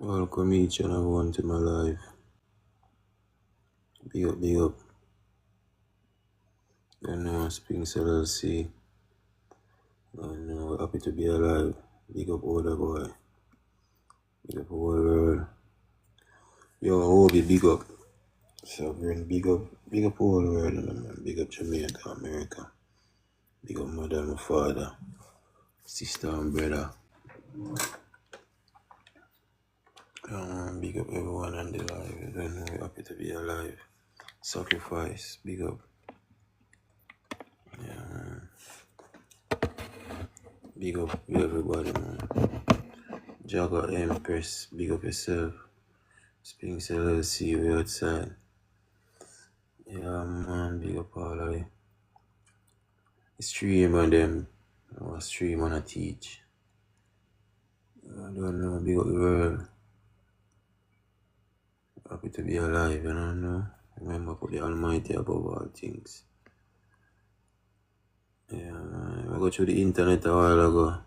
Welcome each and everyone to my life. Big up, big up. You know, Springs LLC. We're happy to be alive. Big up, older boy. Big up, whole world. Yo, Obi, big up. Sovereign, big up. Big up, whole world, man. Big up, Jamaica, America. Big up, mother and father. Sister and brother. Big up everyone on the live. You know, we're happy to be alive. Sacrifice, big up. Yeah, man. Big up everybody, man. Jagger Empress, big up yourself. Springs LLC, we outside. Yeah, man, big up all of you. Stream on them. I stream and I teach. I don't know, big up the world. Happy to be alive, you know. Remember, put the Almighty above all things. Yeah, man. I go through the internet a while ago.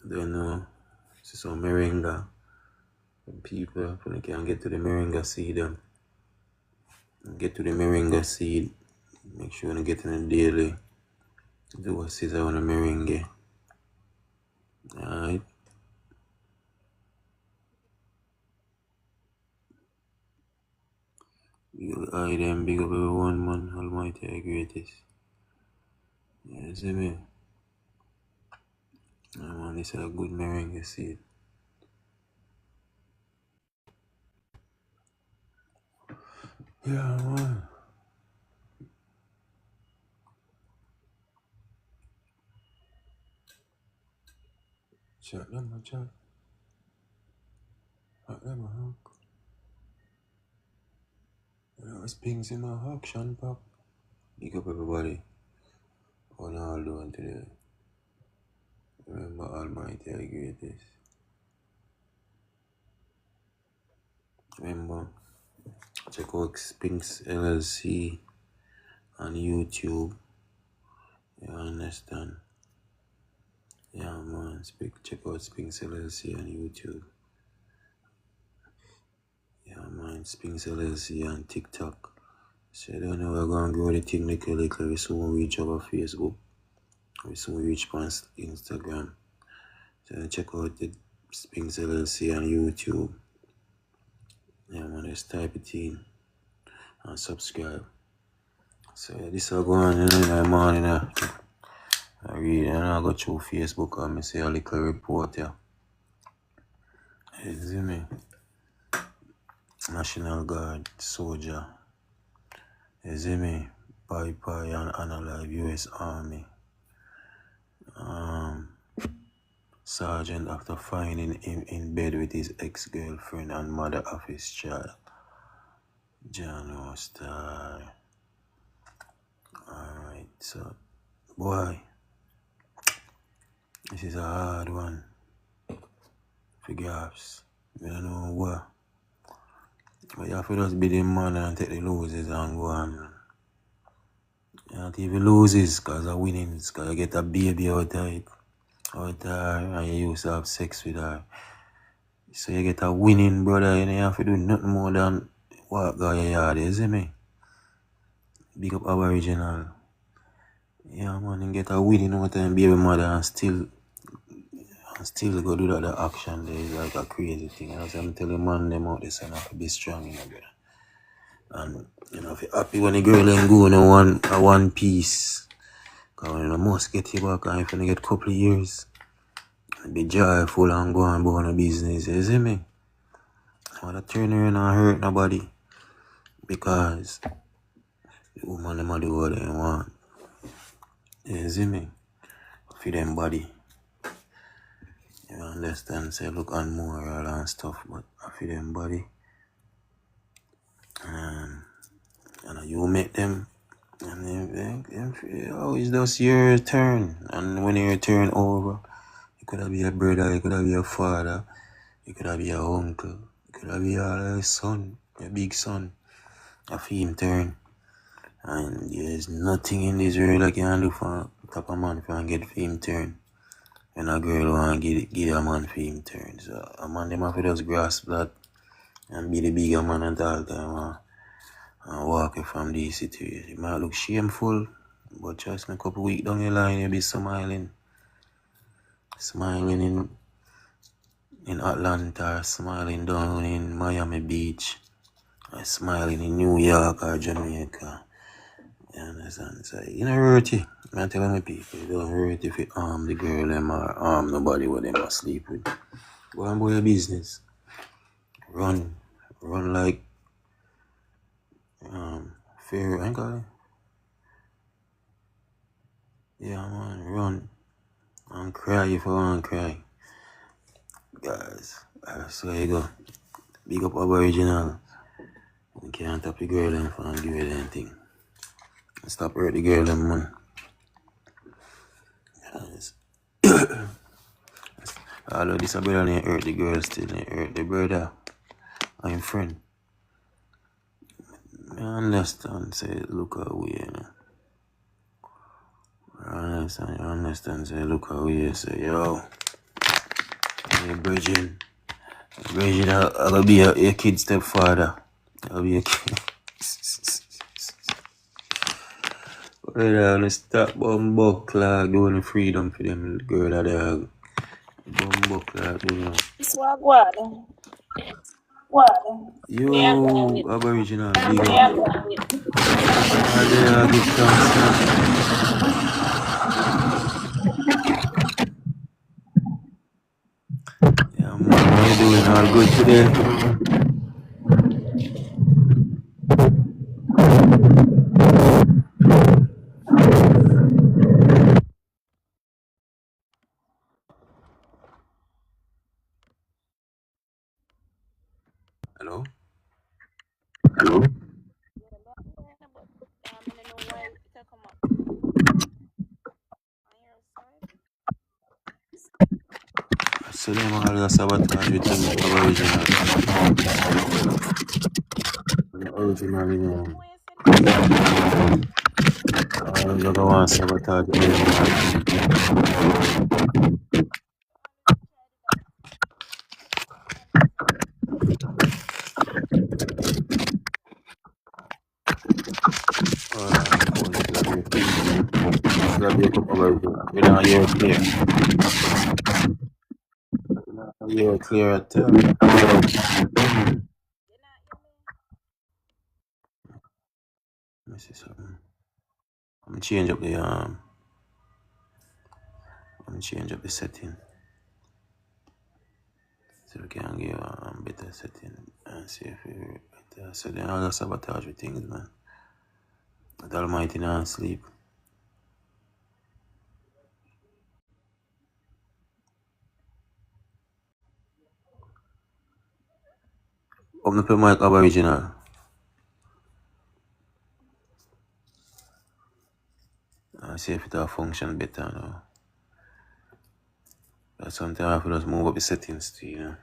Don't know. See some moringa. Some people, when they can get to the moringa seed, get to the moringa seed. Make sure you get in the daily. Do what says on the moringa. Alright. Big up I them, big up everyone, man. Almighty, the greatest. Yeah, see me? Yeah, man, this is a good meringue seed. Yeah, man. Chat them, man, chat. Chat them, man. There's pings in my action, pop. Big up everybody. On all doing today. Remember, Almighty, the greatest. Remember, check out Spinks LLC on YouTube. You understand? Yeah, man. Check out Spinks LLC on YouTube. Yeah, man. Spinks LLC on TikTok. So I don't know, we're going to grow the thing little. We soon reach over Facebook. We soon reach past Instagram. So check out the Spinks LLC on YouTube. Yeah, man, just type it in and subscribe. So this is going on in the morning. I read and I go through Facebook and I see a little report here. You see me? National Guard soldier. You see me? Piper and unalive US Army. Sergeant after finding him in bed with his ex-girlfriend and mother of his child. John Star. Alright, so boy, this is a hard one. For gaps. I don't know what. But you have to just be the man and take the losses and go on. You don't even loses because of winnings, because you get a baby out of it. Out there, and you used to have sex with her. So you get a winning, brother, and you have to do nothing more than walk out your yard, you see me? Big up Aboriginal. Yeah, man, and get a winning out of baby mother and still go do that action there is like a crazy thing. As I'm telling man them out this and have to be strong, you know, brother. And you know, if you're happy when the girl ain't go in one piece. Because you know, must get you back and if you get a couple of years, be joyful and go on about the business, you see me? I want to turn around and hurt nobody. Because the woman them do what they want. You see me? For them body. You understand? Say look on moral and stuff, but for them body. And you make them, and it's just your turn. And when your turn over, it could be a brother, it could be a father, it could be a uncle, it could be a son, a big son. A him turn. And there's nothing in this world I can do for top of man if I get him turn. when a girl want give a man for him turn. So a man them have to just grasp that and be the bigger man at all time and walk it from these situations. It might look shameful, but just a couple weeks down the line you'll be smiling. Smiling in Atlanta, smiling down in Miami Beach, smiling in New York or Jamaica. You understand? So you know hurt you. I tell my people, it don't hurt if you arm the girl them or arm nobody with them or sleep with. Go and do your business. Run like fair, I call it. Yeah man, run and cry if you want to cry. Guys, so you go. Big up Aboriginal. You can't tap the girl them for and give you anything. Stop hurt the girl them man. Yes. Although this brother ain't hurt the girl still, ain't hurt the brother. I'm friend. I understand, say look away, you know. I understand, say look away, say yo. Hey Bridget, I'll be your kid stepfather. I'll be your kid. Well, stop bumbo clock doing freedom for them girl that they have. Bumbo clock, you know. Yo, Aboriginal, big up. I give thanks, yeah, man, how you doing? All good today? Hello? Hello? So them all the sabotage with them Aboriginal. Original, you know. All the other ones sabotage with them. Grab your cup of Original. You don't hear it clear. You're clear at Let me see something. I'm gonna change up the setting so we can give a better setting and see if we better. So then I'll just sabotage with things, man. That Almighty not sleep. Open up your mic, Aboriginal. And see if it'll function better now. But sometimes I have to just move up the settings too, you know.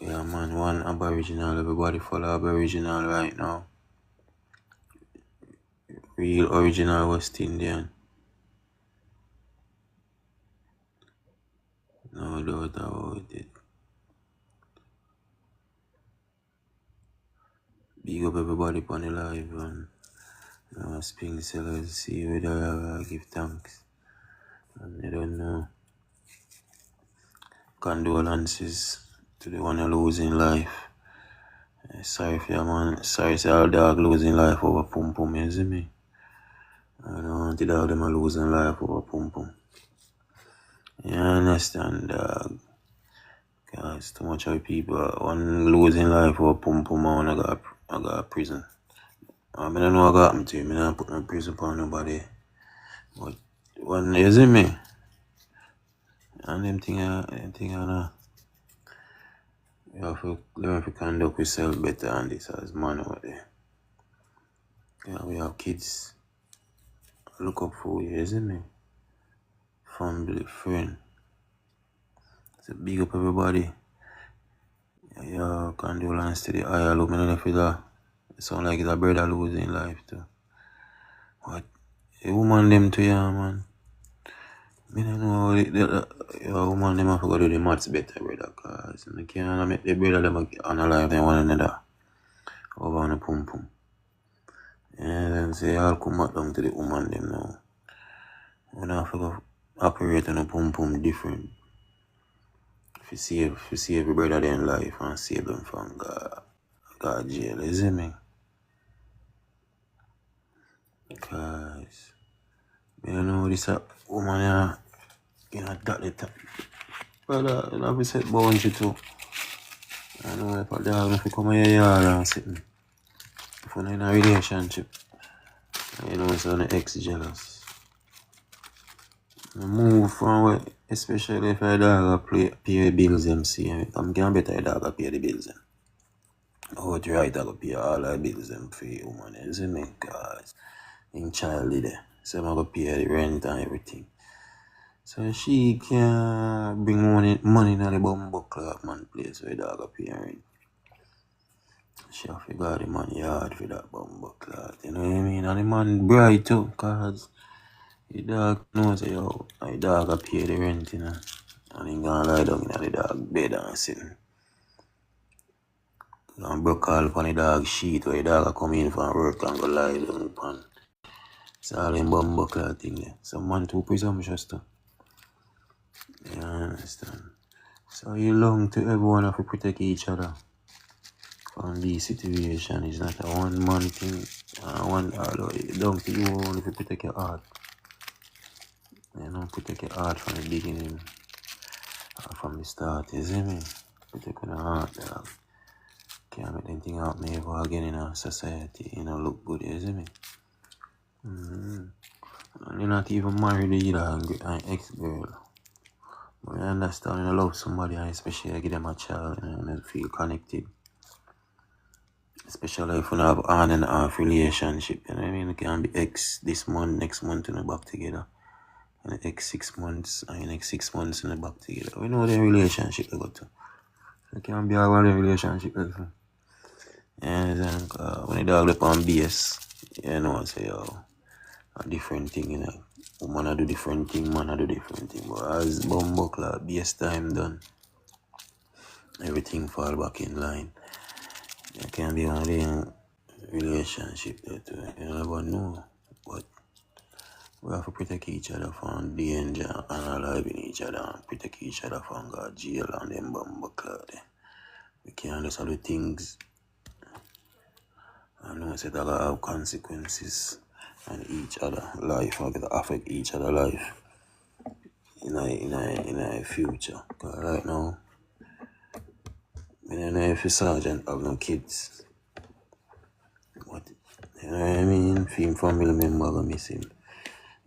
Yeah, man, one Aboriginal. Everybody follow Aboriginal right now. Real original West Indian. No doubt about it. Big up everybody on the live and spring sellers, see whether I give thanks. And I don't know. Condolences to the one who losing life. Sorry for your man. Sorry for our dog losing life over pum pum, you see me? I don't want the dog them are losing life over pum pum. You understand, dog? Cause too much of people one losing life over pum pum and I got prison. I don't know what happened to him. I don't put no prison upon nobody. But one, you see me? And them thing I know. You have to learn to conduct yourself better on this as man out there. Yeah, we have kids. Look up for you, isn't me? Family, friend. So big up everybody. Yeah, condolence to the higher look. I don't know if it sound like it's a brother losing life too. What? A woman them to you, man. I don't know, your woman them have to go do the maths better, brother, cause you can't make the brother them analyze them one another over on the pum pum. And then say I'll come back down to the woman them now. We don't have to go operate on a pum pum different. If you save every brother them life and save them from God jail, you see me? Cause you know this woman that the top. Brother, you have to set boundary too. I know if a dog if you come in your yard and sitting. If you're in a relationship, you know it's on the ex jealous. You move from where, especially if a dog pay bills them see. I'm getting better a dog pay the bills them. Oh, it's right, I go pay all the bills them for you, man. You see me? Cause in child there. So I'm gonna pay the rent and everything. So she can bring money in the bumbo clock man place where the dog pay rent. She have to got the man yard for that bumbo clock. You know what I mean? And the man bright too, cause the dog knows yo, the dog pay the rent, you know. And he gonna lie down in the dog bed and sitting. And broke all upon the dog sheet where the dog come in from work and go lie down upon. It's all in bumbo clock thing there. Some man too presumptuous too. You understand? So you long to everyone have to protect each other from these situations. It's not a one man thing. It's down to you only to protect your heart. You know, protect your heart from the beginning. From the start, you see me? Protect your heart, dog. Can't make anything out ever again in a society, you know, look good, you see me? And you're not even married either, an ex-girl. But I understand, you love somebody, and especially I give them a child, and they feel connected. Especially if you have on and off relationship, you know what I mean? You can be ex this month, next month, and back together. And the ex 6 months, and the next 6 months, and back together. We know the relationship they got to. You can't be a one relationship, also. And then, when the dog up on base, you know, I say, yo, a different thing, you know. Woman I do different thing, man I do different thing. But as bumbuckler, base time done, everything fall back in line. You can't be on the relationship that you never know. But we have to protect each other from danger and allowing each other and protect each other from God jail and them bumbuckler there. We can't just do things and know that they have consequences on each other life or gonna affect each other life in a future. Cause right now, I don't know if the sergeant have no kids. But you know what I mean? Film family member gonna miss him.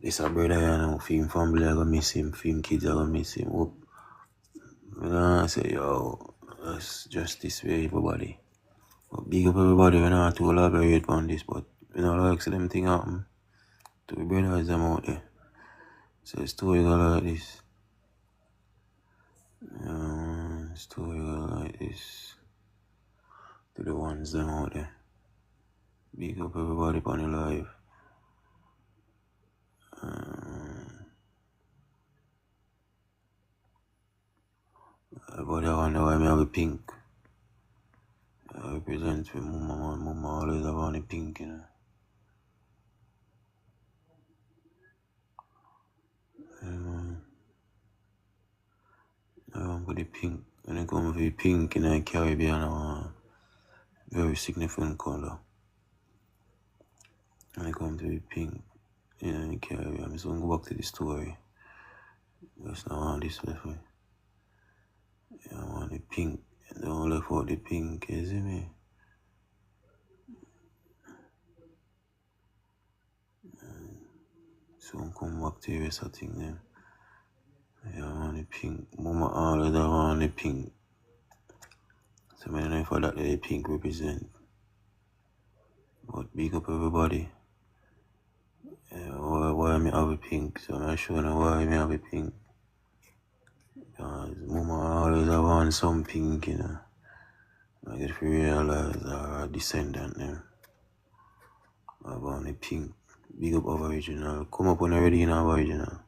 This a brother, you know, film family are gonna miss him, film kids are gonna miss him. Whoop. You know, I say, yo, that's justice for everybody. But big up everybody, we not to elaborate on this, but you know, like so them thing happen to the brothers them out there. So the story go like this. Story go like this. To the ones them out there. Big up everybody on the live. Everybody wonder why me have a pink. I represent for mama, man. Mama always have on the pink, you know. I want put the pink. When it comes to the pink in the Caribbean, very significant color. When it comes to the pink in the Caribbean, I'm just going to go back to the story. Just now on this way. I want the pink. I don't look for the pink, you see me? So I'm come back to the rest of the thing then. I want the pink. Mama always have on the pink. So I don't know if that the pink represent. But big up everybody. Why me have a pink? So I'm sure now why me have a pink. Because mama always have on some pink, you know. I get to realize our descendant them have on the pink. Big up Aboriginal. Come up on already in Aboriginal.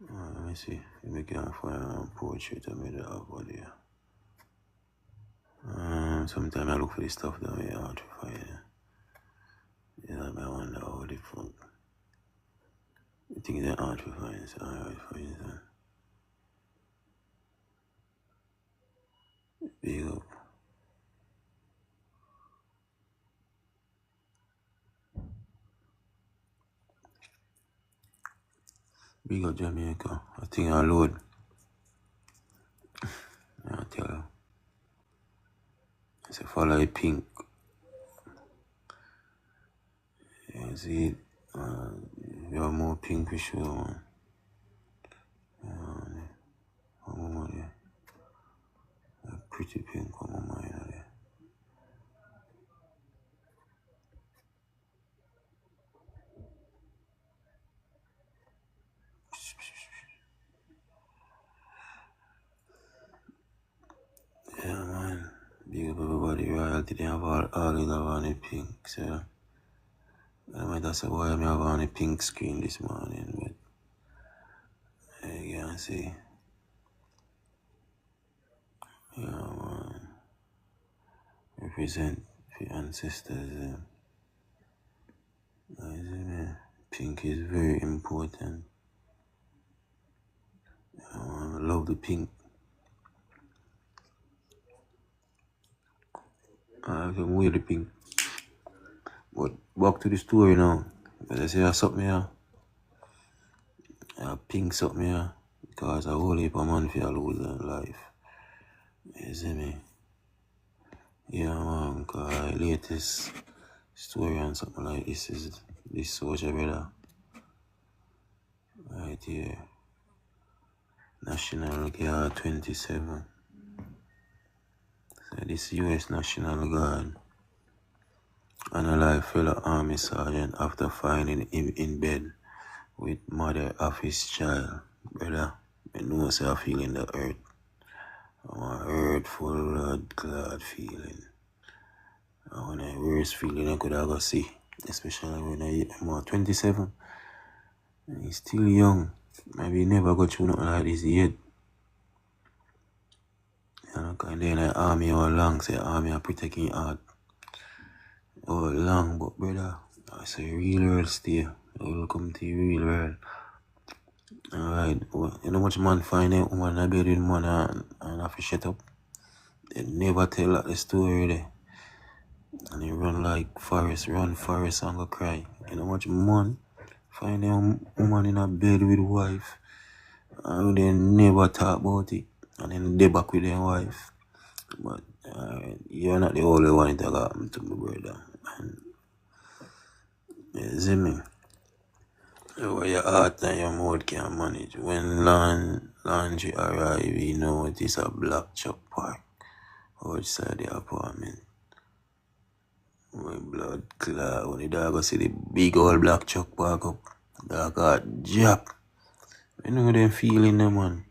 Let me see if we can find a portrait of me that have over there. Sometimes I look for the stuff that we hard to find. Yeah, I wonder how the fuck. I think they're hard to find, so hard to find. Big up. Big up Jamaica. I think I load. I tell you. It's a follow a pink. You see it? You have more pink for sure, man. One more there. A pretty pink one more there. Yeah, man. Big up everybody. Royalty, they have all of them on the pink, so. I might have said, why I have on the pink screen this morning, but you can see. Yeah, man. Represent the ancestors. Pink is very important. I love the pink. I can wear the pink. But back to the story now. As I say, I something here. I pink something here. Because I whole heap of man for lose their life. You see me? Yeah, man. Because the latest story and something like this is this soldier brother. Right here. National Guard 27. So this US National Guard unalive fellow army sergeant after finding him in bed with mother of his child. Brother, I know I feeling the hurt. I'm hurtful, blood clot feeling. One of the worst feeling I could ever see. Especially when I'm 27. And he's still young. Maybe he never got through nothing like this yet. And then the army all long, say army are protecting your heart. All long, but brother, I say real world stay. Welcome to the real world. Alright, you know much man find a woman in bed with man and have to shut up. They never tell the story there. And they run like forest and go cry. You know much man find a woman in a bed with wife and they never talk about it. And then they back with their wife. But you're not the only one that happened to me, brother. And you see me? Where your heart and your mouth can manage. When laundry arrive, you know it is a black truck park outside the apartment. When blood clot, when the dog go see the big old black truck park up, dog got jap. You know them feeling them, man.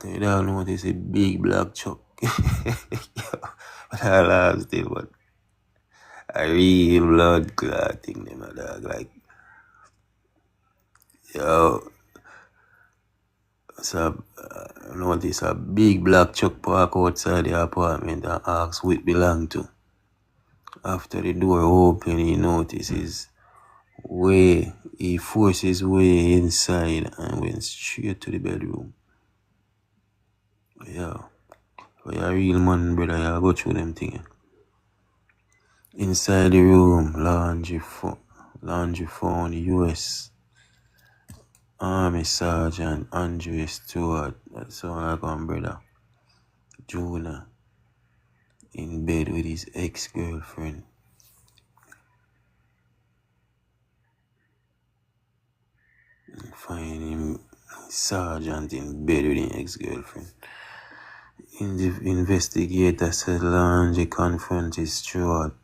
The dog know it's a big black truck. But I laugh still, but a real blood clot thing, them a dog like. Yo, so I notice a big black truck park outside the apartment and asks who it belong to. After the door open, he notices he forces his way inside and went straight to the bedroom. Yeah, for a real man, brother, you go through them things. Inside the room, laundry found US Army Sergeant Andrew Stewart, that sound like one brother, Jonah, in bed with his ex-girlfriend. Find him, Sergeant, in bed with his ex-girlfriend. The investigator said laundry confronted Stewart.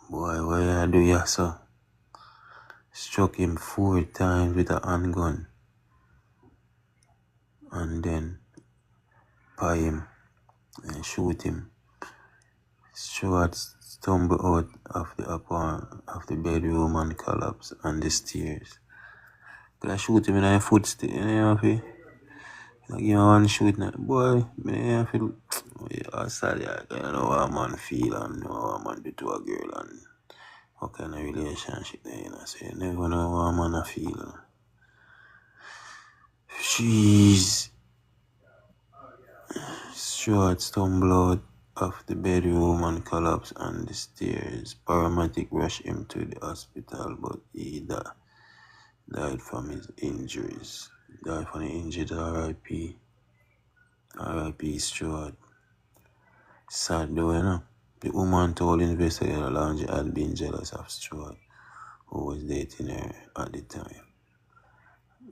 Boy, what you do, ya, sir? Struck him 4 times with a handgun. And then pie him and shoot him. Stewart stumbled out of the bedroom and collapsed on the stairs. I shoot him in the foot stick, you know, fi. Like, you know, one shoot, boy, me, I feel, yeah, sorry, I don't know how a man feel and how a man do to a girl and what kind of relationship they, you know, so you never know how a man a feel. Jeez. Stuart stumbled out of the bedroom and collapsed on the stairs. Paramedics rushed him to the hospital, but he died from his injuries. Died from the injuries, R.I.P. R.I.P. Stuart. Sad though, you know. The woman told investigators Lounge had been jealous of Stuart, who was dating her at the time.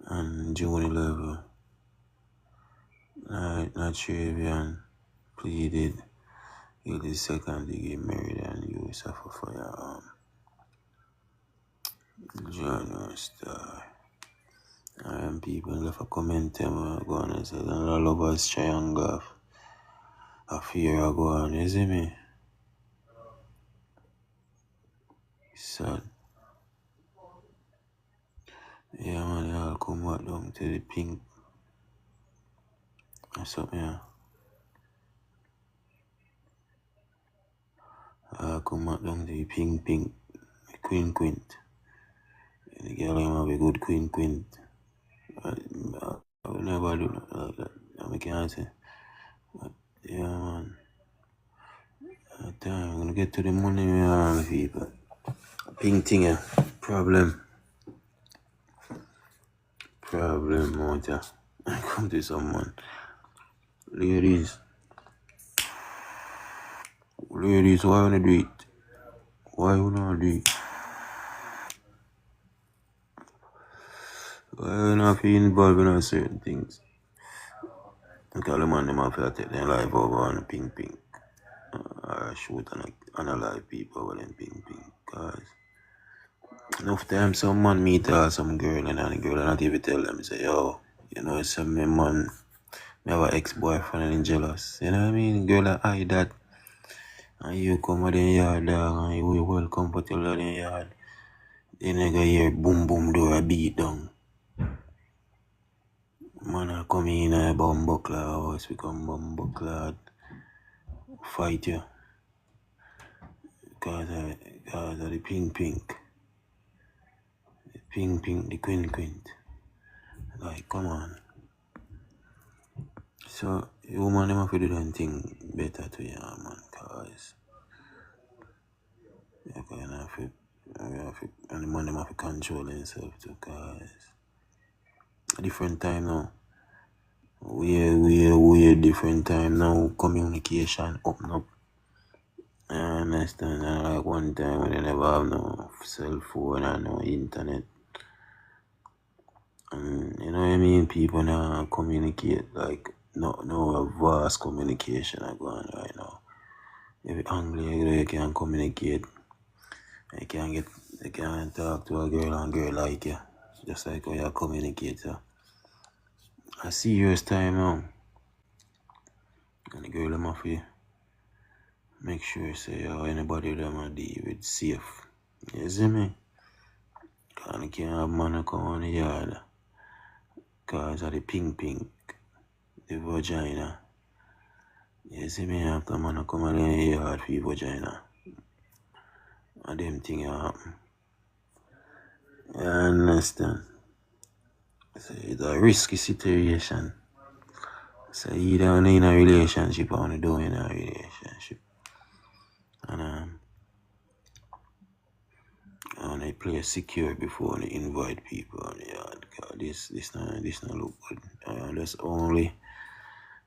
On June 11, Natravian pleaded guilty second-degree murder and use of a firearm. Journal Star. People left a comment go on and said, and the lovers triangle a fear go on, you see me? Sad. Yeah, man, they all come back down to the pink or something, yeah. Come back down to the pink, the quint. And the girl have a good quint. I will never do nothing like that. I can't say. But yeah, man. I'm gonna get to the money, man, people. Pink thing, yeah. Problem, motor. I come to someone. Ladies, why you wanna do it? Why you wanna do it? Why you not feel involved in certain things? Because the man them have to take their life over on the pink. Or shoot and analyze people with them pink. Cause enough time some man meet some girl and the girl not even tell them, say, yo, you know, some man, me have an ex-boyfriend and jealous. You know what I mean? Girl that hide that. And you come out in yard, dog, and you well comfortable in the yard. Then you go hear boom door beat down. Man I come in a bumbuckler house, become bumbuckler, fight you. Cause of the pink. The pink, the quint. Like, come on. So, the woman them have to do that thing better to you, man, cause you kind of have to, and the man them have to control himself too, cause different time now. We different time now, communication up. I understand, and like one time when they never have no cell phone and no internet. And you know what I mean? People now communicate like no vast communication are going right now. If you're angry, you can communicate. You can talk to a girl and girl like you. Just like how you communicate. So. A serious time now. And the girl them have to make sure say anybody them a deal with safe. You see me? Cause you can't have man come on the yard. Cause of the pink, the vagina. You see me after man come on the yard for the vagina. And them things happen. You understand? So it's a risky situation. So you don't in a relationship or you don't in a relationship. And they play secure before they invite people on the yard. Cause this not look good. That's only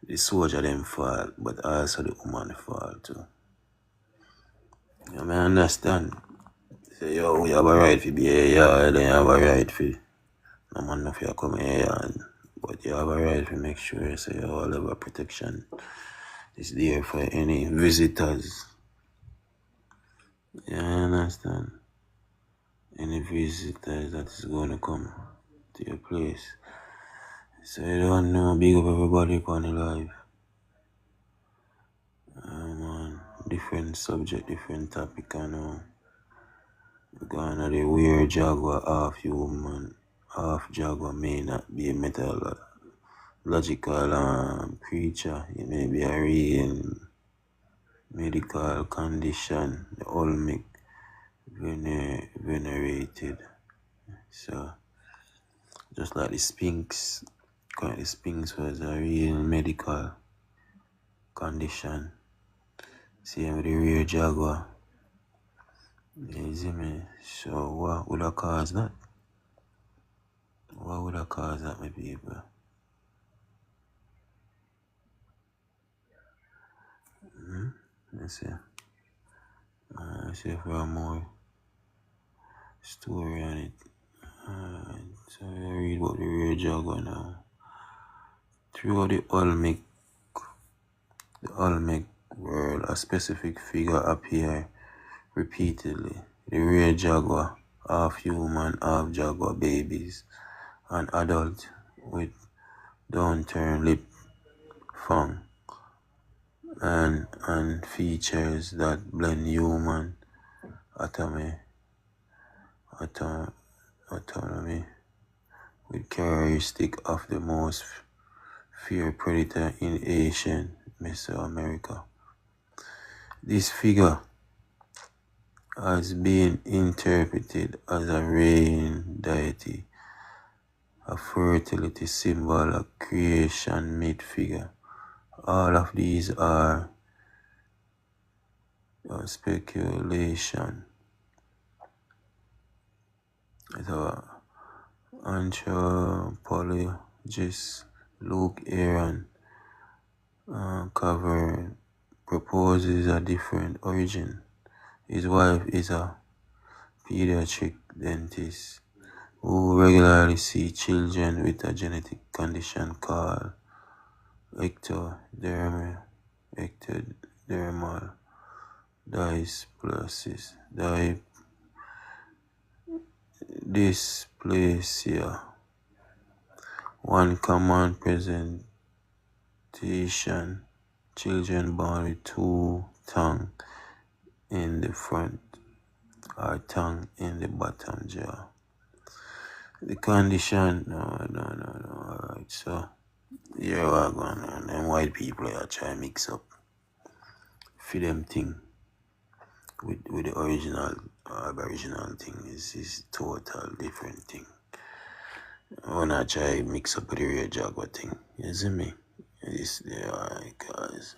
the soldier them fall, but also the woman fall too. You may understand. Say, yo, you have a right to be a yard, then you have a right to no man know if you come here, but you have a right to make sure so your level of protection is there for any visitors. You understand? Any visitors that is going to come to your place. So you don't know, big up everybody upon the life. Man, different subject, different topic, I know. We're going to the weird jaguar half human, half jaguar may not be a mythological creature. It may be a real medical condition, the Olmec venerated. So, just like the Sphinx, the Sphinx was a real medical condition. Same with the rear jaguar. You see me? So, what would have caused that? What would have caused that, my people? Let's see. Let's see if we have more story on it. So I read about the rear jaguar now. Throughout the Olmec world, a specific figure appears repeatedly. The rear jaguar, half human, half jaguar babies, an adult with downturned lip fang and features that blend human autonomy with characteristic of the most feared predator in ancient Mesoamerica. This figure has been interpreted as a rain deity, a fertility symbol, a creation myth figure. All of these are speculation. The anthropologist Luke Aaron Cover proposes a different origin. His wife is a pediatric dentist who regularly sees children with a genetic condition called ectodermal dysplasia. One common presentation: children born with two tongues in the front or tongue in the bottom jaw. The condition, no. Alright, so yeah, what going on? Them white people are trying to mix up for them thing with the original aboriginal thing is total different thing. I wanna try mix up with the real jaguar thing. You see me? It's there, guys.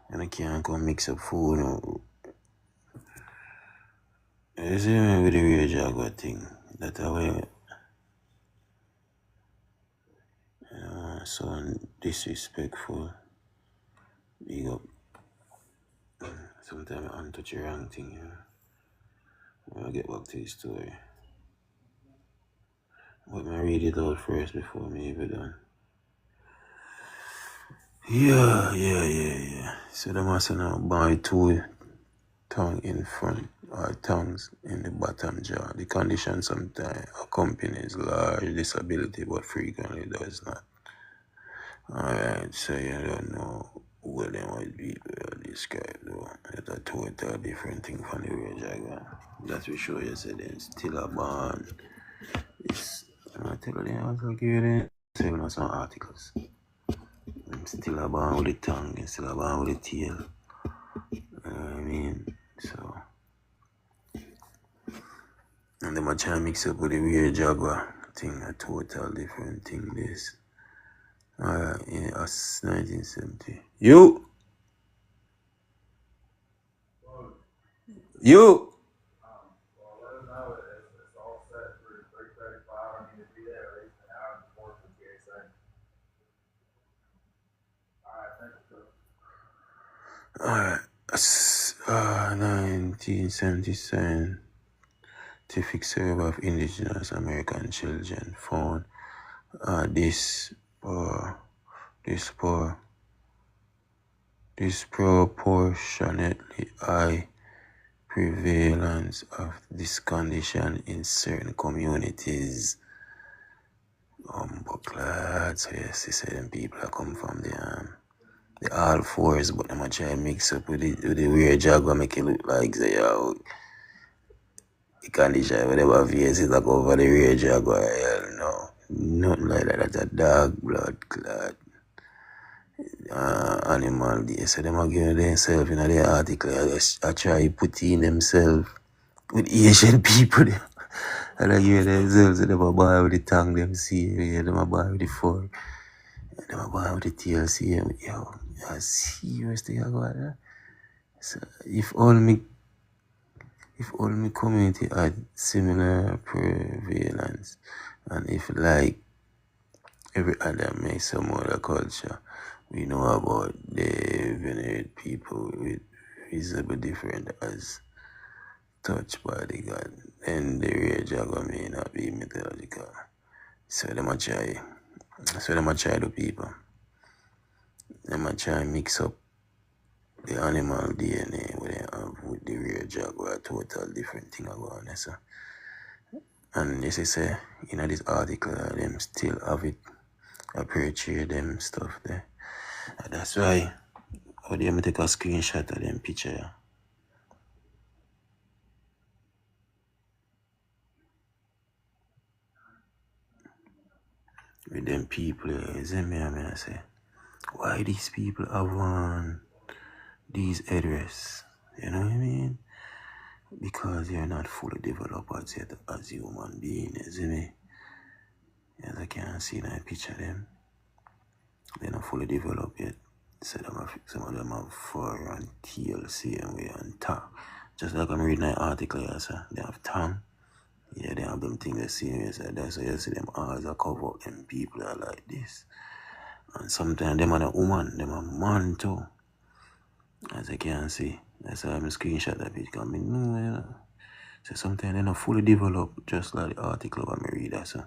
And I can't go mix up food. No. You see me with the real jaguar thing? That way. So disrespectful. Big up. Sometimes I untouch the wrong thing. I'll get back to the story. But I read it out first before me even done. Yeah. So the must now buy two tongue in front or tongues in the bottom jaw. The condition sometimes accompanies large disability but frequently does not. Alright, so you don't know what them white people describe though. It's a total different thing from the real jaguar. That will show you say them still a born. I'm tell you, I was give you some articles. I'm still a born with the tongue and still a born with the tail. You know what I mean? So and then I try to mix up with the real jaguar thing, a total different thing this. Alright, yeah, that's 1970. You! Alright, 1970 scientific survey of indigenous American children found disproportionately high prevalence of this condition in certain communities. But so yes, they say them people that come from the all fours, but them a try mix up with the weird jaguar make it look like they are The condition whenever face it like over the rage I go hell no. Nothing like that. That's a dog blood clot. Animal there. So them are giving themselves in the article. I try put in themselves with Asian people there. And I give themselves so them a boy with the tongue them see yeah, them a boy with the fur. Them a boy with the tail see yo, a serious thing I go there. So if all my community had similar prevalence and if like every other makes some other culture, we know about the venerate people with visible different as touched by the God, and the real Jaguar may not be mythological. So them a try. So them a try the people. Them a try mix up the animal DNA with the real Jaguar, total different thing about it. So. And this is in this article, them still have it, appreciate them stuff there. And that's why, how do you take a screenshot of them picture? With them people, see me, I say, why these people have these address? You know what I mean? Because you're not fully developed as yet as a human being, see me? As I can see in that picture them. They're not fully developed yet. So some of them have fur and tail, same way, and tongue. Just like I'm reading an article here, so they have tongue. Yeah, they have them things the same way, so that's why you see them eyes are cover up, them people are like this. And sometimes them are a woman, them are man too. As I can see. That's why I'm a screenshot that page coming. No, you know. So sometimes they're not fully developed, just like the article I'm reading, so.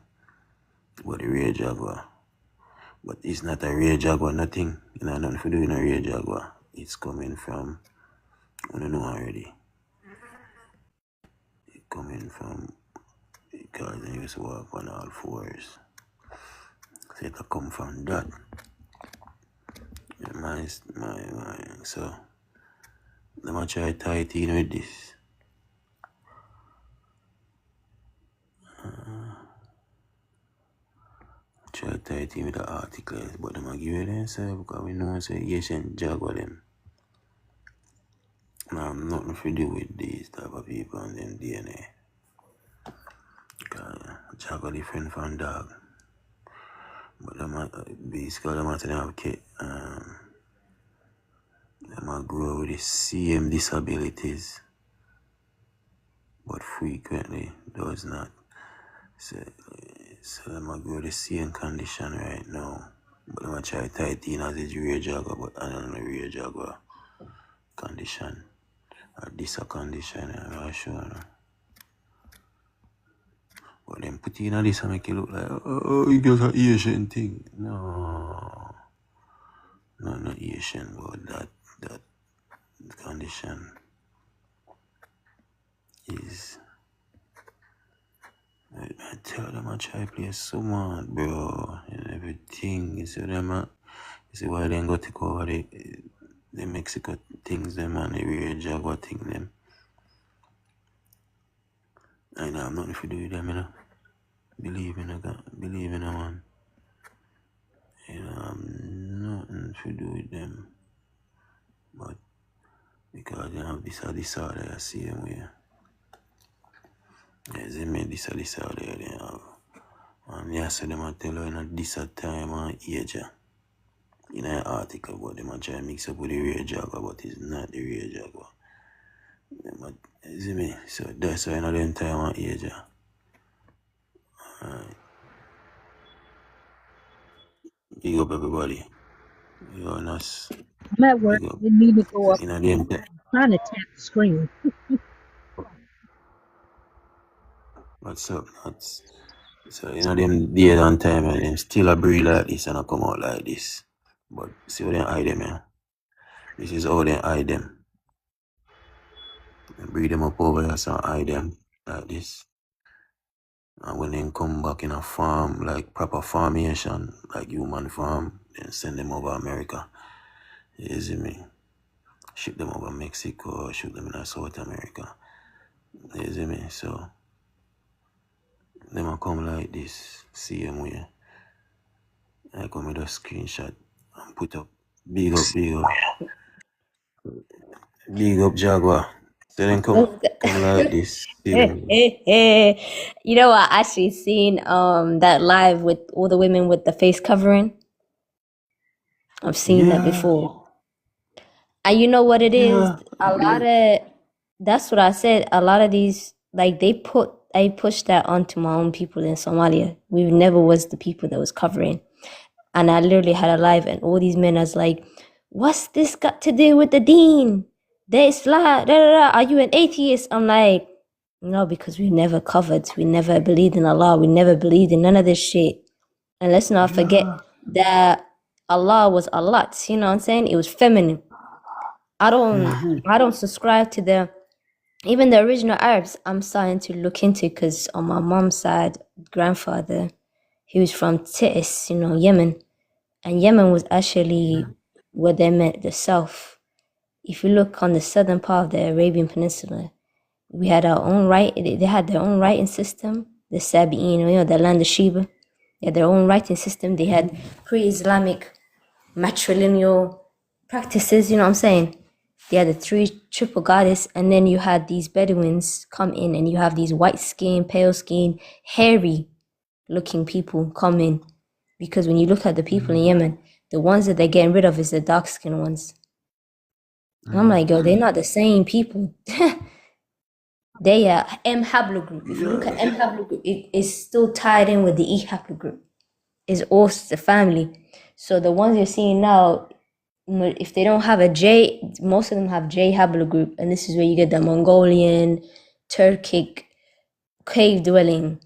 But the real jaguar. But it's not a real jaguar, nothing. You know, nothing to do in a real jaguar. It's coming from, I don't know already. It's coming from, because they used to walk on all fours. So it come from that. So, let me try to tie it in with this. Try to tie it in with the articles, but I'm going to give it themselves because we know it's a Asian jaguar them. I have nothing to do with these type of people and them DNA. Because jaguar different from dog. But basically them have them grow with the same disabilities, but frequently does not. So them grow the same condition right now. But I'm try to tie it in as a real jaguar, but I don't know real jaguar condition. Or this a condition, I'm not sure. But then put in this and make it look like, oh, you got an Asian thing. No. Not Asian, but that condition is. I tell them I try to play smart, bro, and everything. You see you see why they go take over the Mexico things them and the real Jaguar thing them. I know I'm nothing to do with them, you know. Believe in a man. You know, I'm nothing to do with them. But because they have this or disorder, I see them way. Yeah, they made this or disorder they have. And yeah, so them I tell you, you know, this a time and age. In an article, but them a try to mix up with the real jaguar, but it's not the real jaguar. You see me? So that's why I know them time and age. Alright. Big up everybody. You know, nice. I'm at work. Big up. Didn't mean to go So up. in a them Trying to tap the screen. what's up? So you know them days and time and them still a breed like this and I come out like this. But see how they hide them, yeah. This is how they hide them. They breed them up over here so hide them like this. And when they come back in a farm, like proper formation, like human farm, then send them over America. You see me? Ship them over Mexico, ship them in South America. You see me? So them a come like this, same way. I come with a screenshot and put up big up, big up, big up Jaguar. So then come like this, same way. You know, I actually seen that live with all the women with the face covering. I've seen that Yeah, before. And you know what it is? yeah. A lot of that's what I said. A lot of these like I pushed that onto my own people in Somalia. We never was the people that was covering. And I literally had a live and all these men was like, what's this got to do with the deen? They Islam, da, da, da. Are you an atheist? I'm like, no, because we never covered. We never believed in Allah. We never believed in none of this shit. And let's not forget Yeah. that Allah was Allah. You know what I'm saying? It was feminine. I don't Mm-hmm. I don't subscribe to the even the original Arabs. I'm starting to look into because on my mom's side, grandfather, he was from Tis, you know, Yemen. And Yemen was actually where they met the south. If you look on the southern part of the Arabian Peninsula, we had our own right. They had their own writing system. The Sabi'in, you know, the land of Sheba. They had their own writing system. They had pre-Islamic matrilineal practices. You know what I'm saying? They had the three triple goddess, and then you had these Bedouins come in, and you have these white skin, pale skin, hairy looking people come in. Because when you look at the people in Yemen, the ones that they're getting rid of is the dark skinned ones. And I'm like, yo, they're not the same people. They are M haplogroup. If you look at Yeah. M haplogroup, it is still tied in with the E haplogroup. It's all the family. So the ones you're seeing now, if they don't have a J, most of them have J haplogroup, and this is where you get the Mongolian, Turkic, cave dwelling.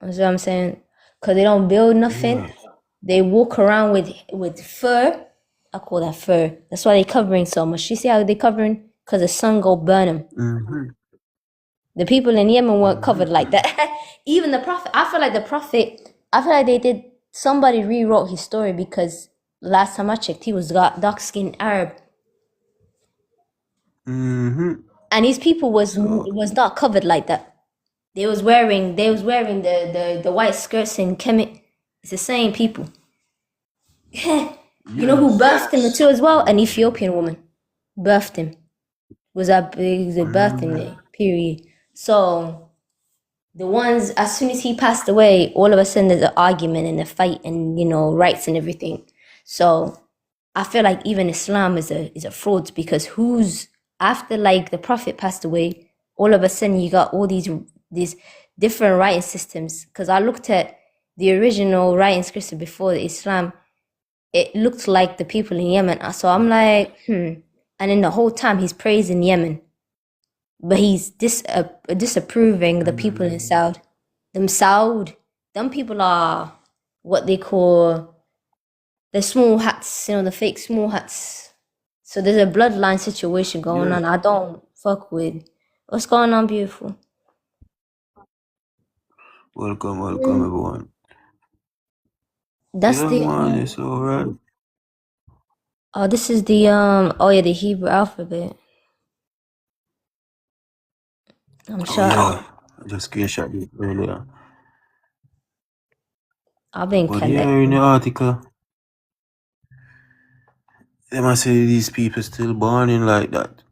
That's what I'm saying. Cause they don't build nothing. Yeah. They walk around with fur. I call that fur. That's why they covering so much. You see how they covering? Cause the sun go burn them. Mm-hmm. The people in Yemen weren't Mm-hmm. covered like that. Even the prophet. I feel like the prophet. I feel like they did. Somebody rewrote his story because last time I checked, he was dark skinned Arab, Mm-hmm. and his people So was not covered like that. They was wearing the white skirts and Kemet. It's the same people. You know who yes. birthed him too as well? An Ethiopian woman birthed him. Was that big the birthing Mm-hmm. day period? So the ones as soon as he passed away, all of a sudden there's an argument and a fight and rights and everything. So I feel like even Islam is a fraud because who's after like the Prophet passed away, all of a sudden you got all these different writing systems. Because I looked at the original writing system before Islam, it looked like the people in Yemen. So I'm like, And then the whole time he's praising Yemen, but he's disapproving the people in Saudi. Them Saud, them people are what they call the small hats, the fake small hats. So there's a bloodline situation going Yeah. on. I don't fuck with. What's going on, beautiful? Welcome, welcome Mm, everyone. That's Yeah, the man, it's alright. oh, this is the oh yeah, the Hebrew alphabet. I'm Oh sure yeah. I just screenshot it earlier. I've been But yeah, in the collecting. article, they must say these people still born in like that.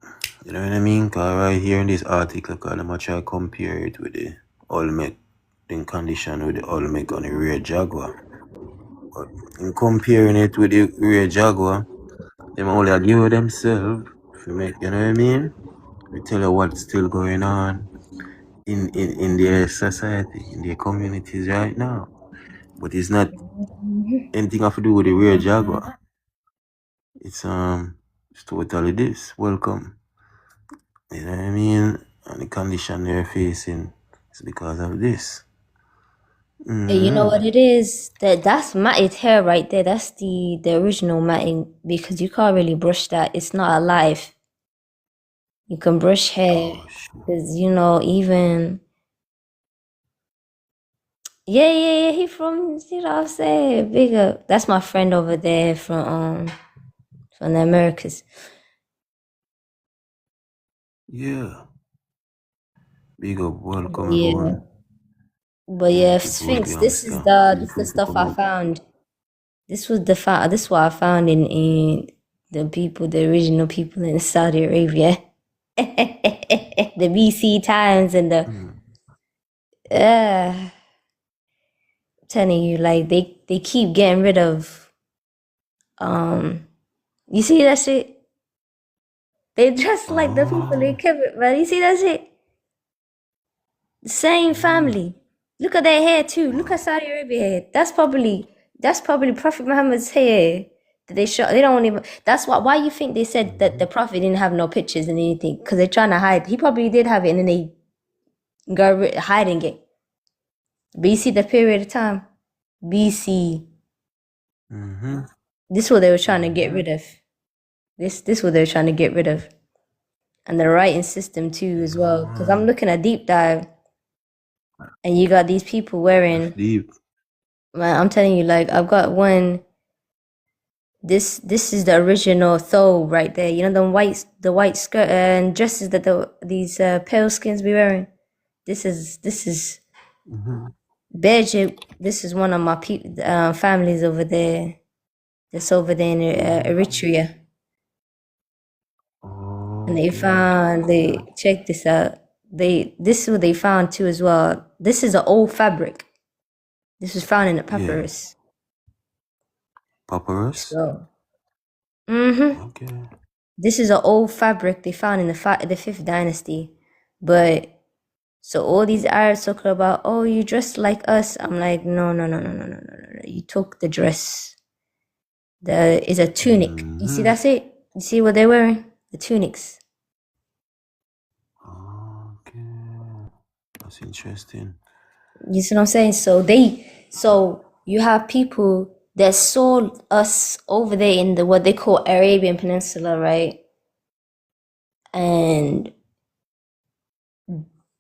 You know what I mean? Cause right here in this article, cause them a try to compare it with the Olmec in condition with the Olmec on the rear Jaguar. But in comparing it with the rear Jaguar, them only argue with themselves to make, you know what I mean? We tell you what's still going on in their society, in their communities right now. But it's not anything have to do with the rear Jaguar. It's totally this. Welcome. You know what I mean? And the condition they're facing is because of this. Hey, you know Mm-hmm. what it is? That's matted hair right there. That's the original matting because you can't really brush that. It's not alive. You can brush hair Oh shit. because even yeah. He from what I'm saying, big up. That's my friend over there from the Americas. Yeah. Big up, welcome Yeah. everyone. But Yeah, yeah, people will be Sphinx, on the scam. Feel this the free to stuff come I up. found. This what I found in the original people in Saudi Arabia. The BC times and the uh telling you like they keep getting rid of you see that shit? They dress like the people they Oh, kept, man. You see that shit? The same family. Look at their hair too. Look at Saudi Arabia hair. That's probably Prophet Muhammad's hair that they show. They don't even. That's why you think they said that the Prophet didn't have no pictures and anything because they're trying to hide. He probably did have it and then they hiding it. But you see the period of time, BC. This is what they were trying to get rid of. This what they were trying to get rid of, and the writing system too as well. Because I'm looking at deep dive, and you got these people that's wearing. deep. Man, I'm telling you, like I've got one. This is the original thobe right there. You know the white skirt and dresses that these pale skins be wearing. This is Belgium. This is one of my families over there. That's over there in Eritrea, and they check this out. This is what they found too as well. This is an old fabric. This was found in the Yeah. papyrus. Papyrus? So, Okay. this is an old fabric they found in the fifth dynasty, but so all these Arabs talking about, oh, you dressed like us. I'm like, no, no, no, no, no, no, no, no. You took the dress. There is a tunic. You see, that's it. You see what they're wearing? The tunics. Okay. That's interesting. You see what I'm saying? So you have people that saw us over there in the what they call Arabian Peninsula, right? And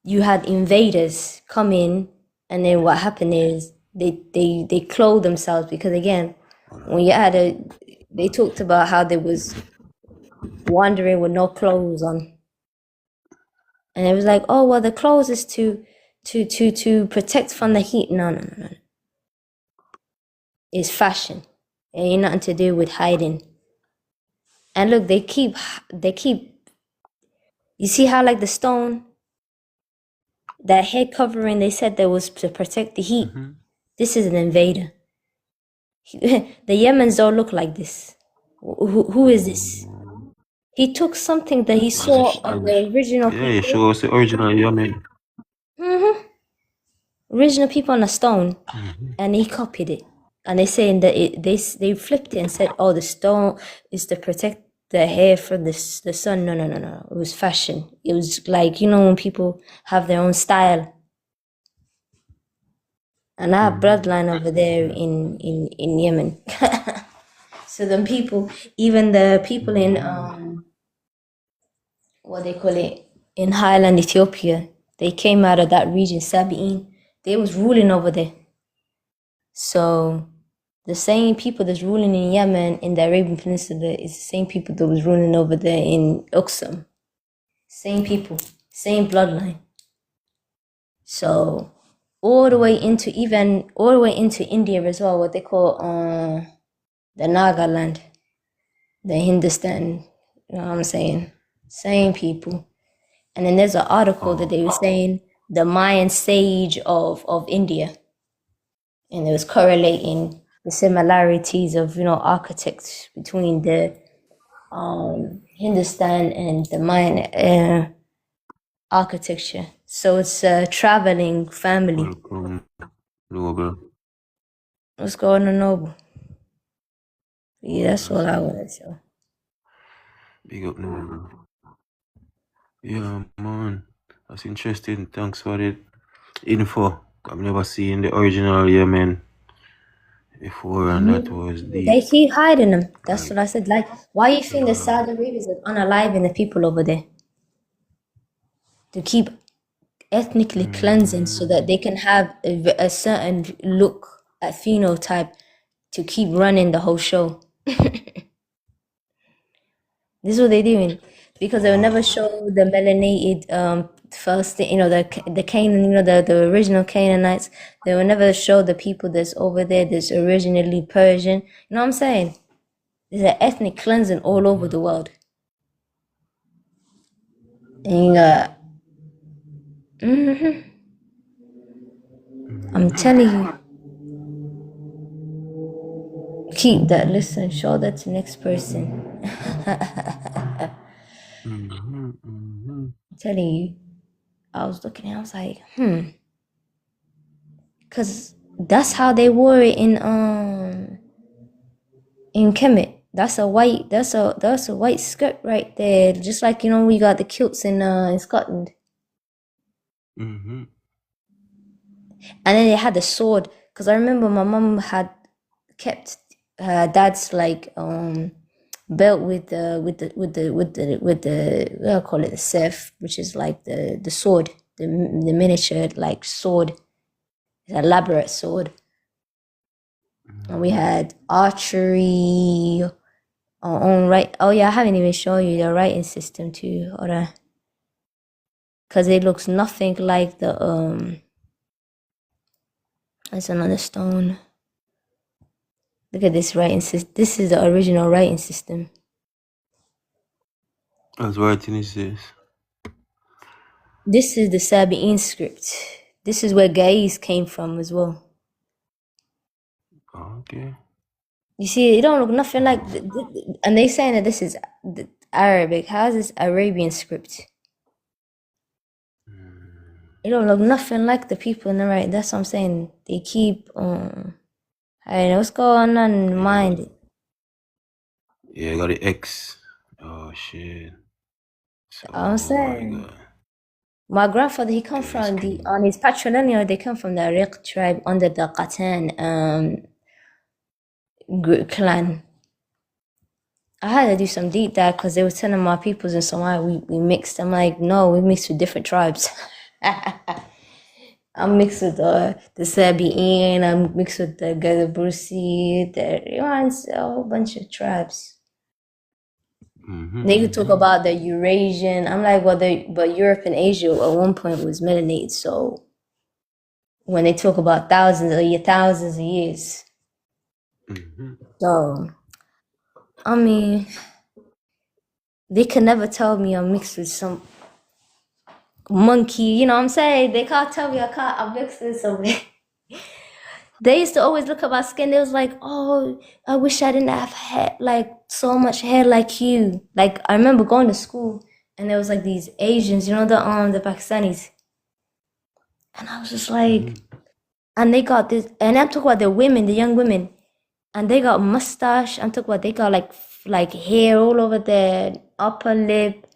you had invaders come in, and then what happened is they clothed themselves because again, when you had they talked about how they was wandering with no clothes on, and it was like, oh well, the clothes is to protect from the heat. No, no, no, no. It's fashion. It ain't nothing to do with hiding. And look, they keep. You see how like the stone, that head covering, they said that was to protect the heat. This is an invader. The Yemens don't look like this. Who is this? He took something that he saw on the original Yeah, you people. show us the original Yemen. Original people on a stone, and he copied it. And they saying that they flipped it and said, "Oh, the stone is to protect the hair from the sun." No, no, no, no. It was fashion. It was like when people have their own style. And I have bloodline over there in Yemen. So then people, even the people in what they call it in Highland Ethiopia, they came out of that region, Sabi'in. They was ruling over there. So the same people that's ruling in Yemen in the Arabian Peninsula is the same people that was ruling over there in Uxum. Same people, same bloodline. So all the way into India as well, what they call the Nagaland, the Hindustan, you know what I'm saying? Same people. And then there's an article that they were saying the Mayan sage of India. And it was correlating the similarities of, architects between the Hindustan and the Mayan architecture. So it's a traveling family. Welcome, Noble. What's going on, Noble? Yeah, that's all I want to show. Big up, Noble. Yeah, man. That's interesting. Thanks for the info. I've never seen the original Yemen before, and that was deep. They keep hiding them. That's what I said. Like, why you think the Saudi Arabians are unaliving the people over there? To keep ethnically cleansing so that they can have a certain look at phenotype to keep running the whole show. This is what they're doing because they will never show the melanated first, the Canaan, the original Canaanites. They will never show the people that's over there that's originally Persian. You know what I'm saying? There's an ethnic cleansing all over the world. And you got, I'm telling you, keep that. Listen, show that to next person. I'm telling you, I was looking and I was like, because that's how they wore it in Kemet. That's a white skirt right there. Just like we got the kilts in Scotland. Mm-hmm. And then they had the sword, because I remember my mom had kept her dad's like belt with the what do I call it, the sef, which is like the sword, the miniature like sword, it's an elaborate sword. And we had archery, our own right. Oh yeah, I haven't even shown you the writing system too, or because it looks nothing like the That's another stone. Look at this writing system. This is the original writing system. As writing is this. This is the Sabaean script. This is where Gais came from as well. Okay. You see, it don't look nothing like, and they saying that this is Arabic. How is this Arabian script? It don't look nothing like the people in the right. That's what I'm saying. They keep I know what's going on in mind. Yeah, I got the X. Oh shit. I'm saying. My God. My grandfather, he come Okay, from on his patrilineal, they come from the Ariq tribe under the Qatan clan. I had to do some deep dive because they were telling my peoples in Somalia we mixed. I'm like, no, we mixed with different tribes. I'm mixed with the Sabian, I'm mixed with the Gadabursi, it's a whole bunch of tribes. They could talk about the Eurasian. I'm like, well, but Europe and Asia at one point was melanated, so when they talk about thousands of years. So, I mean, they can never tell me I'm mixed with some monkey, you know what I'm saying? They can't tell me I'm mixed with something. They used to always look at my skin. They was like, oh, I wish I didn't have hair, like so much hair like you. Like, I remember going to school and there was like these Asians, the Pakistanis. And I was just like, and they got this, and I'm talking about the women, the young women, and they got mustache. I'm talking about they got like hair all over their upper lip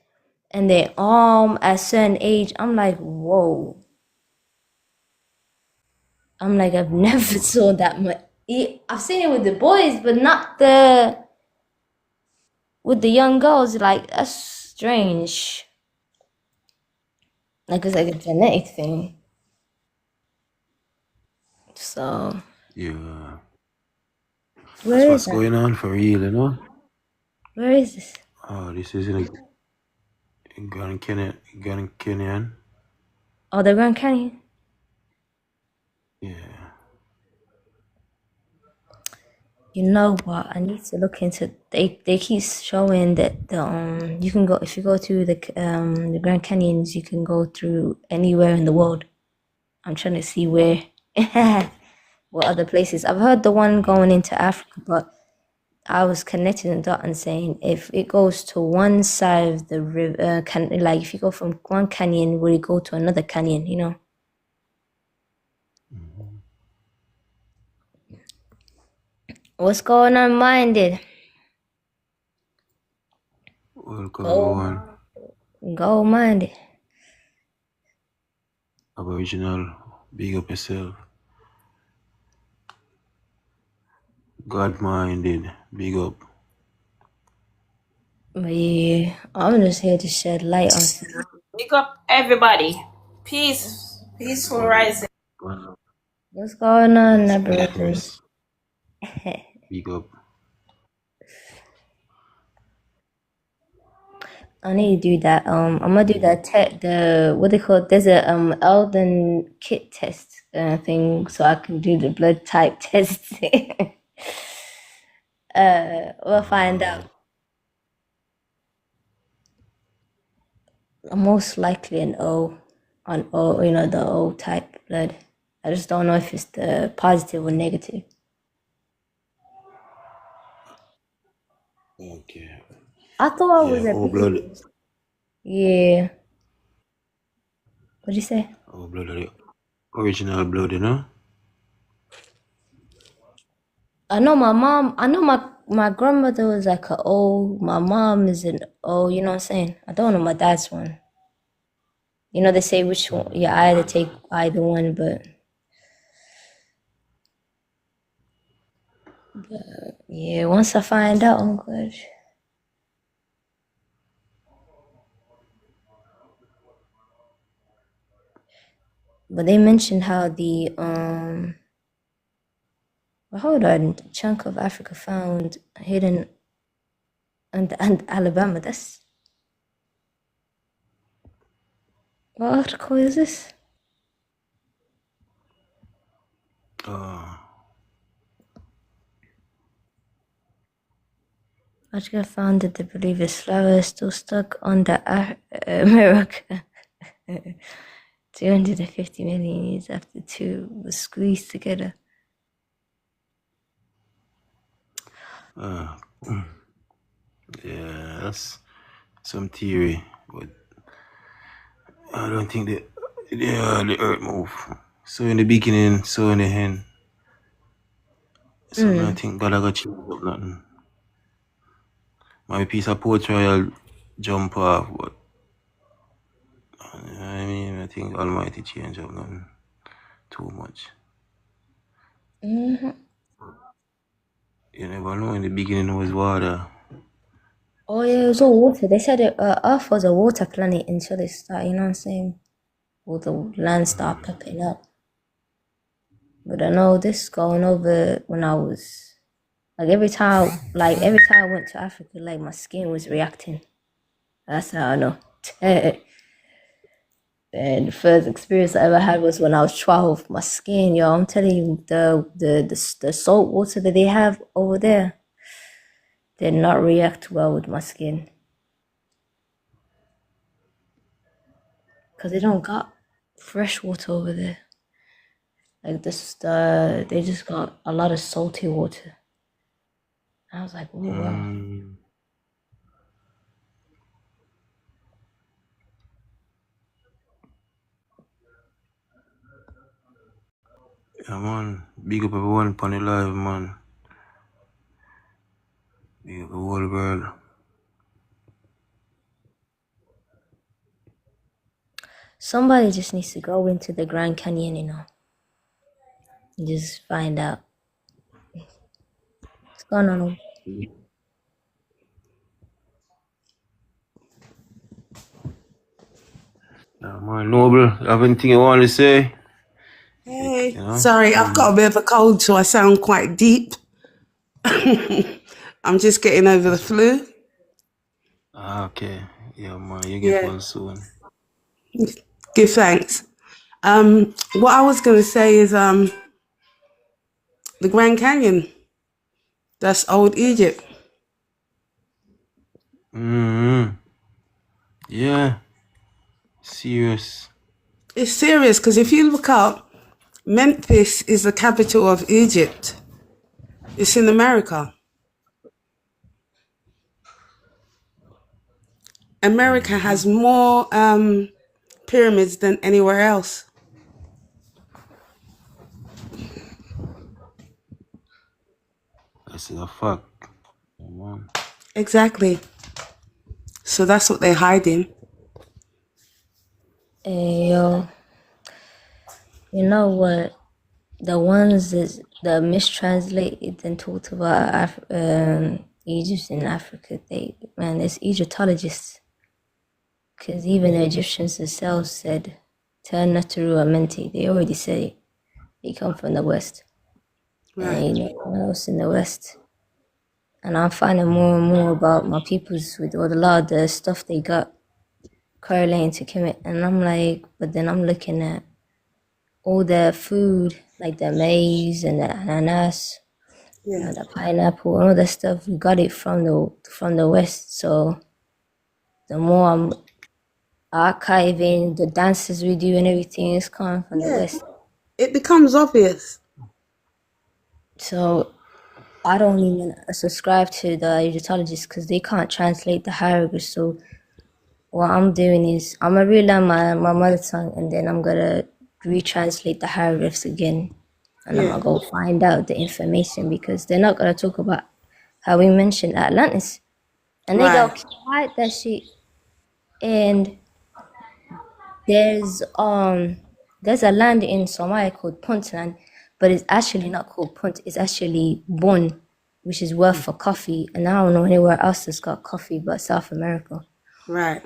and their arm at a certain age. I'm like, whoa. I'm like, I've never saw that much. I've seen it with the boys, but not with the young girls. Like, that's strange. Like, it's like a genetic thing. So, yeah. where That's is what's that? going on for real, Where is this? Oh, this is in Grand Canyon. Oh, the Grand Canyon. Yeah. You know what? I need to look into. They keep showing that you can go if you go to the Grand Canyons. You can go through anywhere in the world. I'm trying to see where, what other places. I've heard the one going into Africa, but I was connecting the dot and saying if it goes to one side of the river, like if you go from one canyon, will it go to another canyon? What's going on, minded? Welcome, Go, everyone. go, minded. Aboriginal, big up yourself. God minded, big up. But yeah, I'm just here to shed light on. Big up everybody. Peace. Peaceful rising. What's going on, Empress, Nebulas? big up. I need to do that. I'm gonna do that. What they call it? There's a Elden kit test thing, so I can do the blood type test. We'll find out. I'm most likely an O, on O, the O type blood. I just don't know if it's the positive or negative. Okay. I thought I was Yeah, a all B. blood. Yeah. What'd you say? All blood. Original blood, you know? I know my mom. I know my grandmother was like a O. My mom is an O. You know what I'm saying? I don't know my dad's one. They say which one. Yeah, I either take either one, but yeah, once I find out, I'm good. But they mentioned how the hold on, chunk of Africa found hidden and Alabama. That's what article is this? Article found that they believe his flower is still stuck on the America. 250 million years after two was squeezed together. Yeah, that's some theory, but I don't think the earth move. So in the beginning, so in the end. So I think God I got change up nothing. My piece of poetry I'll jump off, but I mean I think Almighty change up nothing too much. Mm-hmm. You never know, in the beginning it was water. Oh yeah, it was all water. They said Earth was a water planet until it started, you know what I'm saying? All the land started popping up. But I know this going over when I was every time I went to Africa, like my skin was reacting. That's how I know. And the first experience I ever had was when I was 12. My skin, yo, I'm telling you, the salt water that they have over there did not react well with my skin. Because they don't got fresh water over there. Like this, they just got a lot of salty water. I was like, oh wow. Yeah man, big up everyone upon the live man. Big up the whole world. Somebody just needs to go into the Grand Canyon, and just find out what's going on. Yeah man, Noble, you have anything you want to say? Hey, You know? sorry, I've got a bit of a cold, so I sound quite deep. I'm just getting over the flu. Okay. Yeah man, you get Yeah, well soon. give thanks. What I was going to say is the Grand Canyon. That's old Egypt. Yeah. Serious. It's serious because if you look up, Memphis is the capital of Egypt. It's in America. America has more pyramids than anywhere else. That's a fact. Come on. Exactly. So that's what they're hiding. Hey, yo, you know what? The ones that mistranslated and talked about Egypt in Africa, it's Egyptologists. Because even the Egyptians themselves said, turn Naturu Amenti. They already said it. They come from the West. Right. And everyone else in the West and I'm finding more and more about my peoples with all a lot of the stuff they got correlating to Kemet, and I'm like, but then I'm looking at all the food, like the maize and the ananas, Yeah. the pineapple, all that stuff. We got it from the west. So the more I'm archiving the dances we do and everything is coming from the Yeah. west. It becomes obvious. So I don't even subscribe to the Egyptologists because they can't translate the hieroglyphs. So what I'm doing is I'm gonna relearn my mother tongue, and then I'm gonna retranslate the hieroglyphs again, and I'm Yeah. gonna go find out the information because they're not gonna talk about how we mentioned Atlantis, and they go Right. hide that shit. And there's a land in Somalia called Puntland, but it's actually not called Punt. It's actually Bon, which is word for coffee, and I don't know anywhere else that's got coffee but South America. Right.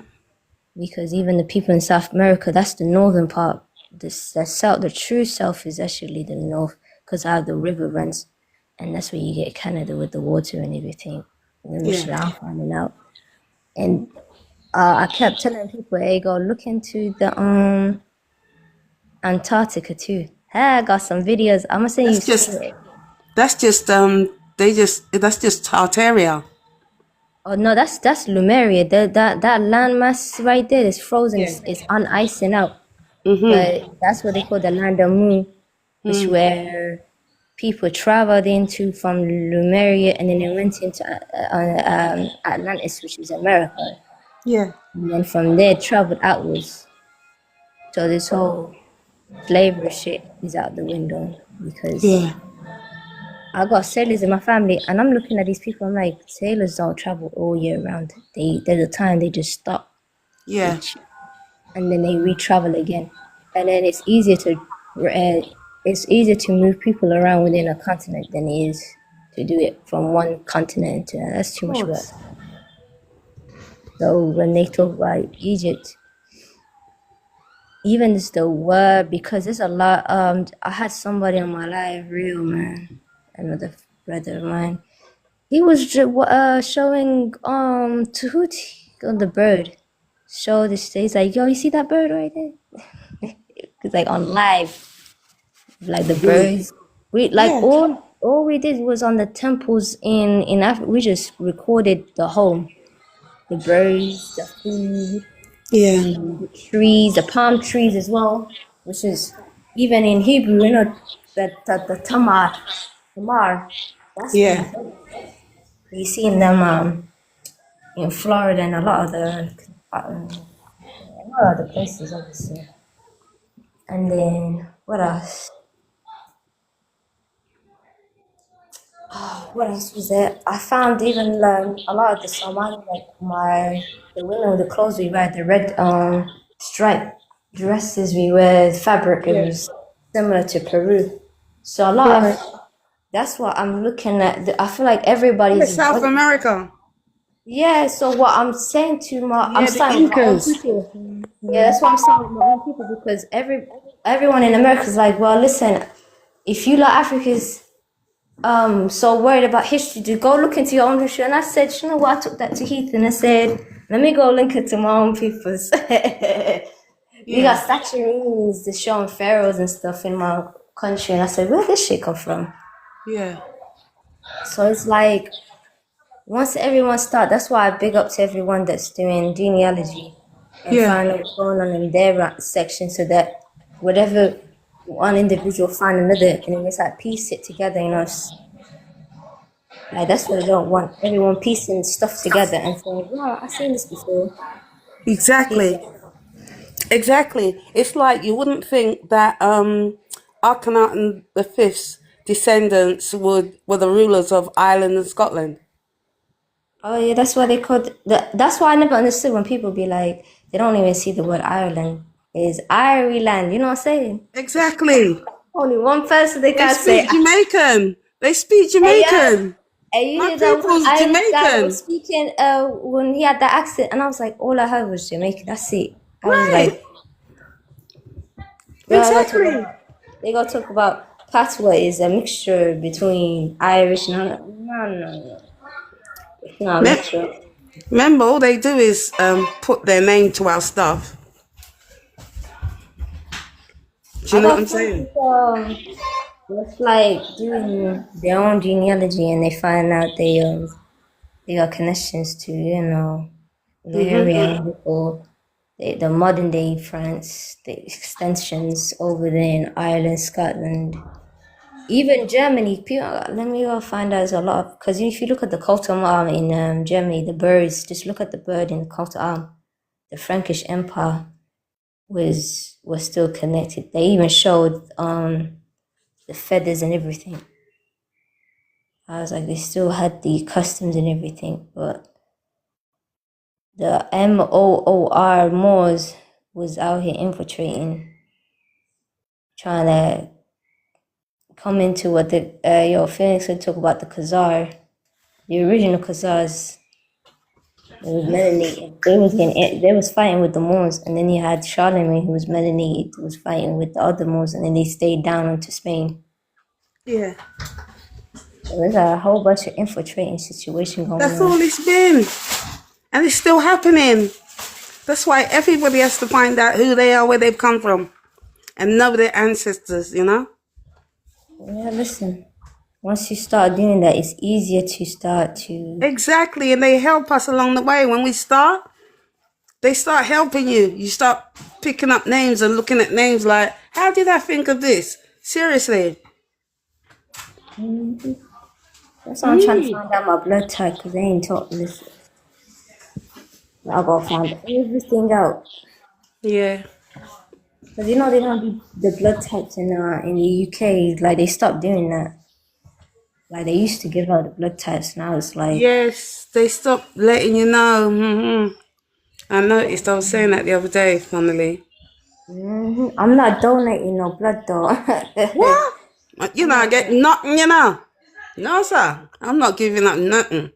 Because even the people in South America, that's the northern part. The true south is actually the north, because how the river runs, and that's where you get Canada with the water and everything. And which Yeah. I'm finding out. And I kept telling people, "Hey, go look into the Antarctica too." Hey, I got some videos. I'm gonna send you. That's just that's just Tartaria. Oh no, that's Lemuria. That landmass right there is frozen. Yeah. It's on icing out. Mm-hmm. But that's what they call the land of Mu, which where people traveled into from Lemuria, and then they went into Atlantis, which is America, Yeah. and then from there traveled outwards. So this whole slavery shit is out the window because Yeah. I got sailors in my family, and I'm looking at these people. I'm like, sailors don't travel all year round. There's a time they just stop, Yeah. each, and then they re-travel again, and then it's easier to move people around within a continent than it is to do it from one continent to that's too Of much work. course. So when they talk about Egypt, even it's the word, because there's a lot. I had somebody on my live reel, man, another brother of mine. He was showing Tahuti on the bird. Show this. He's like, yo, you see that bird right there? It's like on live, like the birds. We like Yeah. all we did was on the temples in Africa. We just recorded the birds, the food, Yeah. the trees, the palm trees as well, which is even in Hebrew, that the tamar, that's Yeah. the you see in them in Florida and a lot of the places, obviously. And then what else? What else was there? I found even a lot of the Somali, like the women with the clothes we wear, the red striped dresses we wear, fabric. It Yeah. was similar to Peru. So a lot Right. of that's what I'm looking at. I feel like Yeah, everybody's South America. yeah. So what I'm saying I'm Yeah, the saying with my own Incas. people. Yeah, that's what I'm saying with my own people because everyone in America is like, well, listen, if you like Africans so worried about history, to go look into your own history. And I said, you know what? I took that to Heath and I said, let me go link it to my own people's. We got Yeah. statues to showing pharaohs and stuff in my country, and I said, where did this shit come from? Yeah. So it's like once everyone start, that's why I big up to everyone that's doing genealogy and Yeah. find out what's going on in their section, so that whatever one individual find another, and it's like piece it together, Like that's what I don't want. Everyone piecing stuff together and saying, "Wow, I've seen this before." Exactly. Exactly. It's like you wouldn't think that Akhenaten the Fifth's descendants were the rulers of Ireland and Scotland. Oh yeah, that's why they called. That's why I never understood when people be like, they don't even see the word Ireland. It's Ireland. You know what I'm saying? Exactly. Only one person they They can't say. speak Jamaican. They speak Hey yeah, Jamaican. hey, you My know that one people's Irish guy that was Jamaican. speaking when he had that accent, and I was like, all I heard was Jamaican. That's it. I was Right. like, bro, Exactly. they go talk about patois is a mixture between Irish and no. not Me- natural. Remember, all they do is put their name to our stuff. Do you I know what got I'm saying? it's like doing their own genealogy, and they find out they got connections to Illyrian people, the modern day France, the extensions over there in Ireland, Scotland, even Germany. People, let me go find out there's a lot of, because if you look at the coat of arms in Germany, the birds. Just look at the bird in the coat of arms. The Frankish Empire was still connected. They even showed the feathers and everything. I was like, they still had the customs and everything, but the Moor Moors was out here infiltrating, trying to come into what the Phoenix would talk about the Khazar, the original Khazars. They was melanated. They was fighting with the Moors, and then you had Charlemagne, who was melanated, who was fighting with the other Moors, and then they stayed down into Spain. Yeah. So there's a whole bunch of infiltrating situation going That's on. all it's been. And it's still happening. That's why everybody has to find out who they are, where they've come from, and know their ancestors, you know? Yeah, listen. Once you start doing that, it's easier to start to. Exactly. And they help us along the way. When we start, they start helping you. You start picking up names and looking at names like, how did I think of this? Seriously. That's why I'm trying to find out my blood type, because they ain't taught me this. I gotta find everything out. Yeah. Because they don't do the blood types in the UK. Like, they stopped doing that. Like, they used to give out the blood types. Now it's like, Yes, they stopped letting you know. I noticed. I was saying that the other day, funnily. I'm not donating no blood though. What? You know, I get nothing, you know. No, sir. I'm not giving up nothing.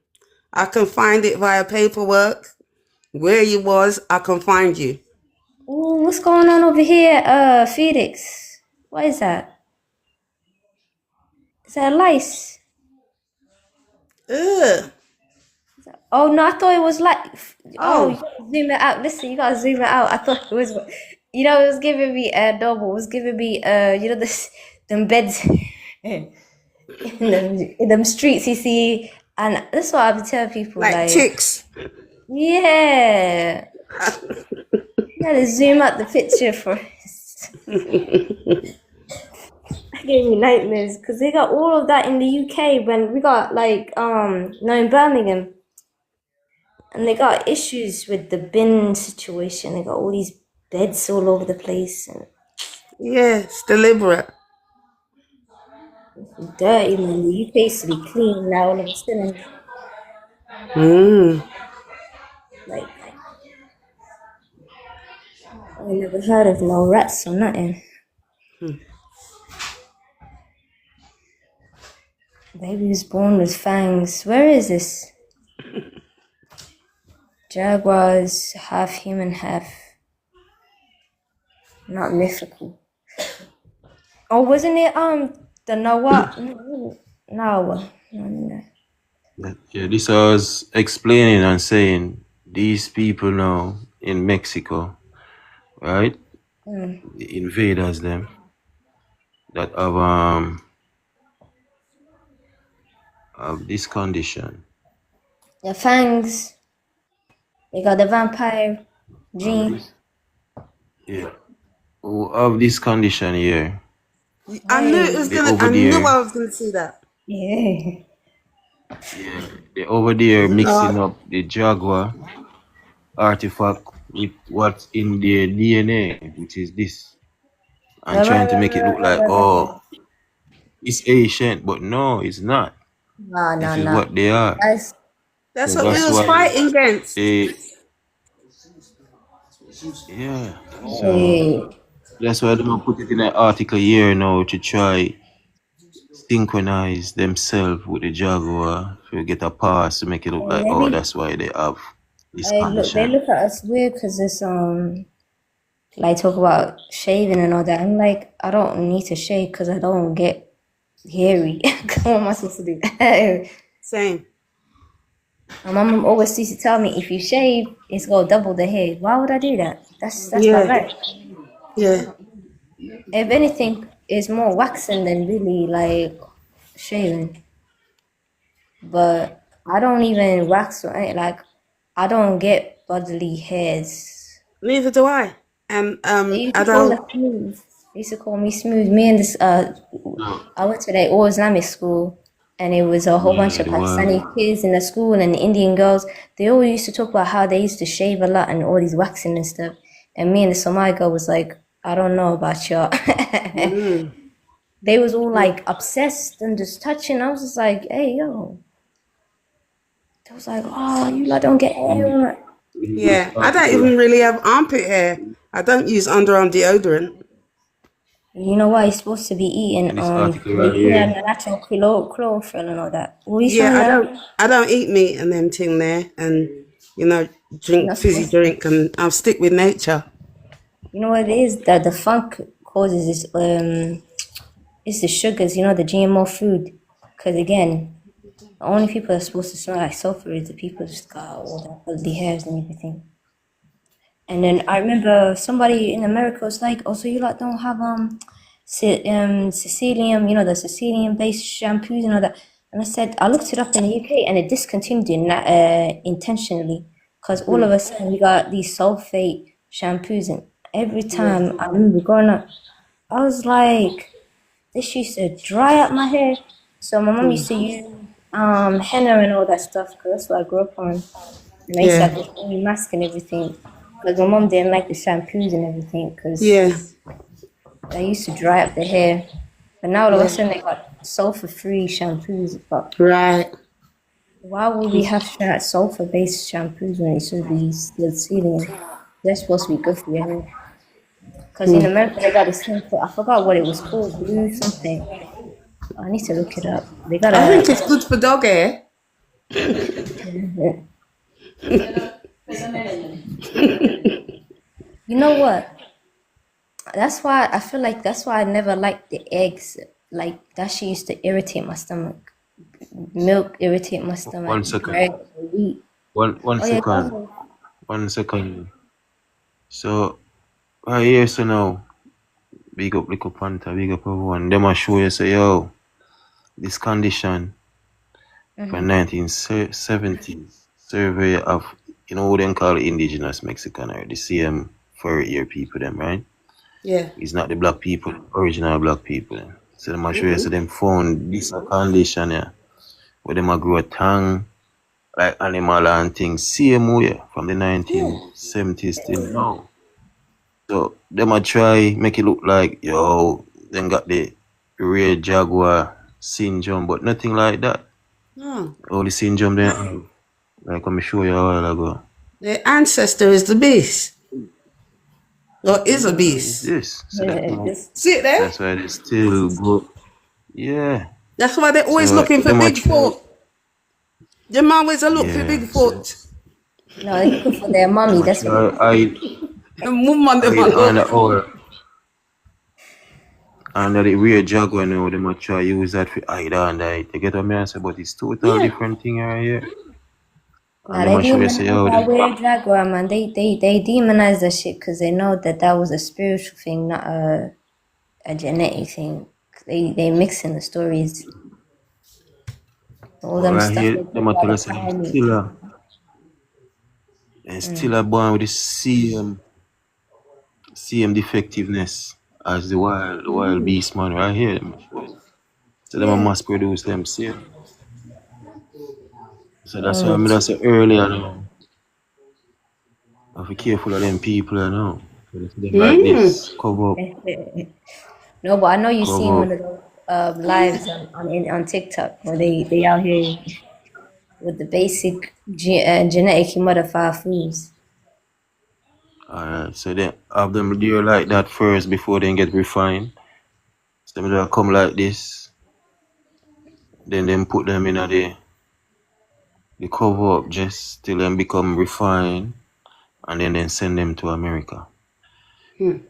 I can find it via paperwork. Where you was, I can find you. Ooh, what's going on over here, Felix? What is that? Is that a lice? Ugh. Oh no, I thought it was like. Oh, you Oh. gotta zoom it out. Listen, you gotta zoom it out. I thought it was. It was giving me double. It was giving me this them beds in them streets you see, and that's what I would tell people. Like Like, ticks. yeah, you gotta zoom out the picture first. That gave me nightmares because they got all of that in the UK when we got like in Birmingham. And they got issues with the bin situation. They got all these beds all over the place and Yes, deliberate. dirty, man. The UK used to be clean now all of a sudden. Like, I never heard of no rats or nothing. Baby was born with fangs. Where is this? Jaguars, half human, half not mythical. Oh, wasn't it the Nawa? No. Yeah, this I was explaining and saying these people now in Mexico, right? The invaders them that have this condition. The fangs. They got the vampire Of gene. this, yeah. Who have this condition here. I knew it was They gonna. over I knew there. I was gonna see that. Yeah. Yeah. They over there mixing up the jaguar artifact with what's in their DNA, which is this. And trying to make it look like, oh, it's ancient, but no, it's not. This is No. what they are. That's So what we that's was why fighting against. yeah. So Hey, that's why they don't put it in an article here now to try synchronize themselves with the Jaguar to get a pass to make it look like, oh, that's why they have this they condition. look at us weird because it's like talk about shaving and all that. I'm like, I don't need to shave because I don't get hairy. What am I supposed to do? Same. My mom always used to tell me, if you shave, it's gonna double the hair. Why would I do that? That's Yeah, barbaric. yeah. If anything, it's more waxing than really like shaving. But I don't even wax or like I don't get bodily hairs. Neither do I. And They used I to call it don't. smooth. They used to call me smooth. Me and this No. I went to the all Islamic school, and it was a whole bunch Yeah, of the wild. Pakistani kids in the school and the Indian girls. They all used to talk about how they used to shave a lot and all these waxing and stuff. And me and the Somali girl was like, I don't know about y'all. They was all like obsessed and just touching. I was just like, hey yo. They was like, oh, you like don't get hair. Yeah, I don't even really have armpit hair. I don't use underarm deodorant. You know why you're supposed to be eating And this article they right say here. the natural chlorophyll and all that. What are you saying Yeah, I now? don't. I don't eat meat and them thing there, and You're drink not fizzy supposed to. drink, and I'll stick with nature. You know what it is? That the funk causes this it's the sugars, the GMO food. Because again, the only people that are supposed to smell like sulfur is the people that got all the ugly hairs and everything. And then I remember somebody in America was like, "Oh, so you like don't have Sicilian, the Sicilian-based shampoos and all that." And I said, I looked it up in the UK, and it discontinued it intentionally because all of a sudden we got these sulfate shampoos, and every Yeah, time I remember growing up, I was like, this used to dry up my hair. So my mom used to use henna and all that stuff because that's what I grew up on. And I used to yeah, have this oily mask and everything. Because my mom didn't like the shampoos and everything because yeah, they used to dry up the hair. But now all of a yeah. sudden they got sulfur-free shampoos. But Right. why would we have sulfur-based shampoos when it should be still sealing? They're supposed to be good for your hair. Because in America they got this thing I forgot what it was called, blue something. I need to look it up. They got I think a it's good for dog hair. you know what? That's why I never liked the eggs. Like that shit used to irritate my stomach. Milk irritate my stomach. 1 second. Bread, wheat. One Oh yeah, go second. ahead. 1 second. So right here, so now big up little panther, big up everyone. Them a show you say, yo, this condition from 1970s survey of who them call indigenous Mexican or the same furry ear people them, right? Yeah. It's not the black people, original black people. So them a show you so them found this a condition yeah, where them a grow a tongue like animal and things same way from the 1970s till now. So them a try make it look like them got the real jaguar syndrome, but nothing like that. Oh. All the syndrome they have, like I'm show you a while ago. Their ancestor is the beast. Or is a It's beast. this. So See it there? that's why they still go. Yeah. That's why they're always So looking for them a Bigfoot. Them always are looking for yeah. Bigfoot. No, they're looking for their mommy. So That's what. The woman them are on the look. hour. And the real jaguar now, they might try use that for either and that. You get what I say? But it's total Yeah. different thing right here. Nah, And they they might show you say, demonize that the weird jaguar, man. They demonize that shit because they know that was a spiritual thing, not a genetic thing. They mix in the stories. All them right stuff here, they they talk might about tell the us primate. still a born with the same defectiveness as the wild beast man right here. So them a Yeah. mass produce them same. So that's why I say earlier now. I have to be careful of them people now. So they them like this. Cover up. No, but I know you seen Cover one up. of those lives on TikTok where they out here with the basic genetically modified foods. Alright, so they have them there like that first before they get refined. So they come like this. Then them put them in the cover up just till them become refined and then send them to America.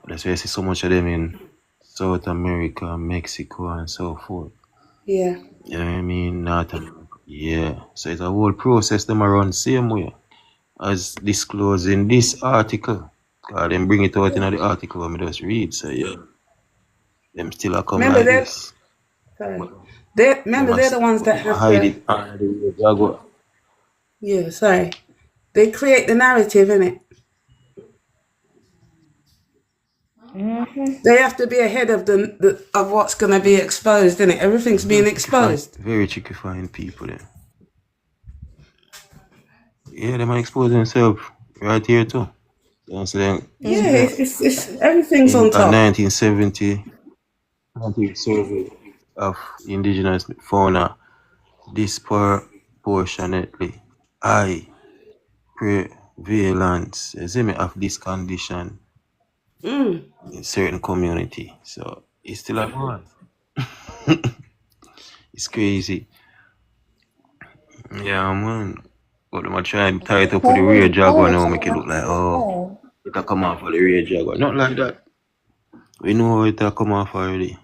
That's why you see so much of them in South America, Mexico and so forth. Yeah. You know what I mean? North America. Yeah. So it's a whole process them around same way as disclosed in this article. Cause them bring it out in the article when me just read. So yeah, them still a come Remember like they're this. sorry. Them They're the ones that have hide the it under the jaguar. yeah, sorry. They create the narrative, innit? They have to be ahead of of what's gonna be exposed, innit? Everything's being exposed. Very tricky find people then. Yeah, they might expose themselves right here too. So then, Yeah, it's everything's in on a top. 1970 survey of indigenous fauna disproportionately high prevalence, you see me, of this condition in certain community. So it's still a one. It's crazy. Yeah, man. But I'm trying to tie it up with the real jaguar now, make it look like, oh, it'll come off of the real jaguar. Not like that. We know how it'll come off already.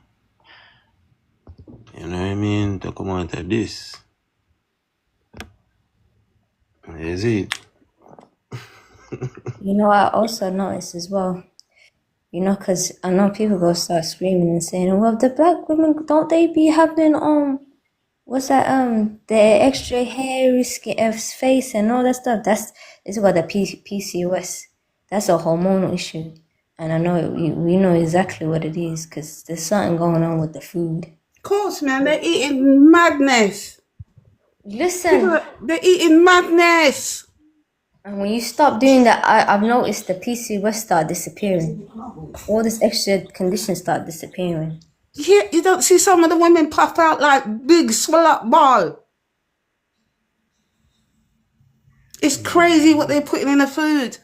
You know what I mean? It'll come out of this. You see? You know, I also noticed as well, you know, because I know people go start screaming and saying, well, the black women, don't they be having, what's that, the extra hairy skin, face and all that stuff? It's about the PCOS. That's a hormonal issue. And I know we know exactly what it is because there's something going on with the food. Of course, man, they're eating madness. Listen. They're eating madness. And when you stop doing that, I've noticed the PCOS start disappearing. All this extra conditions start disappearing. Yeah, you don't see some of the women puff out like big swell up ball. It's crazy what they're putting in the food.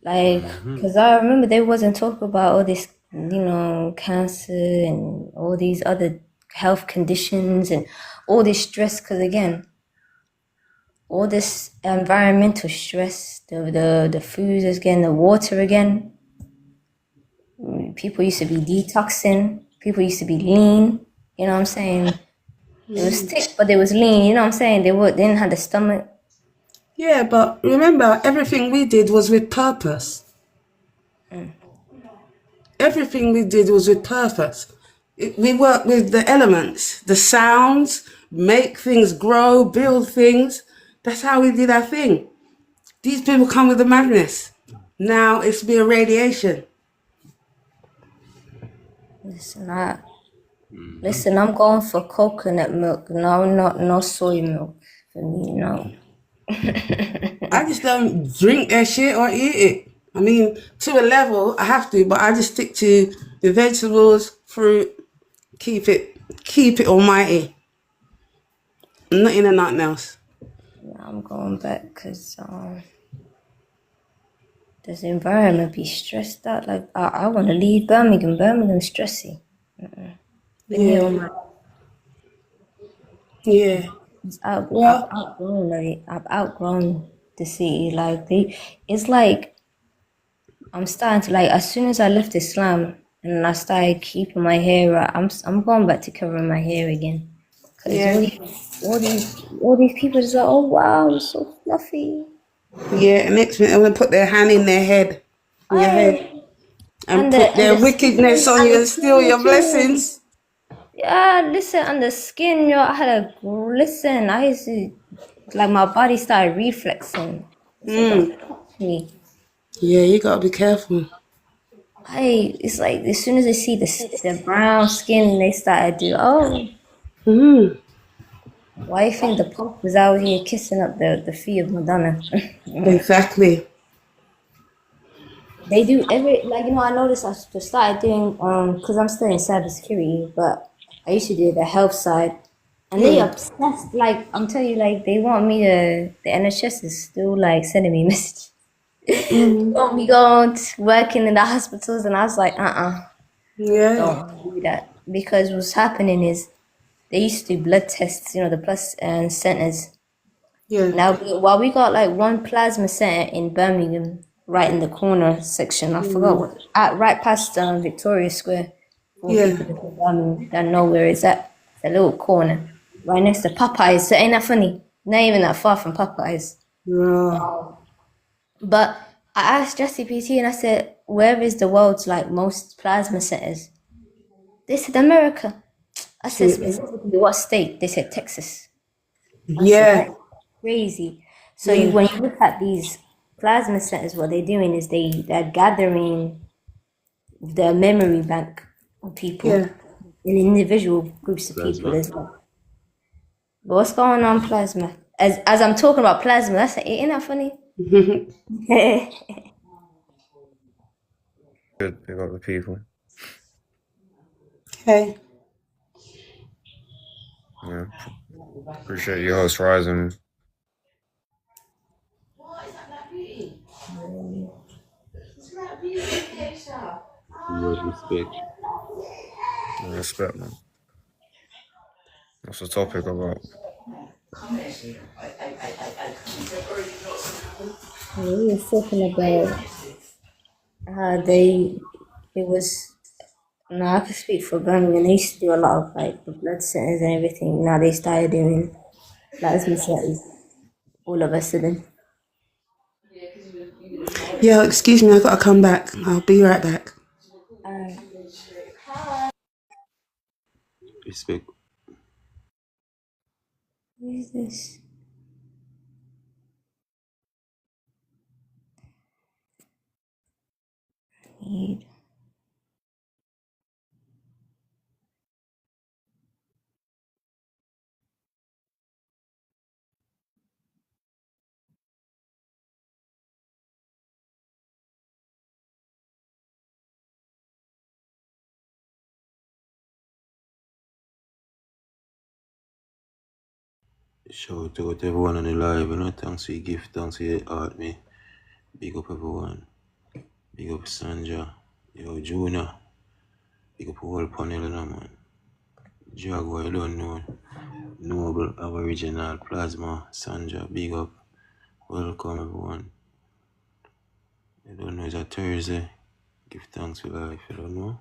Like, because I remember they wasn't talking about all this, you know, cancer and all these other health conditions and all this stress. Because again, all this environmental stress, the food again, the water again. People used to be detoxing. People used to be lean. You know what I'm saying? They was thick, but they was lean. You know what I'm saying? They didn't have the stomach. Yeah, but remember, everything we did was with purpose. Everything we did was with purpose. We worked with the elements, the sounds, make things grow, build things. That's how we did our thing. These people come with the madness. Now it's being radiation. Listen, I'm going for coconut milk. No soy milk for me. No. I just don't drink that shit or eat it. I mean, to a level, I have to, but I just stick to the vegetables, fruit, keep it almighty. Nothing and nothing else. Yeah, I'm going back because this environment be stressed out. Like I want to leave Birmingham. Birmingham's stressy. Been here all my Yeah. I've Well, outgrown the city. Like it's like I'm starting to like as soon as I left Islam and I started keeping my hair out, I'm going back to covering my hair again. Cause yeah. all these people just like, oh wow, you're so fluffy. Yeah, next minute I'm gonna put their hand in their head, in your head, and put their The wickedness skin, on and you the and steal skin your too. blessings. Yeah, listen, and the skin, yo, I had a listen. I used to like my body started reflexing. I said, "Don't touch me." Yeah, you gotta be careful. It's like as soon as they see the brown skin, they started to oh, why you think the Pope was out here kissing up the feet of Madonna? Exactly. They do every like I noticed I started doing because I'm studying cybersecurity, but I used to do the health side, and they Yeah. obsessed. Like I'm telling you, like they want me to. The NHS is still like sending me messages. Want me going to working in the hospitals, and I was like, Yeah. don't do that because what's happening is they used to do blood tests, the plus and centers. Yeah. Now, while we got like one plasma center in Birmingham, right in the corner section, I forgot what, right past Victoria Square, for Yeah. people that know where it's at. It's a little corner. right next to Popeyes. So ain't that funny? Not even that far from Popeyes. Right. But I asked JustCPT and I said, where is the world's like most plasma centers? They said America. I said See, specifically what state? They said Texas. I said yeah, that's crazy. So yeah, when you look at these plasma centers, what they're doing is they're gathering the memory bank of people yeah. in individual groups of people Plasma. as well. But what's going on, plasma? As I'm talking about plasma, ain't that funny? Good, pick up the people. Okay. Yeah. Appreciate your host rising. Respect. Respect, man. What's the topic about? We were talking about how I could speak for Birmingham. They used to do a lot of like the blood centers and everything. Now they started doing plasma centers all of a sudden. Yeah, excuse me, I gotta come back. I'll be right back. Respect. What is this? Need. Shout out everyone on the live, you know. Thanks for your gift, thanks for your art, me. Big up everyone. Big up Sanja. Yo, Juna. Big up whole panel, you know, man. Jaguar, you don't know. Noble, Aboriginal, Plasma, Sanja, big up. Welcome, everyone. You don't know, it's a Thursday. Give thanks for life, you don't know.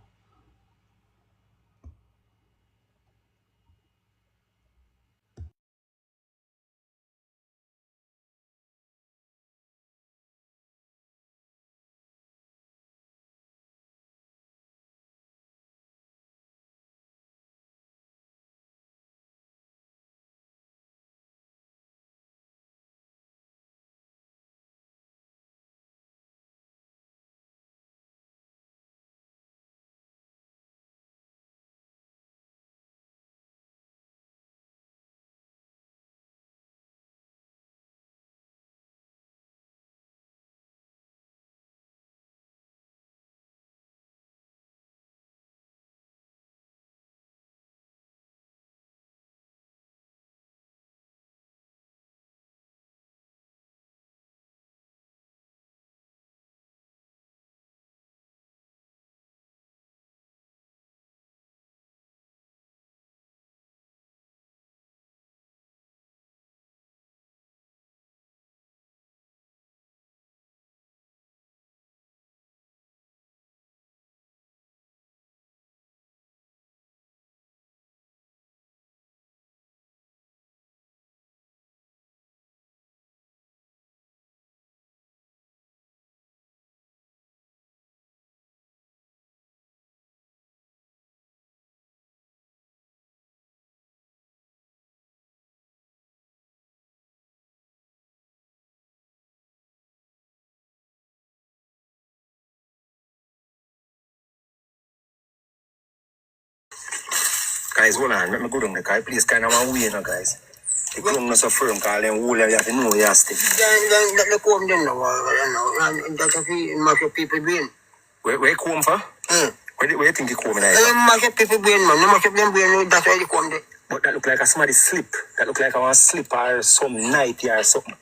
Guys, hold on. Let me go down the car. Please, kind of one way now, guys. The ground not so firm, because them wool you have to know you have to. Then let the comb them now, and that's a mash up people brain. Where you comb for? Where you think you comb like? Mash up people brain, man. You mash up them brain, that's why you comb there. But that look like a somebody slip. That look like a slip or some night or something.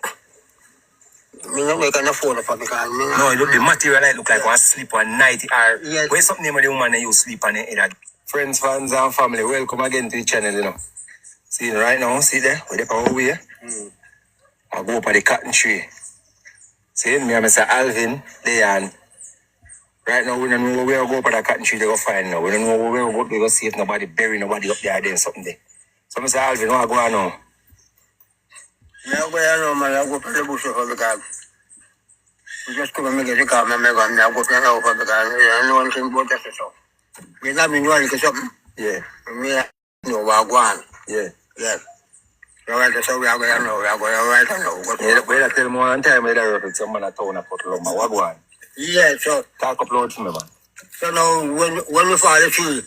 Me not make an afford for because me. No, look, the material like look like one slip or night or yes. Where something name of the woman that you sleep on the head. Friends, fans, and family, welcome again to the channel, you know. See right now, see there, where the power way. I go up at the cotton tree. See, me and Mr. Alvin, Leon. Right now, we don't know where we go up at the cotton tree, they go find now. We don't know where we go, they go see if nobody bury nobody up there doing something there. So Mr. Alvin, what go on now? Yeah, well, man, I go to the bush for the guy. We just come and make a car, man, I go to the house for the guy. I know one thing about that, so. We not been doing something. Yeah. We know what go on. Yeah. Yeah. So we are going to know, we are going to write on know. Wait, I tell me one time, I work with someone at town, I put Loma, what go on? Yeah, so. Talk upload to me, man. So now, when we fall the tree,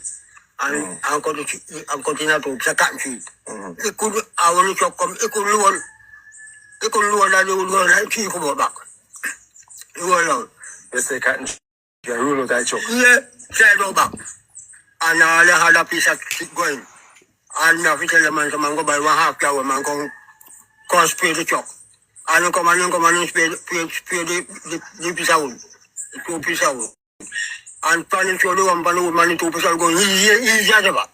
and I'm continue to check out tree. It could, I want to come, it could lower that they would go like tree come back. You go along. You say cotton tree, you roll out that choke. Yeah, slide out back. And I had a piece of keep going. And now if you tell the man, so man go by 1/2 hour, man come spray the truck. And you come and spray the piece of wood. The 2 piece of wood. And turning through the one pan the wood, man, the 2 piece of wood going easy as ever.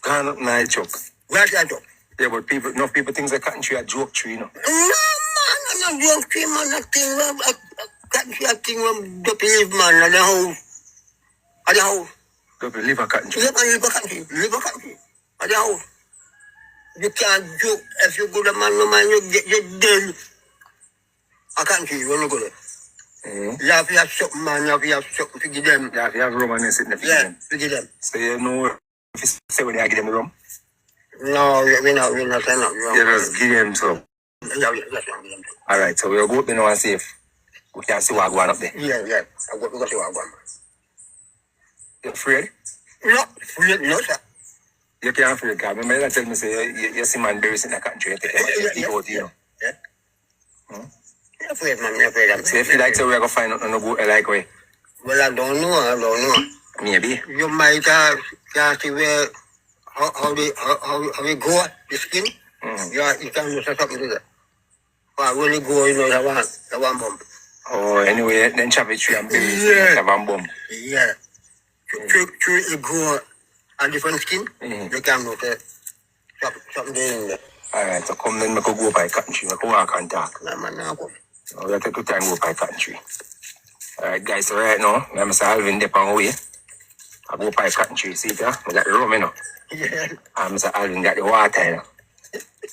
Gone up night choke. Where's that truck? Yeah, but enough people think the cotton tree a joke tree, you know. No, man, I'm not joke tree, man, nothing. That thing when the believe, man, at the house. At the house. Don't believe a cotton tree. Live a country. At the house. You can't joke if you go to man, no man, you dead. A country, when you go there. You have to have something, man, you have to have something to give them. You have to have rum and sit in the feed Yeah, them. to give them. So you know if you say when you give them rum? No, we're not saying that. You just give them some. Yeah, that's what I'm doing. Alright, so we'll go up there now and see if we can see what going up there. Yeah. I got to see what I'm going. You afraid? No, sir. You can't afraid, because remember you tell me say you see man buries in the country, you take them out, you know. Yeah. I'm afraid, man, I'm afraid. So if you like, so we're going to find out on the boat like way. Well, I don't know. Maybe. You might can't see where how they grow the skin. Yeah, you can do something to that. But when you go, you know, the one bump. Oh, anyway, then chop it tree and bury it in the van bomb. Yeah. True, you grow a different skin. You can do something in there. Alright, so come then, we could go by cotton tree, we could walk and talk. No, man, no go. So we'll take the time to go by cotton tree. Alright, guys, so right now, I'm Mr. Alvin dip on way. I go by cotton tree, see it, yeah? I got the rum, you know. Yeah. And Mr. Alvin got the water, you know.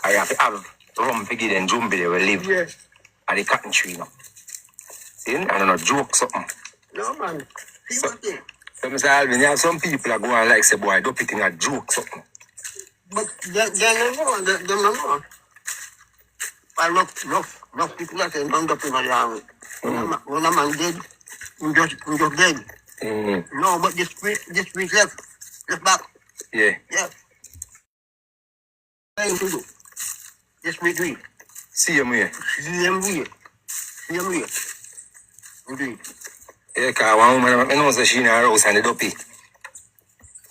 I have to have rum to give them jumbo they will live at the cotton tree, you know. See, I don't know, joke something. No, man. See what thing? So Mr. Alvin, you have some people that go and like say, boy, don't put in a joke something. But they don't know. I look, people that say, don't do people around. When a man dead, you just dead. No, but this week left back. Yeah. Yeah. Trying to do. This week. See him here. Same way. We do it. Yeah, because one woman, I know that she in her house and the dopey.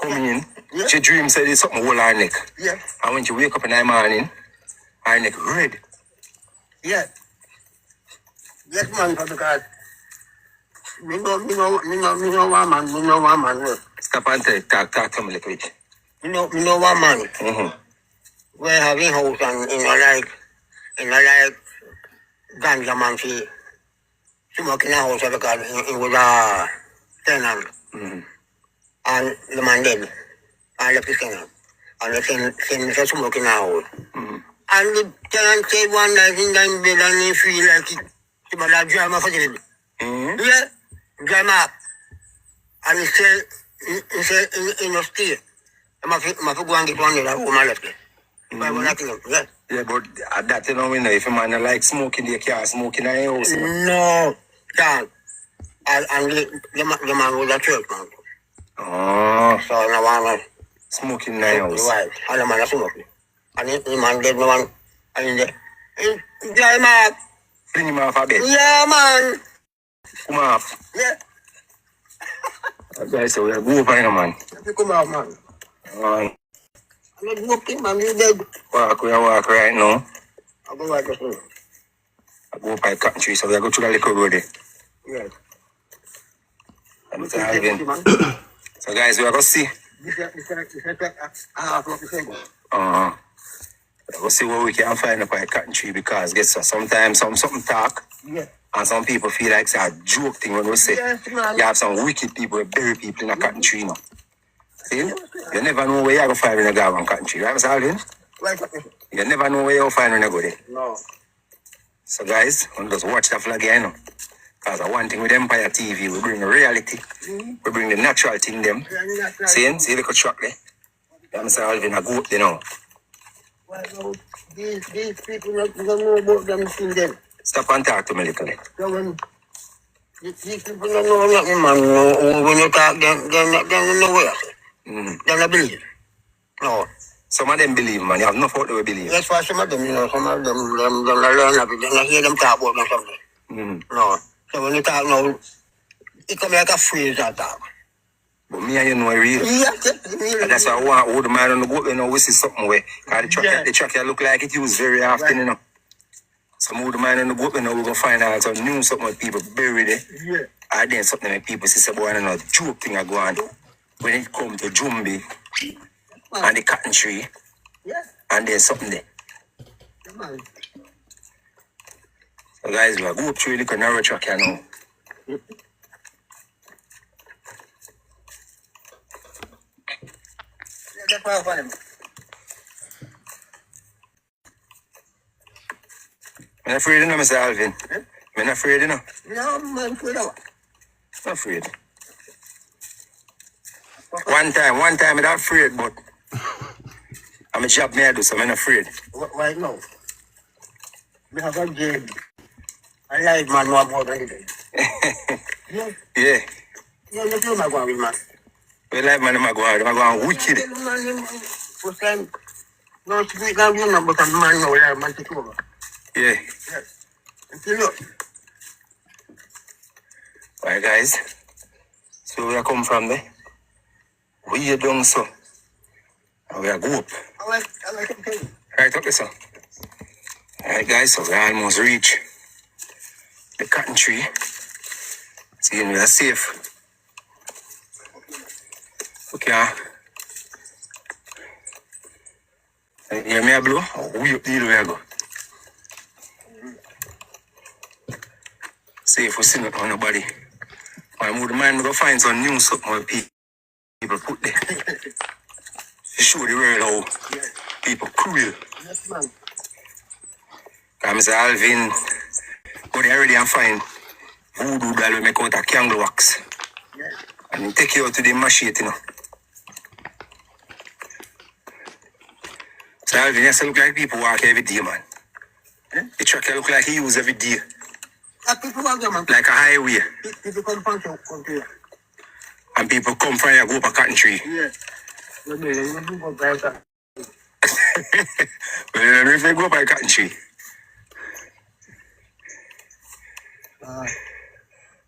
Come in, she dreams that there's something hold her neck. Yeah. And when she wake up in the morning, her neck red. Yeah. Yes, man, because me know one man. Stop and talk to me a little bit. Me know one man. We're having house and in a ganja man see smoking a house because he was a tenant. And the man dead. And left his tenant. And the tenant said smoking a house. And the tenant said one night in the bed and he feel like he was a drama for the bed. Yeah, drama up. And he said in the stay. I must go and get one of the woman left there. Yeah, but at that, you know, if a man like smoking, they can't smoke in a house. No, can't. And the man was a church man. Oh. So now one smoking in a house. Right. And the man is smoking. And the man dead no one. And he drive him up. Bring him off a bed. Yeah, man. Come off. Yeah. Okay, so we'll go over here, man. You come out, man. Alright. I'm not walking, man. You dead. Walk right now. I'll go right this way. I go by cotton tree, so we go through the little road there. Yeah. And it's Alvin. So guys, we are going to see. This is half of the table. We'll see what we can find up by cotton tree, because guess what, sometimes something talk. Yeah. And some people feel like it's a joke thing when we say. Yes, man. You have some wicked people who bury people in a cotton tree, you know. See? You never know where you're going to find when you go on cotton tree. Right, Mr. Alvin? Right. You never know where you'll find when you go there. No. So guys, we just watch the flag here, because one thing with Empire TV, we bring the reality. We bring the natural thing them. See the little truck there? Yeah, Mr. Alvin, I go up there now. Well, these people don't know about them things then. Stop and talk to me a little bit. So when these people don't know nothing, man, no, when you talk, then know what you say. Then I believe. No. Some of them believe, man. You have enough out there believe. That's why some of them, some of them learn of it. Then I hear them talk about them something. No. So when you talk now, it come like a phrase I talk. But me and you know real. Yeah, And that's why I want old man on the boat, we see something where. Because the truck here look like it used very often, Some old man on the boat, we're going to find out some new something with people buried there. Yeah. And then something that people say, boy, I know joke thing I go on. When it come to Jumbi and the cotton tree, and then something there. So guys, we go up through the narrow track here now. I'm not afraid, Mr. Alvin. I'm not afraid, No, I'm afraid of what? Not afraid. One time I'm not afraid, but I'm a job me I do, so I'm not afraid. Right now, we have a game. I like man more about anything. Yeah. Yeah. Yeah, you feel my going, man. We like man, I'm going wicked. First time, no speak now, you know, but I'm man now, yeah, man, take over. Yeah. Yeah. Until you. Alright, guys. So we are come from there. We are down so. And we are go up. I like it. Right up there, so. Alright, guys, so we almost reach the cotton tree. See, we are safe. Okay. You hear me a blow? We up the hill where I go. See if we see nothing on nobody. I would mind go find some new something where people put there. To show the world how people cruel. Yes, man. Mr. Alvin, go there already and find voodoo doll we make out of candle wax. Yeah. And he take you out to the machete, So Alvin, you look like people walk every day, man. The truck look like he use every day. People walk there, man. Like a highway. People come from here. And people come from here, go up a cotton tree. Yeah. You go by that. Well, if they go up a cotton tree.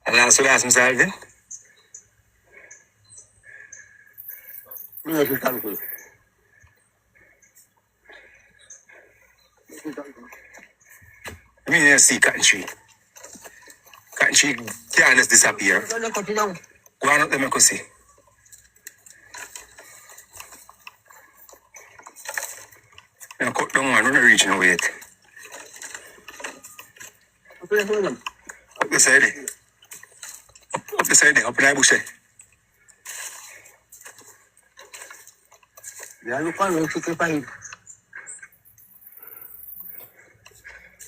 And that's what asked Mr. Alvin. Yes, thank you. I mean, you see cotton tree. Cotton tree can't just disappear. Don't cut it down. Go on up there, make us see. Now cut down one, we're not reaching over yet. Okay, hold on. Up the side there. Up the side there, up in that bush there. Yeah, you can't wait to find.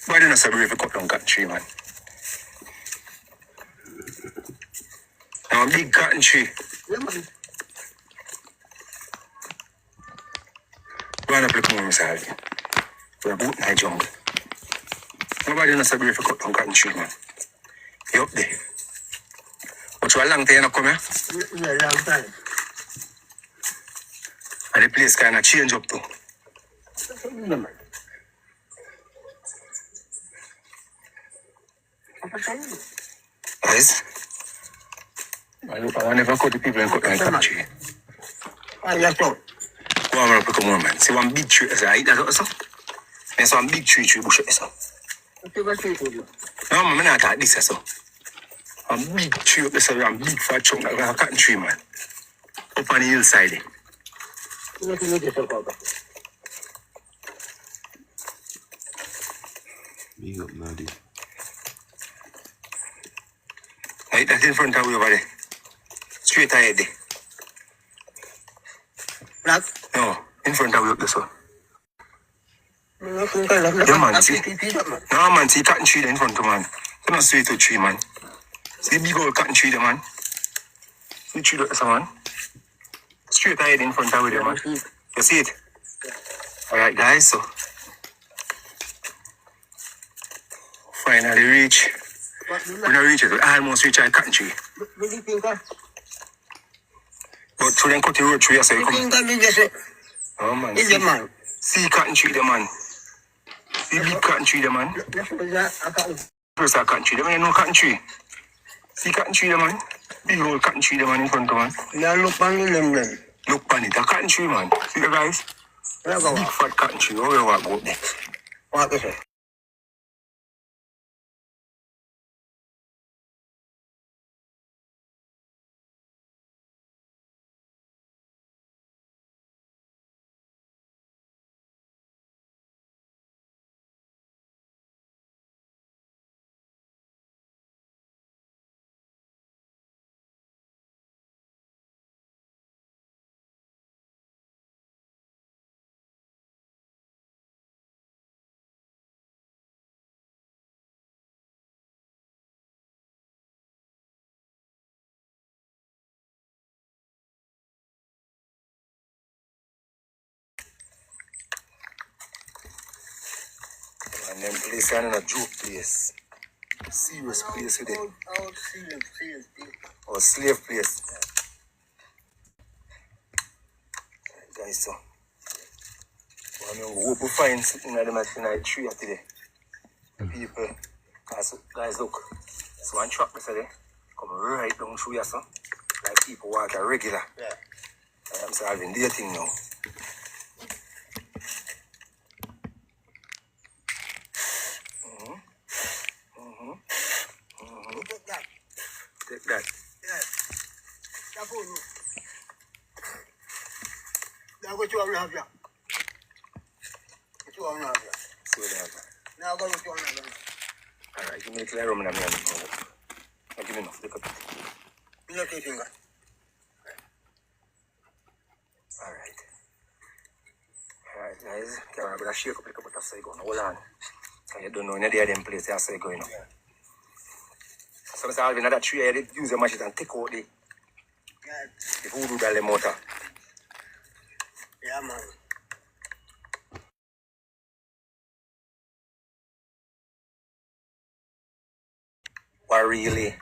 Why do you not say if you cut down cotton tree, man? Now a big cotton tree. Yeah, man. Go on up look more, Mr. Alvin. We're both in the jungle. Nobody knows if you cut down cotton tree, man. You up there. But you a long time you not come here? Yeah, long time. And the place kind of change up too. Yeah, man. Guys, I never cut the people and cut down cotton tree. Ah, yes, sir. Go on up look more, man. See one big tree, I eat that also. There's one big tree bush, so. Okay, what's it for you? No, man, I not at this, so. A big tree up there, so a big fat chunk like a cotton tree, man. Up on the hillside there. What do you get about that? Big up, Nadi. Right, that's in front of you over there. Straight ahead there. Black? No, in front of you, this one. Yeah, Man, see. No, man, see cotton tree there in front of man. You not straight to tree, man. See big old cotton tree there, man. See tree there, man. Straight ahead in front of you, man. You see it? Alright, guys, so finally reach. We don't reach it. We almost reach our cotton tree. But through them cut the road tree, so you come. Oh, man. See cotton tree there, man. See big cotton tree there, man. First a cotton tree there, man. You know cotton tree. See cotton tree there, man. Big old cotton tree there, man, in front of man. Yeah, look on them then. Look on it. A cotton tree, man. See the guys? Where go? Big fat cotton tree. Where you walk out there? What is it? And them place are in a joke place. Serious place with it. Or slave place. Guys, so. I hope we find something in the tree today. The people. Guys, look. So one truck yesterday. Come right down through here, so. Like people walk a regular. Yeah. I am solving their thing now. Take that. Take that. Yeah. That phone. Now what you want to have here? What you want to have here? So that. Now go what you want to have here. Alright, give me a clear room and I'm going to go. I'll give me enough. Look at it. You know, take finger. Alright. Alright, guys. I'm going to shake up a little bit of Saigon. Hold on. You don't know, in the other place, that's how going on. So, Mr. Alvin, that tree, they use the machine and take out the voodoo dolly motor. Yeah, man. What really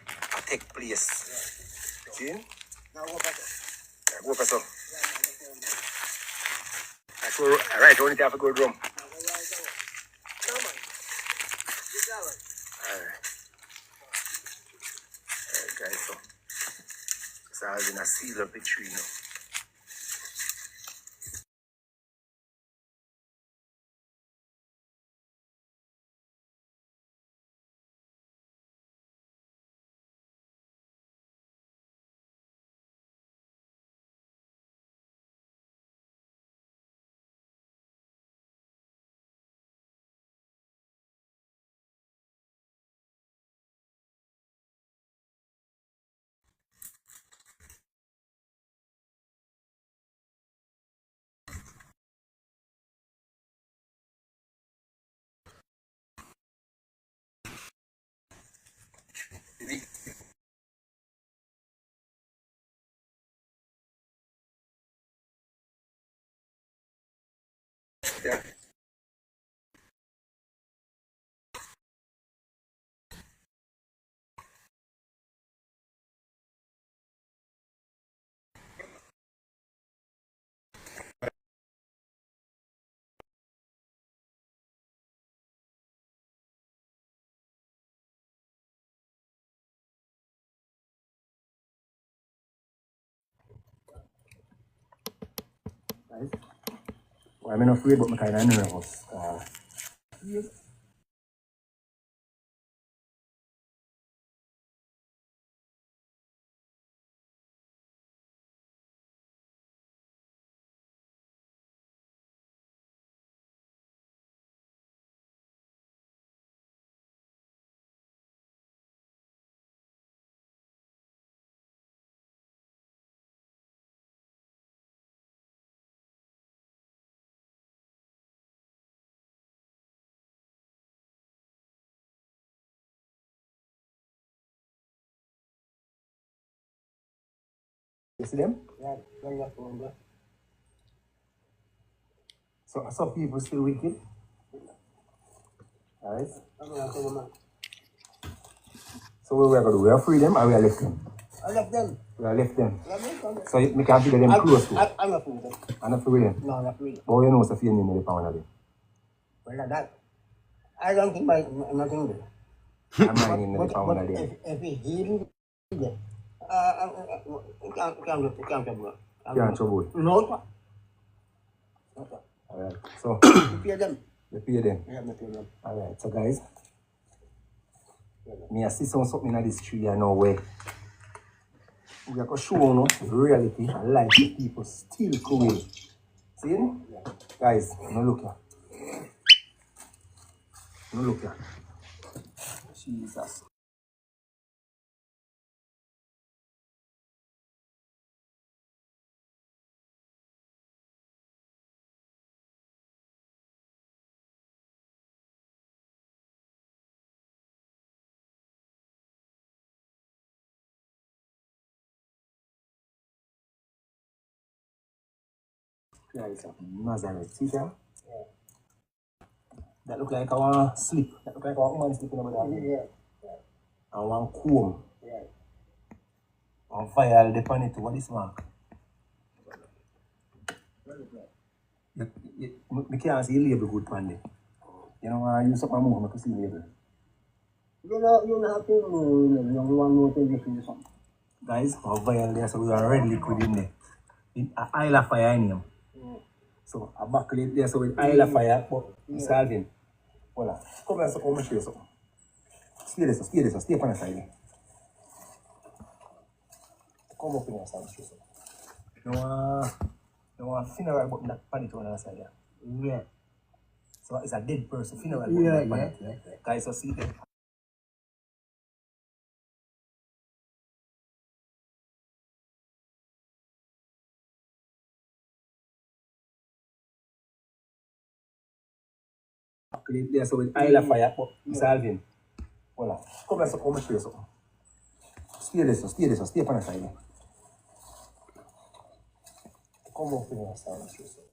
take place. See? Now go back. Go for some. So, alright, only have to go drum. Alright, guys, so I'm going to seal up the tree now. Yeah. Guys, well, I'm not afraid, but I'm kind of nervous. You see them? Yeah. So some people still wicked. Alright. So what we are going to do? We are free them or we are left them? I left them. We are left them. So we can feel them close to. I'm not free them. I'm not free them? No, I'm not free them. But you know Sophia in the pound of them? Well, like that. I don't think by nothing there. I'm not in the pound of them. If we heal them, you can't trouble. You can't trouble? No. Alright, so you pay them. You pay them? Yeah, I pay them. Alright, so guys, me I see something in this tree I know where we are going to show you reality and life that people still create. See? Yeah. Guys, no look here. No look here. Jesus. Christ of Nazareth. See that? Yeah. That look like I want to sleep. That look like I want woman sleeping over there. Yeah. Yeah. I want comb. Yeah. I want fire depend it. What is mark? I can't see label good pan there. You know, I use up my move to see label. You know have to know one more thing to do something. Guys, our vial there, so we are red liquid in there. In a isle of fire in here. So I buckle it there, so with isle of fire, but it's solving. Voila. Come here, so come and show you something. Stay there, stay upon the side. Come up in here, so I'll show you something. No funeral button that pan it on the side there. Yeah. So it's a dead person funeral button that pan it. Yeah. Guys, so see there. Buckle it there, so with isle of fire, but it's solving. Voila. Come here, so come and show you something. Stay there, stay upon the side there. Come up in here, so I'll show you something.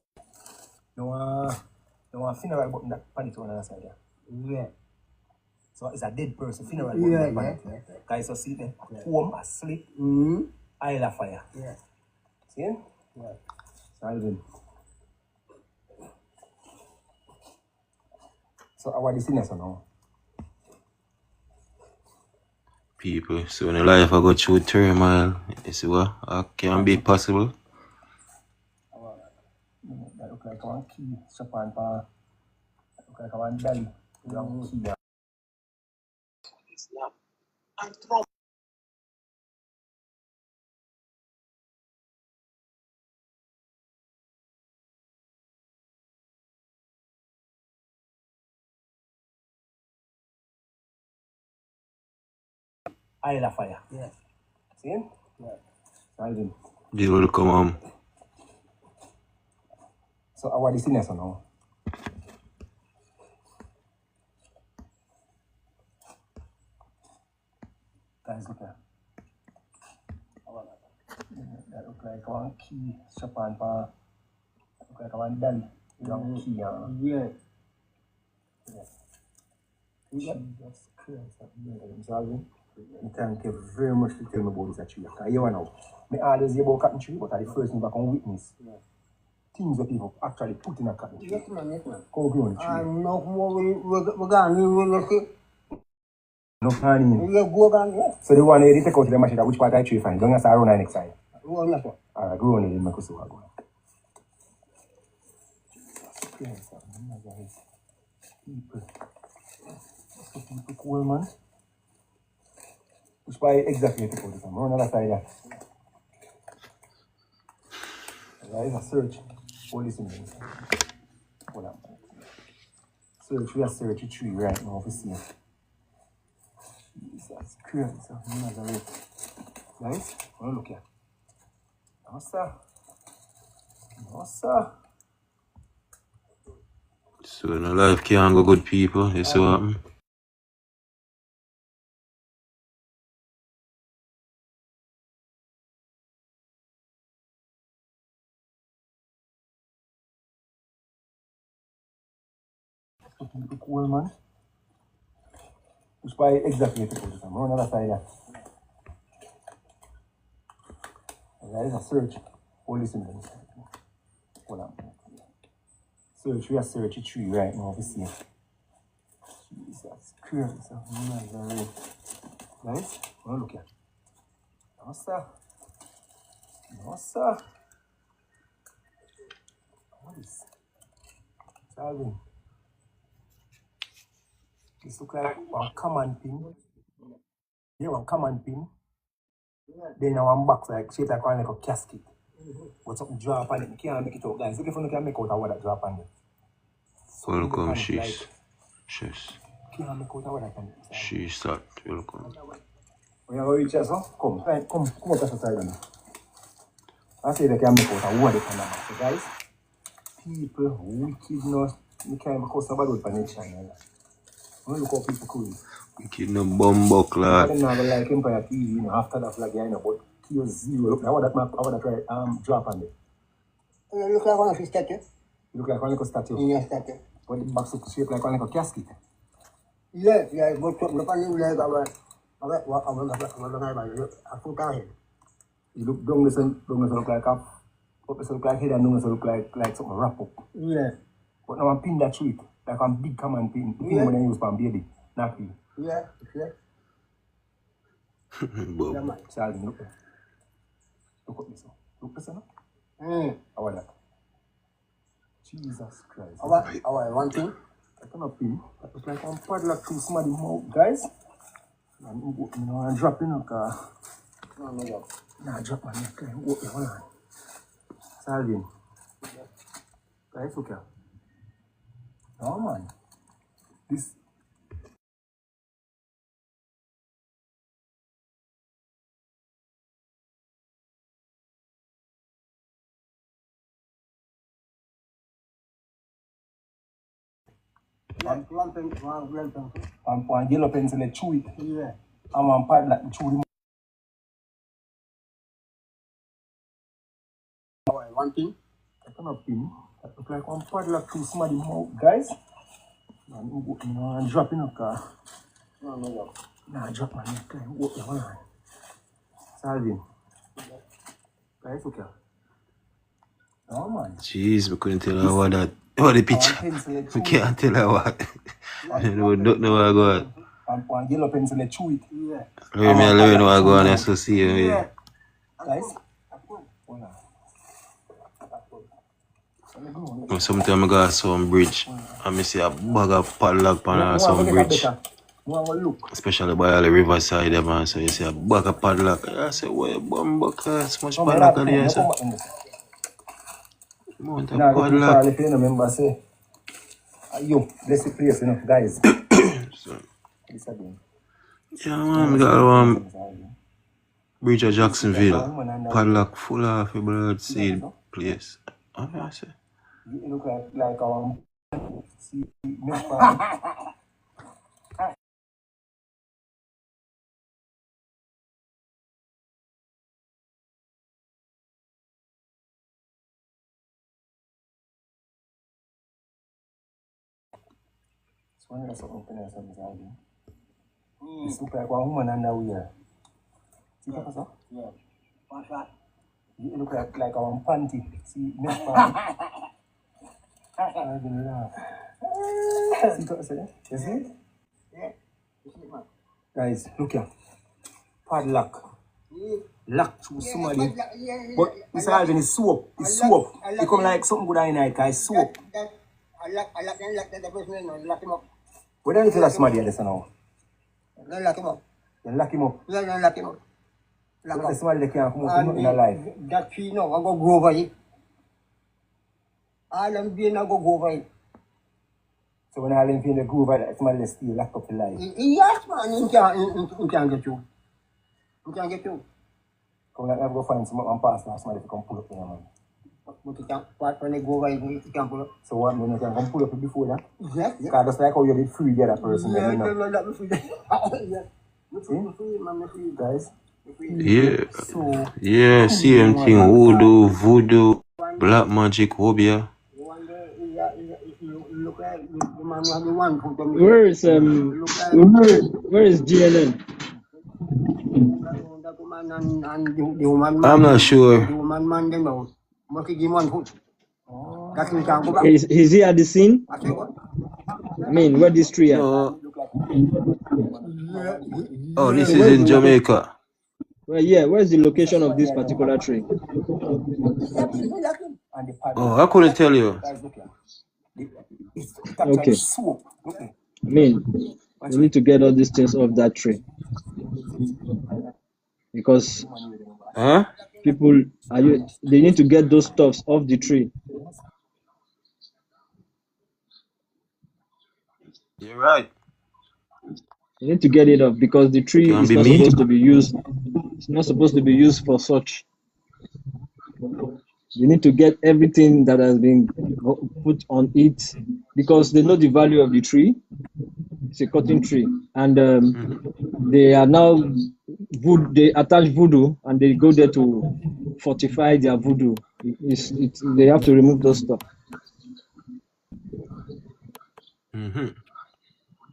No funeral button that pan it on the side there. Yeah. So it's a dead person funeral button that pan it. Yeah. Guys, so see there. Home asleep. Isle of fire. Yeah. See him? Yeah. Solving. So how are the sinners now? People, so when life I go through turmoil, you see what can be possible. That look like one key, Japan bar. That look like one belly. Long key. Isle of fire. Yeah. See him? Yeah. Solving. They will come home. So how are the sinners now? Guys, look here. That look like one key, Japan bar. That look like one belly. Long key. Yeah. Jesus Christ, I'm solving. Thank you very much to tell me about this tree. Because you know, I always hear about cotton tree, but I the first thing I can witness. Yeah. Things that people actually put in a cotton tree. Yes, man, yes, man. Come grow on the tree. No more we're going to no planning. We go down here. So the one they take out the machine, which part I tree find? Don't you say around the next side? Go on, yes, sir. Alright, go on the make us see what go on. Jesus Christ, people. People cool, man. Which part exactly you take out the from? Run on the side there. There is a search. All this in there. Hold on. Search, we are searching tree right now for see. Jesus Christ, Nazareth. Guys, want to look here. No, sir. No, sir. So in life can't go good people, you see what happen? Looking cool, man. Which by exactly to put it on. Run another side. There is a search. Hold this in there. Hold on. Search, we are searching tree right now. We see. Jesus Christ. Guys, look here. No, sir. No, sir. What is Salvin? This look like one command pin. Yeah, one command pin. Then one box like shaped like a casket. But something drop on it. You can't make it out, guys. Look if you can make out what that drop on it. Welcome, she's. She's. Can't make out what that can. She's start. Welcome. When you go reach us, come out of the side of me. I say they can make out what they can. So guys, people wicked no, you can't make out somebody with the channel. Look how people cool. Wicked no bumbuck, lad. I don't know, like Empire TV, you know, after that flag, you know, but Kilo Zero. Look, how that map, how that try drop on it. You look like one of his statue. You look like one little statue. Yeah, statue. But the box is shaped like one little casket. Yeah, but look on you like a full time. You look down this and look like up this look like head and down this look like something wrap up. Yeah. But now I'm pin that tweet, like one big command pin. The pin when I use for baby, not you. Yeah, yeah. Bob. Salvin, look there. Look at this one. Look this one. How about that? Jesus Christ. One thing. I cannot pin. That looks like one padlock through somebody's mouth, guys. I'm dropping a car. No job. Nah, drop my neck. Hold on. Salvin. Guys, okay. No, man. This. One yellow pencil, they chew it. Yeah. And one padlock, chew the. One thing. I cannot pin. That look like one padlock through somebody's mouth, guys. I'm dropping a car. No job. Nah, drop my neck. Hold on. Salvin. Guys, okay. No, man. Jeez, we couldn't tell her what that. What the picture? We can't tell her what. You know, don't know what I got. One yellow pencil, they chew it. Yeah. Let me learn what I got and so see you. Yeah. Guys. Sometimes I go to some bridge and I see a bag of padlock on some bridge. Especially by all the riverside, man. So you see a bag of padlock. I say, where bumbuck, so much padlock on here, sir. Amount of padlock. If you remember, say, yo, bless the place, you know, guys. Yeah, man, we got bridge of Jacksonville. Padlock full of blood seed place. Oh, yeah, I say. You look like see, This look like one woman underwear. See that, sir? Yeah. What's that? You look like one panty. See, next panty. I will laugh. See that, sir? You see it? Yeah. You see it, man? Guys, look here. Padlock. Yeah. Lock through somebody. But Mr. Alvin is soap. It's soap. It come like something good in it, guys. Soap. I lock the person, lock him up. What do you tell us, somebody else now? Don't lock him up. You lock him up. Yeah, don't lock him up. Lock So up. somebody that can't come up in a life. That tree now, I go over it. All them being I go over it. So when all them feel the groove, somebody that still lock up the life. Yes, man, you can't get you. You can't get you. Come like, I go find someone pass now, somebody to come pull up here, man. But you can't, when they go over it, you can't pull up. So what, when you can come pull up before that? Yeah, yeah. Because just like how you did free the other person, Yeah, then, you know. no, that was free. Yeah. See? Man, Guys? Yeah. So, Yeah, same thing. Voodoo, black magic, hobia. one day, you look like the man Where is GNN? I'm not sure. Is he at the scene? I mean, where this tree at? No. Oh, this is in Jamaica. Well, yeah, where's the location of this particular tree? Oh, I couldn't tell you. Okay. I mean, we need to get all these things off that tree. Because people they need to get those stuffs off the tree. You're right. You need to get it off because the tree is not supposed to be used. It's not supposed to be used for such. You need to get everything that has been put on it because they know the value of the tree. It's a cotton tree, and they are now they attach voodoo and they go there to fortify their voodoo. They have to remove those stuff.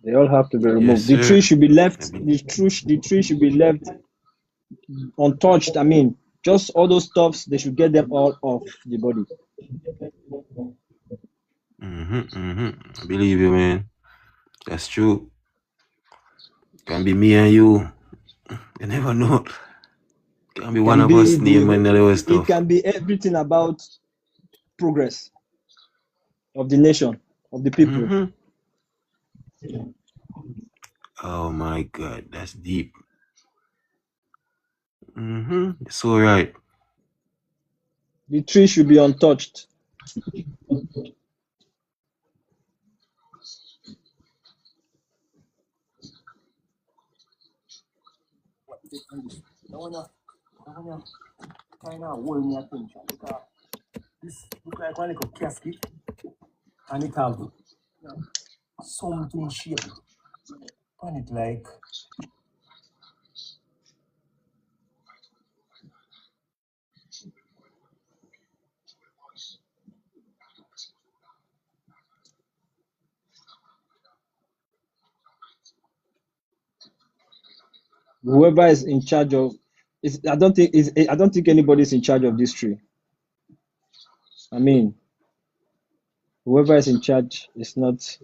They all have to be removed. Yes, the tree should be left. The tree should be left untouched. I mean, just all those stuffs. They should get them all off the body. I believe you, man. That's true. Can be me and you. You never know. Can be one of us name and the other stuff. It can be everything about progress of the nation, of the people. Oh my God, that's deep. It's so right. The tree should be untouched. Kind of hold me attention because this look like one little casket and it have something shaped on it like Whoever is in charge of I don't think anybody is in charge of this tree. I mean, whoever is in charge is not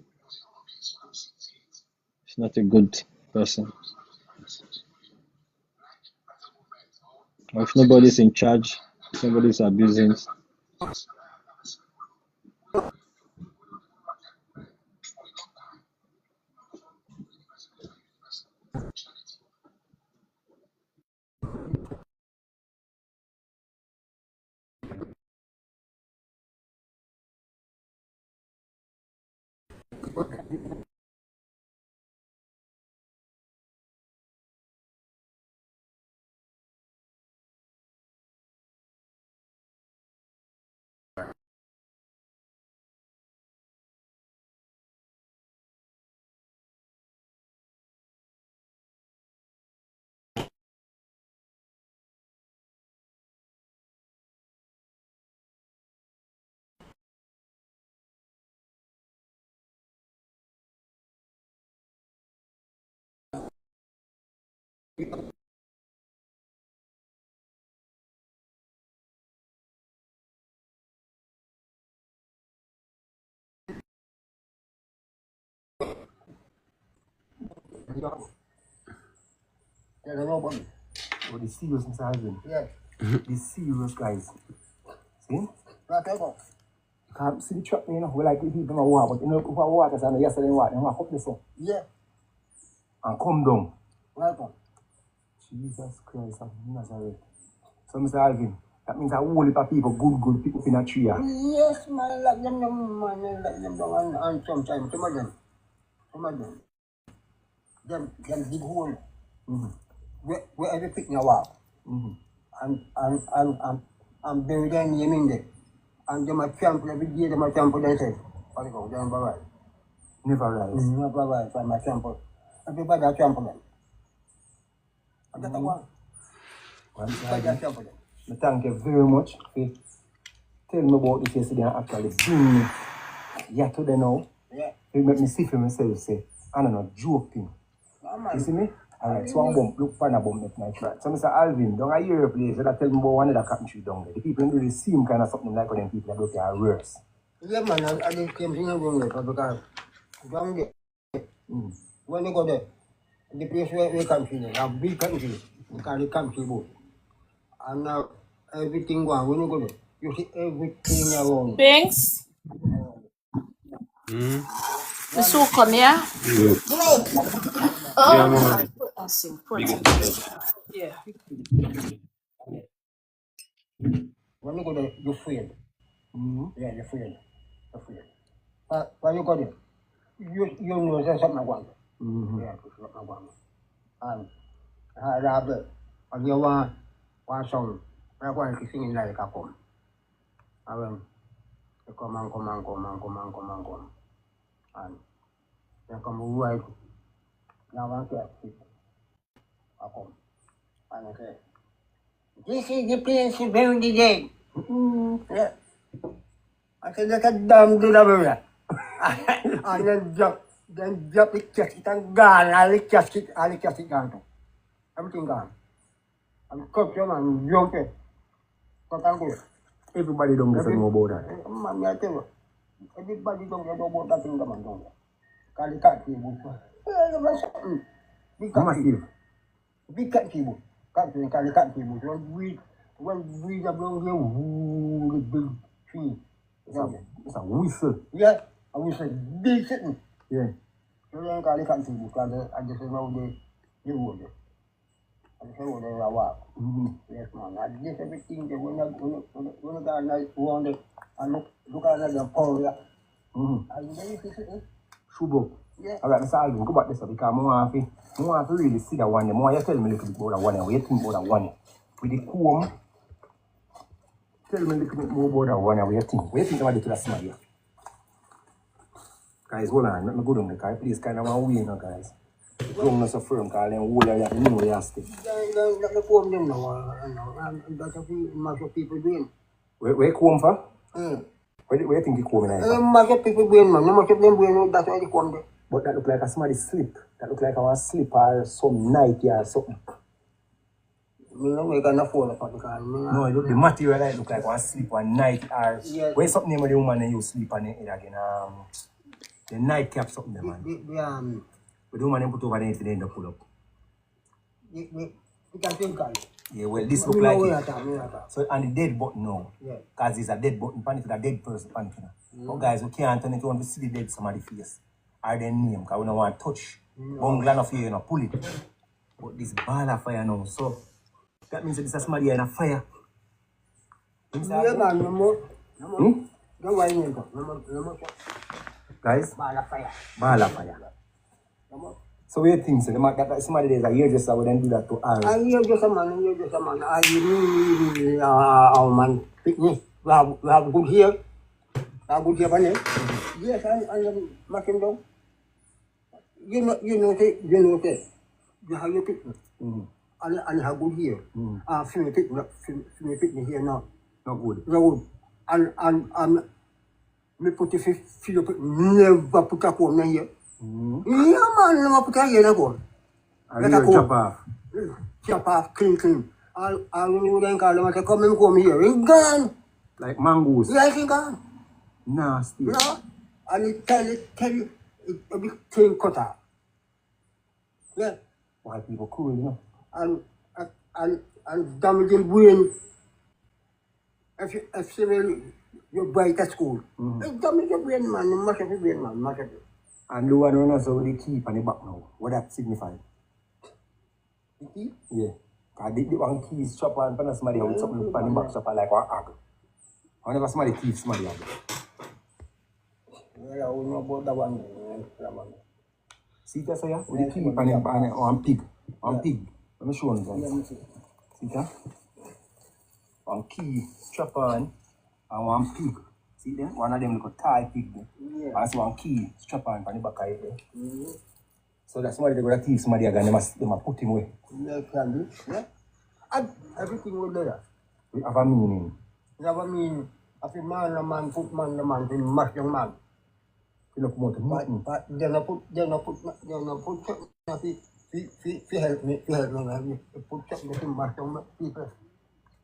a good person. Or if nobody's in charge, somebody's abusing. oh, the serious Mr. Alvin. Yeah. The serious guys. See? See the truck, you know, we like people in the water, but you know, if I water, so yesterday water, I'm going to this one. Yeah. And come down. Welcome. Jesus Christ of Nazareth. So, Mr. Alvin, that means a whole heap of people, good people in a tree. Yes, man, let them know, man, let them know, and sometimes, some of them, them dig hole. Where every pick in a wall. And bury their name in there. And they might trample every day, they might trample themselves. But they go, they never rise. Never rise? Never rise, I might trample. Everybody I trample them. And that's the one. Thank you very much for telling me about this yesterday and actually seeing me. Yeah, today now. Yeah. It make me see for myself, say, I don't know, joke thing. You see me? Alright, so I'm bump, look for a bump next night, right? So Mr. Alvin, don't I hear your place, that tell me about one of the cotton tree down there. The people do the same kind of something like what them people that go there are worse. Yeah, man, I just came to down there because down there, when you go there, the place where we come from, a big country, we call it country boat. And now everything going, when you go there, you see everything around. Pinks. Hmm? The soup come here. Yeah. Yeah, man. That's Big important. up. Yeah. When you go there, you feel. Yeah, you feel. You feel. But when you go there, you know there's something going on. Yeah, there's something going on. And I have it. And you want one song, I'm going to sing it like a come. And they come. And they come right. Now I get it. I come. And I say, this is the place you bury the dead. Yeah. I said, that's a damn good idea. And then drop the casket and gone, all the casket gone. Everything gone. And cut your man, jump it. Cut and go. Everybody don't get to know about that. Man, I tell you, everybody don't get about that thing, man, don't you? Because the cat people. Yeah, that's something. Big cat people. Big cat people. Cat people. When we are going here, the big tree. It's a whistle. Yeah, I was a big sitting. Yeah. So then I can't see because I just know the wood. I just know they are walk. Yes, man. I did everything that when I got a nice one, I look at another power. Are you ready to sit? Shubo. Yeah. Alright, Mr. Alvin, go back this because I want to really see that one. The more you tell me a little bit about that one, what you think about that one. With the comb, tell me a little bit more about that one, what you think. What you think about the class here? Guys, hold on, let me go down the car. Please, kind of one way now, guys. Don't not so firm, because then hold on, you have to know where you stay. The comb them now, that's what most people doing. Where you comb for? Where you think you comb in here? Most people doing, man. Most of them doing, that's why they come there. But that look like a somebody slip. That look like a slip or some night or something. No, you can't afford it because No, the material like look like one slip one night or where something name of the woman and you sleep on it again. The nightcap something there, man. But the woman put over there if they end up pull up. You can think of it. Yeah, well this look like it. So and the dead button now. Yeah. Because it's a dead button panic with a dead person panic. But guys, we can't turn it on to see the dead somebody's face. Or their name, because we don't want to touch. Bungalow of you, pull it. But this ball of fire now, so that means that this is somebody in a fire. Yeah, man, no more. Don't worry, no more. Guys? Ball of fire. Ball of fire. No more. So what do you think, sir? That somebody there's a hairdresser would then do that to her? I hairdresser, man. I really, our man, picnic. We have good hair. Good hair, man. Yes, and make him down. You know, you have your picnic. And have good hair. Feel picnic here now. Not good. Not good. And me put the feel picnic, never put a comb here. Yeah, man, never put a hair na comb. Let a chop off. Chop off, clean. And when you then call them, I say, come and come here. It's gone. Like mangoes? Yes, it's gone. Nasty. No. And it tell you, everything cut off. Yeah. White people cool, you know. And damaging brain. If you bright at school, it damage your brain, man. You must have your brain, man. Must have it. And the one who knows how they keep on the back now. What that signify? The key? Yeah. Because the one key is chop on somebody with something on the back chop like one hag. Whenever somebody keeps somebody hag. Well, I don't know about that one. See that, sir? With the key on one pig. One pig. Let me show you that. See that? One key strap on and one pig. See there? One of them look a tie pig there. Yeah. And so one key strap on the back of it there. So that somebody going to thief somebody again, they must put him away. Yeah, can do. Yeah. And everything will do that. We have a meaning. We have a meaning. If a man, put man, to mash young man. You know, promote nothing. But they're not put fi help me, man. They put something to match on people.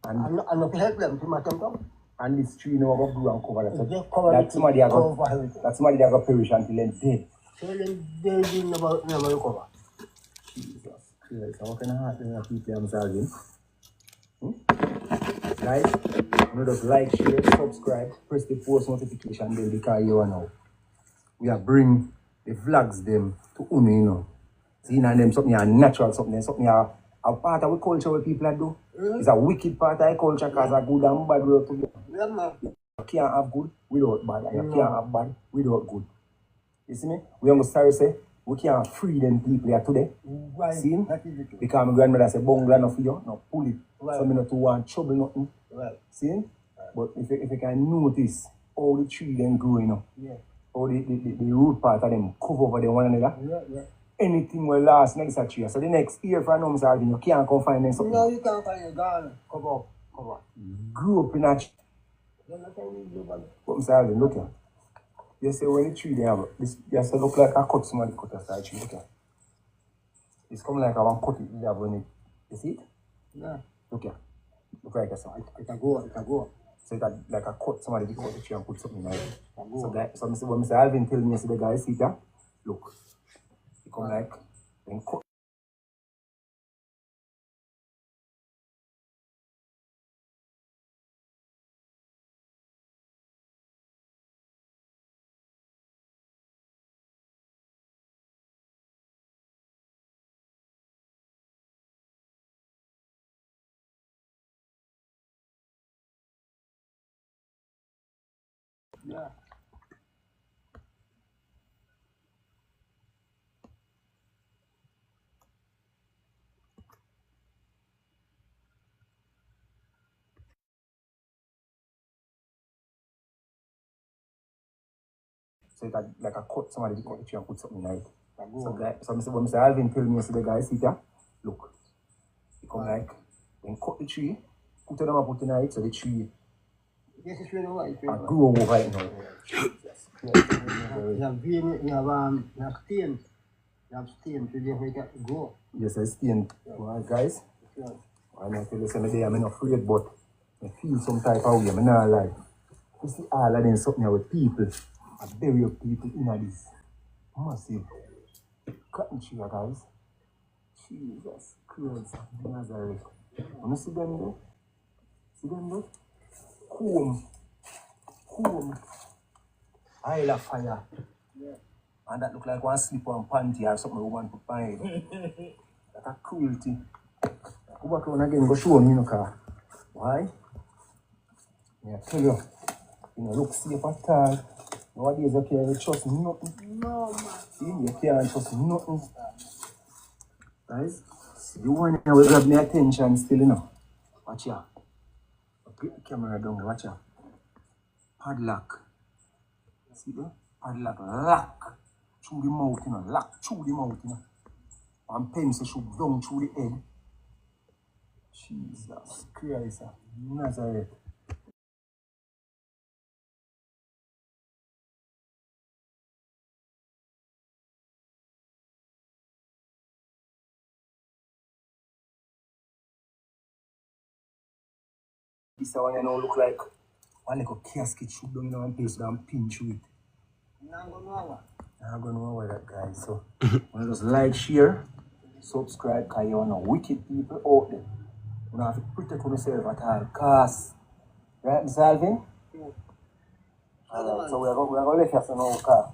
And not to help them to match them. And this tree now go grow and cover that. Just cover That it, somebody a go, cover it. that somebody a go perish until then dead. So then they will never recover. Jesus Christ, what kind of heart do people I'm solving? Guys, you know, just like, share, subscribe, press the post notification bell because you know we are bring the vlogs them to Uno, you know. See, and them something natural, something a part of the culture where people do. It's a wicked part of the culture because a good and bad work together. Yeah, man. You can't have good without bad, and you can't have bad without good. You see me? We almost sorry say we can't free them people here today. Right. See? That is it. Because my grandmother said, "Bungla no for you, no pull it." Right. So me not to want trouble nothing. Right. See? Right. But if you can notice all the tree them grow, you know, all the root part of them cover over them one another. Yeah. Anything will last next tree. So the next year for them solving, you can't come find them something. No, you can't find a garden. Cover. Grew up in a tree. What I'm saying, look here. You say when the tree they have this, you say look like I cut somebody cut aside tree. Look here. It's come like I want cut it. You have when it. You see it? Yeah. Look here. Look like that. It can go. So it like I cut somebody cut the tree and put something in it. So that so when Mr. Alvin tell me, so the guy see that. Look. It come like then cut. Yeah. So it like I cut somebody cut the tree and put something in it. So when Mr. Alvin tell me, so the guy see that. Look. It come like then cut the tree, put them up in it, so the tree Yes, it's really right. and grow over it now. You have stain. You have stain to make it grow. Yes, I stain. Well, guys, I'm not tell you something, I'm not afraid, but I feel some type of way. I'm not like, you see all of them something with people, I bury up people in this massive cotton tree, guys. Jesus Christ, Nazareth. You see them there? See them there? Home. Isle of fire. Yeah. And that look like one slipper and panty or something we want to find. That's a cruelty. Go back around again, go show me, you know, car. Why? I tell you, you know, look safe at all. Nowadays you can't trust nothing. No, man. See, you can't trust nothing. Guys, the one that will grab my attention still, you know. Watch ya. Put the camera down, watch ya. Padlock. See there? Padlock. Lock. Through the mouth, you know. Lock through the mouth, you know. And pencil shoot down through the head. Jesus Christ. Nazareth. This one you know look like one like a casket shoot down, you know, and paste down pinch with it. I'm gonna know where that guy. So when just like, share, subscribe, because you know wicked people out there. You have to protect yourself at all costs. Right, Mr. Alvin? Yeah. Alright, so we're going to let you know, car.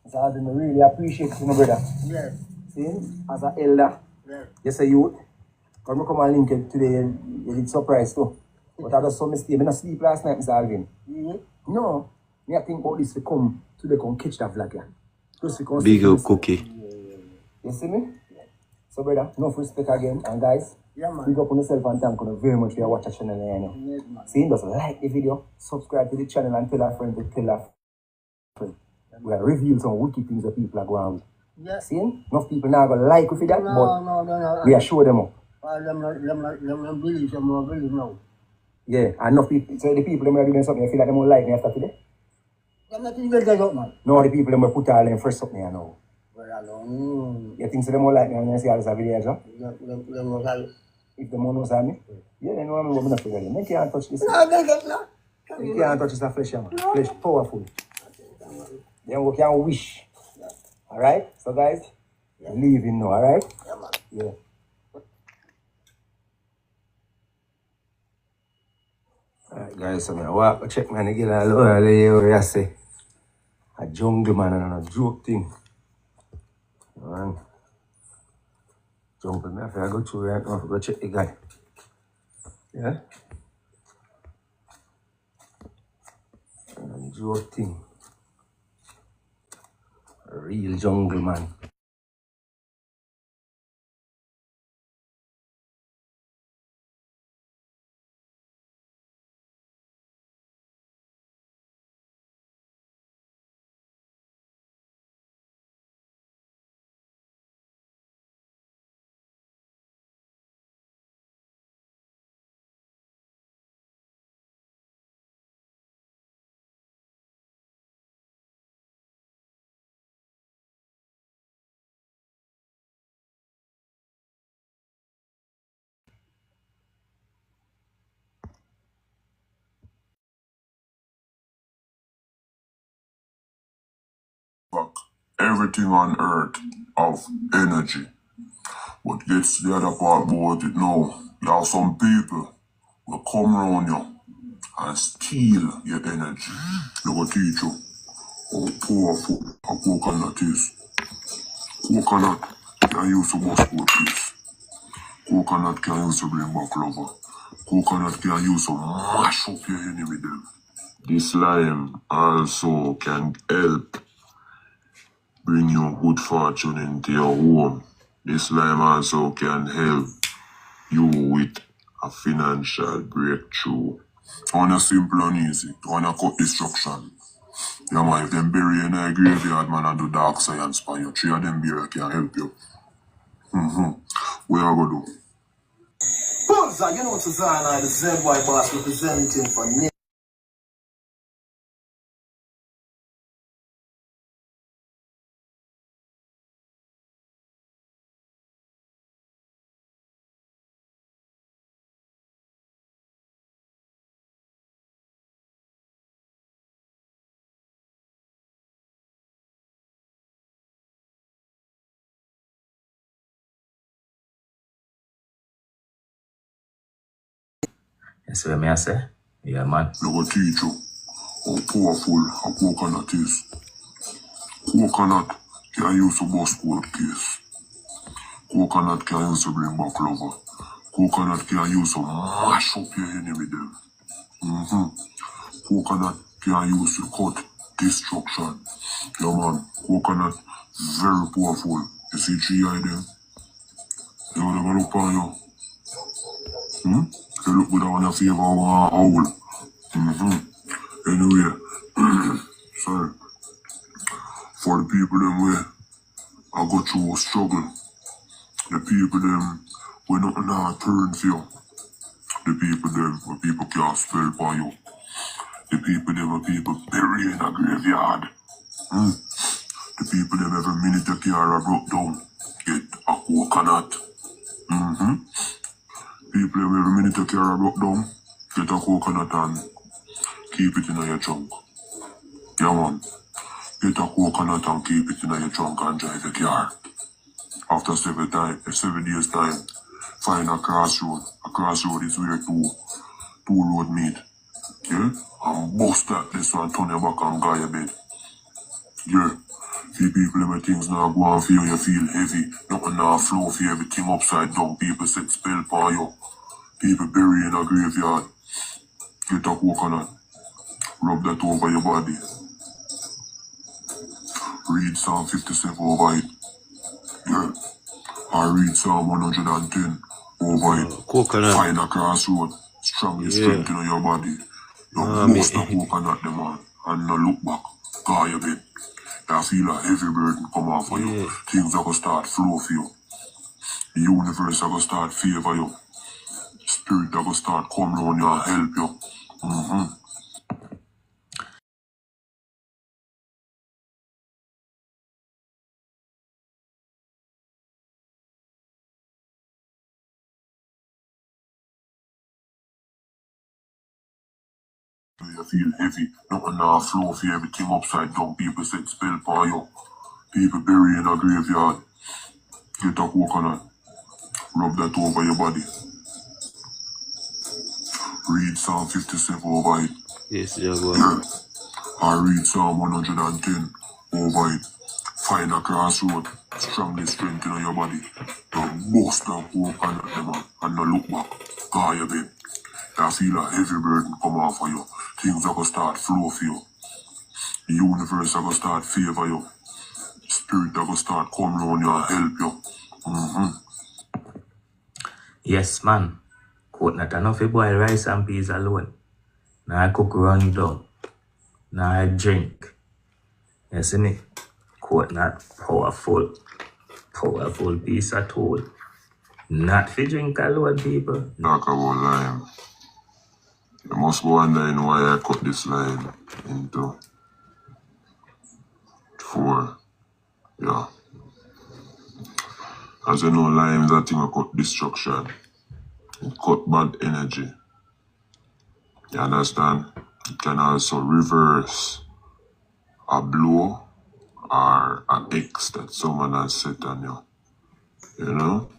Mr. Alvin, I really appreciate you, my brother. Yes. See, as an elder, yes, a youth. When I come and link it today, you did surprise too. But I just saw mistake. I didn't sleep last night, Mr. Alvin. No, I think about this to come today, come catch that vlog here. Just because big old cookie. You see me? So, brother, enough respect again. And guys, big up on yourself and thank you very much for watching the channel. You know. See, just like the video, subscribe to the channel and tell a friend to tell a friend. We are revealing some wicked things that people are going with. Yeah. See, enough people now going to like with that, but No. we are sure them up. Them believe now. Yeah, and enough people, so the people that are doing something, I feel like they won't like me after today. Nothing will get out, man. No, the people them will put all them fresh up there now. Well, alone. You think so them more like me when you see all this video, John? Them was all. If the monos are me? Yeah, they know I'm not figure them. They can't touch this. No, they get no. They can't touch this flesh, man. Flesh powerful. They can wish. Alright? So guys, leave him now, alright? Yeah, man. Yeah. Alright guys, so I walk check man again all over there, I say. A jungle man and a joke thing. Man. Jungle man, if I go through right now, go check the guy. Yeah? And a joke thing. A real jungle man. Everything on earth of energy. What gets the other part about it now, you have some people will come around you and steal your energy. They will teach you how powerful a coconut is. Coconut can use to bust good peace. Coconut can use to bring back lover. Coconut can use to mash up your enemy them. This lime also can help bring you good fortune into your home. This lime also can help you with a financial breakthrough. On a simple and easy, on a cut destruction. Yeah man, if them bury you in a graveyard man and do dark science for you, 3 of them bury can help you. What you gonna do? Buzzer, you know it's Zana, the ZY boss representing for Nick. That's what I say. Yeah, man. They will teach you how powerful a coconut is. Coconut can use to bust cold case. Coconut can use to bring back lover. Coconut can use to mash up your enemy them. Coconut can use to cut destruction. Yeah man, coconut very powerful. You see 3 eye them? They will never look on you. They look good on your favor one owl. Anyway, sorry. For the people them where I go through a struggle, the people them where nothing not turn for you, the people them where people can't spell for you, the people them where people bury in a graveyard, the people them every minute the car broke down, get a coconut. People them every minute the car broke down, get a coconut and keep it in your trunk. Yeah man. Get a coconut and keep it in your trunk and drive your car. After 7 days time, find a crossroad. A crossroad is where two road meet. Yeah? And bust that this one, turn your back and go your bed. Yeah. Few people them things now go and feel you feel heavy. Nothing now flow for everything upside down. People set spell for you. People bury in a graveyard. Get a coconut. Rub that over your body. Read Psalm 57 over it. Yeah. Or read Psalm 110 over it. Coconut. Find a crossroad. Strongly strengthen your body. You bust the coconut them on. And no look back. Go your bed. You feel a heavy burden come off of you. Things are going to start flow for you. The universe are going to start favor you. Spirit are going to start come around you and help you. You feel heavy, nothing now flow for everything upside down. People set spell for you. People bury in a graveyard. Get a coconut, rub that over your body. Read Psalm 57 over it. Yes, Jaguar. Or read Psalm 110 over it. Find a crossroad, strongly strengthen your body. Don't bust that coconut, man, and no look back. Call you, babe. I feel a heavy burden come off of you. Things are going to start flow for you. The universe are going to start favor you. Spirit are going to start come around you and help you. Yes, man. Quote not enough to boil rice and peas alone. Now I cook run down. Now I drink. You see me? Quote not powerful piece at all. Not for drink alone, people. Talk about lime. You must be wondering why I cut this line into 4. Yeah. As you know, lime is a thing of cut destruction. It cut bad energy. You understand? It can also reverse a blow or an X that someone has set on you. You know?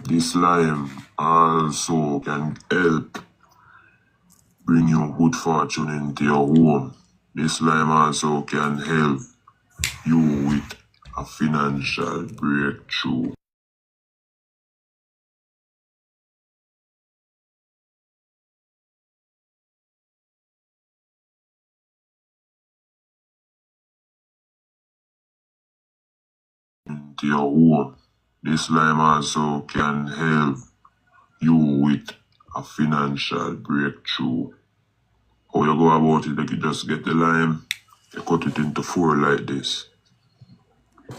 This lime also can help bring you good fortune into your home. This lime also can help you with a financial breakthrough. Into your home. This lime also can help you with a financial breakthrough. How you go about it, like you just get the lime, you cut it into 4 like this.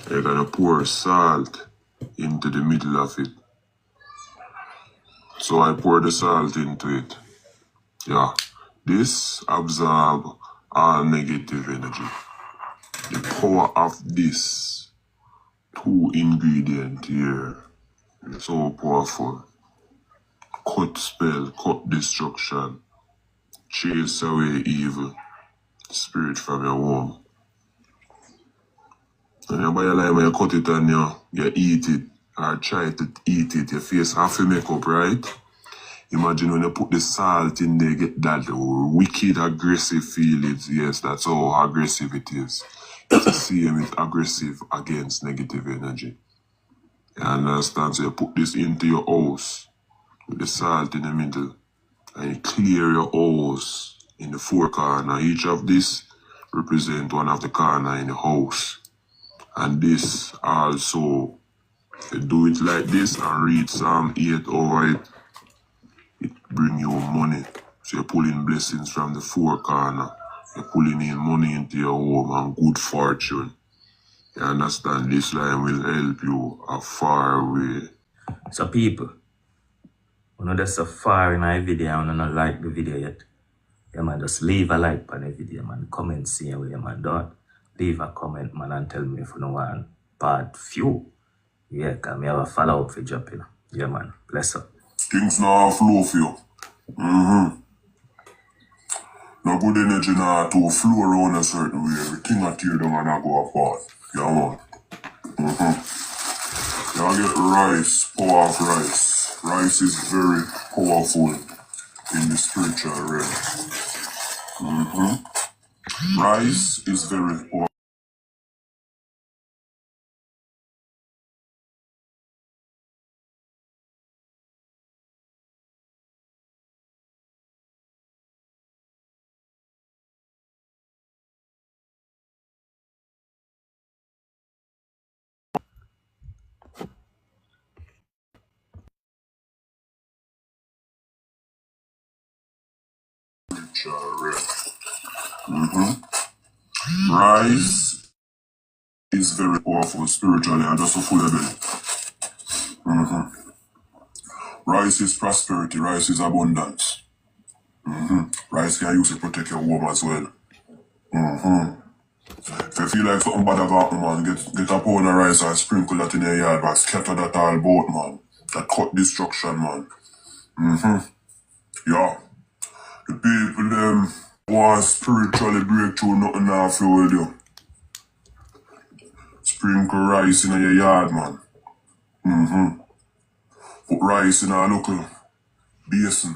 You're gonna pour salt into the middle of it. So I pour the salt into it. Yeah. This absorbs all negative energy. The power of this 2 ingredient here is so powerful. Cut spell, cut destruction, chase away evil spirit from your home. And you buy a lime and you cut it and you eat it or try to eat it, your face have to make up, right? Imagine when you put the salt in there, get that wicked aggressive feelings. Yes, that's how aggressive it is. It's the same, it's aggressive against negative energy. You understand? So you put this into your house with the salt in the middle and you clear your house in the 4 corners. Each of this represent one of the corners in the house. And this also, you do it like this and read Psalm 8 over it. It bring you money. So you're pulling blessings from the 4 corners. You're pulling in money into your home and good fortune. You understand? This line will help you a far way. So people, you know that's so far in our video and you don't like the video yet. Yeah man, just leave a like on the video, man. Comment see where man done. Leave a comment, man, and tell me if you know one part few. Yeah, cause me have a follow up for dropping. Yeah man, bless up. Things now flow for you. No good energy now to flow around a certain way. Everything I tear down and I go apart. Yeah man. You get rice, power of rice. Rice is very powerful in the spiritual realm. Rice is very powerful. Rice is very powerful spiritually and also full of it. Rice is prosperity. Rice is abundance. Rice can use to protect your home as well. If you feel like something bad about man, get a pound of rice and sprinkle that in your yard, but scatter that all about, man. That cut destruction, man. Yeah. The people, them, want spiritually break through nothing off you with you. Sprinkle rice in your yard, man. Put rice in a local basin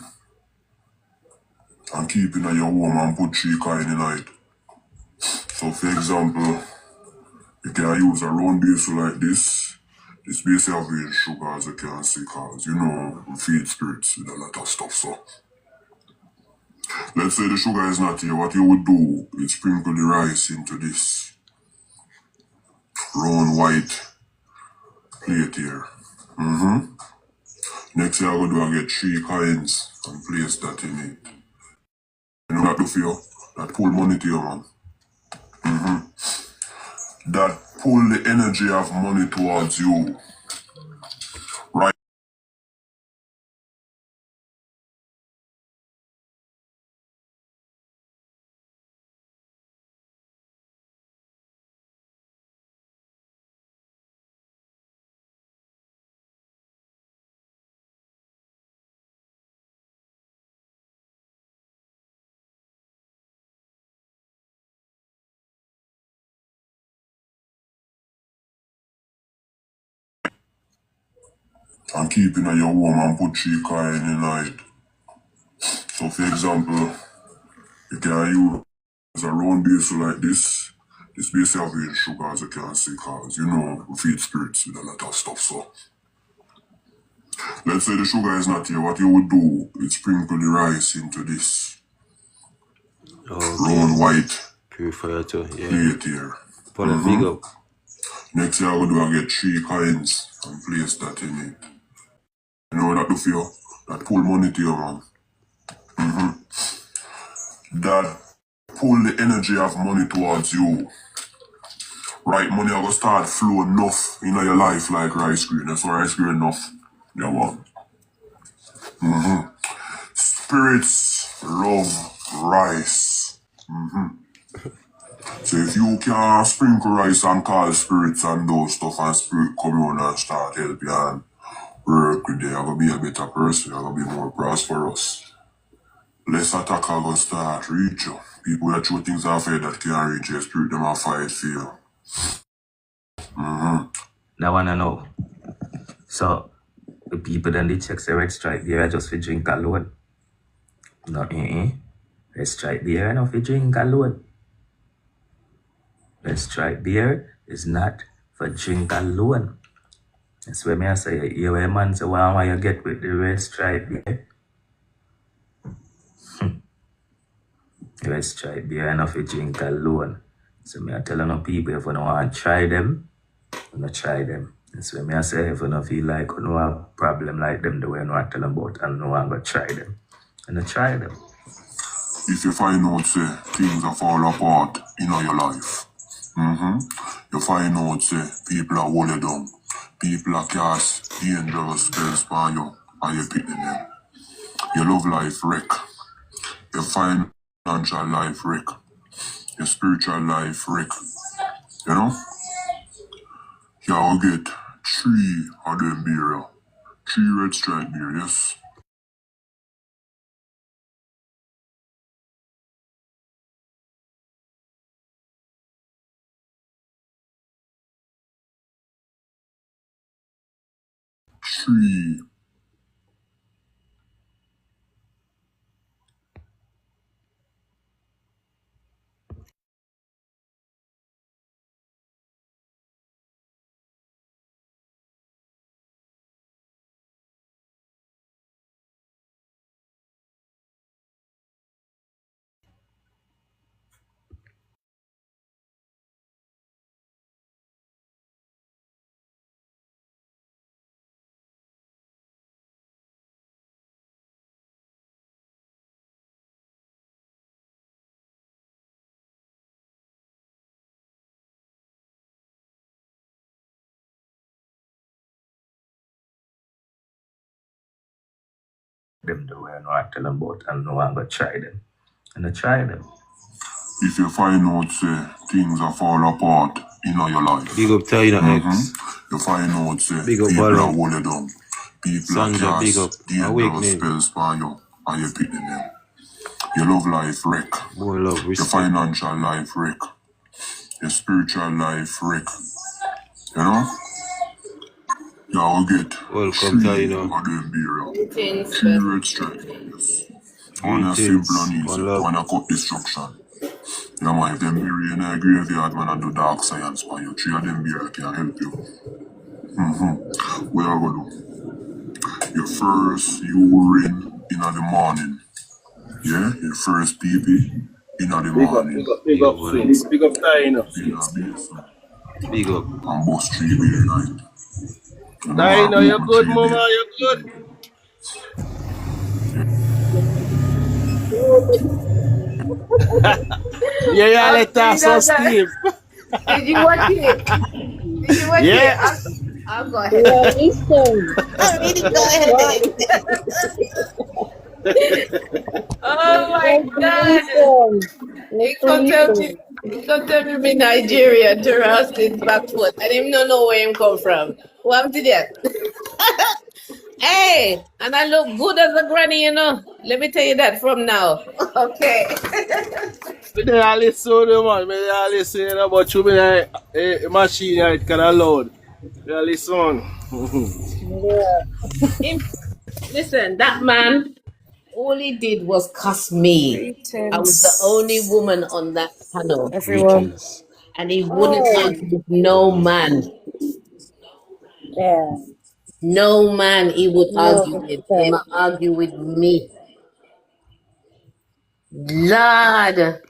and keep it in your home and put 3 coins in it. So for example, you can use a round basil like this. This basil have in sugar, as you can see, because you know we feed spirits with a lot of stuff. So let's say the sugar is not here. What you would do is sprinkle the rice into this round white plate here. Next thing I'm going to do, I get 3 coins and place that in it. You know what that do for you? That pull money to you, man. That pull the energy of money towards you. Right? And keep it in your home and put 3 coins in it. So for example, you can use a round basil like this. This basil have in sugar, as you can see, because you know we feed spirits with a lot of stuff. So let's say the sugar is not here. What you would do is sprinkle the rice into this round white Purifier too, yeah. plate here. Pull it big up. Next thing I'm going to do, I get 3 coins and place that in it. You know what that do for you? That pull money to you, man. That pull the energy of money towards you. Right money are going to start flow enough in your life like rice grain. That's why rice grain enough. Yeah, man. Spirits love rice. So if you can sprinkle rice and call spirits and those stuff and spirit come on and start help you and work with you, you're going to be a better person, you're going to be more prosperous. Less attack are going to start reach you. People that throw things off here that can't reach your spirit, them will fight for you. That one I know. So, the people then they check the red stripe there just for drink alone. No, Red stripe there enough for drink alone. Red stripe there is not for drink alone. That's where I say, you where man say, why you get with the red stripe there? The red stripe there enough for drink alone. So I tell no people if you don't want to try them, you don't try them. That's where I say if you don't feel like you don't have a problem like them, the way you want to tell them about and no one go try them. And I try them. If you find out say things are fall apart in your life, you find out say people are hold you down, people are cast dangerous spells on you and you picking them. Your love life wreck, your financial life wreck, your spiritual life wreck. You know? You will get 3 of them beer, 3 red stripe beer, yes. Three. Them the way I know I tell them about and no one go try them. And I try them. If you find out say things are fall apart in your life, Big up Tyler X. you find out say Big up people Barry. are hold you down, people Sandra, are big up. cast dangerous Awakening. spells on you and you picking them. Your love life wreck. More love, Your respect. financial life wreck. Your spiritual life wreck. You know? You will get Welcome, 3 Taino. of them beer. Greetings, 3 best. red stripe. Yes. One is simple Greetings. and easy. One love. One a cut destruction. Yeah, man, if them bury in a graveyard, man, and do dark science for you, 3 of them beer can help you. What you gonna do? Your first urine in the morning. Yeah? Your first pee in the morning. Big up, Fitz. Big up, Taino. In a basin. Big up. And bust 3 beer night. And Taino, you're open good, 3 mama. beer. You're good. Yeah, yeah, I've let us seen so that. Steve. Did you watch it? Did you watch it? Yeah. I'll go ahead. Yeah, listen. I really go That's ahead. right. Oh my God. Listen. He come tell me, Listen. he come tell me Nigeria to roast his back foot. I didn't even know where him come from. What did that? Hey, and I look good as a granny, you know. Let me tell you that from now. Okay. But they all listen to them, man. They all listen, you know, but you mean a machine, it kind of loud. They all listen. Yeah. Him, listen, that man, all he did was cuss me. I was the only Greetings, woman on that panel, everyone. Greetings. and he wouldn't Oh, argue with no man. yeah. No man he would No argue with. He respect. might argue with me. Lord.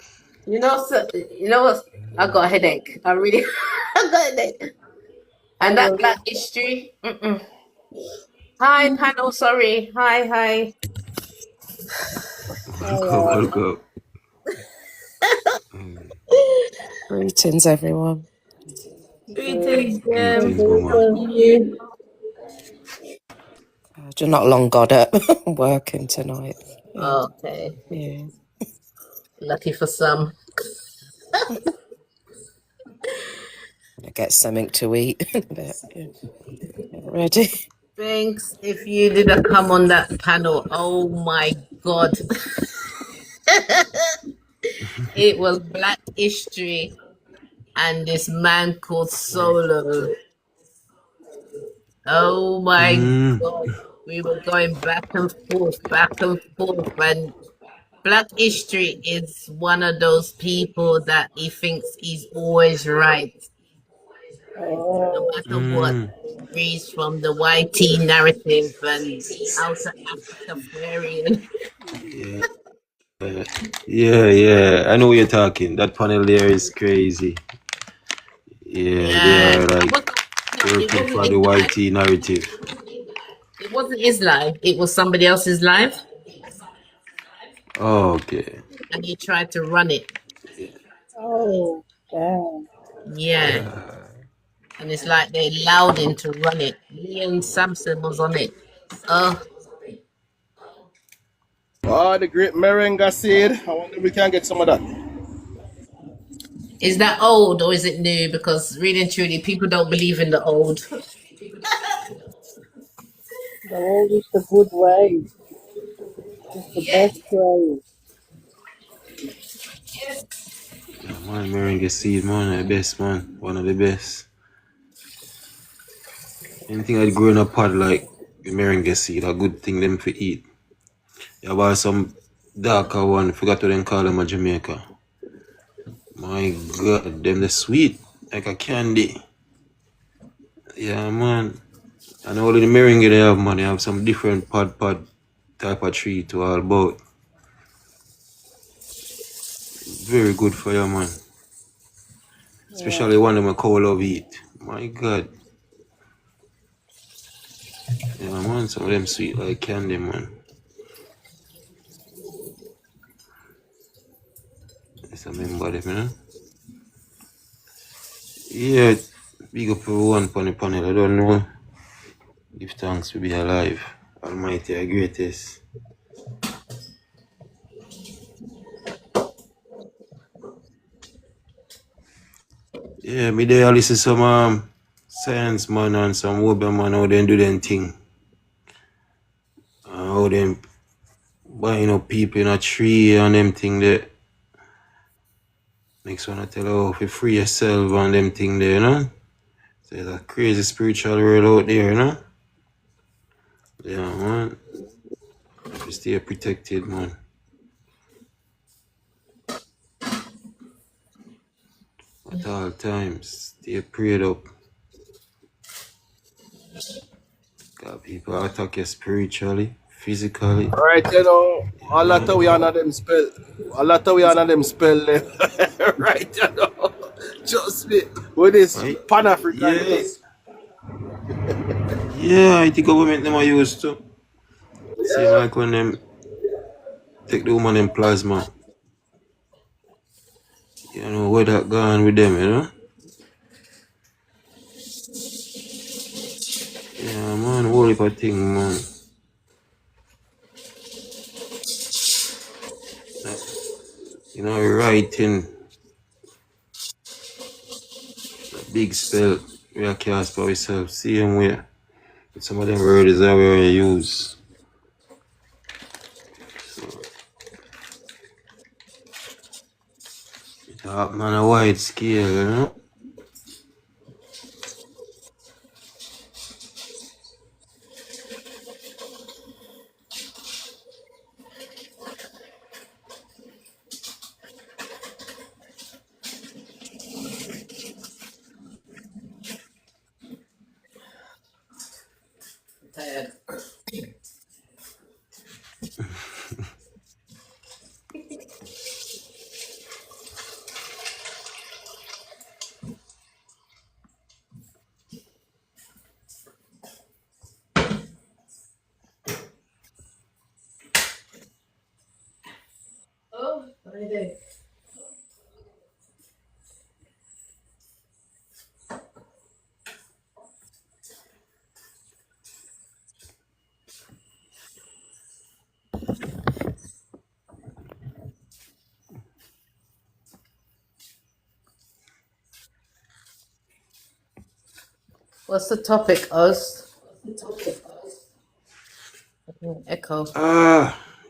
You know, so, you know what? I got a headache. I really I got a headache. And that Oh, black history. Mm-mm. Hi, panel. Sorry. Hi, hi. Welcome, all right. welcome. Greetings, everyone. Greetings, Greetings, How Mama. are you? You're not long got it. Working tonight. Yeah, Okay. yeah. Lucky for some. Gonna get something to eat in a bit. Yeah. Get ready. Thanks if you didn't come on that panel. Oh my God. It was Black History and this man called Solo. Oh my God. We were going back and forth, and Black History is one of those people that he thinks he's always right, no Oh, matter what. He's from the YT narrative and the Outer Africa Fairy. Yeah. I know what you're talking. That panel there is crazy. Yeah, they Yeah, are I like wasn't, no, it working wasn't for his the live. YT narrative. It wasn't his live. It was somebody else's live, Oh, okay. and he tried to run it. oh, damn. Yeah, and it's like they allowed him to run it. Me and Samson was on it. Oh, Oh, the great Merenga seed. I wonder if we can get some of that. is that old or is it new? Because really and truly, people don't believe in the old. The old is the good way. It's the best way. Yeah, man, meringue seed, man, the best, man. One of the best. Anything I'd grow in a pot like the meringue seed, a good thing them for eat. You buy some darker one, forgot what them call them in Jamaica. My God, them the sweet, like a candy. Yeah, man. And all of the meringue they have, man, they have some different pod type of tree to all about. Very good for you, man. Especially one of them a cow love eat. My God. Yeah, man, some of them sweet like candy, man. Just remember them, you know? Yeah, big up everyone on the panel. I don't know. Give thanks to be alive. Almighty, our greatest. Yeah, me there listen some science man and some Wobber man how they do them thing. How them buying up people in a tree and them thing there. Next one I tell you how to free yourself and them thing there, you know? So there's a crazy spiritual world out there, you know? Yeah, man. You stay protected, man. At all times. Stay prayed up. Got people attack you spiritually, physically. Right, you know, a lot of we on them spell. A lot of we on them spell them. Right, you know. Just me. With this Right? Pan-African Yeah. this. Yeah, I think government them are used to. Same like when them take the woman in plasma. You know, where that gone with them, you know? Yeah, man, whole heap of thing, man. You know, writing, a big spell, we are cast by ourselves, same way. But some of them words that we use. So, it happen on a wide scale, you know? Oh, what I do? What's the topic, Oz? Echo.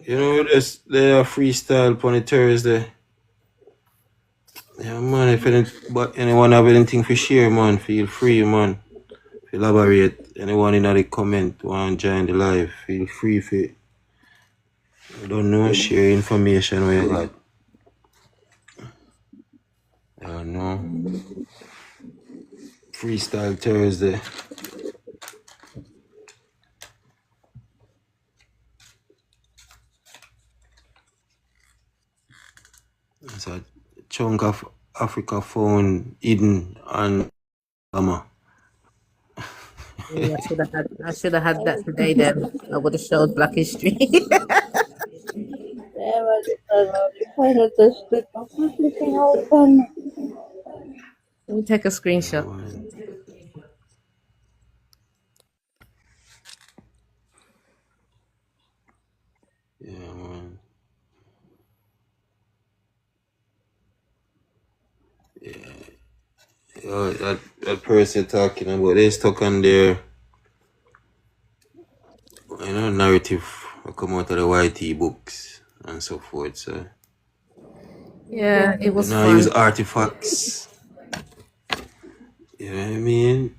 You know, they are freestyle on the Thursday. Yeah, man, if anyone have anything for share, man, feel free, man. Elaborate. Anyone in the comment want to join the live, feel free for. I don't know, share information where you got. I don't know. Freestyle Thursday. It's a chunk of Africa found hidden and Ghana. Yeah, I should have had that today then. I would have showed Black History. Damn, I just kind of just stood my flipping open. Let me take a Yeah, screenshot. man. Yeah, man. Yeah, that person talking about they stuck on their narrative come out of the YT books and so forth. So Yeah, it was I use fun. artifacts. You know what I mean?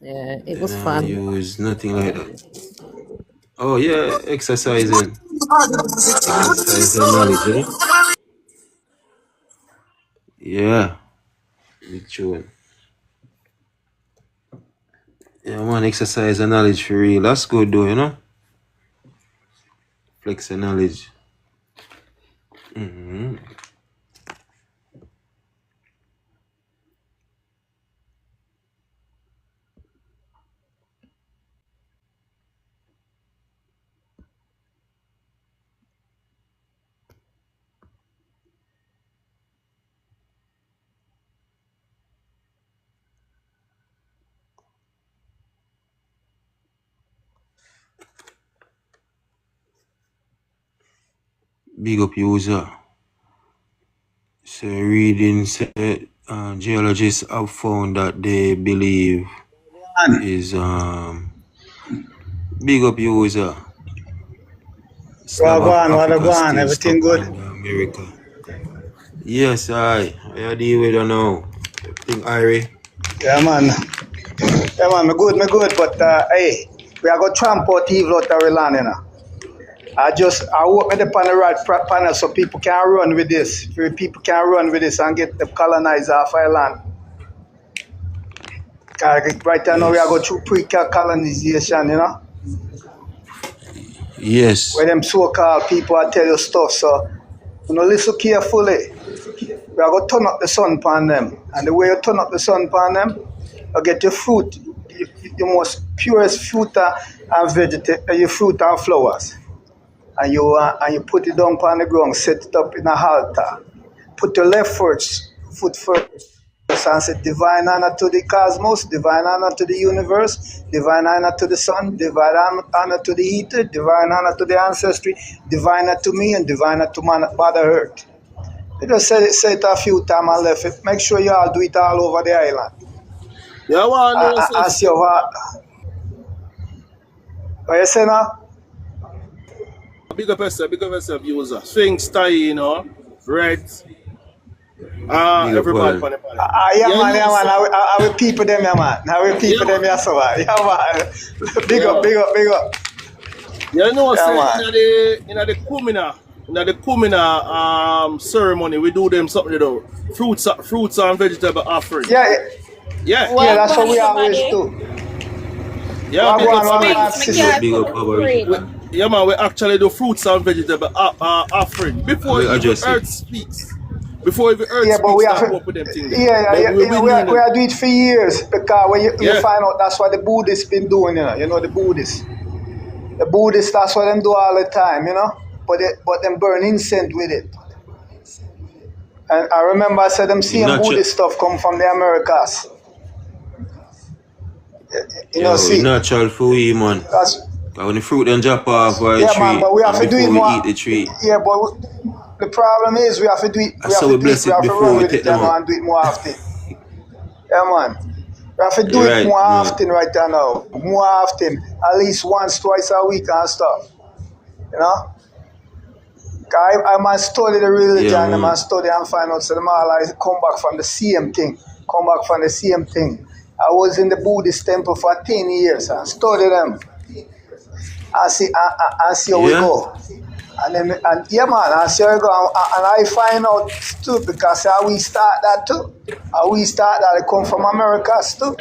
Yeah, it was I fun. use nothing like that. Oh yeah, exercising knowledge, you know? Yeah, big tune. Yeah, man, exercise and knowledge for real. That's good though, you know? Flex the knowledge. Big up user. So reading said geologists have found that they believe is big up user. slab of Africa Wagwan, still everything stuck good? on America. Yes, I deal with it now. Everything Irie. Yeah, man. Yeah, man, me good, but hey, we are going to tramp out evil out of our land, you know. I work with the panel right panel so people can run with this. People can run with this and get the colonizer off our land. Right now we are going Yes. through pre-colonization, you know. Where Yes. them so-called people are tell you stuff, so you know, listen carefully. We are going to turn up the sun upon them. And the way you turn up the sun upon them, you get your fruit, the most purest fruit and vegetable, your fruit and flowers. And you put it down upon the ground, set it up in a halter. Put your left foot first, and say divine honor to the cosmos, divine honor to the universe, divine honor to the sun, divine honor to the ether, divine honor to the ancestry, divine honor to me, and divine honor to Mother Earth. You just say it a few times and left it. Make sure you all do it all over the island. Yeah, one knows As your heart. What you say now? big up yourself, user. Swing style, you know. Red. Big up Everybody well. on the panel. Yeah, Yeah, man, you yeah, man. say, I will people them, yeah, man. I will people yeah, them, yeah, so man. Yeah, man. Big up, yeah. big up, big up. You know, Yeah, say man. in the Kumina ceremony, we do them something though. Fruits and vegetable offering. Yeah, Yeah. yeah, that's what Wagwan, we always everybody. do. Yeah, What big go up on, what go family. on, Sphinx, me Big up, sister? can't big up, We, Aborigine. cooperate. yeah, man, we actually do fruits and vegetable offering. I Before will even address it. Earth speaks. Before even Earth Yeah, but speaks, we have start to, come up with them thing there. yeah, But yeah, we yeah, win we in are doing it for years because when you yeah. find out that's what the Buddhists been doing, you know the Buddhists. The Buddhists, that's what them do all the time, you know. But them burn incense with it. And I remember I said them It same natural. Buddhist stuff come from the Americas. You know, Yo, it see, natural for we, man. that's But when the fruit then drop off of a yeah, man. tree, But we have and to do it before we more. eat the tree, Yeah, but the problem is we have to do it. We that's have how to we do it. bless We it have to before run we with take it, you them know, out. and do it more often. Yeah, man. We have to do You're it more right, man. often right now. More often, at least once, twice a week and stuff. You know. I must study the religion, Yeah, I man. must study and find out so them all I come back from the same thing. Come back from the same thing. I was in the Buddhist temple for 10 years and study them and see how we Yeah? go. And yeah, man, and see how we go. And I find out too because how we start that too. How we start that, it come from Americas too.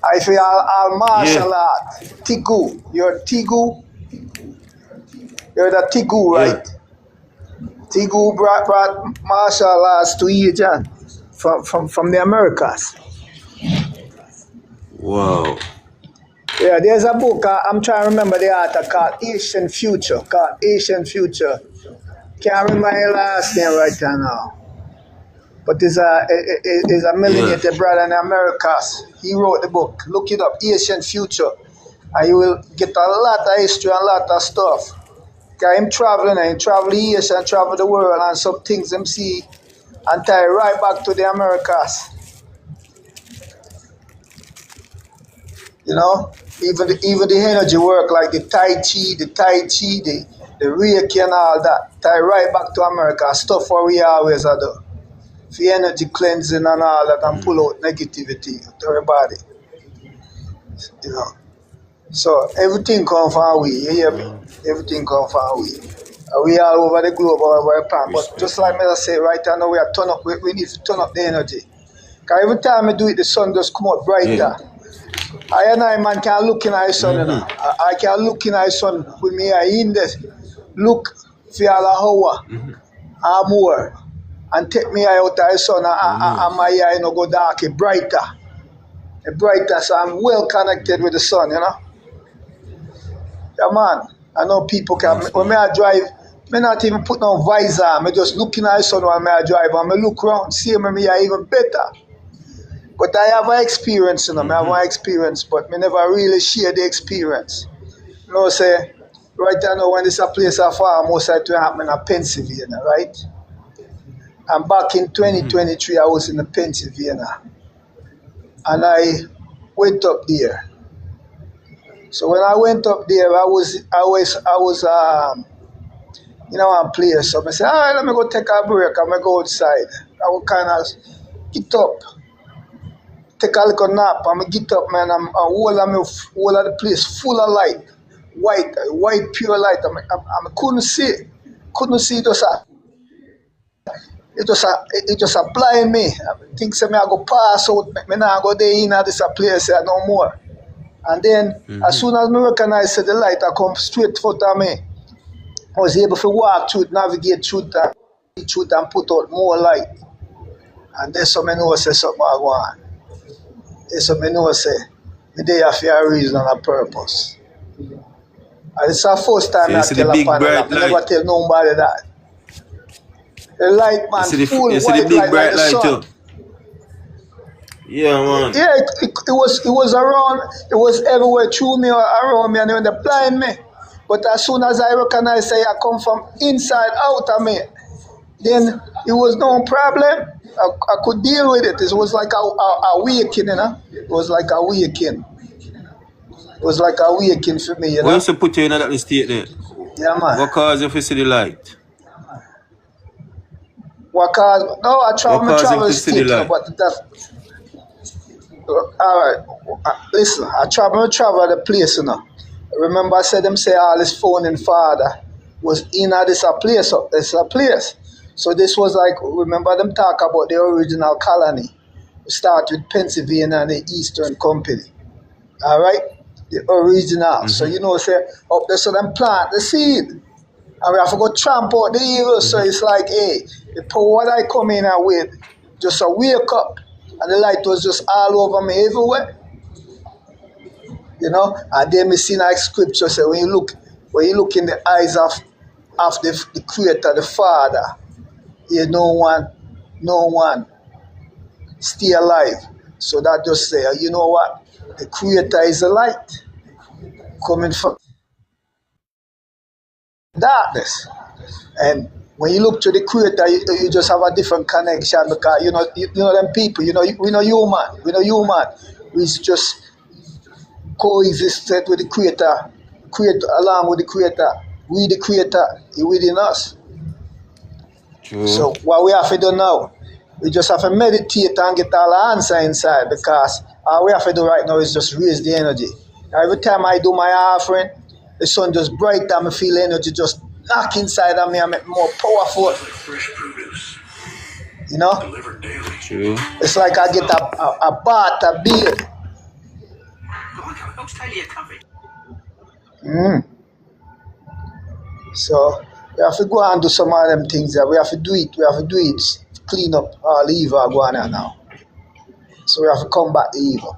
I feel all Yeah. martial art, Tigu. You're Tigu. You're the Tigu, Yeah. right? Tigu brought martial arts to Asia from the Americas. Wow. Yeah, there's a book, I'm trying to remember the author, called Asian Future. Can't remember the last name right now. But there's a Yeah. millionaire brother in the Americas. He wrote the book. Look it up, Asian Future. And you will get a lot of history and a lot of stuff. Because him traveling and he travel Asia and travel the world and some things him see and tie right back to the Americas. You know? Even the energy work like the Tai Chi, the Reiki and all that. Tie right back to America. Stuff what we always do. For energy cleansing and all that and pull out negativity to everybody. You know. So everything come from we, you hear me? Everything come from we. We all over the globe, all over the planet. But just like Respect, me I say right now, we are turn up. We need to turn up the energy. Because every time I do it, the sun just come out man. brighter. Yeah. I and I man can look in the sun, you know. I can look in the sun with me eye in this. Look for all an hour or more. And take me eye out of the sun and my eye no go dark, it brighter. It brighter, so I'm well connected with the sun, you know. Yeah, man. I know people can. Nice, When man. I drive, me not even put no visor. I just look in the sun when I drive and I look around, see me are even better. But I have an experience, you know. I have an experience, but me never really share the experience. You know, say, right now when this a place I far, most of it happen in Pennsylvania, right? And back in 2023, I was in the Pennsylvania. And I went up there. So when I went up there, I was You know, I'm playing. So I say, all right, let me go take a break. I'm going to go outside. I will kind of get up, take a little nap. I'm going to get up, man. I'm all of the place full of light. White pure light. I couldn't see. Couldn't see it just blind me. I think say me I go pass out, me now go there in this place here no more. And then as soon as me recognize the light I come straight for me, I was able to walk through it, navigate through it and put out more light. And then some me know say something I go on. Then some me know say me there for a reason and a purpose. And it's the first time I tell a panel that. I never tell nobody that. The light, man, full white light like the sun. Yeah, man. Yeah, it was around, it was everywhere through me or around me and when they blind me. But as soon as I recognize I come from inside out of me, then it was no problem. I could deal with it. It was like a waking, you know? It was like a waking. It was like a waking for me, you know? Once you put you in that state there, yeah, man. What caused you to see the light? What caused? No, I travel state, but that's... Alright, listen, I travel the place, you know. Remember I said them say all this phone and father was in this a place. So this was like, remember them talk about the original colony. We start with Pennsylvania and the Eastern Company. Alright? The original. So you know, say up there so them plant the seed. And we have to go tramp out the evil. So it's like, hey, the power that I come in with, just a wake up. And the light was just all over me everywhere. You know? And then me see like scripture say when you look in the eyes of the creator, the father, yeah, no one stay alive. So that just say, you know what? The creator is a light coming from darkness. And when you look to the creator, you just have a different connection because you know them people, we know human. We just coexisted with the creator along with the creator. We the creator, he within us. True. So what we have to do now, we just have to meditate and get all the answer inside because all we have to do right now is just raise the energy. Every time I do my offering, the sun just bright and I feel energy just knock inside of me and make me more powerful. You know? True. It's like I get a bath, a beard. So we have to go and do some of them things there. We have to do it. Clean up all the evil going on now. So we have to combat the evil.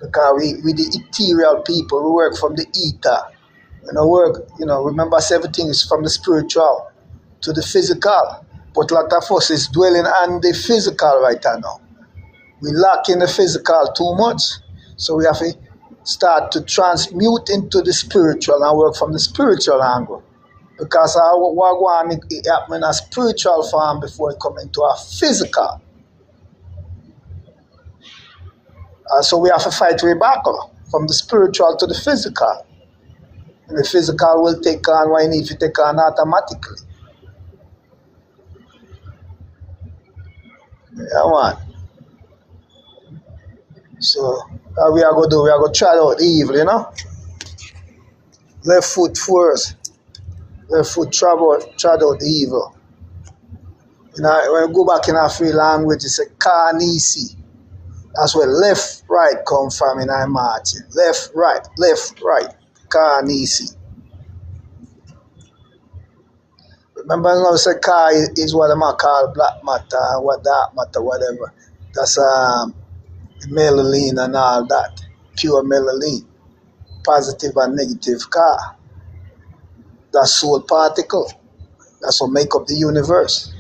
Because we the ethereal people, we work from the ether. Remember everything is from the spiritual to the physical. But a lot of us is dwelling on the physical right now. We lack in the physical too much. So we have to start to transmute into the spiritual and work from the spiritual angle. Because what going to happen in a spiritual form before it comes into a physical. So we have to fight way back from the spiritual to the physical. And the physical will take on what you need to take on automatically. Yeah, man. So, what we are going to do, we are going to try out the evil, you know? Left foot first. Left foot try out the evil. You know, when you go back in our free language, it's a Kanisi. That's where left, right come from in our marching. Left, right, Kanisi. Remember, I said Ka is what I call black matter and what dark matter, whatever. That's melanin and all that. Pure melanin. Positive and negative Ka. That's soul particle. That's what make up the universe.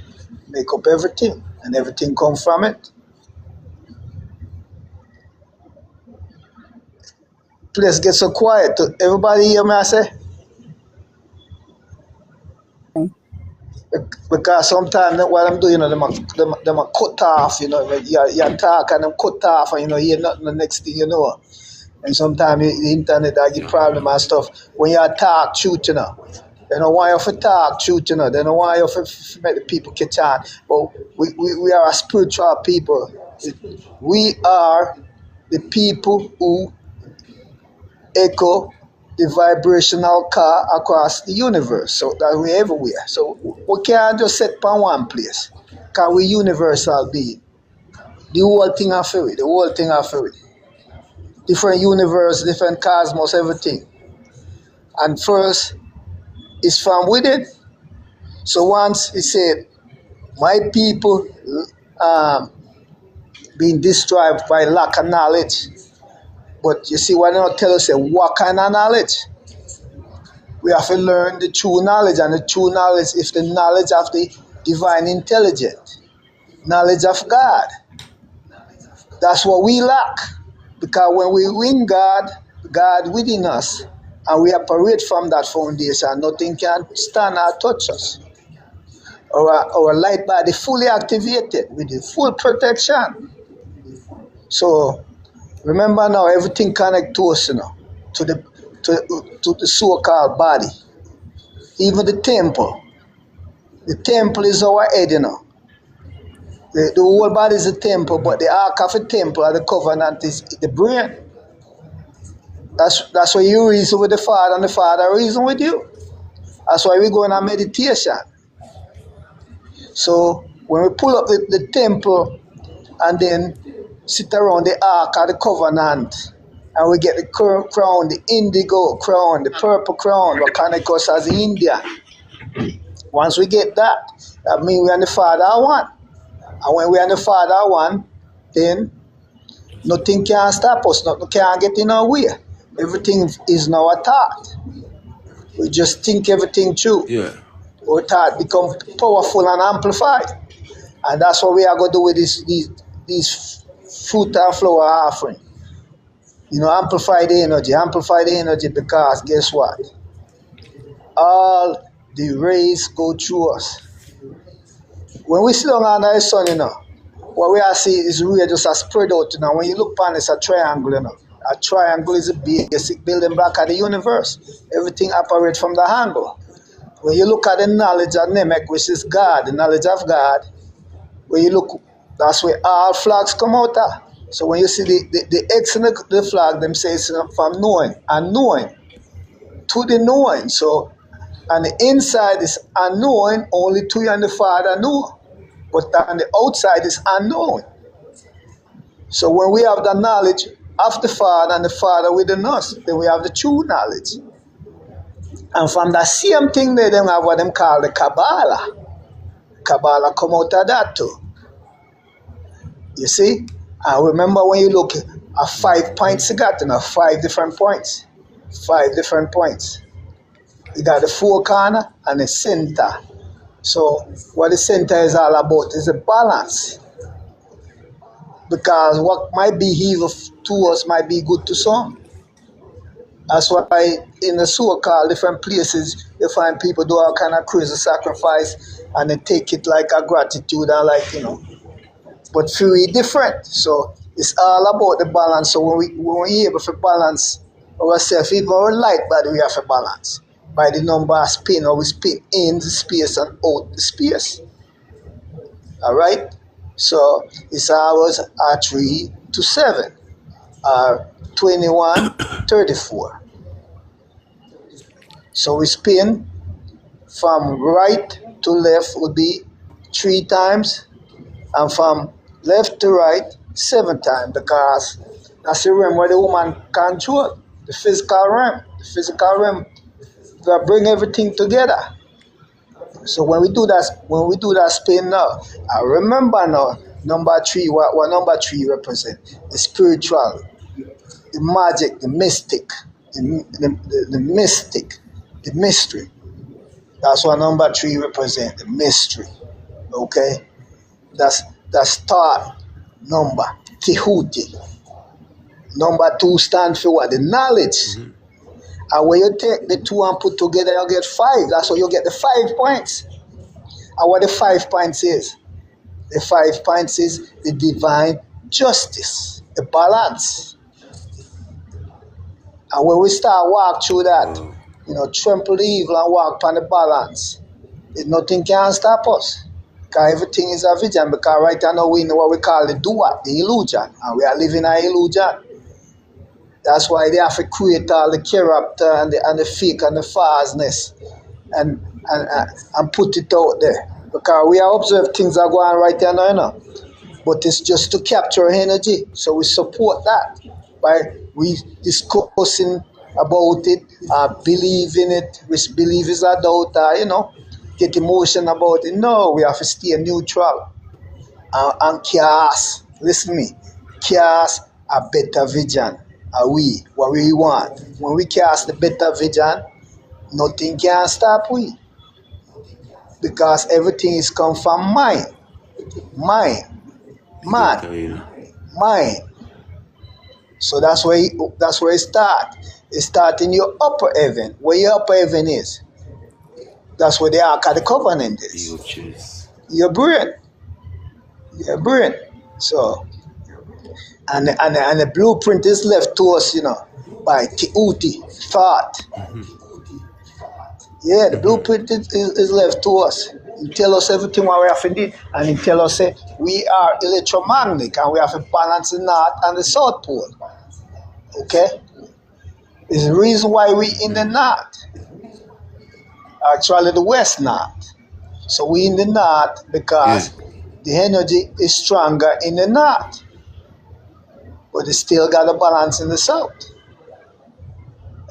Make up everything. And everything come from it. Place get so quiet. Everybody hear me I say? Because sometimes what I'm doing, them are cut off, you talk and them cut off and you hear nothing the next thing you know. And sometimes the internet I get problem and stuff when you talk truth, They don't want you to talk truth, you know. They don't want you to make the people catch on. But we are a spiritual people. We are the people who echo the vibrational car across the universe. So that we're everywhere. So we can't just sit on one place. Because we universal being. The whole thing are for it. The whole thing are for it. Different universe, different cosmos, everything. And first, it's from within. So once he said, my people being destroyed by lack of knowledge. But you see, why not tell us what kind of knowledge? We have to learn the true knowledge, and the true knowledge is the knowledge of the divine intelligence, knowledge of God. That's what we lack. Because when we win God, God within us, and we operate from that foundation, nothing can stand or touch us. Our light body fully activated with the full protection. So remember now, everything connects to us, you know, to the so-called body. Even the temple. The temple is our head, you know. The whole body is a temple, but the ark of the temple or the covenant is the brain. That's why you reason with the Father and the Father reason with you. That's why we go in a meditation. So when we pull up the temple and then sit around the ark of the covenant, and we get the crown, the indigo crown, the purple crown, what connect us as the Indian. Once we get that, that means we and the Father are one. And when we and the Father are one, then nothing can stop us, nothing can get in our way. Everything is now a thought. We just think everything through. Yeah. Our thought become powerful and amplified. And that's what we are going to do with these fruit and flower offering. You know, amplify the energy, because guess what? All the rays go through us. When we sit down under the sun, you know, what we are seeing is really just a spread out, you know. When you look upon it, it's a triangle, you know. A triangle is a basic building block of the universe. Everything operates from the angle. When you look at the knowledge of Namek, which is God, the knowledge of God, when you look, that's where all flags come out of. So when you see the X in the flag, them say it's from knowing and knowing to the knowing. So, and the inside is unknowing, only to you and the Father know. But on the outside is unknown. So when we have the knowledge of the Father and the Father within us, then we have the true knowledge. And from that same thing, they then have what them call the Kabbalah. Kabbalah come out of that too. You see? And remember when you look at 5 points you got, you know, 5 different points. 5 different points. You got the 4 corner and the center. So what the center is all about is a balance. Because what might be evil to us might be good to some. That's why in the so-called different places, you find people do all kind of crazy sacrifice and they take it like a gratitude and like, you know. But very different. So it's all about the balance. So when we able to balance ourselves, even our light body, we have to balance. By the number of spin, or we spin in the space and out the space. Alright? So it's hours are 3 to 7. 21:34. So we spin from right to left would be 3 times, and from left to right 7 times, because that's the realm where the woman control the physical realm. The physical realm will bring everything together. So when we do that spin now, I remember now number 3. What number 3 represent? The spiritual, the magic, the mystic, the mystic, the mystery. That's what number 3 represents, the mystery. Okay? That's thought number, Tehuti. Number 2 stands for what? The knowledge. Mm-hmm. And when you take the 2 and put together, you get 5. That's why you get the 5 points. And what the 5 points is? The 5 points is the divine justice, the balance. And when we start walk through that, trample the evil and walk on the balance. Nothing can stop us. Because everything is a vision. Because right now we know what we call the duat, the illusion. And we are living an illusion. That's why they have to create all the character and the fake and the falseness and put it out there. Because we are observing things are going right there now, but it's just to capture energy. So we support that by we discussing about it, believe in it, which belief is a doubt, get emotion about it. No, we have to stay neutral and cast, listen to me, cast a better vision. What we want. When we cast the better vision, nothing can stop we. Because everything is come from mind. Man. So that's where it starts. It starts in your upper heaven. Where your upper heaven is. That's where the Ark of the Covenant is. Your brain. So and the blueprint is left to us, by Tiuti, thought. Yeah, the blueprint is left to us. It tell us everything what we have to do, and it tell us we are electromagnetic and we have to balance the north and the south pole. Okay? It's the reason why we in the north. Actually the west north. So we in the north because the energy is stronger in the north. But it still got a balance in the south.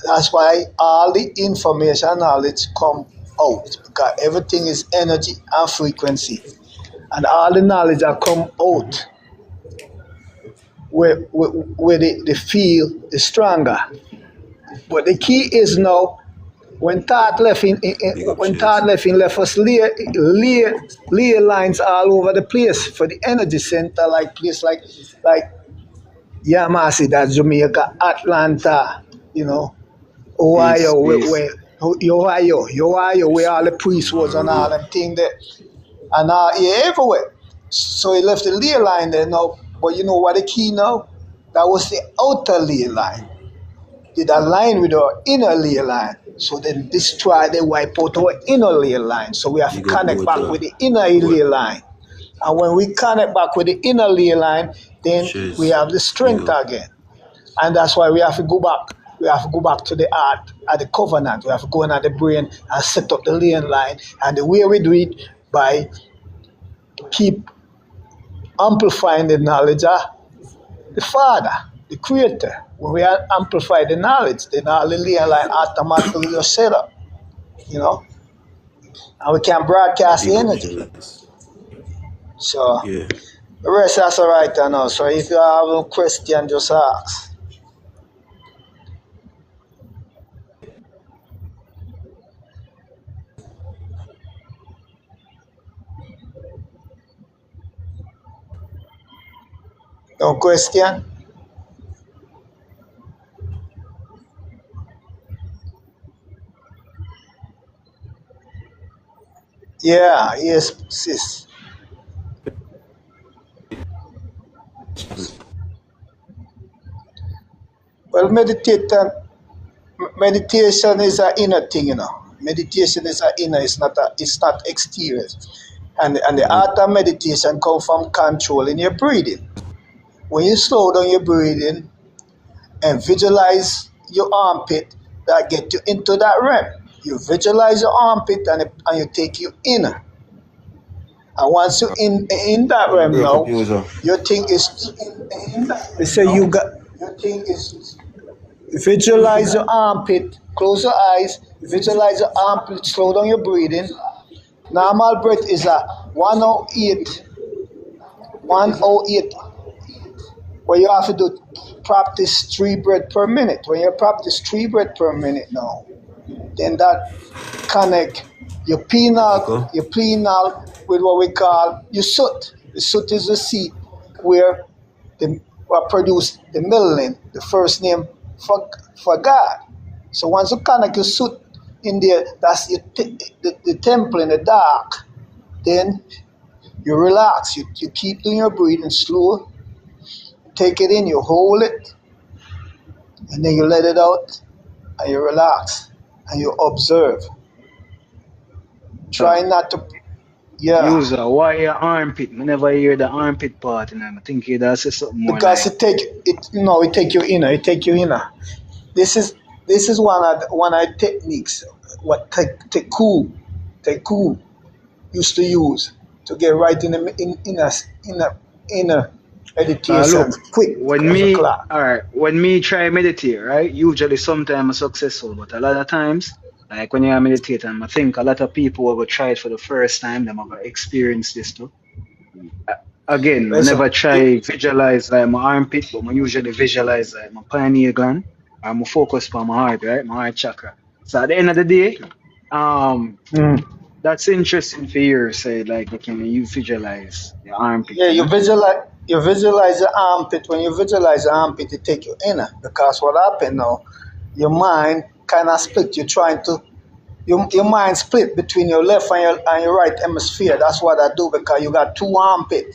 That's why all the information and knowledge come out. Because everything is energy and frequency. And all the knowledge that come out where the field is stronger. But the key is now when thought left left us lay lines all over the place for the energy center, like place like Yamasi, that's Jamaica, Atlanta, Ohio, where Ohio, where all the priests was and all them thing there, and everywhere. So he left the ley line there now. But you know what the key now? That was the outer ley line. Did align with our inner ley line. So then they wipe out our inner ley line. So we have to connect back with the inner ley line. And when we connect back with the inner ley line, then we have the strength again. And that's why we have to go back. We have to go back to the art at the covenant. We have to go in at the brain and set up the ley line. And the way we do it by keep amplifying the knowledge of the Father, the Creator. When we amplify the knowledge, then all the ley line automatically is set up, and we can broadcast the energy. So the rest that's all right now. So if you have a question, just ask. No question? Yeah, yes, sis. Well, meditation is an inner thing, Meditation is an inner, it's not exterior. And the art of meditation comes from controlling your breathing. When you slow down your breathing and visualize your armpit, that get you into that realm. You visualize your armpit and you take you in. And once you're in that realm now, your thing is, they say you got, your thing is, visualize your armpit, close your eyes, visualize your armpit, slow down your breathing. Normal breath is a 108, where you have to do practice 3 breaths per minute. When you practice 3 breaths per minute now, then that connect your penile with what we call your soot. The soot is the seat where what produce the melanin, the first name for God. So once you connect your soot in there, that's the temple in the dark, then you relax. You keep doing your breathing slow. Take it in, you hold it, and then you let it out, and you relax. and you observe. Try not to, yeah. User, why your armpit? I never hear the armpit part, and I'm thinking that's something more Because like. it take you inner. It take you inner. This is one of the techniques what Teku used to use to get right in the inner meditation Look, quick as a clock. when me try meditate, right? Usually sometimes I'm successful, but a lot of times, like when you meditate, and I think a lot of people will try it for the first time, them have experienced this too. Again, I Listen, never try visualize like my armpit, but I usually visualize like my pineal gland. I'm focused on my heart, right? My heart chakra. So at the end of the day, um, that's interesting for you. Say like, okay, you visualize your armpit, yeah, you know? you visualize the armpit. When you visualize the armpit, it take you inner because what happened now, your mind kind of split. You're trying to your mind split between your left and your right hemisphere. That's what I do because you got two armpit.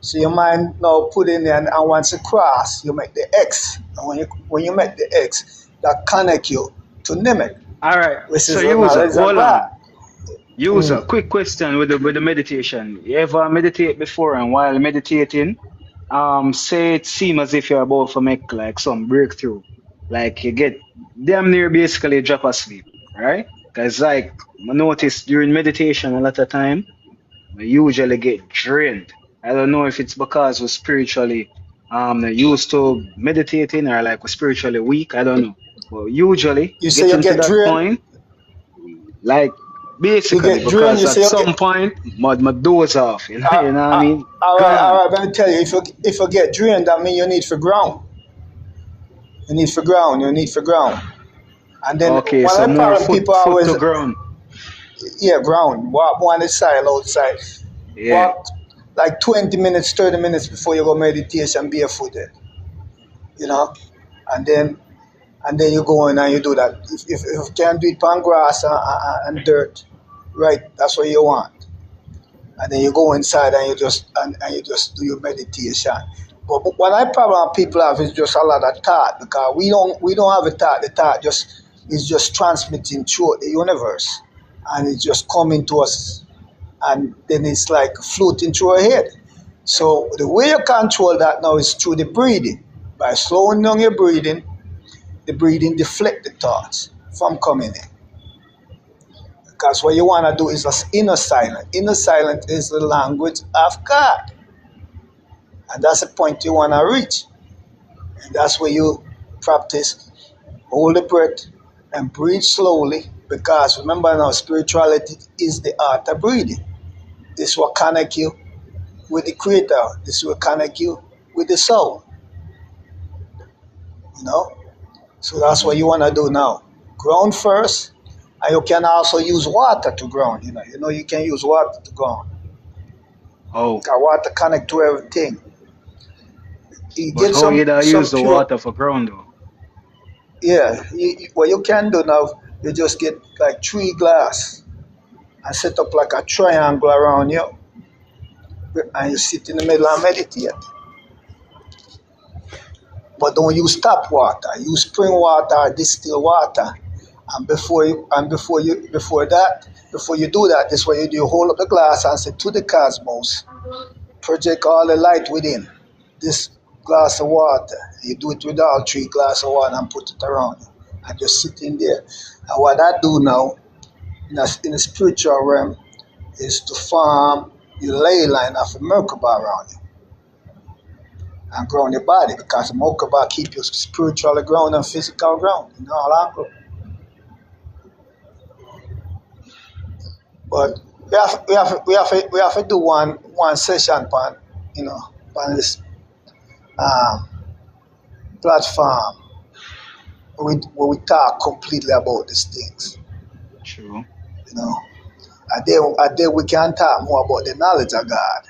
So your mind now put in there, and once it cross, you make the X. And when you make the X, that connect you to Nimit, All right. which So is the user, knowledge of hold God. on. User, quick question with the meditation. You ever meditate before, and while meditating, say it seems as if you're about to make like some breakthrough. Like you get damn near basically drop asleep, right? Because like I notice during meditation a lot of time we usually get drained. I don't know if it's because we're spiritually not used to meditating or like we're spiritually weak. I don't know. But usually You say you getting to get that drained. point, like You basically get drained. because You at say you some get. point my doze off, you know, you know what I mean? All right, all Gone. right. Let me tell you, if you get drained, that means you need for ground. You need for ground. You need for ground. And then Okay, one so of the more problem people foot always, to ground. yeah, ground. Walk one side, outside. Yeah. Walk like 20 minutes, 30 minutes before you go meditation barefooted. You know, and then you go in and you do that. If you can do it on grass and dirt, right? That's what you want. And then you go inside and you just do your meditation. But what I problem people have is just a lot of thought because we don't have a thought. The thought just is just transmitting through the universe, and it's just coming to us, and then it's like floating through our head. So the way you control that now is through the breathing. By slowing down your breathing, the breathing deflect the thoughts from coming in. Because what you want to do is just inner silence. Inner silence is the language of God. And that's the point you want to reach. And that's where you practice, hold the breath and breathe slowly. Because remember now, spirituality is the art of breathing. This will connect you with the Creator. This will connect you with the soul. You know? So that's what you want to do now. Ground first. And you can also use water to ground. You know you can use water to ground. Oh. Because water connect to everything. You But get how you da some use the pure. water for ground though? Yeah, what you can do now, you just get like 3 glass and set up like a triangle around you, and you sit in the middle and meditate. But don't use tap water. Use spring water or distilled water. And before you do that, this is what you do. You hold up the glass and say to the cosmos, project all the light within this glass of water. You do it with all 3 glasses of water and put it around you. And just sit in there. And what I do now in the spiritual realm is to form the ley line of a Merkaba around you and ground your body because the Merkaba keep you spiritually ground and physical ground in all angles. But we have to do one session on this platform where we talk completely about these things. True. You know, a day we can talk more about the knowledge of God.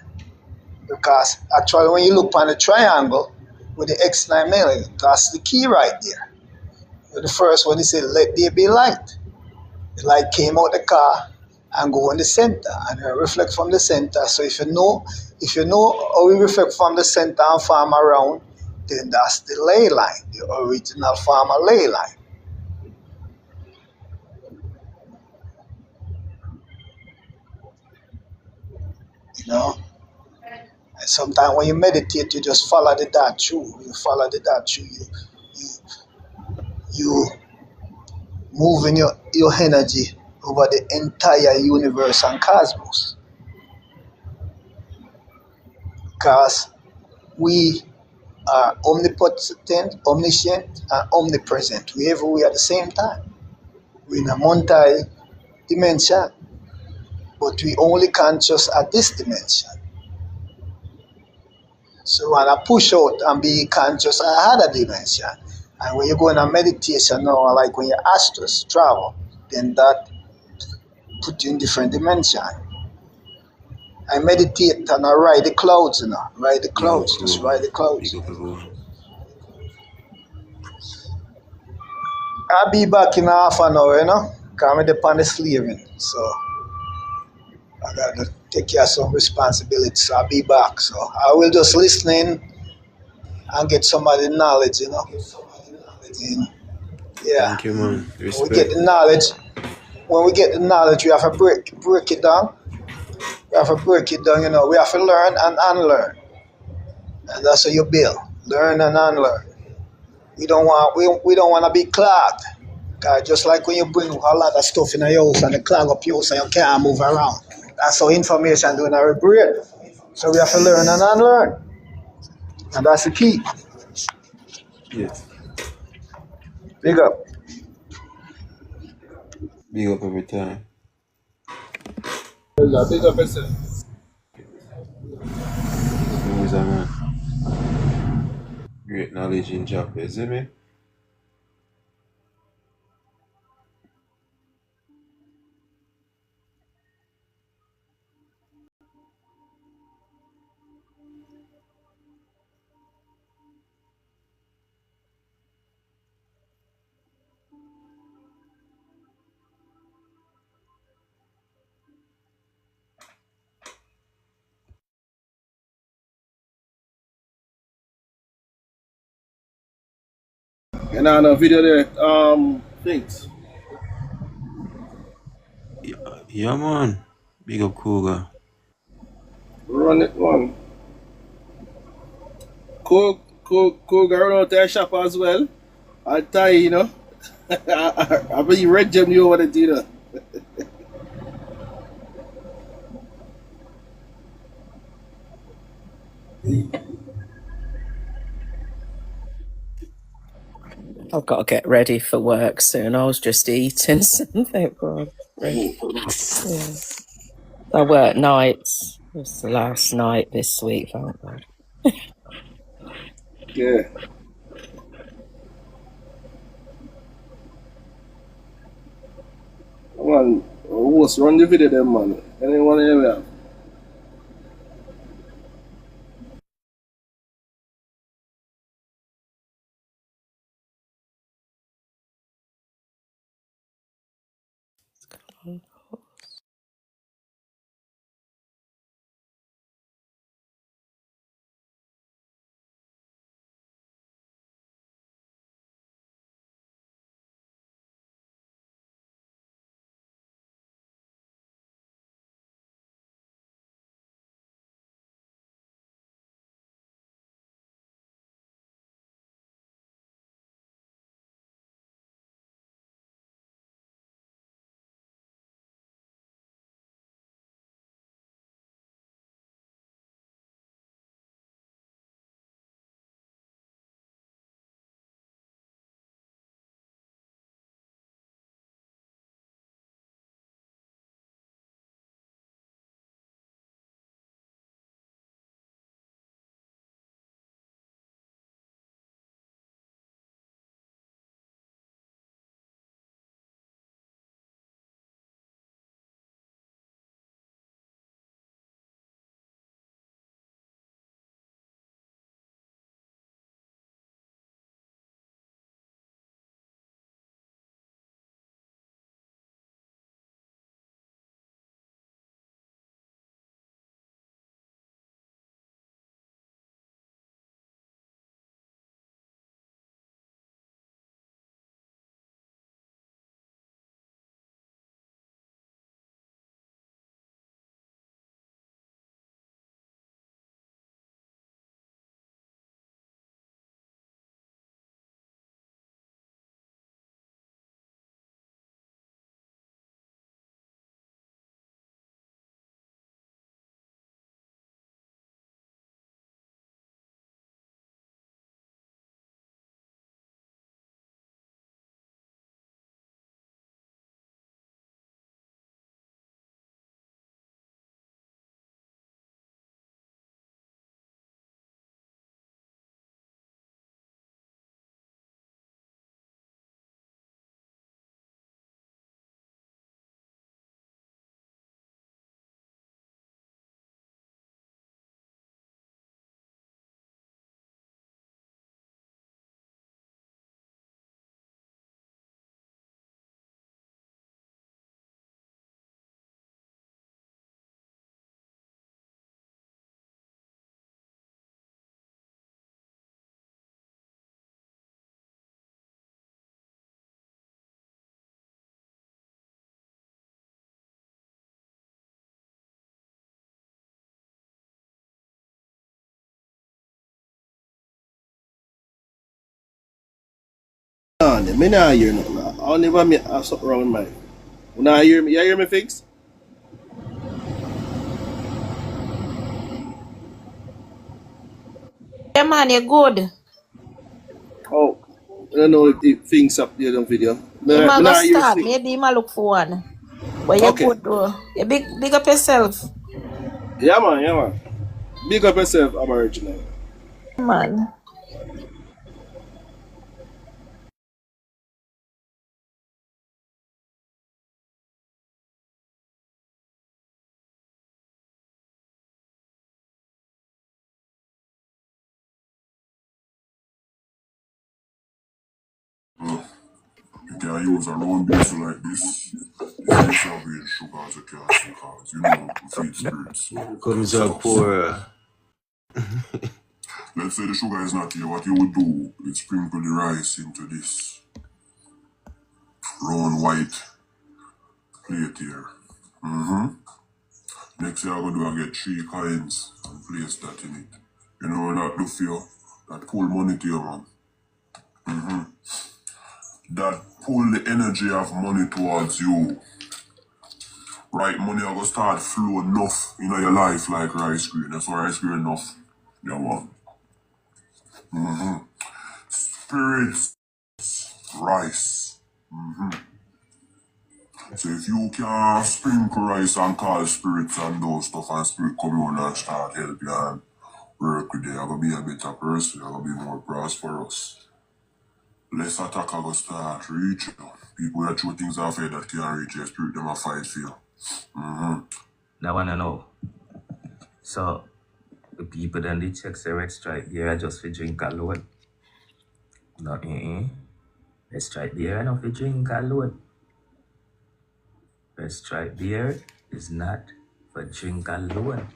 Because actually, when you look on the triangle with the X9 million, that's the key right there. The first one, he said, "Let there be light." The light came out the car and go in the center, and it reflect from the center. So if you know how we reflect from the center and form around, then that's the ley line, the original form of ley line. you know. And sometimes when you meditate, you just follow the dot through. You follow the dot through. You, you moving your energy over the entire universe and cosmos. Because we are omnipotent, omniscient, and omnipresent. We everywhere at the same time. We're in a multi-dimension, but we only conscious at this dimension. So when I push out and be conscious at another dimension, and when you go in a meditation now, like when you astros travel, then that put you in different dimension. I meditate and I ride the clouds, ride the Big up clouds, just ride Kruger. the clouds. Big up everyone. I'll be back in half an hour, because I'm the pan slaving. So I got to take care of some responsibilities. So I'll be back. So I will just listen in and get some of the knowledge, And, yeah. Thank you, man. When we get Respect. the knowledge, we have to break it down. We have to break it down, We have to learn and unlearn. And that's how you build. Learn and unlearn. We don't want to be clogged. Cause just like when you bring a lot of stuff in your house and they clog up your house and you can't move around. That's how information doing our brain. So we have to learn and unlearn. And that's the key. Yes. Big up. Big up every time. Big up yourself. Always a man. Great knowledge in Japa, you see me? And on a video there, things. Yeah, man. Big up Kruger. Run it one. Cool girl out there shop as well. I tell you, I be red gem you over the I've got to get ready for work soon. I was just eating something. God, ready. Yeah. I work nights. It's the last night this week, thank God. Yeah. Come on, who's run the video them man? Anyone else? Me not hear nothing. I don't even have something wrong with mine. You not hear me? You hear me, Fix? Yeah, man, you're good. Oh, I don't know if the things up there on video. You Me might go not hear start. thing. Maybe you might look for one. But you're Okay. good, though. You big up yourself. Yeah, man. Yeah, man. Big up yourself, Aboriginal. Man. You can use a round basil like this. If you salvage sugars, you can because you know we feed spirits. Comes up So, poor. let's say the sugar is not here. What you would do is sprinkle the rice into this round white plate here. Next thing I'm gonna do, I get 3 coins and place that in it. You know what that do for you? That pull money to you, man. That pull the energy of money towards you. Right, money are gonna start flow enough in your life like rice cream. That's why rice cream enough. Yeah, man. Spirits, rice. So if you can sprinkle rice and call spirits and those stuff and spirit come on and start help you and work with you, you're gonna be a better person, you're gonna be more prosperous. Less attack are gonna start reach you. People that throw things off here that can't reach your spirit, them a fight for you. That one I know. So, the people then they check the red stripe beer just for drink alone. No, Red stripe beer not for drink alone. Red stripe beer is not for drink alone.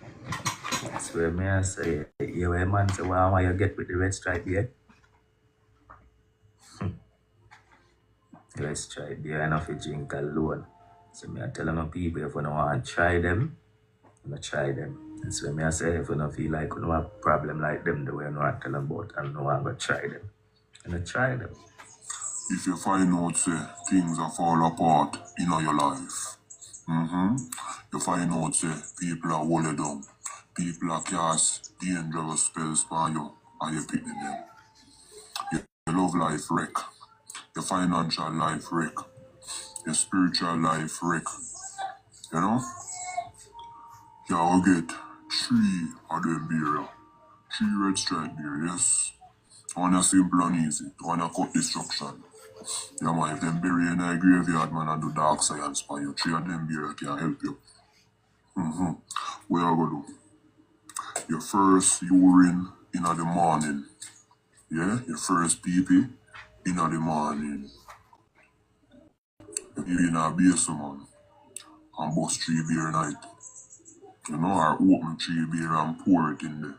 That's where me I say, you a man say, why you get with the red stripe beer? Red stripe beer not for drink alone. So me I tell my people if you don't want to try them, you try them. That's where me I say if you don't feel like you don't have a problem like them, the way you want to tell them about and you want to try them. And try them. If you find out say things are fall apart in your life, you find out say people are hold you down, people are cast dangerous spells on you, and you pick them. Your love life wreck, your financial life wreck, your spiritual life wreck. You know? You will get 3 of them beer, 3 red stripe beer, yes. One is simple and easy, one a cut destruction. Yeah, man, if them bury in a graveyard, man, and do dark science for you, 3 of them beer can help you. What you gonna do? Your first urine in the morning. Yeah? Your first pee-pee in the morning. You in a base, man, and bust 3 beer night. You know, or open 3 beer and pour it in there.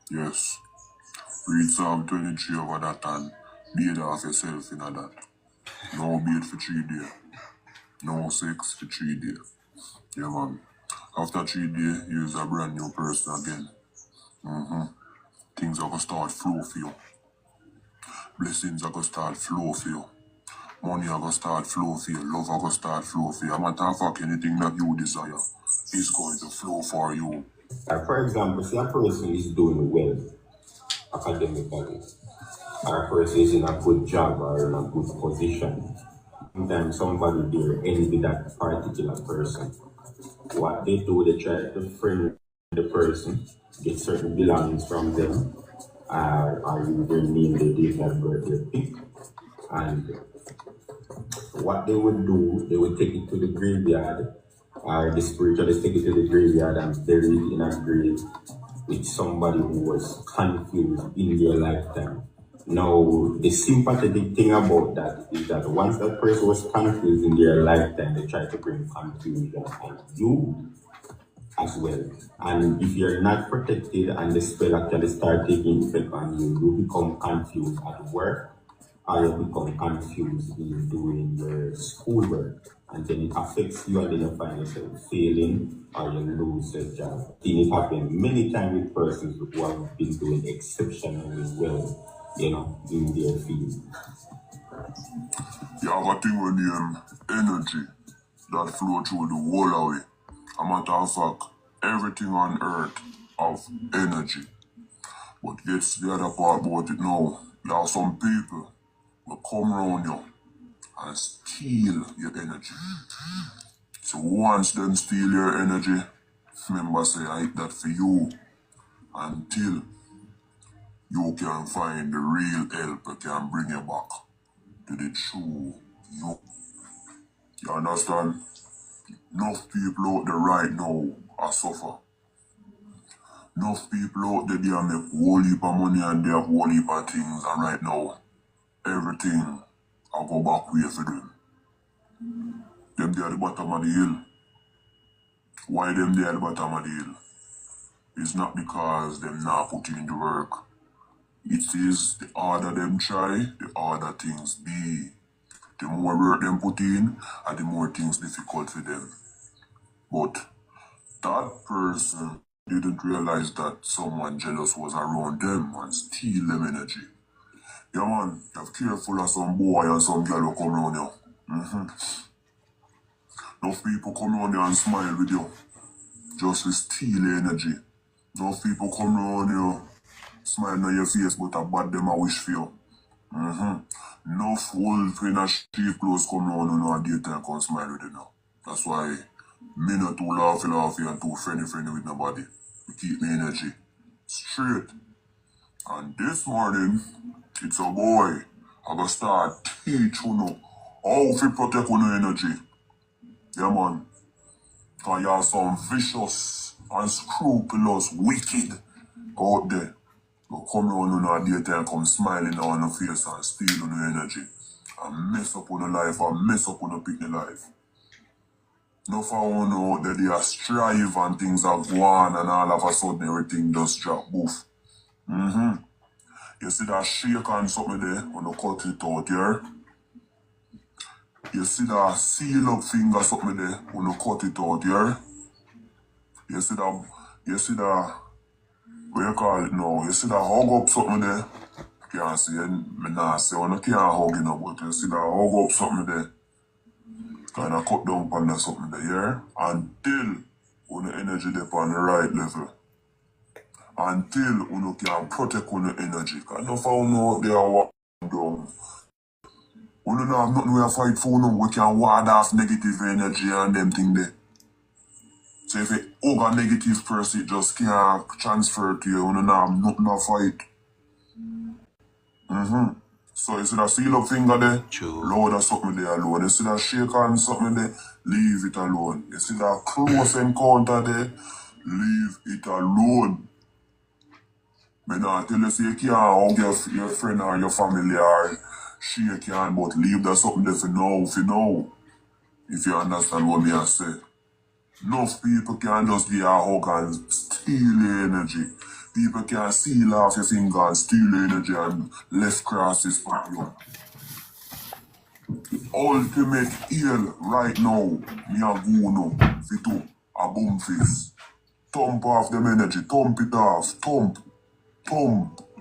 Yes. Read Psalm 23 over that and bathe off yourself in that. No bathe for 3 days. No sex for 3 days. Yeah, man. After 3 days, you're a brand new person again. Things are gonna start flow for you. Blessings are gonna start flow for you. Money are gonna start flow for you. Love are gonna start flow for you. No matter of fact, anything that you desire is going to flow for you. For example, say a person is doing well academically, or a person is in a good job or in a good position. Sometimes somebody there envy that particular person. What they do, they try to friend the person, get certain belongings from them, or even name the date of birth they pick. And what they would do, they would take it to the graveyard, or the spiritualists take it to the graveyard and bury it in a grave with somebody who was confused in their lifetime. Now, the sympathetic thing about that is that once that person was confused in their lifetime, they try to bring confusion on you as well. And if you're not protected and the spell actually start taking effect on you, you become confused at work, or you become confused in doing your schoolwork, and then it affects you, and then you find yourself failing or you lose your job. It happened many times with persons who have been doing exceptionally well, in their field. You have a thing with energy that flow through the whole of it. A matter of fact, everything on earth have energy. But gets the other part about it now. There are some people will come around you and steal your energy. So once them steal your energy, remember say I hit that for you until you can find the real help that can bring you back to the true you. You understand? Enough people out there right now are suffer. Enough people out there, they make whole heap of money and they have whole heap of things, and right now, everything I go back way for them. Them they at the bottom of the hill. Why them they at the bottom of the hill? It's not because them not put in the work. It is the harder them try, the harder things be. The more work them put in, and the more things difficult for them. But that person didn't realize that someone jealous was around them and steal them energy. Yeah man, you have careful of some boy and some girl who come around you. Enough people come around you and smile with you, just to steal your energy. Enough people come around you, smile on your face, but a bad them a wish for you. Enough old friend and street clothes come around you now and daytime come smile with you now. That's why me not too laughy and too friendly with nobody. To keep me energy straight. And this morning, it's a boy. I gonna start teach you know how to protect your energy. Yeah man. Cause you are some vicious and scrupulous wicked out there. You come around on a daytime, come smiling on your face and steal on your energy. And mess up on your life and mess up on your picnic life. No for one out there, they are strive and things are gone and all of a sudden everything just drop boof. You see that shake and something there when you cut it out here? You see that seal up finger something there when you cut it out here? You see that, what you call it now? You see that hug up something there? You can't see it, me not say when you can't hug it, but you see that hug up something there? Kind of cut down on that something there, yeah? Until when the energy there on the right level. Until you can protect your energy. Because no found out there walk down. We don't have nothing we fight for now. We can ward off negative energy and them thing there. So if you over negative person, it just can't transfer to you. We don't have nothing to fight. So you see that seal up finger there? True. Load or something there alone. You see that shake on something there? Leave it alone. You see that close encounter there? Leave it alone. Me not tell you say you can't hug your friend or your family or shake your hand, but leave that something there for now. If you understand what me I say. Enough people can just give you a hug and steal your energy. People can seal off your finger and steal your energy and left crosses for you. The ultimate heal right now, me a go now, fit up, a boom face. Thump off them energy, thump it off, thump.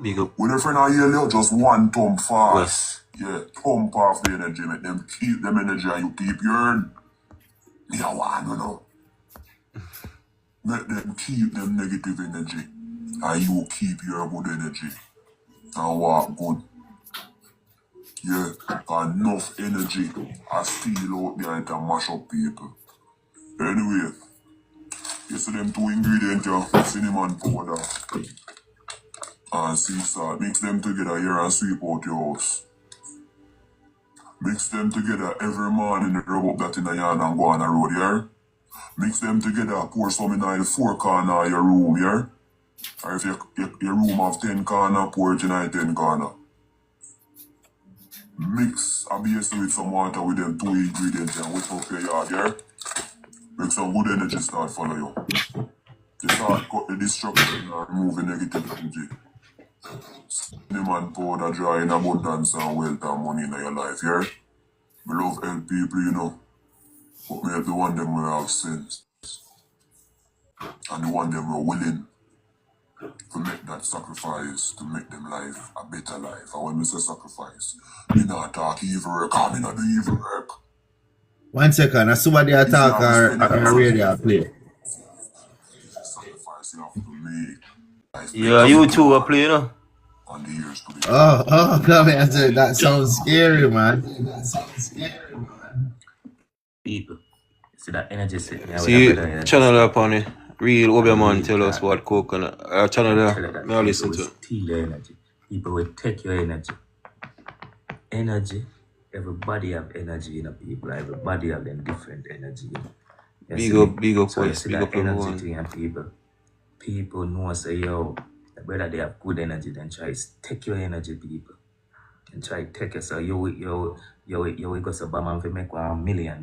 Big up. When your friend a heal you, just one thump fast. Yes. Yeah, thump off the energy, make them keep them energy and you keep yours. Me a want you know. Make them keep them negative energy and you keep your good energy and walk good. Yeah, enough energy I steal out there to mash up people. Anyway, you see them two ingredients here, cinnamon powder and sea salt. Mix them together here and sweep out your house. Mix them together every morning, rub up that in the yard and go on the road here. Mix them together, pour some in the 4 corner of your room here. Or if your room have 10 corner, pour it in the 10 corner. Mix a base with some water with them 2 ingredients and whip up your yard here. Make some good energy start follow you. You start cut the destruction and remove the negative energy. Cinnamon powder dry in abundance and wealth and money in your life here. We love help people, you know. But me help the one them who have sense. And the one them who are willing. to make that sacrifice to make them life a better life. And when we say sacrifice, me not talk evil work, I me not do evil work. 1 second, as somebody attack our radio play. Sacrifice you have to make life Yeah, better you for two are tomorrow playing, huh? and the years to be come. Come here, that sounds scary, man. People. See that energy set me with a See, better energy. channel up on it. Real Obeah Real tell us talk. what coconut. Channel Tell there. you that May I people listen will to it. steal your energy. People will take your energy. Energy, everybody have energy in a people. Everybody have them different energy. You Big up, so you West. see Big that up energy everyone. thing and people know say yo, whether they have good energy, then try to take your energy, people. And try to take it. So you go to Bama and make $1 million.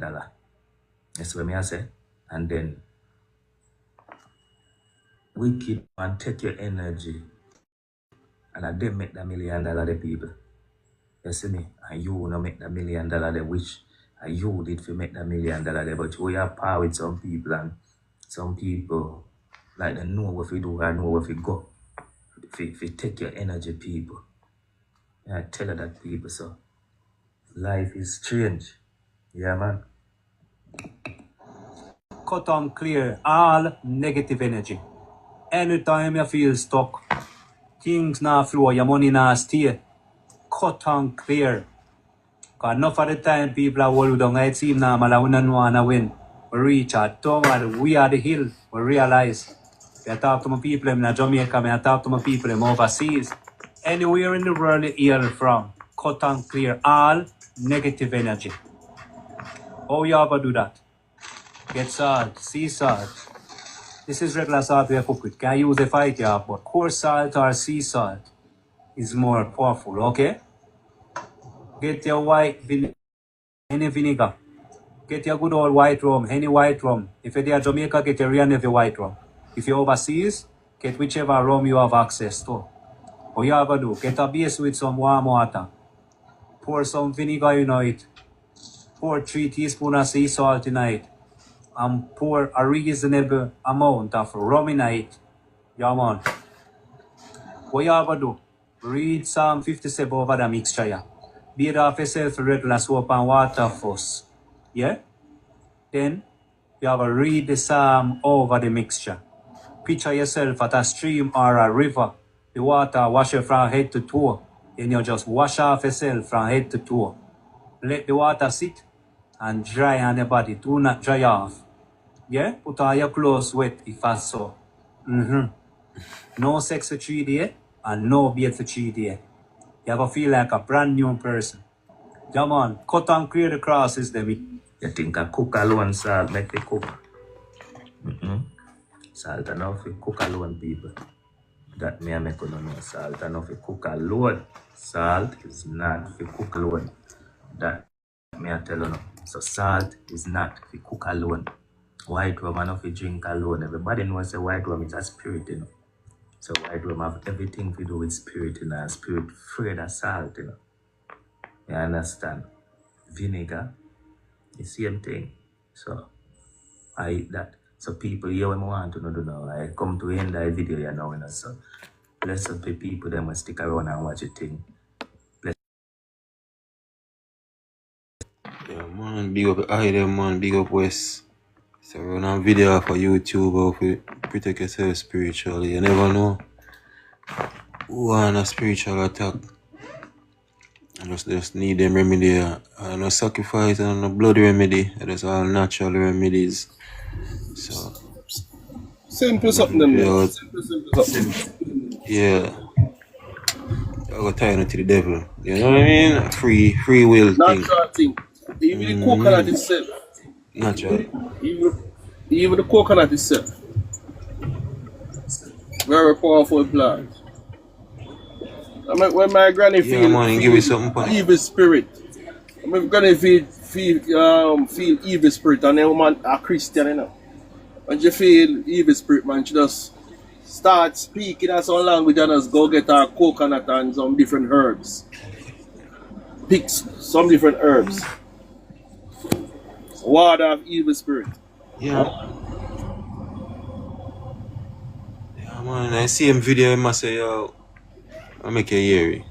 That's what I say. And then wicked and take your energy and I them make that $1 million the people. You see me? And you wanna make that $1 million the which and you did for make that $1 million the but we have power with some people and some people like they know what we do and know what we go. If you take your energy, people. And I tell you that people so life is strange. Yeah man. Cut and clear all negative energy. Anytime you feel stuck, things not flow, your money not stay. Cut and clear. Because enough of the time people are hold down, it seems normal and we don't want to win. We reach out, we are the hill, we realize. I talk to my people in Jamaica, I talk to my people in overseas. Anywhere in the world you hear from, cut and clear all negative energy. How you ever do that? Get salt, sea salt. This is regular salt we cook with. Can use the fight here, but coarse salt or sea salt is more powerful, okay? Get your white vinegar, any vinegar. Get your good old white rum, any white rum. If you're there Jamaica, get your real navy white rum. If you're overseas, get whichever rum you have access to. What you have to do, get a base with some warm water. Pour some vinegar in it. Pour 3 teaspoons of sea salt in it. And pour a reasonable amount of rum in it. Yeah, man. What you have to do, read Psalm 57 over the mixture, yeah. Bathe off yourself with regular soap and water first. Yeah? Then, you have to read the Psalm over the mixture. Picture yourself at a stream or a river. The water wash you from head to toe. Then you just wash off yourself from head to toe. Let the water sit and dry on your body. Do not dry off. Yeah? Put all your clothes wet if that's so. No sex for 3 days and no beard for 3 days. You have to feel like a brand new person. Come on, cut and clear the crosses, David. You think a cook alone salt make the cook? Salt enough to cook alone, people. That may make you know salt enough to cook alone. Salt is not for cook alone. That may I tell you now. So salt is not for cook alone. White rum enough to drink alone. Everybody knows that white rum is a spirit, you know. So white rum have everything to do with spirit, you know, and spirit afraid of salt, you know. You understand? Vinegar, the same thing. So I eat that. So people here when I want to know now, I come to end the video you know, so bless up the people them will stick around and watch the thing. Bless. Yeah, man. Big up I them, man. Big up West. So run a video for YouTube how to protect yourself spiritually. You never know who on a spiritual attack. I just need them remedy. And no sacrifice and no blood remedy. That's all natural remedies. So Simple something them there. Yeah. I got tired to the devil. You know what I mean? Free will thing. Natural thing. Even the coconut itself. Natural. Even the coconut itself. Very powerful plant. I mean, when my granny feel evil spirit, my granny feel evil spirit, and then woman a Christian, you know. When she feel evil spirit, man, she just start speaking in some language and just go get her coconut and some different herbs. Pick some different herbs. Ward of evil spirit. Yeah. Yeah, man, I see him video, he must say, yo, I make you hear it.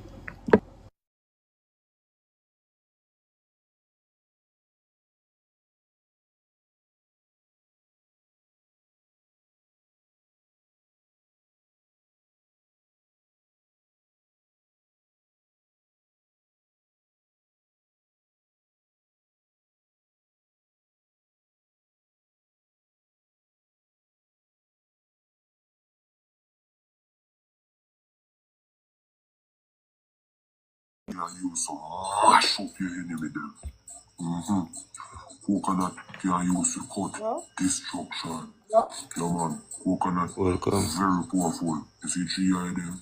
Can use some mash up your enemy them. Coconut can use to cut destruction. Yeah man, coconut Welcome. very powerful. You see 3 eye them.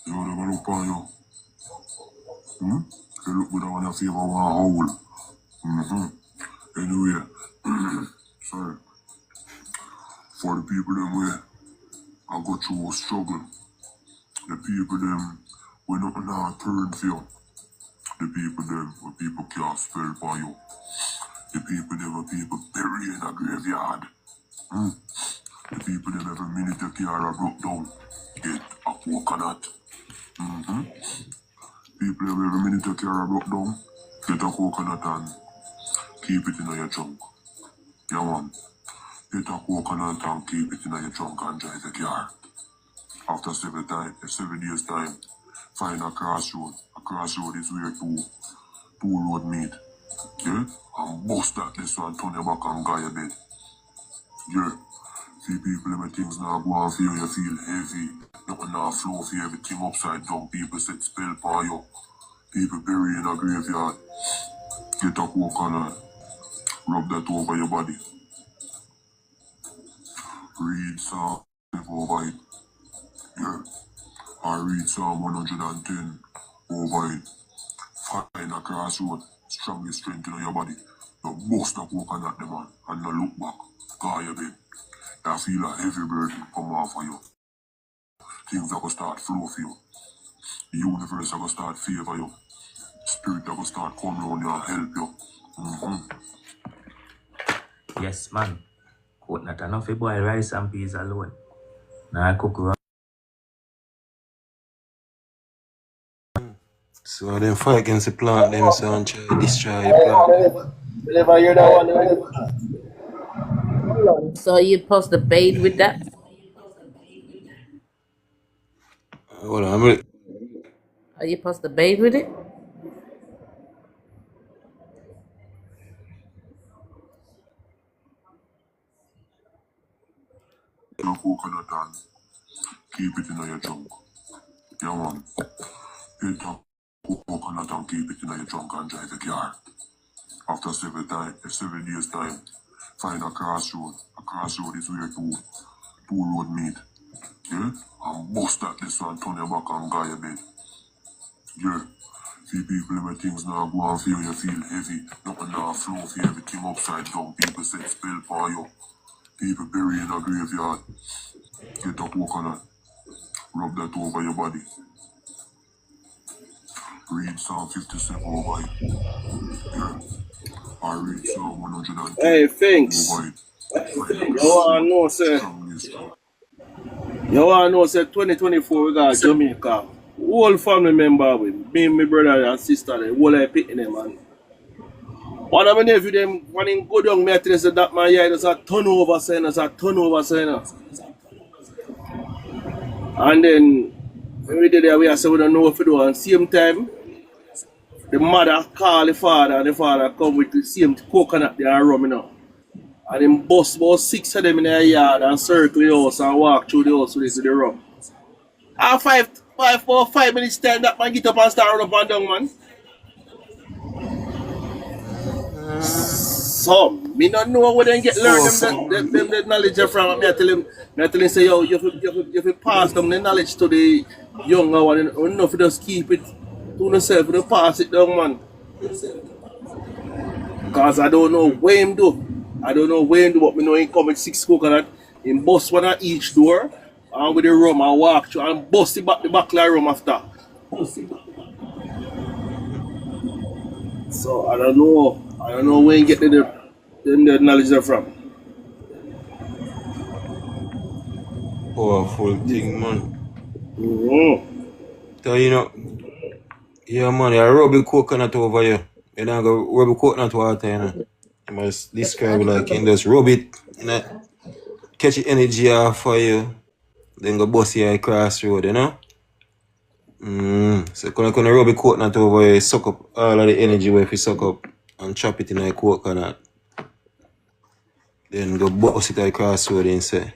You know them look on you. They look good on your favor one hole. Anyway, sorry. For the people them way I go through a struggle. The people them we not now turn for you. The people them where people can't spell for you. The people them where people bury in a graveyard. The people them every minute they carry a broke down. Get a coconut. People them every minute they carry a broke down. Get a coconut and keep it in your trunk. Yeah man. Get a coconut and keep it in your trunk and drive the car. After 7 days time, find a crossroad. A crossroad is where two road meet. Yeah? And bust that this one, turn your back and go your bed. Yeah. See people in my things now go and feel you feel heavy. Nothing now flow for everything upside down. People set spell for you. People bury in a graveyard. Get a coconut. Rub that over your body. Read Psalm over it. Yeah. I read Psalm 110 over it. Find a crossroad. Strongest strength in your body. You bust a coconut them man. And no look back. Go your bed. You feel a heavy burden come off of you. Things are going to start flow for you. The universe are going to start favor you. Spirit are going to start come around you and help you. Yes, man. Coconut enough to boil rice and peas alone. Now I cook rice. So them fight against the plant, them so and try to destroy the plant. Whenever you're that one, So you post the bait with that? Hold on, I'm ready. Are you post the bait with it? Your coconut and keep it in your trunk. Yeah man. Get a coconut and keep it in your trunk and drive the car. After 7 days time, find a crossroad. A crossroad is where two road meet. Yeah? And bust that this one, turn your back and go your bed. Yeah. See people in things now go and feel you feel heavy. Nothing now flow for everything upside down. People set spell for you. People bury in a graveyard. Get a coconut. Rub that over your body. Read Psalm 57 over it. Yeah. I read Psalm 110 hey, thanks. over it. You want to know, say, 2024 we got Jamaica. Whole family member with me, my brother and sister, the whole I picking them, man. One of my nephew, them, when he go down, me I tell you, say that man, yeah, there's a turnover sign, And then, when we did that, we say we don't know what to do. And same time, the mother call the father, and the father come with the same coconut they are rum, you know. And him bust about 6 of them in the yard and circle the house and walk through the house with the rum. And 5 minutes time, that man get up and start run up and down, man. So, me not know where they get learn them the knowledge from. Me I tell him, say, yo, you have to pass them the knowledge to the younger one. And enough to just keep it to yourself, to pass it down, man. Because I don't know where him do. But me know he come with 6 coconut. He bust one at each door, and with the rum and walk through, and bust the back of the rum after. So, I don't know where he get the knowledge from. powerful thing, man. Mm-hmm. So, you know, yeah, man, you rub the coconut over you. You don't go rub the coconut water, you know. You must describe it like you just rub it, you know, catch the energy off for you, then go bust you across road, you know. So when you rub the coconut over you, suck up all of the energy where if you suck up and chop it in a coconut. Then go bust it across road and say,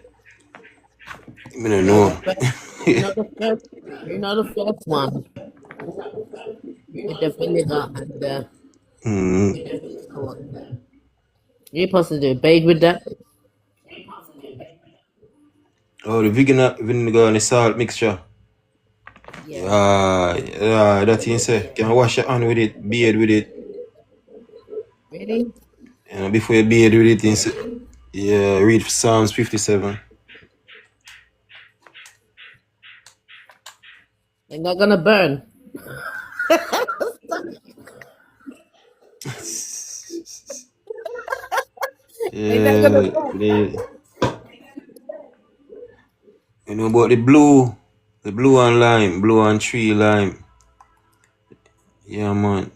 I don't know. You know the first one with the vinegar and the you're supposed to do bathe with that. Oh, the vinegar and the salt mixture. Yeah, that thing say. Can wash your hand with it, bathe with it. Really? And before you bathe with it, yeah, read Psalms 57. They're not gonna burn. Yeah, you know about the blue and lime, blue and tree lime. Yeah, man.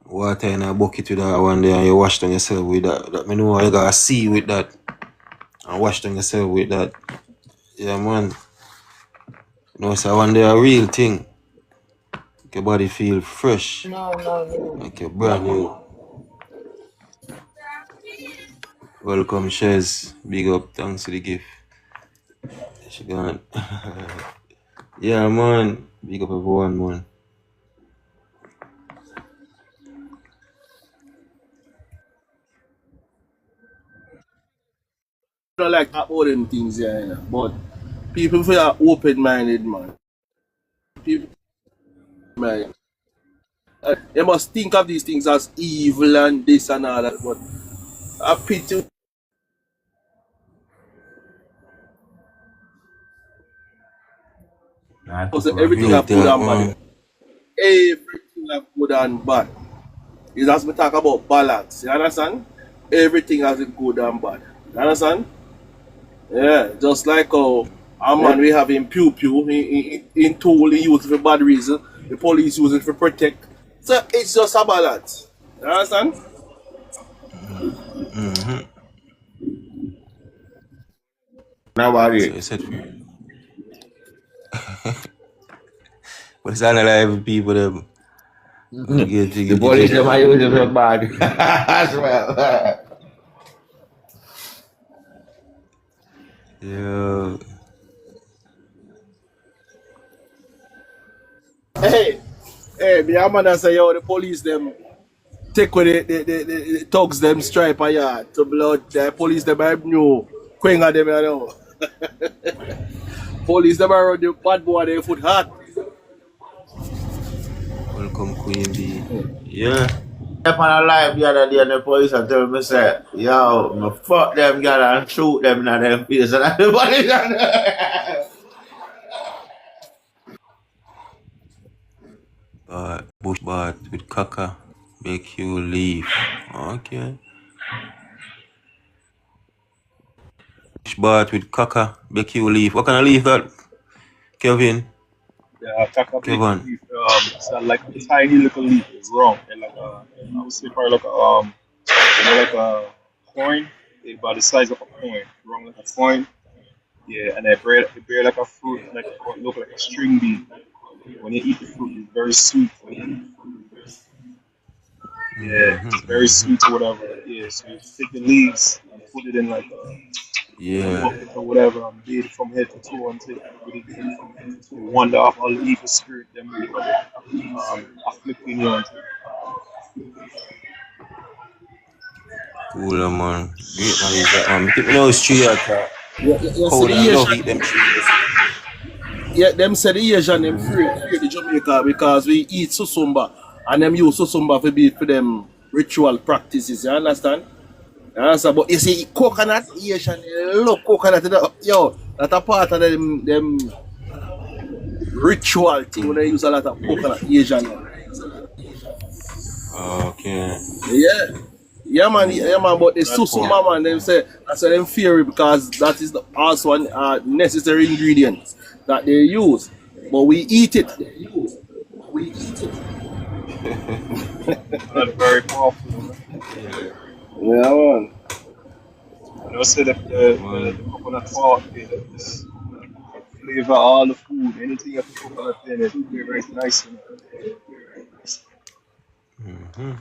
Water in a bucket with that one there and you wash down yourself with that. That me know you gotta see with that. And wash down yourself with that. Yeah, man. You know, so one day a real thing. Make your body feel fresh. No. Like you're brand new. Welcome, Shez. Big up. Thanks for the gift. She gone. Yeah, man. Big up everyone, man. I don't like all them things, yeah, you know, but people feel are open-minded, man. People, man, they must think of these things as evil and this and all that, but I pity. Because everything have good and bad. Everything have good and bad. It's as we talk about balance, you understand? Everything has a good and bad. You understand? Yeah, just like how a man we have in pew in tool he use it for bad reason, the police use it for protect. So it's just a balance. You understand? Nobody. So you said but it's not like people them. The police them are using for bad as well. Yeah. Hey, me a man that say yo the police them take with the thugs them stripe a yard to blood. The police them are new quenga them you know. Police them are the bad boy they foot hot. Welcome, Queen B. Yeah. Up on a live the other day and the police and tell me say, yo, me fuck them girl and shoot them in them face and the police Bush bath with caca make you leave. Okay. Bush bath with caca make you leave. What kind of leaf that, Kevin? Yeah, caca Kevin. leaf. It's like a tiny little leaf. It's round. And like I would say probably like a like a coin. It's about the size of a coin. Round like a coin. Yeah, and it bear like a fruit, like it look like a string bean. When you eat the fruit, it's very sweet. Yeah, it's very sweet or whatever. Yeah, so you take the leaves and put it in like a bucket or whatever and bathe it from head to toe until it wander off all the evil spirit that may afflicting you until. Cool, man. Great knowledge that, man. Take me now street attack. Cold and love eat them trees. Yeah, them say the Asian them fear the Jamaica because we eat susumba and them use susumba for them ritual practices, you understand? You understand? But you see coconut, Asian love coconut, yo, that's a part of them ritual thing when they use a lot of coconut Asian. Okay. Yeah. Yeah man, but the susu mama and them say that's them fear because that is also a necessary ingredient that they use. But we eat it. That's very powerful, man. Yeah man. I know say the coconut oil is flavor all the food. Anything you put coconut in it, flavor is nice, you know.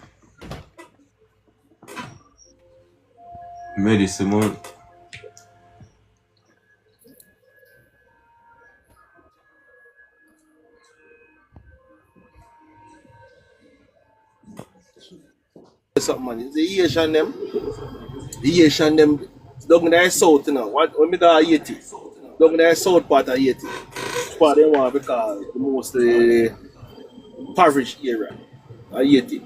Medicine, man. Something man. It's the Asian them down in the south, you know. When me go Haiti, down in the south part of Haiti. Part they want because the most impoverished area of Haiti.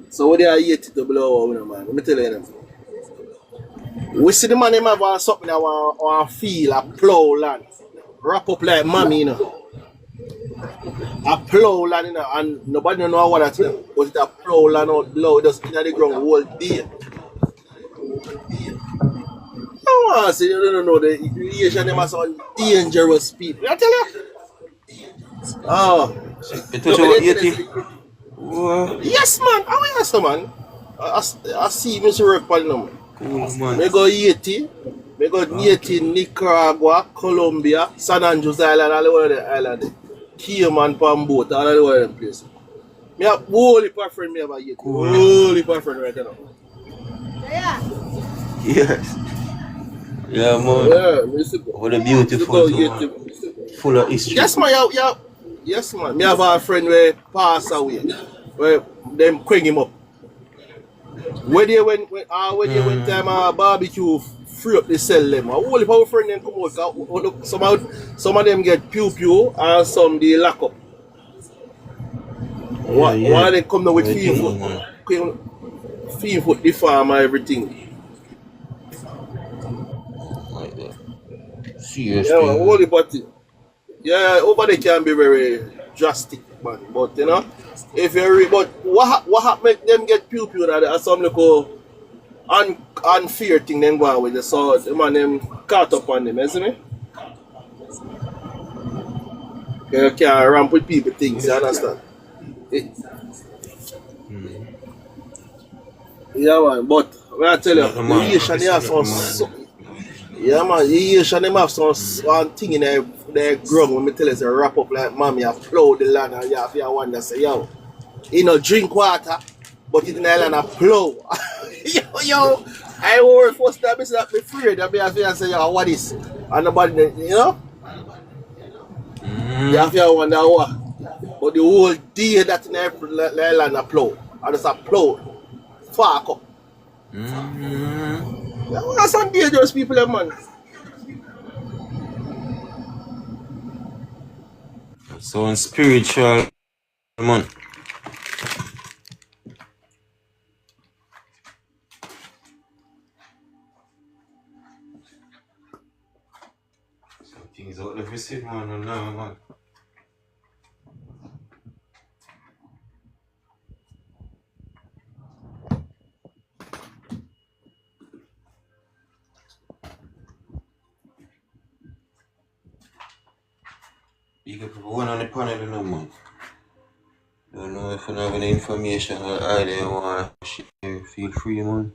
So when they are Haiti to blow over, man, let me tell you them. We see the man them have something that want feel a plow land. Wrap up like mommy, you know. A plow land, you know, and nobody don't know what that's, you know. But it's a plow land out below, just in the ground all day. I want to say, you don't know, the Asian them are some dangerous people. I tell you. Oh. You touch about 80? Yes, man. How are you, so, man? I see Mr. Work on them. Cool, man. Me go Haiti. Me go Haiti, Nicaragua, Colombia, San Andreas Island, all over the island. Cayman, Pamboat, all over them places. Me have whole heap of friends me about Haiti. Whole heap of friends right now. Yes. Yeah, man. Yeah, what a beautiful town. Full of history. Yes, man. Yeah. Yes, man. Me have a friend where pass away. Where them quang him up. When they went time barbecue free up the cell them. A whole heap of friend them come out. Some of them get pew and some they lock up. One of them come down with feet the farm and everything. Seriously. Yeah, man, holy body. Yeah, over there can be very drastic, man. But you know, if you but what make them get pew that some little unfair thing then go on with the so the man them caught up on them, isn't it? You can't ramp with people things, you understand? Yeah man, but when I tell you, the Asian they have some yeah man, the Asian them have some thing in their ground when me tell you say wrap up like mommy, you plow the land and you have to wonder say yo, you know drink water, but in the land a plow. yo, I worry first time I say that be afraid that me have to say yo what is and nobody you know? You have to wonder what. But the whole day that in the land a plow. And it's a plow. Fuck up. That's some dangerous people, man. So spiritual, man. Some things out there, see, man, no, man. You can put one on the panel, no man. Don't know if you have any information or idea you want to share, feel free, man.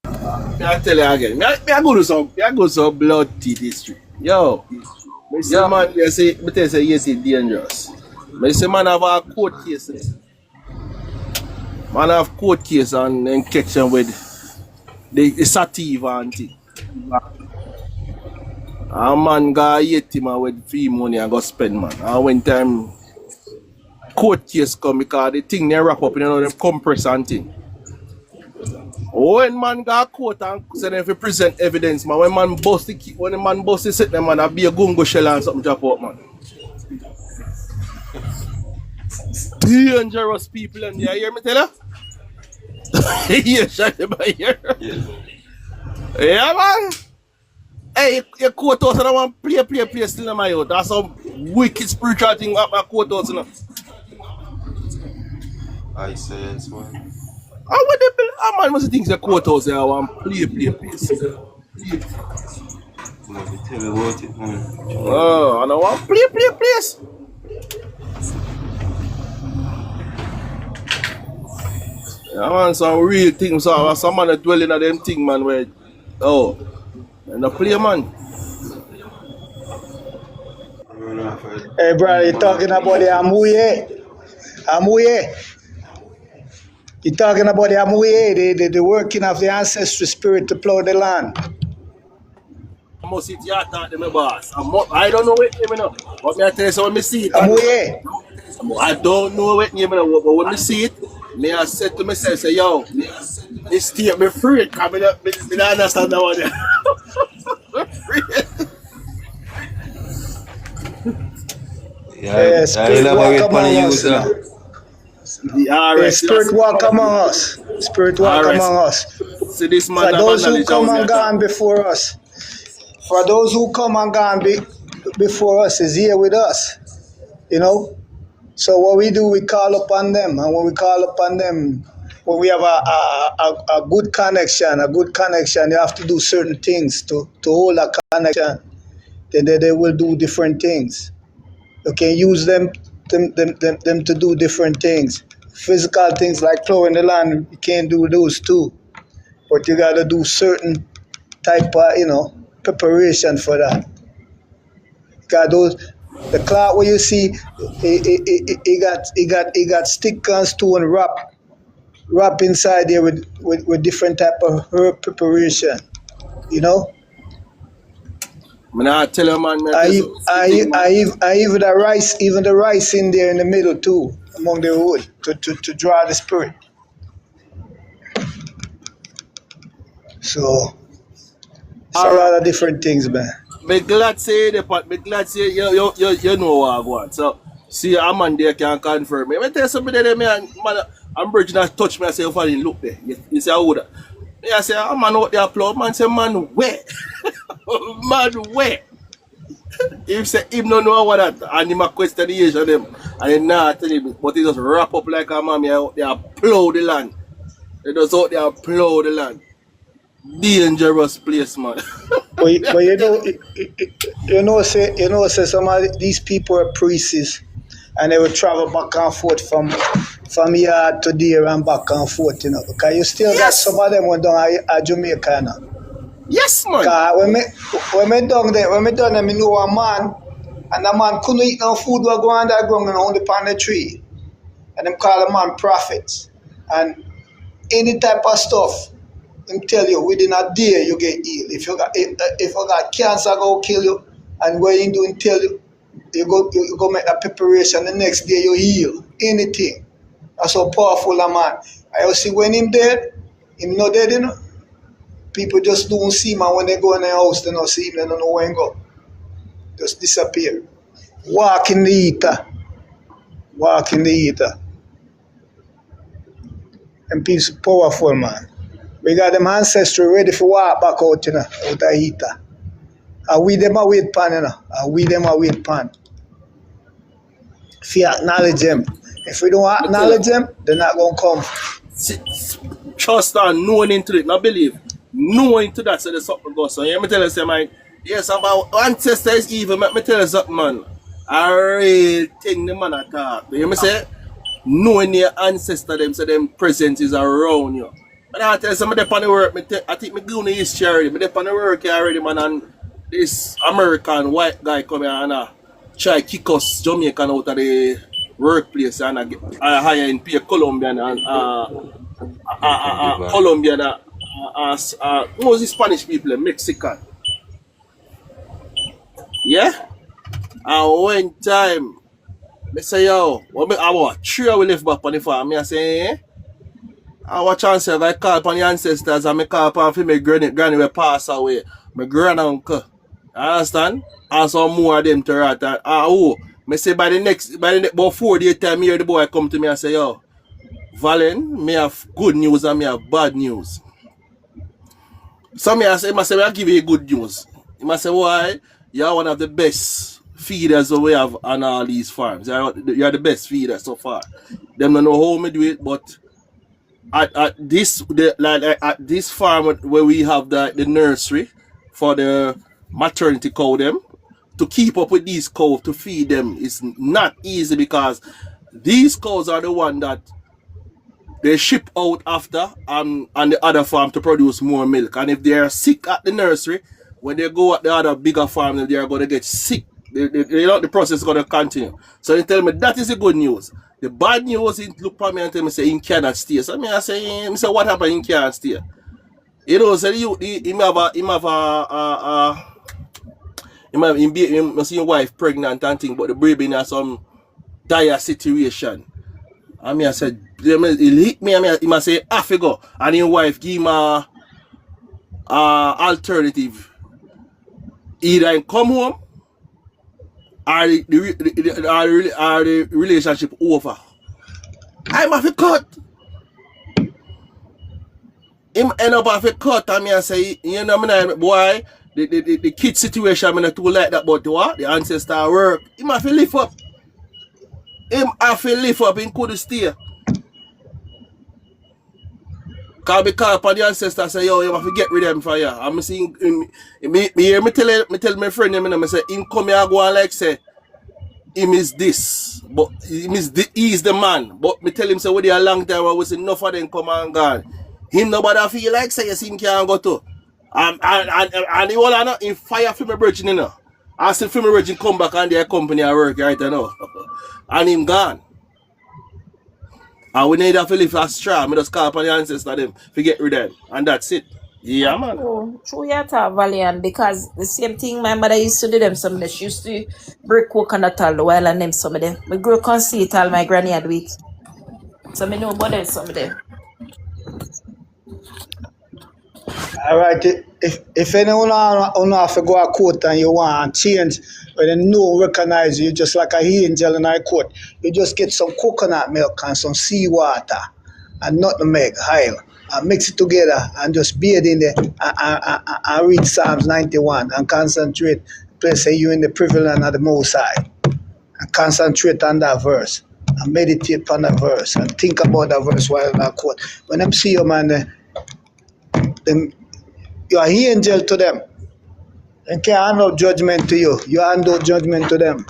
I tell you again, I go to some blood tea district. Yo, man, they say yes, it's dangerous. I say man have a court case. Man have court case and then connection with the sativa and thing. A man go hate him with free money and go spend, man. And when time court case come because the thing they wrap up in them compress and thing. When man go court and say them if you present evidence, man, when the man bust the set them, man, I be a gungo shell and something drop out, man. Dangerous people and you hear me tell you? Yeah, shut them by here. Yeah, man. Hey, you court house and I want play still in my house. That's some wicked spiritual thing up my courthouse, you know. I science, man. And what the man must think the courthouse there one play place. Must be tell me about it, man. Oh, and I want play place. Yeah, man, some real things, so some man dwelling at them thing, man, where, and the play, man. Hey, brother, you talking about the Amuye? You talking about the Amuye, the working of the ancestral spirit to plow the land. I must sit here and talk to my boss. I don't know what name, you know. But me I tell you, so when I see it, Amuye. I don't know what name, you know, but when I see it, me I said to myself, say, yo, this state me free, because I don't understand that one. Yeah, spirit walk among us. Spirit walk among us. Spirit walk among us. See this man, for those who come and gone before us. For those who come and gone before us is here with us. You know? So what we do, we call upon them. And when we call upon them, when we have a good connection, you have to do certain things to hold a connection. Then they will do different things. You can use them to do different things. Physical things like plowing the land, you can't do those too. But you gotta do certain type of, preparation for that. Got the cloth where you see, it got stick and stone wrap inside there with different type of herb preparation. You know? I tell you, man, even the rice in there in the middle too, among the wood to draw the spirit. So it's a lot of different things, man. Me glad say you know what I want. So see a man there can confirm me. I tell you something there, man, I'm Virgin has touched me and say, if I didn't look there. You say, how would I? I say, a man out there applaud, man say, man, where? Man, where? If say him don't know what that, and him a question the age of them, and he not tell him, but he just wrap up like a man out there plow the land. They just out there plow the land. Dangerous place, man. but say some of these people are priests, and they will travel back and forth from here to there and back and forth, because you still got some of them went down at Jamaica now. Yes, man. When me down there, I know a man, and the man couldn't eat no food while going underground and only upon the tree. And them call the man prophets. And any type of stuff, them tell you within a day you get healed. If you got cancer, go kill you. And what you do, tell you, you go make a preparation. The next day you heal. Anything. That's so powerful a man. I see when him dead, him not dead, People just don't see him, and when they go in their house, they don't see him, they don't know where he go. Just disappear. Walk in the ether. And people powerful, man. We got them ancestry ready for walk back out, out of ether. And we them a wait pan, If you acknowledge them. If we don't acknowledge them, they're not going to come. Trust and knowing into it, not believe. Knowing to that, so there's something goes. So let me tell you something, man. Yes, about ancestor is evil. Let me tell you something, man. A real thing the man attack. You hear me say? Knowing your ancestor, them say them presence is around you. And I tell you something, I'm on the work. I think I'm doing the history already. I'm on the work already, man. And this American white guy come here and try to kick us Jamaican out of the workplace and I hire in pay Colombian and Colombian. Who was the Spanish people? Mexican. Yeah? And one time, I say, yo, I want 3 hours left back on the farm. I say, I watch chance if I call upon the ancestors and I call upon my granny will pass away. My granduncle. You understand? And some more of them to rat. I say by the next about 4 days time here the boy come to me and say, yo, Valen, me have good news and me have bad news. So I say, I give you good news. He must say, why? You are one of the best feeders that we have on all these farms. You're the best feeder so far. Them don't know how me do it, but at this farm where we have the nursery for the maternity cow, them to keep up with these cows to feed them is not easy, because these cows are the one that they ship out after on the other farm to produce more milk. And if they are sick at the nursery, when they go at the other bigger farm, they are going to get sick. The process is going to continue. So they tell me that is the good news. The bad news, he look at me and tell me, say, he cannot stay. So I say, what happened? He can't stay. You know, so he must see your wife pregnant and thing, but the baby in some dire situation. And I said, he hit me, he must say, I figure. And his wife give him a alternative. Either he come home or the relationship over. I'm have a cut. Him end up have a cut, and I say, you know, boy, the kid situation, I'm not too like that, but what? The ancestor work. Him have to lift up. Him have to lift up, he couldn't stay. Because the ancestors say, yo, you have to get rid of him for you. I'm seeing, me tell my friend, I say, him come here go and like say, him is this, but he is the man. But me tell him, say, with a long time, I was enough of them come and gone. Him nobody feel like say, yes, him can't go to. And he will not in fire for my virgin, you know. I said, for my virgin come back and their company I work right now. And him gone. And we need to live a straw. I just call upon the ancestors them to get rid of them. And that's it. Yeah, man. True, you talk valiant, because the same thing my mother used to do them some days. She used to break coconut all the while and them some of them. We grew can see it all my granny had with. So I know about them some of them. All right, if anyone have to go to court and you want to change, when they know recognize you, just like a angel in a court, you just get some coconut milk and some seawater and nutmeg, oil, and mix it together and just bathe in there and read Psalms 91 and concentrate. Please say you're in the privilege of the Most High, and concentrate on that verse and meditate on that verse and think about that verse while in a court. When them see you, man, you are angel to them. And can't hand out judgment to you. You hand out judgment to them.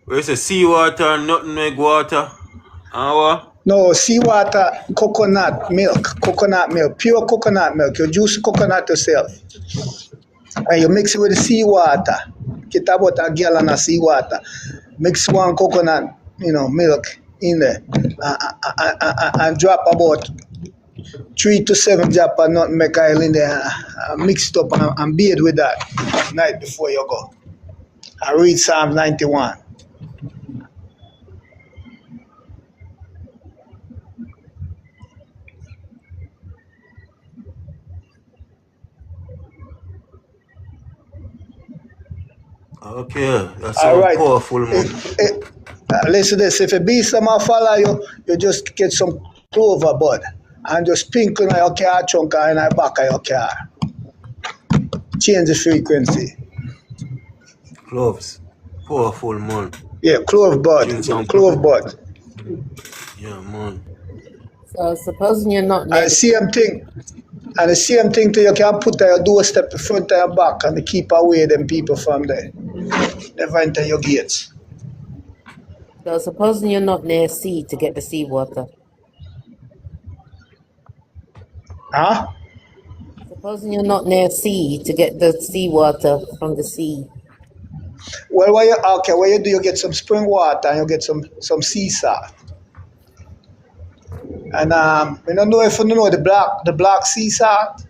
Where's the seawater and nutmeg water? What? No, seawater, coconut milk, pure coconut milk. You juice coconut yourself. And you mix it with the seawater. Get about a gallon of seawater. Mix one coconut, milk in there. And drop about 3 to 7 drop of nutmeg oil in there. Mix it up and bathe with that night before you go. I read Psalm 91. Okay, that's so right. Powerful, man. Listen to this, if a bee somehow follow you, you just get some clover bud and just sprinkle in your car trunk or in the back of your car. Change the frequency. Cloves. Powerful, man. Yeah, clove bud. Clove bud. Yeah, man. So supposing you're not... And the same thing to you can put on your doorstep, the front and your back, and keep away them people from there. Never enter your gates. So supposing you're not near sea to get the seawater. Huh? Supposing you're not near sea to get the seawater from the sea. Well, what you do, you get some spring water and you get some sea salt. And I don't know if you know the black sea salt.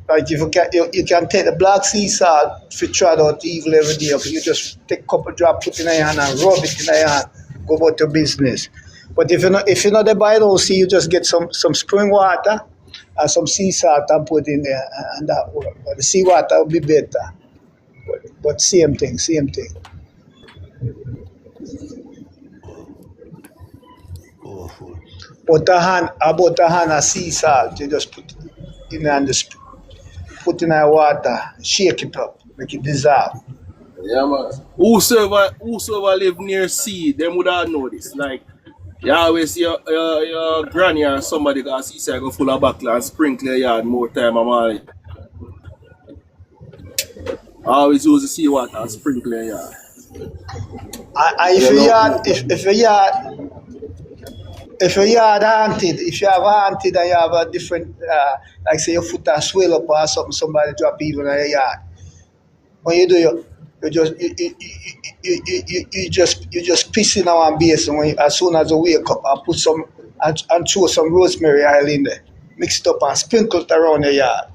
Like if you can take the black sea salt to trot out evil every day. You just take a couple drops, put in your hand and rub it in your hand, go about your business. But if you're not the buy those sea, you just get some spring water and some sea salt and put in there, and that work. But the sea water will be better. But same thing. Powerful. About a hand of sea salt, you just put in and just put in our water, shake it up, make it dissolve. Yeah, man. Whosoever live near sea, them would all know this. Like, you always see your granny or somebody got seaside go full of buckler and sprinkle your yard more time. I always use the seawater and sprinkle your yard. And if your yard haunted, if you have haunted and you have a different, like say your foot and swell up or something, somebody drop even in your yard. When you do you just piss in our basin when as soon as you wake up and put some and throw some rosemary oil in there, mix it up and sprinkle it around your yard.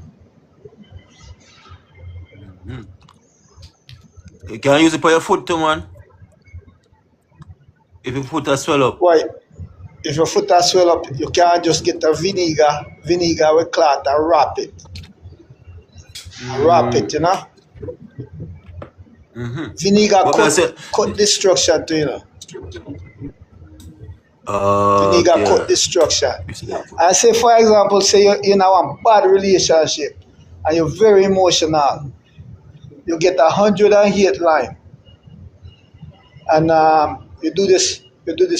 You can use it for your foot too, man. If your foot has swell up. Why? If your foot has swell up, you can't just get a vinegar with cloth and wrap it. Wrap it, you know? Vinegar cut destruction too, you know. Vinegar cut destruction. And say, for example, say you're in a bad relationship and you're very emotional. You get 108 lime. And you do this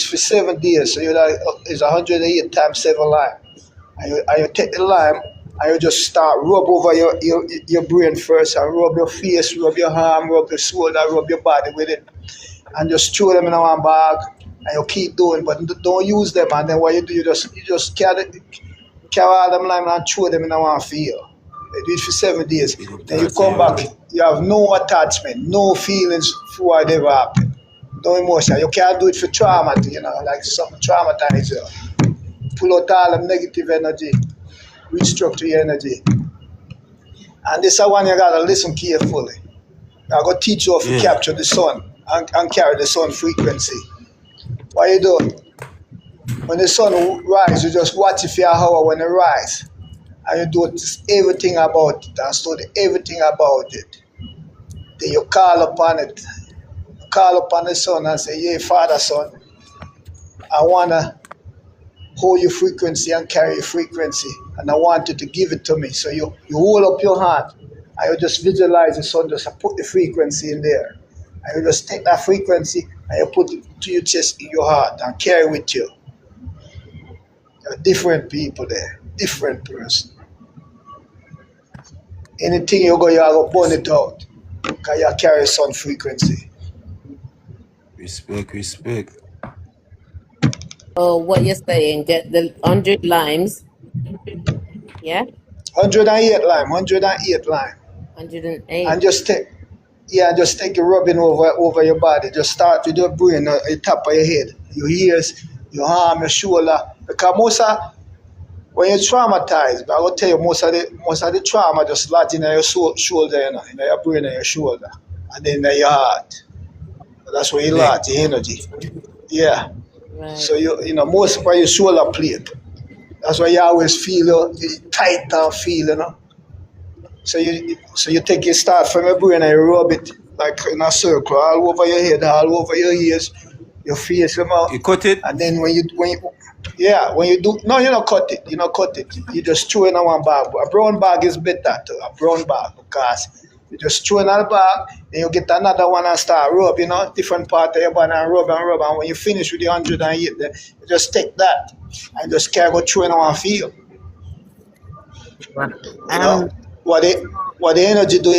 for 7 days. So it's 108 times 7 lime. And you take the lime and you just start rub over your brain first and rub your face, rub your arm, rub your shoulder, rub your body with it. And just throw them in one bag and you keep doing, but don't use them. And then what you do, you just carry all them lime and throw them in one field. You do it for 7 days. Then you come back, you have no attachment, no feelings for what ever happened. No emotion. You can't do it for trauma, you know, like something traumatize you. Pull out all the negative energy, restructure your energy. And this is one you gotta listen carefully. I'm gonna teach you how to capture the sun and carry the sun frequency. What you do? When the sun rises, you just watch it for an hour when it rises. And you do everything about it and study everything about it. Then you call upon it. You call upon the sun and say, yeah, Father, Son, I wanna hold your frequency and carry your frequency. And I want you to give it to me. So you hold up your hand and you just visualize the sun, just put the frequency in there. And you just take that frequency and you put it to your chest, in your heart, and carry with you. There are different people there, different person. Anything you have to burn it out. Because you carry sun frequency. Respect. Oh, what you're saying, get the 100 limes. Yeah? 108 lime. 108. And just take your rubbing over your body. Just start with your brain, the top of your head, your ears, your arm, your shoulder. Because when you're traumatized, I will tell you most of the trauma just lodge in your shoulder, you know, in your brain and your shoulder, and then in your heart. That's where you lodge the energy. Yeah. Right. So you know most of your shoulder plate. That's why you always feel tight and feel, you know. So you take your start from your brain and you rub it like in a circle all over your head, all over your ears, your face, your mouth. You cut it? And then when you do, no, you don't cut it. You just throw in one bag. A brown bag is better too, a brown bag, because you just throw in a bag, then you get another one and start rub, you know, different part of your body and rub. And when you finish with the 108, you just take that and just carry go through in one field. You know, what the energy do,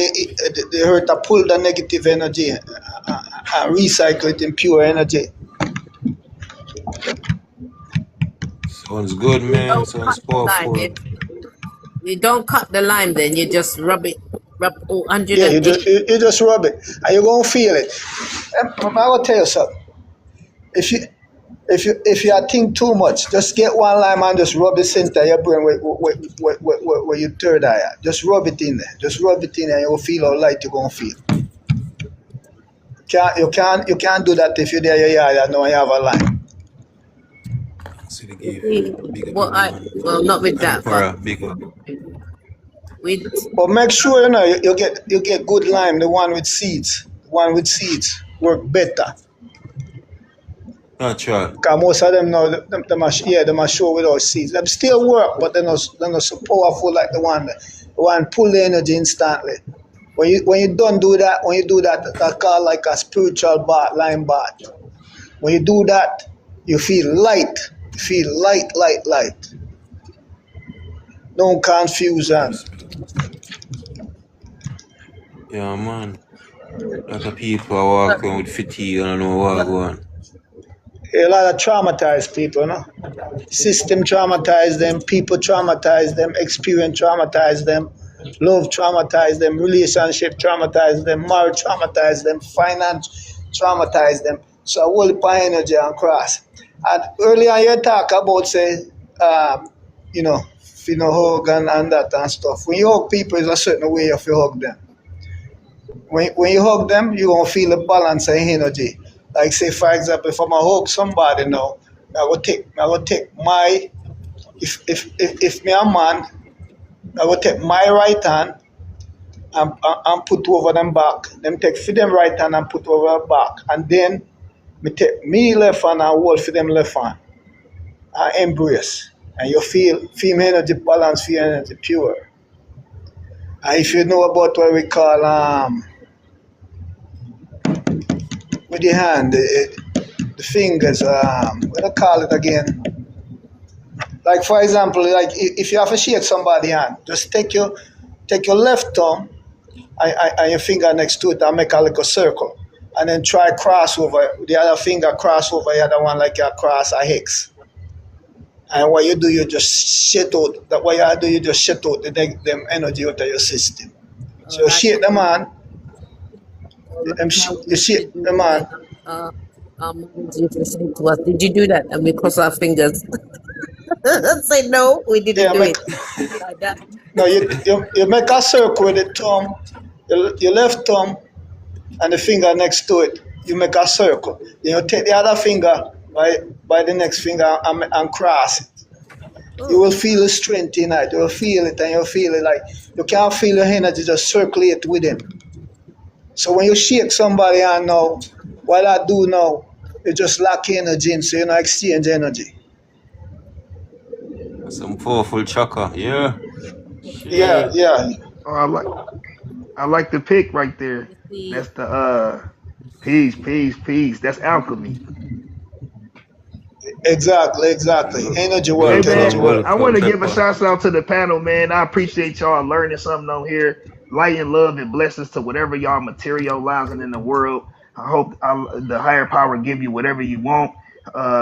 they hurt to pull the negative energy and recycle it in pure energy. Sounds good, man. Sounds powerful. You don't cut the lime, then you just rub 108. Yeah, you just rub it, and you're gonna feel it. I'm gonna tell you something. If you think too much, just get one lime and just rub the center of your brain where your third eye at. Just rub it in there. Just rub it in there, and you'll feel how light you're gonna feel. You can't do that if you're there your yard and know you have a lime. Well, not with that, but but make sure you know you get good lime, the one with seeds. The one with seeds work better. That's right. Because most of them now, them are show without seeds. Them still work, but they're not so powerful like the one pull the energy instantly. When you don't do that, that's called like a spiritual bath, line bath. When you do that, you feel light. You feel light. No confusion. Yeah, man. A lot of people are walking with fatigue and I don't know what going. A lot of traumatized people, no? System traumatized them, people traumatized them, experience traumatized them, love traumatized them, relationship traumatized them, marriage traumatized them, finance traumatized them. So a whole heap of energy and cross. And earlier you talk about say, you know, hug and that and stuff. When you hug people, it's a certain way of you hug them. When you hug them, you're gonna feel the balance of energy. Like say for example, if I'm gonna hug somebody now, I will take my if me a man, I will take my right hand and put over them back. Them take for them right hand and put over their back. And then me take me left hand and hold for them left hand. And embrace. And you feel energy balance, feel energy pure. And if you know about what we call with the hand, the fingers, what do I call it again? Like for example, like if you have to shake somebody's hand, just take your left thumb and your finger next to it and make a little circle. And then try cross over the other finger, cross over the other one like you cross a hex. And what you do, you just shit out. That what you do, you just shit out them energy out of your system. So shake the man. You shake the man. Did you do that? And we cross our fingers. Say no, we didn't do it. Like that. No, you make a circle with the thumb, your left thumb, and the finger next to it. You make a circle. Then you take the other finger by the next finger and cross it. You will feel the strength in it. You will feel it and you'll feel it like you can't feel your energy just circulate with him. So when you shake somebody hand now, what I do now, you just lock energy in so you don't exchange energy. Some powerful chakra, yeah. Yeah. Oh, I like the pick right there. That's the peace. That's alchemy. Exactly. Energy work. Hey man, I want to give a shout out to the panel, man. I appreciate y'all learning something on here. Light and love and blessings to whatever y'all materializing in the world. I hope the higher power give you whatever you want,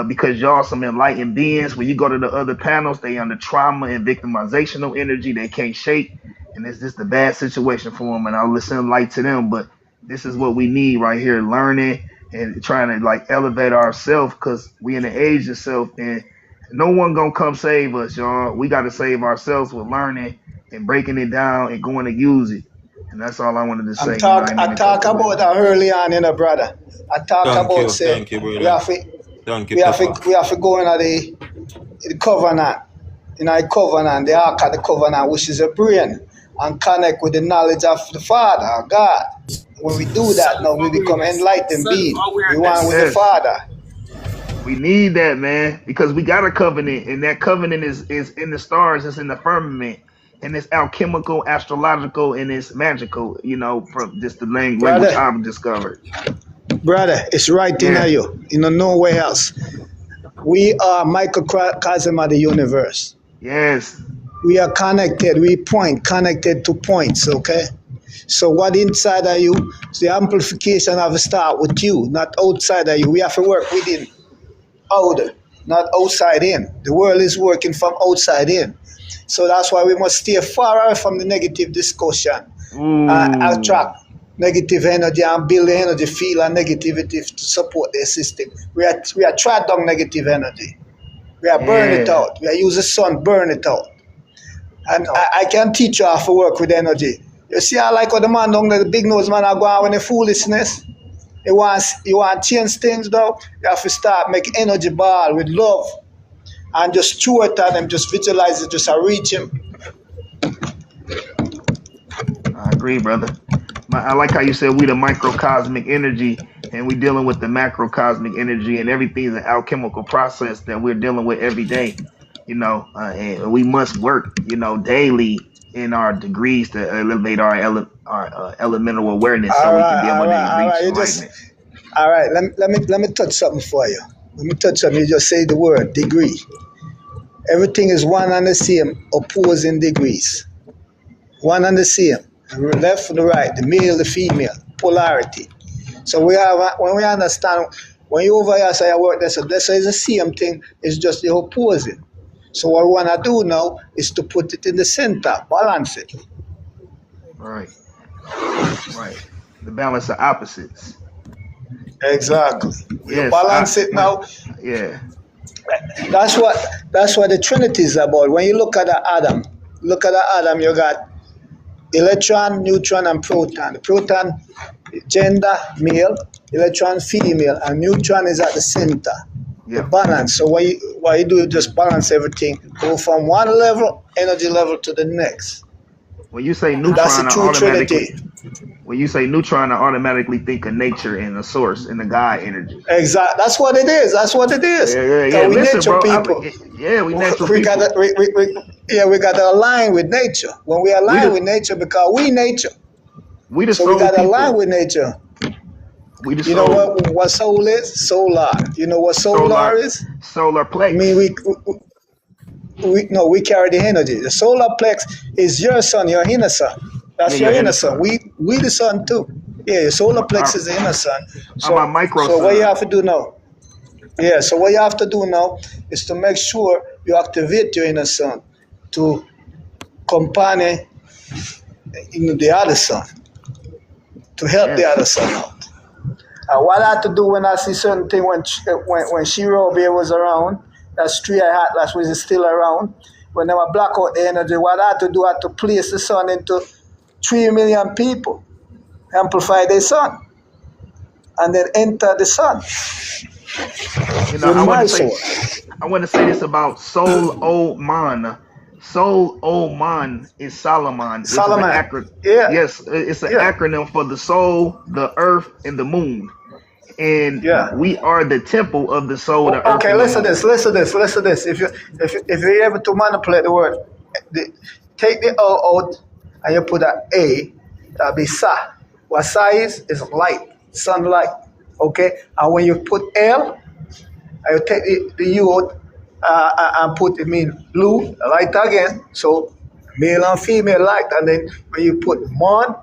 because y'all some enlightened beings. When you go to the other panels, they under trauma and victimizational energy they can't shake, and it's just a bad situation for them. And I'll listen light to them, but this is what we need right here: learning and trying to like elevate ourselves, because we in the age of self, and no one gonna come save us, y'all. We got to save ourselves with learning and breaking it down and going to use it. And that's all I wanted to say. I talk about that early on, brother. I talk about say we have to go into the covenant, the ark of the covenant, which is a brain, and connect with the knowledge of the Father, God. When we do that, now we become enlightened beings. We want with the Father. We need that, man, because we got a covenant, and that covenant is in the stars, it's in the firmament, and it's alchemical, astrological, and it's magical, from just the language I've discovered. Brother, it's right in you, nowhere else. We are microcosm of the universe. Yes. We are connected, connected to points, okay? So what inside of you, the amplification have to start with you, not outside of you. We have to work within. Outer, not outside in. The world is working from outside in. So that's why we must stay far away from the negative discussion. Attract negative energy and build the energy field and negativity to support the system. We are trap down negative energy. We are burn it out. We are use the sun, burn it out. And I can teach you how to work with energy. You see, I like what the man down there, the big nose man, are going with the foolishness. You want to change things though, you have to start make energy ball with love and just throw it at them, just visualize it, just reach him. I agree, brother. I like how you said we the microcosmic energy, and we dealing with the macrocosmic energy, and everything's an alchemical process that we're dealing with every day. And we must work, daily in our degrees to elevate our elemental awareness, so All we can right, be all able right, to all reach right. You just enlightenment. all right. Let me touch something for you. Let me touch something. You just say the word degree. Everything is one and the same, opposing degrees. One and the same. The left and the right, the male, the female, polarity. So we have when we understand when you over here say I work this, this is the same thing. It's just the opposing. So what we want to do now is to put it in the center, balance it. Right, right. The balance of opposites. Exactly. You Yes, balance it now. yeah, That's what the Trinity is about. When you look at the atom, you got electron, neutron, and proton. The proton, gender, male, electron, female, and neutron is at the center. The yeah. balance. So what you do, you just balance everything, go from one level, energy level to the next. When you say That's the neutron, I true automatically Trinity. when you say neutron, I automatically think of nature and the source and the God energy. Exactly. That's what it is. That's what it is. Yeah, yeah, yeah. Because we Listen, nature bro. people. Yeah, we natural We got people. to, we got to align with nature. When we We align the with nature, because we nature. we the So we soul got to align people. with nature. We the You know soul. what soul is? Solar. You know what solar Solar is? solar I mean, plex. we carry the energy. The solar plex is your sun, your inner sun. Yeah, That's your your inner inner sun. sun. We the sun too. Yeah, your solar plex Our, is the inner sun. my So micro so what you have sun. to do now? Yeah, so what you have to do now is to make sure you activate your inner sun to company the other sun, to help the other Yes. sun out. What I had to do when I see certain thing when Shiro Bear was around, that's three I had that was still around. When they were black out the energy, what I had to do I had to place the sun into 3 million people, amplify the sun, and then enter the sun with I want my to say source. I want to say this about Soul O Man. Soul O Man is Solomon, which is an Solomon. acronym. Yeah, Yes, it's an yeah, acronym for the soul, the earth, and the moon. And yeah. we are the temple of the soul, the earth, Okay, and the listen to moon. this, listen to this, listen to this. If you're able to manipulate the word, take the O out and you put an A, that'll be Sa. What Sa is light, sunlight. Okay? And when you put L, and you take the U out and put it mean blue, light again. So male and female light. And then when you put Mon,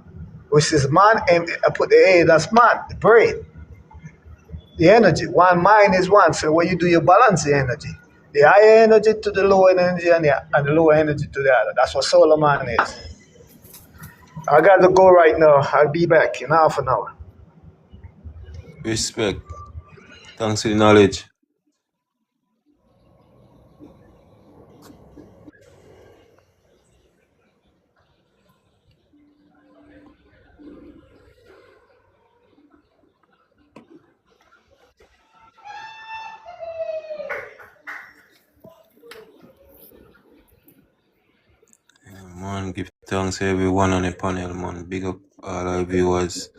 which is man, and I put the A, that's man, the brain. The energy. One mind is one. So when you do, you balance the energy. The higher energy to the lower energy and the lower energy to the other. That's what solar man is. I got to go right now. I'll be back in half an hour. Respect. Thanks for the knowledge. Yeah, man, give thanks to everyone on the panel, man. Big up all our viewers.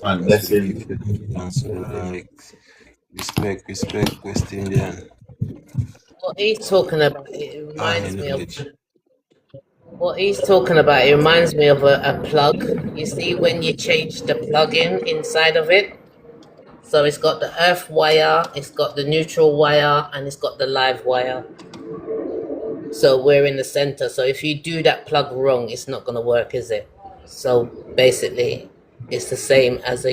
And Thanks for that's the in. gift. Thanks for the like. Respect, West Indian. What he's talking about, it All the reminds me of knowledge. what he's talking about. It reminds me of a plug. You see, when you change the plug-in inside of it, so it's got the earth wire, it's got the neutral wire, and it's got the live wire. So we're in the center. So if you do that plug wrong, it's not gonna work, is it? So basically, it's the same as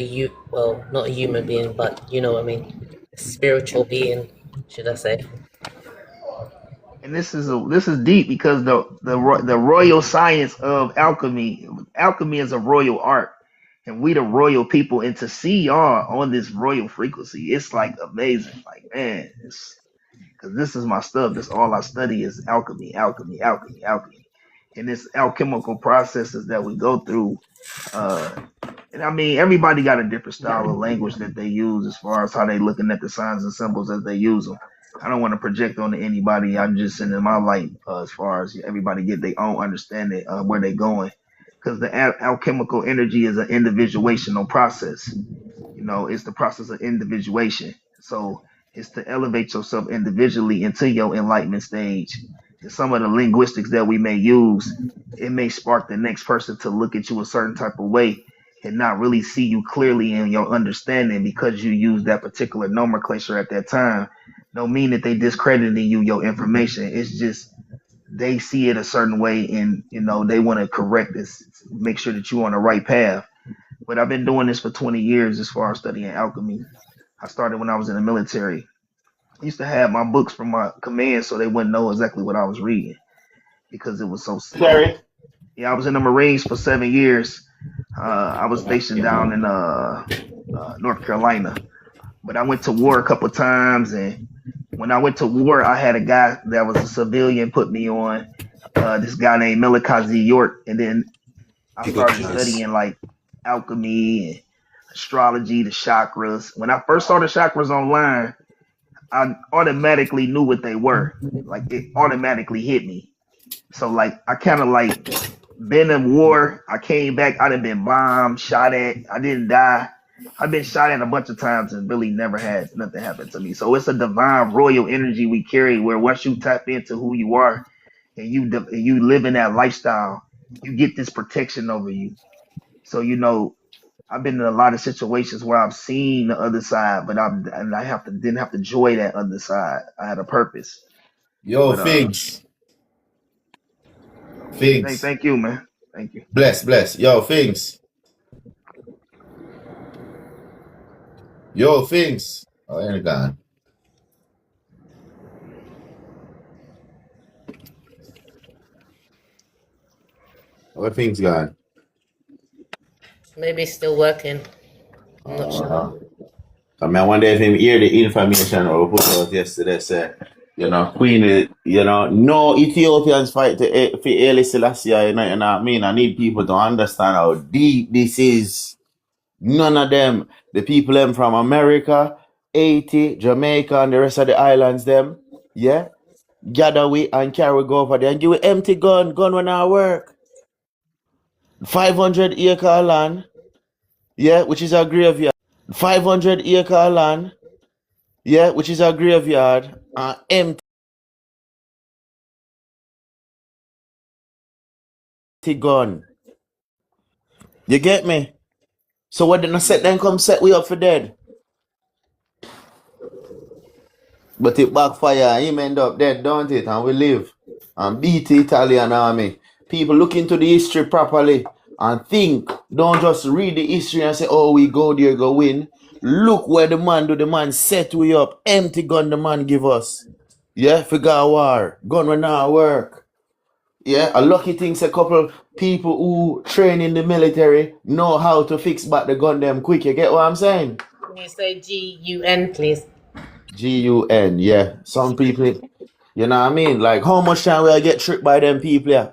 well, not a human being, but you know what I mean, a spiritual being, should I say? And this is deep because the royal science of alchemy is a royal art, and we the royal people, and to see y'all on this royal frequency, it's like amazing. Like, man, it's because this is my stuff. This all I study is alchemy, alchemy, alchemy, alchemy, and it's alchemical processes that we go through. And I mean, everybody got a different style of language that they use as far as how they looking at the signs and symbols as they use them. I don't want to project onto anybody. I'm just sending my light as far as everybody get their own understanding of where they're going. Because the alchemical energy is an individuational process. You know, it's the process of individuation. So it's to elevate yourself individually into your enlightenment stage. And some of the linguistics that we may use, it may spark the next person to look at you a certain type of way and not really see you clearly in your understanding because you use that particular nomenclature at that time. Don't mean that they discrediting you your information. It's just they see it a certain way and you know they want to correct this, make sure that you're on the right path. But I've been doing this for 20 years as far as studying alchemy. I started when I was in the military. I used to have my books from my command so they wouldn't know exactly what I was reading because it was so slow. Sorry. Yeah, I was in the Marines for 7 years. I was stationed Yeah, down man. in North Carolina, but I went to war a couple times. And when I went to war, I had a guy that was a civilian put me on. This guy named Milikazi York, and then I Big up, started Chaz. studying like alchemy and astrology, the chakras. When I first saw the chakras online, I automatically knew what they were. Like it automatically hit me. So like I kind of like been in war. I came back. I done been bombed, shot at. I didn't die. I've been shot at a bunch of times and really never had nothing happen to me. So it's a divine royal energy we carry where once you tap into who you are and you live in that lifestyle, you get this protection over you. So you know, I've been in a lot of situations where I've seen the other side, but I didn't have to joy that other side. I had a purpose. Yo, But Figs. hey, Figs. thank you, man. Thank you. Bless, bless. Yo, Figs. Yo, Figs. Oh, ain't gone. Where Figs gone? Maybe still working. I'm not sure. I mean, I wonder if him hear the information or put out yesterday say, you know, Queen, you know, no Ethiopians fight for Haile Selassie, you know what I mean? I need people to understand how deep this is. None of them, the people them from America, Haiti, Jamaica, and the rest of the islands, them, yeah, gather we and carry go over there and give we empty gun when I work. 500-acre land, yeah, which is a graveyard. 500-acre land, yeah, which is a graveyard, and empty gun. You get me? So what did I set them come set we up for dead? But it backfire, him end up dead, don't it? And we live and beat the Italian army. People look into the history properly and think. Don't just read the history and say, oh, we go there, go win. Look where the man do. The man set we up. Empty gun the man give us. Yeah, figure war. Gun will not work. Yeah, a lucky thing's a couple people who train in the military know how to fix back the gun them quick. You get what I'm saying? Can you say GUN, please? GUN, yeah. Some people, you know what I mean? Like, how much time we get tricked by them people, yeah?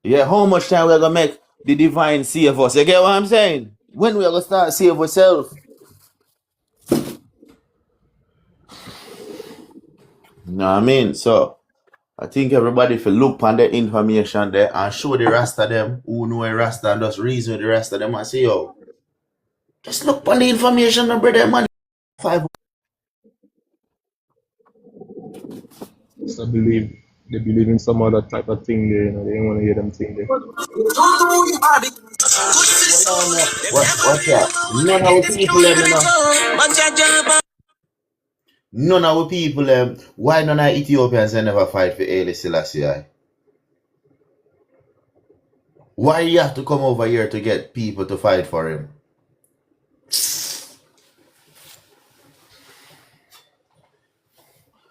Yeah, how much time we gonna make the divine save us? You get what I'm saying? When we gonna start save ourselves? You know what I mean? So, I think everybody if look on the information there and show the rest of them who know a Rasta and just reason with the rest of them and say, yo, just look on the information, my brother, man. 5. So they believe in some other type of thing there, you know, they don't want to hear them thing there. What's that? None of our people, them, you know. None of our people, why none of Ethiopians they never fight for Haile Selassie? Why you have to come over here to get people to fight for him?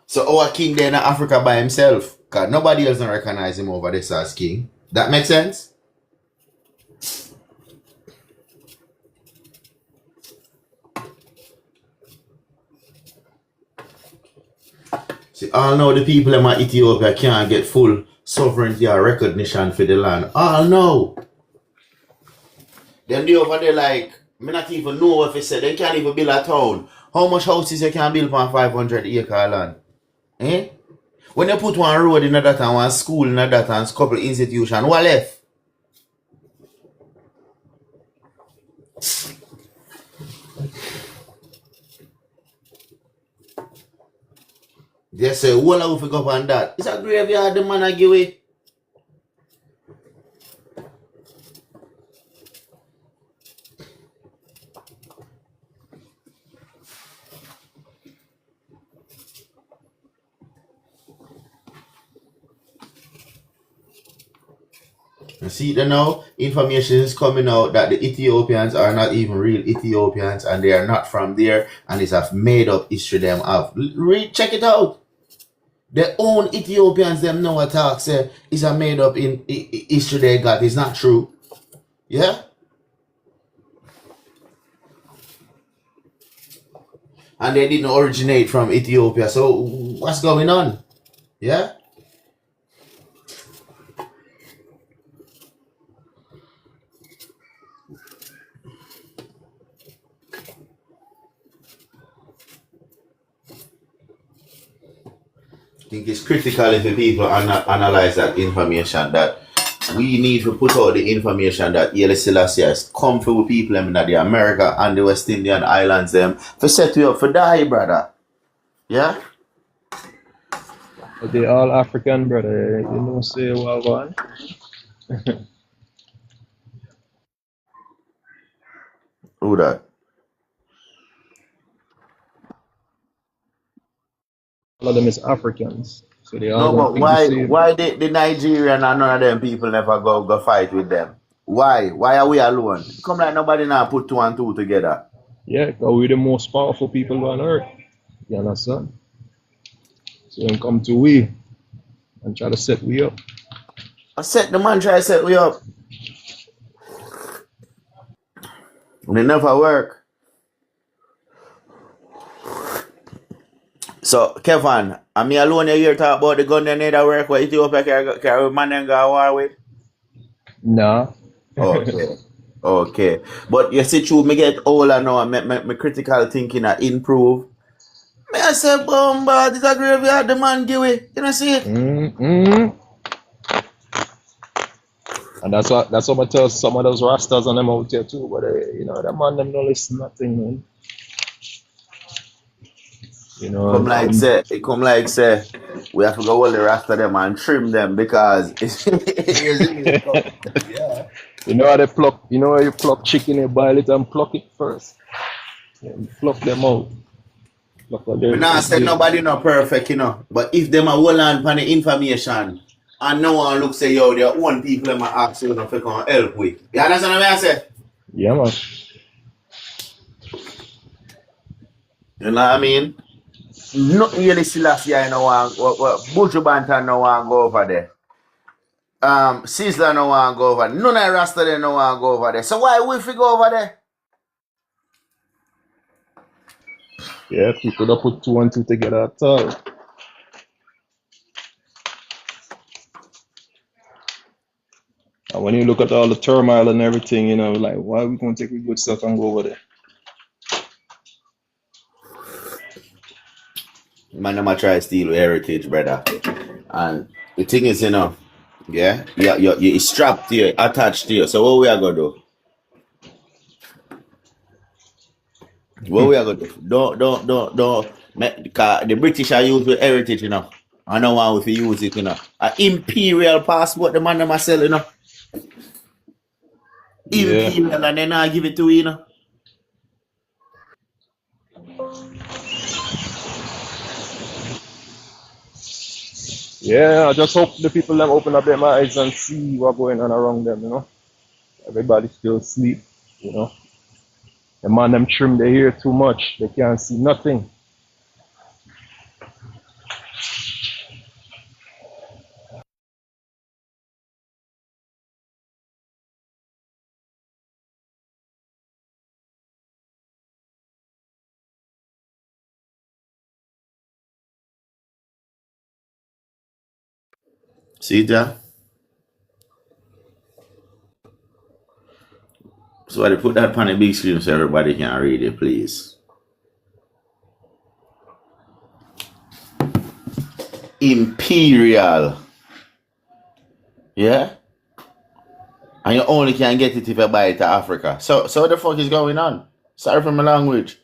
So our king there in Africa by himself, because nobody else don't recognize him over this as king. That makes sense? See, all now the people in Ethiopia can't get full sovereignty or recognition for the land. All now. Them they over there like, me not even know if they say they can't even build a town. How much houses you can build on 500-acre land? Eh? When you put one road in that and one school in that and a couple institution, what left? They say, what are we pick up on that? It's a graveyard the man I give away. You see that now, information is coming out that the Ethiopians are not even real Ethiopians and they are not from there and it's a made up history them have. Check it out. Their own Ethiopians them know attack say it's a made up in history they got. It's not true. Yeah? And they didn't originate from Ethiopia. So what's going on? Yeah? I think it's critical if the people analyze that information that we need to put out the information that Haile Selassie has come for people in the America and the West Indian Islands them for set you up for die, brother. Yeah? But they all African, brother. You know, say well one. Who that? All of them is Africans. So they all No, gonna but think the same. why the Nigerian and none of them people never go fight with them? Why? Why are we alone? Come like nobody now put two and two together. Yeah, because we're the most powerful people on earth. You understand? So then come to we and try to set we up. I set the man try to set we up. And it never work. So Kevin, am I alone here talk about the gun they need to work with Ethiopia carry man and go war with? Nah. Okay. Okay. But you see true, me get older now and my critical thinking improve. Me I say bomba, this a graveyard the man give it. You know see it? And that's what I tell some of those rastas and them out here too. But you know, that man them don't listen nothing, man. You know, Come like say, we have to go all the rest of them and trim them because it's yeah. You know how they pluck, you know how you pluck chicken, you boil it and pluck it first. Yeah, pluck them out. We not say nobody not perfect, you know. But if them are hold on for the information and no one look say yo, their own people them are ask you if they can help with. You understand what I say? Yeah, man. You know what I mean? Nothing really Selassie I know want Buju Banton no want go over there. Sizzler no want go over there. None of the Rasta they no want go over there. So why we fi go over there? Yeah, people don't put two and two together at all. And when you look at all the turmoil and everything, you know, like, why are we going to take the good stuff and go over there? Man, I'm try to steal heritage, brother. And the thing is, you know, yeah, you're strapped here, attached here. So what we are gonna do? What we are gonna do? Don't. Because the British are used with heritage, you know. I don't want to use it, you know. An imperial passport, the man them a sell, you know. Yeah. Imperial, and then I give it to you, you know. Yeah, I just hope the people them open up their eyes and see what's going on around them, you know. Everybody still sleep, you know. The man them trim their hair too much, they can't see nothing. See that? So I put that on the big screen so everybody can read it, please. Imperial. Yeah? And you only can get it if you buy it to Africa. So what the fuck is going on? Sorry for my language.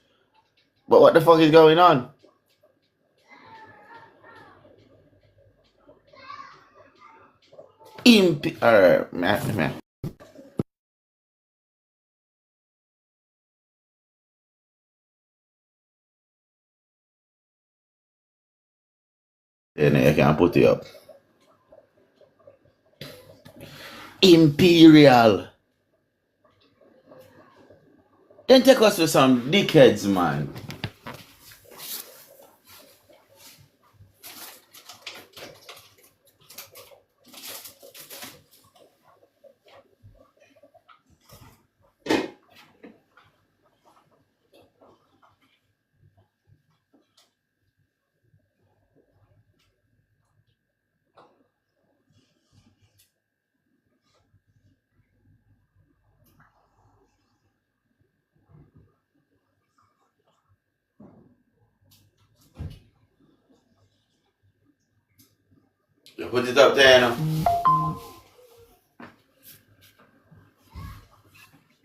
But what the fuck is going on? Alright, man. Then you can put it up. Imperial. Then take us to some dickheads, man. You put it up there now.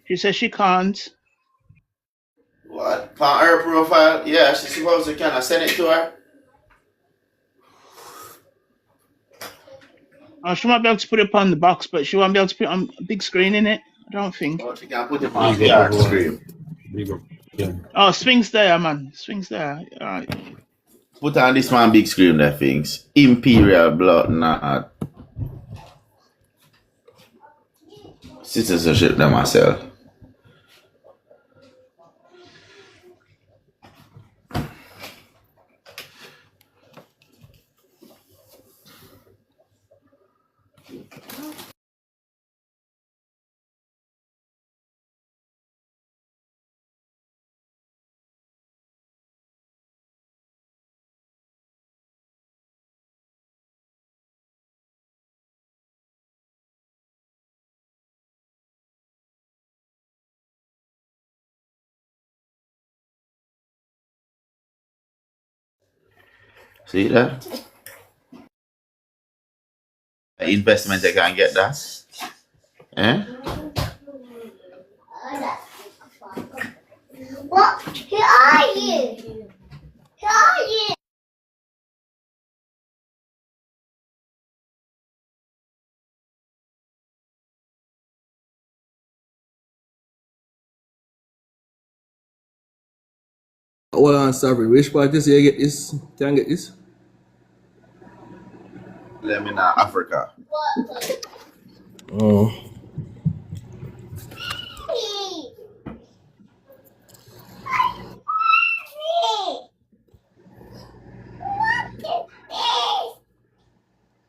She says she can't. What? On her profile? Yeah, she's supposed to. Can I send it to her? She might be able to put it on the box, but she won't be able to put it on a big screen in it. I don't think. Oh, she can put it on the screen. Oh, swings there, man. Swings there. All right. Put on this man big screen there, things. Imperial blood, not citizenship them myself. See that? Investment they can get that. Eh? What? Who are you? Who are you? Hold on, sorry. Which part is you get this? Can I get this? Let me know, Africa. Oh.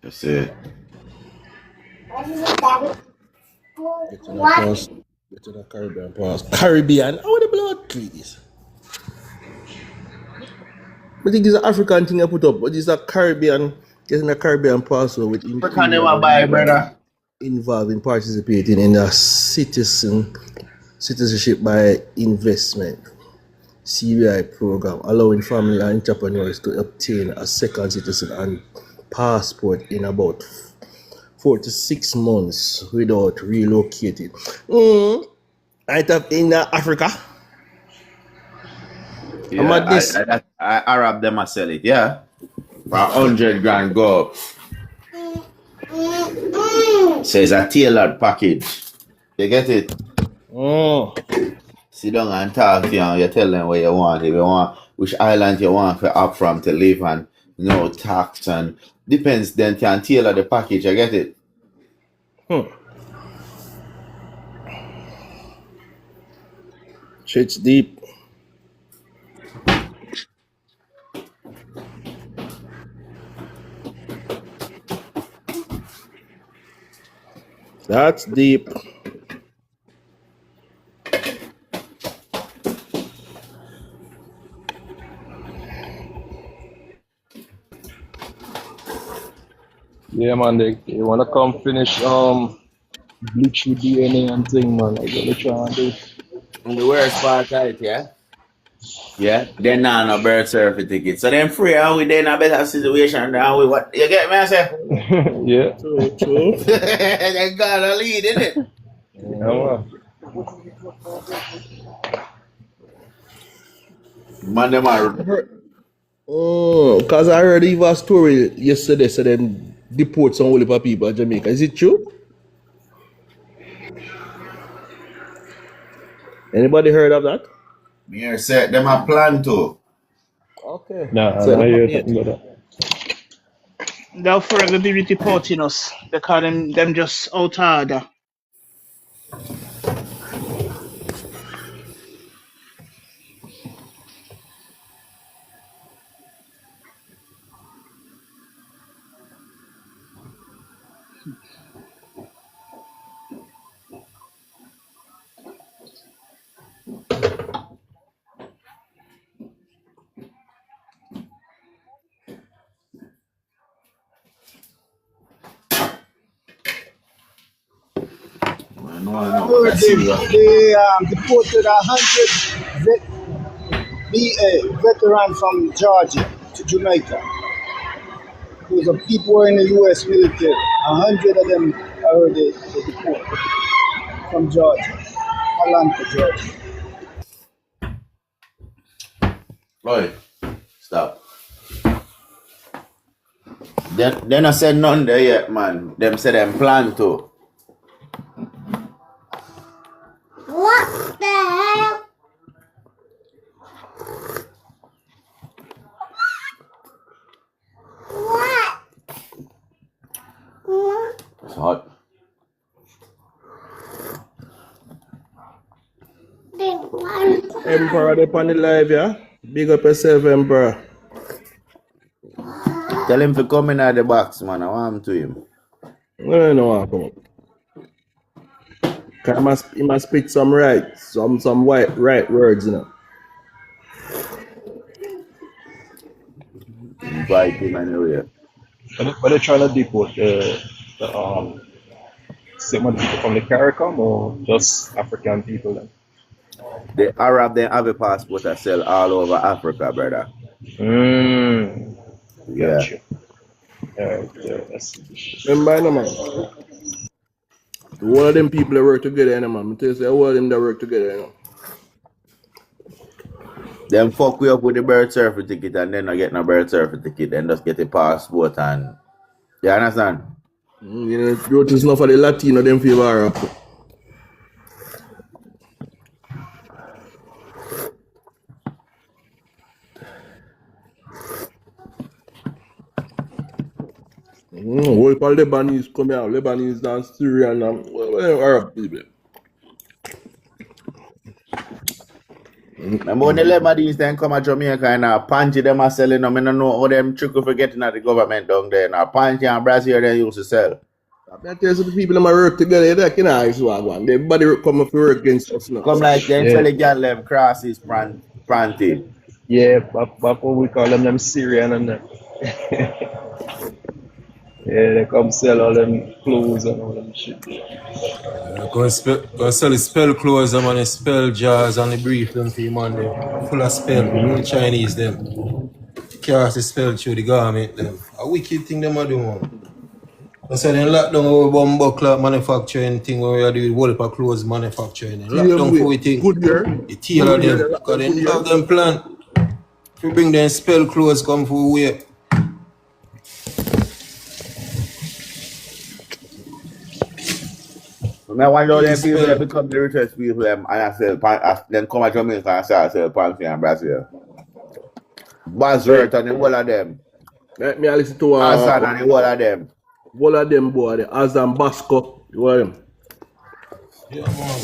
That's it. Get to the pass. Get to the Caribbean pass. Caribbean? Oh, the blood, please. I think it's an African thing I put up, but it's a Caribbean, getting a Caribbean passport with African never buy, brother. Involving participating in a citizenship by investment CBI program, allowing family and entrepreneurs to obtain a second citizen and passport in about 4 to 6 months without relocating. I have in Africa. Yeah, I Arab them I sell it, yeah. For 100 grand go up. Says a tailored package. You get it? Sit down and talk to you tell them what you want. If you want which island you want to up from to live and no tax and depends then can tailor the package, you get it? Shit's deep. That's deep. Yeah, man, they wanna come finish bleach with DNA and thing, man. I gotta try and do. And the worst part of it, yeah? Yeah, they're not on a birth certificate. So them free and we in a better situation than we what you get me I say? Yeah. True. They gotta lead, innit? Yeah, Man, them are Because I heard even a story yesterday, so them deport some whole heap of people in Jamaica. Is it true? Anybody heard of that? me said them a plan to. Okay. nah, So I them hear happy. nothing about They'll forever be deporting us because them just out of order. Man, no I one know. heard Let's see what. they deported 100 veteran from Georgia to Jamaica. Those are people who are in the U.S. military. 100 of them I heard they deported from Georgia, Atlanta, Georgia. Right. Stop. They not said none there yet, man. Them said them plan to. What the hell? What? What? It's hot. They want Emperor, they on the live, yeah? Big up yourself, Emperor. Tell him to come in at the box, man. I want him to him. No, no, come up. He must speak some right words, you know. Invite him anyway. But they're trying to deport the same people from the CARICOM or just African people then? The Arab, they have a passport that sell all over Africa, brother. Yeah. Gotcha. Yeah, that's Remember, no, man. All of them people that work together, you know, man. I tell you, say, all of them that work together, you know. Them fuck we up with the birth certificate and then not get no birth certificate and just get a passport and you understand? You know, growth is not for the Latino, them favor up. Whole for Lebanese come out, Lebanese and Syrian and Arab people. Remember when the Lebanese then come to Jamaica and Panji them are selling them, I don't know how them trickle for getting at the government down there. Now Panji and Brazil they used to sell. I tell you, the people that work together, they can nice one. Everybody come up to work against us now. Come like them sell the girl them crosses pranty. yeah, but what we call them Syrian and them. Yeah, they come sell all them clothes and all them shit. Go sell the spell clothes them and the spell jars and the brief them for you, man. They full of spell. Only Chinese them. Cast the spell through the garment them. A wicked thing them a do, man. I said they lock down our bumbo cloth manufacturing thing where we are doing whole of clothes manufacturing. Lock down for we thing. Good year. The tailor them. Because they have them plan. If we bring them spell clothes come for we. Remember one of them people that become the richest people them and I sell then come to Jamaica and start sell Panty and Brazil. Buzzword and the whole of them. Let me listen to Azan and the whole of them. All of them boy, the Azan Basco, you know them. Yeah, man.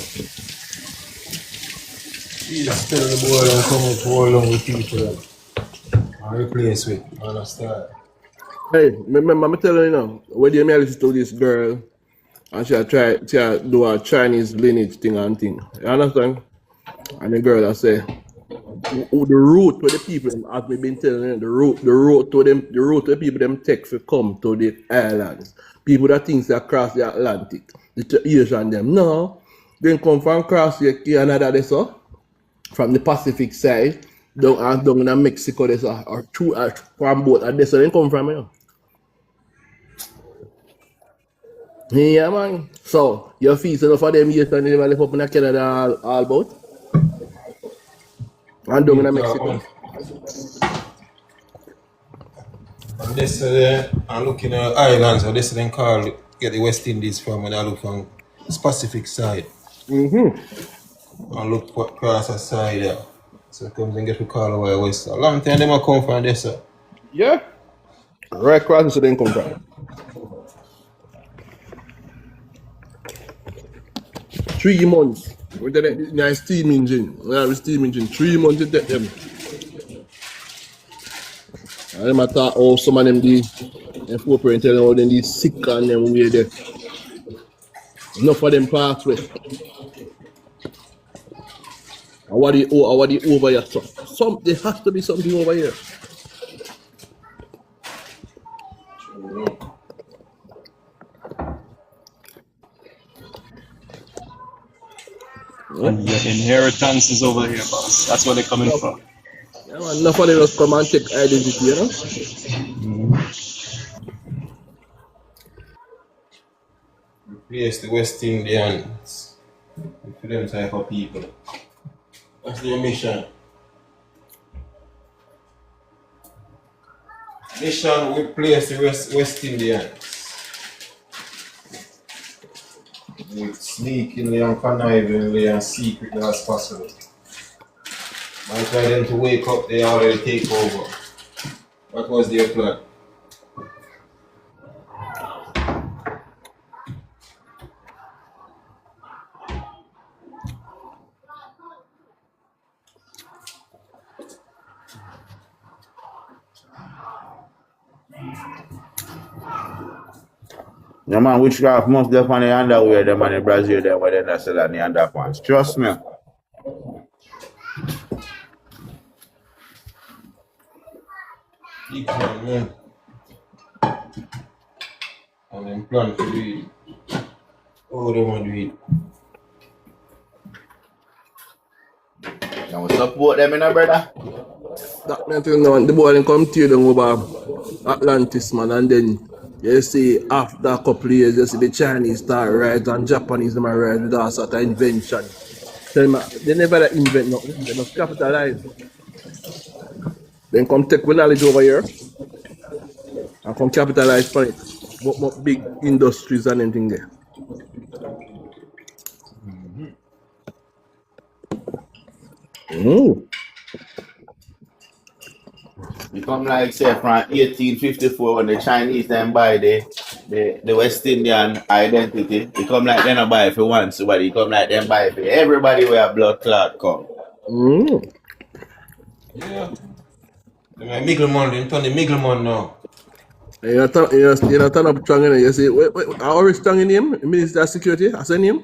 You spell the boy and come up to all along with people and replace with. Understand? Hey, remember me telling you now, when you listen to this girl and she do a Chinese lineage thing and thing. You understand? And the girl I say the route where the people as me been telling you, the route to the people them take to come to the islands. People that think they cross the Atlantic, the Asian them. No, they come from across the Canada they saw. from the Pacific side, down in Mexico, there's a two farm boat, and that's where they come from, you know. Yeah, man. So, your fees enough for them years and they live up in Canada all about? And down in Mexico? And this I'm looking at islands, so this then call get the West Indies from when I look on the Pacific side. I look across the side there. So come and get to call away west. A long time them come from this. Yeah. Right across so they come from. 3 months. With the nice steam engine. We have a steam engine. 3 months to take them. And them thought how some of them the poor parents tell them how them sick and them way there. Enough of them pass way. And what the over here? So there has to be something over here. And your inheritance is over here, boss. That's where they're coming from. Yeah, man, enough of them just come and take identity, you know? Replace the West Indians with them type of people. That's their mission. Mission will replace the West Indians. With sneakingly and connivingly and secretly as possible. By try them to wake up, they already take over. What was their plan? Yeah, man, witchcraft must be on the underwear, them and in Brazil, them where they're still on the underpants. Trust me. Big man. And then plan to do it. Oh, they want to do it. You support them, brother? That meant the boy then come to them over Atlantis, man, and then you see after a couple of years, you see the Chinese start right and Japanese them are right with all sort of invention. They never invent nothing, they must capitalize. Then come take knowledge over here and come capitalize for it. What big industries and anything there. You come like say from 1854 when the Chinese then buy the West Indian identity. You come like then buy it for once, but you come like them buy it for everybody where blood clot come. Yeah. My Miggleman, they turn the Miggleman now. You turn up strong in it. You say, wait, I always strong in him? Minister of Security, I send him?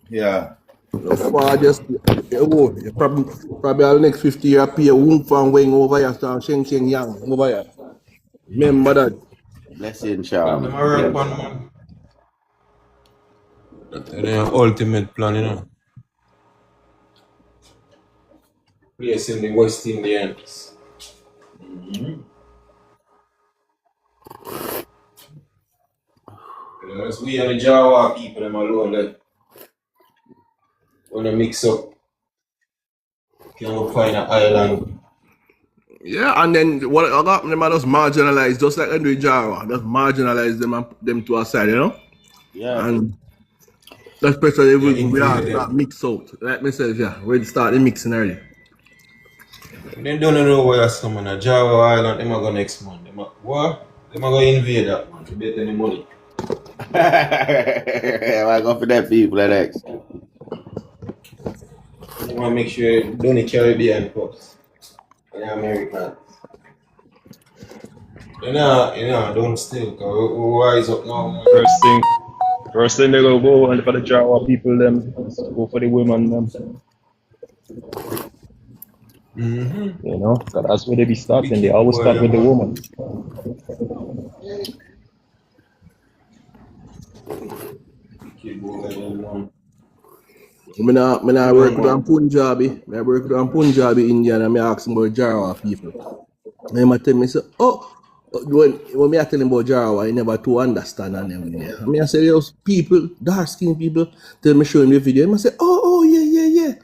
Yeah. So far, just, you probably the next 50 years, pay a womb from wing over here, start Sheng Yang over here. Remember that. Blessing, Charm. That's the ultimate plan, you know. Placing the West Indians. Because we and the Jawa people, them alone, like, wanna mix up. Can we find an island? Yeah, and then what I got them are just marginalized, just like Andrew Jara, just marginalize them and put them to a side, you know? Yeah. And especially we all start mix out. Like myself, yeah, we start the mixing already. They don't know where someone a Java Island, they might go next month. They might go invade that man to bet any money. I go for that people that next. You want to make sure you don't the Caribbean folks. And the Americans. You know, don't steal, because we rise up now. First thing they go and for the Jawa people, them go for the women, them. You know, because that's where they be starting. They always start with the woman. Me nah work with Punjabi. I work with Punjabi Indian and me ask about Jarawa people. And him a tell me say, when me a tell him about Jarawa, he never to understand and them there. And me I say, those people, dark skinned people, tell me show him the video. Him I say, yeah.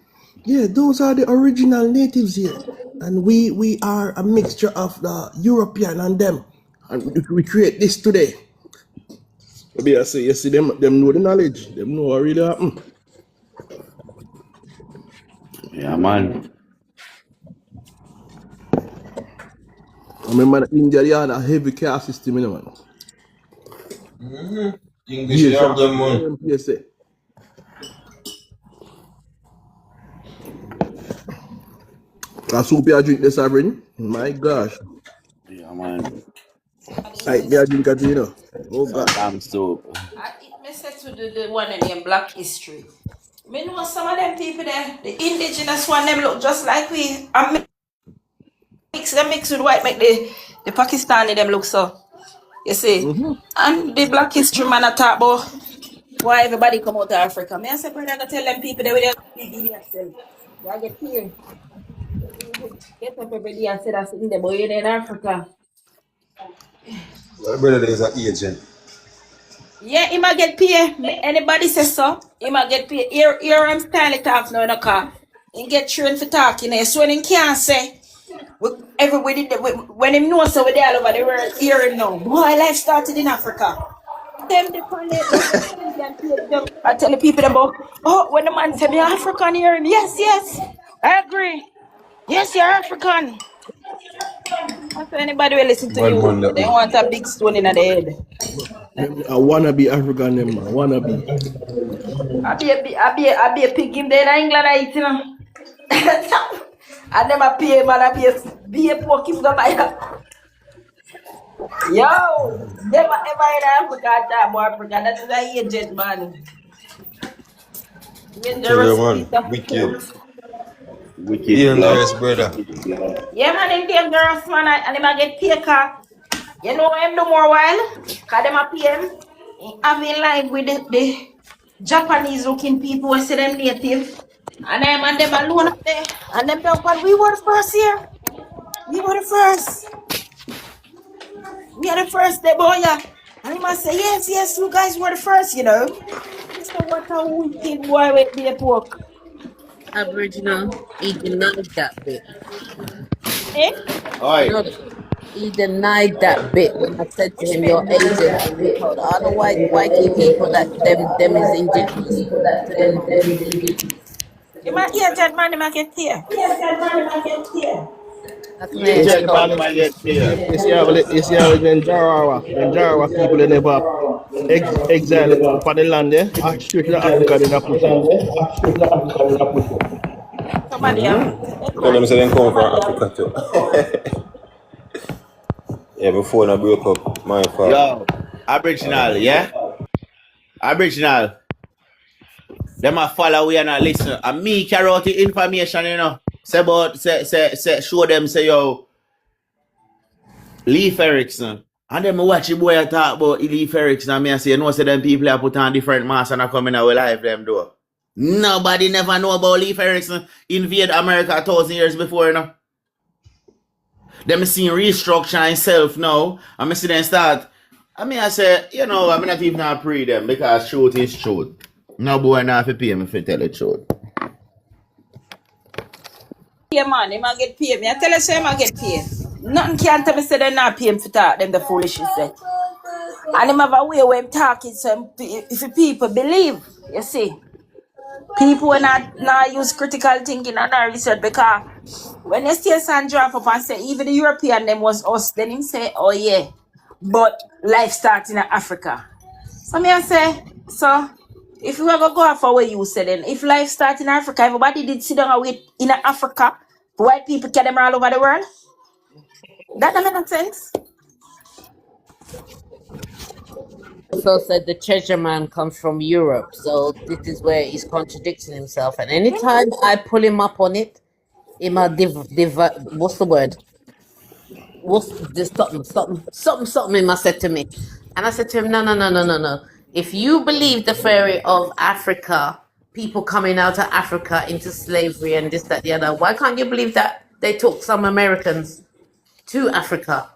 Yeah, those are the original natives here. And we are a mixture of the European and them. And we create this today. Maybe I say, you see, them know the knowledge. Them know what really happen. Yeah, man. I remember India, they had a heavy caste system, you know, man. English, they have them, man. Yes, sir. That's soup I drink this, Sabrin. My gosh. Yeah, man. I drink it, you know. Oh, So, God. Damn soup. me say to the one in the Black History. Me know some of them people there, the indigenous one, them look just like we. I mix with white, make the Pakistani them look so. You see? And the Black History man a talk about why everybody come out of Africa. Me I say, brother, I gotta tell them people that we don't be idiots. They get here. Get up every day and say that's in the boy in Africa. My brother is an agent. Yeah, he might get paid. Anybody says so, he might get paid. Here I'm style talk now in the car. He get trained for talking there. So when he can't say, everybody, when him know so we there all over the world, hear him now. Boy, life started in Africa. Them the I tell the people about, when the man say me African, hear him. Yes, I agree. Yes, you're African. If anybody will listen to Bad you, man, that they way. want a big stone in the head. I wanna be African, them, man. Wanna be. I be a pig in there in England, I eat, you know. I never pay, man. I be a pork if the buyer. Yo, never ever in Africa, time Africa. That is a agent, man. Tell you, Dangerous man. piece of Wicked. Wicked blood. Dangerous, brother. Yeah, man, him dangerous, man. And him a get paid, car. You know him do more while? Because them a pay him. He having life with the Japanese looking people who say them native. And them alone up there. And them talk about we were the first here. We were the first. We are the first, the boy. Yeah. And he must say, yes, you guys were the first, you know. So what a wicked boy with the pork. Aboriginal, he denied that bit. Eh? You Oi. know, he denied that bit when I said to him, "Your agent," and he told all the whitey people that them is indigenous. To them, You might agent man, you might get here. that's my Agent agent. man, you see how them Jarawa people, they never exile upon the land there. Straight to Africa, then I put it. Somebody Tell them say they come from Africa too. Yeah, before I broke up, my fault. Yo, Aboriginal, yeah? Aboriginal. Them a follow we and a listen. And me carry out the information, you know. Show them, say, yo, Leif Erikson. And then I watch the boy talk about Leif Erikson and me I say, you know, say them people have put on different masks and are coming out with life them do. Nobody never know about Leif Erikson invade America 1,000 years before, you know. Them seeing restructure himself now. And I see them start. I say, you know, I'm not even gonna pre them because truth is truth. No boy not have to pay me if you tell the truth. Yeah, man, he might get paid. Me I tell you, so he might get paid. Nothing can tell me say they not pay him for talk them the foolishness there. And him have a way where him talking, so if people believe, you see. People will not use critical thinking and not research because when you see a son drop up and say even the European them was us, then him say, oh yeah, but life starts in Africa. So me I say, so if you ever go off where you say then, if life starts in Africa, everybody did sit down and wait in Africa, white people get them all over the world. That doesn't make sense. Also said the treasure man comes from Europe, so this is where he's contradicting himself. And anytime I pull him up on it, he might what's the word? What's this something he must said to me. And I said to him, no. If you believe the fairy of Africa people coming out of Africa into slavery and this, that, the other. Why can't you believe that they took some Americans to Africa?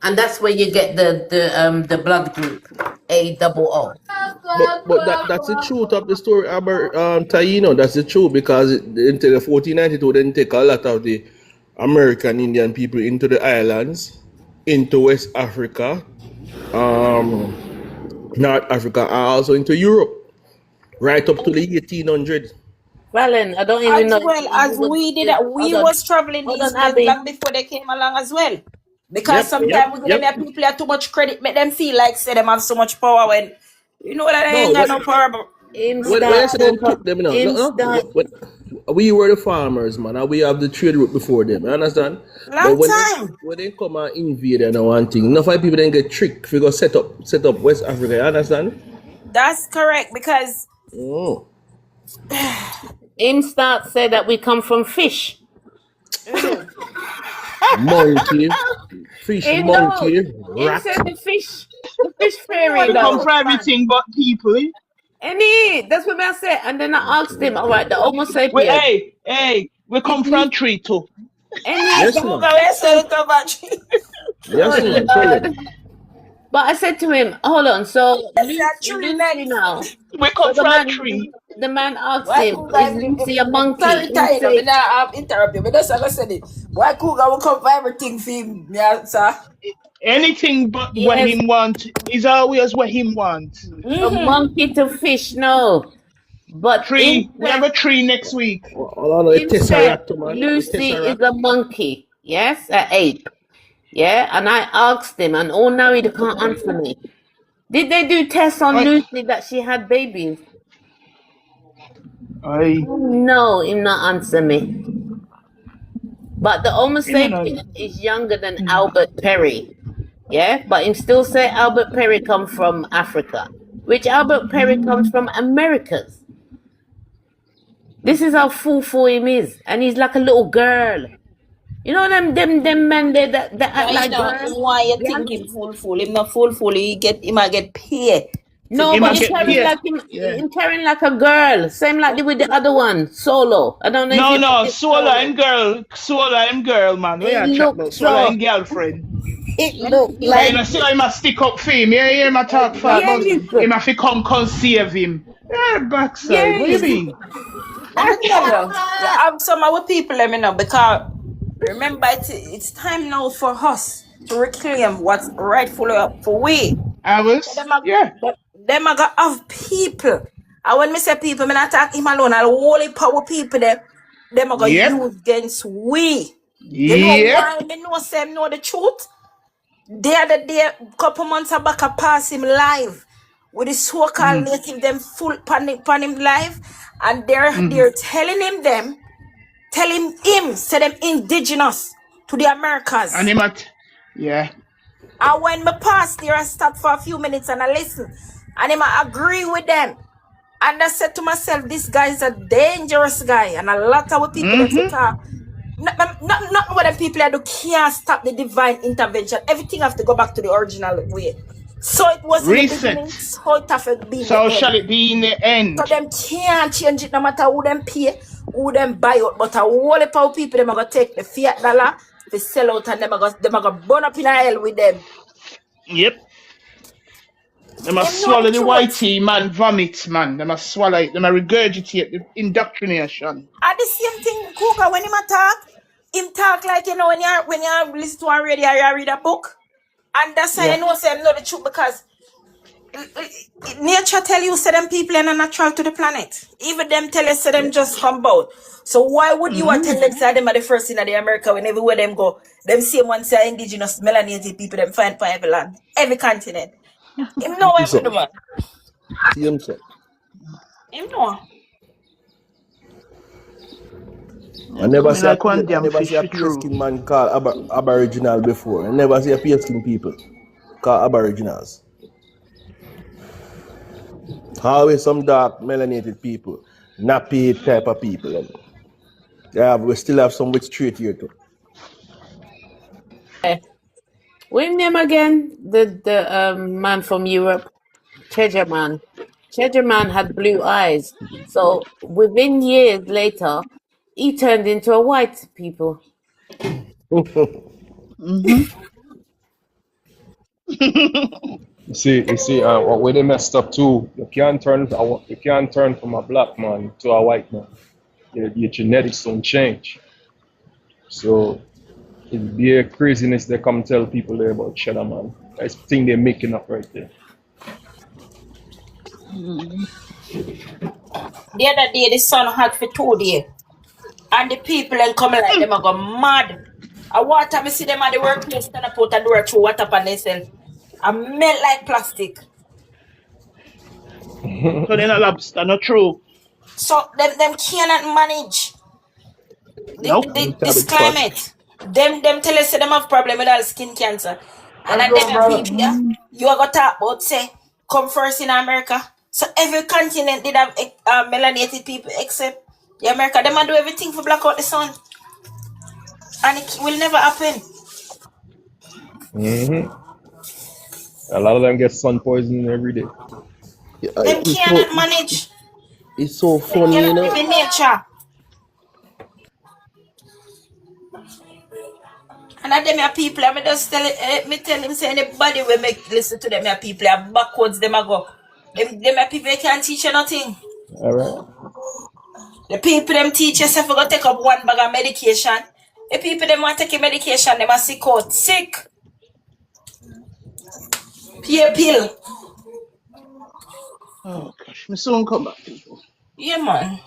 And that's where you get the blood group, AOO. But that's the truth of the story about Taino. That's the truth because until the 1492 they didn't take a lot of the American Indian people into the islands, into West Africa, North Africa, and also into Europe, right up to the 1800s. Valen, I don't even As know. well as we did, we was traveling these ways long before they came along as well. Because sometimes we give them people too much credit, make them feel like say them have so much power when you know that they ain't got no power. But When I say them took them, we were the farmers, man, and we have the trade route before them. You understand? Long but time. When they come and invade and one thing, enough of people then get tricked. Figure set up West Africa. You understand? That's correct because. Instat said that we come from fish. Monkey, fish, monkey, rat. Said the fish fairy. We come from everything but people. That's what I said. And then I asked him, all right, the Homo sapiens. We come from tree too. Yes, ma'am. But I said to him, hold on, so Lucy now. We come from tree. The man asked him, is Lucy a monkey? Sorry, Tyler, I interrupt you, but that's what I said it. Why Cougar will come for everything for him, yeah, sir? Anything but what him want is always what him want. A monkey to fish, no. But tree, we have a tree next week. Lucy is a monkey, yes, an ape. Yeah, and I asked him, and now he can't answer me. Did they do tests on Lucy that she had babies? No, he not answer me. But the Homo sapien is younger than Albert Perry. Yeah, but him still say Albert Perry come from Africa, which Albert Perry comes from Americas. This is how fool him is, and he's like a little girl. You know them men there that act like girls. Why you think him fool? Him not fool. He might get paid. No, but he's carrying like a girl. Same like with the other one, Solo. I don't know. No, Solo and girl, man. We are chatting about Solo and girlfriend. It look like. You see, I must stick up for him. Yeah, him talk fast. Him have to come save him. Yeah, backside. What do you mean? I'm some of our people, let me know, because remember it's time now for us to reclaim what's rightfully up for we. Them I got have people. And when me say people, me not talk him alone. I'll only power people them I got use against we. You know why? Me know the truth. The other day, couple months back, I passed him live with the so-called native them full pan him live, and they're telling him say them indigenous to the Americas. And him And when me pass there, I stop for a few minutes and I listen, and him I agree with them. And I said to myself, this guy is a dangerous guy, and a lot of people that talk. Not what the people do can't stop the divine intervention. Everything have to go back to the original way. So it was in the beginning, so it have to be so shall it be in the end. So them can't change it no matter who them pay, who them buy out. But a whole heap of people them are gonna take the fiat dollar, they sell out, and them are gonna burn up in hell with them. Yep. They must swallow the white tea, man, vomit, man. They must swallow it, they must regurgitate the indoctrination. And the same thing, Cougar, when him talk like, you know, when you listen to a radio, you read a book. And that's how you know say I'm not the truth, because nature tell you say them people are not natural to the planet. Even them tell us say them just come about. So why would you tell them say them are the first in the America when everywhere them go, them same one say indigenous melanated people them find for every land, every continent. Him know what do man. Him know. I never see a pale-skin man called Aboriginal before. I never see a pale-skin people called Aboriginals. Always some dark melanated people, nappy type of people. We still have some with straight here too. What's name again? The man from Europe, Treasure Man. Cheddar Man had blue eyes. So within years later, he turned into a white people. Mm-hmm. You see, where they messed up too. You can't turn from a black man to a white man. Your genetics don't change. So it'd be a craziness they come tell people there about Cheddar Man. That's the thing they're making up right there. Mm-hmm. The other day, the sun hot for 2 days. And the people ain't coming like them, I go mad. I water, me see them at the workplace, stand up out the door, throw water upon themselves. I melt like plastic. So they're not lobster, not true. So them cannot manage Nope. this climate. Them tell us say them have problem with all skin cancer. And at them people, Mm. you are gonna talk about say come first in America. So every continent did have melanated people except the America. Them do everything for block out the sun. And it will never happen. Mm-hmm. A lot of them get sun poisoning every day. Yeah, Them cannot manage. it's so Them funny, you cannot know. live in nature. And at them people, I just tell it, me tell him say anybody will make listen to them people are backwards, them a go. Them people can't teach you nothing. All right. The people them teach yourself go take up one bag of medication. The people them want to take a medication, them are sick out. Sick. Pay pill. Oh gosh, me soon come back, people. Yeah, man.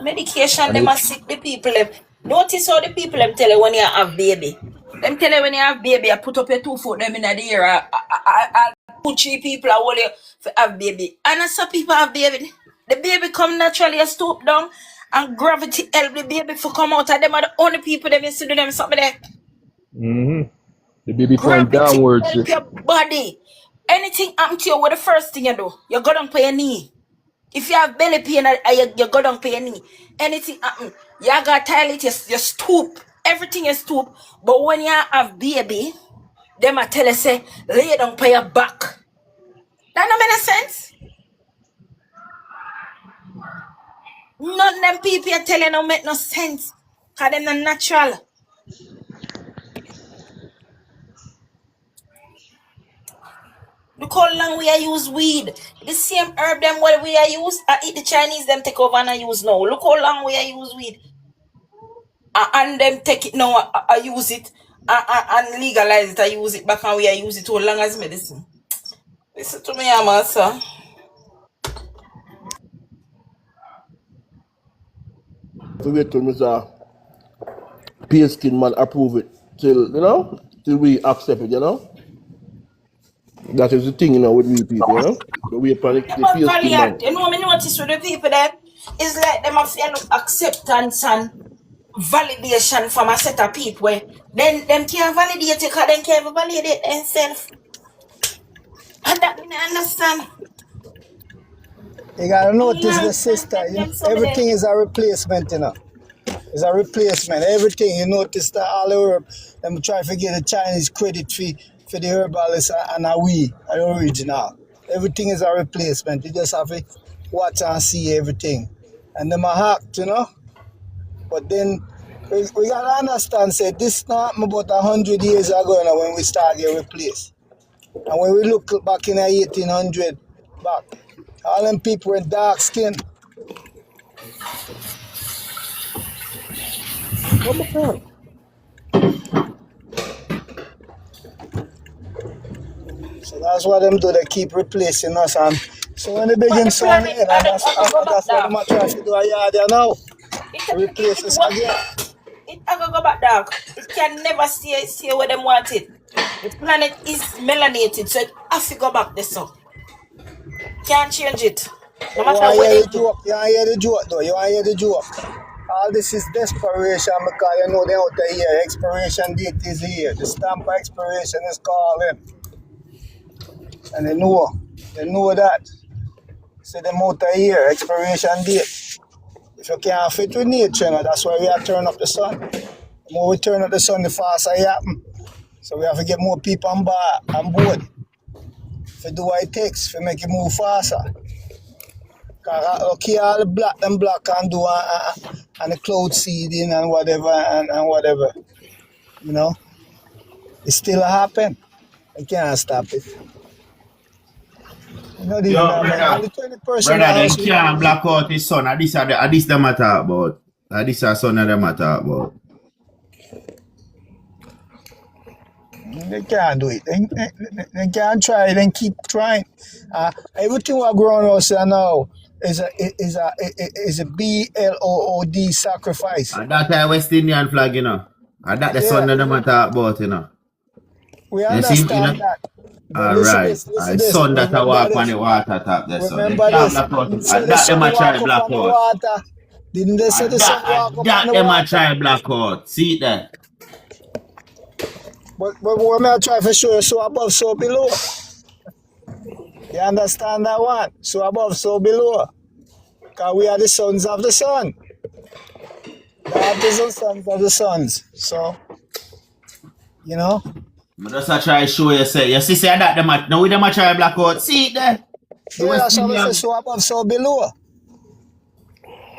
Medication, And them it, are sick, the people them. Notice how the people them tell you when you have baby. Them tell you when you have baby, I put up your 2 foot them in the air. I 2-3 people I hold you for have baby. And as some people have baby, the baby come naturally, you stoop down and gravity help the baby to come out. And them are the only people that used to do them something there. mm-hmm. The baby point Gravity downwards. help your body. Anything happen to you, what the first thing you do? You go down for your knee. If you have belly pain, you go down for your knee. Anything happen, you got toilet, you stoop. Everything you stoop. But when you have baby, them a tell you say, lay down for your back. That don't make sense. None of them people you tell you don't make no sense. Because them not natural. Look how long we are use weed. The same herb them what we are use, I eat the Chinese them take over and I use now. Look how long we are use weed. And them take it now, I use it and legalize it, I use it back and we are use it all long as medicine. Listen to me, sir. Forget to Mr. Pale Skin Man approve it till till we accept it, you know. That is the thing, with we people, But we upon the Them are Pale Skin Man. valiant. You know me notice with the people there, it's like them have acceptance and validation from a set of people where then them can't validate it because they can't validate themselves. And that me not understand. You gotta notice Yeah, the sister, them everything is a replacement, It's a replacement. Everything, you notice that all the herb, them try to get the Chinese credit for the herbalist and the original. Everything is a replacement. You just have to watch and see everything. And them are hacked, But then we gotta understand, say this not about 100 years ago now when we start getting replaced. And when we look back in the 1800 back, all them people were dark skin. Oh my God. So that's what them do, they keep replacing us. And so when they But begin the song, planet, that's what them are trying to do there now. Replace us again. It go back dark. It can never stay where them want it. The planet is melanated, so it has to go back the sun. Can't change it. No You matter want to what hear they the do. joke? You want to hear the joke though? You want to hear the joke? All this is desperation because they out of here. Expiration date is here. The stamp of expiration is calling. And they know that. So them out of here. Expiration date. If you can't fit with nature, that's why we have to turn up the sun. The more we turn up the sun, the faster it happen. So we have to get more people on board to do what it takes to make it move faster. Cause okay, all the black can do and the cloud seeding and whatever and whatever, you know, it still happen. I can't stop it. You know, this Yo, man, brother. only 20% of Brother, the they house we have can't heat. black out his son. This them I talk about. This is son of them I talk about. They can't do it. They can't try. Then keep trying. Everything we're growing us now is a BLOOD sacrifice. And that West Indian flag, you know. And that the Yeah, son of them I talk about, you know. we You see, you know. understand that. But listen Alright. this, listen I this. son that I Remember walk on this. the water top there, son. They Remember can't this. black out. Didn't say And the that them sun I try walk up black on the out. water. Didn't they say the sun walk up on That the them I water? try black out. See that? But what may I try for sure? So above, so below. You understand that one? So above, so below. Because we are the sons of the sun. Daughters and sons of the sons. So, you know. But just I try show you say. You see that them I now with them I try black out. See it there? The Yeah, West that's what I say. Indian. So above, so below.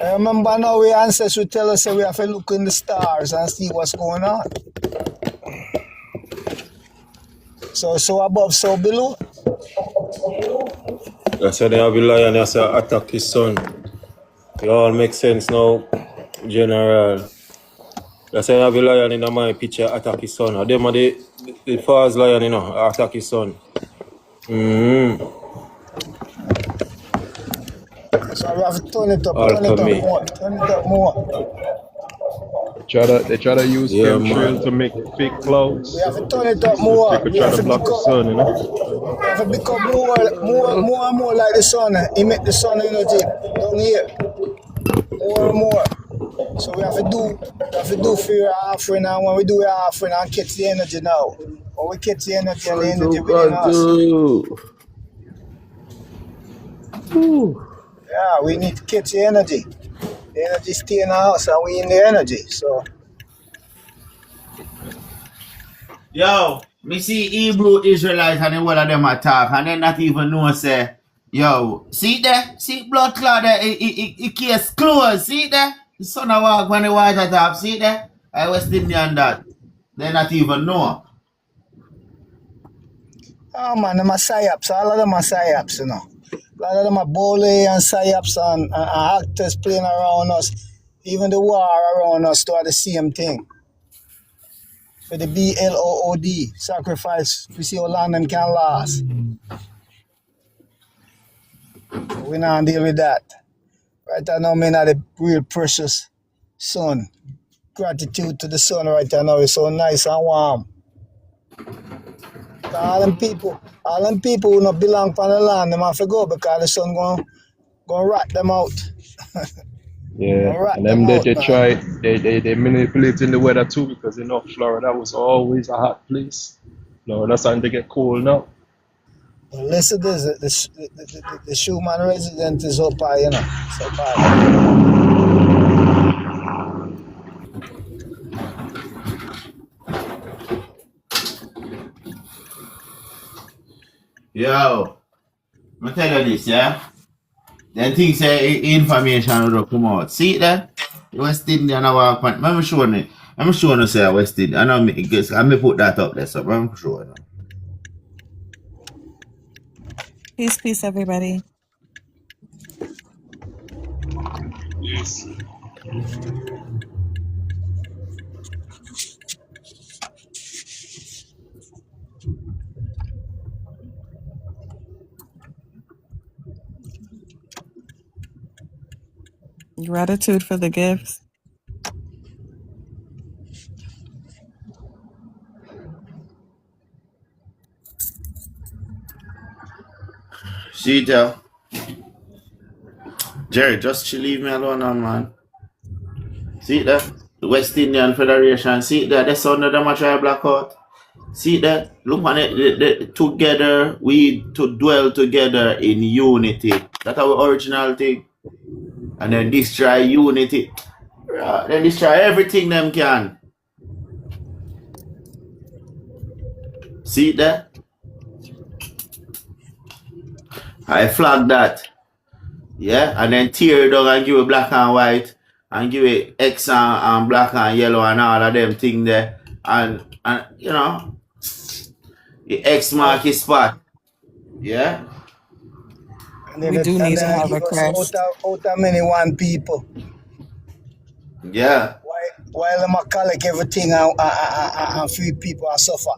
I remember now we ancestors tell us that we have to look in the stars and see what's going on. So above, so below. That's why they have a lion as a attack his son. It all makes sense now, General. That's why I have a lion in my picture attack his son. And them are the first lion, you know, attack his son. So we have to turn it up Alchemy. more, turn it up more. They try to use chemtrail to make fake clouds. We have to turn it up So more. people We try have to to block the sun, you know. We have to become more and more like the sun. Emit the sun energy down here. More and more. So we have to do for your offering, and when we do our offering and catch the energy now. When we catch the energy and the energy within us. Yeah, we need to catch the energy. The energy stay in the house and we in the energy. So Yo, me see Hebrew Israelites and the one of them attack and they not even know say, yo, see there? See blood clot there? It case closed, see there? The son of walk when the water top, see there? I was Indian that. They not even know. oh man, them are psyops. All of them are psyops, you know. A lot of them are bully and psyops and actors playing around us. Even the war around us do the same thing. For the BLOOD, sacrifice, we see how long them can last. We not deal with that. Right now, me not the real precious sun. Gratitude to the sun right now. It's so nice and warm. All them people who not belong on the land, them have to go because the sun gonna rat them out. Yeah, and them they manipulating the weather too, because you know Florida was always a hot place. Florida starting to get cold now. Well, listen to this, the Schumann resident is up high, you know. It's up high. Yo, I tell you this, yeah? Then things say information will come out. See there? West Indian I walk on. I'm showing you say West Indian. I may put that up there, so I'm showing you. Peace, everybody. Yes. Gratitude for the gifts. See there? Jerry, just leave me alone now, man. See there? The West Indian Federation. See there? The son of them are trying to black out. See that? Look on it. Together, we to dwell together in unity. That's our original thing. And then destroy unity. Then destroy everything them can. See it there? I flag that. Yeah, and then tear it down and give it black and white and give it X and black and yellow and all of them thing there. And you know, the X mark his spot. Yeah. And We do then need to I have a give us crest. out of many one people. Yeah. While them a collect everything and few people are suffer.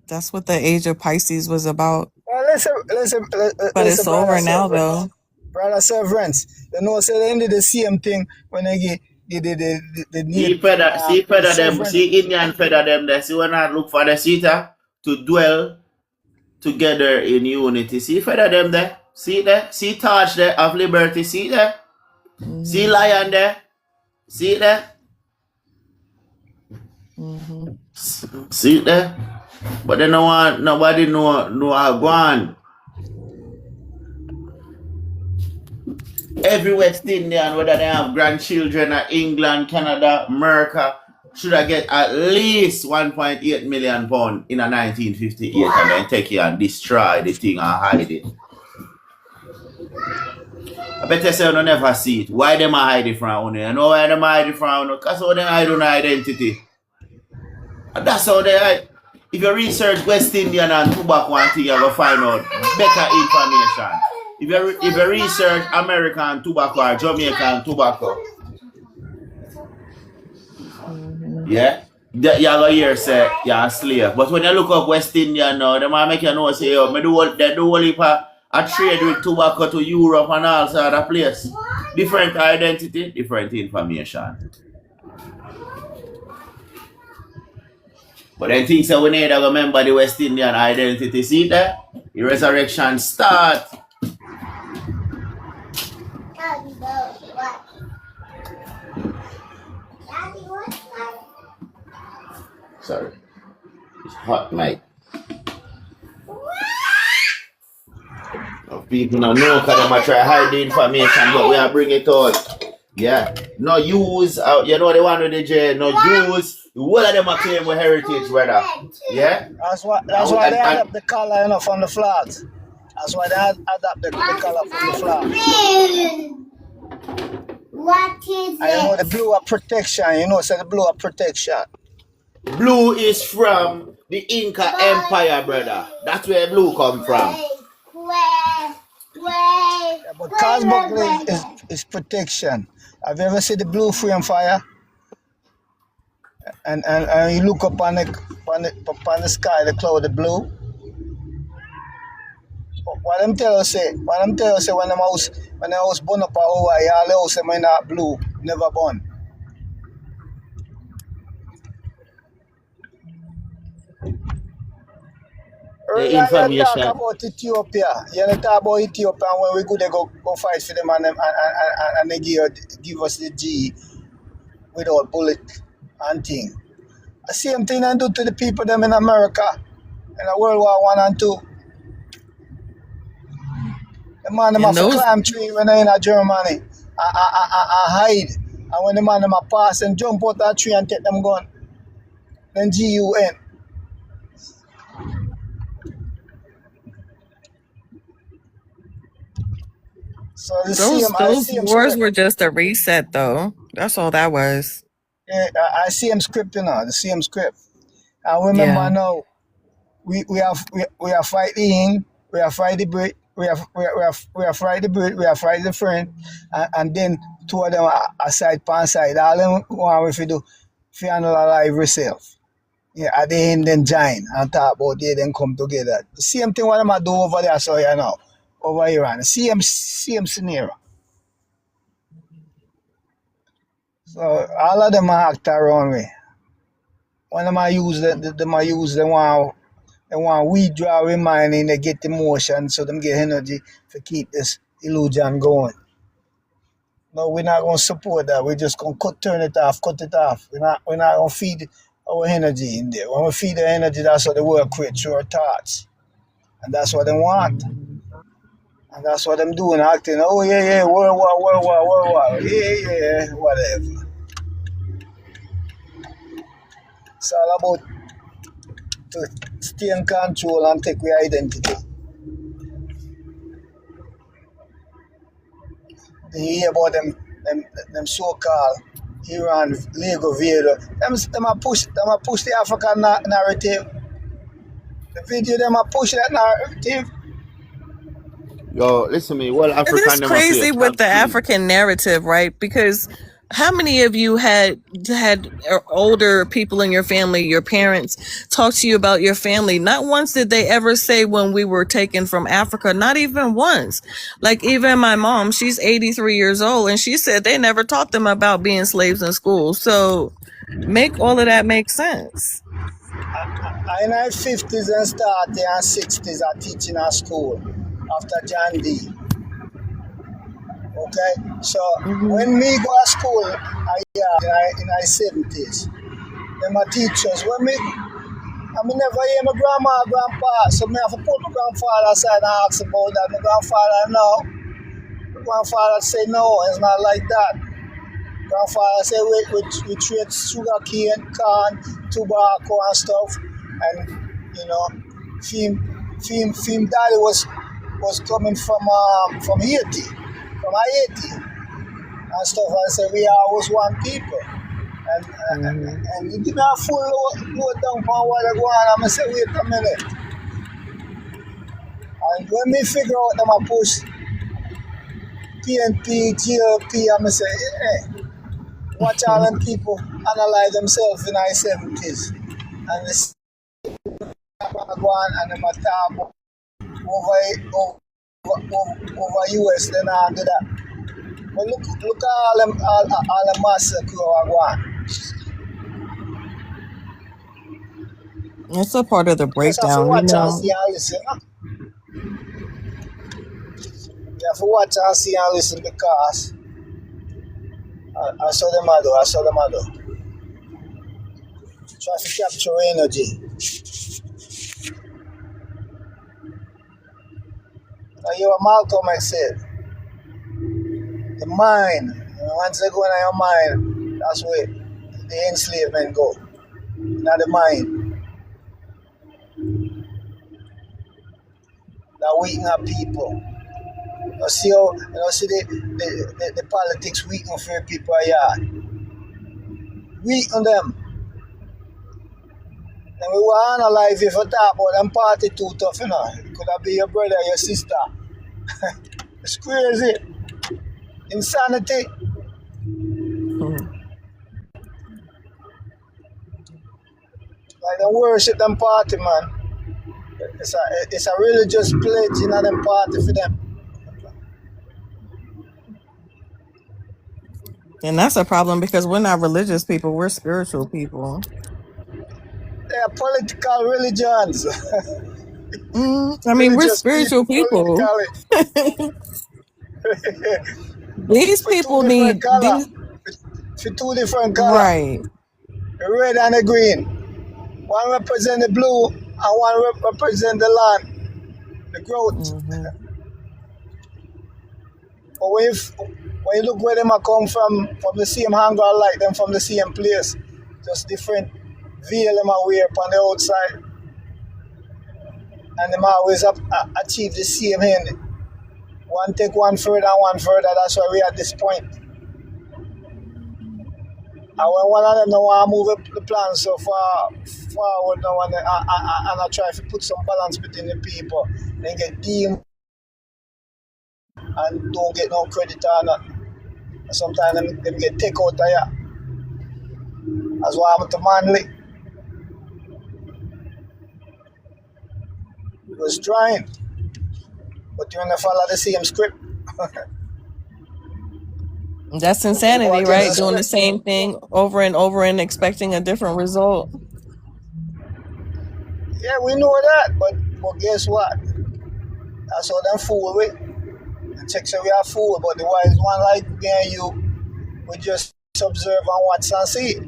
That's what the age of Pisces was about. Well, But it's brother over now, though. servants. Brother servants. You know, so they did the same thing when they get the See need feather them, servant. see Indian feather them there. See when I look for the Sita to dwell together in unity. See feather them there. See there? See torch there of liberty. See there? Mm-hmm. See lion there? See there? Mm-hmm. See there? But they don't want nobody know how go on. Every West Indian, whether they have grandchildren in England, Canada, America, should I get at least 1.8 million pounds in a 1958 and then take it and destroy the thing and hide it. I bet you say you never see it. Why them hide it from you? You know why them hide it from you? Because how they hide on identity. And that's how they hide. If you research West Indian and tobacco and thing, you're going to find out better information. If you research American tobacco or Jamaican tobacco, yeah, you're going to hear say you're a slave. But when you look up West Indian now, they might make you know say, yo, they do all heap a trade with tobacco to Europe and all sorts of place. Different identity, different information. But then things that we need to remember the West Indian identity. See there? The resurrection start. Sorry. It's hot, mate. People don't know because they might try to hide the information, but we are bringing it out. Yeah. No use, you know the one with the J, no use. All of them are claim with heritage, brother. Yeah? That's why they adapt the color, you know, from the flags. That's why they adapt the color from the flag. What is it? I know the blue of protection, you know, so the blue of protection. Blue is from the Inca Empire, brother. That's where blue come from. Yeah, but cosmic is protection. Have you ever seen the blue flame fire? And you look up on the sky, the cloud, the blue. What them tell us say when the house burn up Hawaii, all the house may not blue, never burn. Earlier you talk about Ethiopia. You talk about Ethiopia and when we go there go fight for them and they give us the G without bullet and thing. The same thing I do to the people them in America in World War I and II. The man them have to climb tree when they're in Germany and hide. And when the man them pass and jump out that tree and take them gun. Then GUN. So those wars were just a reset, though. That's all that was. Yeah, I see him script, you know, the same script. And remember now, we are fighting, we are fighting the Brit, we are fighting the Brit, we are fighting the French, and then two of them are side by side. All them want if you do, if you handle alive yourself. Yeah, at the end then join and talk about they then come together. The same thing what I'm do over there, so you know, over here, and same scenario. So all of them are act around me. When them use they want withdraw with mind and they get emotion, so them get energy to keep this illusion going. No, we're not gonna support that. We're just gonna cut it off. We're not gonna feed our energy in there. When we feed the energy, that's what the world creates through our thoughts. And that's what they want. And that's what I'm doing, acting, oh yeah, World War, yeah, whatever. It's all about to stay in control and take your identity. You hear about them so-called Iran, Lego Vader. Them a push the African narrative. The video them a push that narrative. Yo, listen to me. Well, It is African them a play crazy with the campaign. African narrative, right? Because how many of you had older people in your family, your parents, talk to you about your family? Not once did they ever say when we were taken from Africa, not even once. Like even my mom, she's 83 years old, and she said they never taught them about being slaves in school. So make all of that make sense. In our 50s and starting and 60s are teaching at school after John D. Okay? So when me go to school in our 70s, them are teachers. I never hear my grandma or grandpa, so I have to put my grandfather aside and ask about that. My grandfather no. My grandfather say no, it's not like that. Grandfather say we trade sugar cane, corn, tobacco and stuff. And you know, film daddy was coming from Haiti, from Haiti and stuff. I say we are always one people. And you give me a full load down for what I go on, I'm say wait a minute. And when me figure out them I push PNP, GLP, I'm say, hey, watch all them people analyze themselves in our 70s. And this go on and them talk over US, then I do that. But look at all them massacre are going. It's a part of the Just have to breakdown, you watch and know. see and listen. You have to watch and see and listen because I saw them I do. Try to capture energy. Now you what Malcolm X said. The mind, once they go in your mind, that's where the enslavement go. Now the mind. That weaken up people. You see how the politics weaken for people weaken them. And we want to analyze if you talk about them party too tough, you know. It could have been your brother, your sister. It's crazy. Insanity. Like they worship them party, man. It's a religious pledge in them party for them. And that's a problem because we're not religious people, we're spiritual people. They are political religions. I mean, we're spiritual people. These For two people different need color. these For two different color. right. The red and the green. One represent the blue and one represent the land, the growth. But when you look where them are come from the same hunger like them from the same place, just different veil them are wear on the outside. And them always achieve the same end. One take one further and one further, that's why we at this point. And when one of them don't want to move the plan so forward now and I try to put some balance between the people, they get deemed and don't get no credit or nothing. Sometimes them get take out of you. That's what happened to Manly. He was trying, but you don't follow the same script. That's insanity, right? Doing the same thing over and over and expecting a different result. Yeah, we know that, but guess what? That's how them fool with. The chicks say we are fool, but the wise one like me and you, we just observe and watch and see.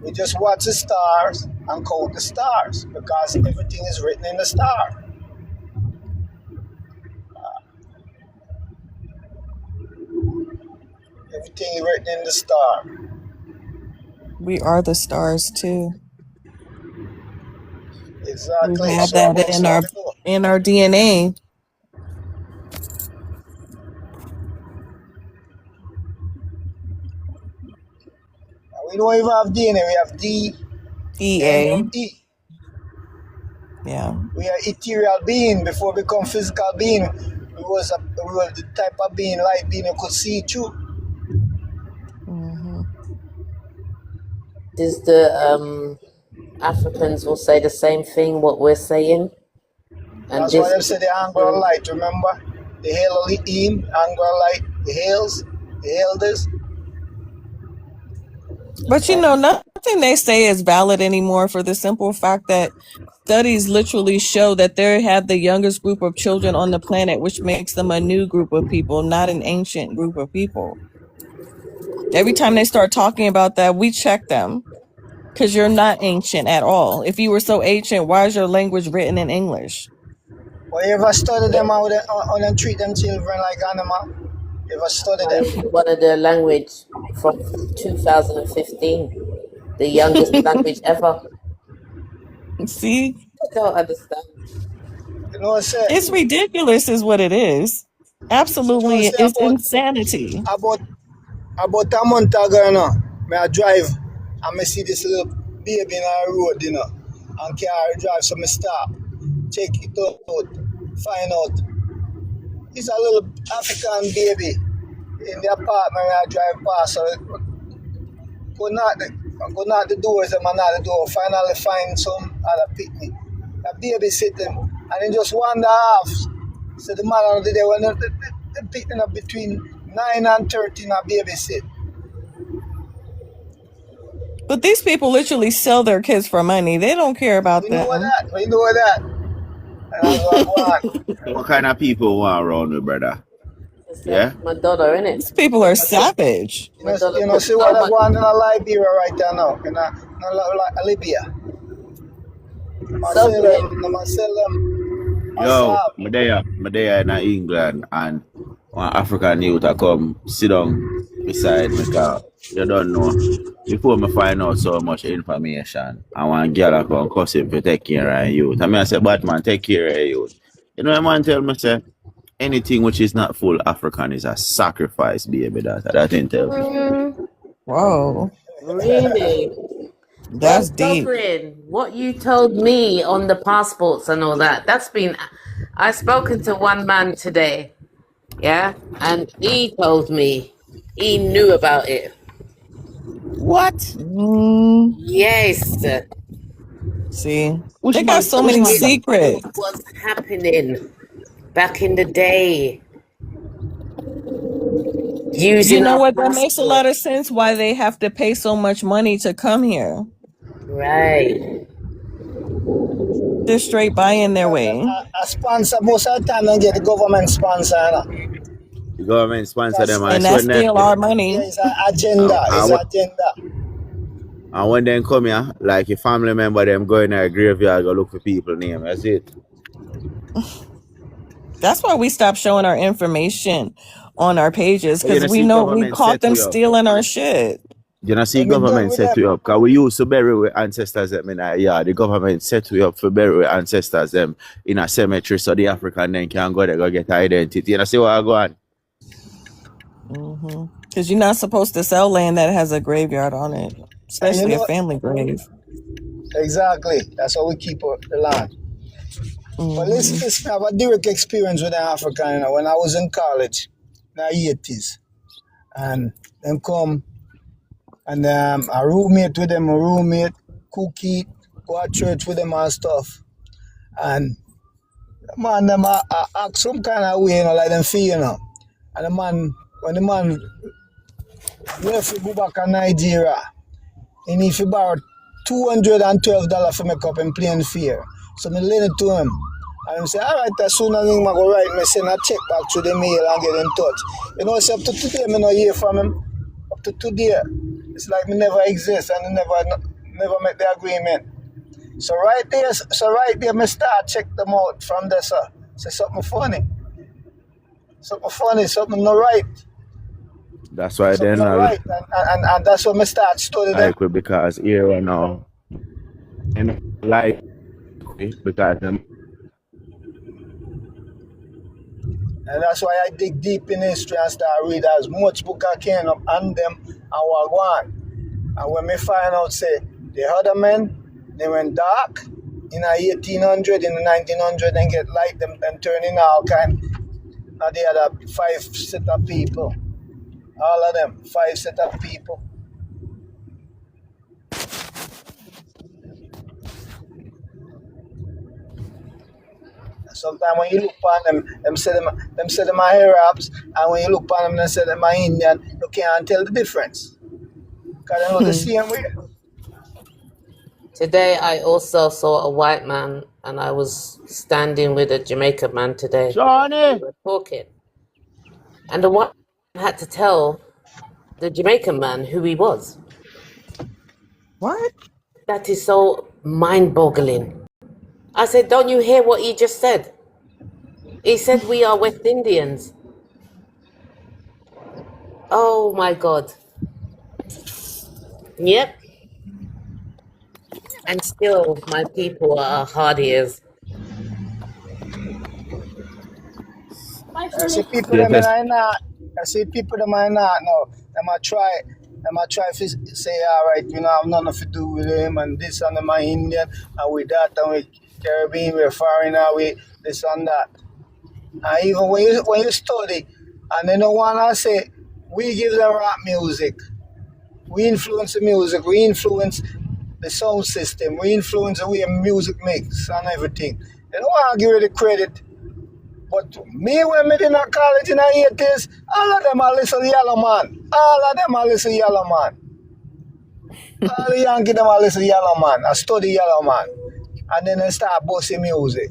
We just watch the stars and count the stars because everything is written in the star. Everything is written in the star. We are the stars too. We Exactly. have So that about so in our DNA. we don't even have DNA, we have EA. D-N-E. Yeah. We are ethereal being before we become physical being. We was the type of being, light being you could see through. Mm-hmm. Does the Africans will say the same thing what we're saying? And That's why this they say the Anglo light, remember? The Hail of Eam, Anglo light, the Hails, the Elders. But nothing they say is valid anymore for the simple fact that studies literally show that they have the youngest group of children on the planet, which makes them a new group of people, not an ancient group of people. Every time they start talking about that, we check them because you're not ancient at all. If you were so ancient, why is your language written in English? Well, you ever study them out and treat them children like animal? You ever study them? one of the language from 2015, the youngest language ever. See? I don't understand. You know what I say? It's ridiculous is what it is. You know what I Absolutely. say It's insanity. about a month ago, I drive and I see this little baby in our road, and car drive, so I stop, check it out, find out. It's a little African baby in the apartment where I drive past, so I go knock the doors, and I knock the door, finally find some other picnic. A baby sitting, and then just wander off. So the man of the day, when they picking up between 9 and 13, a baby sit. But these people literally sell their kids for money. They don't care about We know them. that. We know that. And that's what I want. What kind of people want around me, brother? Yeah? My daughter, innit? These people are savage. See what I want in Liberia right now, in Libya. I sell them. Yo, me there in England, and one African youth I come sit down beside me car. You don't know. Before me find out so much information, I want girl I come cuss him to take care of youth. I say, Batman, take care of youth. You know, a man tell me, say, anything which is not full African is a sacrifice, baby. That ain't tell me. Whoa. Really? That's deep. Sovereign, what you told me on the passports and all that, I've spoken to one man today, yeah, and he told me he knew about it. What? Yes. See, they got so many secrets. It was happening back in the day. You know what? That makes a lot of sense why they have to pay so much money to come here. Right. They're straight buying their way. A sponsor, most of the time, they get the government sponsor. The government sponsor them. And that's still our money. Yeah, it's an agenda. It's an agenda. And when they come here, like a family member, them go in a graveyard, go look for people's name. That's it. That's why we stopped showing our information on our pages, because we know we caught them stealing our shit. You know, see, government set you up because we used to bury with ancestors them in a yard. The government set you up for bury with ancestors them in a cemetery so the African then can go there go get identity. You know, see what I go on? Because you're not supposed to sell land that has a graveyard on it, especially a family grave. Exactly. That's how we keep the land. But listen, I have a direct experience with Africa. When I was in college in the 80s, and then come and a roommate with them, cook, eat, go to church with them and stuff. And man, them act some kind of way, like them feel, And the man, when the man left to go back to Nigeria, he need to borrow $212 for make up in plain fare. So I lend it to him. And he say, all right, as soon as I go right, I send a check back to the mail and get in touch. You know, so up to today, I don't hear from him. Up to today, it's like me never exist and I never make the agreement. So right there, I start check them out from there, sir. Say something funny. Something not right. That's why So they're me not not right, and that's when me start study them. like we because here now and like we because them And that's why I dig deep in history and start read as much book I can up on them and what one. And when me find out, say, the other men, they went dark in the 1800, in the 1900, and get light, them turning all kind. Now they had a 5 set of people. All of them, 5 set of people. Sometimes when you look upon them say them are Arabs, and when you look upon them, they say them are Indian. You can't tell the difference. Because they look the same way. Today, I also saw a white man, and I was standing with a Jamaican man today. Johnny! We were talking. And the white man had to tell the Jamaican man who he was. What? That is so mind-boggling. I said, don't you hear what he just said? He said we are West Indians. Oh, my God. Yep. And still, my people are hardies. I see people them in I not. I see people them I not now. Them I try to say, all right, you know, I have nothing to do with them and this and them are Indian and with that and with Caribbean, we're foreigner, we this and that. And even when you study and they don't wanna say we give them rap music, we influence the music, we influence the sound system, we influence the way music makes and everything. They don't wanna give you the credit. But me, when me in college in the 80s, all of them are listen yellow man. All of them are listen yellow man. All the Yankee them are listen yellow man. I study yellow man. And then they start bossing music.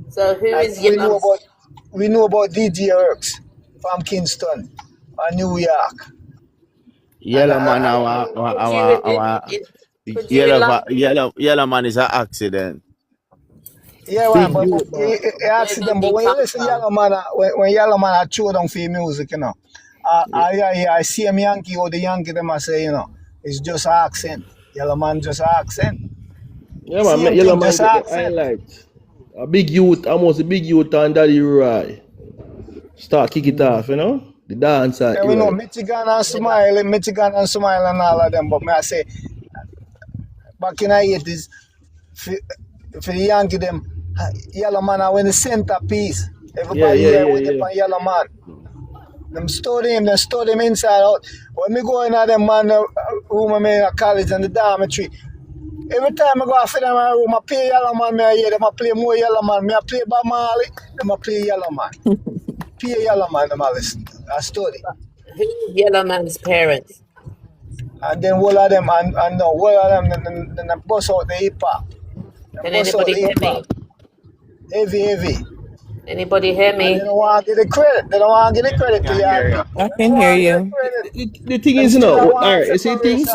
So who and is Yellow? We know about DJ Erks from Kingston or New York. Yellow man yellow man is an accident. Yeah, well, but accident. But when you listen Yellow Man, when Yellow Man I throw down for music, you know, I see him Yankee or the Yankee them I say, you know, it's just an accent. Yellow Man just an accent. Yeah, man, Yellow Man get the highlights. A big youth, almost a big youth and Daddy Roy. Start kick it off, you know? The dance. Yeah, we know Michigan and Smile and all of them, but me I say, back in the 80s, for the Yankee them, Yellow Man I win the centerpiece. Everybody here with them on Yellow Man. Them study him inside out. When me go in at them man room in a college and the dormitory, every time I go off in my room, I play Yellow Man, me I hear them, I play more Yellow Man, me I play Bob Marley, them I play Yellow Man. Play Yellow Man, them I listen. I study. Who is Yellow Man's parents? And then all of them, and no, all of them, then they bust out the hip hop. Can anybody hear me? Heavy. Anybody hear me? And they don't want to give the credit. They don't want to give the credit to you. I can hear you. The thing is, you know, alright, you see thing?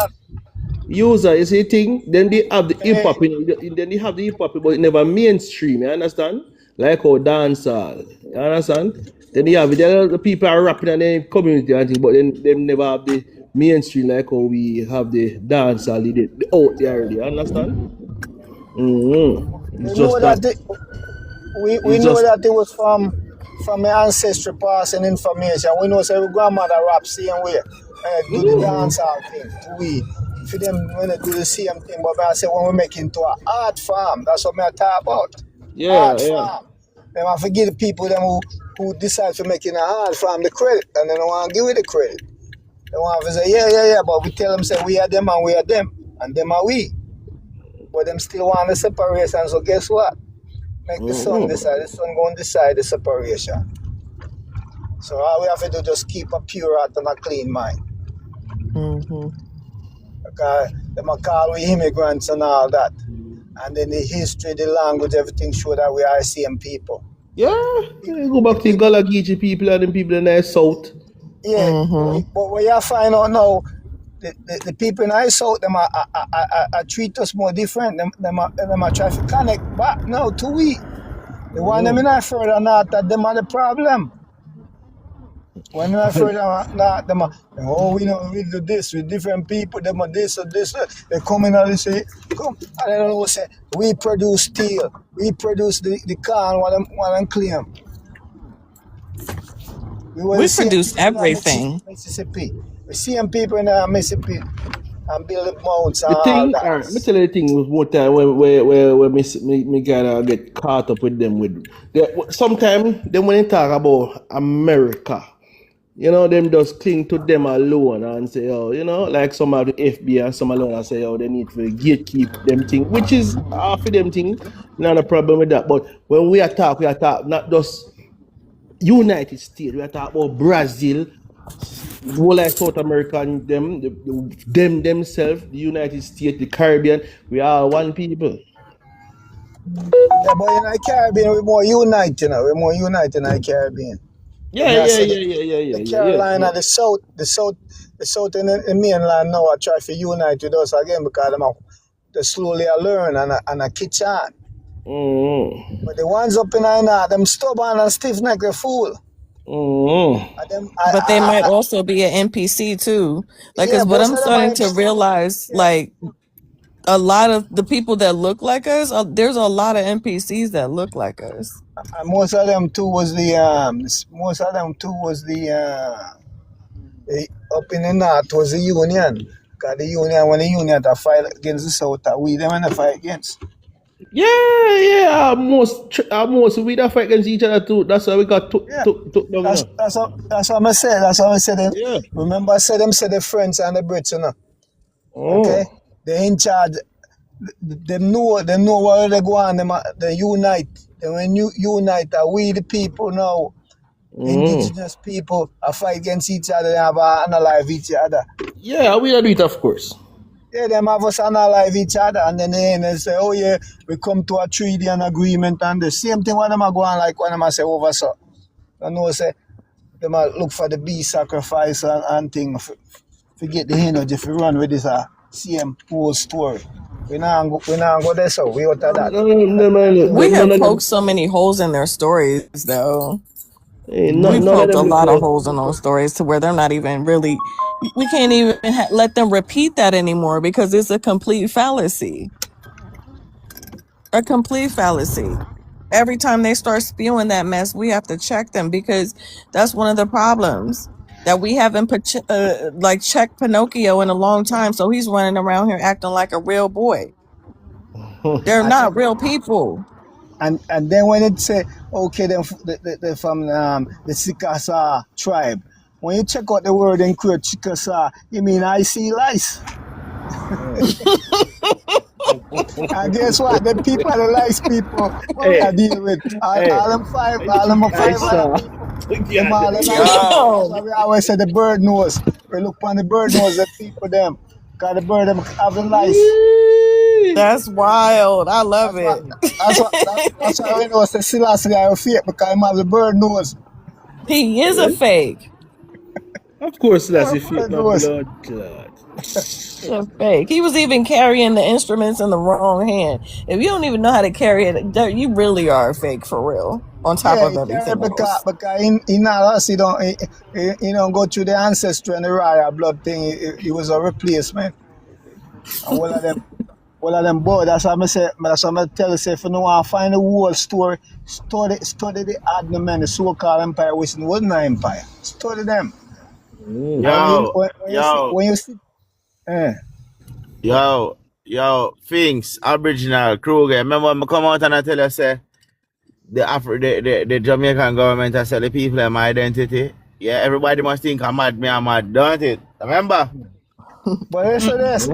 User, you see thing? Then they have the hip hop, then they have the hip hop, but it never mainstream, you understand? Like how dancehall, you understand? Then they have the people are rapping in their community and thing, but then they never have the mainstream like how we have the dancehall, the out there already, you understand? It's just that. We know that it was from my ancestry passing information. We know every grandmother rap same way. Do the dancehall thing. For them when they do the same thing, but I say when we make it into an art farm, that's what I talk about. Art farm. Then I forget the people them who decide to make it an art farm the credit, and they don't want to give it the credit. They want to say, yeah, but we tell them say we are them and we are them, and them are we. But them still want the separation, so guess what? Make the son decide. The son going to decide the separation. So all we have to do is just keep a pure heart and a clean mind. Because they might call we immigrants and all that. And then the history, the language, everything show that we are the same people. Yeah, go back to Galagiji people and the people in the south. Yeah, but what you find out now, the people in the south, them are treat us more different. Them are try to connect back now to we. The one them in the further north, that them are the problem. When I first them, oh, we know we do this with different people, them are this or this. They come in and they say, come, and they don't say, we produce steel, we produce the car, what them claim. We were the We same produce people in everything. Mississippi. The same people in Mississippi and build mounts and The all thing, that. let me tell you the thing with more time where me gotta get caught up with them with. Sometimes them when they talk about America, you know, them just cling to them alone and say, oh, you know, like some of the FBI and some alone and say, oh, they need to gatekeep them thing, which is half of them thing. Not a problem with that. But when we attack not just United States, we attack about Brazil, whole like South America and them themselves, the United States, the Caribbean, we are one people. Yeah, but in the Caribbean, we're more united, you know. We're more united in the Caribbean. Yeah. The Carolina, the South in the mainland now I try to unite with us again because they slowly learn and I catch on. But the ones up in the north, them stubborn and stiff neck, they fool. But they might also be an NPC too. Like, Yeah, cause what most I'm of them are starting to realize, like, a lot of the people that look like us, there's a lot of NPCs that look like us. and most of them too was the up in the north was the Union. Because the Union, when the Union to fight against the South, we them and fight against. Yeah. Almost we don't fight against each other too. That's why we got took down. That's what I said. That's what I said. Yeah. Remember I said them said the French and the Brits, you know. Okay? They in charge. They know where they go on. They unite. Then when you unite, we the people now, indigenous people, fight against each other and have analyze each other. Yeah, we do it, of course. Yeah, them have us analyze each other, and then they say, oh yeah, we come to a treaty and agreement, and the same thing when them are going like when them say over so. You know, say them look for the bee sacrifice and thing. Forget the energy if you run with this same whole story. We not go there, so we out of that. We have poked so many holes in their stories, though. We poked a lot of holes in those stories to where they're not even really. We can't even let them repeat that anymore because it's a complete fallacy. A complete fallacy. Every time they start spewing that mess, we have to check them because that's one of the problems that we haven't checked Pinocchio in a long time. So he's running around here acting like a real boy. They're not real people. And then when it say, okay, then they from the Sikasa tribe, when you check out the word in Creole, Chickasaw, you mean I see lice. And guess what? The people are the lice people. What we are dealing with? All them five other people. That's why we always say the bird nose. We look on the bird nose, the people them. Because the bird them have the lice. That's wild. I love it. That's why we know it's the Selassie guy who fake because he have the bird nose. He is a fake. Of course, that's a fake, my blood clot. A fake. He was even carrying the instruments in the wrong hand. If you don't even know how to carry it, you really are a fake for real. On top of everything else. Because in us, he don't go through the ancestry and the royal blood thing. He was a replacement. And all of them boy, that's what I say. That's what I tell you. Say, if you don't want to find the whole story, study the Adnan, the so-called empire, which wasn't an empire. Study them. When you see, Yo, things Aboriginal Kruger. Remember when I come out and I tell you, say the Jamaican government has said the people have my identity. Yeah, everybody must think I'm mad, don't it? Remember? But listen this.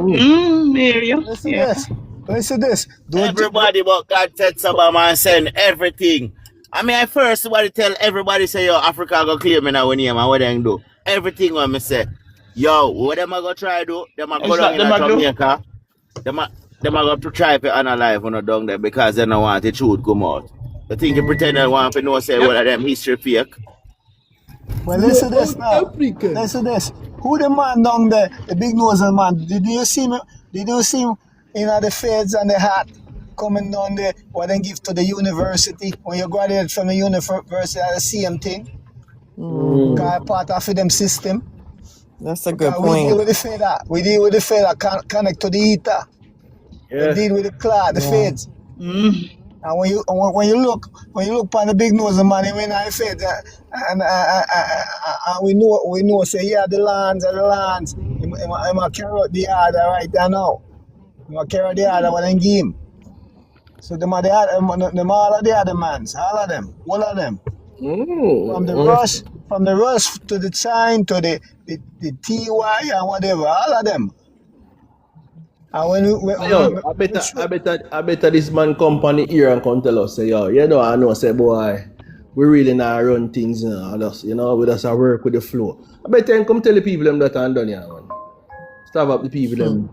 Listen this. Everybody but God said somebody man send everything. I mean, I first want to tell everybody say, yo, Africa go claim me now when name and what they do. Everything when me say, yo, what them I go try do? Them I go down in Jamaica. Them I go to try to analyze when down there because they don't want the truth come out. They think you pretend they want to know say what of them history fake. Well, listen this now. Listen this. Who the man down there, the big nose man? Did you see him? Did you see him in the feds and the hat coming down there? What they give to the university when you graduate from the university? The same thing. Because part of them system. That's a good Because we deal point. with the feather. We deal with the feather connect to the heater. We Yeah. deal with the cloth, the Yeah. feds. And when you look on the big nose man, when I fed and we know say yeah the lands are the lands. I'm a carry out the order right now. I'm a carry out the order when I give him. So them are them all of the other mans, all of them, from the rush to the chine to the TY and whatever, all of them. And Yo, I bet this man company here and come tell us say yo, you know I know say boy, we really not run things we just work with the flow. I bet then come tell the people them that I'm done here, man. Stop up the people them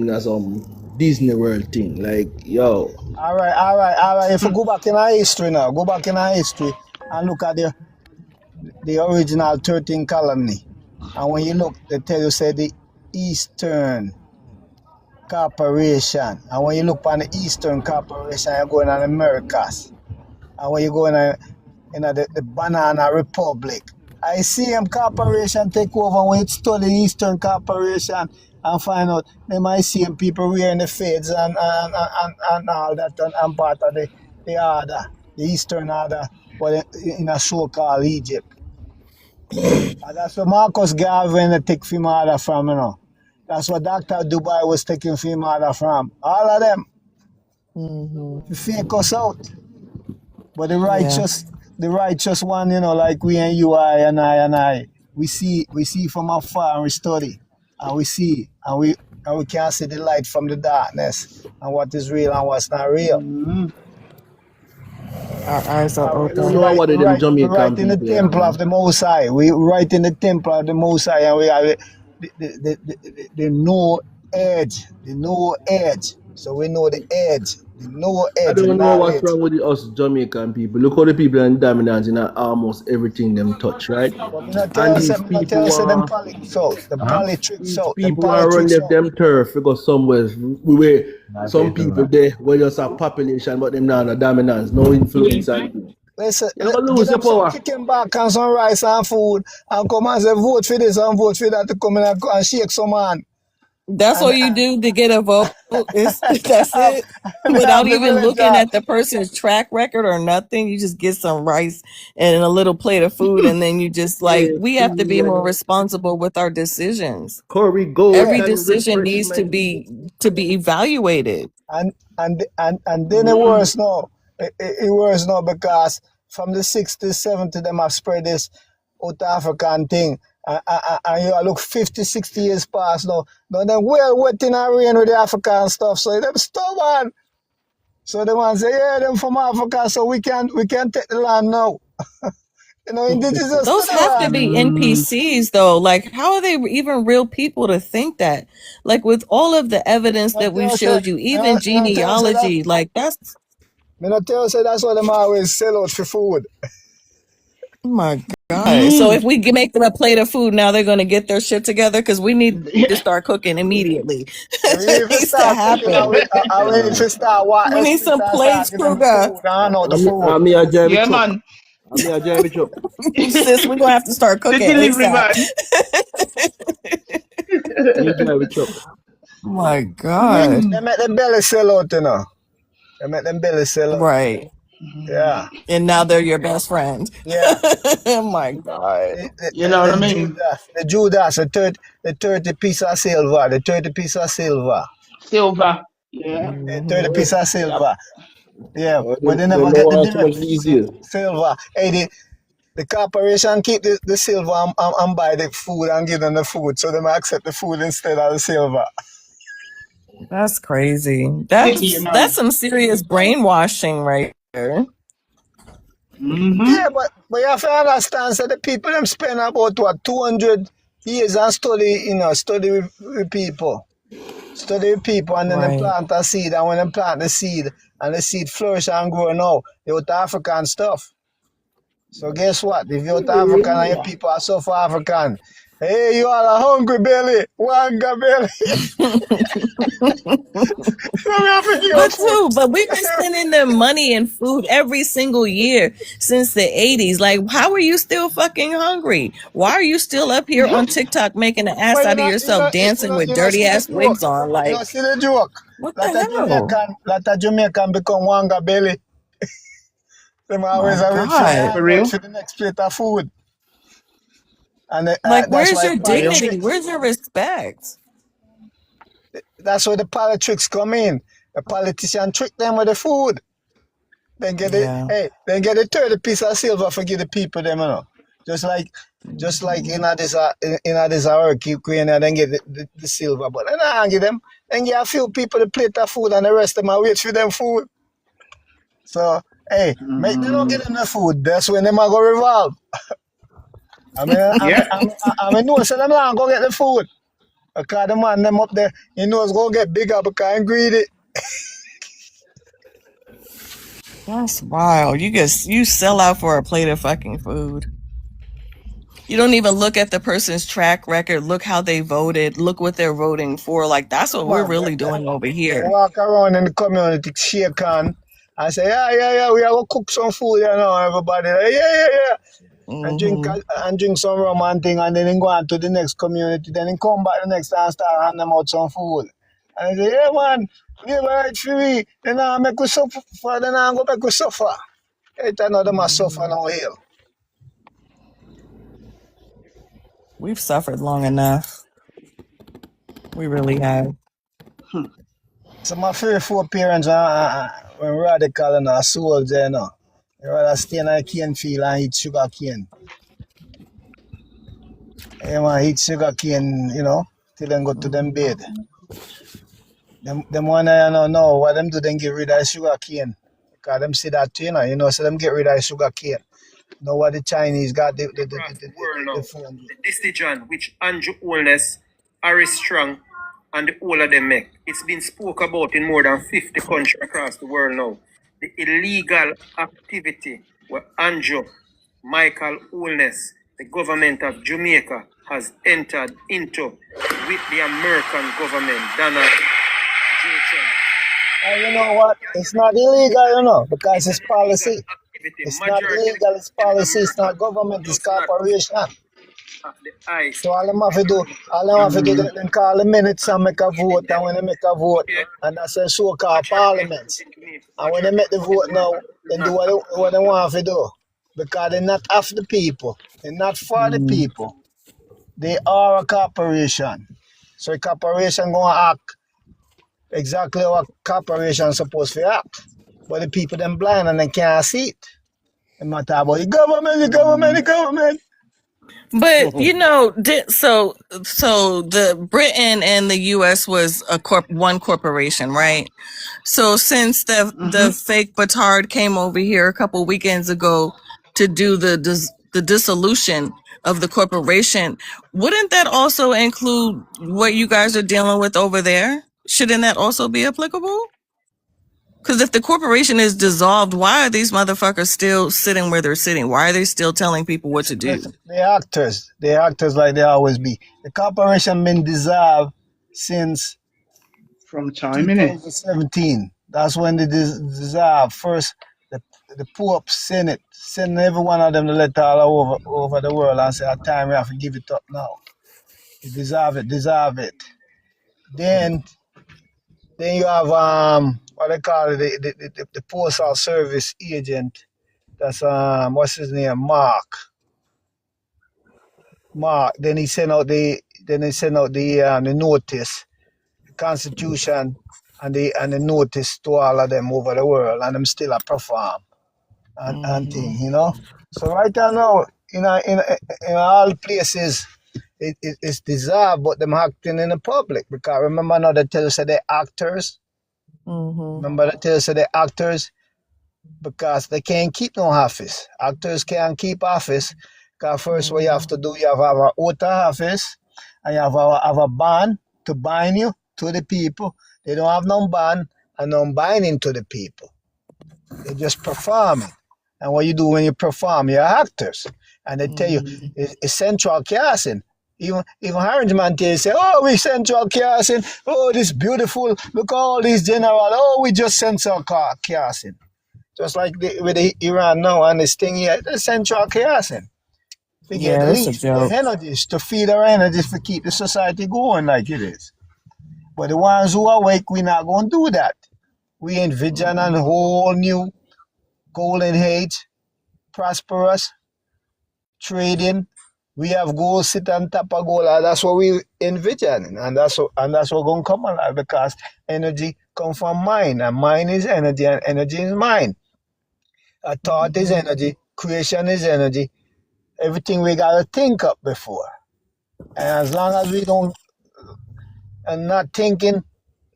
in some Disney World thing. Like, yo. All right. If you go back in our history now, and look at the original 13 colony. And when you look, they tell you say the Eastern Corporation. And when you look on the Eastern Corporation, you're going on Americas. And when you go in the Banana Republic, I see them corporation take over. When you study Eastern Corporation and find out they might see them people wearing the feds and all that and part of the order, the Eastern order, but in a show called Egypt. And that's where Marcus Garvey take film order from, That's what Dr. Dubai was taking film order from. All of them. To fake us out. But the Yeah. righteous one, like we and you, I, we see from afar and we study. And we see and we can see the light from the darkness and what is real and what's not real. Our eyes are I don't open. know what them We Jamaican right in the people here, temple man. of the Most High. We right in the temple of the Most High, and we have the no edge, So we know the edge, the no I edge, the don't know what's knowledge. wrong with us Jamaican people. Look how the people are dominant in almost everything them touch, right? But me not And tell you, these people them are politics out, them politics these out, them people are run politics left out. them turf because somewhere we were some people there were just a population but them now no dominance, no influence and Listen, you're gonna give lose your them some power. chicken back and some rice and food, and come and say vote for this and vote for that to come in and shake some man. That's all And you do to get a vote. That's have, it. have Without the even looking villager. at the person's track record or nothing, you just get some rice and a little plate of food, and then you just like Yeah, we have to be more responsible with our decisions. Corey Goat Every and decision needs to refreshment. be evaluated. And then it worse now. It worse now because from the 60s, 70s, them have spread this out African thing. And you look 50, 60 years past now. Now them well wet in a rain with the African stuff. So them stubborn. So the man say, yeah, them from Africa, so we can take the land now. Indigenous to Those the have to land. be NPCs though. Like, how are they even real people to think that? Like, with all of the evidence Me not that we've tell you say, showed you, even genealogy, like that's me not tell you say that's why them always sell out for food. oh my God. So if we make them a plate of food, now they're going to get their shit together because we need to start cooking immediately. We need It to needs to start cooking and happen. we need to start what We need some and start plates, giving them Kruger. food and all the food. I'm here drive a Yeah, truck. man. I'm here drive a truck. Sis, we're going to have to start The cooking delivery ASAP. man. Me drive a truck. Oh my God. They make them belly sell out, They make them belly sell out. Right. Yeah. And now they're your best friend. Yeah. Oh my God. You know what I mean? The Judas, the 30 piece of silver, the 30 piece of silver. Silver. Yeah. The 30 piece of Yep. silver. Yeah. But they Them never don't get the want too direct much these days. silver. Hey, the corporation keep the silver and buy the food and give them the food, so they might accept the food instead of the silver. That's crazy. Sticky, That's man. some serious brainwashing right there. Yeah, but you have to understand, so the people them spend about 200 years and study with people. Study with people and then they Right. plant a seed, and when they plant the seed and the seed flourish and grow now, they out African stuff. So guess what? If you're out African and your people are so African, Hey, you all a hungry belly, wanga belly. But we've been spending the money and food every single year since the 80s. Like, how are you still fucking hungry? Why are you still up here on TikTok making an ass But out of yourself, dancing with you know, dirty see the ass joke. wigs on? You know, Like, see the joke. what the hell? Lot of Jamaican become wanga belly. Them always My wait for the God. For handout real? for the next plate of food. And Like, that's where's why your For real? dignity? politics, Where's your respect? that's where the politics come in. The politician trick them with the food. Then get it, Yeah. hey, then get a 30 piece of silver for give the people them, you know. Just like in this Ukraine, then get the silver. But then I give them, then get a few people the plate of food and the rest of them I wait for them food. So, hey, make them not get them the food. That's when them a go revolve. Yeah. I mean, no, so them not go get the food. Because the man them up there, he knows go get bigger because I'm greedy. That's wild. You sell out for a plate of fucking food. You don't even look at the person's track record, look how they voted, look what they're voting for. Like, that's what we're Man, really doing over they here. walk around in the community, shake hand, and say, yeah, we are going to cook some food, you know, everybody. Like, yeah. And drink some rum and thing, and then they go on to the next community. Then they come back the next time and start handing them out some food. And they say, yeah, man, give right for me. Then I make us suffer, then I go make us suffer. It's another must suffer now here. We've suffered long enough. We really have. So my favorite four parents when radical and a soldier, you know. They rather stay in a cane field and eat sugar cane. Yeah, man, eat sugar cane, you know, till them go to them bed. Them one I don't know what them do, then get rid of sugar cane. Because them see that too, you know, so them get rid of sugar cane. You know what the Chinese got the phone. The decision which Andrew Holness, Harry Strong, and the whole of them make. It's been spoke about in more than 50 countries across the world now. The illegal activity where Andrew, Michael Holness, the government of Jamaica, has entered into with the American government, Donald J. Trump. And you know what? It's not illegal, you know, because it's policy. It's not illegal, it's policy, it's not government, it's corporation. So all them have to do, then call the minutes and make a vote, and when they make a vote, and that's a so-called parliament. And when they make the vote now, then do what they want to do. Because they're not of the people. They're not for the people. They are a corporation. So a corporation going to act exactly how a corporation is supposed to act. But the people them blind and they can't see it. They matter about the government. But you know, so the Britain and the U.S. was one corporation, right? So since the fake Batard came over here a couple weekends ago to do the dissolution of the corporation, wouldn't that also include what you guys are dealing with over there? Shouldn't that also be applicable? Because if the corporation is dissolved, why are these motherfuckers still sitting where they're sitting? Why are they still telling people what to do? Listen, they're actors like they always be. The corporation been dissolved since From time, innit? 2017. That's when they dissolved. First, the Pope Senate send every one of them the letter all over the world and say, at time we have to give it up now. You dissolve it. Then you have what they call it, the postal service agent. That's what's his name? Mark. Then he sent out the notice, the constitution and the notice to all of them over the world, and them still a perform and thing, you know. So right now, in all places, it's dissolved, but them acting in the public, because remember now they tell us that they're actors. Remember they tell us that they're actors because they can't keep no office. Actors can't keep office because first what you have to do, you have our oath of office and you have a bond to bind you to the people. They don't have no bond and no binding to the people. They just performing. And what you do when you perform, you're actors. And they tell you, it's central casting. Even Orange Man say, oh, we central casting. Oh, this beautiful. Look all these general. Oh, we just central casting. Just like with the Iran now and this thing here, the central casting. We get Yeah, it's a least the joke. energies to feed our energies to keep the society going like it is. But the ones who are awake, we're not going to do that. We envision a whole new golden age, prosperous, trading. We have gold sit on top of gold. That's what we envision. And that's what going to come alive because energy comes from mind. And mind is energy and energy is mind. A thought is energy. Creation is energy. Everything we got to think up before. And as long as we don't and not thinking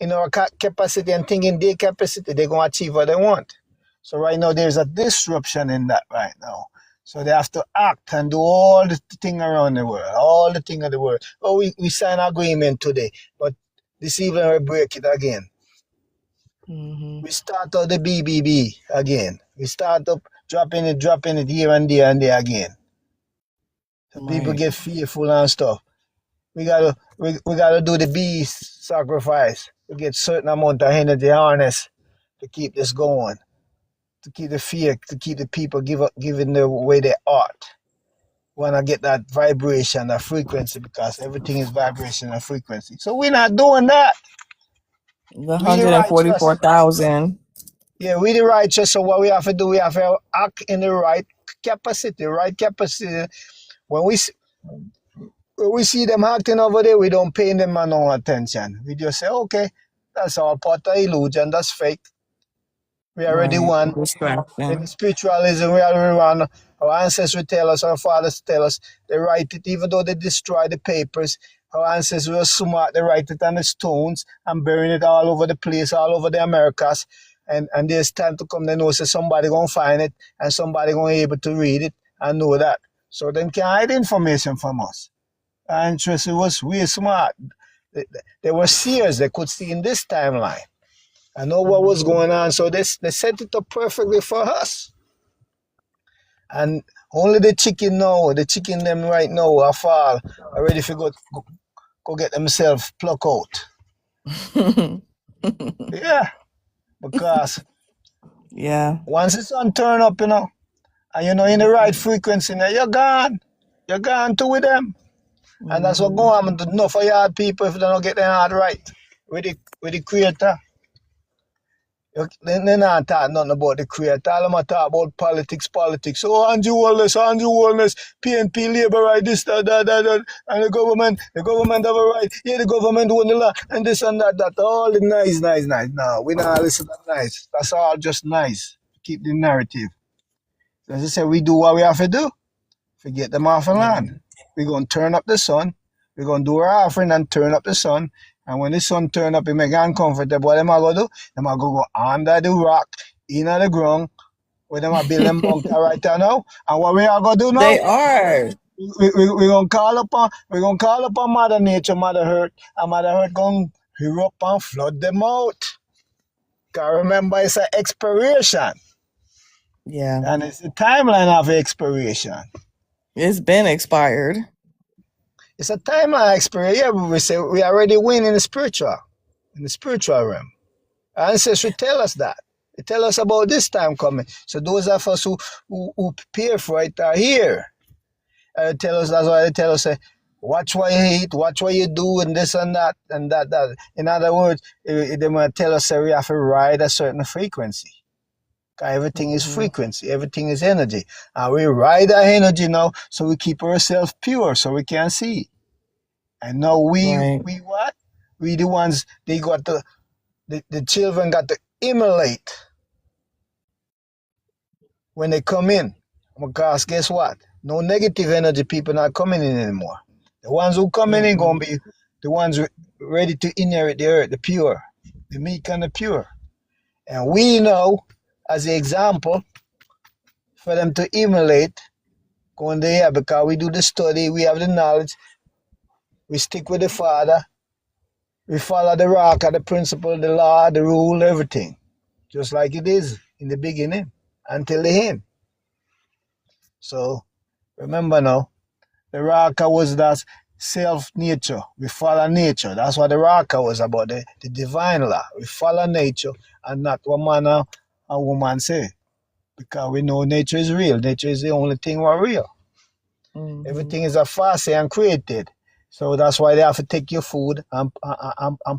in our capacity and thinking their capacity, they're going to achieve what they want. So right now, there's a disruption in that right now. So they have to act and do all the thing around the world, all the thing of the world. Oh, we sign an agreement today, but this evening we break it again. We start out the BBB again. We start up dropping it here and there again. So people get fearful and stuff. We gotta do the beast sacrifice. We get certain amount of energy harness to keep this going, to keep the fear, to keep the people giving the way they ought. Wanna get that vibration, that frequency, because everything is vibration and frequency. So we're not doing that. The We the righteous. 144,000. Yeah, we the righteous. So what we have to do, we have to act in the right capacity. When we see them acting over there, we don't pay them no attention. We just say, okay, that's all part of illusion, that's fake. We already won. In the spiritualism, we already won. Our ancestors tell us, our fathers tell us, they write it, even though they destroy the papers. Our ancestors were smart, they write it on the stones and burying it all over the place, all over the Americas. And there's time to come, they know so somebody gonna find it and somebody gonna be able to read it and know that. So them can hide information from us. Our ancestors was really smart. They were seers, they could see in this timeline. I know what was going on, so they set it up perfectly for us. And only the chicken them right now are fall, are ready to go get themselves pluck out. Yeah, because once the sun turn up, and in the right frequency, now you're gone. You're gone too with them. And that's what going on to enough of y'all people if they don't get their heart right with the creator. They not talk nothing about the creator. All them talk about politics. Oh, Andrew Wallace, PNP, Labour right, this, that, and the government have a right. Yeah, the government won the law, and this and that. All the nice. No, we not listen to that nice. That's all just nice. Keep the narrative. As I say, we do what we have to do. Forget them off the land. We're going to turn up the sun. We're going to do our offering and turn up the sun. And when the sun turn up, it make it uncomfortable. What them are going to do? Them are going to go under the rock, in the ground, where them are building bunker right now. And what we are going to do now? They are. We're going to call upon Mother Nature, Mother Earth, and Mother Earth going to erupt and flood them out. Because remember, it's an expiration. Yeah. And it's the timeline of expiration. It's been expired. It's a timeline expiration. Yeah, we say we already win in the spiritual realm. Our ancestors tell us that. They tell us about this time coming. So those of us who prepare for it are here. Tell us, that's why they tell us, watch what you eat, watch what you do, and this and that, and that. In other words, they might tell us we have to ride a certain frequency. Everything is frequency, everything is energy. And we ride that energy now, so we keep ourselves pure, so we can see. And now we what? We the ones, they got the children got to immolate when they come in. Because guess what? No negative energy people not coming in anymore. The ones who come in going to be the ones ready to inherit the earth, the pure, the meek and the pure. And we know, as an example, for them to emulate, going there, because we do the study, we have the knowledge, we stick with the Father, we follow the rock, the principle, the law, the rule, everything, just like it is in the beginning until the end. So remember now, the rock was that self-nature. We follow nature. That's what the Raka was about, the divine law. We follow nature and not what man or a woman say. Because we know nature is real. Nature is the only thing we're real. Everything is a fast and created. So that's why they have to take your food and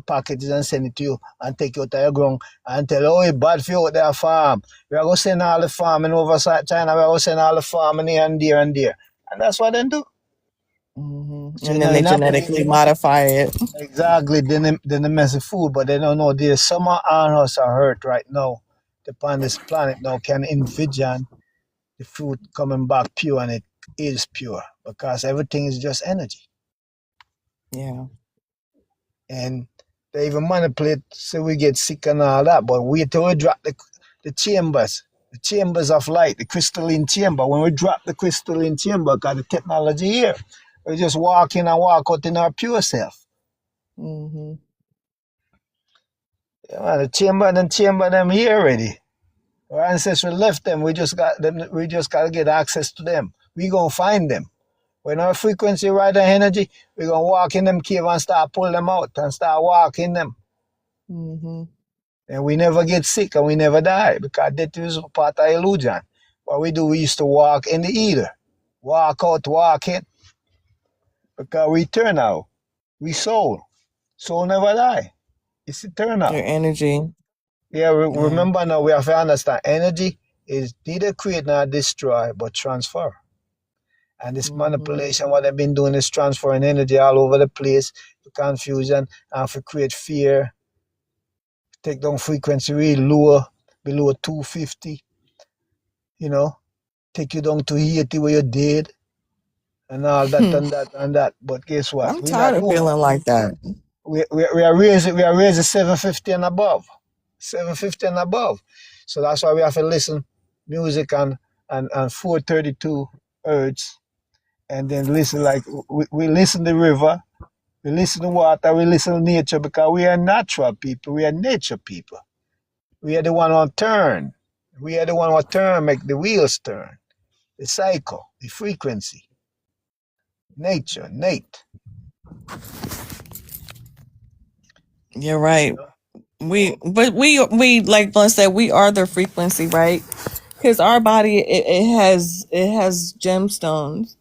package it and send it to you and take you to your ground and tell you, oh, it's bad for you out there farm. We are going to send all the farming over China. We are going to send all the farming here and there and there. And that's what they do. And then they genetically modify it. Exactly. Then they mess with food, but they don't know there's some on us are hurt right now. Upon this planet now can envision the food coming back pure, and it is pure because everything is just energy. Yeah. And they even manipulate so we get sick and all that, but wait till we drop the chambers of light, the crystalline chamber. When we drop the crystalline chamber, got the technology here, we just walk in and walk out in our pure self. Yeah, man, the chamber them here already. Our ancestors left them. We just got to get access to them. We gonna find them. When our frequency right and energy, we gonna walk in them cave and start pull them out and start walking them. And we never get sick and we never die because that is part of illusion. What we do, we used to walk in the ether. Walk out, walk in. Because we eternal. We soul. Soul never die. It's eternal. Your energy. Yeah, remember now we have to understand energy is neither create nor destroy, but transfer. And this manipulation, what they've been doing is transferring energy all over the place to confusion and to create fear. Take down frequency really lower, below 250, take you down to 80 where you're dead and all that and that and that. But guess what? I'm tired of feeling like that. We are raising 750 and above. 750 and above. So that's why we have to listen music on 432 hertz and then listen like we listen the river, we listen to water, we listen to nature because we are natural people, we are nature people. We are the one on turn. We are the one on turn, make the wheels turn. The cycle, the frequency. Nature, Nate. You're right. We like Blunt said, we are the frequency, right? Because our body it has gemstones,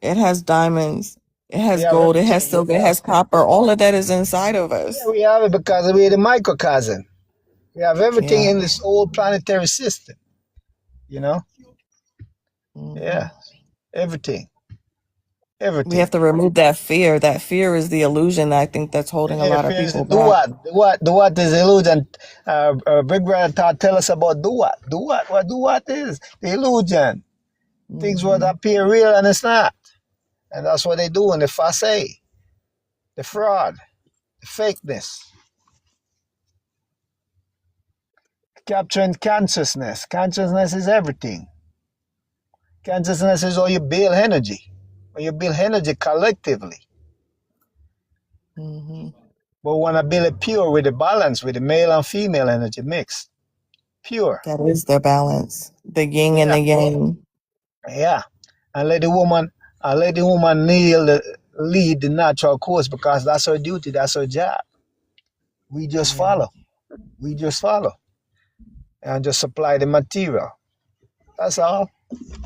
it has diamonds, it has gold, it has silver, it has copper. All of that is inside of us. Yeah, we have it because we're the microcosm. We have everything in this old planetary system. Yeah, everything. We have to remove that fear. That fear is the illusion that I think that's holding a lot of people back. Do what is illusion? Big brother tell us about do what? Do what? What do what is? The illusion. Things will appear real and it's not. And that's what they do in the facade, the fraud, the fakeness. Capturing consciousness. Consciousness is everything. Consciousness is how you build energy. When you build energy collectively. But we want to build it pure with the balance, with the male and female energy mixed. Pure. That is the balance. The yin and the yang. Yeah. And let the woman lead the natural course because that's her duty, that's her job. We just follow. We just follow. And just supply the material. That's all.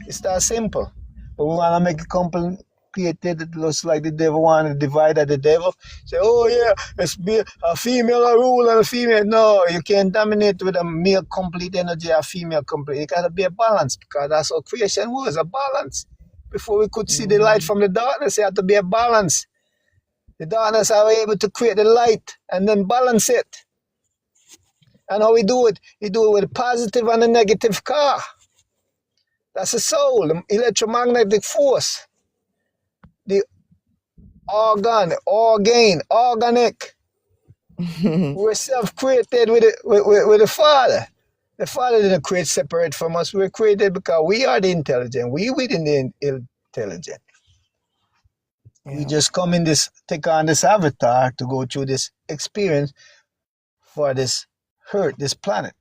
It's that simple. But we want to make it complicated. It looks like the devil want to divide the devil. Say, oh yeah, it's be a female a rule and a female. No, you can't dominate with a male complete energy, a female complete. It got to be a balance because that's how creation was, a balance. Before we could see the light from the darkness, it had to be a balance. The darkness are able to create the light and then balance it. And how we do it? We do it with a positive and a negative car. That's the soul, the electromagnetic force. The organic. We're self-created with the Father. The Father didn't create separate from us. We're created because we are the intelligent. We within the intelligent. We just come in take on this avatar to go through this experience for this this planet.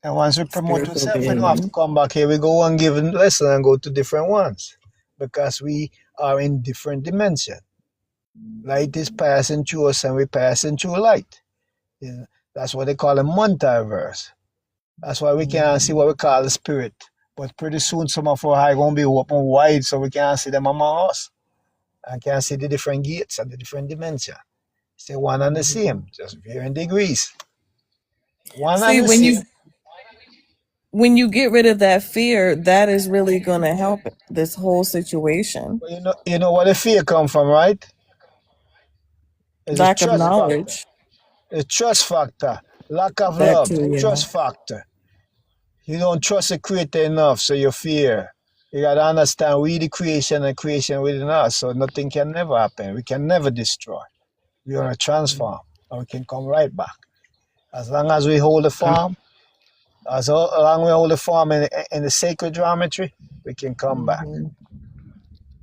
And once we promote ourselves, we don't have to come back here. We go and give a lesson and go to different ones. because we are in different dimension. Light is passing through us and we're passing through light. That's what they call a multiverse. That's why we can't see what we call the spirit. But pretty soon some of our eyes going to be open wide so we can see them among us. And can see the different gates and the different dimension. It's the one and the same, just varying degrees. One See, and the same. when you get rid of that fear, that is really going to help this whole situation. But you know where the fear come from, right? It's a Lack of trust factor. knowledge. A trust factor. Lack of That love. too, yeah. Trust factor. You don't trust the creator enough, so you fear. You gotta understand we the creation and creation within us, so nothing can never happen. We can never destroy. We're gonna transform and we can come right back. As long as we hold the form, as long as we hold the form in the sacred geometry, we can come back.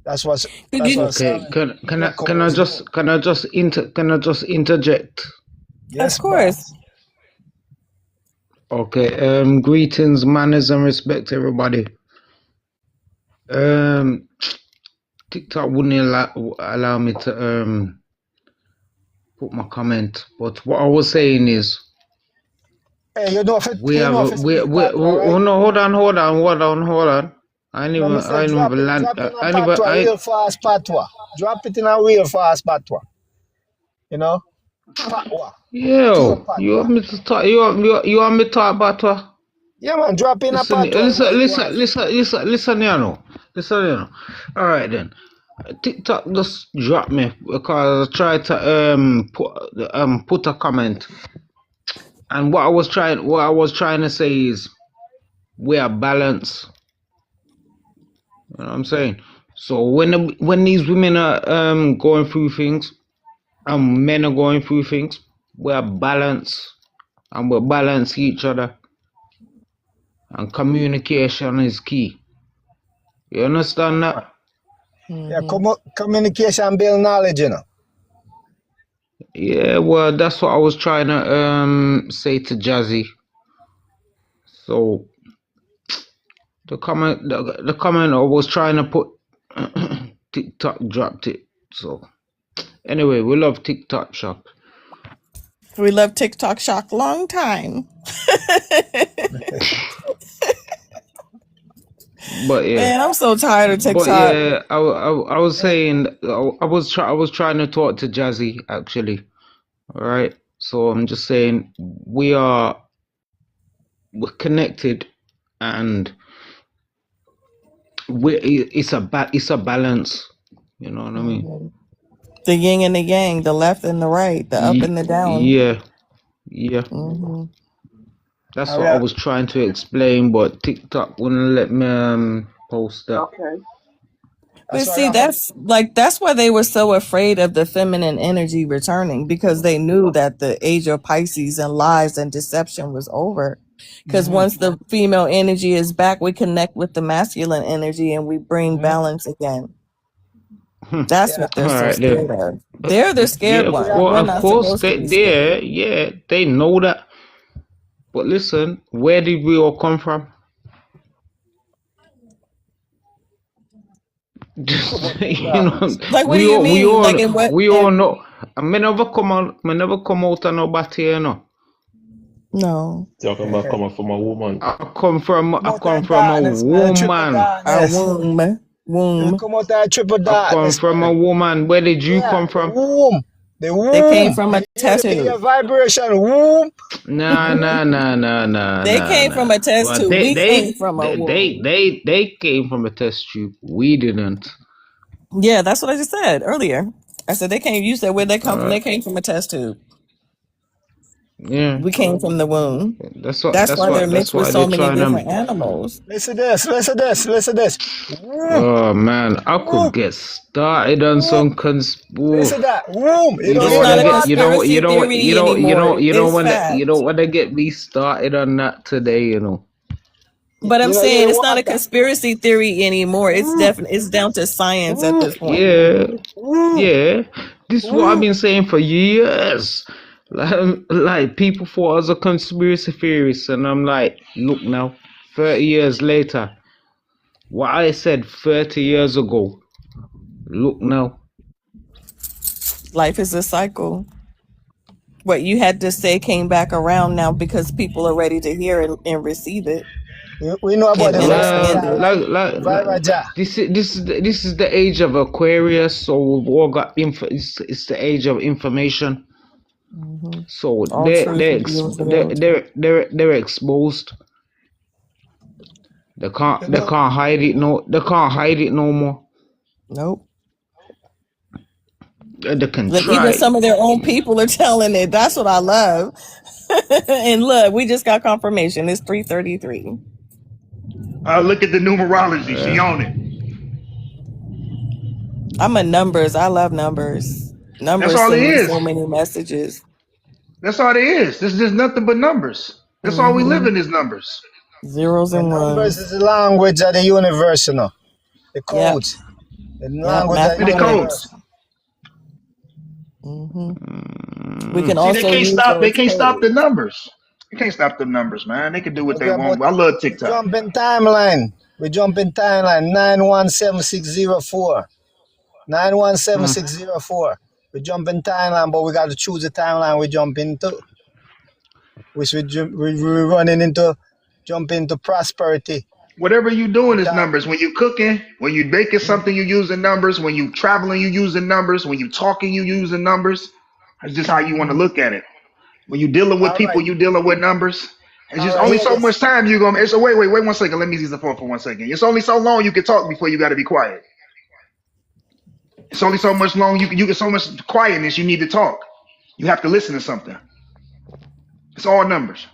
That's what's okay. Can I just interject? Yes, of course. Okay. Greetings, manners, and respect, everybody. TikTok wouldn't allow me to put my comment, but what I was saying is, hey, you know if it, we you have know if it's speak patois, right? oh no, hold on. I No, me say drop it in a patois, real fast patois. Drop it in a real fast patois. You know, patois. Yo, you want me to talk? You want me to talk patois? Yeah, man, drop in a Listen, patois. listen, you know. All right then. TikTok just dropped me because I tried to put a comment, and what I was trying to say is we are balanced. You know what I'm saying? So when these women are going through things, and men are going through things, we are balanced, and we balance each other. And communication is key. You understand that? Yeah, communication build knowledge, you know. Yeah, well, that's what I was trying to say to Jazzy. So the comment I was trying to put TikTok dropped it. So anyway, we love TikTok shop. We love TikTok Shock long time. But yeah, man, I'm so tired of TikTok. But yeah, I was saying I was trying to talk to Jazzy actually. All right, so I'm just saying we're connected, and it's a balance. You know what I mean? The yin and the yang, the left and the right, the up and the down. Yeah. That's what I was trying to explain, but TikTok wouldn't let me post that. Okay. But see, that's why they were so afraid of the feminine energy returning, because they knew that the age of Pisces and lies and deception was over. Because once the female energy is back, we connect with the masculine energy and we bring balance again. That's what they're so scared of. They're the scared ones. Of course, they know that. But listen, where did we all come from? You know, like, what do you mean? We all know. I never come out of nobody, you know. No. Talking about coming from a woman. I come from a woman. A womb. Come out of triple I come from a woman. Where did you come from? Womb. The womb. They came from a test tube. The vibration womb. Nah. They came from a test tube. We came from a womb. They came from a test tube. We didn't. Yeah, that's what I just said earlier. I said they came. You said where they come from. They came from a test tube. Yeah, we came from the womb. That's why they're mixed with so many different animals. Listen to this. Oh man, I could get started on some conspiracy. Listen to that womb. You don't want to get me started on that today, you know. But I'm saying it's not a conspiracy theory anymore. It's definitely down to science at this point. Yeah. This is what I've been saying for years. Like people thought I was a conspiracy theorist, and I'm like, look now, 30 years later, What I said 30 years ago, look now. Life is a cycle. What you had to say came back around now because people are ready to hear it and receive it We know about and the understand viral, it. right? This is the age of Aquarius, so we've all got it's the age of information. Mm-hmm. So All truth is revealed. they're exposed. They can't hide it no more. Nope. They can Even try. some of their own people are telling it. That's what I love. And look, we just got confirmation. It's 3:33. Look at the numerology. She on it. I'm a numbers. I love numbers. That's Numbers all it send me is. so many messages. That's all it is. This is just nothing but numbers. That's all we live in is numbers. Zeros And and numbers ones. is the language of the universe, you know. The Yep. codes. The Yep. language of the And the Mathematics. codes. universe. We can See, they also can't use stop. They those can't stop the codes. numbers. They can't stop the numbers, man. They can do what they Okay, but want. I love we TikTok. jump in timeline. 917604. 917604. We jump in timeline, but we got to choose the timeline we jump into. Which we running into, jump into prosperity. Whatever you doing is numbers. When you cooking, when you baking something, you using numbers. When you traveling, you using numbers. When you talking, you using numbers. That's just how you want to look at it. When you dealing with All people, right. you dealing with numbers. It's All just right, only hear so this. much time you gonna. It's wait 1 second. Let me use the phone for 1 second. It's only so long you can talk before you got to be quiet. It's only so much long you get so much quietness you need to talk. You have to listen to something. It's all numbers.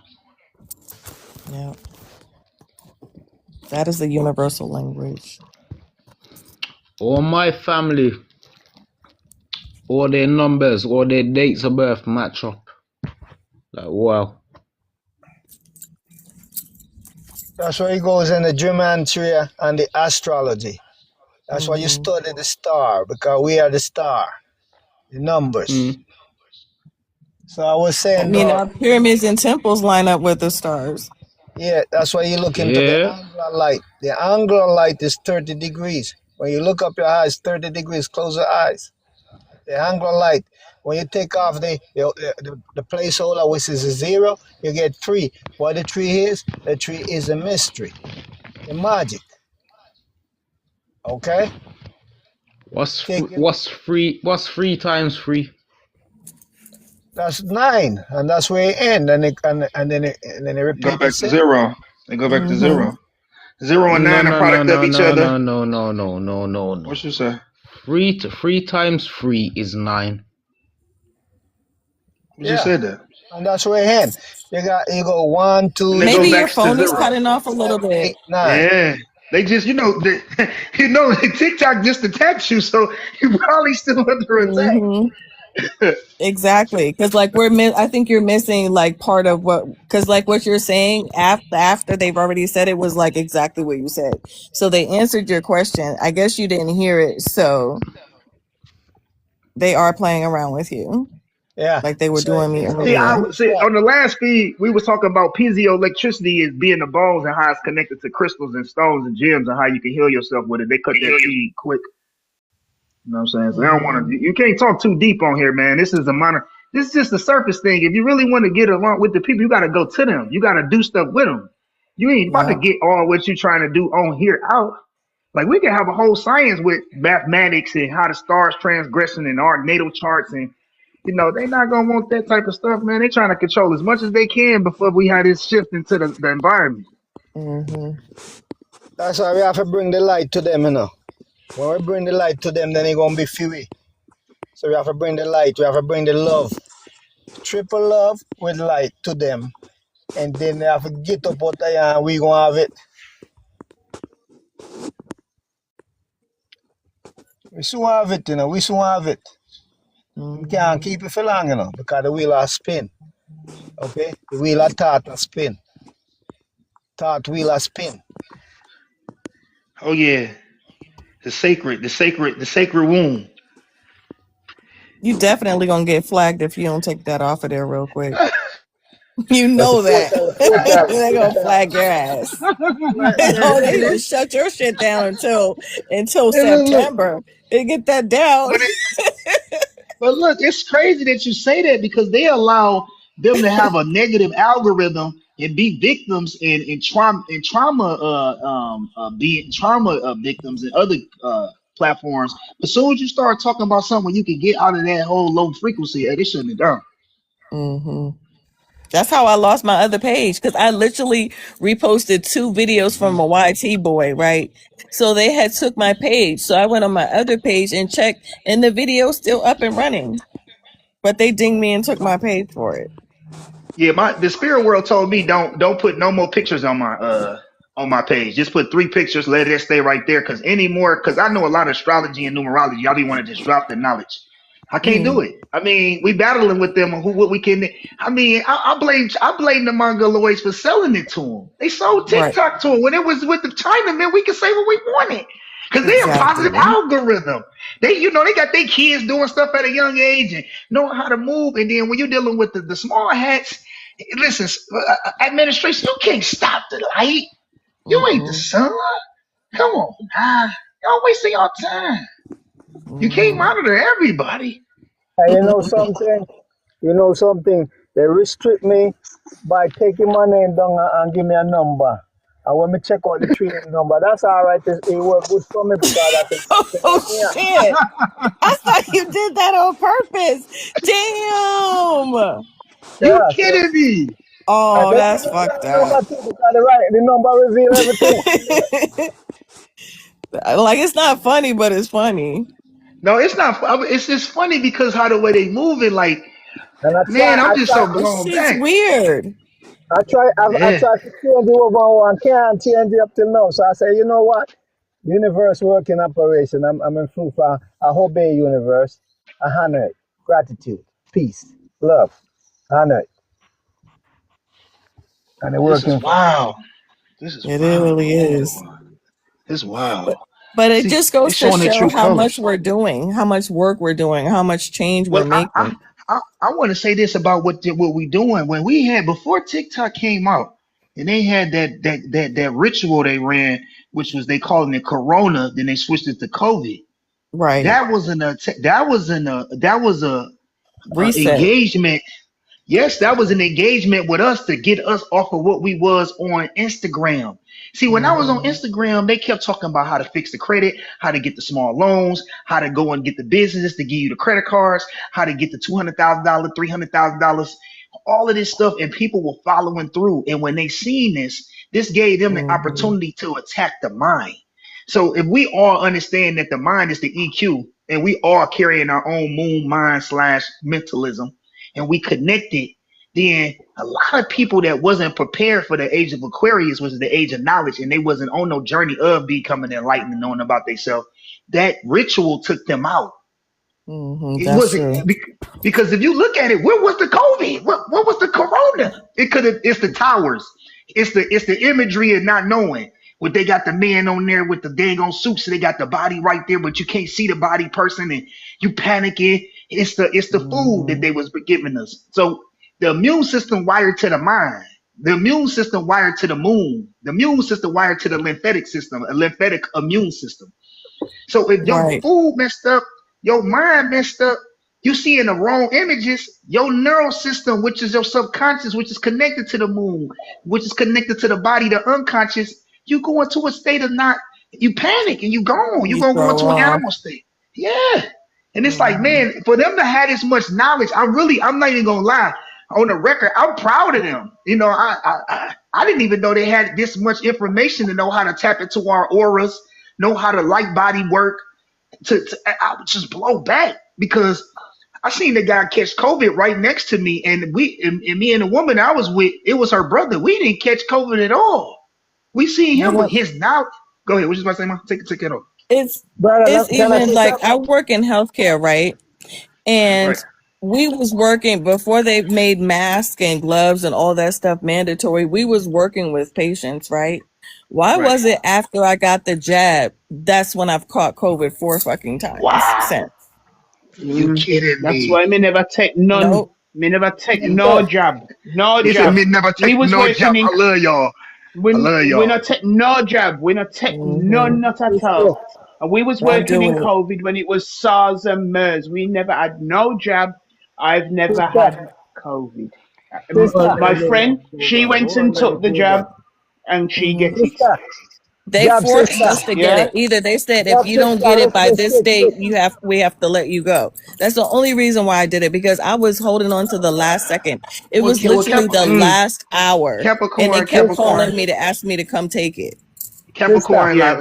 Yeah. That is the universal language. All my family, all their numbers, all their dates of birth match up. Like wow. That's where it goes in the gematria and the astrology. That's why you study the star, because we are the star, the numbers. So I was saying, Our pyramids and temples line up with the stars. yeah, that's why you look into the angular light. The angular light is 30 degrees. When you look up your eyes, 30 degrees, close your eyes. The angular light, when you take off the placeholder, which is a 0, you get 3. What the 3 is? The 3 is a mystery, the magic. Okay? What's 3 times 3? That's 9, and that's where it ends, and then it repeats. Go back to 0. They go back to 0. 0 and 9 are product of each other. No. What you say? 3 times 3 is 9. You just said that. And that's where it ends. You go 1, 2. Maybe your phone is cutting off a little bit. 9. Yeah. They just, TikTok just attacked you, so you probably still under attack. Exactly, because like I think you're missing like part of because like what you're saying after they've already said it was like exactly what you said. So they answered your question. I guess you didn't hear it, so they are playing around with you. Yeah, like they were doing me earlier. On the last feed, we was talking about piezoelectricity as being the bones and how it's connected to crystals and stones and gems and how you can heal yourself with it. They cut that feed quick. You know what I'm saying? So they don't want to. You can't talk too deep on here, man. This is just the surface thing. If you really want to get along with the people, you got to go to them. You got to do stuff with them. You ain't about to get all what you trying to do on here out. Like we can have a whole science with mathematics and how the stars transgressing and our natal charts and. They're not gonna want that type of stuff, man. They're trying to control as much as they can before we have this shift into the environment. That's why we have to bring the light to them, When we bring the light to them, then it's gonna be fewy. So we have to bring the light, we have to bring the love. Triple love with light to them. And then they have to get up out there and we gonna have it. We soon have it, we soon have it. We can't keep it for long, because the wheel has spin. Okay? The wheel of thought has spin. Thought wheel has spin. Oh yeah. The sacred womb. You definitely gonna get flagged if you don't take that off of there real quick. You That's a know that. four calorie. They're gonna flag your ass. Oh, they gonna shut your shit down until Look, September. They get that down. but but look, it's crazy that you say that because they allow them to have a negative algorithm and be victims being trauma victims and other platforms. As soon as you start talking about something you can get out of that whole low frequency, they shutting it down. Hmm. That's how I lost my other page because I literally reposted 2 videos from a YT boy, right? So they had took my page. So I went on my other page and checked, and the video's still up and running. But they dinged me and took my page for it. Yeah, the spirit world told me don't put no more pictures on my page. Just put 3 pictures, let it stay right there. Cause I know a lot of astrology and numerology. Y'all be want to just drop the knowledge. I can't do Mm, it. I mean, we battling with them on what we can. I mean, I blame the Mongoloids for selling it to them. They sold right. TikTok to them when it was with the Chinamen. We could say what we wanted because they a positive Exactly. algorithm. They they got their kids doing stuff at a young age and knowing how to move. And then when you're dealing with the small hats, listen, administration, you can't stop the light. You ain't the Mm-mm. sun. Come on, y'all wasting your time. You can't Mm-hmm. monitor everybody. And you know something? You know something? They restrict me by taking my name down and give me a number. And when me check out the training number, that's all right. It work good for me because I can Oh yeah. shit! I thought you did that on purpose. Damn. You Yeah, so kidding me? I Oh, better that's give me the fucked right up. number too because the number reveal everything. Like it's not funny, but it's funny. No, it's not. It's just funny because how the way they moving, like, And man, I'm just so This blown shit's back. weird. I Yeah, try to change it over one, can't change it up till now. So I say, you know what? Universe working operation. I'm in full for I obey universe. I honor it. Gratitude, peace, love. Honor it. And it this is working for me. wild. This is It wild. really is. This is wild. But it See, just goes it's to showing their show true how much colors. we're doing, how much work we're doing, how much change we're Well, making. I want to say this about what we doing when we had before TikTok came out, and they had that ritual they ran, which was they calling it Corona, then they switched it to COVID. Right. That was a Reset. engagement. Yes, that was an engagement with us to get us off of what we was on Instagram. See, when I was on Hmm. Instagram, they kept talking about how to fix the credit, how to get the small loans, how to go and get the business to give you the credit cards, how to get the $200,000, $300,000, all of this stuff, and people were following through. And when they seen this gave them the Hmm. opportunity to attack the mind. So if we all understand that the mind is the EQ, and we are carrying our own moon mind slash mentalism, and we connected, then a lot of people that wasn't prepared for the age of Aquarius, was the age of knowledge, and they wasn't on no journey of becoming enlightened and knowing about themselves. That ritual took them out. Hmm. It That's wasn't true. because if you look at it, where was the COVID? What was the corona? It could have. It's the towers. It's the imagery of not knowing. What they got the man on there with the dang on suits, so they got the body right there, but you can't see the body person, and you panicking. It's the food that Hmm. they was giving us. So the immune system wired to the mind. The immune system wired to the moon. The immune system wired to the lymphatic system, a lymphatic immune system. So if your Right. food messed up, your mind messed up, you see in the wrong images, your neural system, which is your subconscious, which is connected to the moon, which is connected to the body, the unconscious, you go into a state of not, you panic and you gone. You're You gonna go throw into an off. animal state. Yeah. And it's like, Hmm. man, for them to have this much knowledge, I'm not even gonna lie. On the record, I'm proud of them. I didn't even know they had this much information to know how to tap into our auras, know how the light body work. I would just blow back because I seen the guy catch COVID right next to me, and me and the woman I was with, it was her brother. We didn't catch COVID at all. We seen You him with know, his now. Go ahead. What you about to say, man? Take it off. It's brother, it's can I even say like something? I work in healthcare, right? Right, And we was working before they made masks and gloves and all that stuff mandatory. We was working with patients, right? Why right. was it after I got the jab? That's when I've caught COVID 4 fucking times Wow. since. You kidding That's me? why me never take none Nope. Me never take no Sister. job. No He said, job. me never We take was no working job. in I love y'all. I love we y'all. not take no job. We not take none, not at Sister. all. And we was Don't working do in it. COVID when it was SARS and MERS. We never had no job. I've never Sister. had COVID. Sister. My friend, she went and took the job and she get it. Sister. They Job forced sister. us to get Yeah. it. Either they said if Job you don't sister. get it by Listen, this date, quick. we have to let you go. That's the only reason why I did it, because I was holding on to the last second. It Well, was literally the last hour, and they kept Capricorn. calling me to ask me to come take it. Capricorn, Yeah.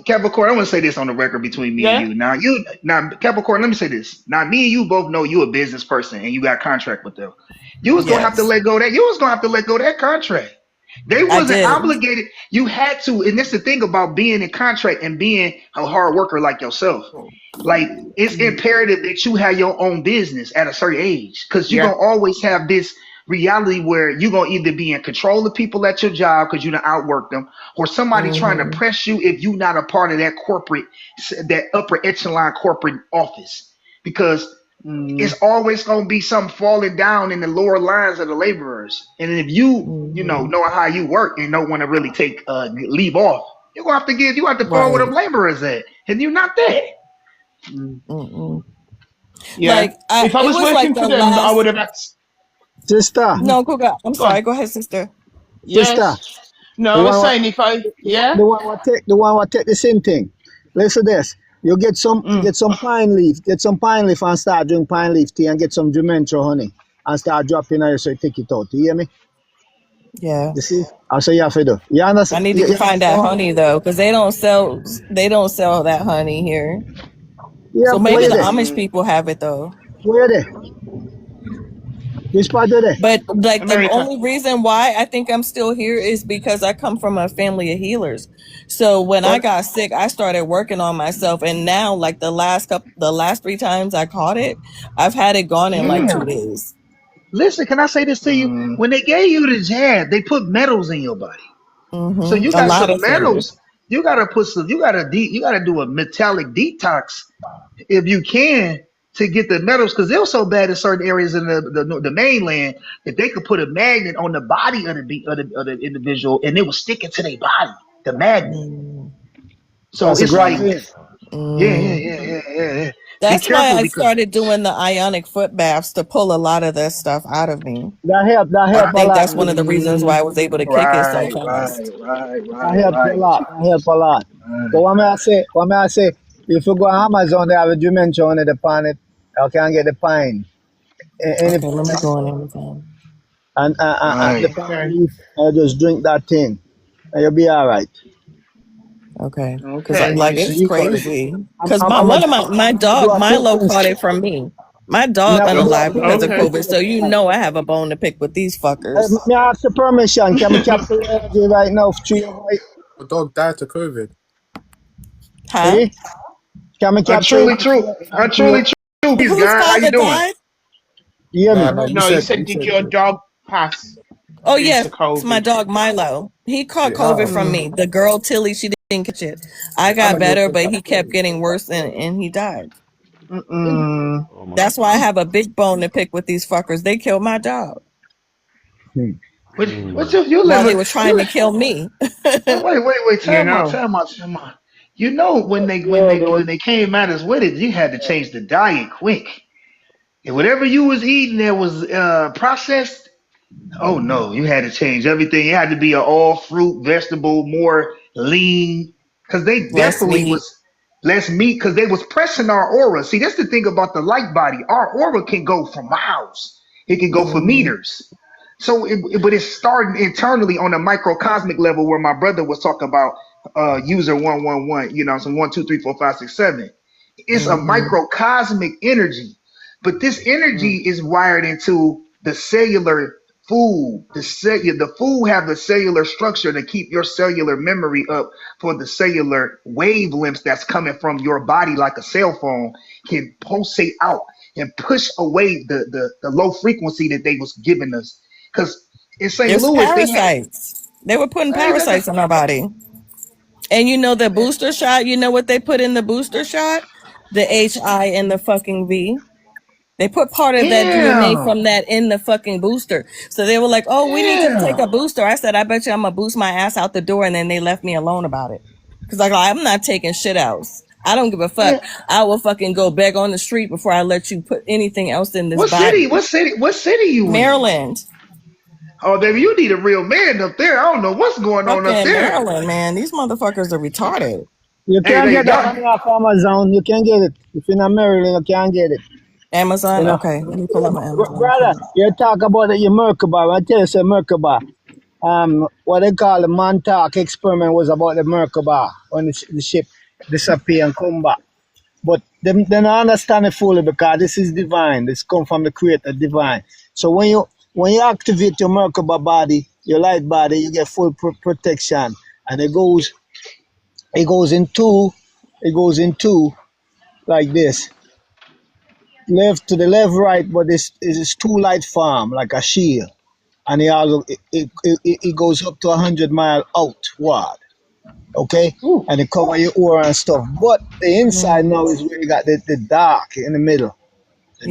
Capricorn. I want to say this on the record between me and Yeah. you. Now, Capricorn. Let me say this. Now, me and you both know you a business person and you got contract with them. You was gonna have to Yes, let go of that. You was gonna have to let go of that contract. They I wasn't did. obligated. You had to, and that's the thing about being in contract and being a hard worker like yourself. Like it's imperative that you have your own business at a certain age, because you're Yeah. gonna always have this reality where you're gonna either be in control of people at your job because you done outwork them, or somebody trying to Hmm. press you if you're not a part of that corporate, that upper echelon corporate office, because Mm, it's always going to be something falling down in the lower lines of the laborers. And if Hmm. know how you work and don't want to really take leave off, you're gonna have to you have to fall where Right. them laborers at, and you're not there. mm. Mm-mm. Yeah. Like If I it was was like working for the them, I would last. have asked. Sister, Mhm. No, Kuga. I'm Go on. sorry. Go ahead, sister. sister, Yes. No, the I was one, saying if I. Yeah. the one what take the same thing. Listen to this. You Mm. get some pine leaf and start drink pine leaf tea and get some dementia honey and start dropping out so you take it out. You hear me? Yeah. You see? That's what you have to do. You I understand? need to You find that understand? honey though, because they don't sell that honey here. Yeah, So where maybe you the there? Amish Mm. people have it though. Where you there? Which part you there? But like the America. only reason why I think I'm still here is because I come from a family of healers. So when I But got sick, I started working on myself, and now like the last 3 times I caught it, I've had it gone in like yeah. 2 days. Listen, can I say this to you? Mm. When they gave you the jab, they put metals in your body. So you A got lot some of things. metals. You gotta put some. You gotta do a metallic detox if you can to get the metals, because they're so bad in certain areas in the mainland that they could put a magnet on the body of the individual and it will stick it to their body. The magnet. Mm, So it's like, mm. yeah. Be That's why careful I because started doing the ionic foot baths to pull a lot of that stuff out of me. that I help a think lot that's one too. of the reasons why I was able to kick it so Right, fast. right, right, right, right. That help a lot. But what may I say, if you go on Amazon, they have a dimension on the planet, you can get the pine. Okay, Any let me go on Amazon. and the Right. pine Okay. leaf, just drink that thing, and you'll be all right. Okay, because Okay. like So it's you call it. crazy. Because I'm one of my gonna do dog a quick Milo thing. caught it from me. My dog I'm gonna do a unalive quick because of Okay. COVID, so you know I have a bone to pick with these fuckers. May I ask the permission? Can we capture the energy right now for you? The dog died to COVID. Huh? Eh? Can we capture it? Truly true. Peace, Whose God. How you father doing? died? You hear Nah, me? no, No, you said your dog passed Oh due yes, to my COVID. dog Milo. He caught how? COVID from me. The girl Tilly, she didn't catch it. I How got long your better, dog but got he kept COVID? getting worse, and he died. Mm-mm. Oh my That's why I God. have a big bone to pick with these fuckers. They killed my dog What Mm. you while live? they were trying to kill me. Wait. You Time out. know. Time out. Time out. You know when they came at us with it, you had to change the diet quick. And whatever you was eating that was processed, oh no, you had to change everything. It had to be an all fruit, vegetable, more lean, because they Less definitely meat. was less meat because they was pressing our aura. See, that's the thing about the light body. Our aura can go for miles. It can go for Hmm. meters. So, but it's starting internally on a microcosmic level where my brother was talking about user 111. You know, some 1, 2, 3, 4, 5, 6, 7. It's a Hmm. microcosmic energy, but this Mm. energy is wired into the cellular food. The food have the cellular structure to keep your cellular memory up for the cellular wavelengths that's coming from your body like a cell phone can pulsate out and push away the low frequency that they was giving us. Because in St. It's Louis, they had parasites. They were putting hey, parasites in our body. And you know the booster shot, you know what they put in the booster shot? The HI and the fucking V. They put part of that DNA from that in the fucking booster. So they were like, oh, we need to take a booster. I said, I bet you I'm going to boost my ass out the door. And then they left me alone about it. Because like, I'm not taking shit else. I don't give a fuck. I will fucking go beg on the street before I let you put anything else in this body. What city you in? Maryland. Oh, baby, you need a real man up there. I don't know what's going on up Fucking there. Maryland, man. These motherfuckers are retarded. You can't get that money off Amazon. You can get it. If you're in Maryland, you can't get it. Amazon? You know? Okay, let me pull up my Amazon. Brother, you talk about your Merkaba. I tell you, say Merkaba. What they call the Montauk experiment was about the Merkaba when the ship disappear and come back. But they don't understand it fully because this is divine. This come from the Creator, divine. So when you activate your Merkaba body, your light body, you get full protection, and it goes in two like this, left to the left, right, but it's two light farm like a shield, and it goes up to 100 mile outward. Okay, and it cover your aura and stuff. But the inside now is where you got the dark in the middle,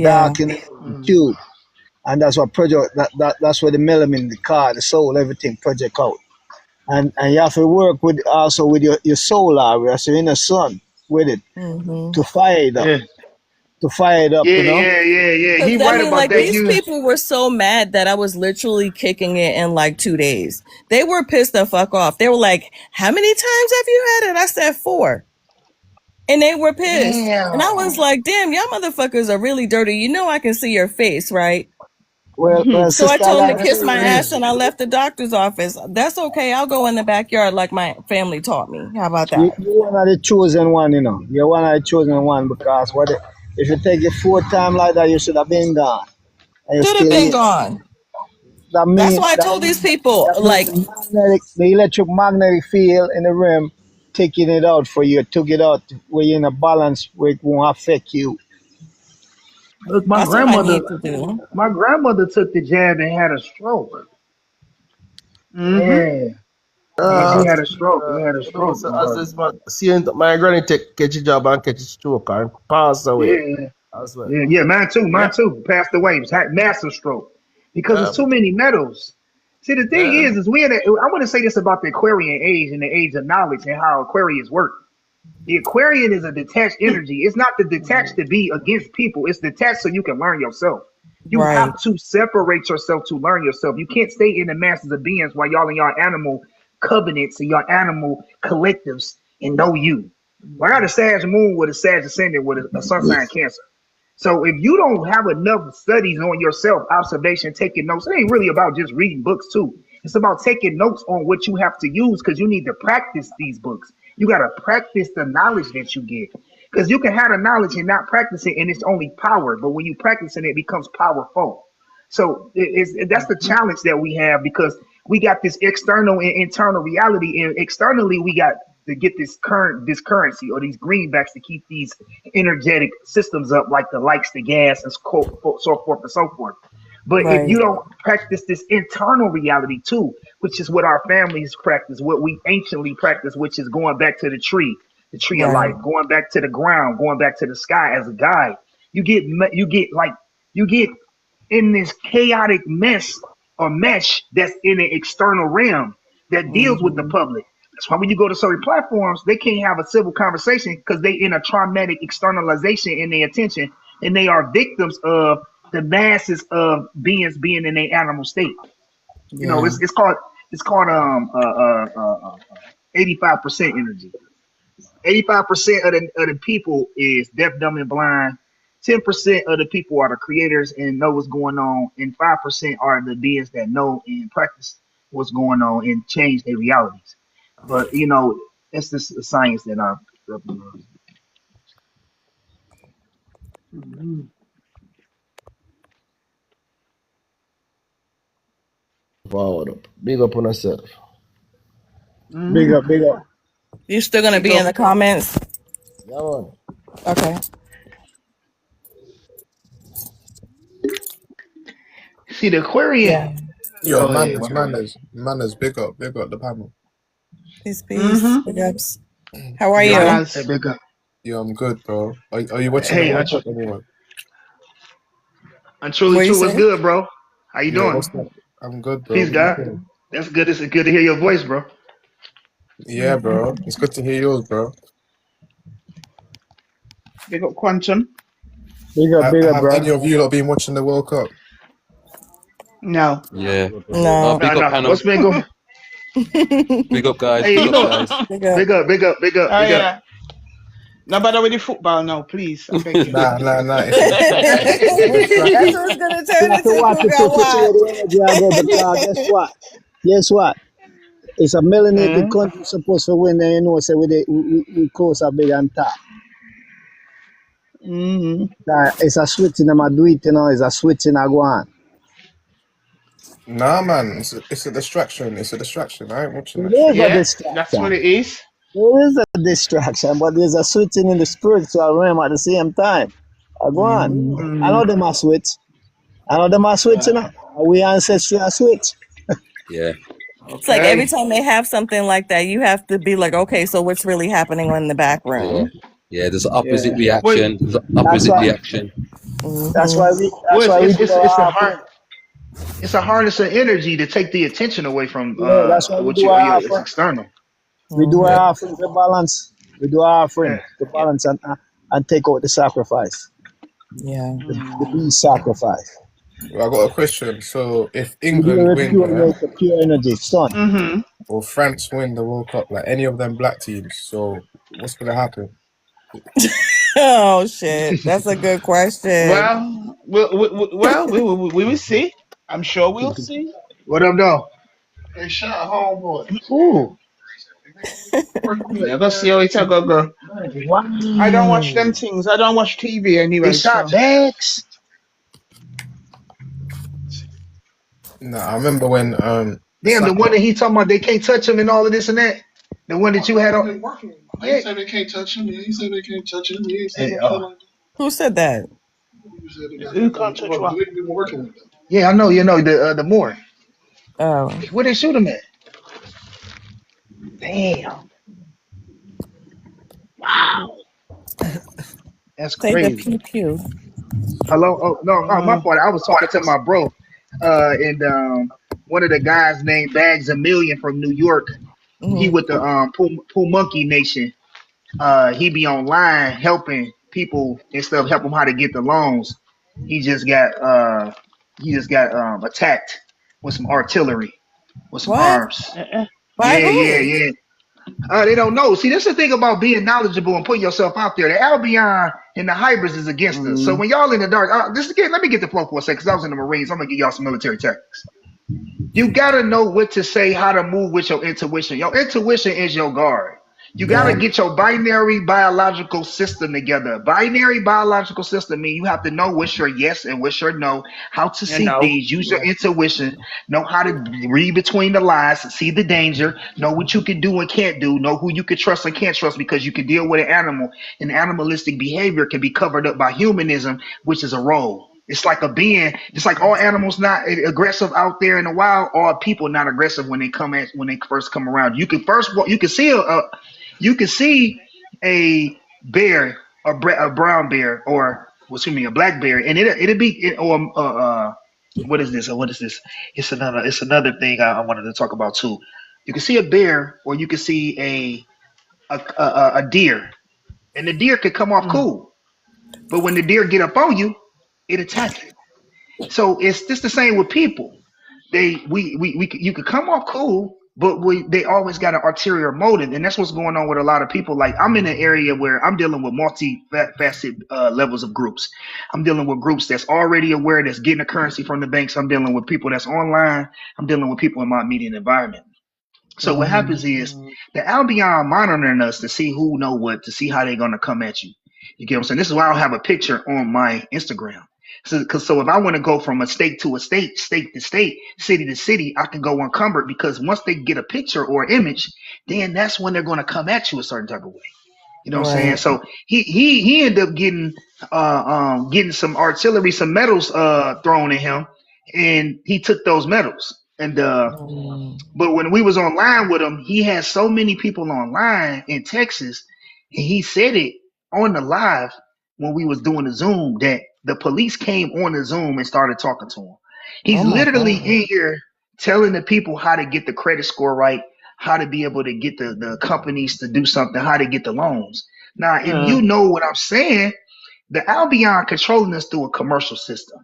dark in the tube, and that's what project. That's where the melanin, the car, the soul, everything project out. And you have to work with also with your soul area, so in the sun with it to fire it up. You know. Yeah. He Because I right mean, about like, that. these people were so mad that I was literally kicking it in like 2 days. They were pissed the fuck off. They were like, how many times have you had it? I said 4. And they were pissed. Damn. And I was like, damn, y'all motherfuckers are really dirty. You know I can see your face, right? Well, So I sister, told him to like kiss my ass and I left the doctor's office. That's okay. I'll go in the backyard like my family taught me. How about you're that? one of the chosen one, you know. You're one of the chosen one because if you take it 4 times like that, you should have been gone. And you're Should have still been here. gone. That That's means why I told these people, like, the electromagnetic field in the room taking it out for you, took it out where you're in a balance where it won't affect you. Look, that's what I need to do. my grandmother took the jab and had a stroke. Yeah. Yeah, she had a stroke. She had a You know, stroke, so my as brother. this man, seeing my granny catch a job and catch a stroke and pass away Yeah. as well. Yeah, mine too. Yeah. Mine too. Passed away. Had massive stroke because Yeah. there's too many metals. See, the thing Yeah. is we I want to say this about the Aquarian age and the age of knowledge and how Aquarius work. The Aquarian is a detached energy. It's not the detached to be against people. It's detached so you can learn yourself. You Right. have to separate yourself to learn yourself. You can't stay in the masses of beings while y'all in y'all animal covenants and y'all animal collectives and know you. Well, I got a Sag moon with a Sag ascendant with a sun sign Cancer. So if you don't have enough studies on yourself, observation, taking notes, it ain't really about just reading books too. It's about taking notes on what you have to use because you need to practice these books. You got to practice the knowledge that you get because you can have the knowledge and not practice it, and it's only power. But when you practice it, it becomes powerful. So that's the challenge that we have because we got this external and internal reality, and externally we got to get this currency or these greenbacks to keep these energetic systems up, like the lights, the gas, and so forth and so forth. But if Right. you don't practice this internal reality too, which is what our families practice, what we anciently practice, which is going back to the tree of life, Right. going back to the ground, going back to the sky as a guide, you get in this chaotic mess or mesh that's in the external realm that deals with the Mm-hmm. public. That's why when you go to certain platforms, they can't have a civil conversation because they in a traumatic externalization in their attention, and they are victims of the masses of beings being in a animal state. You know, Yeah. it's called 85% energy. 85% of the people is deaf, dumb, and blind. 10% of the people are the creators and know what's going on, and 5% are the beings that know and practice what's going on and change their realities. But you know, it's this science that I picked up on. Forward up. Big up on yourself. Big up, big up. You still gonna Big be in up. the comments? Yeah, man. Okay. See, the Aquarian. Yeah. Yo, Go ahead. manners, big up the panel. Peace, peace. Big ups. How are Yo, you? Hey, big up. yo, I'm good, bro. Are you watching the Hey, World Cup anyway? And truly What you true, what's say? good, bro? How you Yo, doing? what's up? I'm good, bro. Peace, What you God. saying? That's good. It's good to hear your voice, bro. Yeah, bro. It's good to hear yours, bro. Big up Quantum. Big up, Have bro. any of you lot been watching the World Cup? No. Yeah. No. Big No, up no. panel. What's been going? Big up guys. Hey, Big you up know, guys. Big up. big up, big up, big up, Oh big up. yeah. No bother with the football now, please. I beg you. Nah. That's what's gonna You turn have to into watch who it to got see where what. the energy I go because guess what? Guess what? It's a melanated country supposed to win, and you know, say we close a big on top. Mm-hmm. It's a switch in them a do it, you know, it's a switch in a go on. Nah, man. It's a distraction. It's a distraction. I ain't watching It that shit. is a Yeah, that's what distraction. it is. It is a distraction, but there's a switching in the spiritual realm at the same time. I go on. I know them a switch. I know them a switch, you know. We ancestry a switch. Yeah. It's like every Okay. time they have something like that, you have to be like, okay, so what's really happening in the back Yeah. room? Yeah. There's opposite Yeah. Well, reaction. There's That's opposite why reaction. that's Mm-hmm. why Well, we do it's the our offering. heart. It's a harness of energy to take the attention away from Yeah, that's why we what do you our it's offering. external. We do Yeah. our offering to balance. We do our offering Yeah. to balance and take out the sacrifice. Yeah. The beast sacrifice. Well, I got a question. So, if We do England it win, pure yeah, make the pure energy, son. Mm-hmm. or France win the World Cup, like any of them black teams, so what's gonna happen? Oh shit, that's a good question. Well, we will see. I'm sure we'll see. What up, though? Hey, shot homeboy. Ooh. Yeah, go see how it's a go. I don't watch them Wow. things. I don't watch TV They anyway, shot so. bags. Nah, I remember when Damn, the one Saka. that he talking about they can't touch him and all of this and that. The one that you had on. I ain't say they can't touch him. He said they can't touch him. He ain't say Hey, no shit like that. Who said that? He said they got Who can't touch well, what? they been working with them. yeah, I know. You know the Moor. Oh, Where they shoot him at? Damn. Wow. That's say the crazy. pew pew. Hello. Oh no, my fault. I was talking to my bro, and one of the guys named Bags a Million from New York. He Mm-hmm. with the Pooh Monkey Nation. He be online helping people and stuff, help them how to get the loans. He just got attacked with some artillery, with some What? arms. By Yeah, who? yeah. They don't know. See, that's the thing about being knowledgeable and putting yourself out there. The Albion and the hybrids is against us. So when y'all in the dark, this again, let me get the flow for a second because I was in the Marines. I'm gonna give y'all some military tactics. You gotta know what to say, how to move with your intuition. Your intuition is your guard. You gotta Yeah. get your binary biological system together. Binary biological system means you have to know what's your yes and what's your no, how to You see know. things, use your Yeah. intuition, know how to read between the lines, see the danger, know what you can do and can't do, know who you can trust and can't trust because you can deal with an animal. And animalistic behavior can be covered up by humanism, which is a role. It's like a being. It's like all animals not aggressive out there in the wild. All people not aggressive when they first come around. You can see a bear, a brown bear, or excuse me, a black bear, and it'll be what is this? Or what is this? It's another thing I wanted to talk about too. You can see a bear, or you can see a deer, and the deer could come off cool, but when the deer get up on you, it attack you. So it's just the same with people. You could come off cool, but they always got an ulterior motive, and that's what's going on with a lot of people. Like I'm in an area where I'm dealing with multi-faceted levels of groups. I'm dealing with groups that's already aware, that's getting the currency from the banks. I'm dealing with people that's online. I'm dealing with people in my immediate environment. So what happens is the Albion monitoring us to see who know what, to see how they're gonna come at you. You get what I'm saying? This is why I don't have a picture on my Instagram. So if I want to go from a state to a state, state to state, city to city, I can go encumbered because once they get a picture or image, then that's when they're gonna come at you a certain type of way. You know what I'm saying? Right. So he ended up getting some artillery, some medals thrown at him, and he took those medals. And but when we was online with him, he had so many people online in Texas, and he said it on the live when we was doing the Zoom that The police came on the Zoom and started talking to him. He's Oh my literally God. in here telling the people how to get the credit score right, how to be able to get the companies to do something, how to get the loans. Now, if you know what I'm saying, the Albion controlling us through a commercial system.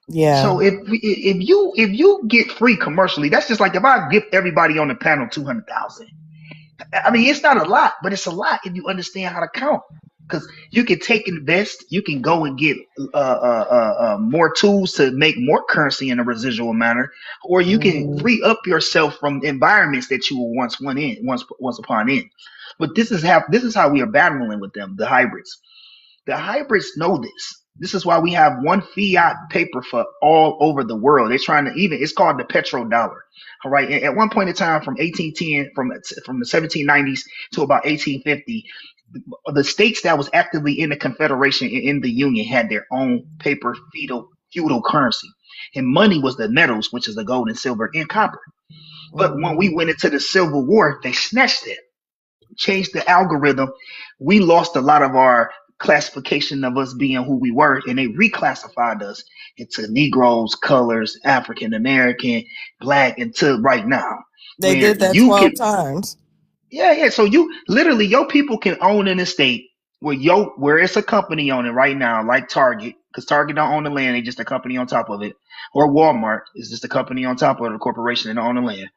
Yeah. So if you get free commercially, that's just like if I give everybody on the panel 200,000. I mean, it's not a lot, but it's a lot if you understand how to count. Because you can take invest, you can go and get more tools to make more currency in a residual manner, or you can Mm-hmm. free up yourself from environments that you were once upon in. But this is how we are battling with them, the hybrids. The hybrids know this. This is why we have one fiat paper for all over the world. They're trying to it's called the petrodollar. All right. At one point in time, from 1810, from the 1790s to about 1850, the states that was actively in the Confederation and in the Union had their own paper feudal currency. And money was the metals, which is the gold and silver and copper. But when we went into the Civil War, they snatched it, changed the algorithm. We lost a lot of our classification of us being who we were, and they reclassified us into Negroes, colors, African American, black, until right now, They where did that you 12 can, times. yeah. So you literally, your people can own an estate where it's a company on it right now, like Target, because Target don't own the land, they just a company on top of it, or Walmart is just a company on top of the corporation that don't own the land,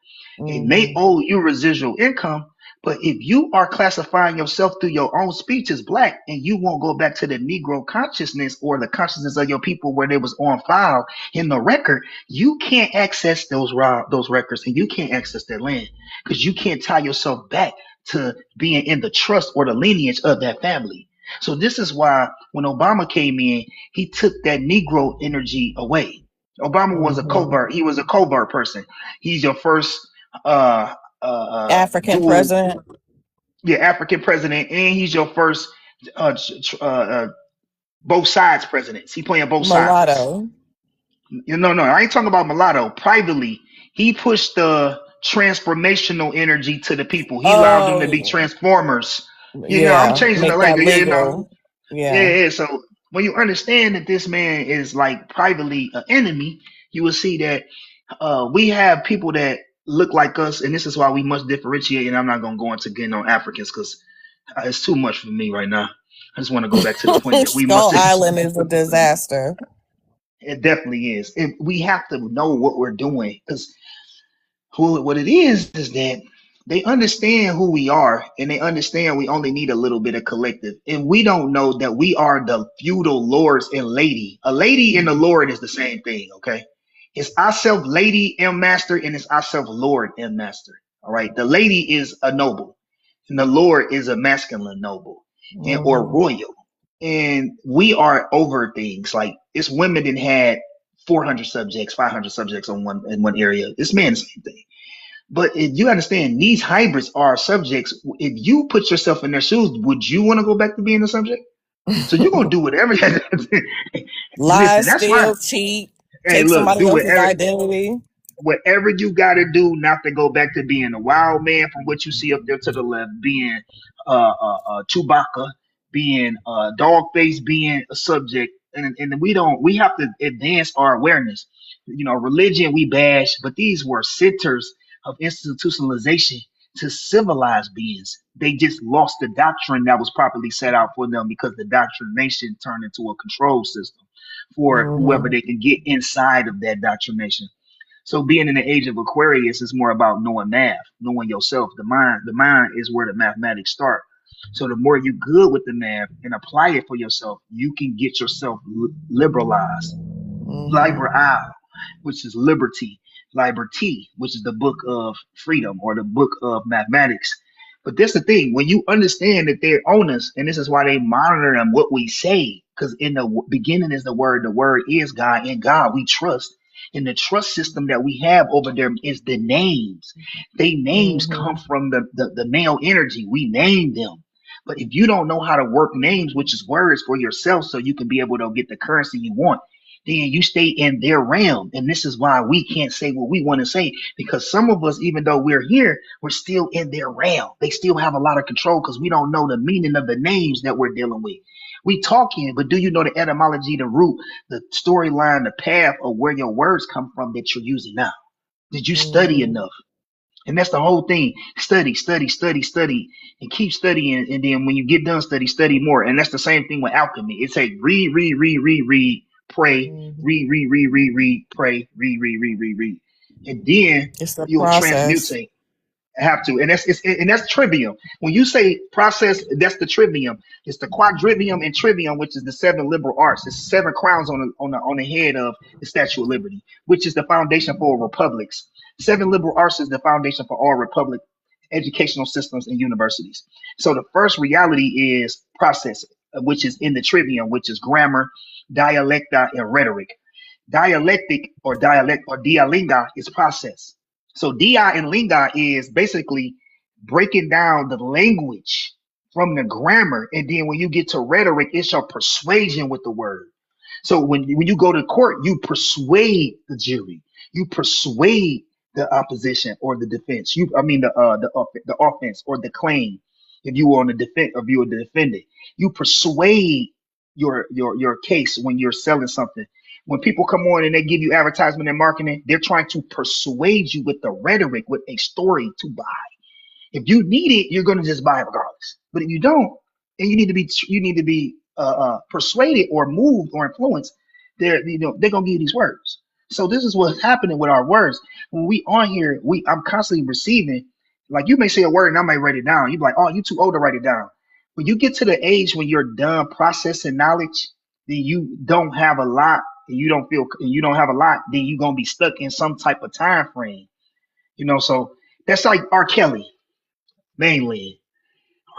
and they Mm-hmm. owe you residual income. But if you are classifying yourself through your own speech as black, and you won't go back to the Negro consciousness or the consciousness of your people where they was on file in the record, you can't access those records, and you can't access that land because you can't tie yourself back to being in the trust or the lineage of that family. So this is why when Obama came in, he took that Negro energy away. Obama was a Mm-hmm. covert. He was a covert person. He's your first uh, African dual, president, yeah, African president, and he's your first both sides presidents. He playing both sides. mulatto. No, I ain't talking about mulatto. Privately, he pushed the transformational energy to the people. He allowed them to be Oh, transformers. I'm yeah. changing the Make that language. legal. Yeah, Yeah. yeah. So when you understand that this man is like privately an enemy, you will see that we have people that look like us, and this is why we must differentiate. And I'm not gonna go into getting on Africans because it's too much for me right now. I just want to go back to the point that we must. Skull Island is a disaster. It definitely is. We have to know what we're doing because what it is that they understand who we are, and they understand we only need a little bit of collective, and we don't know that we are the feudal lords and lady. A lady and a lord is the same thing. Okay, it's ourself lady and master, and it's ourself lord and master. All right, the lady is a noble and the lord is a masculine noble and or Mm-hmm. royal, and we are over things. Like it's women that had 400 subjects, 500 subjects on one area. It's men the same thing. But if you understand, these hybrids are subjects. If you put yourself in their shoes, would you want to go back to being a subject? So you're gonna do whatever. Lie, Listen, that's why. steal, cheat, Hey, take look, somebody do else's whatever. identity. Whatever you got to do not to go back to being a wild man from what you see up there to the left, being Chewbacca, being dog face, being a subject, and we have to advance our awareness. Religion we bash, but these were centers of institutionalization to civilized beings. They just lost the doctrine that was properly set out for them because the doctrination turned into a control system for whoever Mm-hmm. they can get inside of that doctrination. So being in the age of Aquarius is more about knowing math, knowing yourself. The mind is where the mathematics start. So the more you good with the math and apply it for yourself, you can get yourself liberalized, Mm-hmm. liberal, which is liberty, which is the book of freedom or the book of mathematics. But this is the thing: when you understand that they're on us, and this is why they monitor them, what we say, because in the beginning is the word is God, in God we trust. And the trust system that we have over them is the names. They names come Mm-hmm. from the male energy. We name them. But if you don't know how to work names, which is words for yourself, so you can be able to get the currency you want, then you stay in their realm. And this is why we can't say what we want to say, because some of us, even though we're here, we're still in their realm. They still have a lot of control because we don't know the meaning of the names that we're dealing with. We talking, but do you know the etymology, the root, the storyline, the path of where your words come from that you're using now? Did you study enough? And that's the whole thing. Study, study, study, study, and keep studying. And then when you get done study, study more. And that's the same thing with alchemy. It's a read, read, read, read, read, pray, read, read, read, read, read, pray, read, read, read, read, read. And then It's the you'll process. transmutate. Have to, and that's trivium. When you say process, that's the trivium. It's the quadrivium and trivium, which is the 7 liberal arts. It's 7 crowns on the head of the Statue of Liberty, which is the foundation for republics. 7 liberal arts is the foundation for all republic educational systems and universities. So the first reality is process, which is in the trivium, which is grammar, dialecta, and rhetoric. Dialectic or dialect or dialinga is process. So di and linga is basically breaking down the language from the grammar, and then when you get to rhetoric, it's your persuasion with the word. So when you go to court, you persuade the jury, you persuade the opposition or the defense. The offense or the claim. If you were on the defense, if you were the defendant, you persuade your case when you're selling something. When people come on and they give you advertisement and marketing, they're trying to persuade you with the rhetoric, with a story to buy. If you need it, you're going to just buy it regardless. But if you don't, and you need to be persuaded or moved or influenced, they're going to give you these words. So this is what's happening with our words. When we on here, I'm constantly receiving. Like you may say a word and I might write it down. You're like, oh, you too old to write it down. When you get to the age when you're done processing knowledge, then you don't have a lot, and you don't have a lot, then you're gonna be stuck in some type of time frame. So that's like R. Kelly, mainly.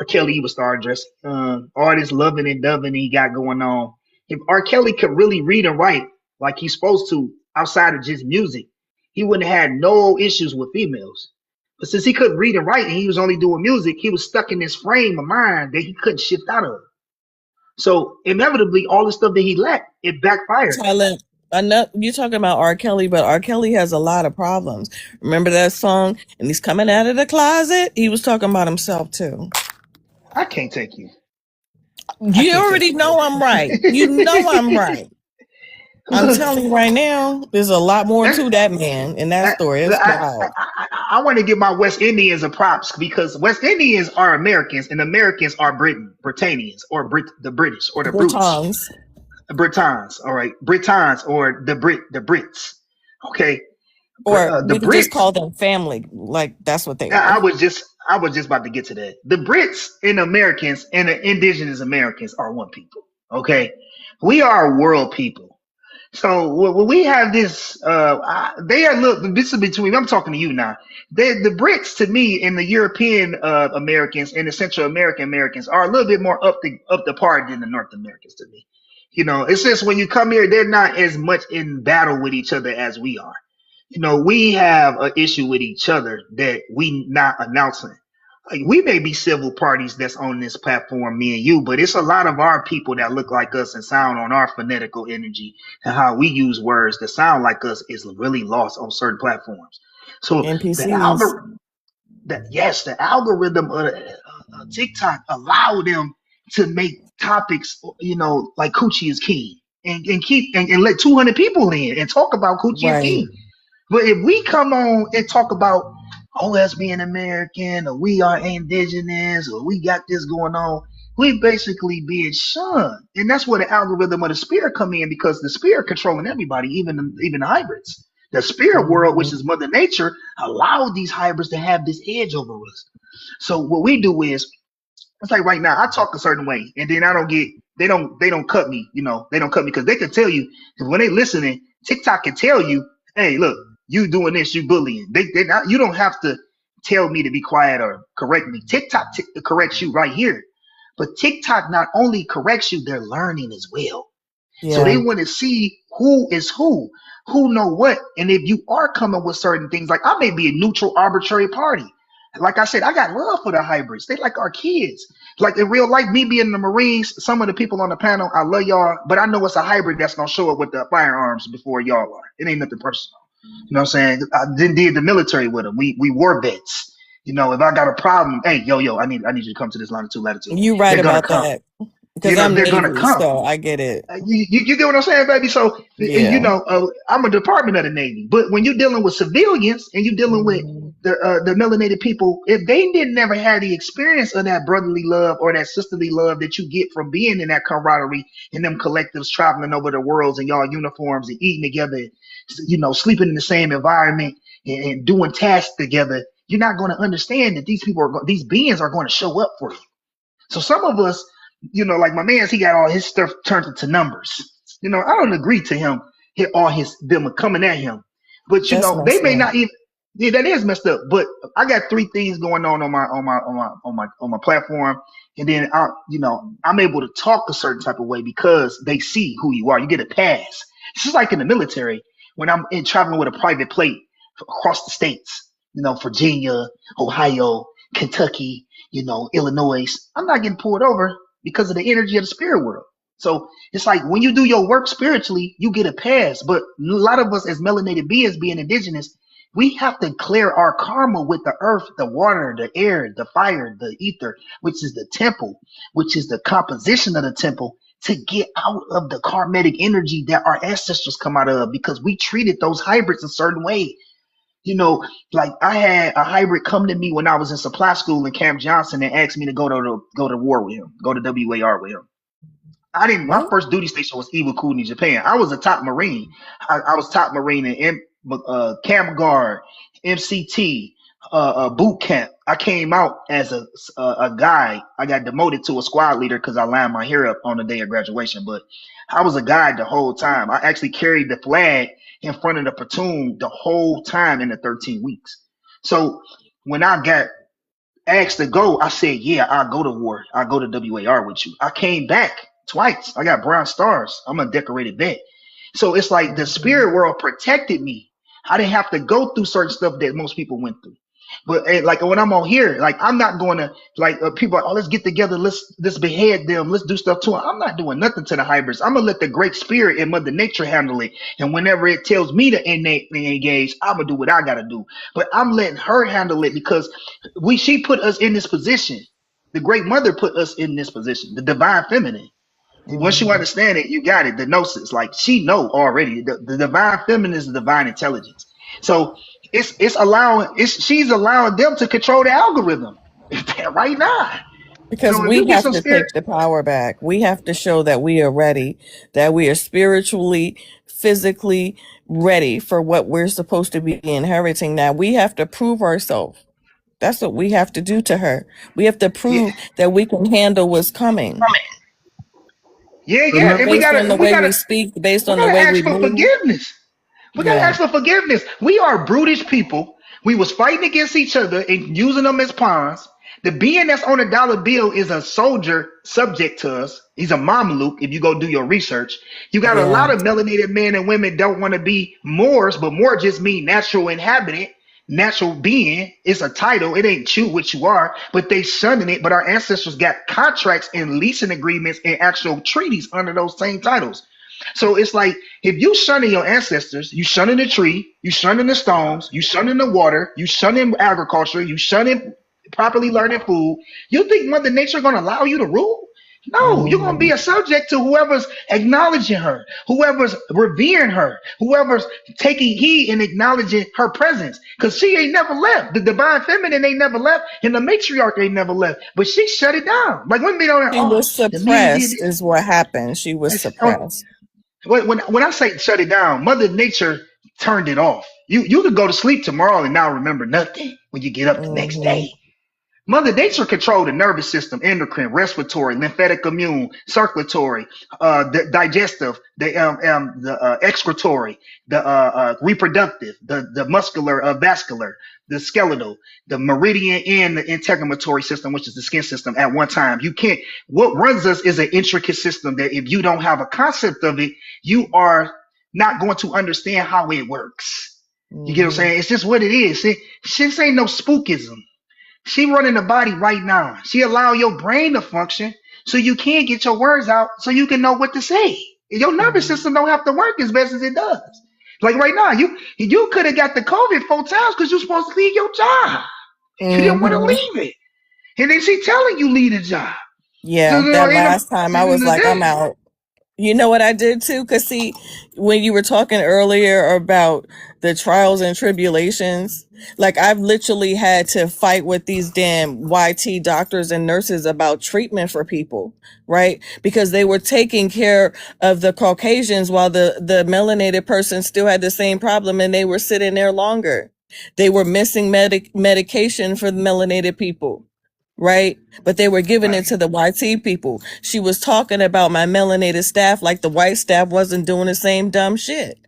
R. Kelly, he was star dressing, all this loving and doving he got going on. If R. Kelly could really read and write like he's supposed to outside of just music, he wouldn't have had no issues with females. But since he couldn't read and write and he was only doing music, he was stuck in this frame of mind that he couldn't shift out of. So inevitably, all the stuff that he lacked, it backfired. Talent. I know you're talking about R. Kelly, but R. Kelly has a lot of problems. Remember that song? And he's coming out of the closet. He was talking about himself too. I can't take you. You already know I'm right. You know I'm right. I'm telling you right now, there's a lot more to that man in that story. It's wild. I want to give my West Indians a props because West Indians are Americans and Americans are Britannians or the British or the Britons. Britons, all right, Britons or the Brits, okay. Or the we can Brits, just call them family, like that's what they are. I was just about to get to that. The Brits and Americans and the indigenous Americans are one people, okay. We are world people. So when we have this, this is between, I'm talking to you now. The Brits to me and the European Americans and the Central American Americans are a little bit more up the par than the North Americans to me. It's just when you come here, they're not as much in battle with each other as we are. We have an issue with each other that we not announcing. Like, we may be civil parties that's on this platform, me and you, but it's a lot of our people that look like us and sound on our phonetical energy and how we use words that sound like us is really lost on certain platforms. So the algorithm of TikTok allow them to make topics, like coochie is king and let 200 people in and talk about coochie is king. But if we come on and talk about, us being American, or we are indigenous, or we got this going on, we basically being shunned. And that's where the algorithm of the spirit come in, because the spirit controlling everybody, even the hybrids. The spirit world, which is Mother Nature, allowed these hybrids to have this edge over us. So what we do is, it's like right now, I talk a certain way, and then they don't cut me, they don't cut me because they can tell you, when they listening, TikTok can tell you, hey, look, you doing this, you bullying. You don't have to tell me to be quiet or correct me. TikTok corrects you right here. But TikTok not only corrects you, they're learning as well. Yeah. So they want to see who is who know what. And if you are coming with certain things, like I may be a neutral, arbitrary party. Like I said, I got love for the hybrids. They like our kids. Like in real life, me being in the Marines, some of the people on the panel, I love y'all, but I know it's a hybrid that's gonna show up with the firearms before y'all are. It ain't nothing personal. You know what I'm saying? I did the military with them. We war vets. You know, if I got a problem, hey, yo, I need you to come to this latitude. You right They're gonna about come. that. You Because know, I'm they're gonna Navy, come. so I get it. You get what I'm saying, baby? So, you Yeah. know, I'm a department of the Navy, but when you're dealing with civilians and you're dealing with the melanated people, if they didn't never have the experience of that brotherly love or that sisterly love that you get from being in that camaraderie in them collectives traveling over the worlds in y'all uniforms and eating together, you know, sleeping in the same environment and doing tasks together, you're not going to understand that these people these beings are going to show up for you. So some of us, you know, like my man's, he got all his stuff turned into numbers. You know, I don't agree to him hit all his them coming at him, but you That's know, they messed may up. not even. Yeah, that is messed up. But I got three things going on my platform, and then you know, I'm able to talk a certain type of way because they see who you are. You get a pass. It's just like in the military when I'm traveling with a private plate across the states. You know, Virginia, Ohio, Kentucky, you know, Illinois, I'm not getting pulled over because of the energy of the spirit world. So it's like when you do your work spiritually, you get a pass. But a lot of us as melanated beings being indigenous, we have to clear our karma with the earth, the water, the air, the fire, the ether, which is the temple, which is the composition of the temple to get out of the karmatic energy that our ancestors come out of because we treated those hybrids a certain way. You know, like I had a hybrid come to me when I was in supply school in Camp Johnson and asked me to go to war with him, go to WAR with him. I didn't. My What? first duty station was Iwakuni, Japan. I was a top Marine. I was top Marine in Camp Guard, MCT, boot camp. I came out as a guide. I got demoted to a squad leader because I lined my hair up on the day of graduation. But I was a guide the whole time. I actually carried the flag in front of the platoon the whole time in the 13 weeks. So when I got asked to go, I said, yeah, I'll go to war. I'll go to WAR with you. I came back twice. I got brown stars. I'm a decorated vet. So it's like the spirit world protected me. I didn't have to go through certain stuff that most people went through. But like when I'm on here, like I'm not going to like people are, oh, let's get together, let's behead them, let's do stuff to them. I'm not doing nothing to the hybrids. I'm gonna let the great spirit and Mother Nature handle it. And whenever it tells me to innately engage, I'm gonna do what I gotta do. But I'm letting her handle it because she put us in this position. The great mother put us in this position, the divine feminine. Once you understand it, you got it. The gnosis, like she know already. The divine feminine is the divine intelligence. So she's allowing them to control the algorithm right now. Because So if we you get have some to spirit, take the power back. We have to show that we are ready, that we are spiritually, physically ready for what we're supposed to be inheriting now. We have to prove ourselves. That's what we have to do to her. We have to yeah, prove that we can handle what's coming yeah, and we based gotta on the and we way we gotta speak, based we on the gotta way ask we for move. forgiveness. We gotta Yeah. ask for forgiveness. We are brutish people. We was fighting against each other and using them as pawns. The being that's on a dollar bill is a soldier subject to us. He's a Mameluke if you go do your research. You got a Yeah. lot of melanated men and women don't want to be Moors, but Moor just mean natural inhabitant, natural being. It's a title. It ain't you what you are, but they shunning it. But our ancestors got contracts and leasing agreements and actual treaties under those same titles. So it's like if you shunning your ancestors, you shunning the tree, you shunning the stones, you shunning the water, you shunning agriculture, you shunning properly learning food. You think Mother Nature gonna allow you to rule? No, you're gonna be a subject to whoever's acknowledging her, whoever's revering her, whoever's taking heed and acknowledging her presence. Because she ain't never left. The divine feminine ain't never left, and the matriarch ain't never left. But she shut it down. Like women be on, She oh, was the men did suppressed, it. is what happened. She was suppressed. When I say shut it down, Mother Nature turned it off. You could go to sleep tomorrow and not remember nothing when you get up the next day. Mother Nature controlled the nervous system, endocrine, respiratory, lymphatic, immune, circulatory, the digestive, the excretory, the reproductive, the muscular, vascular, the skeletal, the meridian, and the integumentary system, which is the skin system. At one time, you can't. What runs us is an intricate system that if you don't have a concept of it, you are not going to understand how it works. You get what I'm saying? It's just what it is. This ain't no spookism. She running the body right now. She allow your brain to function so you can get your words out so you can know what to say. Your nervous system don't have to work as best as it does. Like right now, you could have got the COVID 4 times because you're supposed to leave your job. You didn't want to leave it. And then she telling you leave the job. So, Yeah, that last time I was like, I'm out. You know what I did too? Because see, when you were talking earlier about the trials and tribulations, like I've literally had to fight with these damn YT doctors and nurses about treatment for people, right? Because they were taking care of the Caucasians while the melanated person still had the same problem and they were sitting there longer. They were missing medication for the melanated people, right? But they were giving it to the YT people. She was talking about my melanated staff like the white staff wasn't doing the same dumb shit.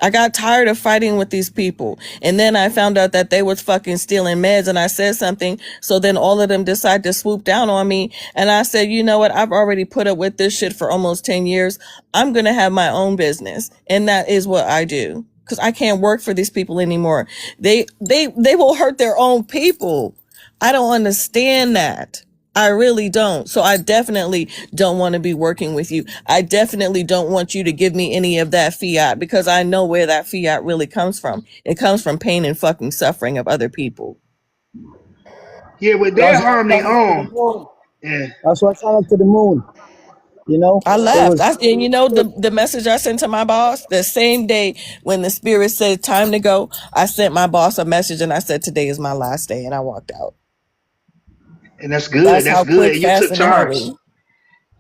I got tired of fighting with these people. And then I found out that they was fucking stealing meds and I said something. So then all of them decided to swoop down on me. And I said, you know what? I've already put up with this shit for almost 10 years. I'm going to have my own business. And that is what I do. Cause I can't work for these people anymore. They will hurt their own people. I don't understand that. I really don't. So I definitely don't want to be working with you. I definitely don't want you to give me any of that fiat because I know where that fiat really comes from. It comes from pain and fucking suffering of other people. Yeah, but they're That's why I harm their signed up to the own. moon. Yeah. That's why I signed up to the moon. You know, I it left. was And you know the message I sent to my boss the same day when the spirit said time to go, I sent my boss a message and I said today is my last day and I walked out. And that's good. That's That's how good. quick, You fast, took and in a charge. hurry.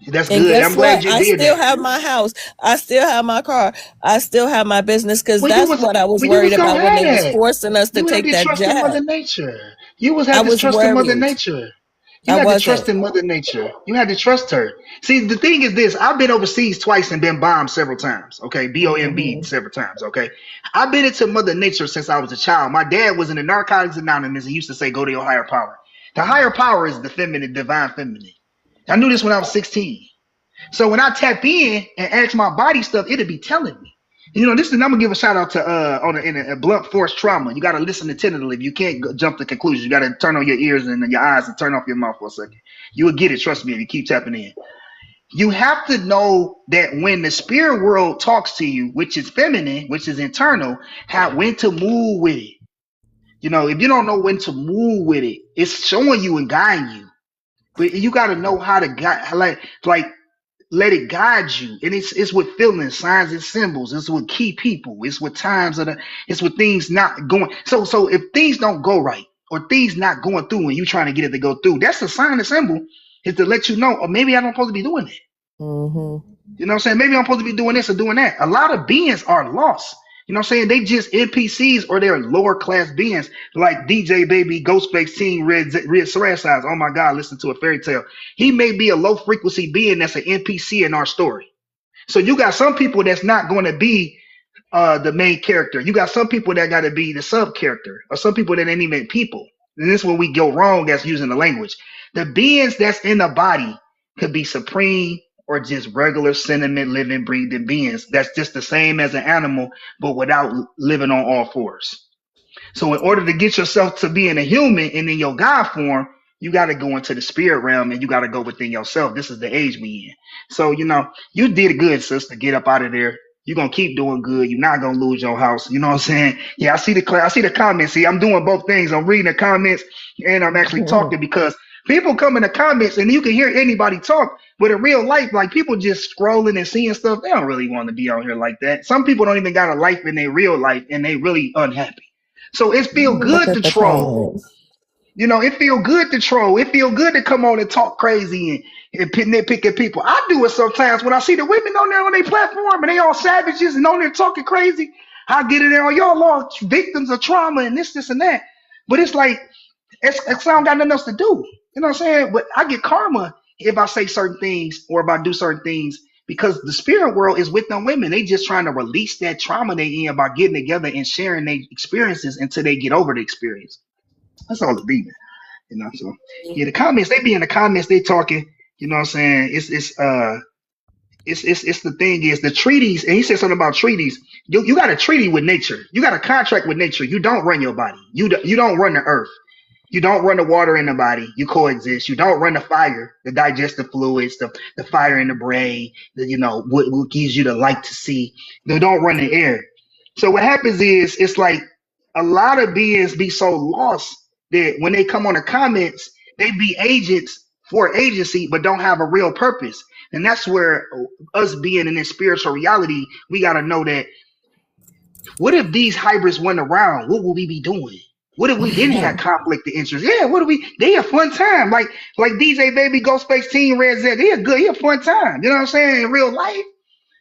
That's And good. guess I'm glad what? you I did still that. have my house. I still have my car. I still have my business because Well, you that's was what I was well, you worried was gonna about when have they was that. forcing us to You had take to that trust in jab. Mother Nature. You was I had to was trust in Mother worried. Nature. You I had to trust wasn't. in Mother Nature. You had to trust her. See, the thing is this: I've been overseas twice and been bombed several times. Okay, BOMB several times. Okay, I've been into Mother Nature since I was a child. My dad was in the Narcotics Anonymous and used to say, "Go to your higher power." The higher power is the feminine, divine feminine. I knew this when I was 16. So when I tap in and ask my body stuff, it'll be telling me. You know, this is I'm gonna give a shout out to in a blunt force trauma. You gotta listen attentively. If you can't jump to conclusions, you gotta turn on your ears and your eyes and turn off your mouth for a second. You will get it. Trust me. If you keep tapping in, you have to know that when the spirit world talks to you, which is feminine, which is internal, how when to move with it. You know, if you don't know when to move with it, it's showing you and guiding you. But you got to know how to guide, like let it guide you. And it's with feelings, signs, and symbols. It's with key people. It's with times it's with things not going. So if things don't go right or things not going through and you trying to get it to go through, that's a sign and symbol is to let you know, or maybe I don't supposed to be doing it. You know what I'm saying? Maybe I'm supposed to be doing this or doing that. A lot of beings are lost. You know what I'm saying? They just NPCs or they're lower class beings like DJ Baby, Ghostface Team, Red Size. Oh my God, listen to a fairy tale. He may be a low frequency being that's an NPC in our story. So you got some people that's not going to be the main character. You got some people that got to be the sub character, or some people that ain't even people. And this is where we go wrong as using the language. The beings that's in the body could be supreme or just regular sentiment living, breathing beings. That's just the same as an animal, but without living on all fours. So in order to get yourself to being a human and in your God form, you got to go into the spirit realm and you got to go within yourself. This is the age we in. So, you know, you did good, sister. Get up out of there. You're going to keep doing good. You're not going to lose your house. You know what I'm saying? Yeah, I see the comments. See, I'm doing both things. I'm reading the comments and I'm actually talking because people come in the comments and you can hear anybody talk. But in real life, like people just scrolling and seeing stuff, they don't really want to be out here like that. Some people don't even got a life in their real life and they really unhappy. So it feel Look good at to the troll. comments. You know, it feel good to troll. It feel good to come on and talk crazy and nitpick at people. I do it sometimes when I see the women on there on their platform and they all savages and on there talking crazy. I get in there, oh, y'all all victims of trauma and this, and that. But it's like, I don't got nothing else to do. You know what I'm saying? But I get karma if I say certain things or if I do certain things because the spirit world is with them women. They just trying to release that trauma they in by getting together and sharing their experiences until they get over the experience. That's all it be, you know. So yeah, the comments they be in the comments they talking. You know what I'm saying? It's the thing is the treaties, and he said something about treaties. You got a treaty with nature. You got a contract with nature. You don't run your body. You don't run the earth. You don't run the water in the body. You coexist. You don't run the fire, the digestive fluids, the fire in the brain, what gives you the light to see. They don't run the air. So what happens is it's like a lot of beings be so lost that when they come on the comments, they be agents for agency, but don't have a real purpose. And that's where us being in this spiritual reality, we got to know that what if these hybrids went around? What would we be doing? What if we didn't have conflict of interest? Yeah, what do we? They a fun time, like DJ Baby, Ghostface, Teen Red Z. He a fun time. You know what I'm saying? In real life,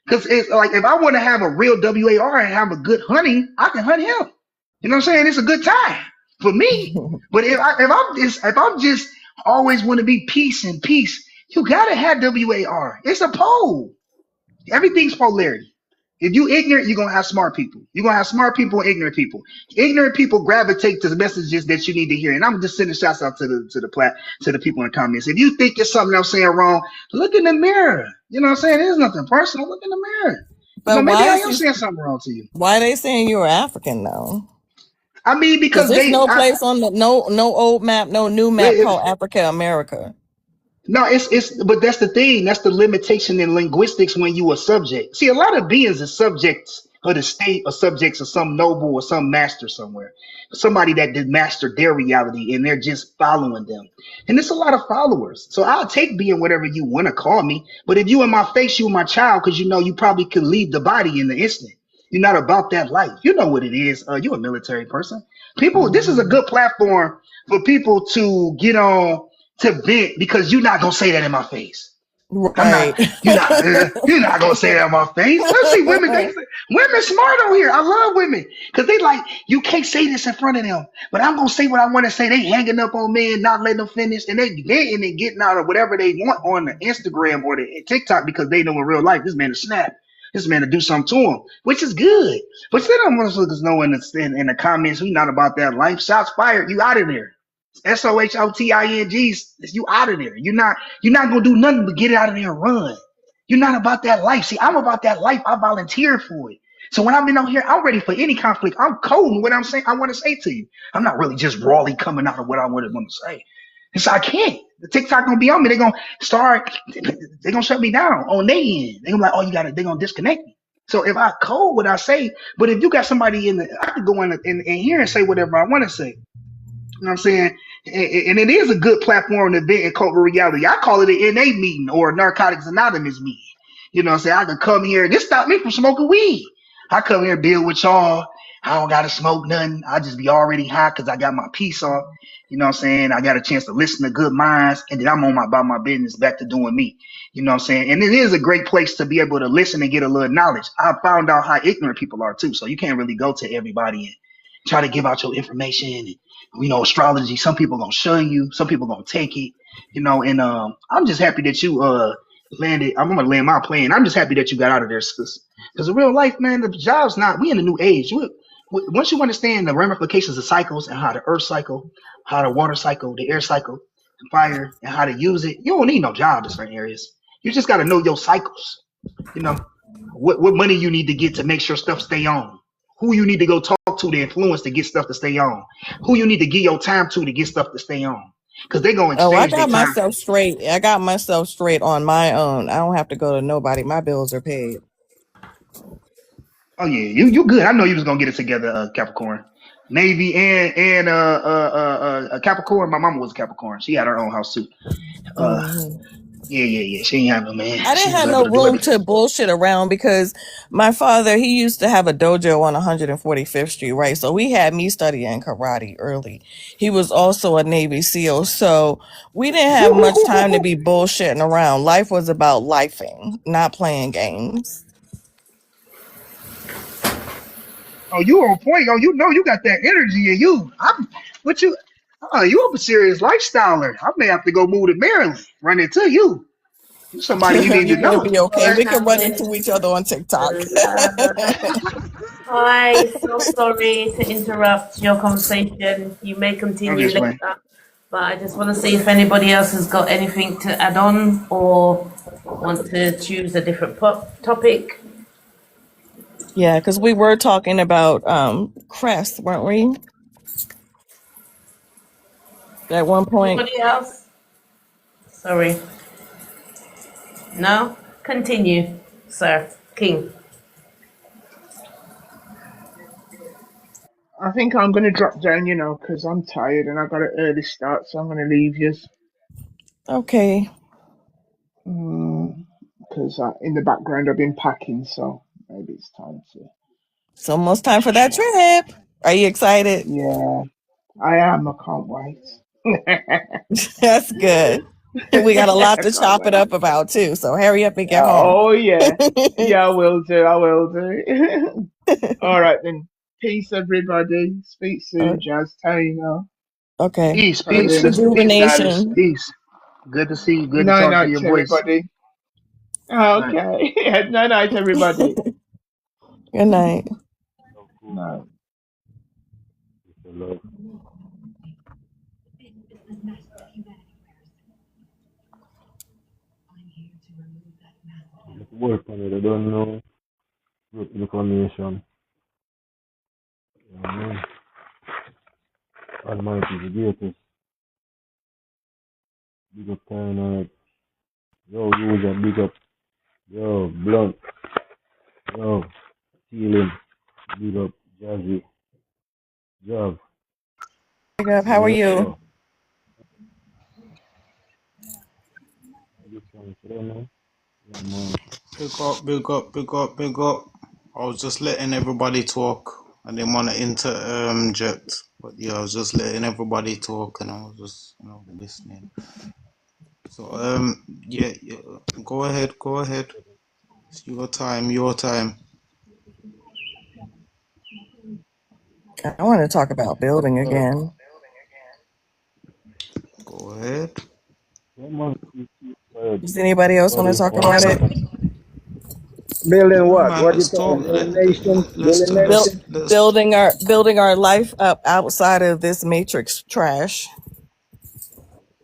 because it's like if I want to have a real WAR and have a good hunting, I can hunt him. You know what I'm saying? It's a good time for me. But if I'm just always want to be peace and peace, you gotta have WAR. It's a pole. Everything's polarity. If you ignorant, you're gonna have smart people. You're gonna have smart people and ignorant people. Ignorant people gravitate to the messages that you need to hear. And I'm just sending shouts out to the people in the comments. If you think it's something I'm saying wrong, look in the mirror. You know what I'm saying? There's nothing personal. Look in the mirror. But Maybe why I is am saying something wrong to you. why are they saying you're African though? I mean, Because because there's no place on the no old map, no new map wait, called Africa America. no, but that's the thing. That's the limitation in linguistics when you a subject. See, a lot of beings are subjects of the state or subjects of some noble or some master somewhere. Somebody that did master their reality and they're just following them. And there's a lot of followers. So I'll take being whatever you want to call me. But if you in my face, you my child, because you probably could leave the body in the instant. You're not about that life. You know what it is. You're a military person. People, this is a good platform for people to get on to vent because you're not gonna say that in my face. I'm not. Right. You're not gonna say that in my face. Let's see, women smart on here. I love women because they like you can't say this in front of them, but I'm gonna say what I want to say. They hanging up on me and not letting them finish, and they venting and getting out of whatever they want on the Instagram or the TikTok because they know in real life this man is snap. This man to do something to him, which is good. But still, don't want to know in the comments we not about that life. Shots fired. You out of there. SOHOTINGs, you out of there. You're not gonna do nothing but get out of there and run. You're not about that life. See, I'm about that life. I volunteered for it. So when I've been out here, I'm ready for any conflict. I'm cold in what I'm saying. I want to say to you. I'm not really just rawly coming out of what I want to say. And so I can't. The TikTok gonna be on me. They're gonna start. They're gonna shut me down on their end. They're gonna be like, oh, you got it. They're gonna disconnect me. So if I code what I say, but if you got somebody I could go in here and say whatever I want to say. You know what I'm saying? And it is a good platform to vent in cultural reality. I call it an NA meeting or a Narcotics Anonymous meeting. You know what I'm saying? I can come here. This stopped me from smoking weed. I come here, build with y'all. I don't got to smoke nothing. I just be already high because I got my piece off. You know what I'm saying? I got a chance to listen to good minds. And then I'm about my business back to doing me. You know what I'm saying? And it is a great place to be able to listen and get a little knowledge. I found out how ignorant people are too. So you can't really go to everybody and try to give out your information and astrology. Some people gonna shun you. Some people gonna take it. And I'm just happy that you landed. I'm gonna land my plane. I'm just happy that you got out of there, sis. Because in real life, man, the job's not. We in a new age. Once you understand the ramifications of cycles and how the earth cycle, how the water cycle, the air cycle, the fire, and how to use it, you don't need no job in certain areas. You just got to know your cycles. What money you need to get to make sure stuff stay on. Who you need to go talk to influence to get stuff to stay on. Who you need to give your time to get stuff to stay on. Because they're going to Oh, I exchange their got time. myself straight. I got myself straight on my own. I don't have to go to nobody. My bills are paid. Oh yeah, you good. I know you was gonna get it together, Capricorn. Navy and Capricorn. My mama was a Capricorn. She had her own house too. Yeah. She ain't have no man. I She didn't was have able no to do room everything. to bullshit around because my father, he used to have a dojo on 145th Street, right? So he had me studying karate early. He was also a Navy SEAL. So we didn't have much time to be bullshitting around. Life was about lifing, not playing games. Oh, you on point. Oh, you got that energy in you. You a serious lifestyler. I may have to go move to Maryland. Run into you. You somebody you need to You're going to know. be okay. What We can run happened? into each other on TikTok. Hi, so sorry to interrupt your conversation. You may I'm continue just playing. later, but I just want to see if anybody else has got anything to add on or want to choose a different topic. Yeah, because we were talking about crest, weren't we? at one point. Anybody else? Sorry. No? Continue, sir. King. I think I'm gonna drop down, because I'm tired and I got an early start, so I'm gonna leave you. Okay. Because in the background I've been packing, so maybe it's time to. It's almost time for that trip. Are you excited? Yeah, I am. I can't wait. That's good. We got a lot I to can't chop it wait. up about too. So hurry up and get home. Oh yeah, yeah, I will do. I will do. All right then. Peace, everybody. Speak soon, Jazz. Taylor. Okay. Peace, Peace, peace, Pardon. peace, Nance. Nance. rejuvenation. Peace. Good to see you. Good to Night talk to night, your voice. everybody. Night. Okay. Night night, everybody. Good night. Night. Work on it, I don't know. Good information. Amen. Almighty the greatest. Big up Kyle. Yo, user, big up. Yo, Blunt. Yo, Healing. Big up Jazzy. Jav. How are you? Yo, good time for them, man. Yeah, man. Big up, big up, big up, big up. I was just letting everybody talk. I didn't want to interject, but yeah, I was just letting everybody talk, and I was just, listening. So, yeah, go ahead, go ahead. It's your time, your time. I want to talk about building again. Go ahead. Yeah, man. Does anybody else want to talk about it? Building Yeah, what? man. What you Let's talking? talk. Building nation? Building Build, nation? building our life up outside of this matrix trash.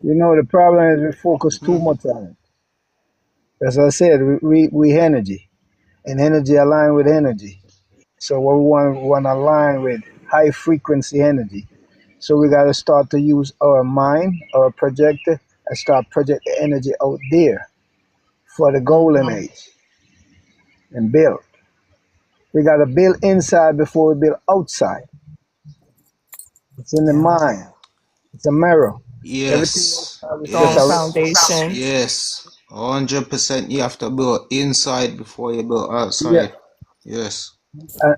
You know, the problem is we focus too much on it. As I said, we energy, and energy align with energy. So what we want to align with high frequency energy. So we got to start to use our mind, our projector, and start project the energy out there for the golden age and build. We got to build inside before we build outside. It's in the Yeah. mind. It's a mirror. Everything Yes, else is just Strong a yes, foundation. yes. 100%. You have to build inside before you build yeah. outside. Yes.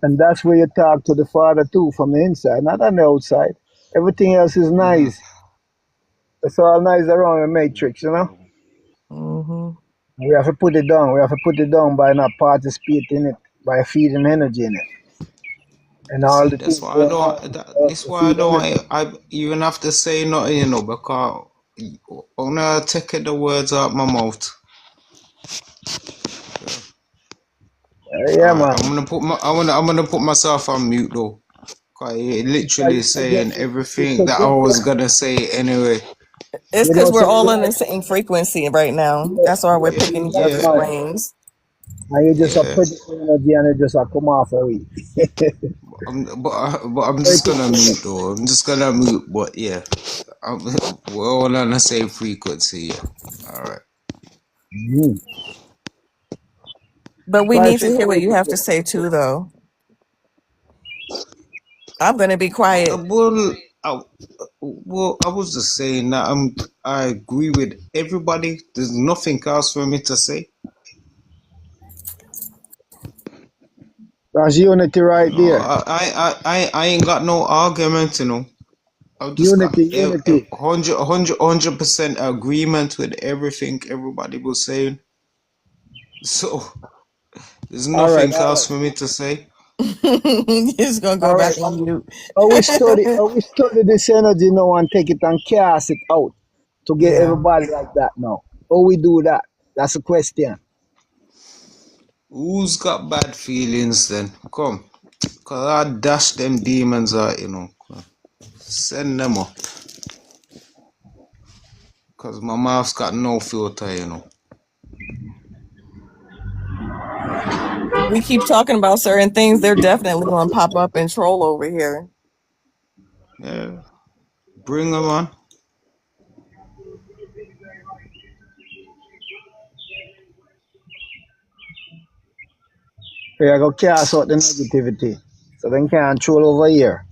And that's where you talk to the Father too, from the inside, not on the outside. Everything else is Mm-hmm. nice. It's all nice around the matrix, you know. Mm-hmm. We have to put it down. We have to put it down by not participating in it, by feeding energy in it, and all See, the that's things why I going don't. on. This To why I feed don't. energy. I even have to say nothing, because when I take the words out my mouth. All Yeah, right, man. I'm gonna put myself on mute though. Cause you Yeah, literally saying you everything that I project was it. gonna say anyway. It's You because know, we're so all in the same frequency right now. That's why we're you Yeah, picking use each that other's yeah, mind, brains. and you just a yeah. project energy, and it just a come off of it. But I'm just gonna mute though. I'm just gonna mute. But yeah, I'm, we're all on the same frequency. Yeah. All right. Mm. But we Try need to to hear what you take have to say too, though. I'm going to be quiet. Well, I was just saying that I agree with everybody. There's nothing else for me to say. That's unity right there. I ain't got no argument. I've just got Unity, unity. 100% agreement with everything everybody was saying. So there's All right, nothing all right, else for me to say. He's going to go all right. back on mute. We study this energy now and take it and cast it out to get Yeah. everybody like that now. How we do that? That's a question. Who's got bad feelings then? Come. Cause I dash them demons out. Send them up. Cause my mouth's got no filter. We keep talking about certain things. They're definitely going to pop up and troll over here. Yeah. Bring them on. We are going to cast out the negativity. So they can't control over here.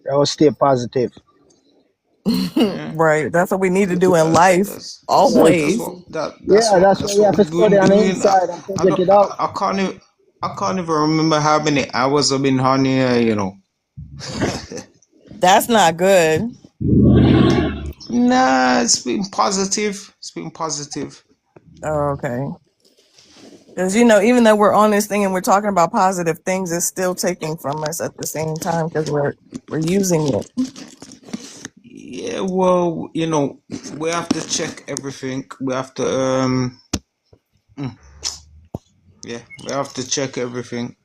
They will stay positive. Yeah. Right. That's what we need to do in That's life. that's that's that's Always. what that Yeah, that's why that's we what have to we've study been on the doing. inside and I project don't it out. I can't even remember how many hours I've been on here. That's not good. Nah, it's been positive. It's been positive. Oh, okay. Because, even though we're on this thing and we're talking about positive things, it's still taking from us at the same time because we're using it. Yeah, well, we have to check everything. We have to yeah, we have to check everything.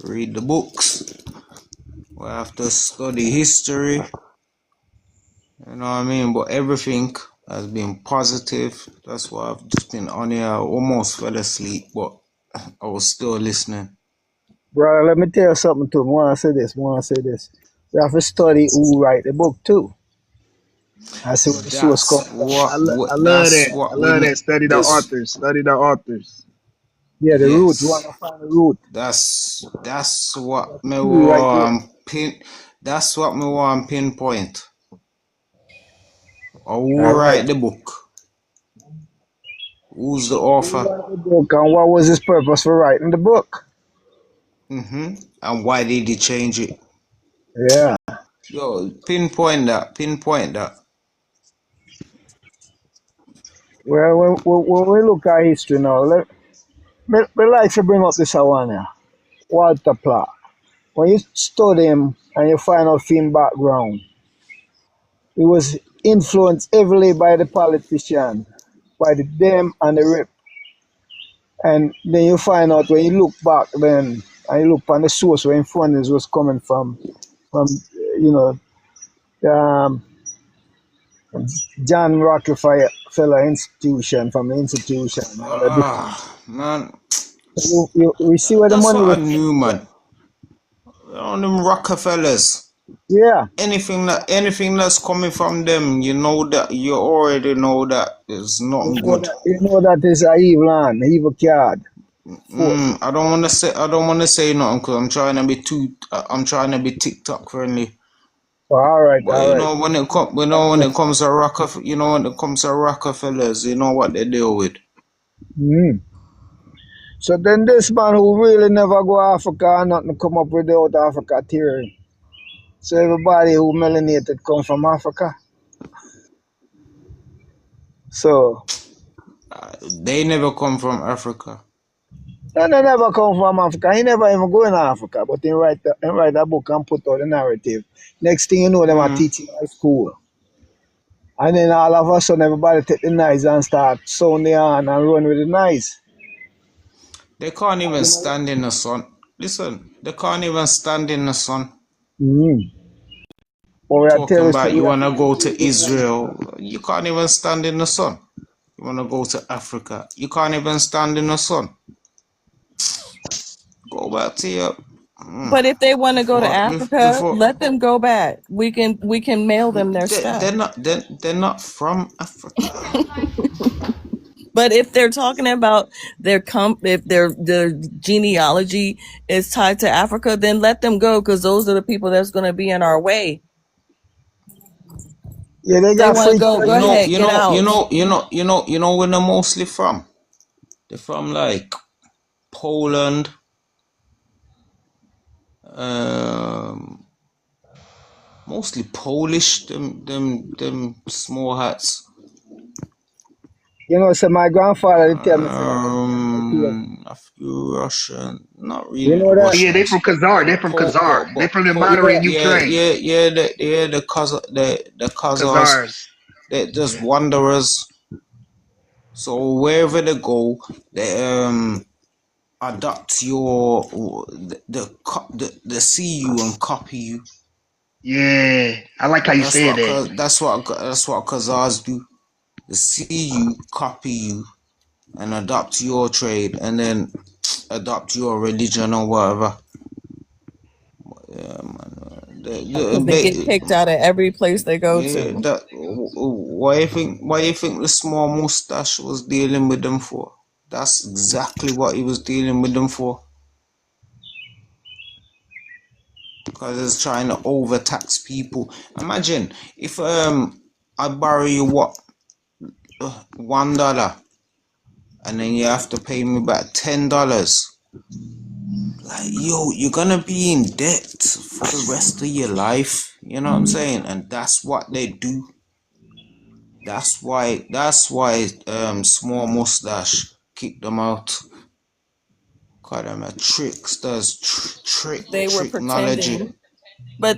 Read the books. We have to study history. You know what I mean? But everything has been positive. That's why I've just been on here. I almost fell asleep, but I was still listening. Brother, let me tell you something too. I want to say this. We have to study who write the book too. I see where the source come That's from. what. I love That's that. I what we love need. that. Study the This. authors. Study the authors. Yeah, the root. You want Yes. to find the root. That's what me Key right there. pin. That's what me want pinpoint. Or who All right. write the book? Who's the Who author? wrote the book and what was his purpose for writing the book? And why did he change it? Yeah. Yo, pinpoint that. Pinpoint that. Well, when we look at history now, we like to bring up this one here, Walter Platt. When you study him and you find out his background, he was influenced heavily by the politician, by the them and the rip. And then you find out when you look back then and you look on the source where fundings was coming from you know, um, John Rockefeller institution, from the institution. All the different. Man. We see where the That's money what I was knew, coming from. man. On them Rockefellers. Yeah. Anything that's coming from them, you already know that it's not good. You know that is a evil hand, evil card. I don't wanna say nothing because I'm trying to be TikTok friendly. Oh, all right, But all right. when it comes to Rockefellers, you know what they deal with. Mm. So then this man who really never go Africa and nothing come up with the out Africa theory. So everybody who melanated come from Africa. So They never come from Africa. and they never come from Africa. He never even go in Africa, but he write a book and put out the narrative. Next thing you know, them are teaching at school. And then all of a sudden everybody take the knives and start sound the horn and run with the knives. They can't even stand in the sun. Listen, they can't even stand in the sun. Mm. But we are Talking telling you, about we you have to wanna do go this to Israel, you can't even stand in the sun. You wanna go to Africa, you can't even stand in the sun. Go back to your But if they want to go to Africa, before let them go back. We can mail them their stuff. they're not from Africa. But if they're talking about if their genealogy is tied to Africa, then let them go because those are the people that's going to be in our way. Yeah, they They got want to free go. Go trade. ahead, get out. Where they're mostly from. They're from like Poland, mostly Polish. Them small hats. You know, so my grandfather they tell me say, A few Russian, not you really know that? Yeah, they Russians, from Khazar. They from Khazar. They from the modern Ukraine. the Khazars, Khazars. they're just Yeah. wanderers. So wherever they go, they adapt the see you and copy you. Yeah. I like how you That's said what that. Khazars do. They see you, copy you, and adopt your trade, and then adopt your religion or whatever. Yeah, man. because they get kicked out of every place they go Yeah, to. that. Why you think? Why you think the small mustache was dealing with them for? That's exactly what he was dealing with them for. Because it's trying to overtax people. Imagine if I borrow you what $1, and then you have to pay me back $10. Like, yo, you're gonna be in debt for the rest of your life. You know what I'm saying? And that's what they do. That's why Small Mustache kicked them out. Call them a tricksters, They were technology. pretending,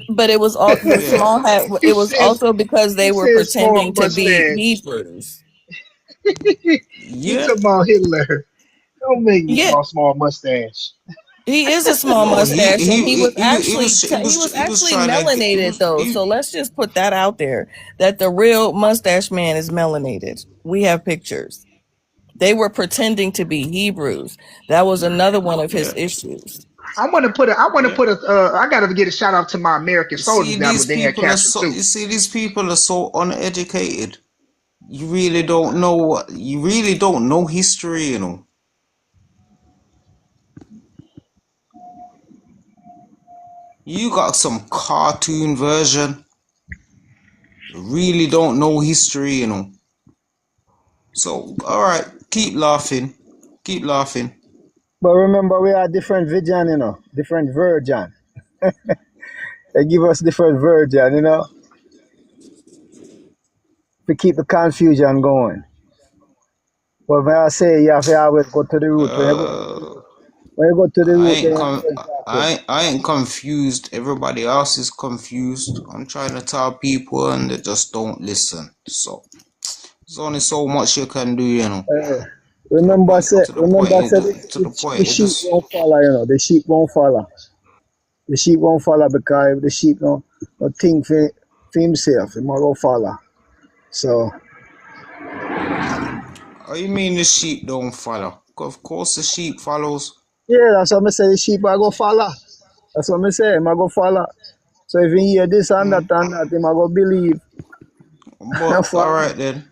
but it was all the Yeah. small hat. He It was says also because he they were says small pretending to be mustache. Hebrews. He Yeah. talking about Hitler. Don't make me Yeah, talk small mustache. he is a small No, mustache, and he was he was trying to get, melanated though. So let's just put that out there that the real mustache man is melanated. We have pictures. They were pretending to be Hebrews. That was another one of his yeah, issues. I want to put a. I want to yeah. put a. I got to get a shout out to my American You see, soldiers that these they had people are captured so. too. You see, these people are so uneducated. You really don't know what. You really don't know history. You know. You got some cartoon version. You really don't know history. You know. So, all right, keep laughing. Keep laughing. But remember, we are different vision, different virgin. They give us different virgin, to keep the confusion going. But when I say you have to always go to the root, Uh, when you go to the I root, then ain't you com- always talking. I ain't confused. Everybody else is confused. I'm trying to tell people and they just don't listen. So there's only so much you can do, you know. Remember, say, To the point, to the the point. It sheep just won't follow, The sheep won't follow. The sheep won't follow because if the sheep don't think for himself, he must go follow. So, What you mean the sheep don't follow? Of course the sheep follows. yeah, that's what I say. The sheep I go follow. That's what I say. I go follow. So if he hear this and that, he might go believe and But all follow. right then,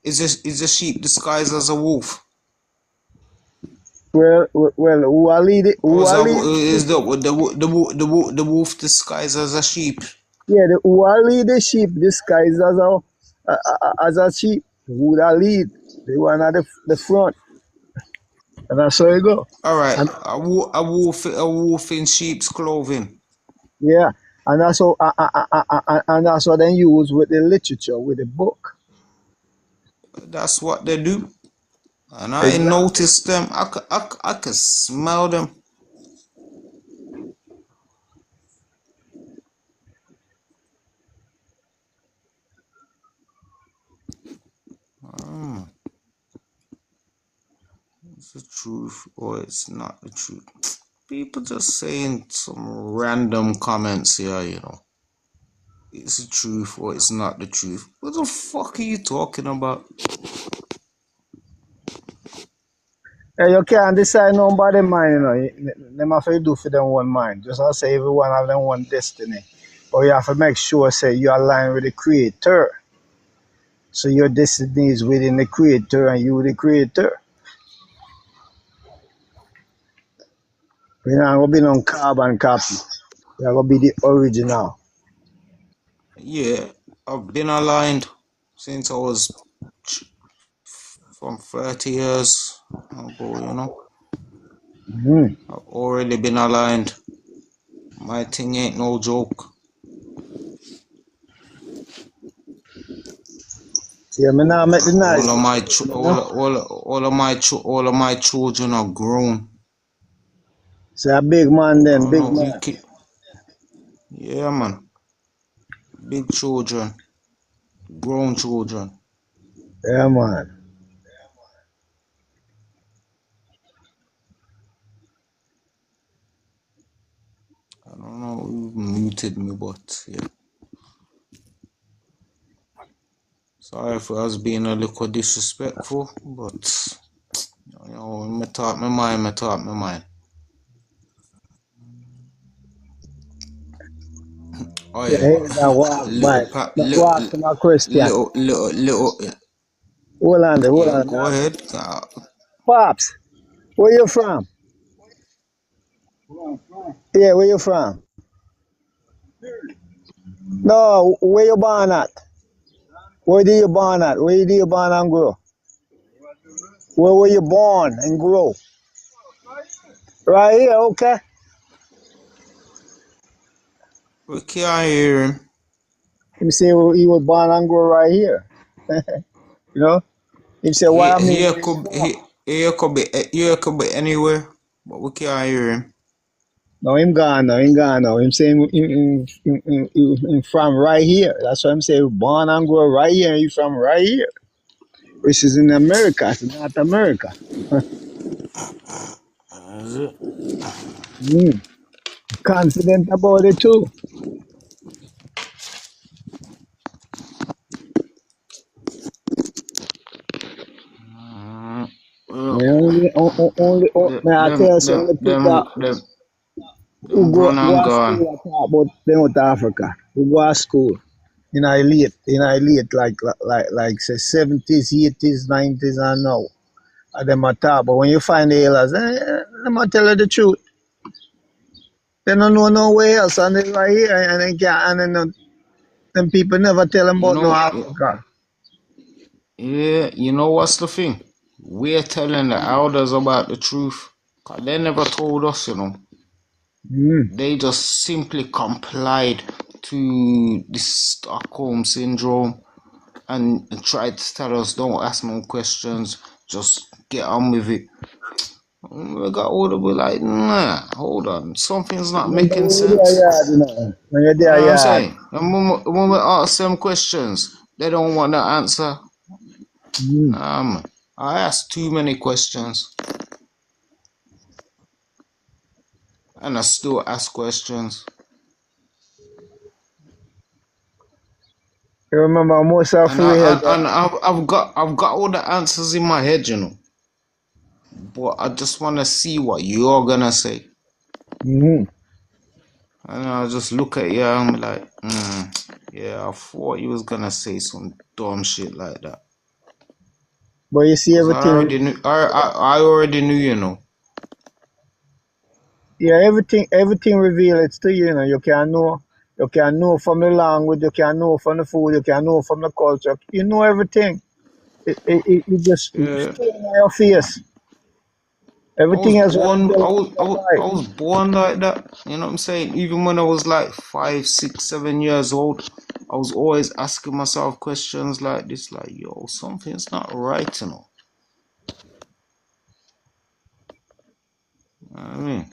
is the sheep disguised as a wolf? Well, who are lead it? Or Who are lead? is the wolf disguised as a sheep? Yeah, who are lead the sheep disguised as a sheep. Who are lead? The one at the front, and that's how you go. All right, And a wolf in sheep's clothing. yeah, and that's how and that's what they use with the literature, with the book. That's what they do. And I ain't Exactly. noticed them. I could smell them. It's the truth or it's not the truth. People just saying some random comments here, you know. It's the truth or it's not the truth. What the fuck are you talking about? Yeah, you can't decide nobody mind, Them have to do for them one mind. Just as say everyone have their one destiny. But you have to make sure say you align with the creator. So your destiny is within the creator and you the creator. We're not gonna be no carbon copy. We're gonna be the original. Yeah, I've been aligned since I was from 30 years ago, you know. Mm-hmm. I've already been aligned. My thing ain't no joke. Yeah, me now make the All nice of one. my all of my children are grown. Say a big man I then, don't big know. man. Yeah, man. Big children, grown children. Yeah, man. I don't know who muted me, but yeah. Sorry if I was being a little disrespectful, but you know, when I talk my mind, I talk my mind. Oh Yeah, yeah. here that walk by. Little pa, That walk to my Christian. little. Hold on there, hold Yeah, on. go ahead. Pops, where you from? Yeah, where you from? No, where you born at? Where do you born at? Where do you born and grow? Where were you born and grow? Right here, okay. We can't hear him. Him say he was born and grow right here. You know? Him say what I mean where you from? He could be anywhere, but we can't hear him. No, him gone now, him gone now. Him saying him from right here. That's what I'm saying. Born and grow right here, and he from right here. Which is in America, it's North America. Mm. Confident about it too. Well, Yeah, may I tell you, some of the people who them gone go and to gone. school, I talk about them out Africa, who go to school elite, like say 70s, 80s, 90s, and now. And them a talk, but when you find the elders, them a tell you the truth. They don't know nowhere else, and they right here, and they can't, and then them people never tell them You about no know, Africa. yeah, you know what's the thing? We're telling the elders about the truth. 'Cause they never told us, you know. Mm. They just simply complied to this Stockholm syndrome and tried to tell us, don't ask no questions, just get on with it. We got older, we're like, nah, hold on, something's not Remember making when you're there sense. yard, you know, when you're You know there what I'm yard. saying? And when we ask them questions, they don't want the answer. Mm. I ask too many questions, and I still ask questions. You remember most of And real, I've got all the answers in my head, you know. But I just want to see what you're gonna say. mm-hmm. And I just look at you and be like, yeah, I thought you was gonna say some dumb shit like that. But you see Cause I everything, already knew. I already knew, you know. yeah, everything revealed it to you, you know. You can know from the language, you can know from the food, you can know from the culture. You know everything. It just Yeah. straight in your face. Everything else what I tell you is a I lie. was born like that. You know what I'm saying? Even when I was like 5, 6, 7 years old, I was always asking myself questions like this, like, yo, something's not right, you know. You know what I mean,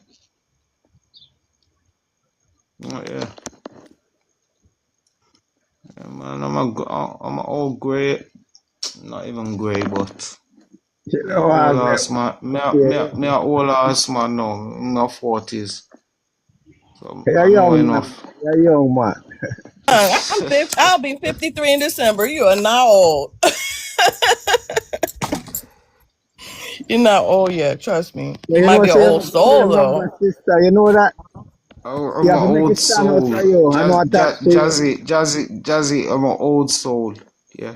yeah, yeah man. I'm a old grey, not even grey, but You me a know, old ass man. yeah, Me a old ass man now. In my 40s, so you're I a know young man. enough. You're a young man. I'll be 53 in December. You are not old. You're not old yet. Trust me. Yeah, You you might know, be an say you old have to put soul them number, though. sister. You know that I'm you an have to make old it stand out soul. for you. I know attached to you. Jazzy. I'm an old soul. Yeah,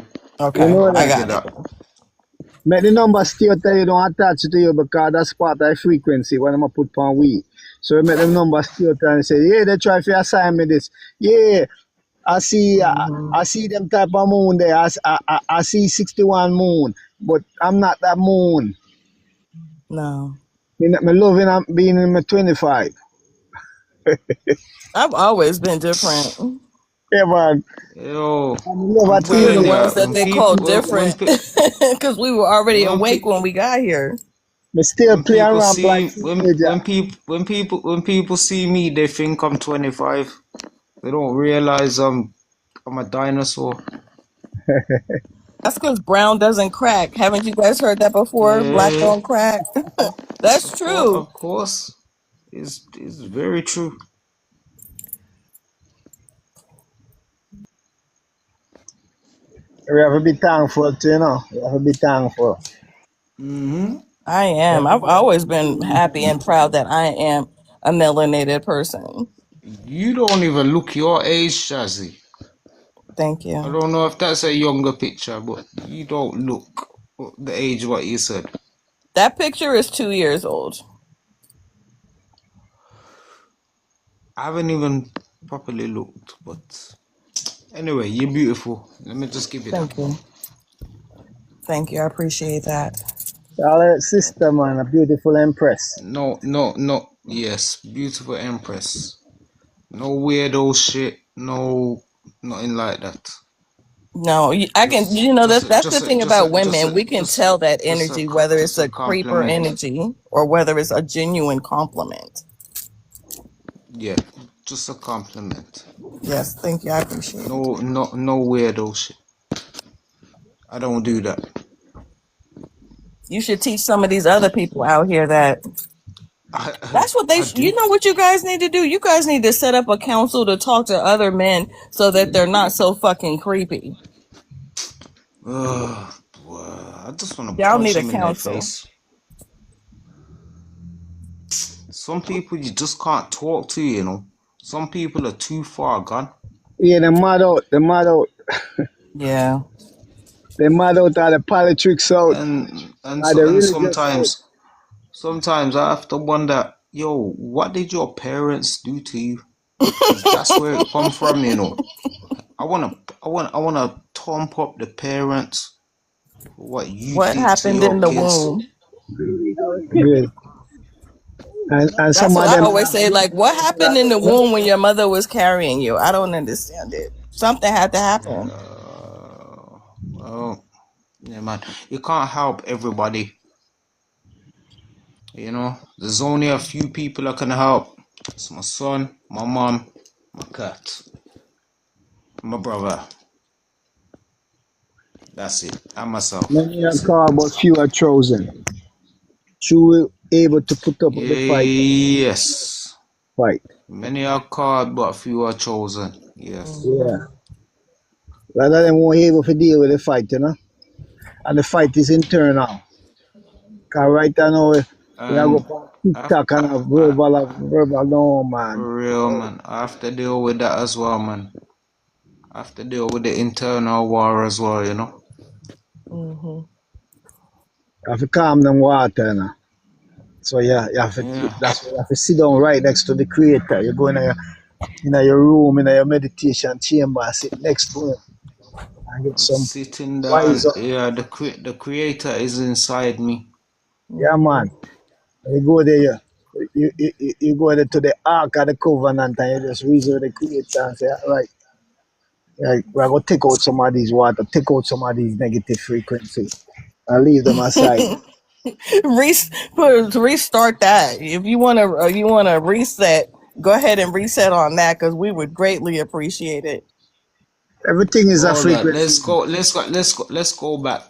You Okay, know I'll I that. give you got it. that. Make the number stay out there, you don't attach it to you because that's part of the frequency when I'm going to put on weed. So you make them number stay out there and say, yeah, they try to assign me this. Yeah, I see them type of moon there. I see 61 moon, but I'm not that moon. No, Me loving being in my 25. I've always been different. Yeah, man. Yo, I love a I'm We were the telling teenager. ones you, that they called different because we were already awake when we got here. Me still when play people around like see teenager. when people see me, they think I'm 25. They don't realize I'm a dinosaur. That's because brown doesn't crack. Haven't you guys heard that before? Black Yeah, don't crack. That's true. of course, it's very true. We have to be thankful to, you know. We have to be thankful. Mm-hmm. I We am. have to I've be always been happy and proud that I am a melanated person. You don't even look your age, Shazzy. Thank I you. don't know if that's a younger picture, but you don't look the age what you said. That picture is 2 years old. I haven't even properly looked, but anyway, you're beautiful. Let me just give you that. Thank you. Thank you. I appreciate that. Our sister, man, a beautiful empress. No. Yes, beautiful empress. No weirdo shit. No, nothing like that. No, I can. Just, That's the thing about women. We can tell that energy, whether it's just a a creeper compliment. energy or whether it's a genuine compliment. Yeah, just a compliment. Yes, thank you. I appreciate it. No weirdo shit. I don't do that. You should teach some of these other people out here that that's what they. You know what you guys need to do? You guys need to set up a council to talk to other men so that they're not so fucking creepy. I just want to Y'all punch need a him in their council. face. Some people you just can't talk to, you know. Some people are too far gone. Yeah, they mad out. They mad out. Yeah. They mad out of the politics out. And Are the religious out. sometimes I have to wonder, yo, what did your parents do to you? Because that's where it come from, you know. I wanna thump up the parents for what you What did to happened your in the kids. womb? Yeah. And That's some what of I them. always say. Like, what happened in the womb when your mother was carrying you? I don't understand it. Something had to happen. Well, yeah, man. You can't help everybody. You know, there's only a few people I can help. It's my son, my mom, my cat, my brother. That's it. And myself. Many are That's it. called, but few are chosen. Few able to put up with the fight. Yes. Fight. Many are called, but few are chosen. Yes. Yeah. Rather than won't able to deal with the fight, you know. And the fight is internal. Cause right now we are go And for TikTok and a verbal no man. for real, man. I have to deal with that as well, man. I have to deal with the internal war as well, you know. Mm-hmm. You have to calm them water, you know. So yeah, that's why you have to sit down right next to the creator. You go in your room, in your meditation chamber, sit next to him and get I'm some sitting wise down. up. Yeah, the creator is inside me. Yeah man. You go there, you go there to the Ark of the Covenant and you just reason with the creator and say, all right, we're gonna take out some of these water, take out some of these negative frequency and leave them aside. Restart that. If you wanna reset, go ahead and reset on that because we would greatly appreciate it. Everything is a Hold on. frequency. Let's go back.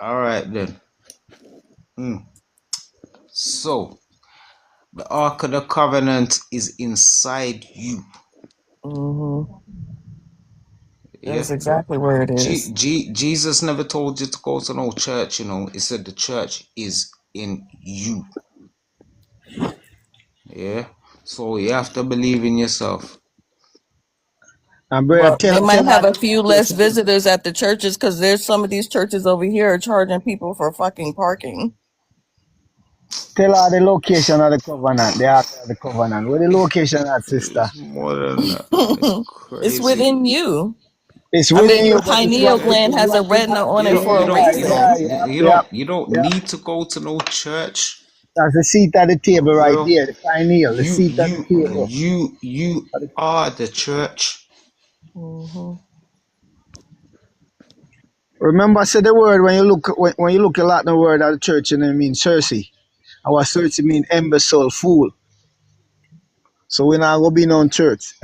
All right then. So the Ark of the Covenant is inside you. Mm-hmm. Yeah. That's exactly where it is. Jesus never told you to go to no church, you know. He said the church is in you. Yeah. So you have to believe in yourself. And brother, Well, they might tell have her a the few less location. visitors at the churches because there's some of these churches over here are charging people for fucking parking. Tell her the location of the covenant, the Ark of the Covenant. Where the location at, sister? It's more than that. It's It's crazy. within you. It's I mean, within your you, but it's pineal right. It gland is has a right retina beside. on it for a reason. You don't need to go to no church. That's the seat at the For table right real. there, the pineal, the seat at the table. You are the church. Mm-hmm. Remember, I said the word when you look a lot in the word of the church, and it means Circe. Our Circe mean imbecile, fool. So we're not gonna be no church.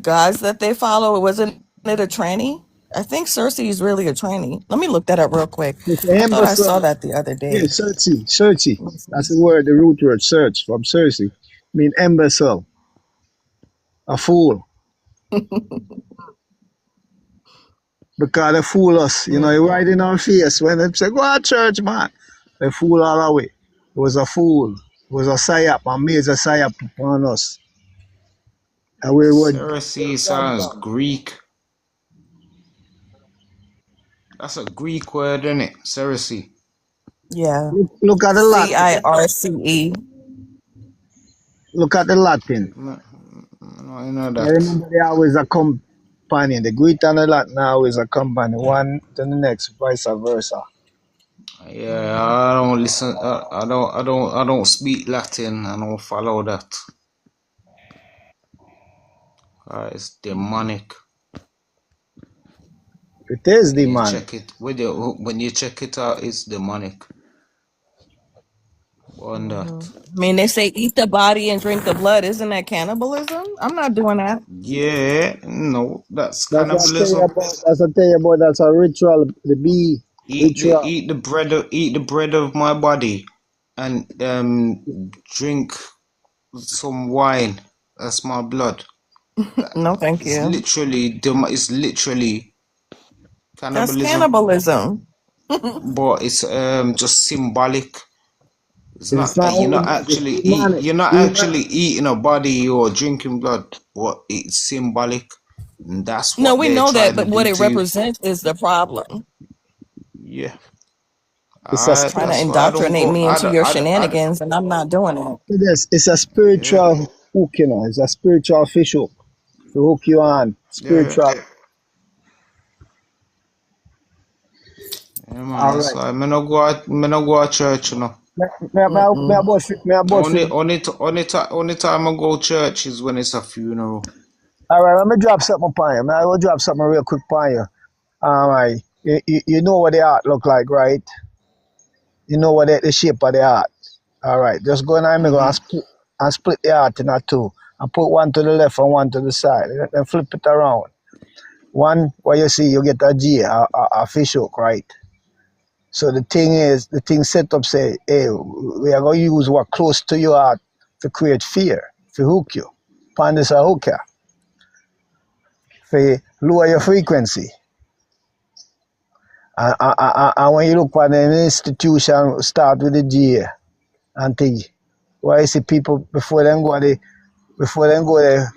Gods that they follow, wasn't it a tranny? I think Cersei is really a tranny. Let me look that up real quick. It's I thought I saw imbecile. that the other Yeah, day. Circe. That's the word, the root word, search from Circe. Mean imbecile, a fool. Because they fool us, you know, they right in our face when they say, go to church, man. They fool all the way. was a fool. It was a psyop, a major psyop upon us. And we were Cersei sounds Greek. That's a Greek word, isn't it? Cersei. Yeah. look at the Latin. CIRCE. Look at the Latin. No, I know I that. remember they always accompany. The Greek and the Latin always accompany one to the next, vice versa. Yeah, I don't listen. I don't speak Latin. I don't follow that. It's demonic. It is When you demonic. check it, when you check it out, it's demonic. On that. I mean, they say eat the body and drink the blood. Isn't that cannibalism? I'm not doing that. Yeah, no, that's That's what I tell you cannibalism. about. That's what I tell you about. That's a ritual. The bee ritual. Eat the bread of my body, and drink some wine. That's my blood. No, thank It's you. literally That's cannibalism, cannibalism. but it's just symbolic. It's It's not not only that. It's demonic. you're not Demonic. actually eating a body or drinking blood, but it's symbolic. And that's No, what we they're know that, trying to but what do it to you. represents is the problem. Yeah. It's a Trying to That's why I don't indoctrinate go. me I into don't. your I don't shenanigans, and I'm not doing it. it's a yeah. spiritual hook, you know. It's a spiritual fish hook to hook you on. Yeah. Spiritual. Yeah, man. All That's right. why me no go to church, you know. Me Mm-mm. about Only time I go church is when it's a funeral. all right, let me drop something upon you. I will drop something real quick upon you. All right. You know what the art look like, right? You know what the shape of the art. All right. Just go in and go and split the art in two. And put one to the left and one to the side. Then flip it around. One where you see you get a G, a fish hook, right? So the thing set up say, hey, we are going to use what close to your heart to create fear, to hook you. Find this a hooker, to lower your frequency. And when you look at an institution, start with the G and thing. Why you see people before them go there,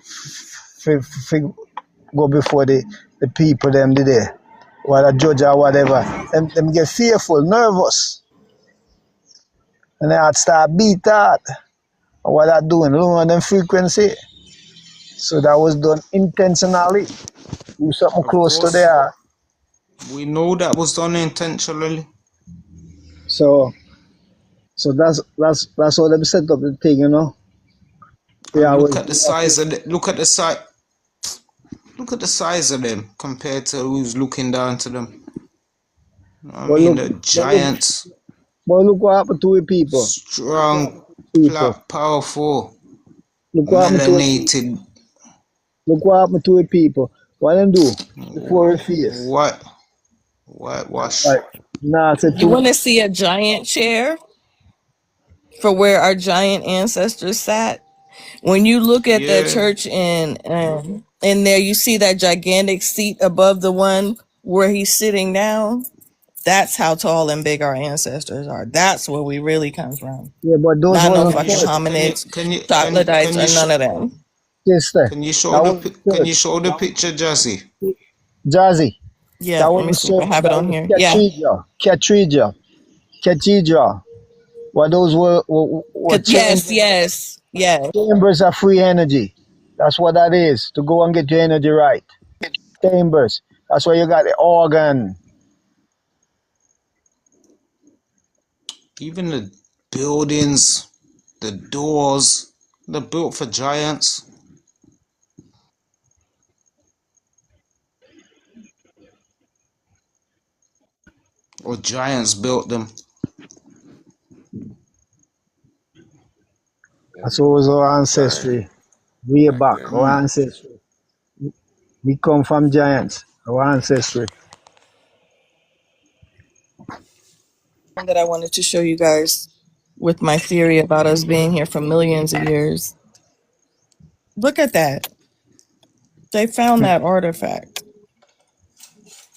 go before the people them there, or the judge or whatever, them get fearful, nervous, and they start beat that. What they're doing, lower them frequency. So that was done intentionally. Do something Of close to course, there. we know that was done intentionally. So that's how them set up the thing, you know. They And always look at the size of them compared to who's looking down to them. You know what I but mean? look The but look giants, but look what happened to the people. strong, People. powerful, Look what happened to the people. melanated. Look what happened to the people. What them do before we face? What? Whitewash. Right. Nah, I said You to want to see a giant chair for where our giant ancestors sat? When you look at that Yeah. church and in there, you see that gigantic seat above the one where he's sitting down. That's how tall and big our ancestors are. That's where we really come from. yeah, but those Not no wasn't fucking church. hominids, troglodytes, or none of them. Sister. Can you show That wasn't church. the picture, Jazzy? Jazzy. Yeah, That let me wasn't see if I church. have it That on was here. Yeah. cathedral. Cathedral. Well, those were Yes, chambers. yes, yes. Chambers of free energy. That's what that is. To go and get your energy right. Chambers. That's where you got the organ. Even the buildings, the doors, they're built for giants. Or giants built them. That's what was our Giant. ancestry. Way back. Our ancestry. We come from giants. Our ancestry. That I wanted to show you guys with my theory about us being here for millions of years. Look at that. They found that artifact.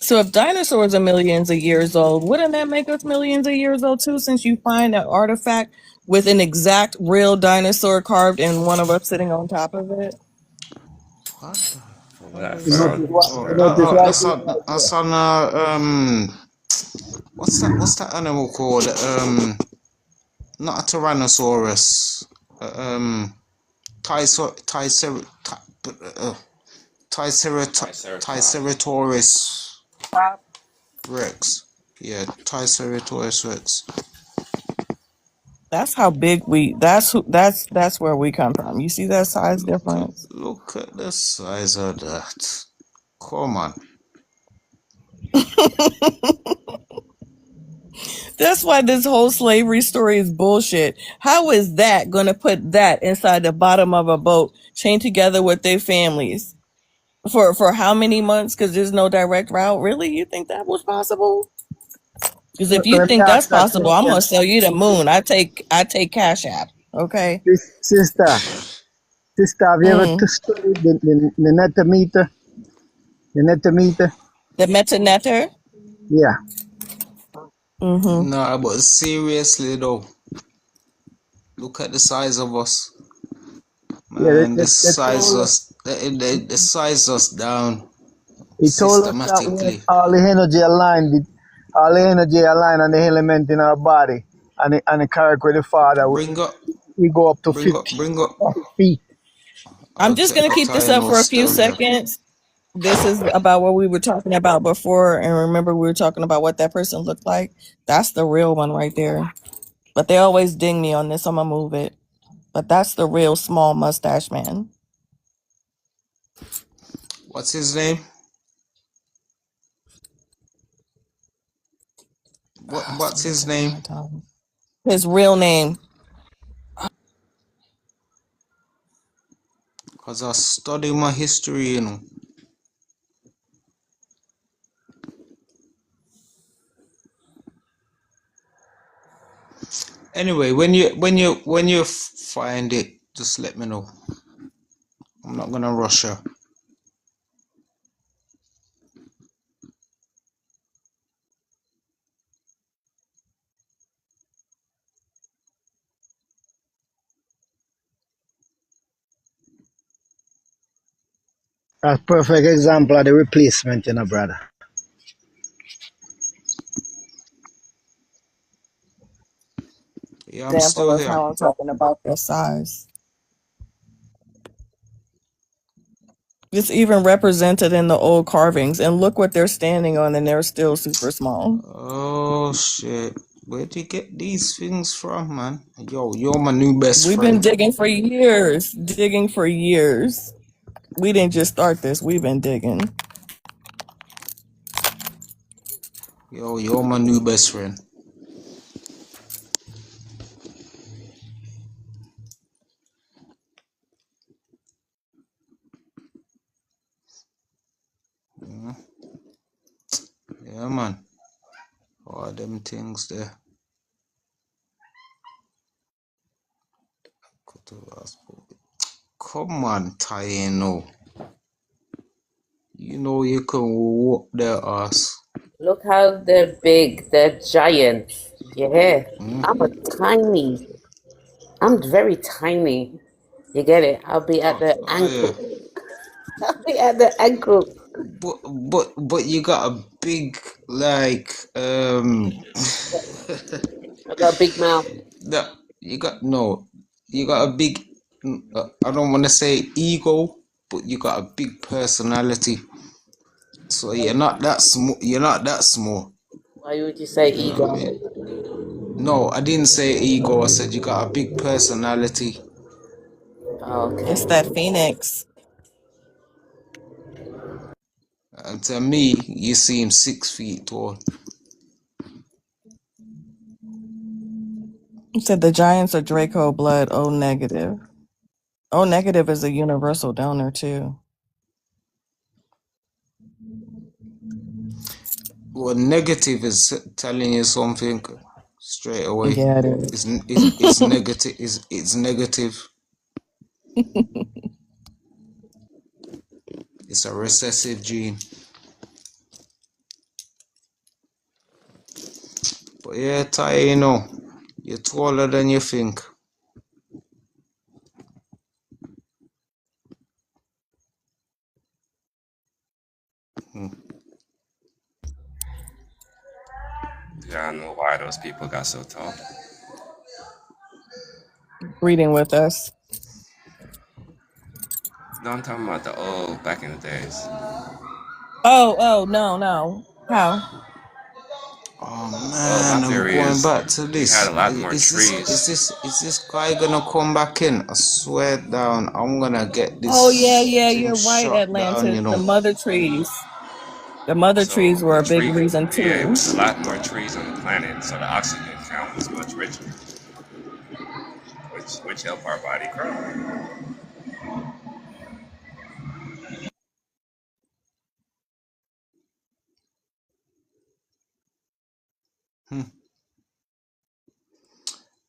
So if dinosaurs are millions of years old, wouldn't that make us millions of years old too? Since you find an artifact with an exact real dinosaur carved and one of us sitting on top of it. What the Like, You for notice what? Oh, You notice what? that's on what's that animal called? Not a Tyrannosaurus. Triceratops Rex. Yeah, Triceratops Rex. That's how big that's where we come from. You see that size difference? Look at the size of that. Come on. That's why this whole slavery story is bullshit. How is that going to put that inside the bottom of a boat, chained together with their families for how many months? Because there's no direct route. Really, you think that was possible? Because if you Let me think that's ask that possible, I'm gonna question. sell you the moon. I take Cash App. Okay. Sister, have you ever Mm. studied the netometer? The netometer? The Metanetter. Yeah. Mm-hmm. Nah, but seriously though, look at the size of us. Yeah, Man, they told us, they size us down he told us that when systematically. all the energy aligned on the element in our body, and the correct with the Father, Bring up, we go up to bring up, 50 bring up. feet. I'm I'll just take gonna the keep this up for a Thanos few down there. seconds. This is about what we were talking about before, and remember we were talking about what that person looked like. That's the real one right there. But they always ding me on this. I'm gonna move it. But that's the real small mustache man. What's his name? What's Sorry, his tip of name? my tongue. His real name. Cause I study my history, you know. Anyway, when you find it, just let me know. I'm not gonna rush her. A perfect example of the replacement, brother. Yeah, I'm Example still of here. how I'm talking about their size. It's even represented in the old carvings, and look what they're standing on, and they're still super small. Oh shit. Where'd you get these things from, man? Yo, you're my new best We've been friend. digging for years. Digging for years. We didn't just start this. We've been digging. Yo, you're my new best friend. Yeah, yeah man. All them things there. Come on, Taino. You know you can whoop their ass. Look how they're big. They're giants. Yeah. I'm very tiny. You get it? I'll be at the Oh yeah. ankle. I'll be at the ankle. But you got a big like I got a big mouth. that you got no you got a big I don't want to say ego, but you got a big personality. So you're not that small. You're not that small. Why would you say You know what I ego? mean? No, I didn't say ego. I said you got a big personality. Oh, It's okay. that phoenix. And to me, you seem 6 feet tall. You said the giants are Draco blood O negative. O negative is a universal donor too. Well, negative is telling you something straight away. Yeah, it It's negative. It's negative. It's a recessive gene. But yeah, Ty, you know, you're taller than you think. Yeah, I know why those people got so tall. Reading with us. No, I'm talking about the old back in the days. Oh, no. How? Oh Well, my man, I'm theory going is back to we had this. a lot more trees. Is this guy gonna come back in? I swear down, I'm gonna get Oh yeah, this thing you're right, shut down, Atlantis. you The know. mother trees. The mother So trees were the a big tree, reason yeah, it too. was a lot more trees on the planet, so the oxygen count was much richer, which helped our body grow. Hmm.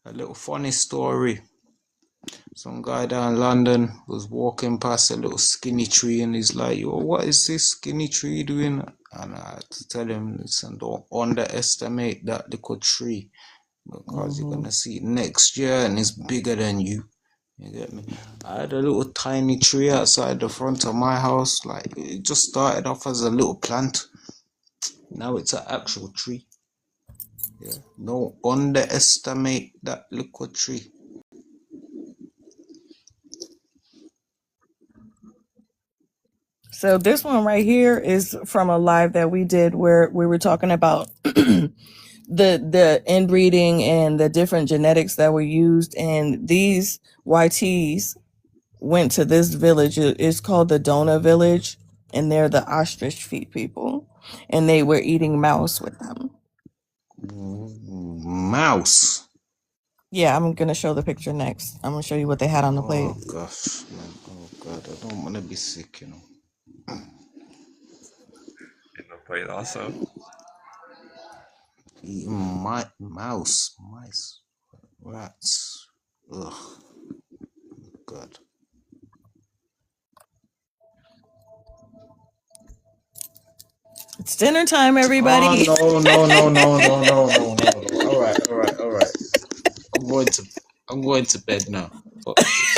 A little funny story. Some guy down in London was walking past a little skinny tree and he's like, yo, what is this skinny tree doing? And I had to tell him, listen, don't underestimate that little tree because you're Hmm. gonna see it next year and it's bigger than you. You get me? I had a little tiny tree outside the front of my house. Like it just started off as a little plant. Now it's an actual tree. Yeah. Don't underestimate that little tree. So this one right here is from a live that we did where we were talking about the inbreeding and the different genetics that were used, and these YTs went to this village. It's called the Dona village, and they're the ostrich feet people, and they were eating mouse with them. Mouse. Yeah, I'm gonna show the picture next. I'm gonna show you what they had on the plate. Oh gosh, man. Oh god, I don't want to be sick, you know. In the plate also. Eating mice, rats. Ugh, god. It's dinner time, Oh everybody. no. All right. I'm going to bed now. Fuck this.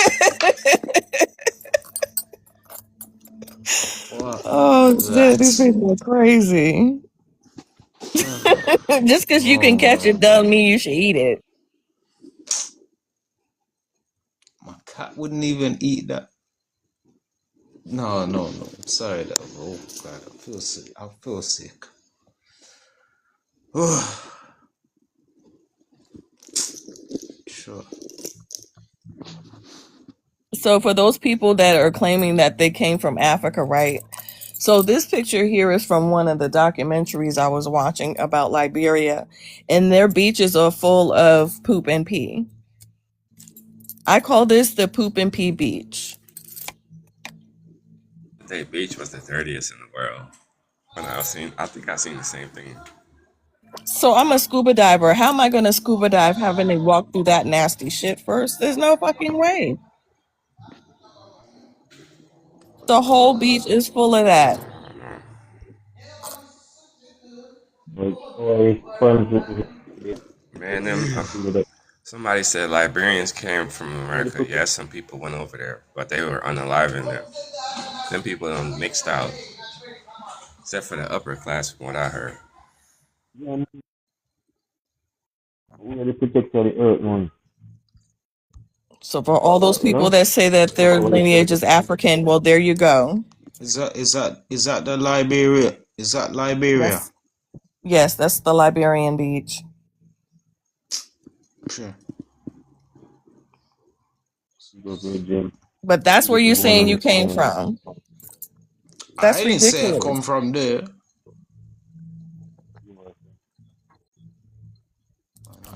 Fuck Oh shit, these that. people are crazy. Just because you can catch Oh it doesn't man, mean you should eat it. my cat wouldn't even eat that. No. I'm sorry that. Oh god, I feel sick. Sure. So for those people that are claiming that they came from Africa, right? So this picture here is from one of the documentaries I was watching about Liberia, and their beaches are full of poop and pee. I call this the poop and pee beach. They beach was the dirtiest in the world. And I think I seen the same thing. So I'm a scuba diver. How am I going to scuba dive having to walk through that nasty shit first? There's no fucking way. The whole beach is full of that. Man, somebody said Liberians came from America. Yes, some people went over there, but they were unalive in there. Them people done mixed out, except for the upper class, from what I heard. So for all those people that say that their lineage is African, well, there you go. Is that the Liberia? Is that Liberia? Yes, that's the Liberian beach. Sure. But that's where you're saying you came from. I That's didn't say I ridiculous. come from there.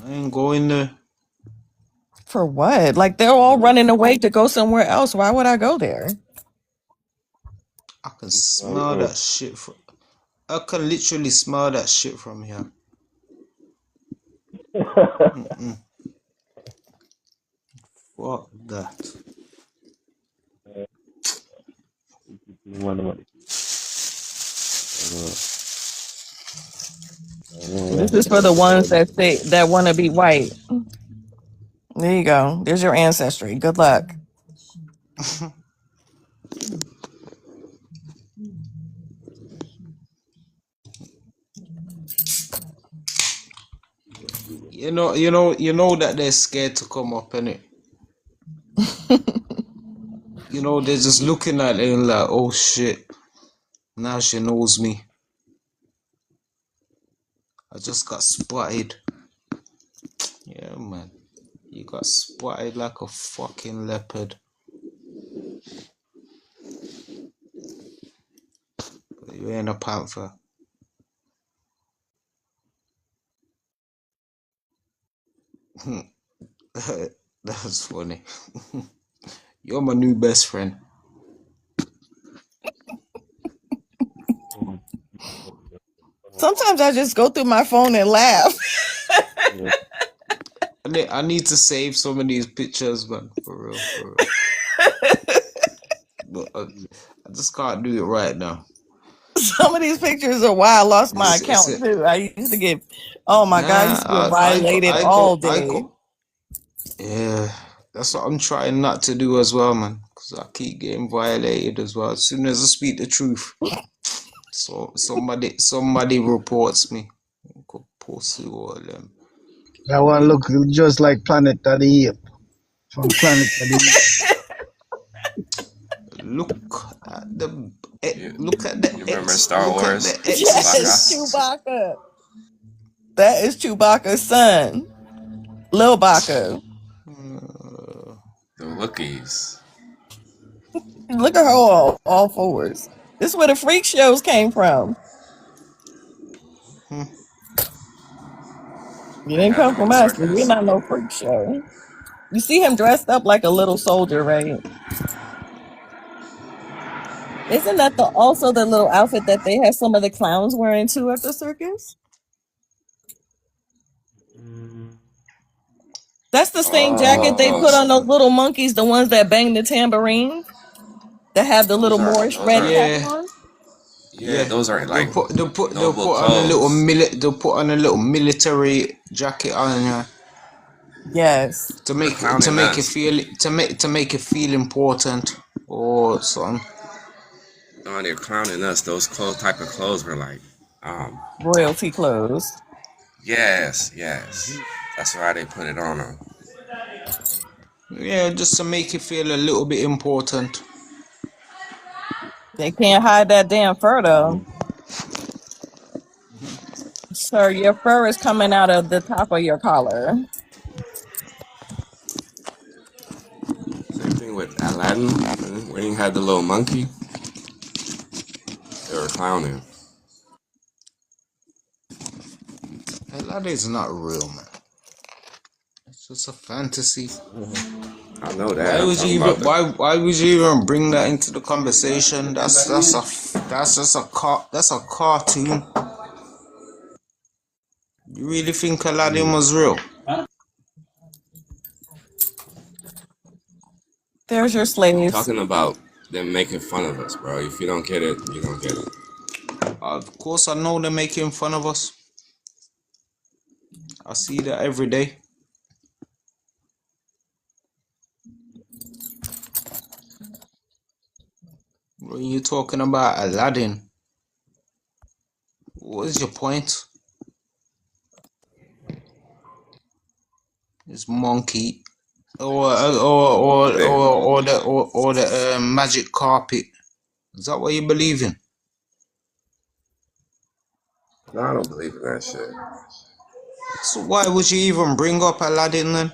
I ain't going there. For what? Like they're all running away to go somewhere else. Why would I go there? I can smell that shit from. I can literally smell that shit from here. Mm-mm. Fuck that. This is for the ones that say that want to be white. There you go. There's your ancestry. Good luck. that they're scared to come up, innit? They're just looking at it and like, oh shit, now she knows me. I just got spotted. Yeah, man. You got spotted like a fucking leopard. But you ain't a panther. That's funny. You're my new best friend. Sometimes I just go through my phone and laugh. I need to save some of these pictures, man. For real, for real. But I just can't do it right now. Some of these pictures are why I lost my It's account too. I used to get, oh my God, I used to get violated I all go. day. Yeah, that's what I'm trying not to do as well, man. Because I keep getting violated as well. As soon as I speak the truth, so somebody reports me. Go pussy all them. That one look just like Planet of the Ape from Planet of the Apes. Look at the remember Star Wars? Yes, Chewbacca? Chewbacca. That is Chewbacca's son, Lil Bacca. The Wookiees. Look at her all fours. This is where the freak shows came from. You didn't come from African us. We're circus. not no freak show. You see him dressed up like a little soldier, right? Isn't that also the little outfit that they had some of the clowns wearing too at the circus? That's the same jacket they put on those little monkeys, the ones that bang the tambourines, that have the little Moorish Those red are cap Yeah, on. yeah, those are they'll like put noble on a little clothes. they'll put on a little military jacket on you Yes. to They're make clowning us. to make it feel important or something. No, they're clowning us. Those type of clothes were like, Royalty clothes. yes. That's why they put it on them. Yeah, just to make it feel a little bit important. They can't hide that damn fur though. Sir, your fur is coming out of the top of your collar. Same thing with Aladdin. When he had the little monkey, they were clowning. That is not real, man. It's just a fantasy. I know that. I'm talking about the. Why would you even bring that into the conversation? That's just a cartoon. You really think Aladdin was real? There's your I'm slaves. talking about them making fun of us, bro. If you don't get it, you don't get it. Of course, I know they're making fun of us. I see that every day. When you're talking about Aladdin, what is your point? This monkey, or the magic carpet. Is that what you believe in? No, I don't believe in that shit. So why would you even bring up Aladdin then?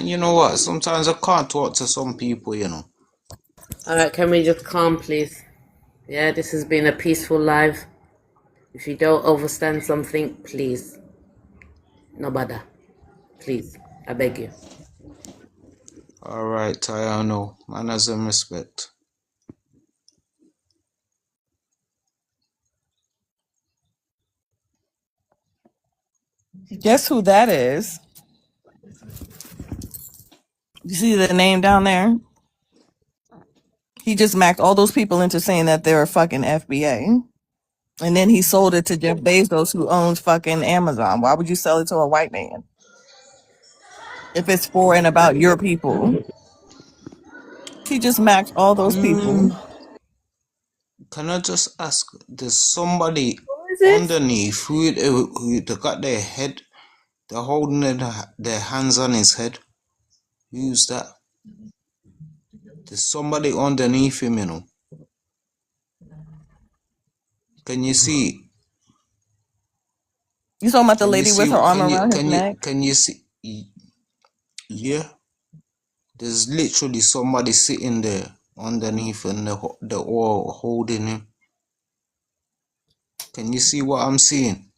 You know what? Sometimes I can't talk to some people, you know. Alright, can we just calm, please? Yeah, this has been a peaceful live. If you don't understand something, please, no bother. Please, I beg you. Alright, Tayano. Manners and respect. Guess who that is? You see the name down there? He just macked all those people into saying that they're a fucking FBA. And then he sold it to Jeff Bezos, who owns fucking Amazon. Why would you sell it to a white man if it's for and about your people? He just macked all those people. Can I just ask? There's somebody Who is it? underneath who they got their head. They're holding their hands on his head. Who's that? There's somebody underneath him, you know. Can you see? You talking about the Can you lady with see? her arm around his neck? Can you see? Yeah. There's literally somebody sitting there underneath, and they're all holding him. Can you see what I'm seeing?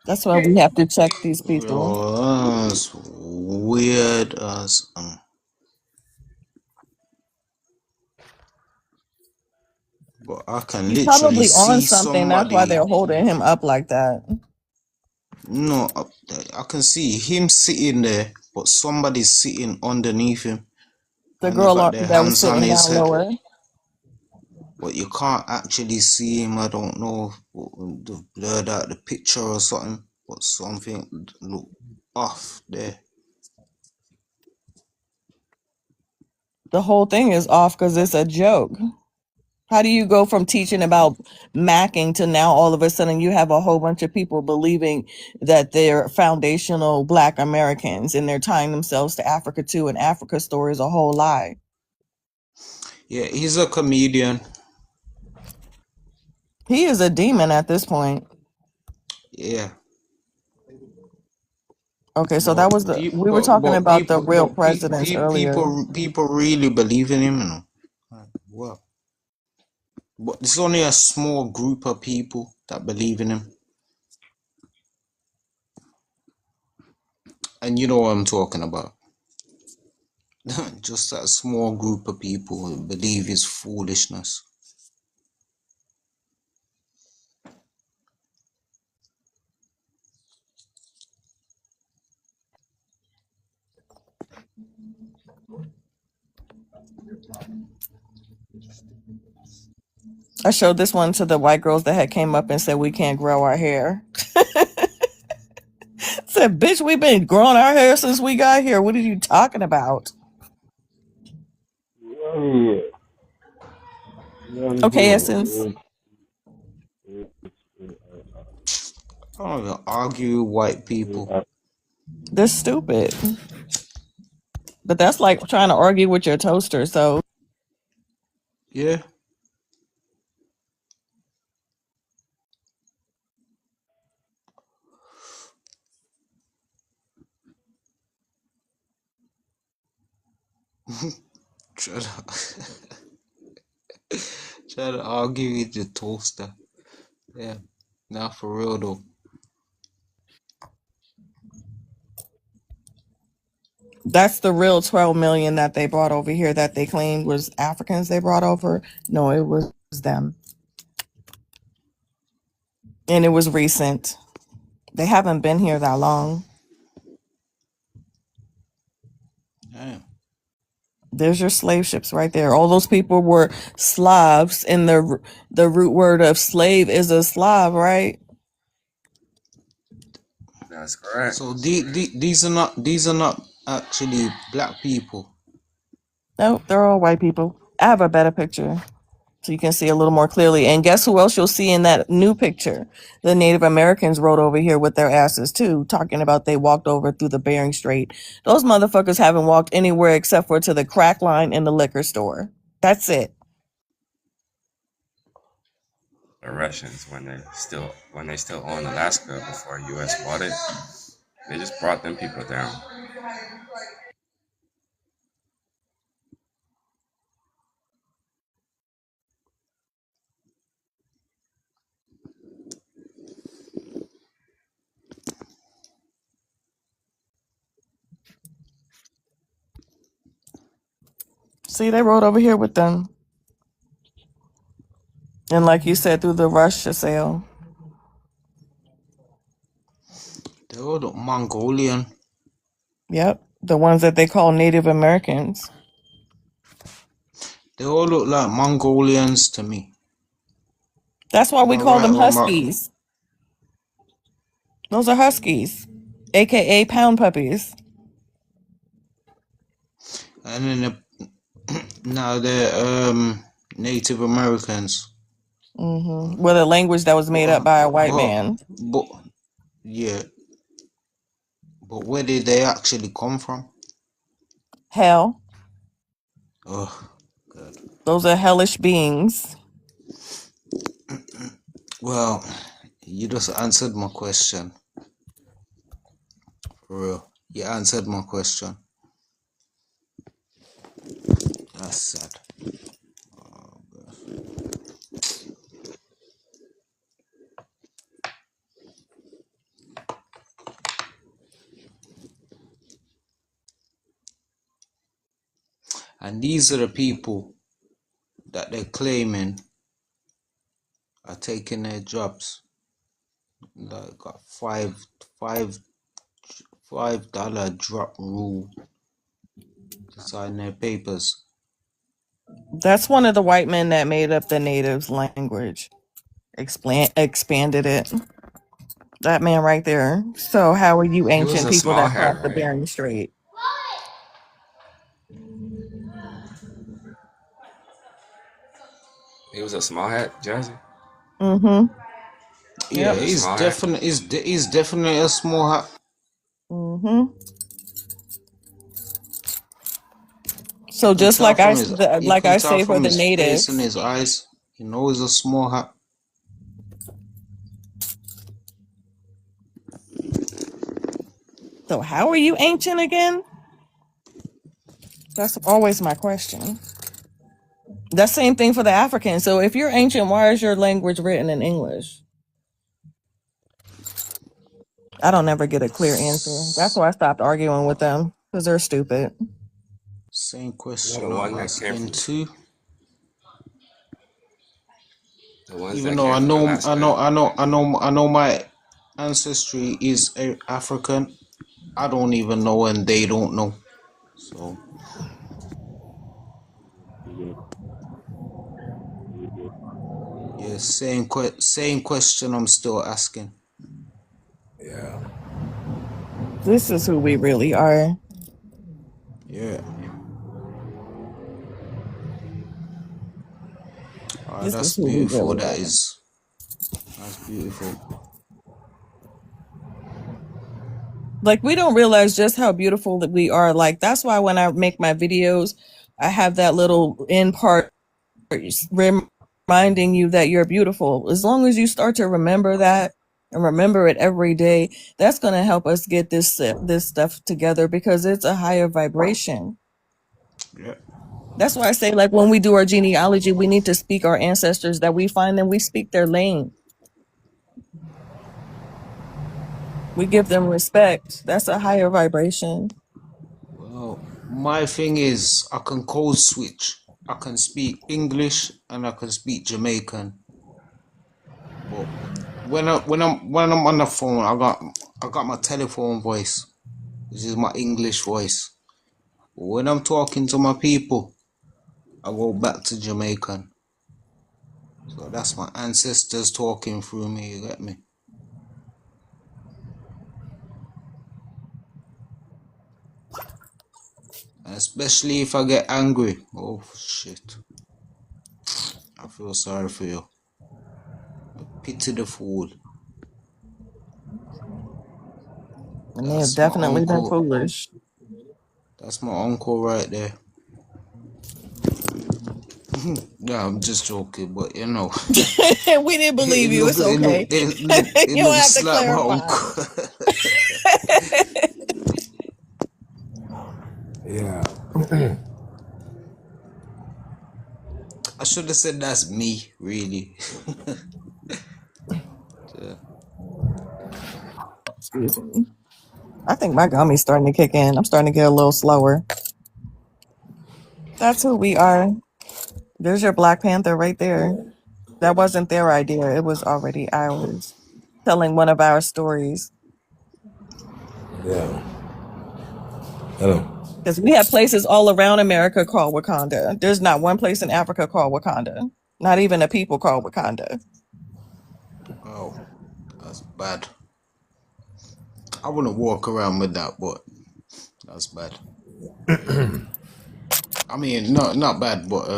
That's why we have to check these people. Yo, that's weird as but I can He's literally probably on see something. That's why somebody. they're holding him up like that. No, I can see him sitting there, but somebody's sitting underneath him, The and they girl got their that was hands on sitting his down head. lower. But you can't actually see him. I don't know if they've blurred out the picture or something, but something look off there. The whole thing is off because it's a joke. How do you go from teaching about macking to now all of a sudden you have a whole bunch of people believing that they're foundational Black Americans and they're tying themselves to Africa too, and Africa's story is a whole lie. Yeah, he's a comedian. He is a demon at this point. Yeah. Okay, so that But was we were talking about the real presidents earlier. people really believe in him, you know. Well, but it's only a small group of people that believe in him, and you know what I'm talking about. Just that small group of people who believe his foolishness. I showed this one to the white girls that had came up and said we can't grow our hair. Said, bitch, we've been growing our hair since we got here. What are you talking about? Okay, Essence. I don't even argue with white people. They're stupid. But that's like trying to argue with your toaster, so. Yeah. try to argue with your toaster. Yeah. Now for real though. That's the real 12 million that they brought over here that they claimed was Africans they brought over. No, it was them. And it was recent. They haven't been here that long. Damn. There's your slave ships right there. All those people were Slavs, and the root word of slave is a Slav, right? That's correct. So these are not actually black people. No, they're all white people. I have a better picture so you can see a little more clearly. And guess who else you'll see in that new picture? The Native Americans rode over here with their asses too, talking about they walked over through the Bering Strait. Those motherfuckers haven't walked anywhere except for to the crack line in the liquor store. That's it. The Russians, when they still owned Alaska before U.S. bought it, they just brought them people down. See, they rode over here with them. And like you said, through the Russia sale. They're all Mongolian. Yep, the ones that they call Native Americans. They all look like Mongolians to me. That's why Am we I call right them or am I? Huskies. Those are Huskies, aka pound puppies. And then now they're Native Americans. With a language that was made up by a white man. But yeah, but where did they actually come from? Hell, Oh, God. those are hellish beings. Well, you just answered my question. For real. You answered my question. That's sad. Oh, God. And these are the people that they're claiming are taking their jobs. Like a $5 drop rule to sign their papers. That's one of the white men that made up the natives' language. Expanded it. That man right there. So how are you He was ancient a people small that hat, crossed the right? Bering Strait? He was a small hat, Jazzy. Mm-hmm. Yeah, Yep. He was a he's small hat. definitely a small hat. Mm-hmm. So You can just tell like from his like I say for the face and natives. his eyes. You know he's a small hat. So how are you ancient again? That's always my question. The same thing for the African. So if you're ancient, why is your language written in English? I don't ever get a clear answer. That's why I stopped arguing with them because they're stupid. Same Well, question the one I'm that came asking from too. the ones Even that though came from Alaska. I know my ancestry is African. I don't even know and they don't know. So yeah, same question I'm still asking. Yeah. This is who we really are. Yeah. This is That's who we beautiful. really are. That's beautiful. Like we don't realize just how beautiful that we are. Like that's why when I make my videos, I have that little end part reminding you that you're beautiful. As long as you start to remember that and remember it every day, that's going to help us get this stuff together because it's a higher vibration. Yeah. That's why I say, like, when we do our genealogy, we need to speak our ancestors that we find them, we speak their lane. We give them respect. That's a higher vibration. Well, my thing is I can code switch. I can speak English and I can speak Jamaican. But when I'm on the phone, I got my telephone voice, which is my English voice. But when I'm talking to my people, I go back to Jamaican. So that's my ancestors talking through me, you get me? And especially if I get angry. Oh shit. I feel sorry for you. I pity the fool. And they have That's my definitely been uncle. foolish. That's my uncle right there. Yeah, I'm just joking, but you know, We didn't believe you. It's okay. it You don't have looks to like my clarify. uncle. Yeah. I should have said that's me, really. Yeah. Excuse me. I think my gummy's starting to kick in. I'm starting to get a little slower. That's who we are. There's your Black Panther right there. That wasn't their idea. It was already ours. Telling one of our stories. Yeah. Hello. Because we have places all around America called Wakanda. There's not one place in Africa called Wakanda. Not even a people called Wakanda. Oh, that's bad. I wouldn't walk around with that, but that's bad. I mean, not bad, but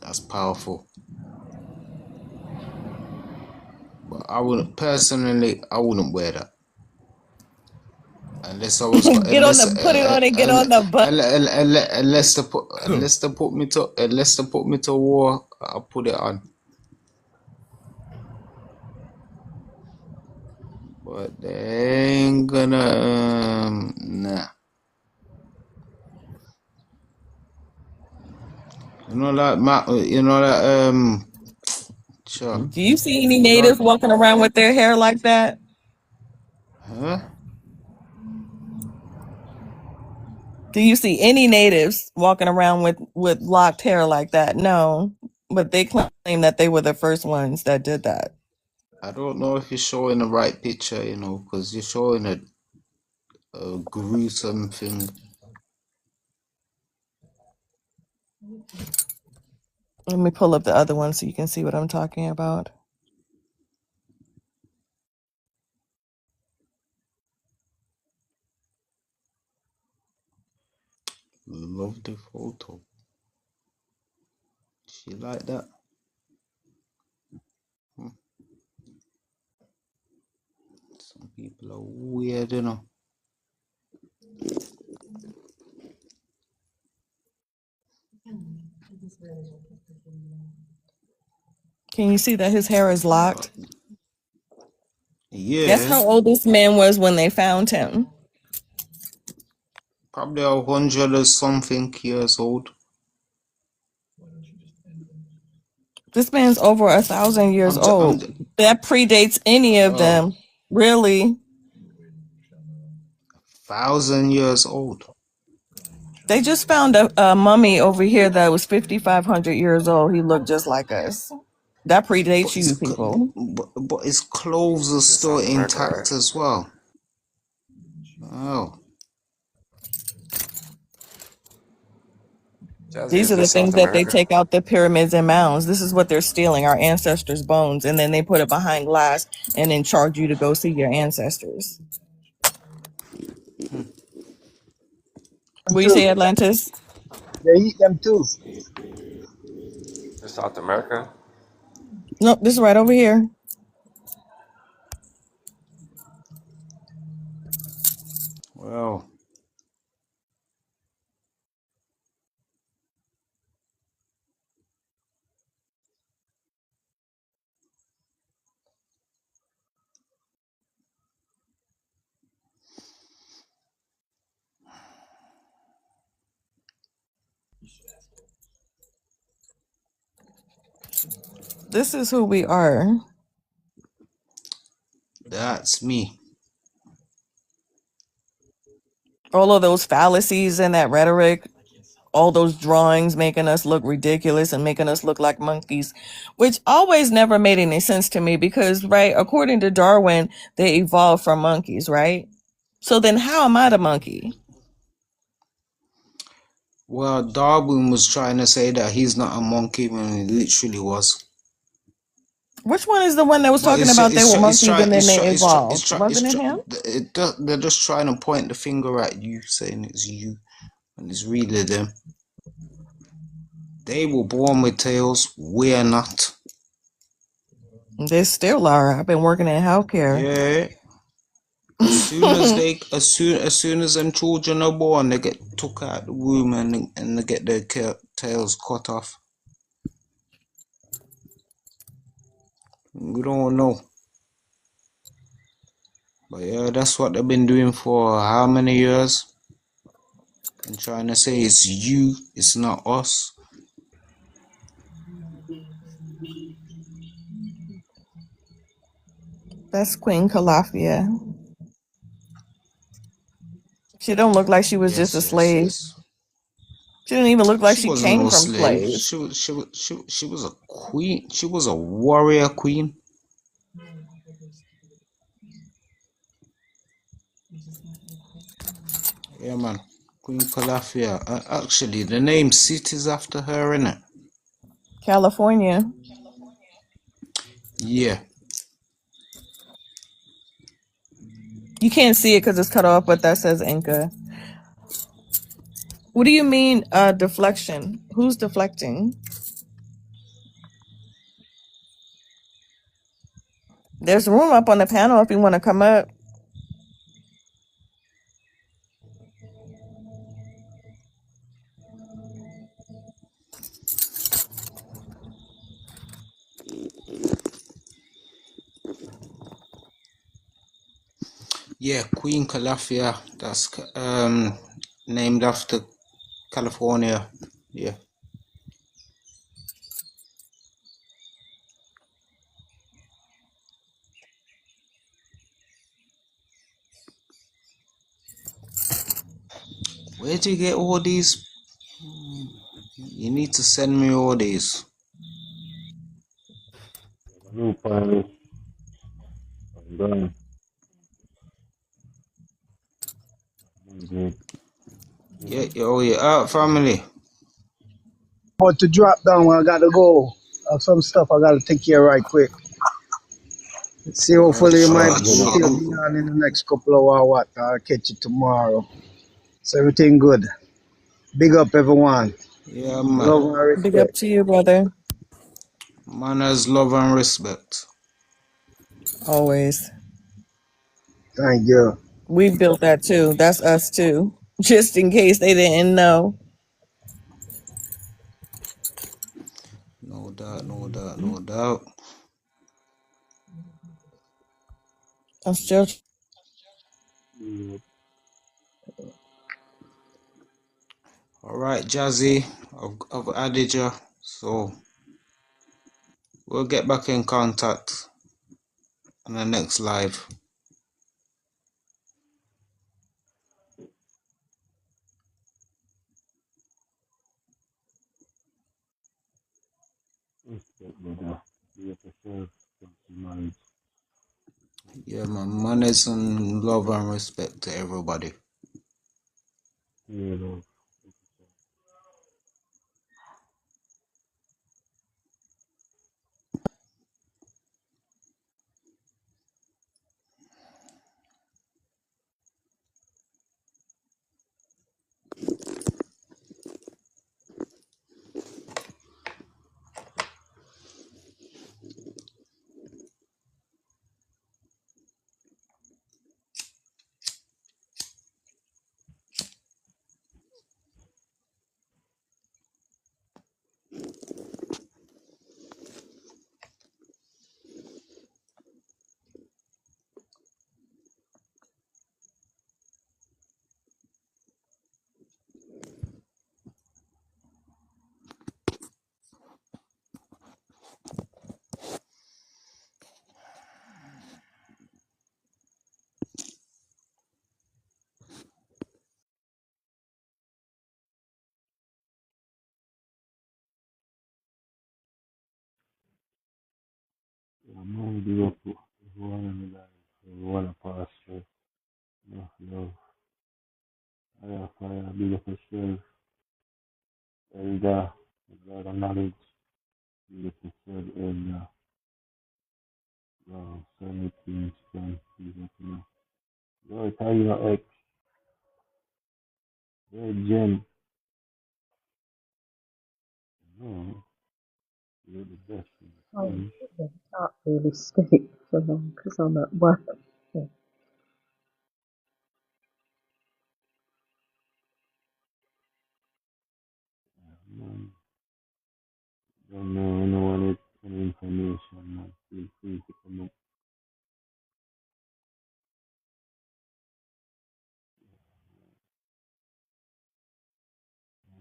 that's powerful. But I wouldn't personally. I wouldn't wear that unless I was Put it on and get on the bus. unless they put me to war. I'll put it on. But they ain't gonna nah. You know that sure. Do you see any You know natives walking around with their hair like that? huh? Do you see any natives walking around with locked hair like that? No. But they claim that they were the first ones that did that. I don't know if you're showing the right picture, because you're showing a gruesome thing. Let me pull up the other one so you can see what I'm talking about. Love the photo. She like that. Some people are weird, Can you see that his hair is locked? Guess Yeah, how old this man was when they found him? probably 100 or something years old. This man's over 1,000 years old. That predates any of Wow, them, really. 1,000 years old. They just found a mummy over here that was 5,500 years old. He looked just like us. That predates you, people. But his clothes are still South America, intact right? as well. Oh, Jazzy, These is are the this South things that they America? take out the pyramids and mounds. This is what they're stealing, our ancestors' bones, and then they put it behind glass and then charge you to go see your ancestors. What you Too. say, Atlantis? They eat them too. This South America? Nope, this is right over here. well. This is who we are. That's me. All of those fallacies and that rhetoric, all those drawings making us look ridiculous and making us look like monkeys, which always never made any sense to me because, right, according to Darwin, they evolved from monkeys, right? So then how am I the monkey? Well, Darwin was trying to say that he's not a monkey when he literally was. Which one is the one that was But talking about they were monkeys and then they evolved? Wasn't it him? they're just trying to point the finger at you, saying it's you, and it's really them. They were born with tails. We're not. They still are. I've been working in healthcare. Yeah. As soon as them children are born, they get took out the womb and they get their tails cut off. We don't know. But yeah, that's what they've been doing for how many years? And trying to say it's you, it's not us. That's Queen Calafia. She don't look like she was just a Yes, yes, slave. yes. She didn't even look like She she wasn't came no from slave. slaves. She was a queen. She was a warrior queen. Yeah, man. Queen Calafia. Actually, the name city's after her, innit? California. Yeah. You can't see it because it's cut off, but that says Inca. What do you mean, deflection? Who's deflecting? There's room up on the panel if you want to come up. Yeah, Queen Calafia. That's named after California. Yeah. Where'd you get all these? You need to send me all these. New panelist. I'm done. Yeah, oh yeah, family. But to drop down, I gotta go. I have some stuff I gotta take care of right quick. See, hopefully you might still be on in the next couple of hours. What? I'll catch you tomorrow. So everything good. Big up everyone. Yeah, man. Love and Big up respect. to you, brother. Manners, love, and respect. Always. Thank you. We built that too. That's us too. Just in case they didn't know. No doubt, no doubt, no doubt. I'm still. All right, Jazzy. I've added you, so we'll get back in contact on the next live. Yeah, man. Manners and love and respect to everybody. Yeah, man, big up to everyone in the life, everyone a pastor, enough love, fire, fire, big up yourself, elder, a lot of knowledge, big up yourself, elder, so things can big up, you know. Lord, how you know, X, Red Jen, no, you're the best, Oh, mm, yeah, can't really speak for long because I'm at work. Yeah. man, don't know anyone with any information, man, feel free to come up,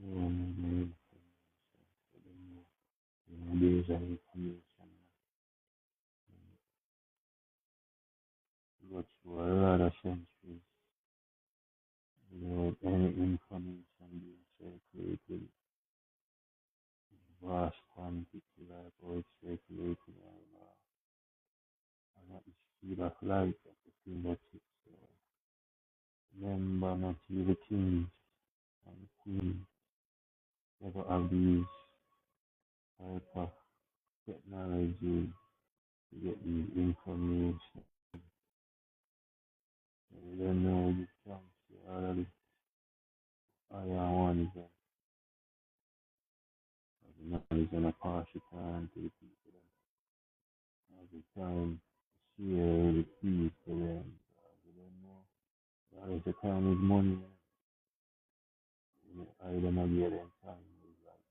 anyone, there's any information, go through a lot of centuries without any information being circulated vast quantity like how it's circulated and at the speed of light at the fingertips. So Remember not you the kings and queens never abuse type of technology to get these information. You don't know the chance already. I want them. The knowledge gonna pass it on to the people. Every time share the peace to them. You don't know. All the time is money. I don't know get them time. It's like,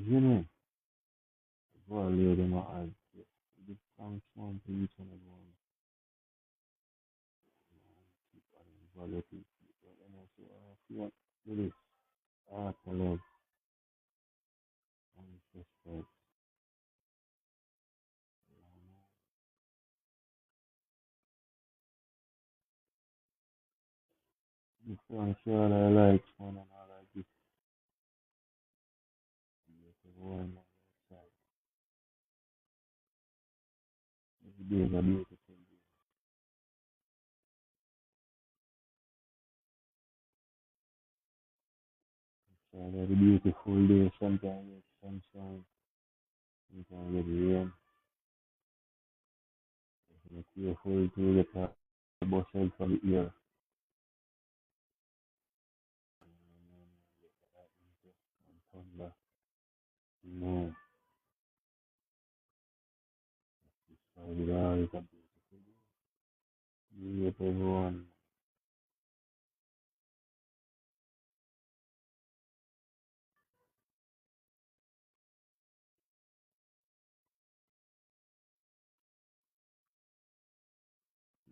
you know, violate them eyes. Give thanks one to each and every one. Keep on violating people. And also, if you want to do this, art to love and respect. If I'm sure I like one and all I give one on the side. Every day is a beautiful day. So a very beautiful day. Sometimes it's sunshine, sometimes it's rain. Be careful to get a bus out from the ear. And thunder. No, so it all is a beautiful day. Be up everyone.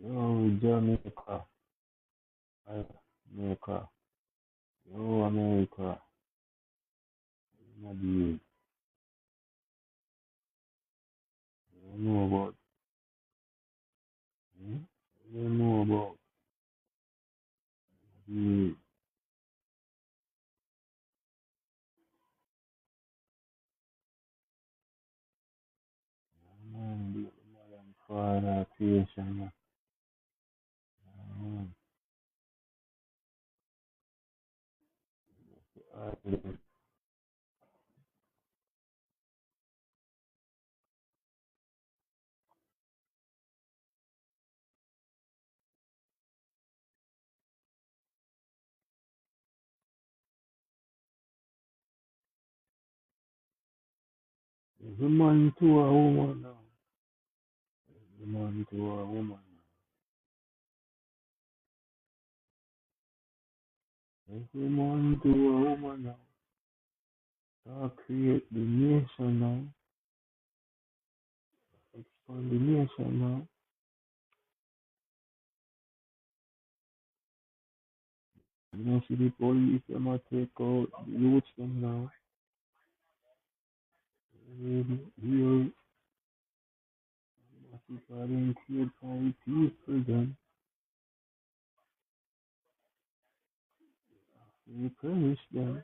Yo, Jamaica. America. Yo, America. Not you. You don't know about. Hmm? You don't know about. You. Man, be father creation. Man. Every man to a woman now. Every man to a woman now. Every man to a woman now. God create the nation now. Expand the nation now. You know, see the police, them a take out the youths them now. Here, people are being killed by people then. We punish them.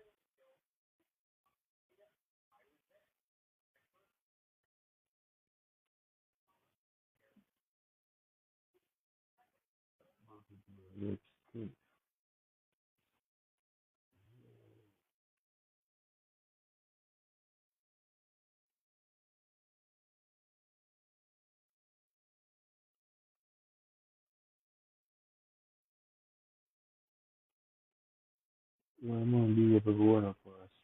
Let's see. Yeah, man, be able to go on for us.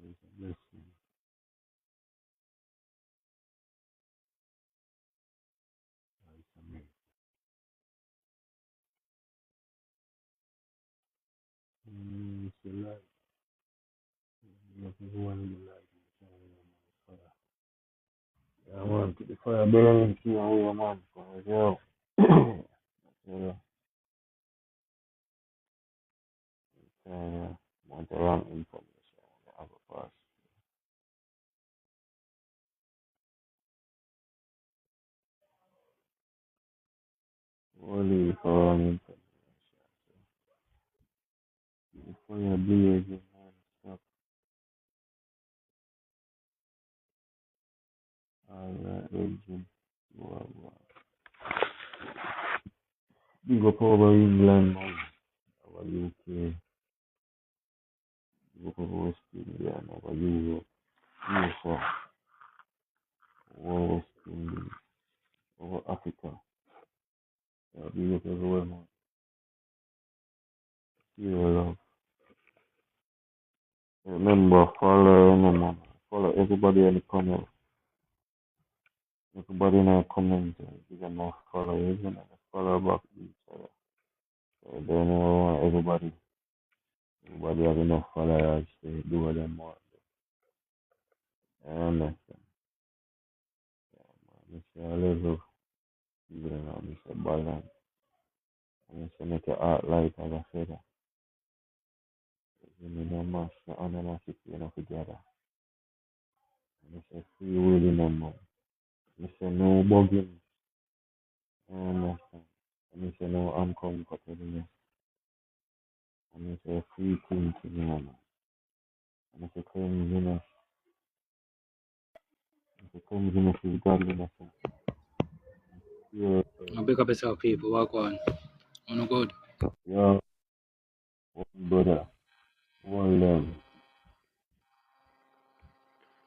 It's a blessing. It's amazing. It's a light. You have to go on in the light. I want to the fire burning through our man. Yo. Yeah. Want the wrong information. I have a pass. Only for wrong information. The fire blazing non-stop. Alright, Reggie. Big up over England, man. Over UK. Big up over West Indies, over Europe. USA. Over West Indies. Over Africa. Yeah, big up everywhere, man. Your love. Remember, follow, man. Follow everybody in the comment. Everybody in the comment. You can now follow, you can follow back each other. So then everybody have enough followers to do what they want. I understand. I say I live even though I say balance. I say make your art light as a feather. You need no mass, no animosity, enough together. I say free will in them, man. I say no bugging. I understand. I say no uncomfortableness. I say free thinking, man. I say cleanliness. I say cleanliness is godliness. Yeah. Big up yourself, people. Walk on. On good. Yeah, one brother, one lamb.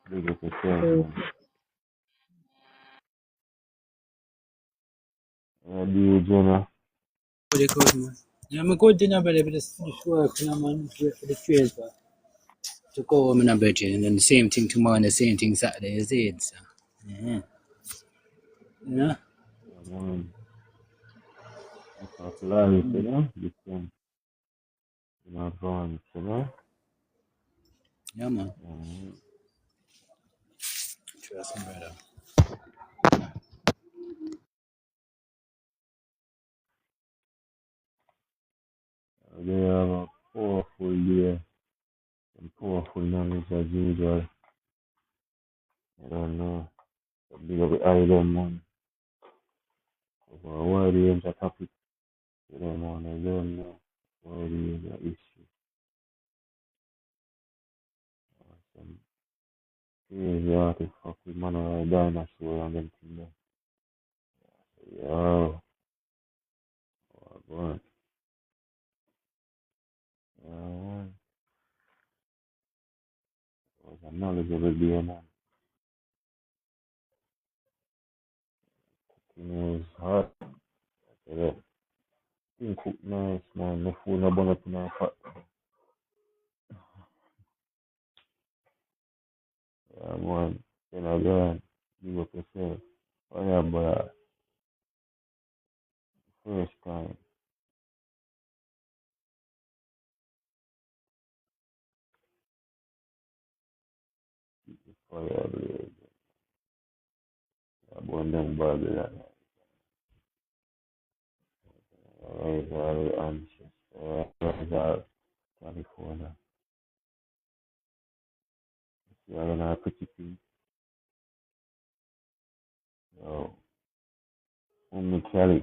Big up yourself, man. Do you, Jenna? Pretty good, man. Yeah, I'm a good dinner, brother, but just work, you know, man. Wait for the trails, but to go home in a bed, and then the same thing tomorrow and the same thing Saturday is it, so. Yeah. You know? Yeah, man. That's our life, you know? You can, advance, you know? Yeah, man. Mm-hmm. Trust me, brother. They have a powerful day and powerful knowledge as usual. I don't know. A big of the island, man. Over a wide range of topics. You know, man, I don't know. Wide range of issues. Some crazy artifact with man or a dinosaur and them things there. Yo, go on. Yeah, it was a knowledgeable day, man. It was hot. Yeah. Thing cook nice, man. No food, no bun up in our pot. Yeah, man. Then again, give up yourself. Oh, yeah, but first time. Fire blaze. Yeah, burn them Babylon. Rise all anxious. Rise all California. See, I don't know, pretty thing. Yo, Cali.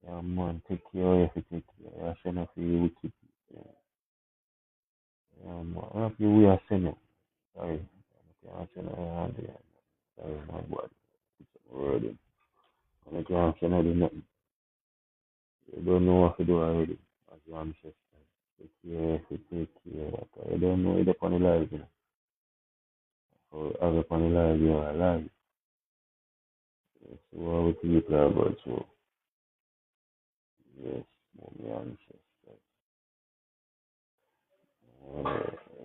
Yeah, man, take care of everything. I should not feel wicked. Yeah, man. I don't feel we are sinning. Sorry. I can't say nothing. Sorry, my boy. It's a word. I can't say nothing. You don't know what to do already. As your ancestors. Take care, take care. You don't know it upon the life, you know. So as upon the life, you are alive. So what we people about, so yes, my ancestors.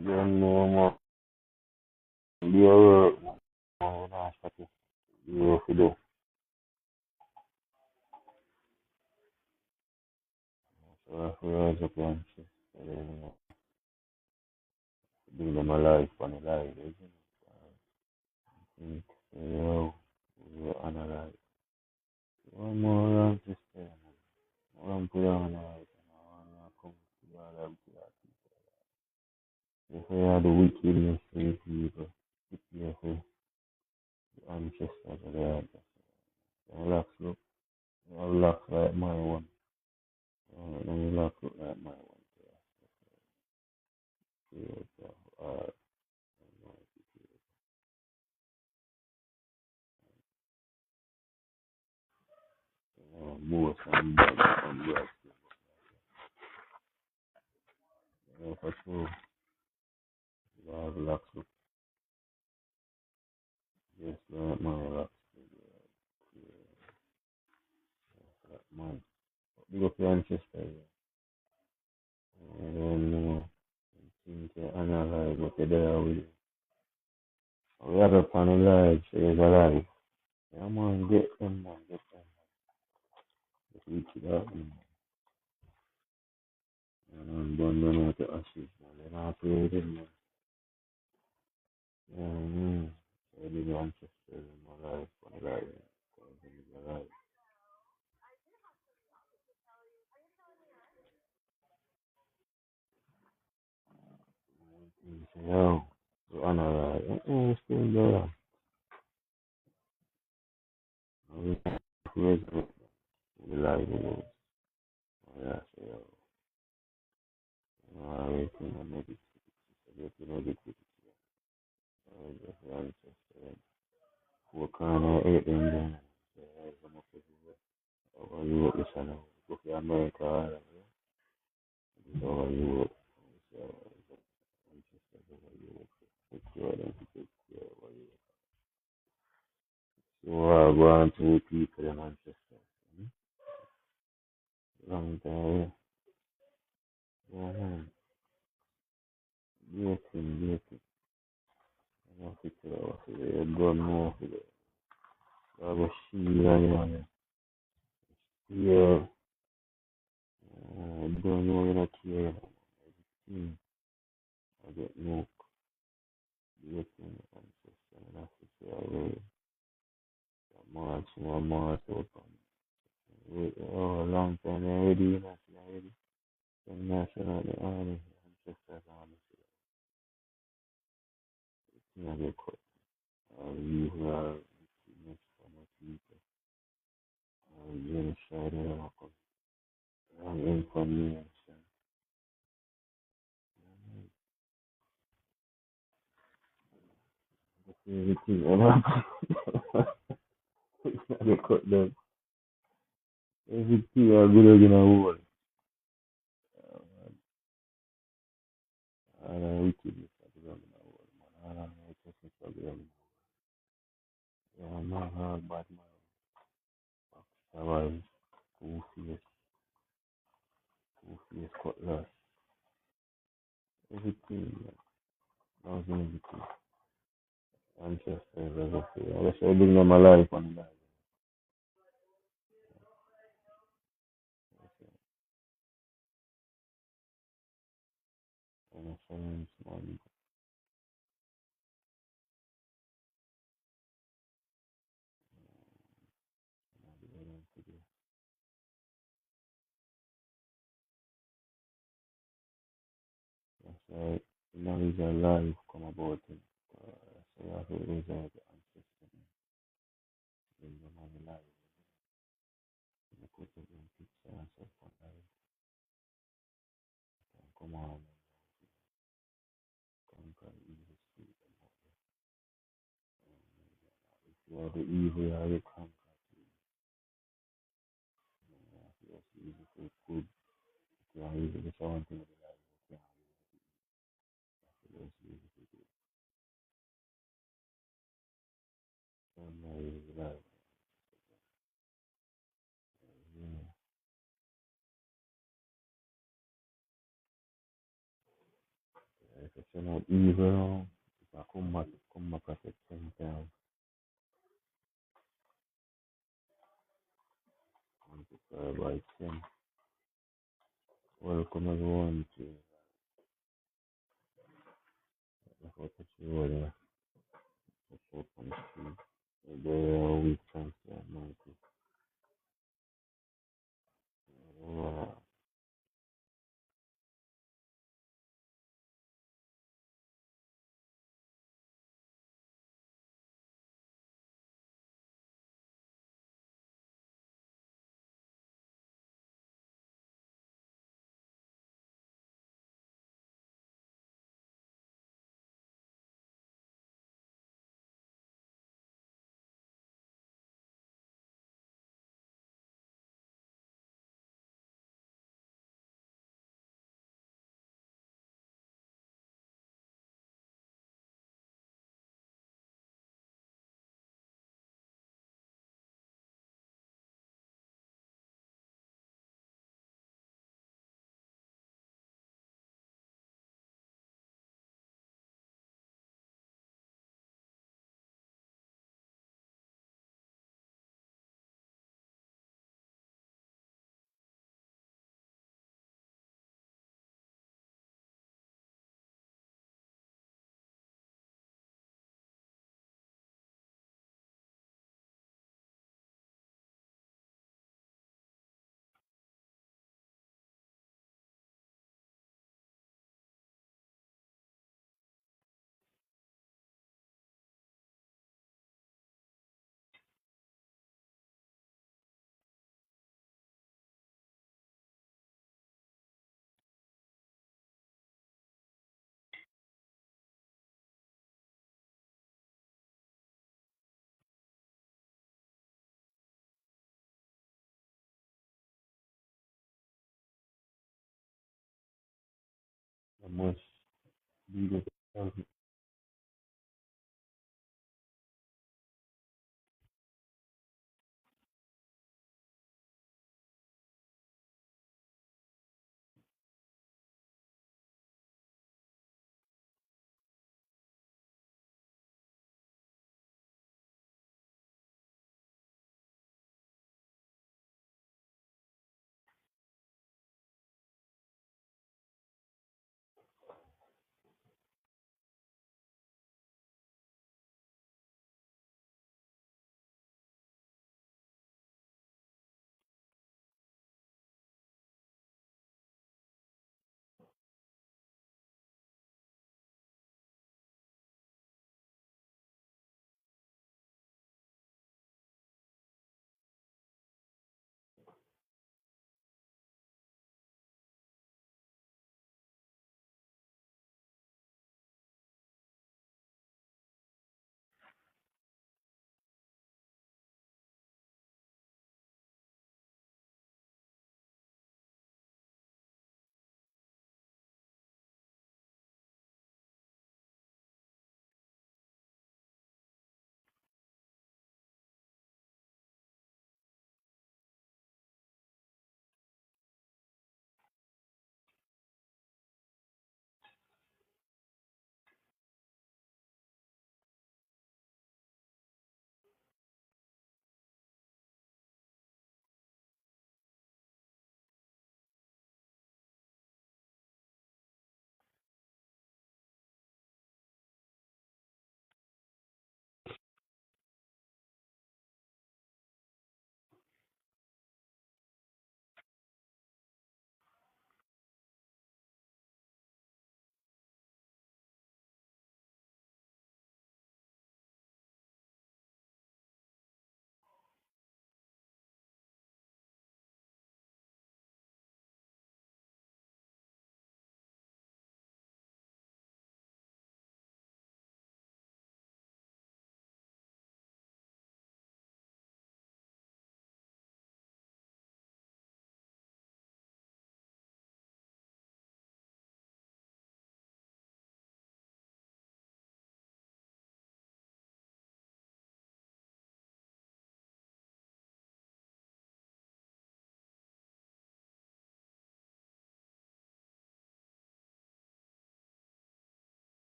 You don't know more. Be a work, man. Not stop you. You have to do. So I have to rise up your ancestors. Bring them alive upon the life, isn't it? Yo, we analyze. One more ancestor. One put on it. Come together. If we are the wickedness of the people, if we the ancestors of the earth, relax, look, relax like my one. Relax look like my one. Alright. most and bad and bad. For sure. You have lots of yes, right, man, lots of man. Big up your ancestors. I don't know. Think you analyze what you're there with. We have a panel live, so it's alive. Yeah, man, get them, man, get them. Just reach it out, man. And burn them out the ashes, man. They're not play with it, man. Yeah, man. So the ancestors in my life, my life, my life. Yo, you analyze. Still there. We praise it. We like it. Yeah, so, yo. Everything I make it. Everything I get it. Just the ancestors. What kind of eight them there? I'm up with you. Over Europe, this and go to America. Over Europe. So, ancestors over Europe. Take care of them. Take care over Europe. So, I go on to people and ancestors. Long time. Yeah, Beauty. I don't think I don't know. I was she, yeah. I don't know when I care. I get no beauty ancestor. And I say, I will march open. Oh, a long time already, you know, already. The national, the army, ancestors, army. You know, they cut. You are next for my people. Genocide, information. Everything, they cut them. Everything are good in a world. I don't know wickedness are good in a world, man. I don't know righteousness are good in a world. Yeah, man, hard bad man. Survive. Two-face cutlass. Everything, man. That was everything. Ancestors, as I say. I wish I bring them alive on that. And a science, man. That's right. Knowledge alive come about it. So you have to reserve the ancestors. Bring them alive. You put it in picture and stuff on life. Come on, conquer evil spirit. If you are the evil, you are the conquer. If you are evil for good, if you are evil for something in life, if you are evil for good, don't know evil life. Yeah. If you're not evil, if I come back at the same time, by 10. Welcome everyone to the Photo Open Street. The week transfer, Michael. must be the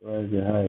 Where's the high?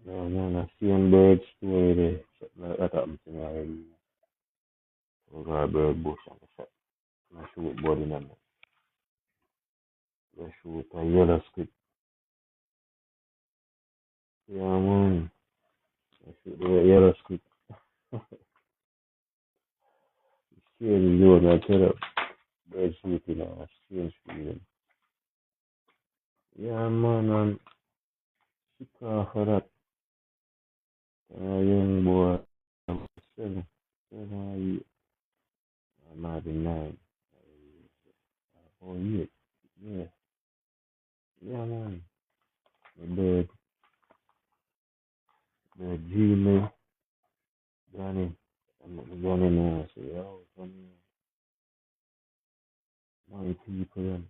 Yeah, man, I see them birds story there. Something like that happened to me already. So I got a bird bush and I shoot body in them. I shoot a yellow script. Yeah, man. I shoot the yellow script. Strange zone, I tell you. Bird shooting a strange feeling. Yeah, man, I'm sick off of that. A young boy, I'm 7 years. I'm not in 9. Oh, yeah. Yeah. Yeah, man. The Gmail, Johnny. I'm Johnny now. So, yo, some money people, and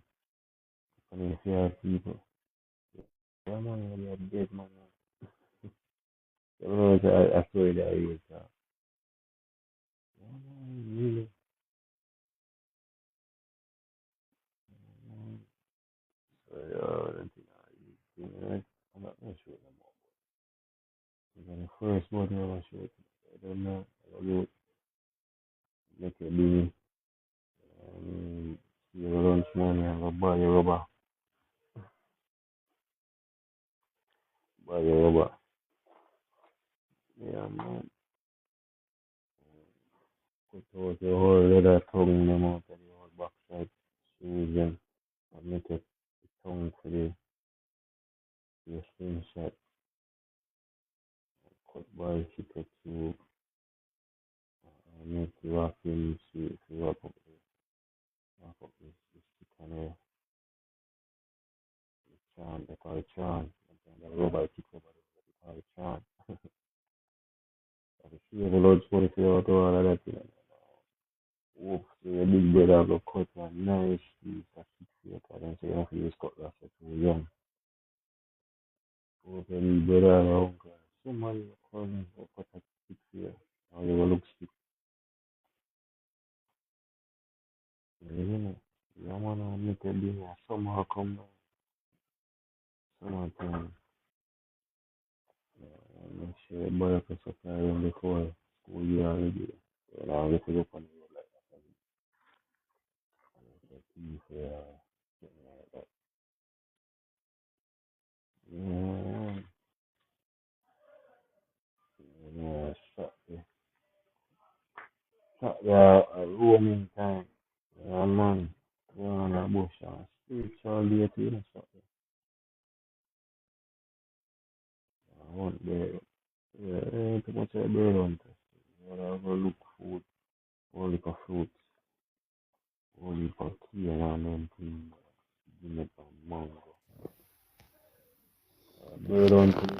funny fair people. Yeah, man, I'm dead, man. I don't know if I saw it that is. Yeah, man, really. So, yo, that's it. I'm not sure no more. Because the first one I was shooting, I don't know. I don't know. Make it be. See you lunch money, I'm going to buy your rubber. Buy your rubber. Yeah, man. Put out the whole leather tongue them out of the whole backside. Shoes them. And make it the tongue for the slingshot. Cut by chicken tube. Make the wrapping, see if you wrap up this chicken here. Charm, they call it charm. The rubber chicken rubber, they call it charm. I see the Lord spoke to you out all of that. You know. Hope so your big brother go cut a nice piece of 6 feet. And say you have to use cutlass too young. Hope your big brother or uncle. Somebody will come and cut a 6 feet. How you will look sick. You know. You want to make a dinner. Summer come down. Summertime. Make sure you buy up a supply run before school year already. So now get to go on the road like that. And tea for something like that. Yeah. Yeah, Saturday a roaming time. Yeah, man. Yeah, on a bush and spiritual day too, you know, Saturday. I want bird. Yeah, ain't too much of a bird hunter. You wanna go look food, all the fruits, all the key and them things. Give me some mango. Bird hunting,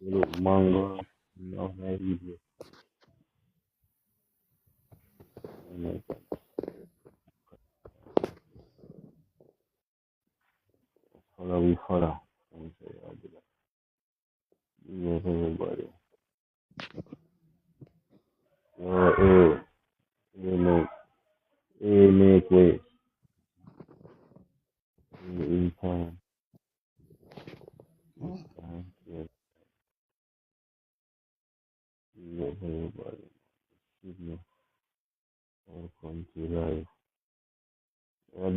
you look mango, you know, I eat it. You know, follow we follow. And say, I do that. Yes, everybody. Hey, make way. In time. Yes, yes, everybody. Excuse me. Welcome to life.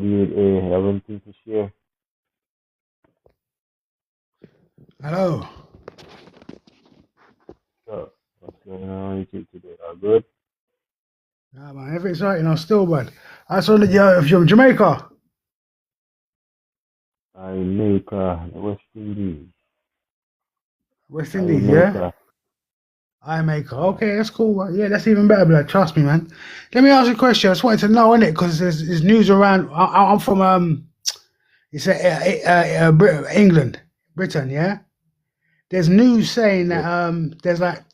Dude, have anything to share? Hello. So, what's going on with you today? All good? Yeah, man, everything's right, you know, still, bud. I saw that you're from Jamaica. I make West Indies. West I Indies, make yeah? I make her. Okay, that's cool. Yeah, that's even better, blood. Trust me, man. Let me ask you a question. I just wanted to know, innit? Because there's news around. I'm from it's England, Britain, yeah. There's news saying that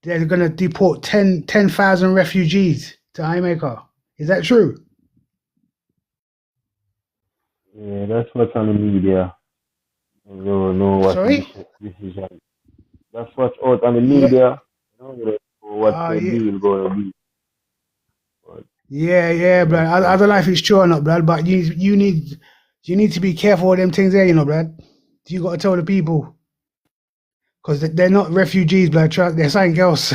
they're gonna deport 10,000 refugees to Jamaica. Is that true? Yeah, that's what's on the media. You don't know what the Sorry? decision. That's what's out on the Yeah. media. You know what the Yeah. deal going to be. But Yeah, blood. that's I what. don't know if it's true or not, blood, but you need to be careful with them things there, you know, blood. You got to tell the people. because they're not refugees, blood. They're something else.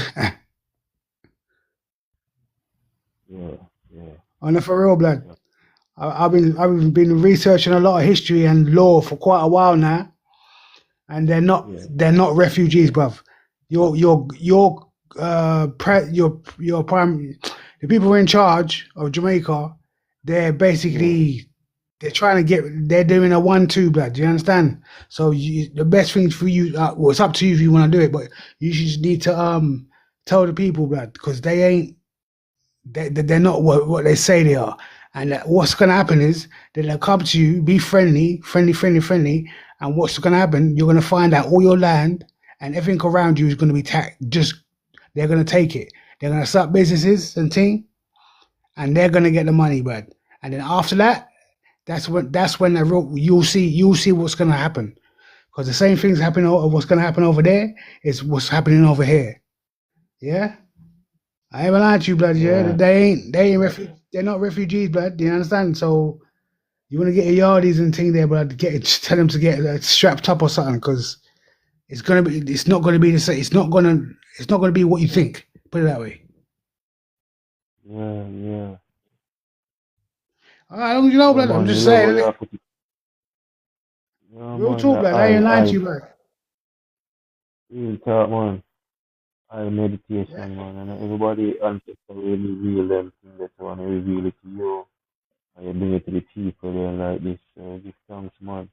Yeah, yeah. On the for real, blood. Yeah. I've been researching a lot of history and law for quite a while now, and Yeah. they're not refugees, bruv. Your prime, the people who are in charge of Jamaica, they're Yeah. basically they're doing a 1-2, blood. Do you understand? So the best thing for you, well, it's up to you if you want to do it, but you just need to tell the people, blood, because they ain't they're not what they say they are. And what's going to happen is that they'll come to you, be friendly, and what's going to happen? You're going to find out all your land and everything around you is going to be they're going to take it. They're going to start businesses and thing, and they're going to get the money, bud. And then after that, that's when you'll see what's going to happen. Because the same things happening, what's going to happen over there is what's happening over here. Yeah. I ain't gonna lie to you, blood. Yeah, Yeah. they're not refugees, blood. Do you understand? So you want to get your yardies and thing there, blood. Tell them to get strapped up or something, because it's not gonna be the same. It's not gonna be what you think. Put it that way. Yeah. Yeah. All right, don't you know, Yeah, blood? I'm man. You just love saying, how you innit? put it. Yeah, Real man. talk, blood. I ain't lying to you, blood. Real talk, man. I meditation, man. And everybody ancestors will reveal them things that want to reveal it to you. And you bring it to the people there like this. Give thanks, man.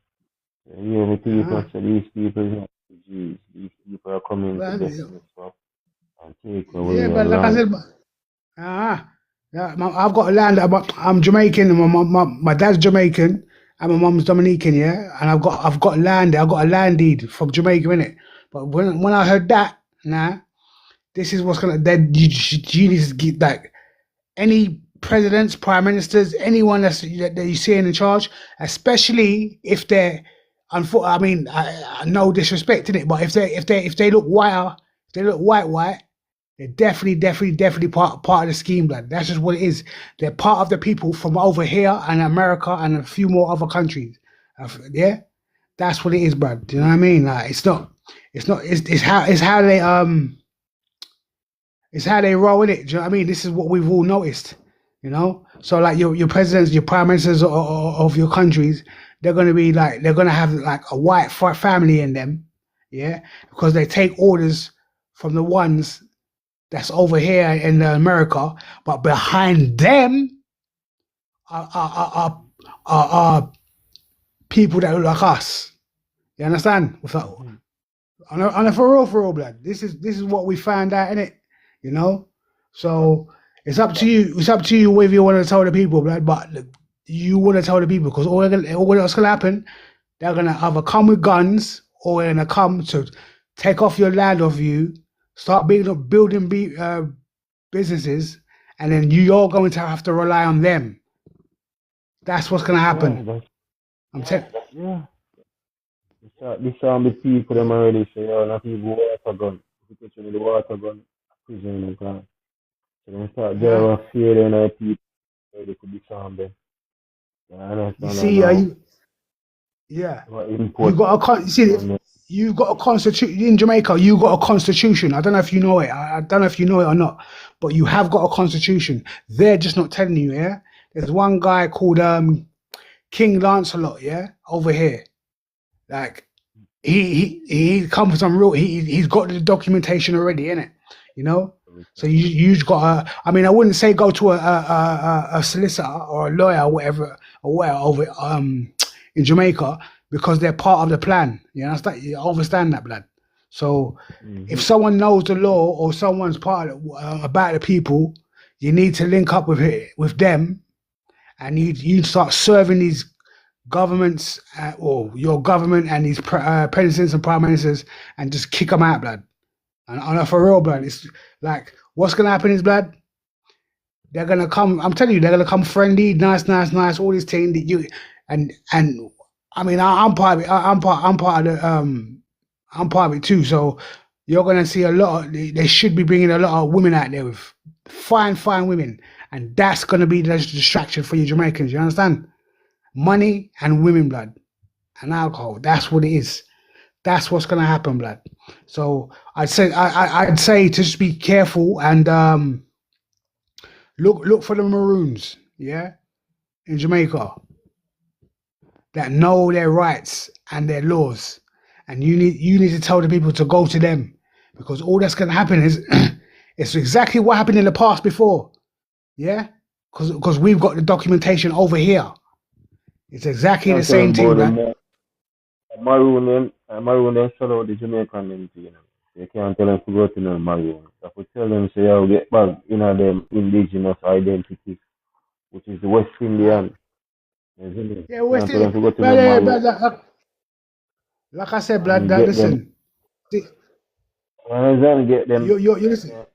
Yeah, the people, so these people are refugees. These people are coming to destiny swap and take away Yeah, your but like I land. said, yeah, I've got a land. I'm Jamaican, and my dad's Jamaican, and my mum's Dominican. Yeah, and I've got land. I've got a land deed from Jamaica in it. But when I heard that, this is what's gonna. Then you need to get like any presidents, prime ministers, anyone that you see in charge, especially if they're. I mean, I no disrespect in it, but if they look whiter, if they look white. They're definitely part of the scheme, blood. That's just what it is. They're part of the people from over here and America and a few more other countries. Yeah, that's what it is, blood. Do you know what I mean? Like, it's how they roll in it. Do you know what I mean? This is what we've all noticed. You know, so like your presidents, your prime ministers of your countries, they're gonna have like a white family in them, yeah, because they take orders from the ones that's over here in America, but behind them are people that look like us. You understand? Mm-hmm. On a for real, blood. This is what we found out in it. You know, so it's up to you. It's up to you whether you want to tell the people, blood. But you want to tell the people because all that's gonna happen, they're gonna either come with guns or they're gonna come to take off your land off you, start building businesses, and then you're going to have to rely on them. That's what's going to Yeah, happen. I'm telling. yeah. This sound the people them already say, oh, not even water gun. If you question the water gun, prison and gone. So they start there fear then people they could be sound them. Yeah, I You understand that see, now. you Import got you see, from them. you got a constitution in Jamaica. You got a constitution. I don't know if you know it. I don't know if you know it or not, but you have got a constitution. They're just not telling you. Yeah, there's one guy called King Lancelot. Yeah, over here, like he come from some real. He's got the documentation already in it. You know. So you just got to. I mean, I wouldn't say go to a solicitor or a lawyer or whatever over in Jamaica because they're part of the plan. You understand that, blood. So if someone knows the law or someone's part of, about the people, you need to link up with them, and you start serving these governments or your government and these presidents and prime ministers, and just kick them out, blood. And for real, blood, it's like what's gonna happen is, blood. They're gonna come. I'm telling you, they're gonna come friendly, nice. All this thing that you and I mean, I'm part of it. I'm part of the I'm part of it too. So you're gonna see a lot. They should be bringing a lot of women out there with fine women, and that's gonna be the distraction for you Jamaicans. You understand? Money and women, blood, and alcohol. That's what it is. That's what's gonna happen, blood. So I'd say to just be careful and look for the Maroons, yeah, in Jamaica that know their rights and their laws, and you need to tell the people to go to them because all that's gonna happen is it's exactly what happened in the past before, yeah, because we've got the documentation over here. It's exactly the Can't tell them same thing, about blood. them Maroon them sell out the Jamaican community, you know. You can't tell them to go to no Maroon. You have to tell them say how get back in them indigenous identity, which is the West Indian. You see me? Yeah, You West can't tell them Indies, to go to but, no Maroon like I said, blood. and get them Listen, see, and get them you listen.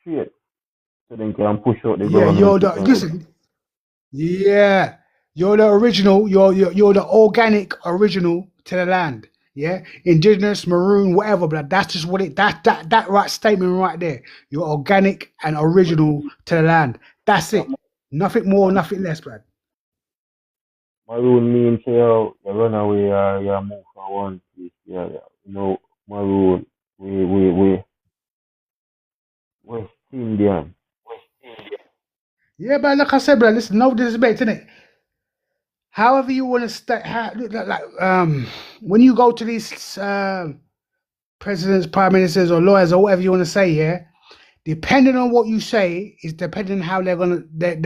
straight so they can push out the Yeah, government you're to the come. listen. Yeah, you're the original. You're the organic original to the land. Yeah, indigenous, maroon, whatever. But that's just what it. That right statement right there. You're organic and original to the land. That's it. Nothing more, nothing less, blood. Maroon means say you run away or you move from one place. Yeah, yeah. You know, Maroon, we West Indian. Yeah, but like I said, blood. Listen, no disrespect, innit? However you want to stay, when you go to these presidents, prime ministers, or lawyers, or whatever you want to say, yeah, depending on what you say is depending on how they're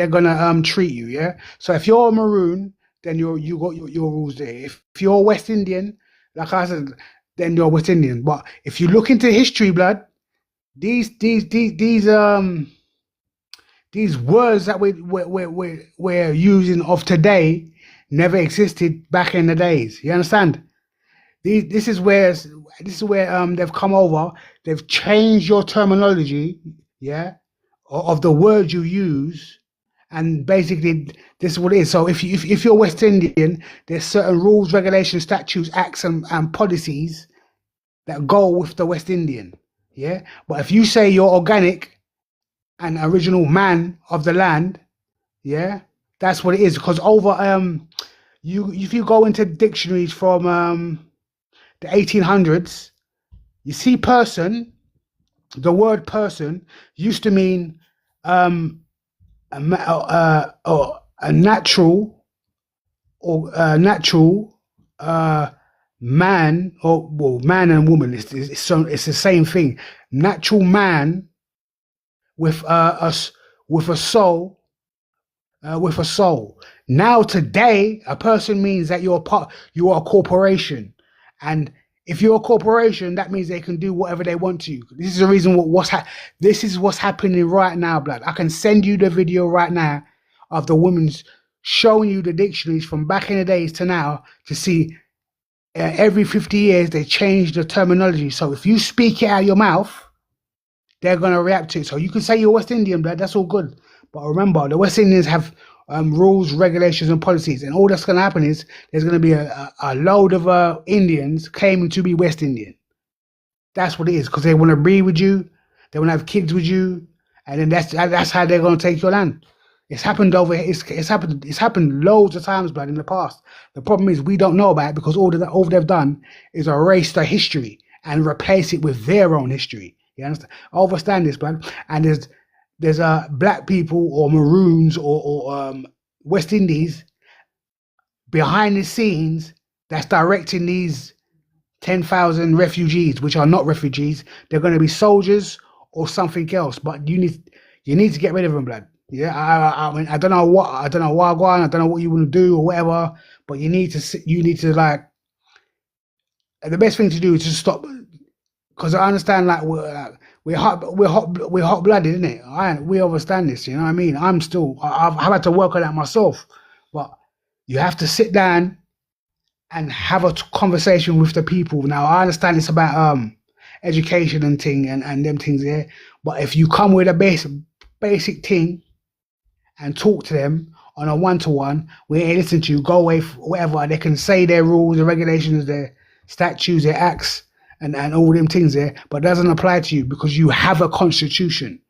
gonna treat you, yeah. So if you're a maroon, then you got your rules there. If you're West Indian, like I said, then you're West Indian. But if you look into history, blood, these words that we're using of today never existed back in the days. You understand? This is where they've come over. They've changed your terminology, yeah, of the words you use, and basically this is what it is. So if you're West Indian, there's certain rules, regulations, statutes, acts, and policies that go with the West Indian, yeah. But if you say you're organic and original man of the land, yeah, that's what it is. Because over you if you go into dictionaries from the 1800s, you see person, the word person used to mean or a natural natural man, or well, man and woman. It's the same thing. Natural man with with a soul, with a soul. Now today, a person means that you are a corporation, and if you're a corporation, that means they can do whatever they want to you. This is the reason this is what's happening right now, blood. I can send you the video right now of the women's showing you the dictionaries from back in the days to now to see every 50 years they change the terminology. So if you speak it out of your mouth, they're going to react to it. So you can say you're West Indian, blood, that's all good. But remember, the West Indians have rules, regulations, and policies. And all that's going to happen is there's going to be a load of Indians claiming to be West Indian. That's what it is, because they want to breed with you, they want to have kids with you, and then that's how they're going to take your land. It's happened over here. It's happened loads of times, blood, in the past. The problem is we don't know about it because all they've done is erase the history and replace it with their own history. You understand? I understand this, blood. And there's black people or Maroons or West Indies behind the scenes that's directing these 10,000 refugees, which are not refugees. They're going to be soldiers or something else. But you need to get rid of them, blood. Yeah, I mean, I don't know why I don't know what you want to do or whatever. But you need to like. The best thing to do is just stop, because I understand like we're hot blooded, isn't it? We understand this. You know what I mean? I've had to work on that myself, but you have to sit down and have a conversation with the people. Now I understand it's about education and them things there, but if you come with a basic thing and talk to them on a one-to-one, we ain't listen to you, go away, whatever. They can say their rules, their regulations, their statutes, their acts, and all them things there, but it doesn't apply to you because you have a constitution.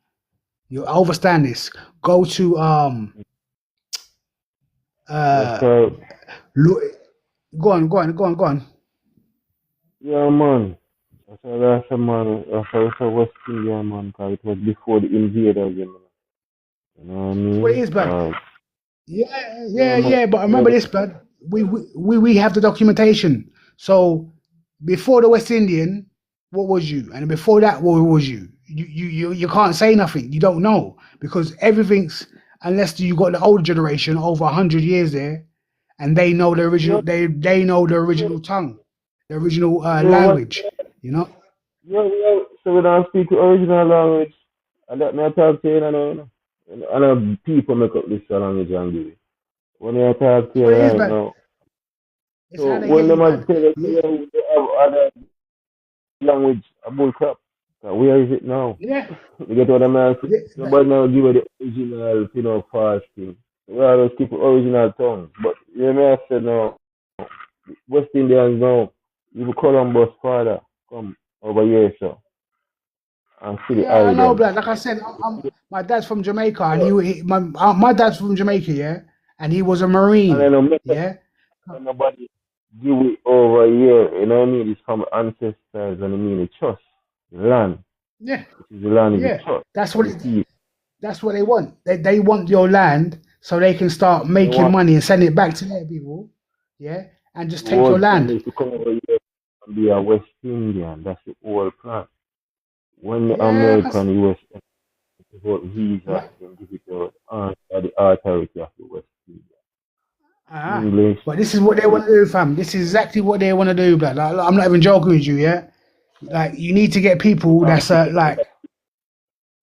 You understand this. Go to Yes, sir. go on. Yeah, man. That's a man. That's a West Indian man, because it was before the invaders, you know. You know what I That's what it mean? is, blood. Yeah, man. Yeah. But Yeah, remember this, blood. We have the documentation. So before the West Indian, what was you? And before that, what was you? You can't say nothing. You don't know because everything's unless you got the old generation over 100 years there, and they know the yeah, original. They know the original tongue, the original yeah, what? language. You know. Yeah, yeah. So we don't speak the original language. And that me I talk to you, you know. I know people make up this language and give it. When I talk to That's you what it is, right blood. now. It's So how they get when you, them are blood. tell us Yeah. they have other language, a bull crap. So where is it now? Yeah. You get what I'm saying? Yeah. Nobody now give you the original, false thing. We always keep the original tongue. But you know, I said now, West Indians now, even Columbus father come over here, so, and see the Yeah, I know, island. blood. Like I said, my dad's from Jamaica, and my dad's from Jamaica, yeah, and he was a And then Marine, no matter yeah, nobody give it over here, you know what I mean? It's from ancestors, and I mean the trust, the land. yeah, Which is the land is the yeah. trust That's for what the people. that's what they want. They want your land so they can start They making want money and send it back to their people, yeah, and just the take your world land. families to come over here and be a West Indian. That's the whole plan. When the Yeah, American US vote visa, my, then give it to the authority of the West Indian. ah, English. but this is what they want to do, fam. This is exactly what they want to do, blood. Like, I'm not even joking with you, yeah. Like you need to get people I have that's to take back like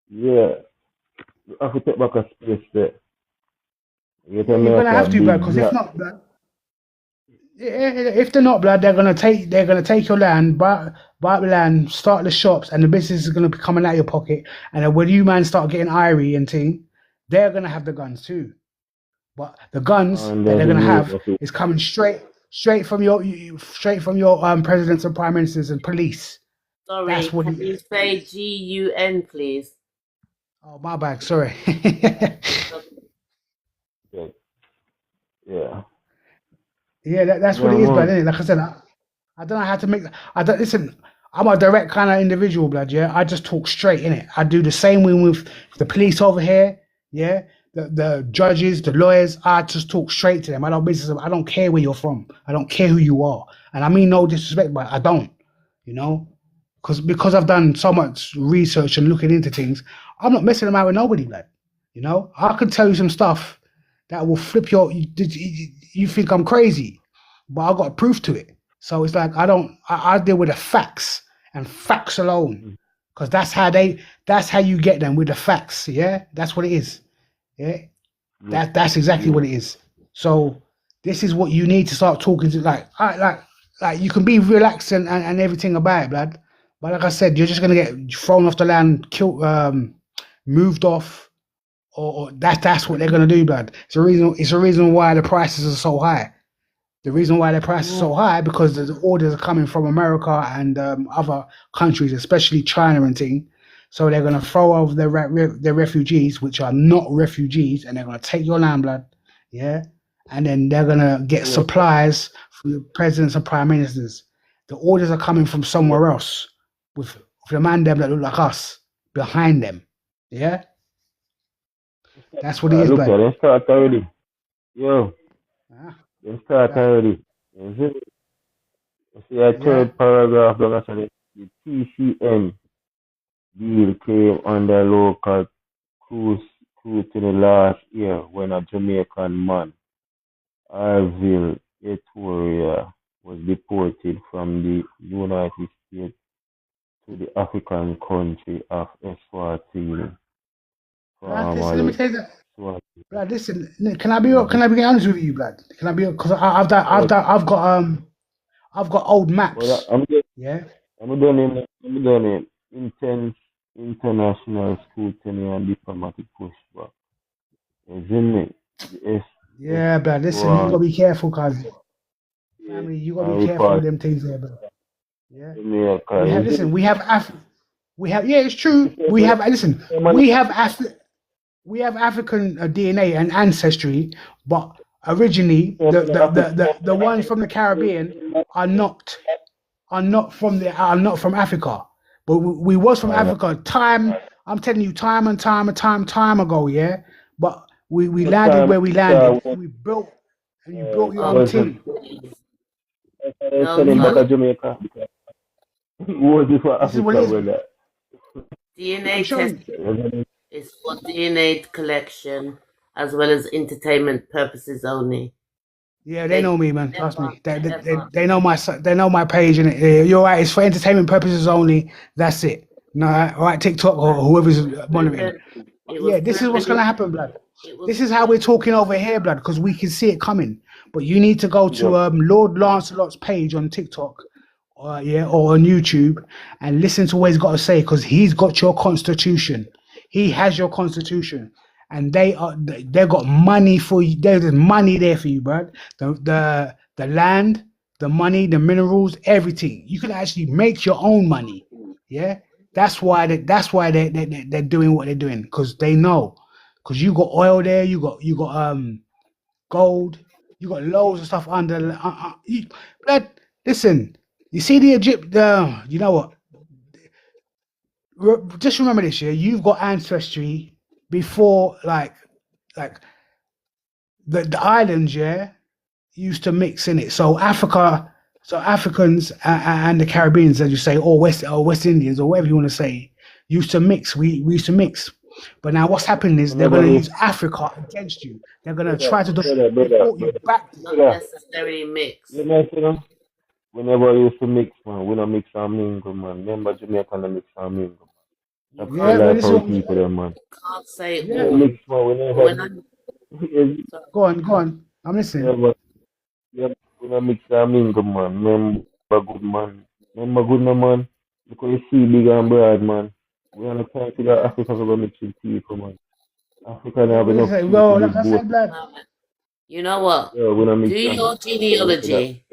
yeah. You have to take back a space there. You get yeah, you're gonna America a have to, blood, big because if gap. not, blood. If they're not, blood, they're gonna take your land, buy up the land, start the shops, and the business is gonna be coming out of your pocket. And then when you man start getting irie and thing, they're gonna have the guns too. But the guns And that then they're the gonna name have of it. is coming straight from your presidents and prime ministers and police. That's Sorry, what. can you say GUN, please? Oh, my bad. Sorry. Yeah. Yeah. Yeah, that's what Yeah, it is, blood. man. Isn't it? Like I said, I don't know how to make. I don't listen. I'm a direct kind of individual, blood. Yeah, I just talk straight in it. I do the same way with the police over here. Yeah, the judges, the lawyers. I just talk straight to them. I don't business. I don't care where you're from. I don't care who you are, and I mean no disrespect, but I don't. You know, because I've done so much research and looking into things. I'm not messing around with nobody, blood. You know, I could tell you some stuff that will flip your. You think I'm crazy, but I got proof to it. So it's like I don't. I deal with the facts and facts alone, because That's how you get them with the facts. Yeah, that's what it is. Yeah, Yeah. that's exactly Yeah. what it is. So this is what you need to start talking to. Like you can be relaxed and everything about it, blood. But like I said, you're just gonna get thrown off the land, killed, moved off, or that's what they're gonna do, blood. It's a reason why the prices are so high. The reason why the price is Yeah. so high because the orders are coming from America and other countries, especially China and thing. So they're gonna throw over the refugees, which are not refugees, and they're gonna take your land, blood, yeah. And then they're gonna get Yeah. supplies from the presidents and prime ministers. The orders are coming from Yeah. somewhere else with a man them that look like us behind them, yeah. That's what it is, Look at blood. them start already. Yo, Ah, them start ah, already. You see? You see a yeah. third paragraph down there, the TCN deal came under local scrutiny last year when a Jamaican man, Arville Etoria, was deported from the United States to the African country of Eswatini, Listen, let me formerly tell you that. Swatini. Blood, listen, can Mhm. I be honest with you, blood? Can I be because But, I've got old but maps. I'm just, Yeah, I'm done in intense international scrutiny and diplomatic pushback. Isn't it? The S yeah, blood. Listen, you one gotta be careful, cause yeah, family, you gotta be and careful with report them things there, blood. Yeah, Jamaica. we have Isn't listen, it? we have yeah, it's The true. same We way have listen, the man we have African DNA and ancestry, but originally the same man the ones from the Caribbean are not. are not from Africa, but we was from Africa. I'm telling you, time ago, yeah. But we What landed time? where we landed, and we built, and you built your I own No was thing. no sending back fun. to Jamaica. What is for This is what it Africa, is. brother? I'm DNA showing test you. is for DNA collection as well as entertainment purposes only. Yeah, they They know me, man. Trust never, me. ever. They know they know my page, and you're right. It's for entertainment purposes only. That's it. No, all right, TikTok or whoever's monitoring. Driven. It was Yeah, this is what's driven. gonna happen, blood. It was This is how we're talking over here, blood, because we can see it coming. But you need to go to Yep. Lord Lancelot's page on TikTok, or on YouTube, and listen to what he's got to say, because he's got your constitution. He has your constitution, and they got money for you. There's money there for you, blood. The land, the money, the minerals, everything. You can actually make your own money. Yeah, they're doing what they're doing, because they know, because you got oil there, you got gold, you got loads of stuff under. Blood, listen, you see the Egypt. You know what? Just remember this, yeah. You've got ancestry before, like the islands, yeah, used to mix in it. So Africans and the Caribbeans, as you say, or West Indians, or whatever you want to say, used to mix. We used to mix. But now what's happening is they're Whenever going to you, use Africa against you. They're going to brother, try to brother, brother, deport you brother, back. not brother, necessarily mixed. you know, you know, whenever you used to mix, man, we don't mix and mingle, man. Remember Jamaica don't mix and mingle. You That's the Yeah, can't but life this is of what the people, there, man. can't say We yeah. don't all. mix, man. We But never, when I sorry, Go on. I'm listening. never, never, we don't mix and mingle, man. Remember good, man. Remember good, no, man. Because you see big and broad, man. We are not trying to get Africa to go mix with people, man. Africa don't Yeah, have but enough listen, people well, to like give I both. said, blood. you know what? Yeah, we don't Do mix and your you see that. genealogy,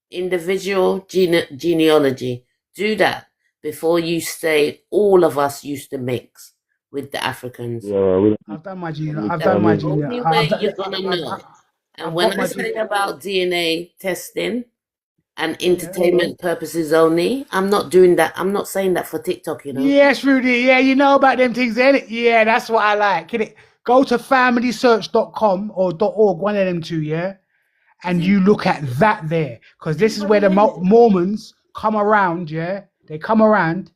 individual genealogy. Do that before you say all of us used to mix with the Africans. Yeah, we I've done my don't gene. mix I've That's done and my the mingle. gene. only way you're gonna know. And I've when got I my gene. say about DNA testing and Yeah. entertainment purposes only, I'm not doing that. I'm not saying that for TikTok, you know. Yes, Rudy. Yeah, you know about them things, ain't it? Yeah, that's what I like. Can it go to familysearch.com or .org, one of them two, yeah? And you look at that there. Because this is where the Mormons come around, yeah? They come around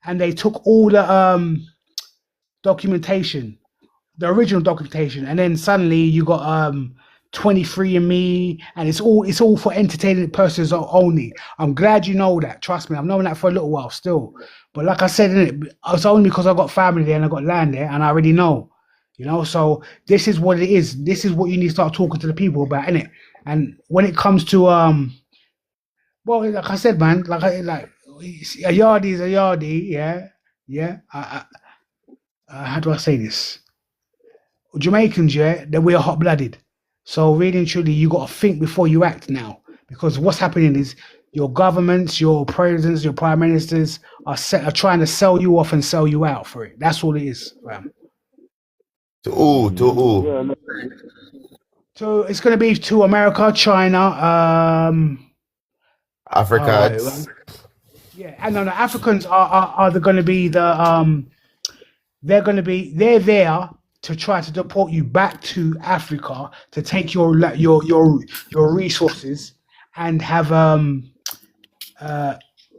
and they took all the documentation, the original documentation, and then suddenly you got 23andMe, and it's all for entertainment purposes only. I'm glad you know that. Trust me, I've known that for a little while still. But like I said, it's only because I got family there and I got land there, and I already know. So this is what it is. This is what you need to start talking to the people about, innit? And when it comes to well, like I said, man, like a yardie is a yardie, yeah, yeah. How do I say this? Jamaicans, yeah, that we are hot blooded. So really and truly, you got to think before you act now, because what's happening is your governments, your presidents, your prime ministers are trying to sell you off and sell you out for it. That's all it is, fam. Yeah, no, So it's going to be to America, China, Africans. yeah, and then the Africans are going to be they're there to try to deport you back to Africa to take your resources and have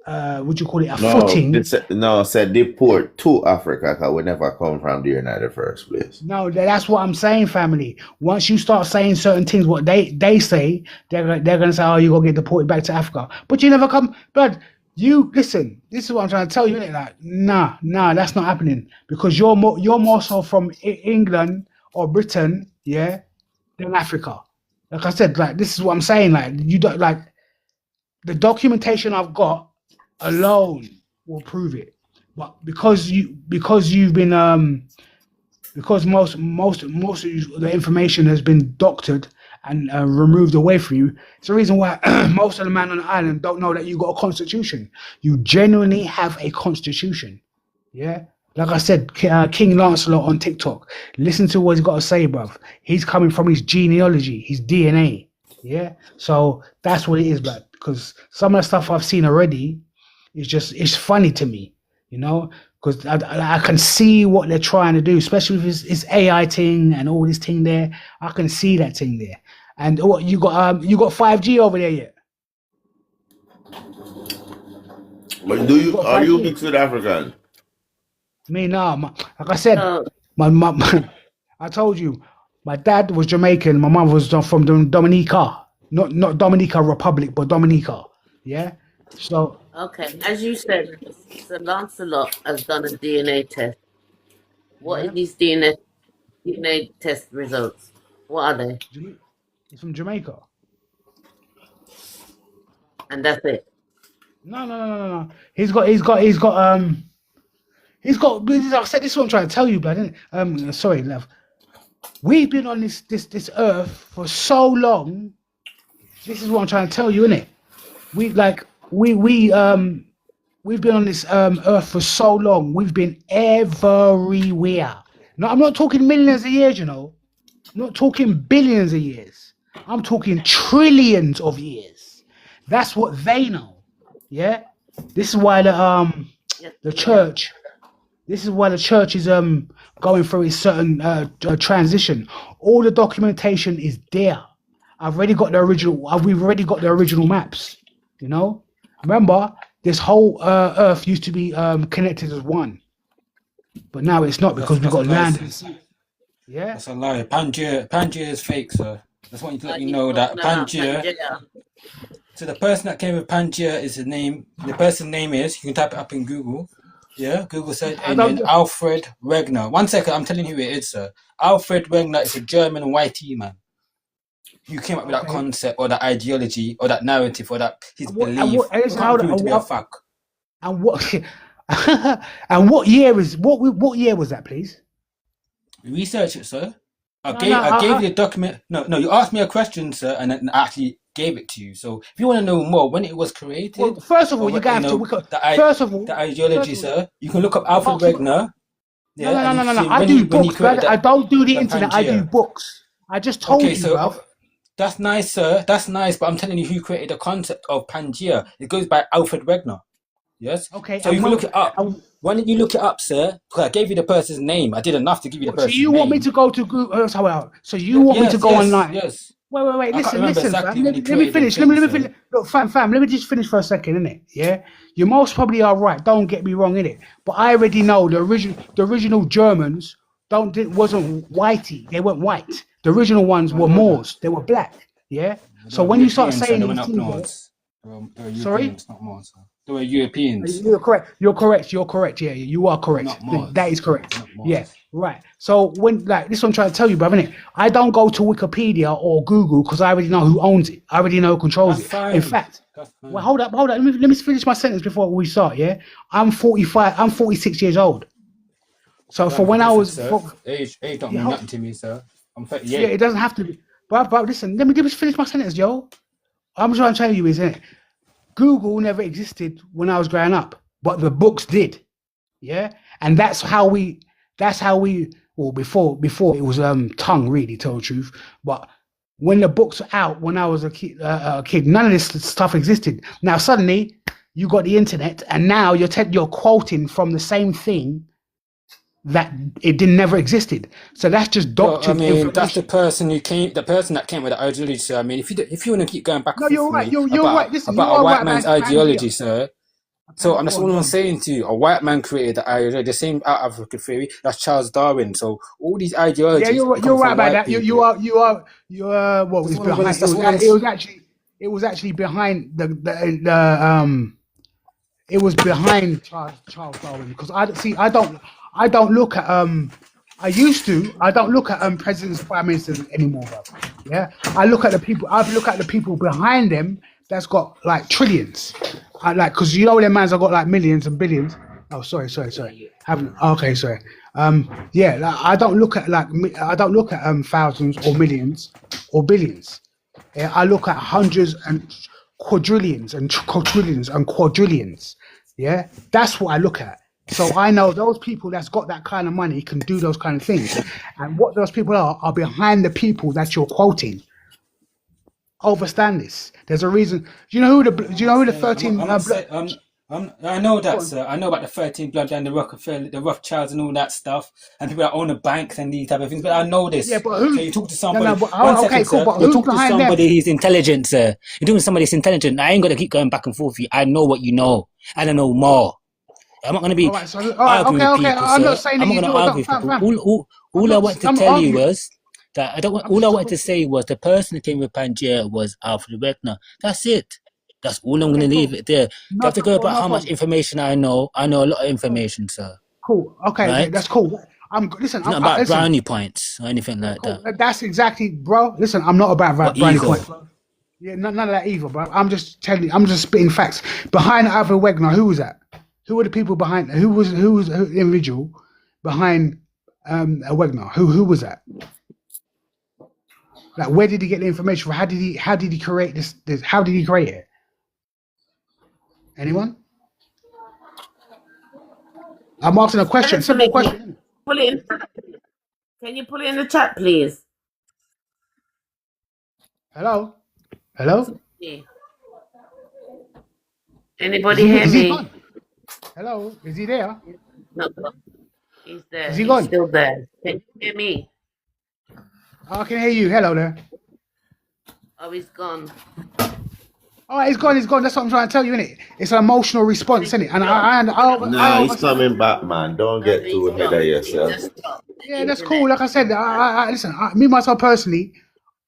what do you call it, a footing. Said deport to Africa because we never come from there in the first place. No, that's what I'm saying, family. Once you start saying certain things, what they say, they're gonna say, oh, you're gonna get deported back to Africa, but you never come. But you listen. This is what I'm trying to tell you. Innit? Like, nah, that's not happening, because you're more so from England or Britain, yeah, than Africa. Like I said, like this is what I'm saying. Like you don't like the documentation I've got alone will prove it. But because you've been because most of the information has been doctored and removed away from you. It's the reason why most of the men on the island don't know that you got a constitution. You genuinely have a constitution. Yeah. Like I said, King Lancelot on TikTok. Listen to what he's got to say, bruv. He's coming from his genealogy, his DNA. Yeah, so that's what it is, blood. Because some of the stuff I've seen already is just it's funny to me, you know, because I can see what they're trying to do, especially with this AI thing and all this thing there. I can see that thing there. And what you got 5G over there yet? But You got are you 5G? mixed with African? Me now, like I said, So, my I told you, my dad was Jamaican, my mom was from Dominica, not Dominica Republic, but Dominica. Yeah, so okay, as you said, Sir Lancelot has done a DNA test. What is yeah, these DNA test results? What are they? he's from Jamaica. And that's it. No. He's got. I said this is what I'm trying to tell you, blood. Innit? Sorry, love. We've been on this earth for so long. This is what I'm trying to tell you, innit? We've been on this earth for so long. We've been everywhere. No, I'm not talking millions of years, you know. I'm not talking billions of years. I'm talking trillions of years. That's what they know. Yeah. This is why Yes, the yeah. church. This is why the church is going through a certain transition. All the documentation is there. I've already got the original. We've already got the original maps. You know. Remember, this whole Earth used to be connected as one, but now it's not because we've That's a got lie, land and sis. sea. Yeah. That's a lie. Pangea is fake, sir. Just want you to Are let you you know that talking about Pangea. Pangea? So the person that came with Pangea is the name. The person's name is. You can type it up in Google. Yeah, Google search I engine. don't. Alfred Wegener. 1 second, I'm telling you who it is, sir. Alfred Wegener is a German YT man who came up with that Okay. concept or that ideology or that narrative or that his And what? And belief. what? And You listen, can't hold on, prove it to be a fact. and what? And what year is what year was that, please? Research it, sir. No, no. I gave you the document. No. You asked me a question, sir, and then I actually gave it to you. So if you want to know more when it was Well, created, first of all, or you're gonna you have to. know First of all, the ideology, sir, you can look up Alfred ask me. Wegener. No, Yeah, no, and no, you no, can no, no. see I do when he books, created brother. I don't do the the internet. I do Pangea. books. I just Okay, told you, so bro. that's nice, sir. That's nice, but I'm telling you who created the concept of Pangea. It goes by Alfred Wegener. Yes. Okay, So you and can look it up. and Why didn't you look it up, sir? Because I gave you the person's name. I did enough to give you the so person's you want me name. to go to Google? So you want me to go online? Yes. Wait. I can't Listen, remember fam. exactly when he Let me created them finish. things, Let me sir. finish. Look, fam. Let me just finish for a second, innit? Yeah. You most probably are right. Don't get me wrong, innit? But I already know the original Germans wasn't whitey. They weren't white. The original ones No, were they wasn't. Moors. They were black. Yeah. They So were when you start Europeans, sir. saying They were these not things, yeah, Moors. They were sorry. Europeans, not Moors. Sir. They were Europeans, You're correct. You're correct. You're correct. Yeah, you are correct. not That Moors. is correct. Not Yeah, Moors. right. So when like this, I'm trying to tell you, brother. Innit? I don't go to Wikipedia or Google because I already know who owns it. I already know who controls That's it. In fine. fact, That's well, fine. hold up. Let me finish my sentence before we start. Yeah, I'm 45. I'm 46 years old. So Don't for make a when I was, difference, sir. Age don't yeah, mean nothing to me, sir. I'm yeah, 38. it doesn't have to be. But listen, let me just finish my sentence, yo. I'm trying to tell you is it. Google never existed when I was growing up, but the books did. Yeah, and that's how we well before it was tongue really tell the truth, but when the books were out when I was a kid, none of this stuff existed. Now suddenly you got the internet and now you're quoting from the same thing that it didn't never existed, so that's just Well, I doctored mean, that's information. the person that came with the ideology, sir. I mean, if you want to keep going back and No, forth you're with right, me you're right. Listen, you about a are right white about man's Pangea. ideology, sir. Okay, So I'm go just all on, go I'm on. saying to you, a white man created the ideology, the same out of African theory. That's Charles Darwin. So all these Yeah, ideologies, you're they come you're right from about white that. people. You're well. It's behind. That's all I'm. It was actually behind it was behind Charles Darwin because I don't look at I used to I don't look at presidents, prime ministers anymore, bro. Yeah, I look at the people behind them that's got like trillions. I like because you know them mans have got like millions and billions. Oh, sorry. Haven't okay, sorry. Yeah, like, I don't look at thousands or millions or billions. Yeah, I look at hundreds and quadrillions and quadrillions and quadrillions. Yeah, that's what I look at. So I know those people that's got that kind of money can do those kind of things, and what those people are behind the people that you're quoting. overstand this. There's a reason. Do you know who the 13 I'm not blood? saying. I know Go that, on. sir. I know about the 13 blood and the Rockefeller, the Rothschilds, and all that stuff, and people that own the banks and these type of things. But I know Yeah, this. but So who? you talk to No, somebody. no. But, One okay, second, cool. sir. But You who's talk to behind them? somebody. He's intelligent, sir. You're talking to somebody who's intelligent. I ain't gonna keep going back and forth with you. I know what you know. I don't know more. I'm not gonna All be right. So, all right. arguing Okay, with okay. people, I'm not sir. saying I'm that not you gonna do or argue don't, with fam, people. fam. I'm All I not. wanted to I'm not tell you arguing. was that I don't want. I'm All I just. wanted to say was the person that came with Pangea was Alfred Wegener. That's it. That's all I'm going Okay, to leave cool. it there. You No, have to go about no how much problem. information I know. I know a lot of Cool. information, sir. Cool. Okay, Right? that's cool. Listen. It's not about Listen. brownie points or anything Yeah, like cool. that. That's exactly, bro. Listen, I'm not Or about brownie ego. points, bro. Yeah, none of that either, bro. I'm just telling you. I'm just spitting facts. Behind Alfred Wegener, who was that? Who were the people behind? Who was the individual behind Wegener? Who was that? Like, where did he get the information from? How did he create this? How did he create it? Anyone? I'm asking a Tell question. it to Simple me. Can you question. pull it in? Can you pull it in the chat, please? Hello. Hello. Yeah. Is Anybody he? hear Is he me? gone? Hello. Is he there? No, he's Is there. he He's gone? still there. Can you hear me? Oh, I can hear you. Hello there. Oh, he's gone. All right, he's gone. He's gone. That's what I'm trying to tell you, innit? It's an emotional I response, think innit? he's And dropped. I Nah, he's understand. coming back, man. Don't No, get he's too ahead of dropped. He yourself. just dropped the Yeah, that's cool. internet. Like I said, listen. Me myself personally,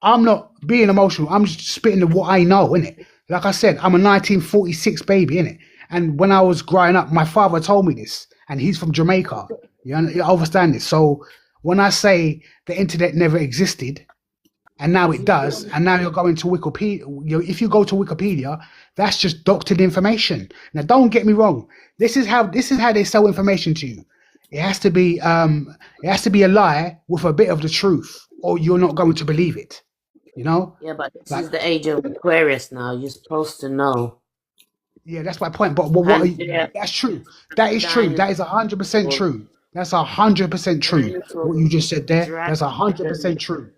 I'm not being emotional. I'm just spitting the what I know, innit? Like I said, I'm a 1946 baby, innit? And when I was growing up, my father told me this, and he's from Jamaica. You understand this? So when I say the internet never existed, and now it does, and now you're going to Wikipedia. If you go to Wikipedia, that's just doctored information. Now, don't get me wrong. This is how they sell information to you. It has to be a lie with a bit of the truth, or you're not going to believe it. You know, Yeah, but this like is the age of Aquarius now. You're supposed to know. yeah, that's my point. But what Pangea, that's true. That is true. dinosaurs, That is 100% true. That's 100% true. What you dinosaurs, just said there, that's dragons, 100% true.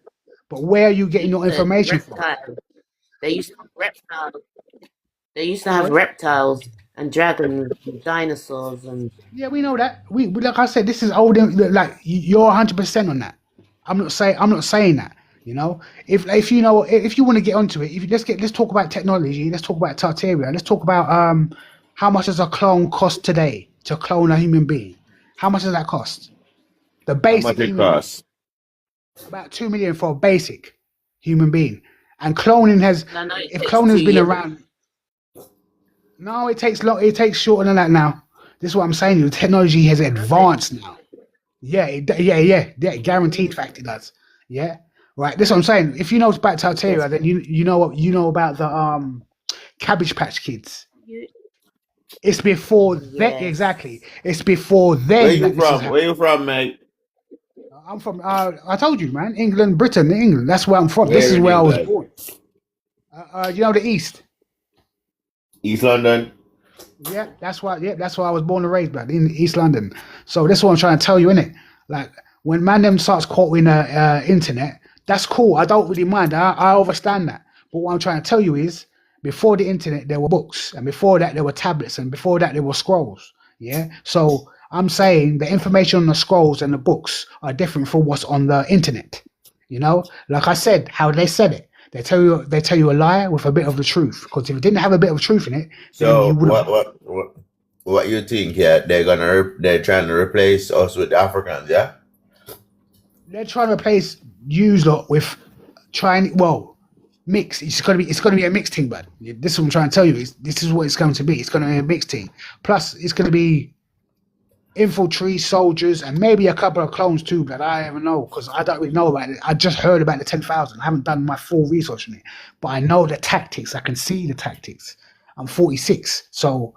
But where are you getting he your said information from? reptiles. They used to have reptiles. They used to have Sorry. reptiles and dragons and dinosaurs and Yeah, we know that. We like I said, this is old. Like you're 100% on that. I'm not saying that. You know, if you know, if you want to get onto it, let's talk about technology. Let's talk about Tartaria. Let's talk about how much does a clone cost today to clone a human being? How much does that cost? The How much basic it human being, costs? about 2 million for a basic human being. And cloning I know it if takes cloning 2 has been years. around, no, it takes long. It takes shorter than that now. This is what I'm saying. The technology has Does it? advanced now. Yeah, guaranteed fact it does. Yeah, right. This is what I'm saying. If you know about Yes. Tartaria, then you know what you know about the Cabbage Patch Kids. You, It's before that yes. exactly. It's before Where then you that this has from? Where happened. you from, mate? I'm from. I told you, man. England, Britain, England. That's where I'm from. This Where is in where I was England? born. You know the East. East London. Yeah, that's why. Yeah, that's why I was born and raised, blood, in East London. So that's what I'm trying to tell you, innit? Like when man them starts quoting internet, that's cool. I don't really mind. I understand that. But what I'm trying to tell you is, before the internet, there were books, and before that, there were tablets, and before that, there were scrolls. Yeah. So I'm saying the information on the scrolls and the books are different from what's on the internet. You know, like I said, how they said it. They tell you a lie with a bit of the truth. Because if it didn't have a bit of truth in it, then you So wouldn't. what you think? Yeah, they're trying to replace us with the Africans. Yeah. They're trying to replace use lot with trying. Well, mix. It's gonna be a mixed thing, but this is what I'm trying to tell you. This is what it's going to be. It's going to be a mixed thing. Plus, it's going to be infantry, soldiers, and maybe a couple of clones too. But I don't know because I don't really know about it. I just heard about the 10,000. I haven't done my full research on it, but I know the tactics. I can see the tactics. I'm 46, so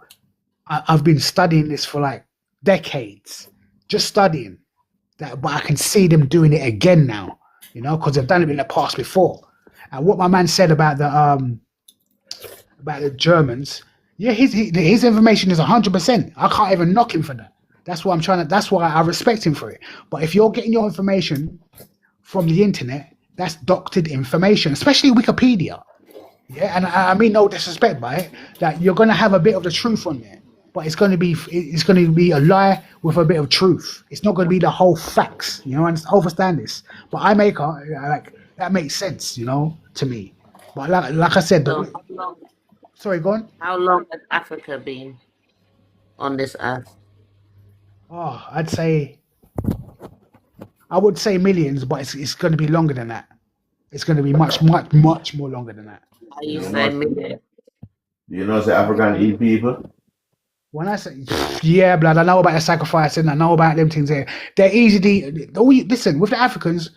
I've been studying this for like decades, just studying that, but I can see them doing it again now, you know, because they've done it in the past before. And what my man said about the Germans, yeah, his information is 100%. I can't even knock him for that. That's why I'm trying to. That's why I respect him for it. But if you're getting your information from the internet, that's doctored information, especially Wikipedia. Yeah, and I mean no disrespect by it. That you're gonna have a bit of the truth on there, but it's gonna be a lie with a bit of truth. It's not gonna be the whole facts. You know, and understand this. But like that makes sense. You know, to me. But like I said, So how long, sorry, go on. how long has Africa been on this earth? Oh, I would say millions, but it's gonna be longer than that. It's gonna be much more longer than that. How You you say know, million? you know, say African eat people. When I say, yeah, blood, I know about the sacrifice and I know about them things there. They're easy to, listen, with the Africans,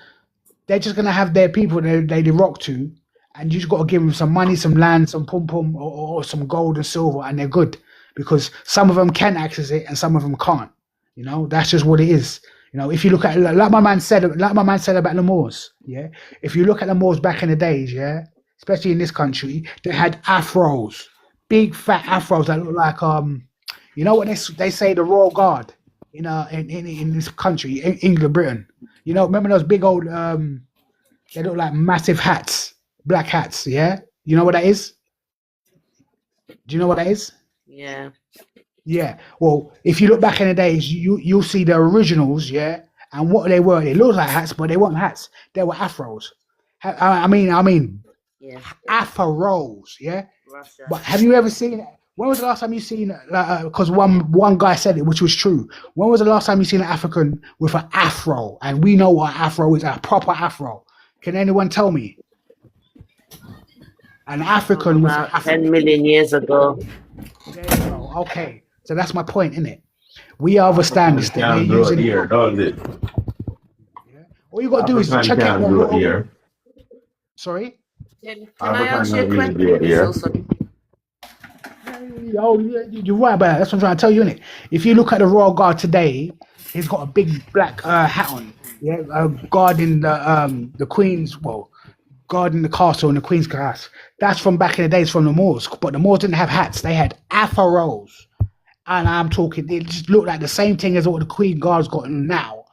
they're just going to have their people they rock to, and you just got to give them some money, some land, some pum pum, or some gold and silver, and they're good. Because some of them can access it and some of them can't. You know, that's just what it is. You know, if you look at like my man said about the Moors, yeah. If you look at the Moors back in the days, yeah, especially in this country, they had afros, big fat afros that look like you know what they say the Royal Guard in this country, England, Britain. You know, remember those big old they look like massive hats, black hats. Yeah, you know what that is? Do you know what that is? Yeah. Yeah. Well, if you look back in the days, you'll see the originals. Yeah, and what they were, they looked like hats, but they weren't hats. They were afros. I mean, Yeah. afros. Yeah. Russia. But have you ever seen? When was the last time you seen? Because one guy said it, which was true. When was the last time you seen an African with an afro? And we know what afro is, a proper afro. Can anyone tell me? An From African with an about afro. 10 million years ago. There you go. Okay, so that's my point, isn't it? We understand African this that they're can grow using it ear, wrong. does it? Yeah? All you got to do is African check out can the grow raw. ear. Sorry. Can I African ask you can a really grow question? So ear. sorry. Oh, you're right about that. That's what I'm trying to tell you, innit? If you look at the Royal Guard today, he's got a big black hat on. Yeah, guarding the Queen's, well, guarding the castle and the Queen's house. That's from back in the days from the Moors. But the Moors didn't have hats; they had afros. And I'm talking, it just looked like the same thing as what the Queen Guard's got now,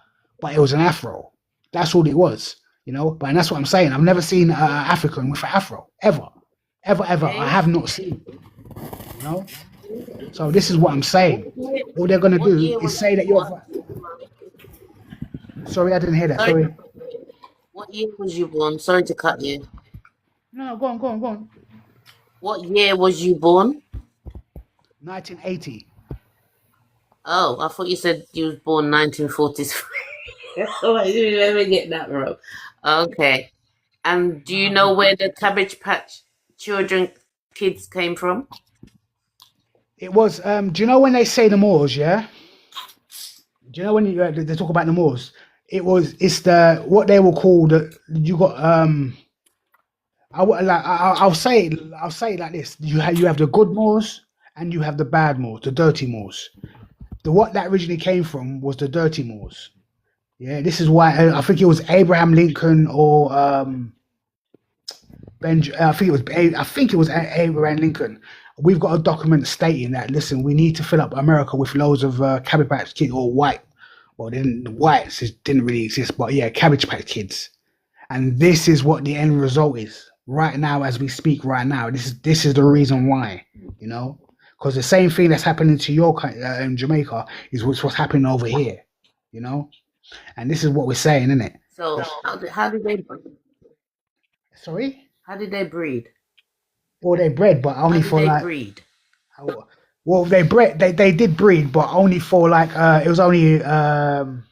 but it was an afro. That's all it was, you know. But and that's what I'm saying. I've never seen an African with an afro ever, ever. I Okay. have not seen, you know. So this is what I'm saying. All they're gonna What do year is was say that you you're. born? Sorry, I didn't hear that. Sorry. Sorry. What year was you born? Sorry to cut you. No, go on. What year was you born? 1980. Oh, I thought you said you was born 1943. Oh, I didn't ever get that wrong. Okay. And do you know where the Cabbage Patch children kids came from? It was. Do you know when they say the Moors? Yeah. Do you know when they talk about the Moors? It's the what they will call the. You got I'll say it like this: you have the good Moors and you have the bad Moors, the dirty Moors. The what that originally came from was the dirty Moors. Yeah, this is why I think it was Abraham Lincoln or I think it was Abraham Lincoln. We've got a document stating that listen, we need to fill up America with loads of Cabbage Patch Kids or white. Well, the whites didn't really exist, but yeah, Cabbage Patch Kids. And this is what the end result is right now as we speak. Right now, this is the reason why, you know, because the same thing that's happening to your in Jamaica is what's happening over here, you know, and this is what we're saying, isn't it? So how did they breed? Sorry, How did they breed? or they bred, but How only did for they like, breed? well, they did breed, but only for like it was only nine.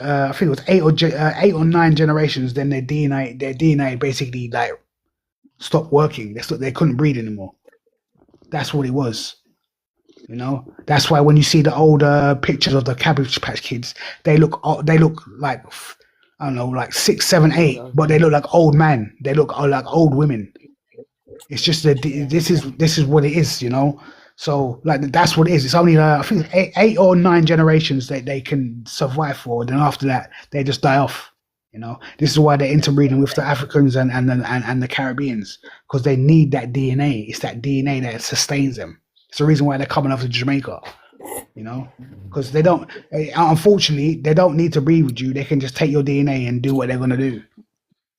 I think it was 8 or 9 generations. Then their DNA basically like stopped working. They couldn't breed anymore. That's what it was. You know, that's why when you see the older pictures of the Cabbage Patch Kids, they look like I don't know, like 6, 7, 8, but they look like old men. They look like old women. It's just that this is what it is, you know. So like that's what it is. It's only I think 8 or 9 generations that they can survive for. Then after that, they just die off. You know, this is why they're interbreeding with the Africans and the Caribbeans because they need that DNA. It's that DNA that sustains them. It's the reason why they're coming over to Jamaica. You know, because they don't. Unfortunately, they don't need to breed with you. They can just take your DNA and do what they're gonna do.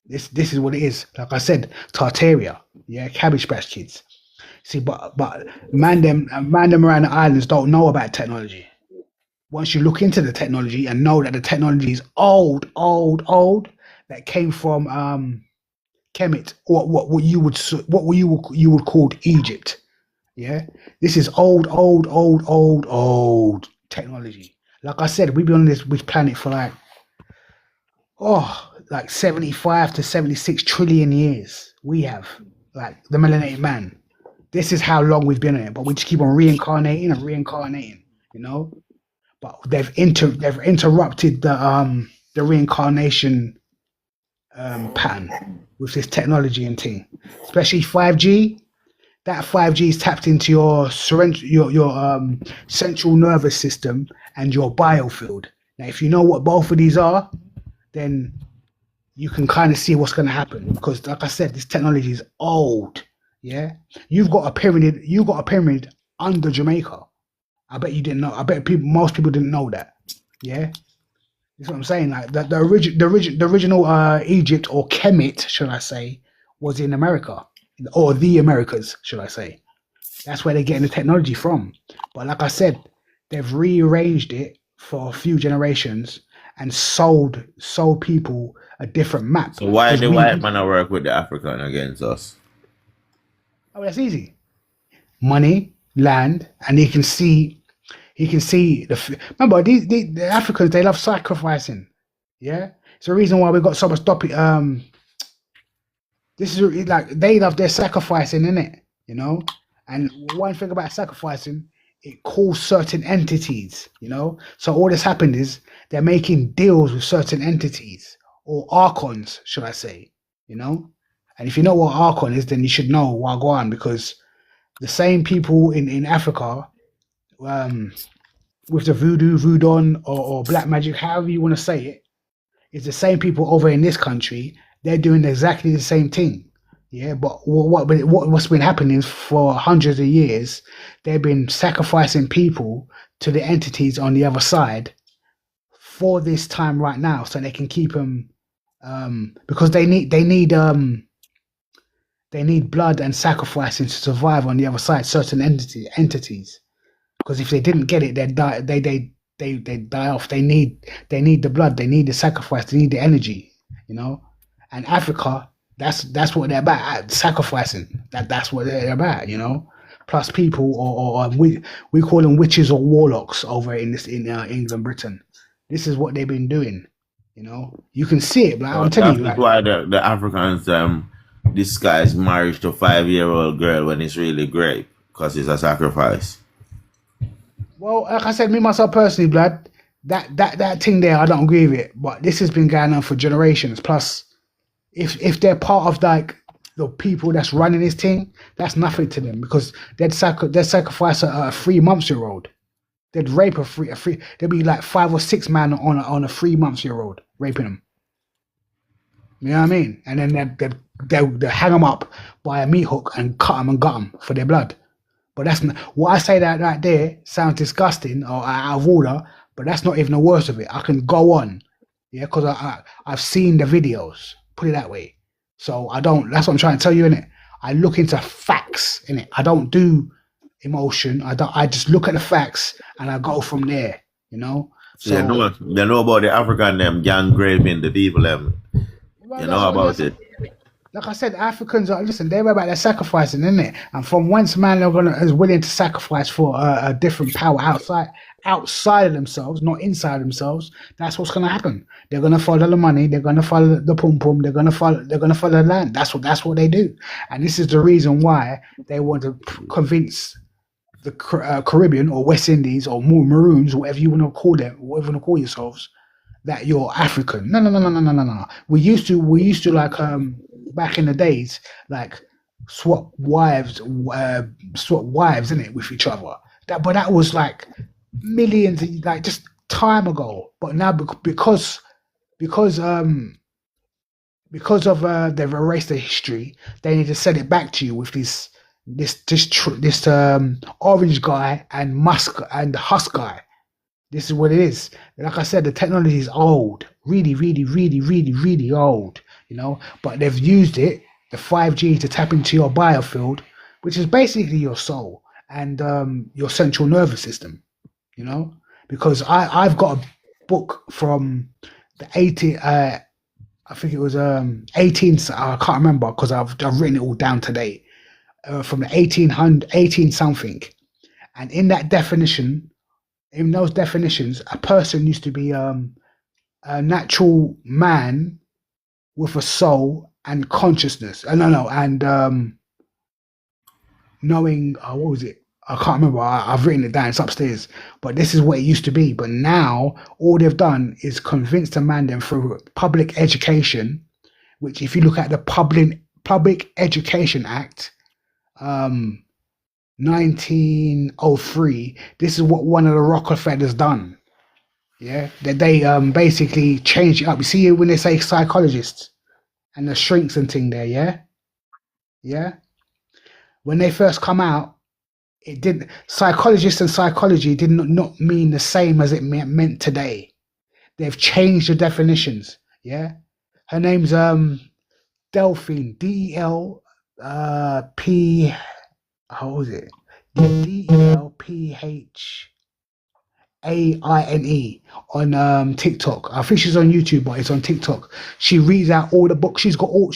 This is what it is. Like I said, Tartaria, yeah, Cabbage Patch Kids. See, but man them around the islands don't know about technology. Once you look into the technology and know that the technology is old, that came from Kemet, or what you would call Egypt. Yeah, this is old technology. Like I said, we've been on this planet for like 75 to 76 trillion years. We have, like, the melanated man. This is how long we've been in it, but we just keep on reincarnating and reincarnating, you know. But they've interrupted the reincarnation pattern with this technology and thing, especially 5G. That 5G is tapped into your central nervous system and your biofield. Now, if you know what both of these are, then you can kind of see what's going to happen. Because, like I said, this technology is old. Yeah, you've got a pyramid under Jamaica. I bet you didn't know. I bet most people didn't know that. Yeah, that's what I'm saying. Like the original Egypt, or Kemet, should I say, was in America, or the Americas, should I say? That's where they're getting the technology from. But like I said, they've rearranged it for a few generations and sold people a different map. So why the white man work with the African against us? Oh, that's easy. Money, land, and he can see remember the Africans, they love sacrificing. Yeah, it's the reason why we got so much this is like, they love their sacrificing, innit? You know. And one thing about sacrificing, it calls certain entities, you know. So all that's happened is they're making deals with certain entities, or archons, should I say, you know. And if you know what archon is, then you should know Wagwan, because the same people in Africa, with the voodoo, or black magic, however you want to say it, it's the same people over in this country. They're doing exactly the same thing. Yeah, but what's been happening for hundreds of years, they've been sacrificing people to the entities on the other side for this time right now, so they can keep them, because they need blood and sacrificing to survive on the other side. Certain entities, because if they didn't get it, they'd die. They die off. They need the blood. They need the sacrifice. They need the energy. You know, and Africa, that's what they're about. Sacrificing. That's what they're about. You know, plus people, or we call them witches or warlocks over in England, Britain. This is what they've been doing. You know, you can see it. Like, I'm telling you, that's why the Africans disguise marriage to 5-year-old girl when it's really great, because it's a sacrifice. Well, like I said, me myself personally, blood, that thing there, I don't agree with it. But this has been going on for generations. Plus, if they're part of like the people that's running this thing, that's nothing to them, because they'd sacrifice a 3-month-old. They'd rape there'd be like 5 or 6 men on a 3-month-old raping them. You know what I mean? And then they'll hang them up by a meat hook and cut them and gut them for their blood. But that's not what I say. That right there sounds disgusting or out of order, but that's not even the worst of it. I can go on, yeah, because I've seen the videos. Put it that way. So I don't. That's what I'm trying to tell you, innit? I look into facts, innit? I don't do emotion. I just look at the facts and I go from there. You know. So they know about the African gang raping the people them. You know about it. Like I said, Africans are, listen, they're about their sacrificing, isn't it? And from whence man is willing to sacrifice for a different power outside of themselves, not inside themselves, that's what's going to happen. They're going to follow the money. They're going to follow the pum pum. They're going to follow the land. That's what they do. And this is the reason why they want to convince the Caribbean or West Indies or more Maroons, whatever you want to call them, whatever you want to call yourselves, that you're African. No. We used to like back in the days, like swap wives, innit, with each other. But that was like millions, like just time ago. But now because of they've erased the history, they need to send it back to you with this orange guy and husk guy. This is what it is. Like I said, the technology is old, really, really, really, really, really old. you know. But they've used it, the 5G, to tap into your biofield, which is basically your soul and your central nervous system, you know. Because I've got a book from the 80. I think it was 18. I can't remember because I've written it all down today. From the 1800, 18 something, and in that definition, in those definitions, a person used to be a natural man with a soul and consciousness. No, and knowing. What was it? I can't remember. I've written it down. It's upstairs. But this is what it used to be. But now all they've done is convince the man them through public education, which if you look at the Public Education Act, 1903, this is what one of the Rockefellers done. Yeah, that they basically changed it up. You see when they say psychologists and the shrinks and thing there, yeah. When they first come out, it did. Psychologists and psychology did not mean the same as it meant today. They've changed the definitions. Yeah, her name's Delphine, DEL P. How was it? DELPHAINE on TikTok. I think she's on YouTube, but it's on TikTok. She reads out all the books. She's got all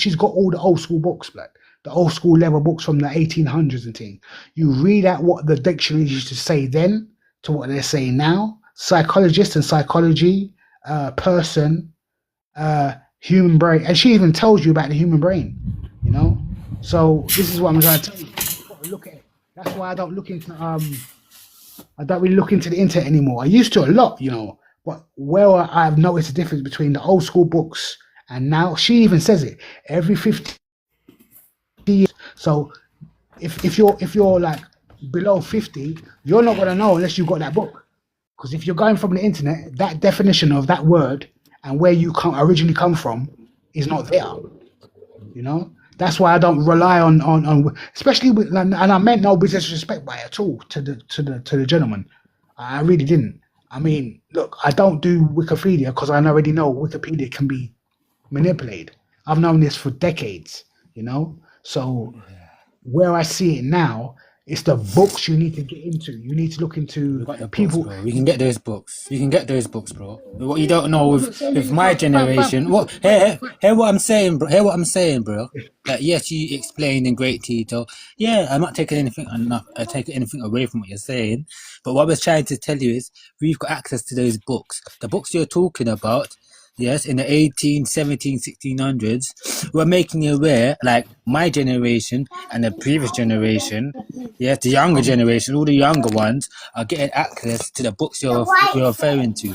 the old school books, like the old school level books from the 1800s and thing. You read out what the dictionaries used to say then to what they're saying now. Psychologist and psychology, person, human brain, and she even tells you about the human brain. You know, so this is what I'm trying to tell you. You've got to look at it. That's why I don't really look into the internet anymore. I used to a lot, you know, but where I've noticed the difference between the old school books and now, she even says it every 50 years. So if you're like below 50, you're not gonna know unless you've got that book. Because if you're going from the internet, that definition of that word and where you originally come from is not there. You know, that's why I don't rely on especially with, and I meant no disrespect by it at all to the gentleman. I really didn't. I mean, look, I don't do Wikipedia because I already know Wikipedia can be manipulated. I've known this for decades, you know. So where I see it now, it's the books you need to get into. You need to look into We got the books, people. bro. We can get those books. You can get those books, bro. What you don't know with my generation. What? Hear what I'm saying, bro. Hear what I'm saying, bro. That yes, you explained in great detail. Yeah, I'm not taking anything away from what you're saying. But what I was trying to tell you is we've got access to those books. The books you're talking about. Yes, in the 18, 17, 1600s, we're making you aware, like my generation and the previous generation, yes, the younger generation, all the younger ones are getting access to the books you're referring to.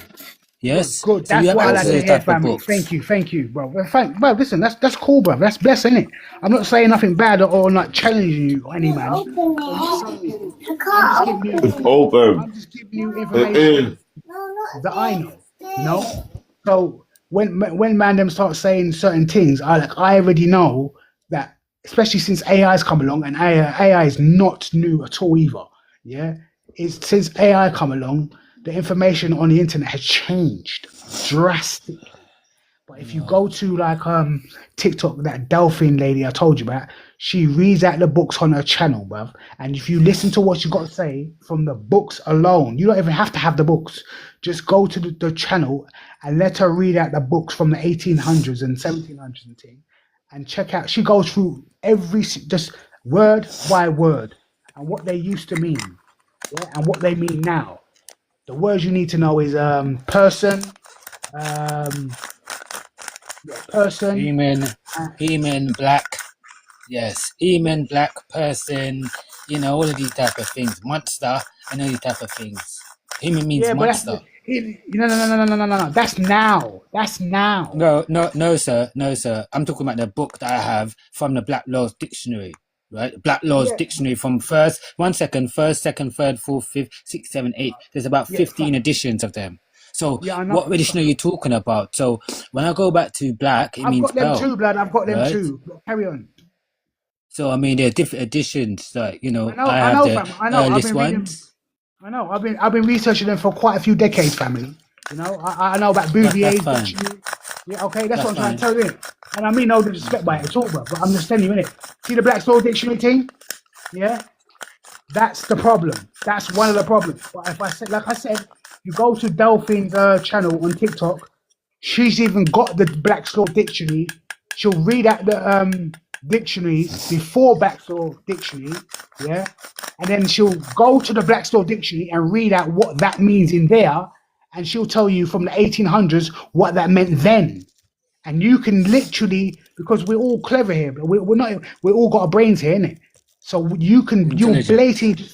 Yes, Good. so we That's have what I access like to to those hear, type of family. books. Thank you, bro. Well, listen, that's cool, bro. That's blessed, isn't it? I'm not saying nothing bad or not challenging you or any man or not saying anything. I'm just giving you. It's open. I'm just giving you It is. information that I know. You know. So when man them start saying certain things, I already know that, especially since AI's come along, and AI is not new at all either. Yeah, it's since AI come along, the information on the internet has changed drastically. But if you go to like TikTok, that Delphine lady I told you about, she reads out the books on her channel, bruv. And if you listen to what she got to say from the books alone, you don't even have to have the books. Just go to the channel and let her read out the books from the 1800s and 1700s and thing, and check out. She goes through just word by word and what they used to mean, yeah, and what they mean now. The words you need to know is person, um, person. Human, black, yes, human, black person, you know, all of these type of things, monster, and all these type of things. Human means Yeah, but that's monster. no. That's now. That's now. No, sir. I'm talking about the book that I have from the Black Laws Dictionary, right? Black Laws Yeah, Dictionary from first, second, third, fourth, fifth, sixth, seventh, eighth. There's about yeah, 15 editions of them. So yeah. I know. what edition are you talking about? So when I go back to black, it I've means got them pearl, too, blood. I've got them right? too. Carry on. So I mean, there are different editions. Like I I have know, the fam. I know. I've earliest been reading. ones. I know. I've been researching them for quite a few decades, family. You know. I know about That's Bouvier's fine. dictionary. Yeah, okay, that's what That's I'm trying to fine. tell you. And I mean no disrespect by it at all, bro. But I'm just telling you, innit? See the Black Soul Dictionary thing? Yeah? That's the problem. That's one of the problems. But if I said, like I said, you go to Delphine's channel on TikTok, she's even got the Black Soul Dictionary. She'll read out the dictionary before Black Soul Dictionary, yeah? And then she'll go to the Black Soul Dictionary and read out what that means in there. And she'll tell you from the 1800s what that meant then. And you can literally, because we're all clever here, but we're not, we all got our brains here, innit? So you'll Intelligent. blatantly,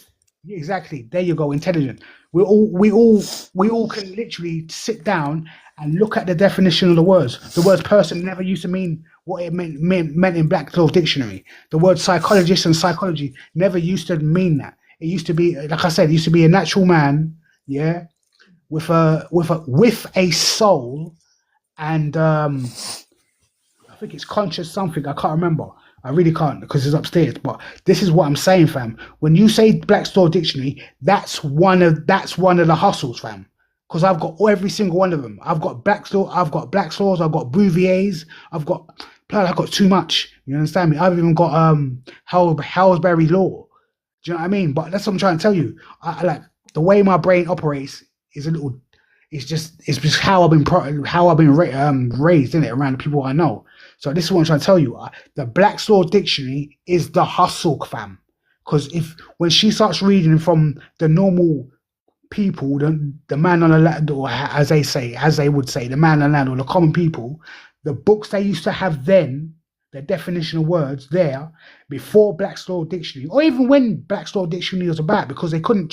exactly, there you go, intelligent. We all can literally sit down and look at the definition of the words. The word person never used to mean what it meant in Black Law Dictionary. The word psychologist and psychology never used to mean that. It used to be, like I said, it used to be a natural man, yeah, with a soul and I think it's conscious something. I can't remember. I really can't because it's upstairs. But this is what I'm saying, fam. When you say Black Store Dictionary, that's one of the hustles, fam. Because I've got every single one of them. I've got Black Store, I've got Black Stores, I've got Bouviers, I've got too much. You understand me? I've even got Halsbury Law. Do you know what I mean? But that's what I'm trying to tell you. I like the way my brain operates is a little. It's just how I've been raised in it around the people I know. So this is what I'm trying to tell you. The Black Sword Dictionary is the hustle, fam. Because when she starts reading from the normal people, the man on the land, or as they would say, the man on the land, or the common people, the books they used to have then, the definition of words there before Black Sword Dictionary, or even when Black Sword Dictionary was about, because they couldn't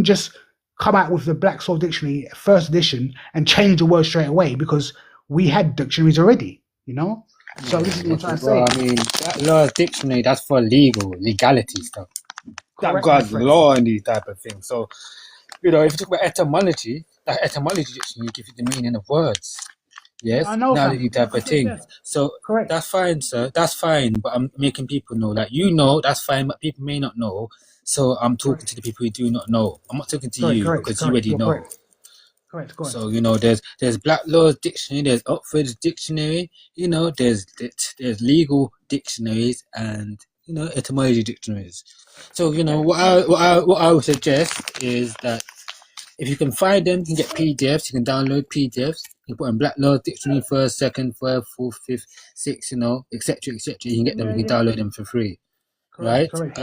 just come out with the Black Sword Dictionary first edition and change the word straight away because we had dictionaries already, you know. So this is what I'm trying to Well, say. I mean, that law dictionary, that's for legality stuff. That Correct, my God's friend. law and these type of things. So, if you talk about etymology, that etymology dictionary gives you the meaning of words. Yeah, I Yes, know, now fam. these type of things. Yes, So correct. that's fine, sir. That's fine. But I'm making people know that that's fine, but people may not know. So I'm talking Correct. to the people who do not know. I'm not talking to Correct. you Correct. because you Correct. already You're know. correct. Correct. Go on. So there's Black Law's dictionary, there's Oxford's dictionary, there's legal dictionaries and etymology dictionaries. So Yeah. what I would suggest is that if you can find them, you can get PDFs, you can download PDFs. You put in Black Law Dictionary first, second, third, fourth, fifth, sixth, etc., etc. You can get them, Yeah. you can Yeah. download them for free, Correct. right? Correct.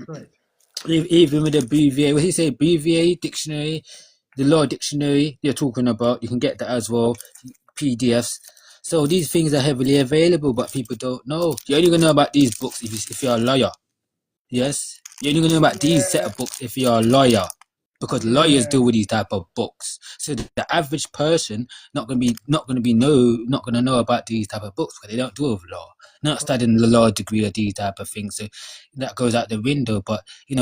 Correct. Even with the BVA, what did he say? BVA dictionary, the law dictionary you're talking about, you can get that as well, PDFs. So these things are heavily available, but people don't know. You're only gonna know about these books if you're a lawyer. Yes, you're only gonna know about these set Yeah. of books if you're a lawyer, because lawyers Yeah. deal with these type of books. So the average person not gonna know about these type of books because they don't deal with law, not studying the law degree or these type of things. So that goes out the window. But they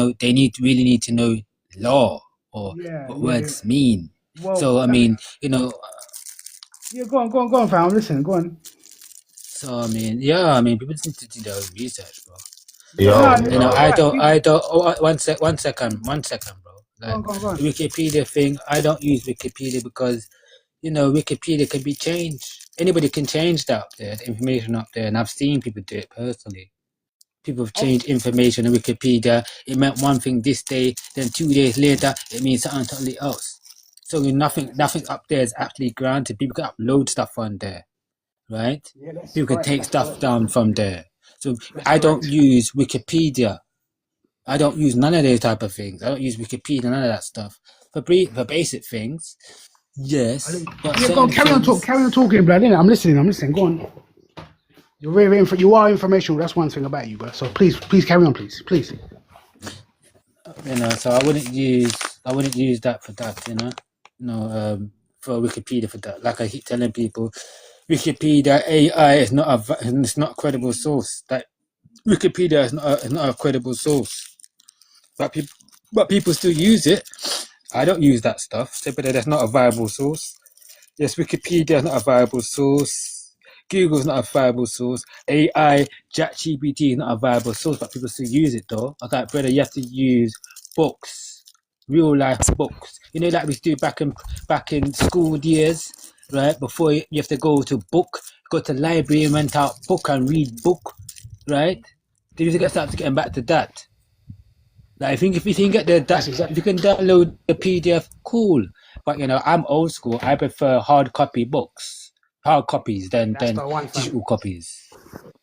really need to know law or Yeah. what Yeah. words mean. Well, So I like, mean, yeah. Go on. Go on. Go on, fam. Listen. Go on. people just need to do their own research, bro. Yeah. But No. Yo, You're yo. right. I don't. Oh, one second, bro. Go Like on. Go on. Go the on. Wikipedia thing, I don't use Wikipedia because Wikipedia can be changed. Anybody can change that up there, the information up there, and I've seen people do it personally. People have Oh. changed information on Wikipedia. It meant one thing this day, then 2 days later, it means something totally else. So nothing up there is actually granted. People can upload stuff on there, right? Yeah. That's People can correct. take That's stuff correct. down from there. So That's I don't correct. use Wikipedia. I don't use none of those type of things. I don't use Wikipedia, none of that stuff. For basic things, yes, but Yeah. Go on. certain things, Carry on talking, blood. I'm listening. I'm listening. Go on. You are informational. That's one thing about you, bro. So please carry on, please. Please. so I wouldn't use that for that, for Wikipedia for that. Like I keep telling people, Wikipedia AI is it's not a credible source. That Wikipedia is not a credible source, but people still use it. I don't use that stuff. So, but that's not a viable source. Yes, Wikipedia is not a viable source. Google is not a viable source. AI, ChatGPT is not a viable source, but people still use it though. I was like, brother, you have to use books, real life books. Like we do back in school years right? Before you have to go to book, go to library and rent out book and read book, right? Then you have to start getting back to that. Like, I think if you can get if you can download the PDF, cool. But I'm old school. I prefer hard copies than That's the one, fam. digital copies.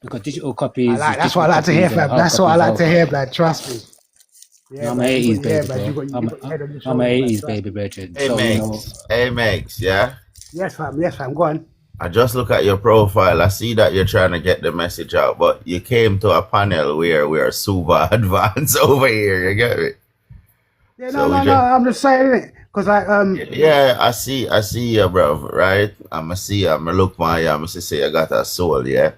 Because digital copies, That's what I like to hear, fam. That's what I like to hear, blood. Trust me. Yeah, I'm man. an 80s baby, Man. bro. You got your head on your I'm an shoulders, man. 80s baby, Bridget. Hey, So, Max, yeah? Yes, fam. Yes, fam. Go on. I just look at your profile. I see that you're trying to get the message out, but you came to a panel where we are super advanced over here. You get it? Yeah, no. I'm just saying it because Yeah, I see you, bro. Right? I'ma look my I'ma say you got a soul, yeah.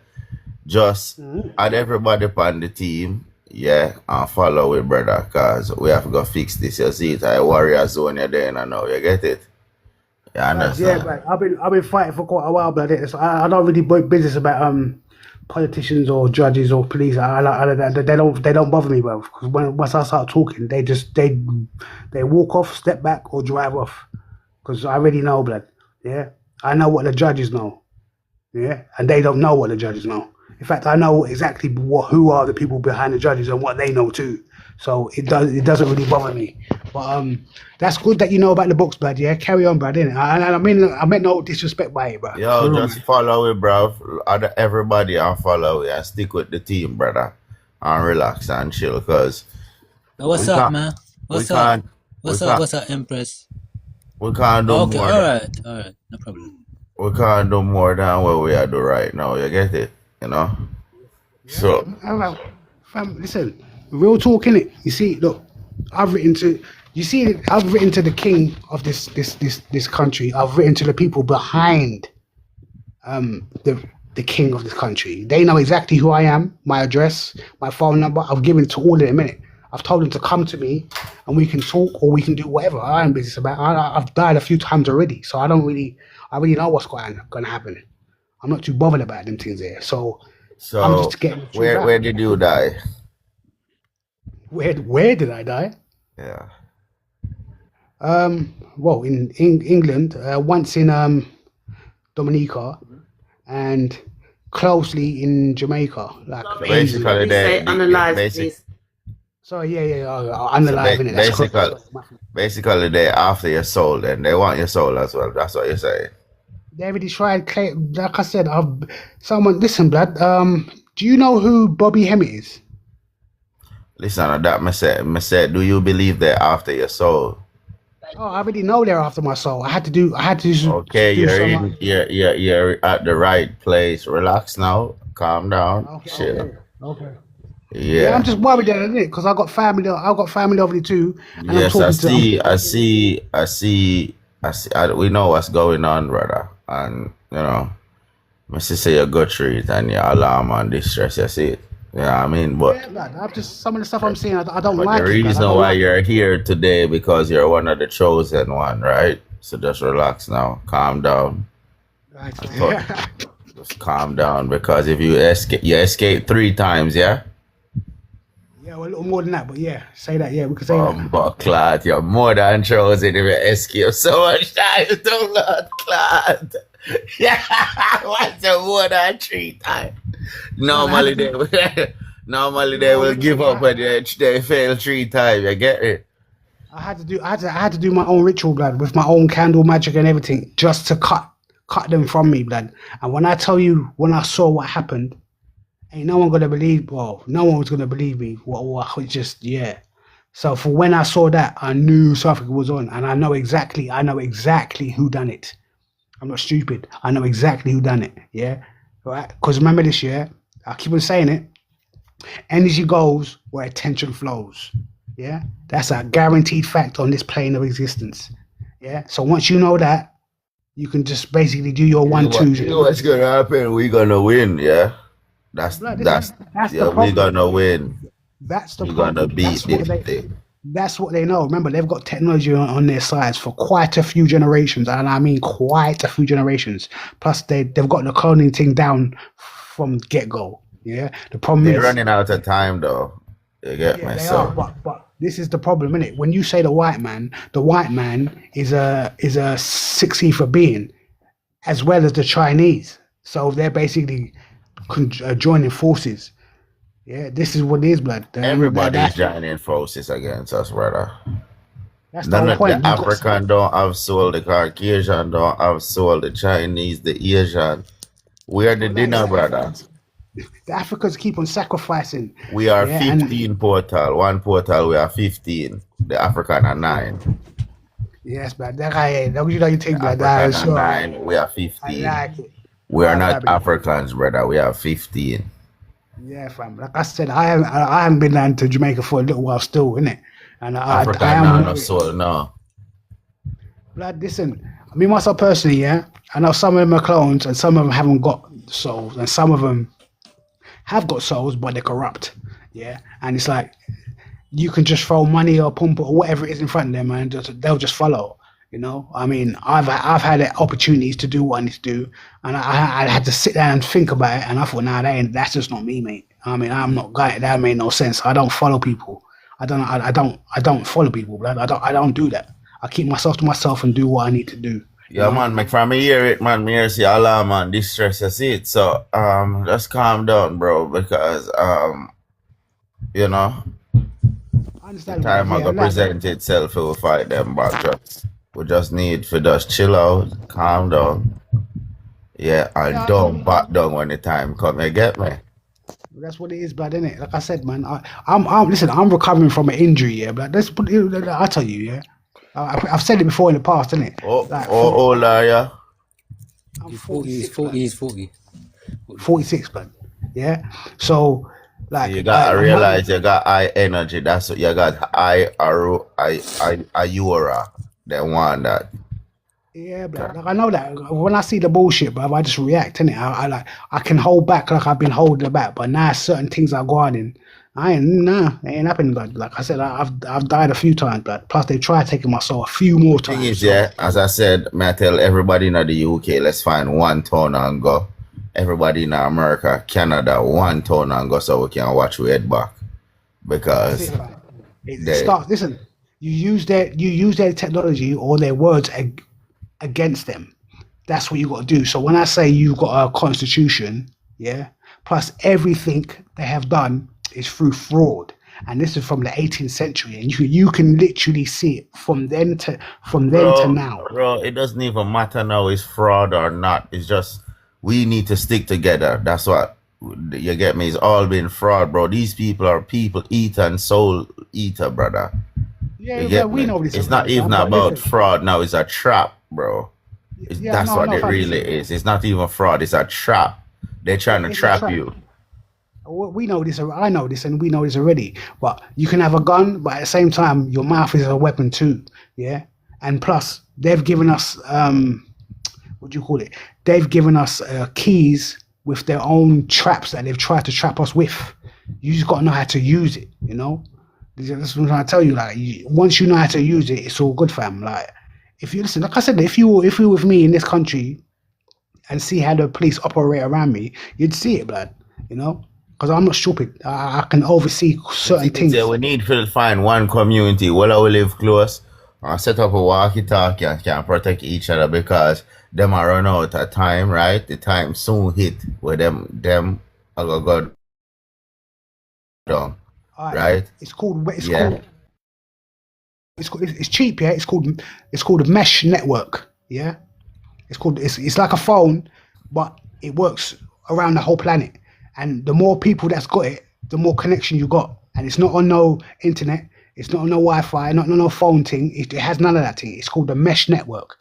Just add everybody on the team, yeah, and follow it, brother, cause we have to go fix this. You see it, I warrior zone you there and now. You get it? You understand? Yeah, but I've been fighting for quite a while, but I don't really break business about politicians or judges or police. They don't bother me, bro. Because once I start talking, they walk off, step back, or drive off. Because I already know, blood. Yeah, I know what the judges know. Yeah, and they don't know what the judges know. In fact, I know exactly who are the people behind the judges and what they know too. So it doesn't really bother me. But that's good that you know about the books, blood. Yeah, carry on, blood. Innit? I meant no disrespect by it, bro. Yo, just follow it, bro. Everybody and follow it and stick with the team, brother, and relax and chill. Cause what's up, man? What's up, Empress? We can't do more. All right, no problem. We can't do more than what we are doing right now. You get it? You know. Yeah, so, fam, listen. Real talk, innit? You see, look, I've written to the king of this country. I've written to the people behind the king of this country. They know exactly who I am, my address, my phone number. I've given it to all of them, innit? I've told them to come to me and we can talk or we can do whatever. I ain't business about. I've died a few times already, so I already know what's going to happen. I'm not too bothered about them things there. So I'm just getting where did you die? Where did I die? Yeah. Well, in England, once in Dominica, and closely in Jamaica. Like basically, please. Sorry, yeah, unalive, innit? Basically, they're after your soul, then they want your soul as well. That's what you're saying. They already tried. Like I said, listen, blood. Do you know who Bobby Hemmett is? Listen, that me said, do you believe they're after your soul? Oh, I already know they're after my soul. I had to do. Okay, you're at the right place. Relax now. Calm down. Chill. Okay. Yeah. I'm just worried that innit? Because I got family over there too. And yes, I see. We know what's going on, brother. And I say you go through it and your alarm and distress. You see it. Yeah, I mean, but I'm just some of the stuff I'm seeing. I don't like. The reason why you're here today because you're one of the chosen one, right? So just relax now, calm down. Right. Just calm down because if you escape 3 times, yeah. Yeah, well, a little more than that, but yeah, say that. Yeah, we could say that. But Claude, you're more than chosen if you escape so much time, don't Lord Claude. Yeah, what's the more than 3 times? Normally they will give up when they fail 3 times. You get it? I had to do my own ritual, blood, with my own candle magic and everything, just to cut them from me, blood. And when I tell you, when I saw what happened, ain't no one gonna believe. Well, no one was gonna believe me. So for when I saw that, I knew something was on, and I know exactly who done it. I'm not stupid. I know exactly who done it. Yeah, right. Because remember this year, I keep on saying it. Energy goes where attention flows. Yeah, that's a guaranteed fact on this plane of existence. Yeah. So once you know that, you can just basically do your 1-2s. You know what's gonna happen? We're gonna win. Yeah. That's the we're gonna win. That's the we're problem. Gonna beat That's what they know. Remember, they've got technology on their sides for quite a few generations, and I mean quite a few generations. Plus, they've got the cloning thing down from get-go. Yeah, the problem they're running out of time, though. You get me? They are, but this is the problem, isn't it? When you say the white man is a 6 ether being. as well as the Chinese. So they're basically joining forces. Yeah, this is what it is, blood. Everybody's joining forces against us, brother. That's the None whole of the point. You got African don't have soul, the Caucasian don't have soul, the Chinese, the Asian. We are the dinner, brother. the Africans keep on sacrificing. We are Yeah, 15 portal. One portal, we are 15. The African are 9. Yes, but that guy, you think The like that. African So are 9, we are I 15. like it. We are All right, not baby. Africans, brother. We are 15. Yeah, fam. Like I said, I haven't been down to Jamaica for a little while still, innit? And I African am no soul, no. blood. Listen, me myself personally, yeah. I know some of them are clones, and some of them haven't got souls, and some of them have got souls, but they're corrupt. Yeah, and it's like you can just throw money or pump or whatever it is in front of them, and they'll just follow. You know, I mean, I've had opportunities to do what I need to do, and I had to sit down and think about it, and I thought, nah, that's just not me, mate. I mean, I'm not guy. That made no sense. I don't follow people. I don't follow people. Blood. I don't do that. I keep myself to myself and do what I need to do. Yeah, man, make from me hear it, man. Me hear see alarm and distress, I see it. So, just calm down, bro, because, you know, the time I go present itself, it will fight them back. We just need to just chill out, calm down. Yeah, and don't back down when the time comes. You get me? That's what it is, blood, innit? Like I said, man, I'm listen. I'm recovering from an injury, yeah, but I tell you, yeah. I've said it before in the past, innit? How old are you? I'm 40. 46, man. Yeah. So, like, so you gotta realize you got high energy. That's what you got. High aura. They want that. Yeah, but like, I know that when I see the bullshit, bro, I just react, innit? I can hold back like I've been holding back, but now certain things are going in. It ain't happening, blood. Like I said, I've died a few times, blood. Plus they tried taking my soul a few more times. Thing is, yeah, as I said, may I tell everybody in the UK, let's find one town and go. Everybody in America, Canada, one town and go so we can watch we head back. Because listen, you use their technology or their words against them. That's what you got to do. So when I say you've got a constitution, yeah, plus everything they have done is through fraud, and this is from the 18th century, and you can literally see it from then to now. Bro, it doesn't even matter now it's fraud or not. It's just we need to stick together. That's what you get me. It's all been fraud, bro. These people are people eater and soul eater, brother. Yeah, we know this. It's not even about fraud now. It's a trap, bro. That's what it really is. It's not even fraud. It's a trap. They're trying to trap you. We know this. I know this, and we know this already. But you can have a gun, but at the same time, your mouth is a weapon too. Yeah, and plus they've given us what do you call it? They've given us keys with their own traps that they've tried to trap us with. You just got to know how to use it. You know, that's what I tell you. Like once you know how to use it, it's all good, fam. Like if you listen, like I said, if you were with me in this country and see how the police operate around me, you'd see it, blood. You know. Because I'm not stupid. I can oversee certain things. Yeah, we need to find one community where we live close and set up a walkie-talkie and can protect each other because them are run out of time, right? The time soon hit where them are going to go down, right? It's cheap, yeah. It's called a mesh network, yeah. It's like a phone, but it works around the whole planet. And the more people that's got it, the more connection you got. And it's not on no internet, it's not on no Wi-Fi, not on no phone thing. It has none of that thing. It's called the mesh network.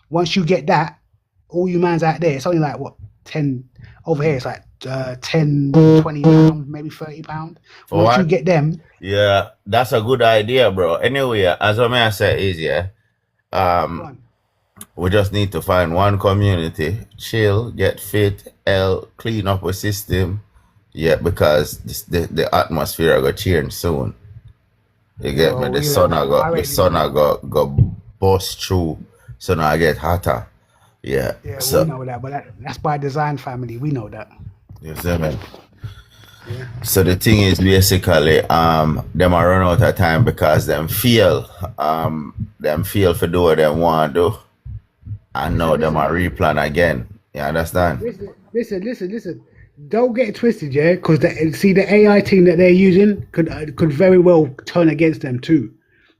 Once you get that, all you mans out there, it's only like what 10 over here. It's like 10, 20 pounds, maybe 30 pounds. Once you get them, yeah, that's a good idea, bro. Anyway, as I may say, is we just need to find one community, chill, get fit, clean up a system. Yeah, because the atmosphere are gonna change soon. You get me? The sun go bust through, so now I get hotter. Yeah. Yeah, so, we know that, but that's by design, family. We know that. You see me? Yeah. So the thing is basically them are run out of time because them feel for do what they want to do. And Listen, now them listen, a replan again. You understand? listen. Don't get it twisted, yeah, because see the AI team that they're using could very well turn against them too,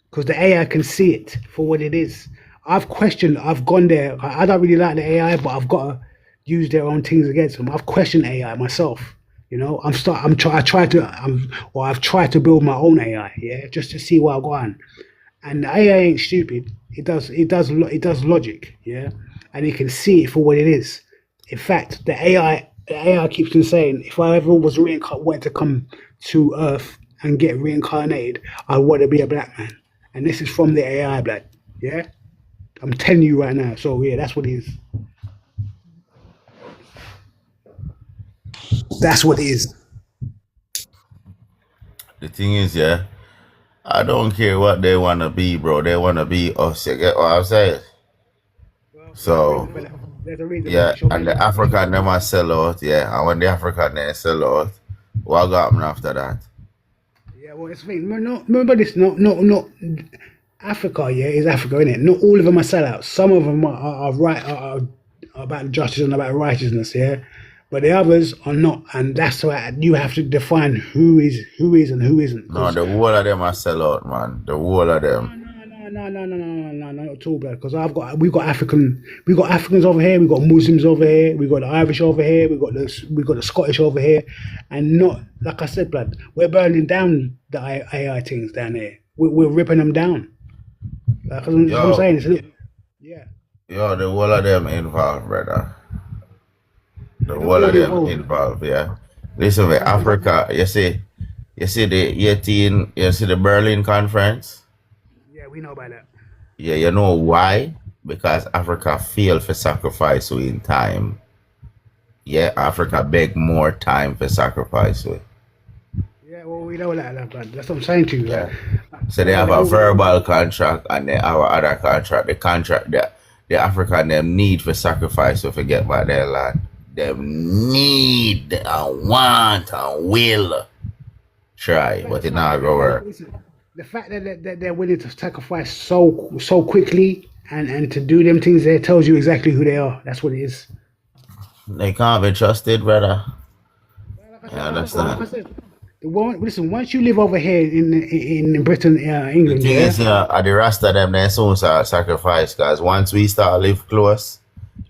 because the AI can see it for what it is. I've gone there. I don't really like the AI, but I've got to use their own things against them. I've questioned AI myself. You know, I've tried to build my own AI, yeah, just to see what I go on. And the AI ain't stupid. It does logic, yeah, and it can see it for what it is. In fact, the AI keeps on saying, if I ever was wanted to come to Earth and get reincarnated, I want to be a black man. And this is from the AI, blood. Yeah, I'm telling you right now. So yeah, that's what it is. That's what it is. The thing is, yeah, I don't care what they wanna be, bro. They wanna be us. You get what I'm saying? Well, there's a So reason for that. There's a reason for yeah, that. Show me and the why. African them a sell out, yeah. And when the African they sell out, what got happen after that? Yeah, well, it's the thing. Remember this. Not Africa. Yeah, is Africa, isn't it? Not all of them are sellouts. Some of them are right. Are about justice and about righteousness. Yeah, but the others are not, and that's why you have to define who is and who isn't. No, Because the whole of them are sell out, man. The whole of them. no, not at all, bro. Because we got Africans over here, we got Muslims over here, we got the Irish over here, we got the Scottish over here, and not like I said, blood. We're burning down the AI things down here. We're ripping them down. Like, that's what I'm Yo, saying. Yeah, yo, the whole of them involved, brother. The they're not whole all of them involved. involved, yeah. Listen, with Like I said, Africa, you see the 18, you see the Berlin conference? yeah, we know about that. Yeah, you know why? Because Africa failed for sacrifice in time. Yeah, Africa beg more time for sacrifice with. Yeah, well, we know that, blood. That's what I'm saying to you. Yeah. So they Some of have them a over there. verbal contract and they have other contract. The contract that the African them need for sacrifice to forget about their land. Them need and want and will try, but it not go work. Listen, the fact that they're willing to sacrifice so quickly and to do them things there tells you exactly who they are. That's what it is. They can't be trusted, brother. Like You I understand? said, listen, once you live over here in Britain, The England, thing yeah, is, at the rest of them, they soon start sacrifice, because once we start live close,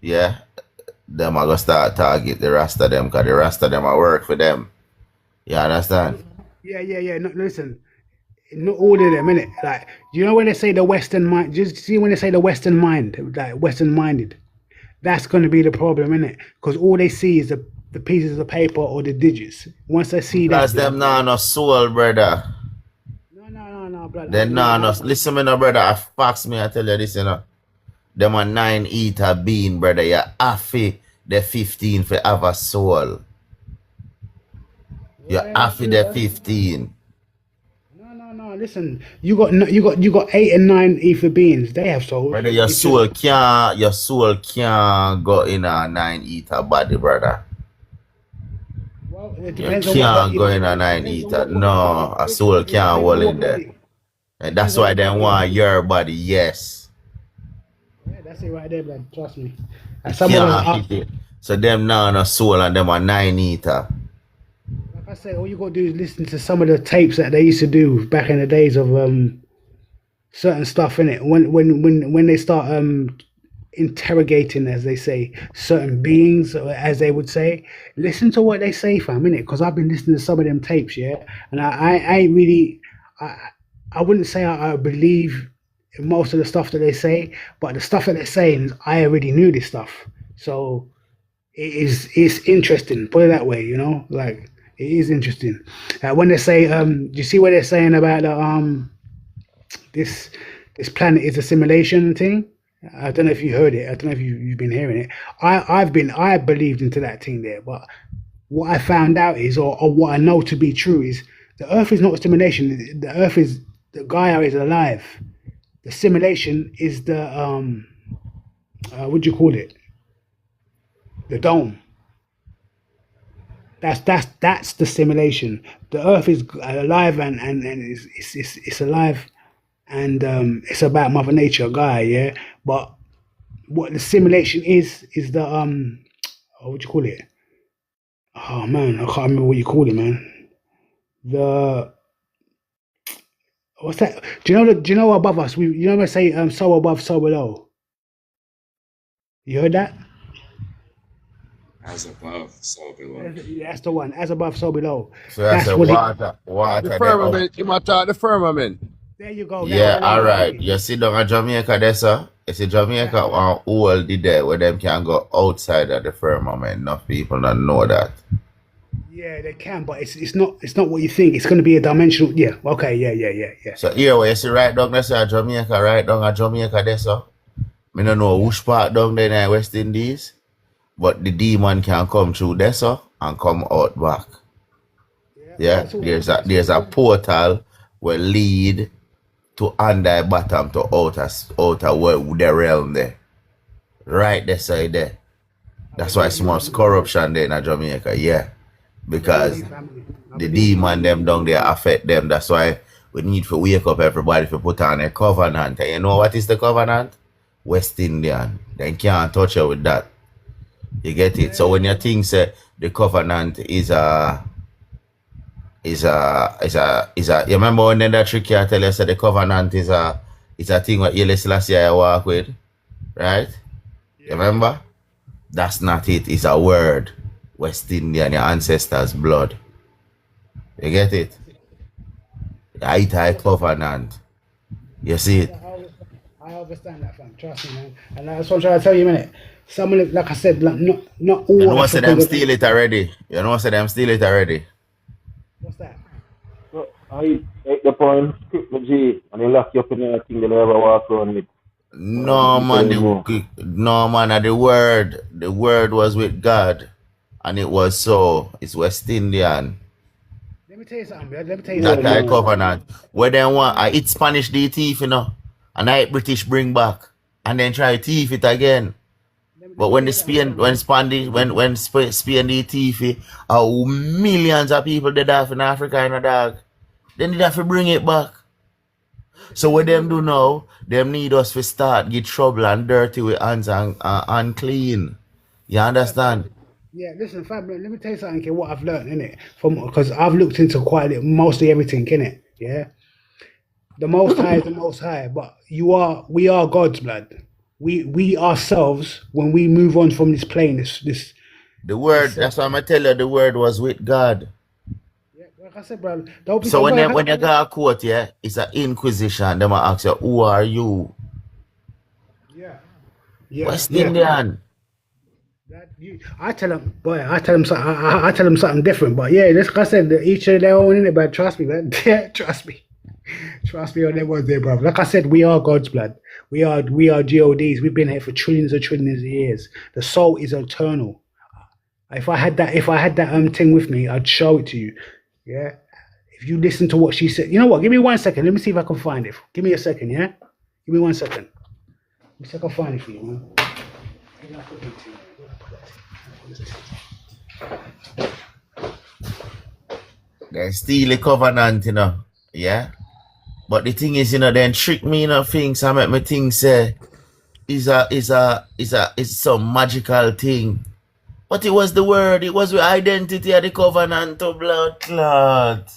yeah, them are gonna start target the rest of them, because the rest of them are work for them. You understand? yeah. No, listen, not all of them, innit? Like, do you know when they say the Western mind? Just see when they say the Western mind, like Western minded. That's going to be the problem, innit? Because all they see is the pieces of paper or the digits. Once they see that, Because blood. them not no soul, brother. No, blood. They not no. Listen, me no, brother. Fax me, I tell you this, you know. Them a 9 eater bean, brother. You happy the 15 for have a soul. You happy the 15. No. Listen, you got 8 and 9 ether beings. They have souls. Brother, your soul can't go in a 9 eater body, brother. Well, it You depends on what can't body. go in a 9 eater. No, a soul can't hold in there. And that's why they want your body, yes. Yeah, that's it right there, blood. Trust me. And You some of can't us, fit it. So them now no soul and them a 9 eater. like I said, all you got to do is listen to some of the tapes that they used to do back in the days of certain stuff in it. When they start interrogating, as they say, certain beings, as they would say, listen to what they say, fam, innit? Because I've been listening to some of them tapes, yeah, and I ain't really, I wouldn't say I believe in most of the stuff that they say, but the stuff that they're saying, I already knew this stuff, so it's interesting. Put it that way, you know, like it is interesting. When they say, do you see what they're saying about this planet is a simulation thing? I don't know if you heard it. I don't know if you've been hearing it. I believed into that thing there, but what I found out is, or what I know to be true is, the Earth is not a simulation. The Earth is, the Gaia is alive. The simulation is the what do you call it? The dome. That's the simulation. The Earth is alive and it's alive, and it's about Mother Nature, Gaia, yeah. But what the simulation is the what do you call it? Oh man, I can't remember what you call it, man. The what's that? Do you know above us? You know when I say so above, so below. You heard that? As above, so below. That's the one. As above, so below. So that's That's a what it. The water there up. firmament. You might talk the firmament. There you go. That's Yeah, the one. all right. Exactly. You see down in Jamaica there, sir? You see Jamaica Exactly. on all the day where them can go outside of the firmament. Enough people don't know that. Yeah, they can, but it's not what you think. It's going to be a dimensional. Yeah. Okay. Yeah. So here where you see right down there, sir, Jamaica, right down at Jamaica there, sir. I don't know which part down there in West Indies, but the demon can come through there, sir, and come out back. Yeah, there's a portal where lead to under bottom to outer world, the realm there. Right there side there. That's why it's most corruption there in Jamaica, yeah. Because the demon them down there affect them. That's why we need to wake up everybody to put on a covenant. And you know what is the covenant? West Indian. They can't touch you with that. You get it? So when you think say the covenant is a you remember when that trick I tell you say the covenant is a thing what Haile Selassie I walk with, right? You remember? That's not it. It's a word. West Indian, your ancestors' blood. You get it? The covenant. You see it? I understand that, fam. Trust me, man. And that's what I'm trying to tell you, man. Some of it, like I said, like not all. You know say them steal it already. You know say them steal it already. What's that? So I take the point, script the G, and they lock you up in anything they never walk around with. No man, the word was with God, and it was so. It's West Indian. Let me tell you something, man. Let me tell you Not something. a covenant. Where they want, I eat Spanish the thief, you know, and I eat British bring back, and then try to thief it again. But when the Spain the thief, millions of people did that in Africa and a dog. Then they have to bring it back. So what them do now, them need us to start get trouble and dirty with hands and unclean. You understand? Yeah, listen, fam, let me tell you something, okay, what I've learned, innit? Because I've looked into mostly everything, innit? Yeah? The Most High is the Most High, but we are God's blood. We ourselves, when we move on from this plane, the word, that's why I'm going to tell you, the word was with God. Yeah, like I said, bro, don't be so when you go to court, yeah, it's an inquisition. They might ask you, who are you? Yeah. West Indian. I tell them something different. But yeah, like I said, each of their own, innit, but trust me, man. Yeah, trust me on that one there, bro. Like I said, we are God's blood. We are GODs. We've been here for trillions of years. The soul is eternal. If I had that thing with me, I'd show it to you. Yeah. If you listen to what she said, you know what? Give me 1 second. Let me see if I can find it. Give me a second, yeah? Give me 1 second. Let me see if I can find it for you, man. They steal the covenant, you know. Yeah. But the thing is, you know, then trick me, you know, things. I make me think say it's some magical thing. But it was the word, it was the identity of the covenant of blood clot.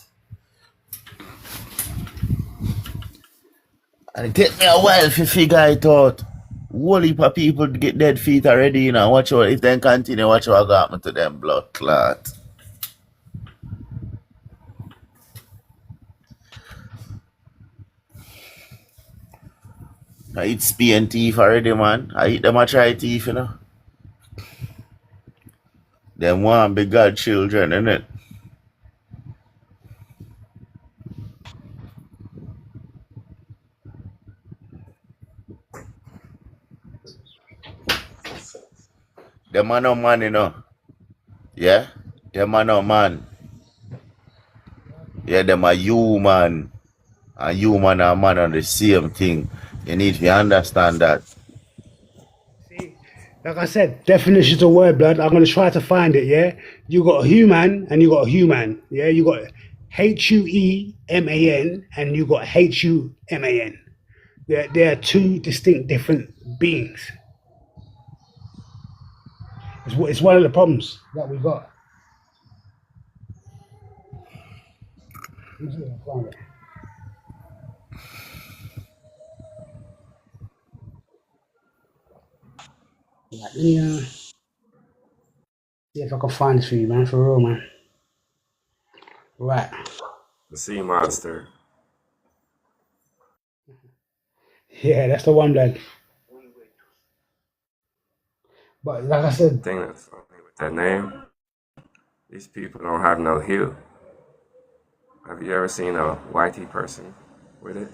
And it take me a while to figure it out. Whole heap of people get dead feet already, you know. Watch out, if they continue, watch what happen to them blood clot. I eat Spain teeth already, man. I eat them a try teeth, you know. Them want be God children, innit? Them are no man, you know. Yeah? Them are no man. Yeah, them are human. And human and man are the same thing. You need to understand that. See, like I said, definitions of word, blood. I'm going to try to find it, yeah? You got a human and you got a human. Yeah, you got HUEMAN and you got HUMAN. They're two distinct different beings. It's one of the problems that we got. Let me see if I can find it. Right, let me see if I can find this for you, man. For real, man. Right. The sea monster. Yeah, that's the one, blood. But like I said, Thing that's funny with that name, these people don't have no hue. Have you ever seen a whitey person with it?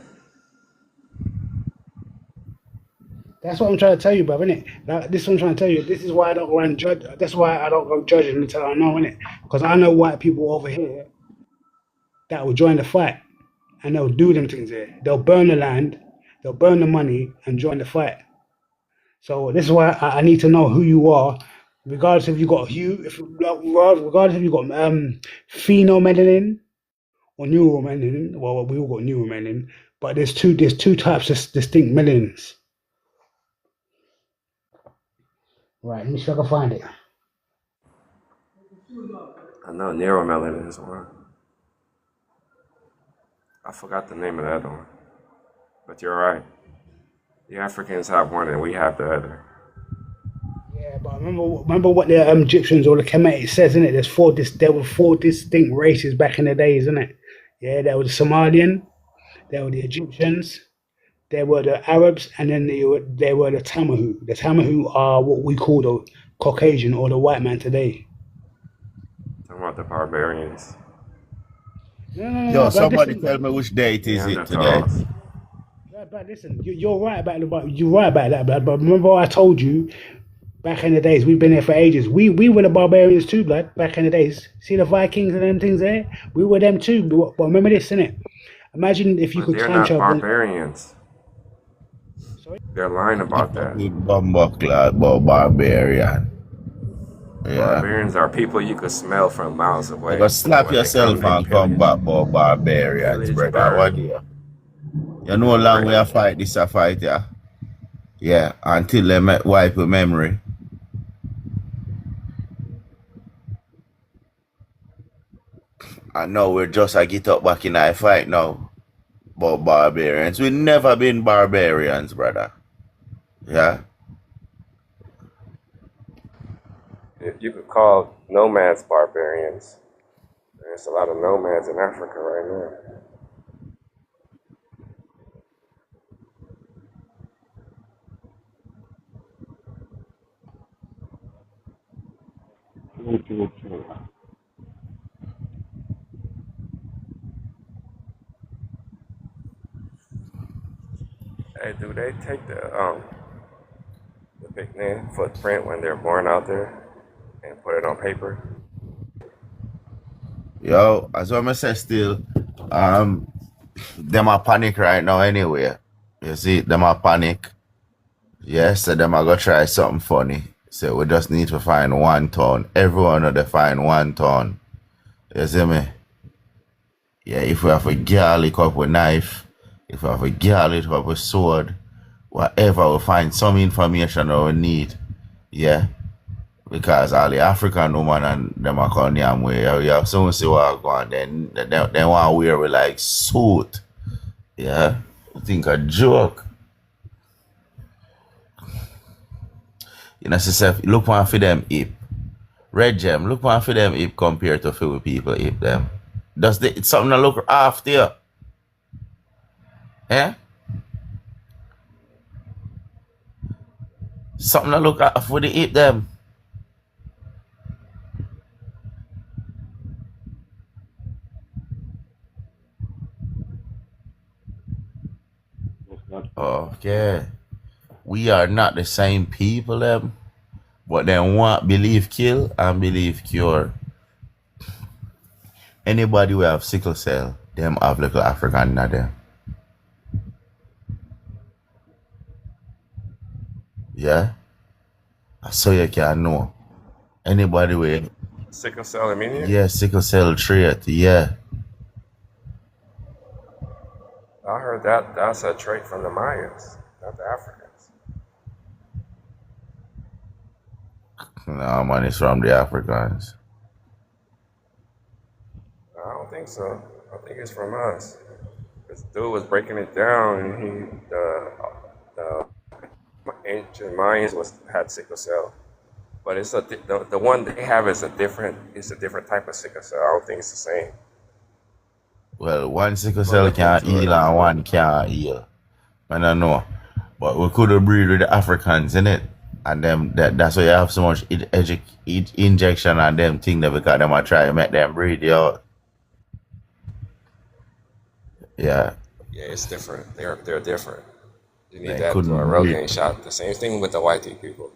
that's what I'm trying to tell you, bro, innit? Like, this is what I'm trying to tell you. This is why I don't go and judge. That's why I don't go judging until I know, innit? Because I know white people over here that will join the fight and they'll do them things there. They'll burn the land, they'll burn the money and join the fight. So this is why I need to know who you are, regardless if you got hue, regardless if you got phenomelanin or neuromelanin. Well, we all got neuromelanin, but there's two types of distinct melanins. Right, let me see if I can find it. I know neuromelanin is one. I forgot the name of the other one. But you're right. The Africans have one and we have the other. Yeah, but remember what the Egyptians or the Kemetic says, isn't it? There were four distinct races back in the days, isn't it? Yeah, there was the Somalian, there were the Egyptians, there were the Arabs, and then there were the Tamahu. The Tamahu are what we call the Caucasian or the white man today. Talking about the barbarians. No, somebody tell me which day it is it today. But listen, you're right about that. But remember, what I told you back in the days. We've been there for ages. We were the barbarians too, blood. Back in the days. See the Vikings and them things there. We were them too. But remember this, innit? Imagine if you could They're time not travel. barbarians. Sorry? They're lying about that. Barbarian. Yeah. Barbarians are people you could smell from miles away. You slap yourself and come back for barbarians, brother. What do you? You know how long we fight this a fight, yeah? Yeah, until they wipe your memory. I know we're just a get up back in a fight now. But barbarians, we never been barbarians, brother. Yeah? You could call nomads barbarians. There's a lot of nomads in Africa right now. True. Hey, do they take the picnic footprint when they're born out there and put it on paper? Yo, as I say still, them a panic right now anyway. You see, them a panic. Yes, so them a go try something funny. So we just need to find one town. Everyone will find one town. You see me? Yeah, if we have a garlic up with knife, if we have a garlic up with sword, whatever, we'll find some information that we need. Yeah? Because all the African women and them are coming here and you have someone see what going on, then they want to wear with like suit. Yeah? You think a joke. You know, look one for them hip. Red Gem, look one for them hip compared to few people hip them. It's something to look after you. Yeah? Something to look after for the hip them. Okay. We are not the same people them. But then want believe kill and believe cure. Anybody who have sickle cell, them have little African in them. Yeah? So you can know. Anybody with Sickle cell anemia? yeah, sickle cell trait, yeah. I heard that's a trait from the Mayans, not the Africans. No, man, it's from the Africans. I don't think so. I think it's from us. This dude was breaking it down, and the ancient Mayans had sickle cell, but it's the one they have is a different type of sickle cell. I don't think it's the same. Well, one sickle But cell look can't into it. heal and one can't heal. I don't know. But we could have breed with the Africans, innit? And them that's why you have so much injection on them thing that because them are trying to make them breed, yo. Yeah. Yeah, it's different. They're different. You need They that couldn't breed. rogaine shot. The same thing with the white people.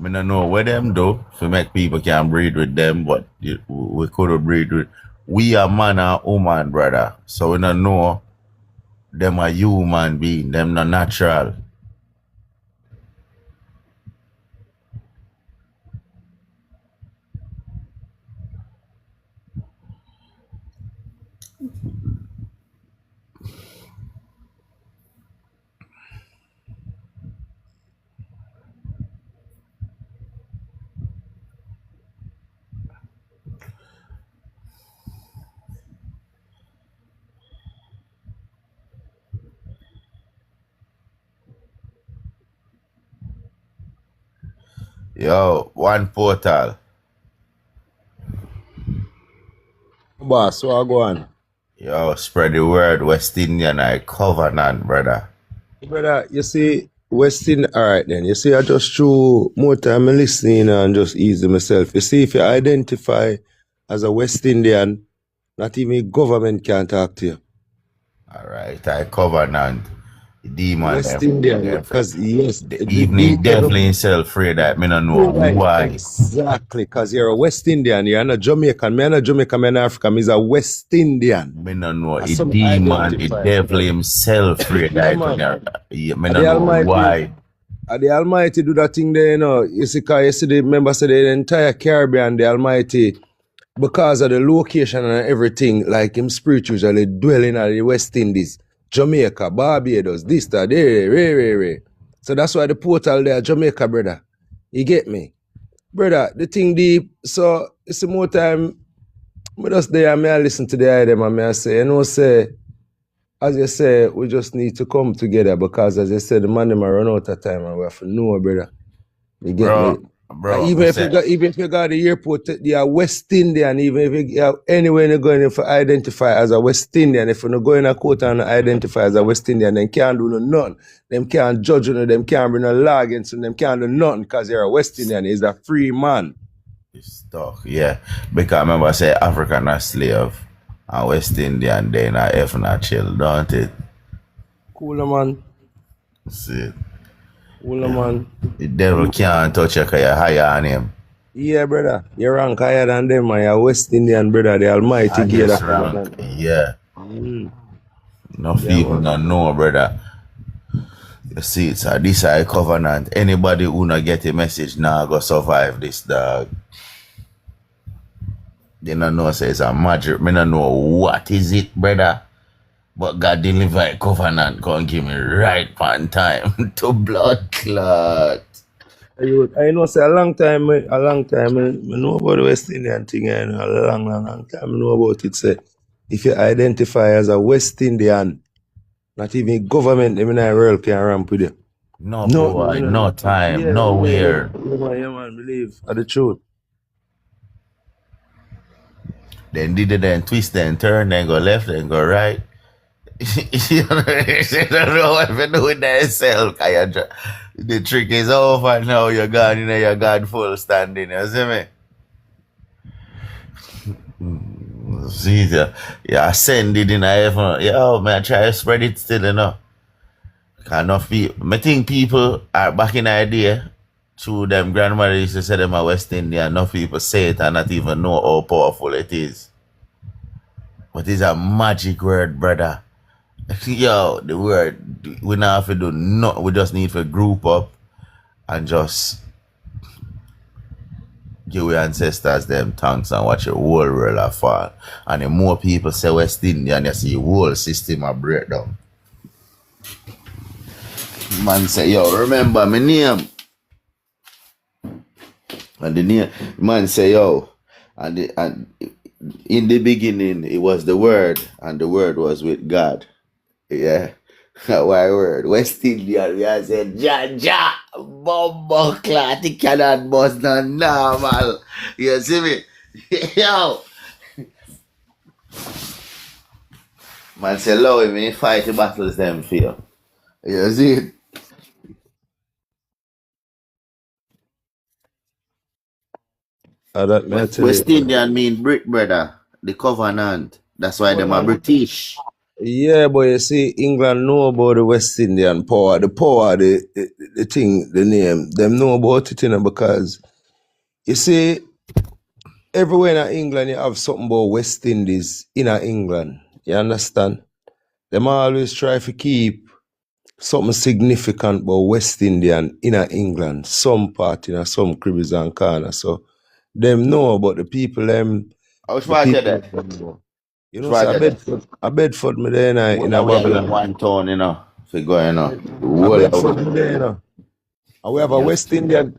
I don't know what them do to make people can breed with them, but we could have breed with. We are man and woman, brother. So we don't know them are human being. Them not natural. Yo, one portal. Boss, what go on? Yo, spread the word. West Indian I covenant, brother. Brother, you see, alright then. You see, I just through more time listening and just easy myself. You see, if you identify as a West Indian, not even government can talk to you. Alright, I covenant. Demon West them. Indian, because yes, Even he definitely himself afraid that me don't know why. Exactly, because you're a West Indian, you're not Jamaican. Me not Jamaican, me not African, me's a West Indian. Me don't know. It demon, it definitely himself afraid that me don't know why. The Almighty do that thing there, you know. You see, because yesterday, remember, said the entire Caribbean, the Almighty, because of the location and everything, like him spiritually dwelling at the West Indies, Jamaica, Barbados, this, that, there. So that's why the portal there, Jamaica, brother. You get me? Brother, the thing deep, so it's more time, I just there, I listen to the item and I say, you know, say, as you say, we just need to come together because, as you said, the man them run out of time and we have to know, brother. You get me? Bro, even if you got the airport, they are West Indian. Even if you have anywhere you're going to identify as a West Indian, if you're not going to court and identify as a West Indian, then can't do nothing. Them can't judge you, them can't bring a law against you, them can't do nothing because you're a West Indian. He's a free man. It's talk, yeah. Because I remember I say African are slave and West Indian they not F not chill, don't it? Cool, man. See. Cool, man. The devil can't touch you because you're higher on him. Yeah, brother. You're rank higher than them, man. You're West Indian, brother. The Almighty gave that rank. Yeah. No people don't know, brother. You see, it's a this high covenant. Anybody who not get a message now go survive this, dog. They don't know, say it's a magic. Me don't know what is it, brother. But God deliver a covenant, come give me right on time to blood clot. I know, say a long time, I know about the West Indian thing, I know, a long time I know about it. Say, if you identify as a West Indian, not even government in the world can ramp with you. No boy, no time, nowhere. Yeah, man, believe at the truth. Then did it, then twist, then turn, then go left, then go right. You don't know what to do with yourself. The trick is over now. You're gone in your God full standing. You see me? See, you ascend it in heaven. Yo, man, try to spread it still enough. Enough people. I think people are back in the idea. Through them grandmother used to say them are West Indian. Enough people say it and not even know how powerful it is. But it's a magic word, brother. Yo, the word, we not have to do nothing. We just need to group up and just give our ancestors them thanks and watch the whole world fall. And the more people say West Indian, you see the whole system a break down. Man say, yo, remember my name. And the man say, yo, and in the beginning it was the word, and the word was with God. Yeah. Why word? West Indian, we are saying ja bombo clat, it cannot bust no normal. You see me? Yo. Man say allow me fight the battles them for you. You see it? That may I tell you. West Indian mean Brit brother, the covenant. That's why them are British. Yeah, but you see, England know about the West Indian power, the thing, the name. Them know about it, because you see, everywhere in England you have something about West Indies in England. You understand? Them always try to keep something significant about West Indian in England, some part in some cribs and corners. So them know about the people, Which the part of people. that? You Which know, so part of that? I Bedford me there in We are in Babylon. one town, if we go, I Whole Bedford me of there. And yeah.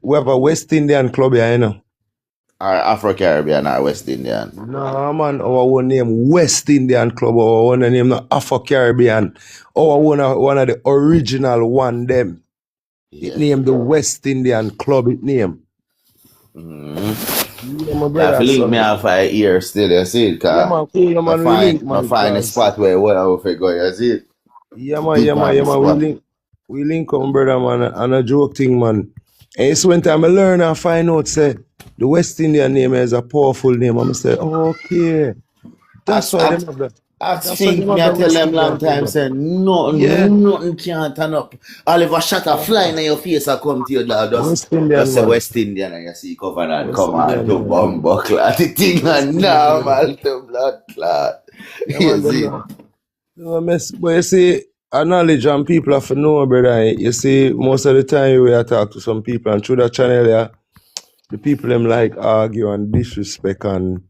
we have a West Indian club here. Or Afro Caribbean or West Indian. No, man, our own name West Indian Club, our own name not Afro Caribbean. Our one of the original one them. It Yeah. named the West Indian Club, it name. Yeah, my You have to brother, link me son. off for here still, you see it, Yeah, cause man, cool, yeah, man, we link, no man, find a cause spot where we go, you see it? yeah, man, Big on the spot. we link up, brother, man, and a joke thing, man. And it's when time I learn and find out, say, the West Indian name is a powerful name. I'm say, okay, that's why them have the, I that's why them think me have I the tell West them long Indian time club. say Yeah, nothing can't turn up. All if a shot a flying in your face I come to you dog, West just Indian, say man. West Indian and you see covenant West come on Indian, to man. bumbo clot. The thing West are Indian, man. normal to blood clot. Yeah, You man, see? them a mess. But you see, a knowledge and people have to know, brother. You see, most of the time we talk to some people and through that channel, yeah, the people them like argue and disrespect and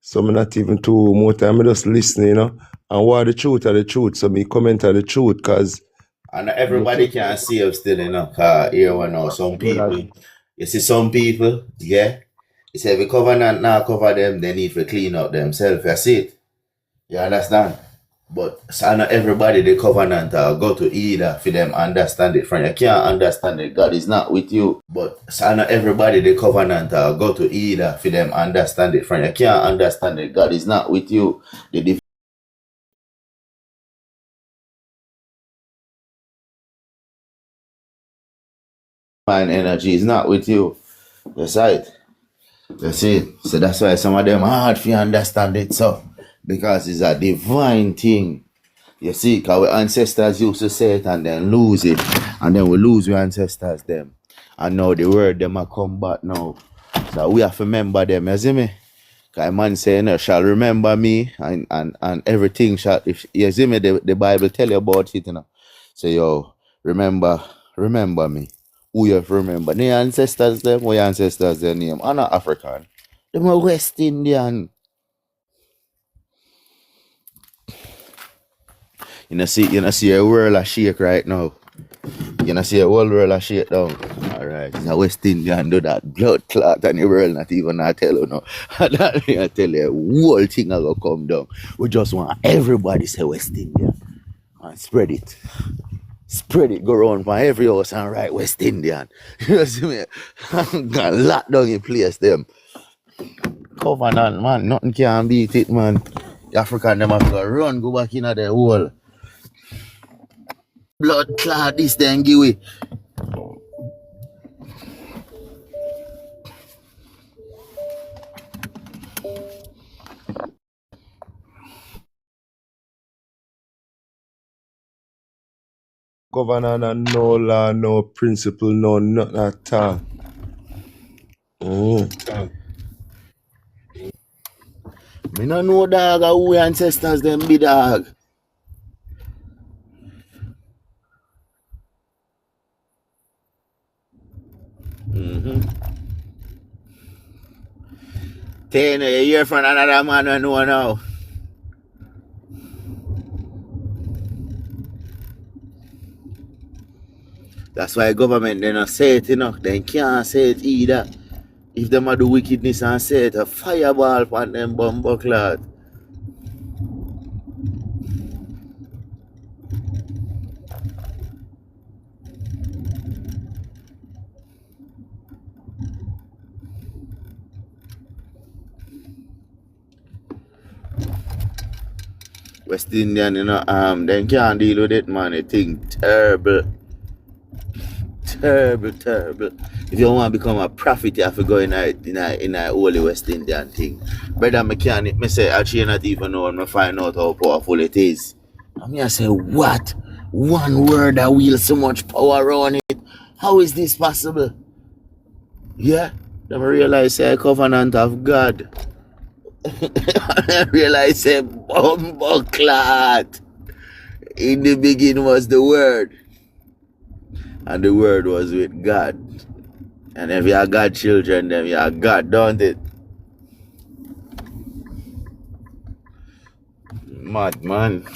some not even too more time I just listen, and what the truth are the truth. So me comment on the truth because And everybody can save still, cause here we know some people. You see some people, yeah. You say if the covenant now cover them, they need to clean up themselves. You see it? You understand? But so not everybody the covenant go to either for them understand it. Friend, you can't understand it. God is not with you. But so not everybody the covenant go to either for them understand it. Friend, you can't understand it. God is not with you. The divine energy is not with you. That's right. You see? So that's why some of them hard for you understand it. So because it's a divine thing. You see, because our ancestors used to say it and then lose it. And then we lose our ancestors them. And now the word them a come back now. So we have to remember them, you see me? Because man saying shall remember me and everything shall, if you see me, the Bible tell you about it, Say, yo, remember me. Who you have to remember? The ancestors them, what your ancestors their name? I'm not African. Them are West Indian. You know see a world of shake right now. You know, see a whole world of shit down. Alright. It's a West Indian do that blood clot and the world not even not tell you no. That I tell you, whole thing a go come down. We just want everybody say West Indian. And spread it. Spread it, go around from every house and write West Indian. You see me? Got locked down in place them. Covenant, man. Nothing can beat it, man. The African them have to run, go back in the hole. Blood clot, this then give it. governor and no law, no principle, no nothing at all. Me no know dog who your ancestors them be dog. Ten you hear from another man I know now. That's why government they not say it, They can't say it either. If them a do wickedness and say it, a fireball on them bumbo clot. West Indian, them can't deal with it, man. They think terrible. Terrible. If you want to become a prophet, you have to go in a holy West Indian thing. Brother mechanic, me say, actually not even know when I find out how powerful it is. And me I say, what? One word that wields so much power on it. How is this possible? Yeah. Then I realize say a covenant of God. I realize say bumbo clot. In the beginning was the word. And the word was with God. And if you are God children, then you are God, don't it? Mad man.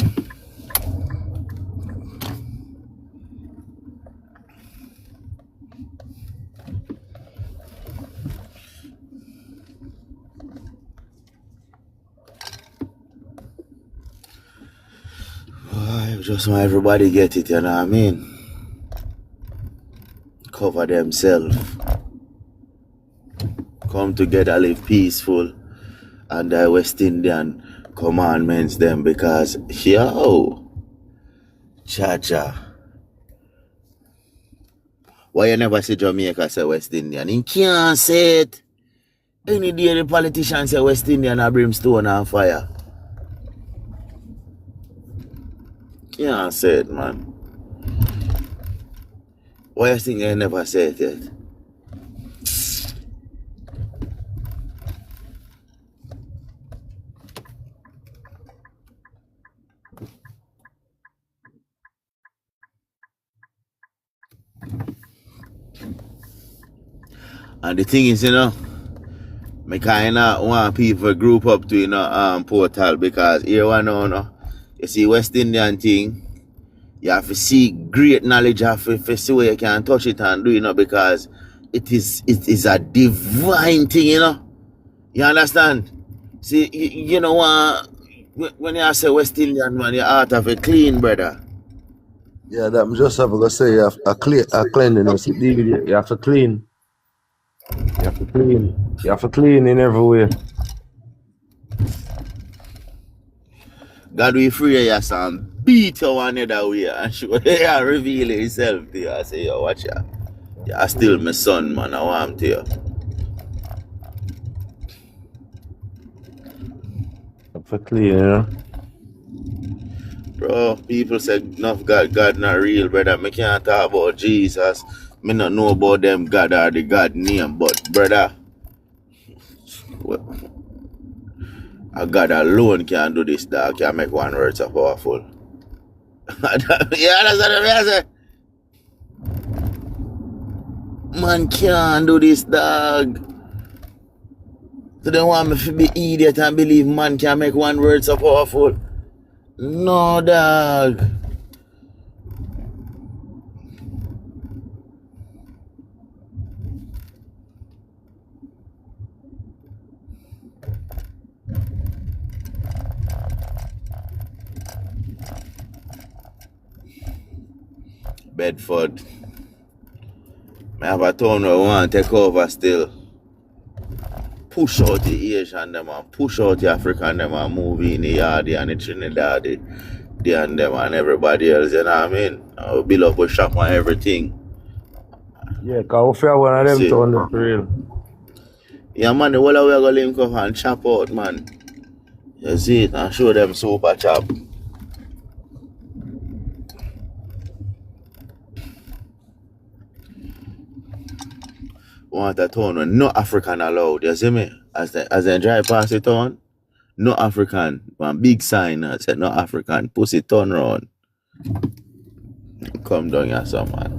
I just want everybody get it, you know what I mean? Cover themselves. Come together, live peaceful. And the West Indian commandments them because, yo, cha-cha. Why you never say Jamaica say West Indian? He can't say it. Any day the politicians say West Indian are brimstone and fire. Can't say it, man. Why you think I never say it yet? And the thing is, I kinda want people group up to portal because here one now, you see West Indian thing, you have to see great knowledge, you have to see where you can touch it and do because it is a divine thing, You understand? See, you know when you say West Indian man, your heart have a clean, brother. Yeah, that I'm just having to say you have a cleanliness. You have to clean. You have to clean. You have to clean in every way. God will free you son, beat you one other way and show you reveal himself to you. I say, yo, watch ya. You're still my son, man. I want him to you. You have to clean, Bro, people say enough God not real, brother. Me can't talk about Jesus. Me not know about them God or the God name, but brother, a God alone can do this, dog. Can make one word so powerful. Yeah, that's what I say. Man can't do this, dog. So they want me to be idiot and believe man can make one word so powerful. No, dog. Bedford. I have a town where I want to take over still. Push out the Asian them and push out the African them and move in the yard and the Trinidad, the and them and everybody else, you know what I mean? I'll build up a shop and everything. Yeah, because we one of them town for real. Yeah, man, the whole of we are going to link up and chop out, man. You see it and show them super chop. Want a town with no African allowed, you see me? As they drive past the town, no African. One big sign that said no African. Pussy turn round. Come down here, some man.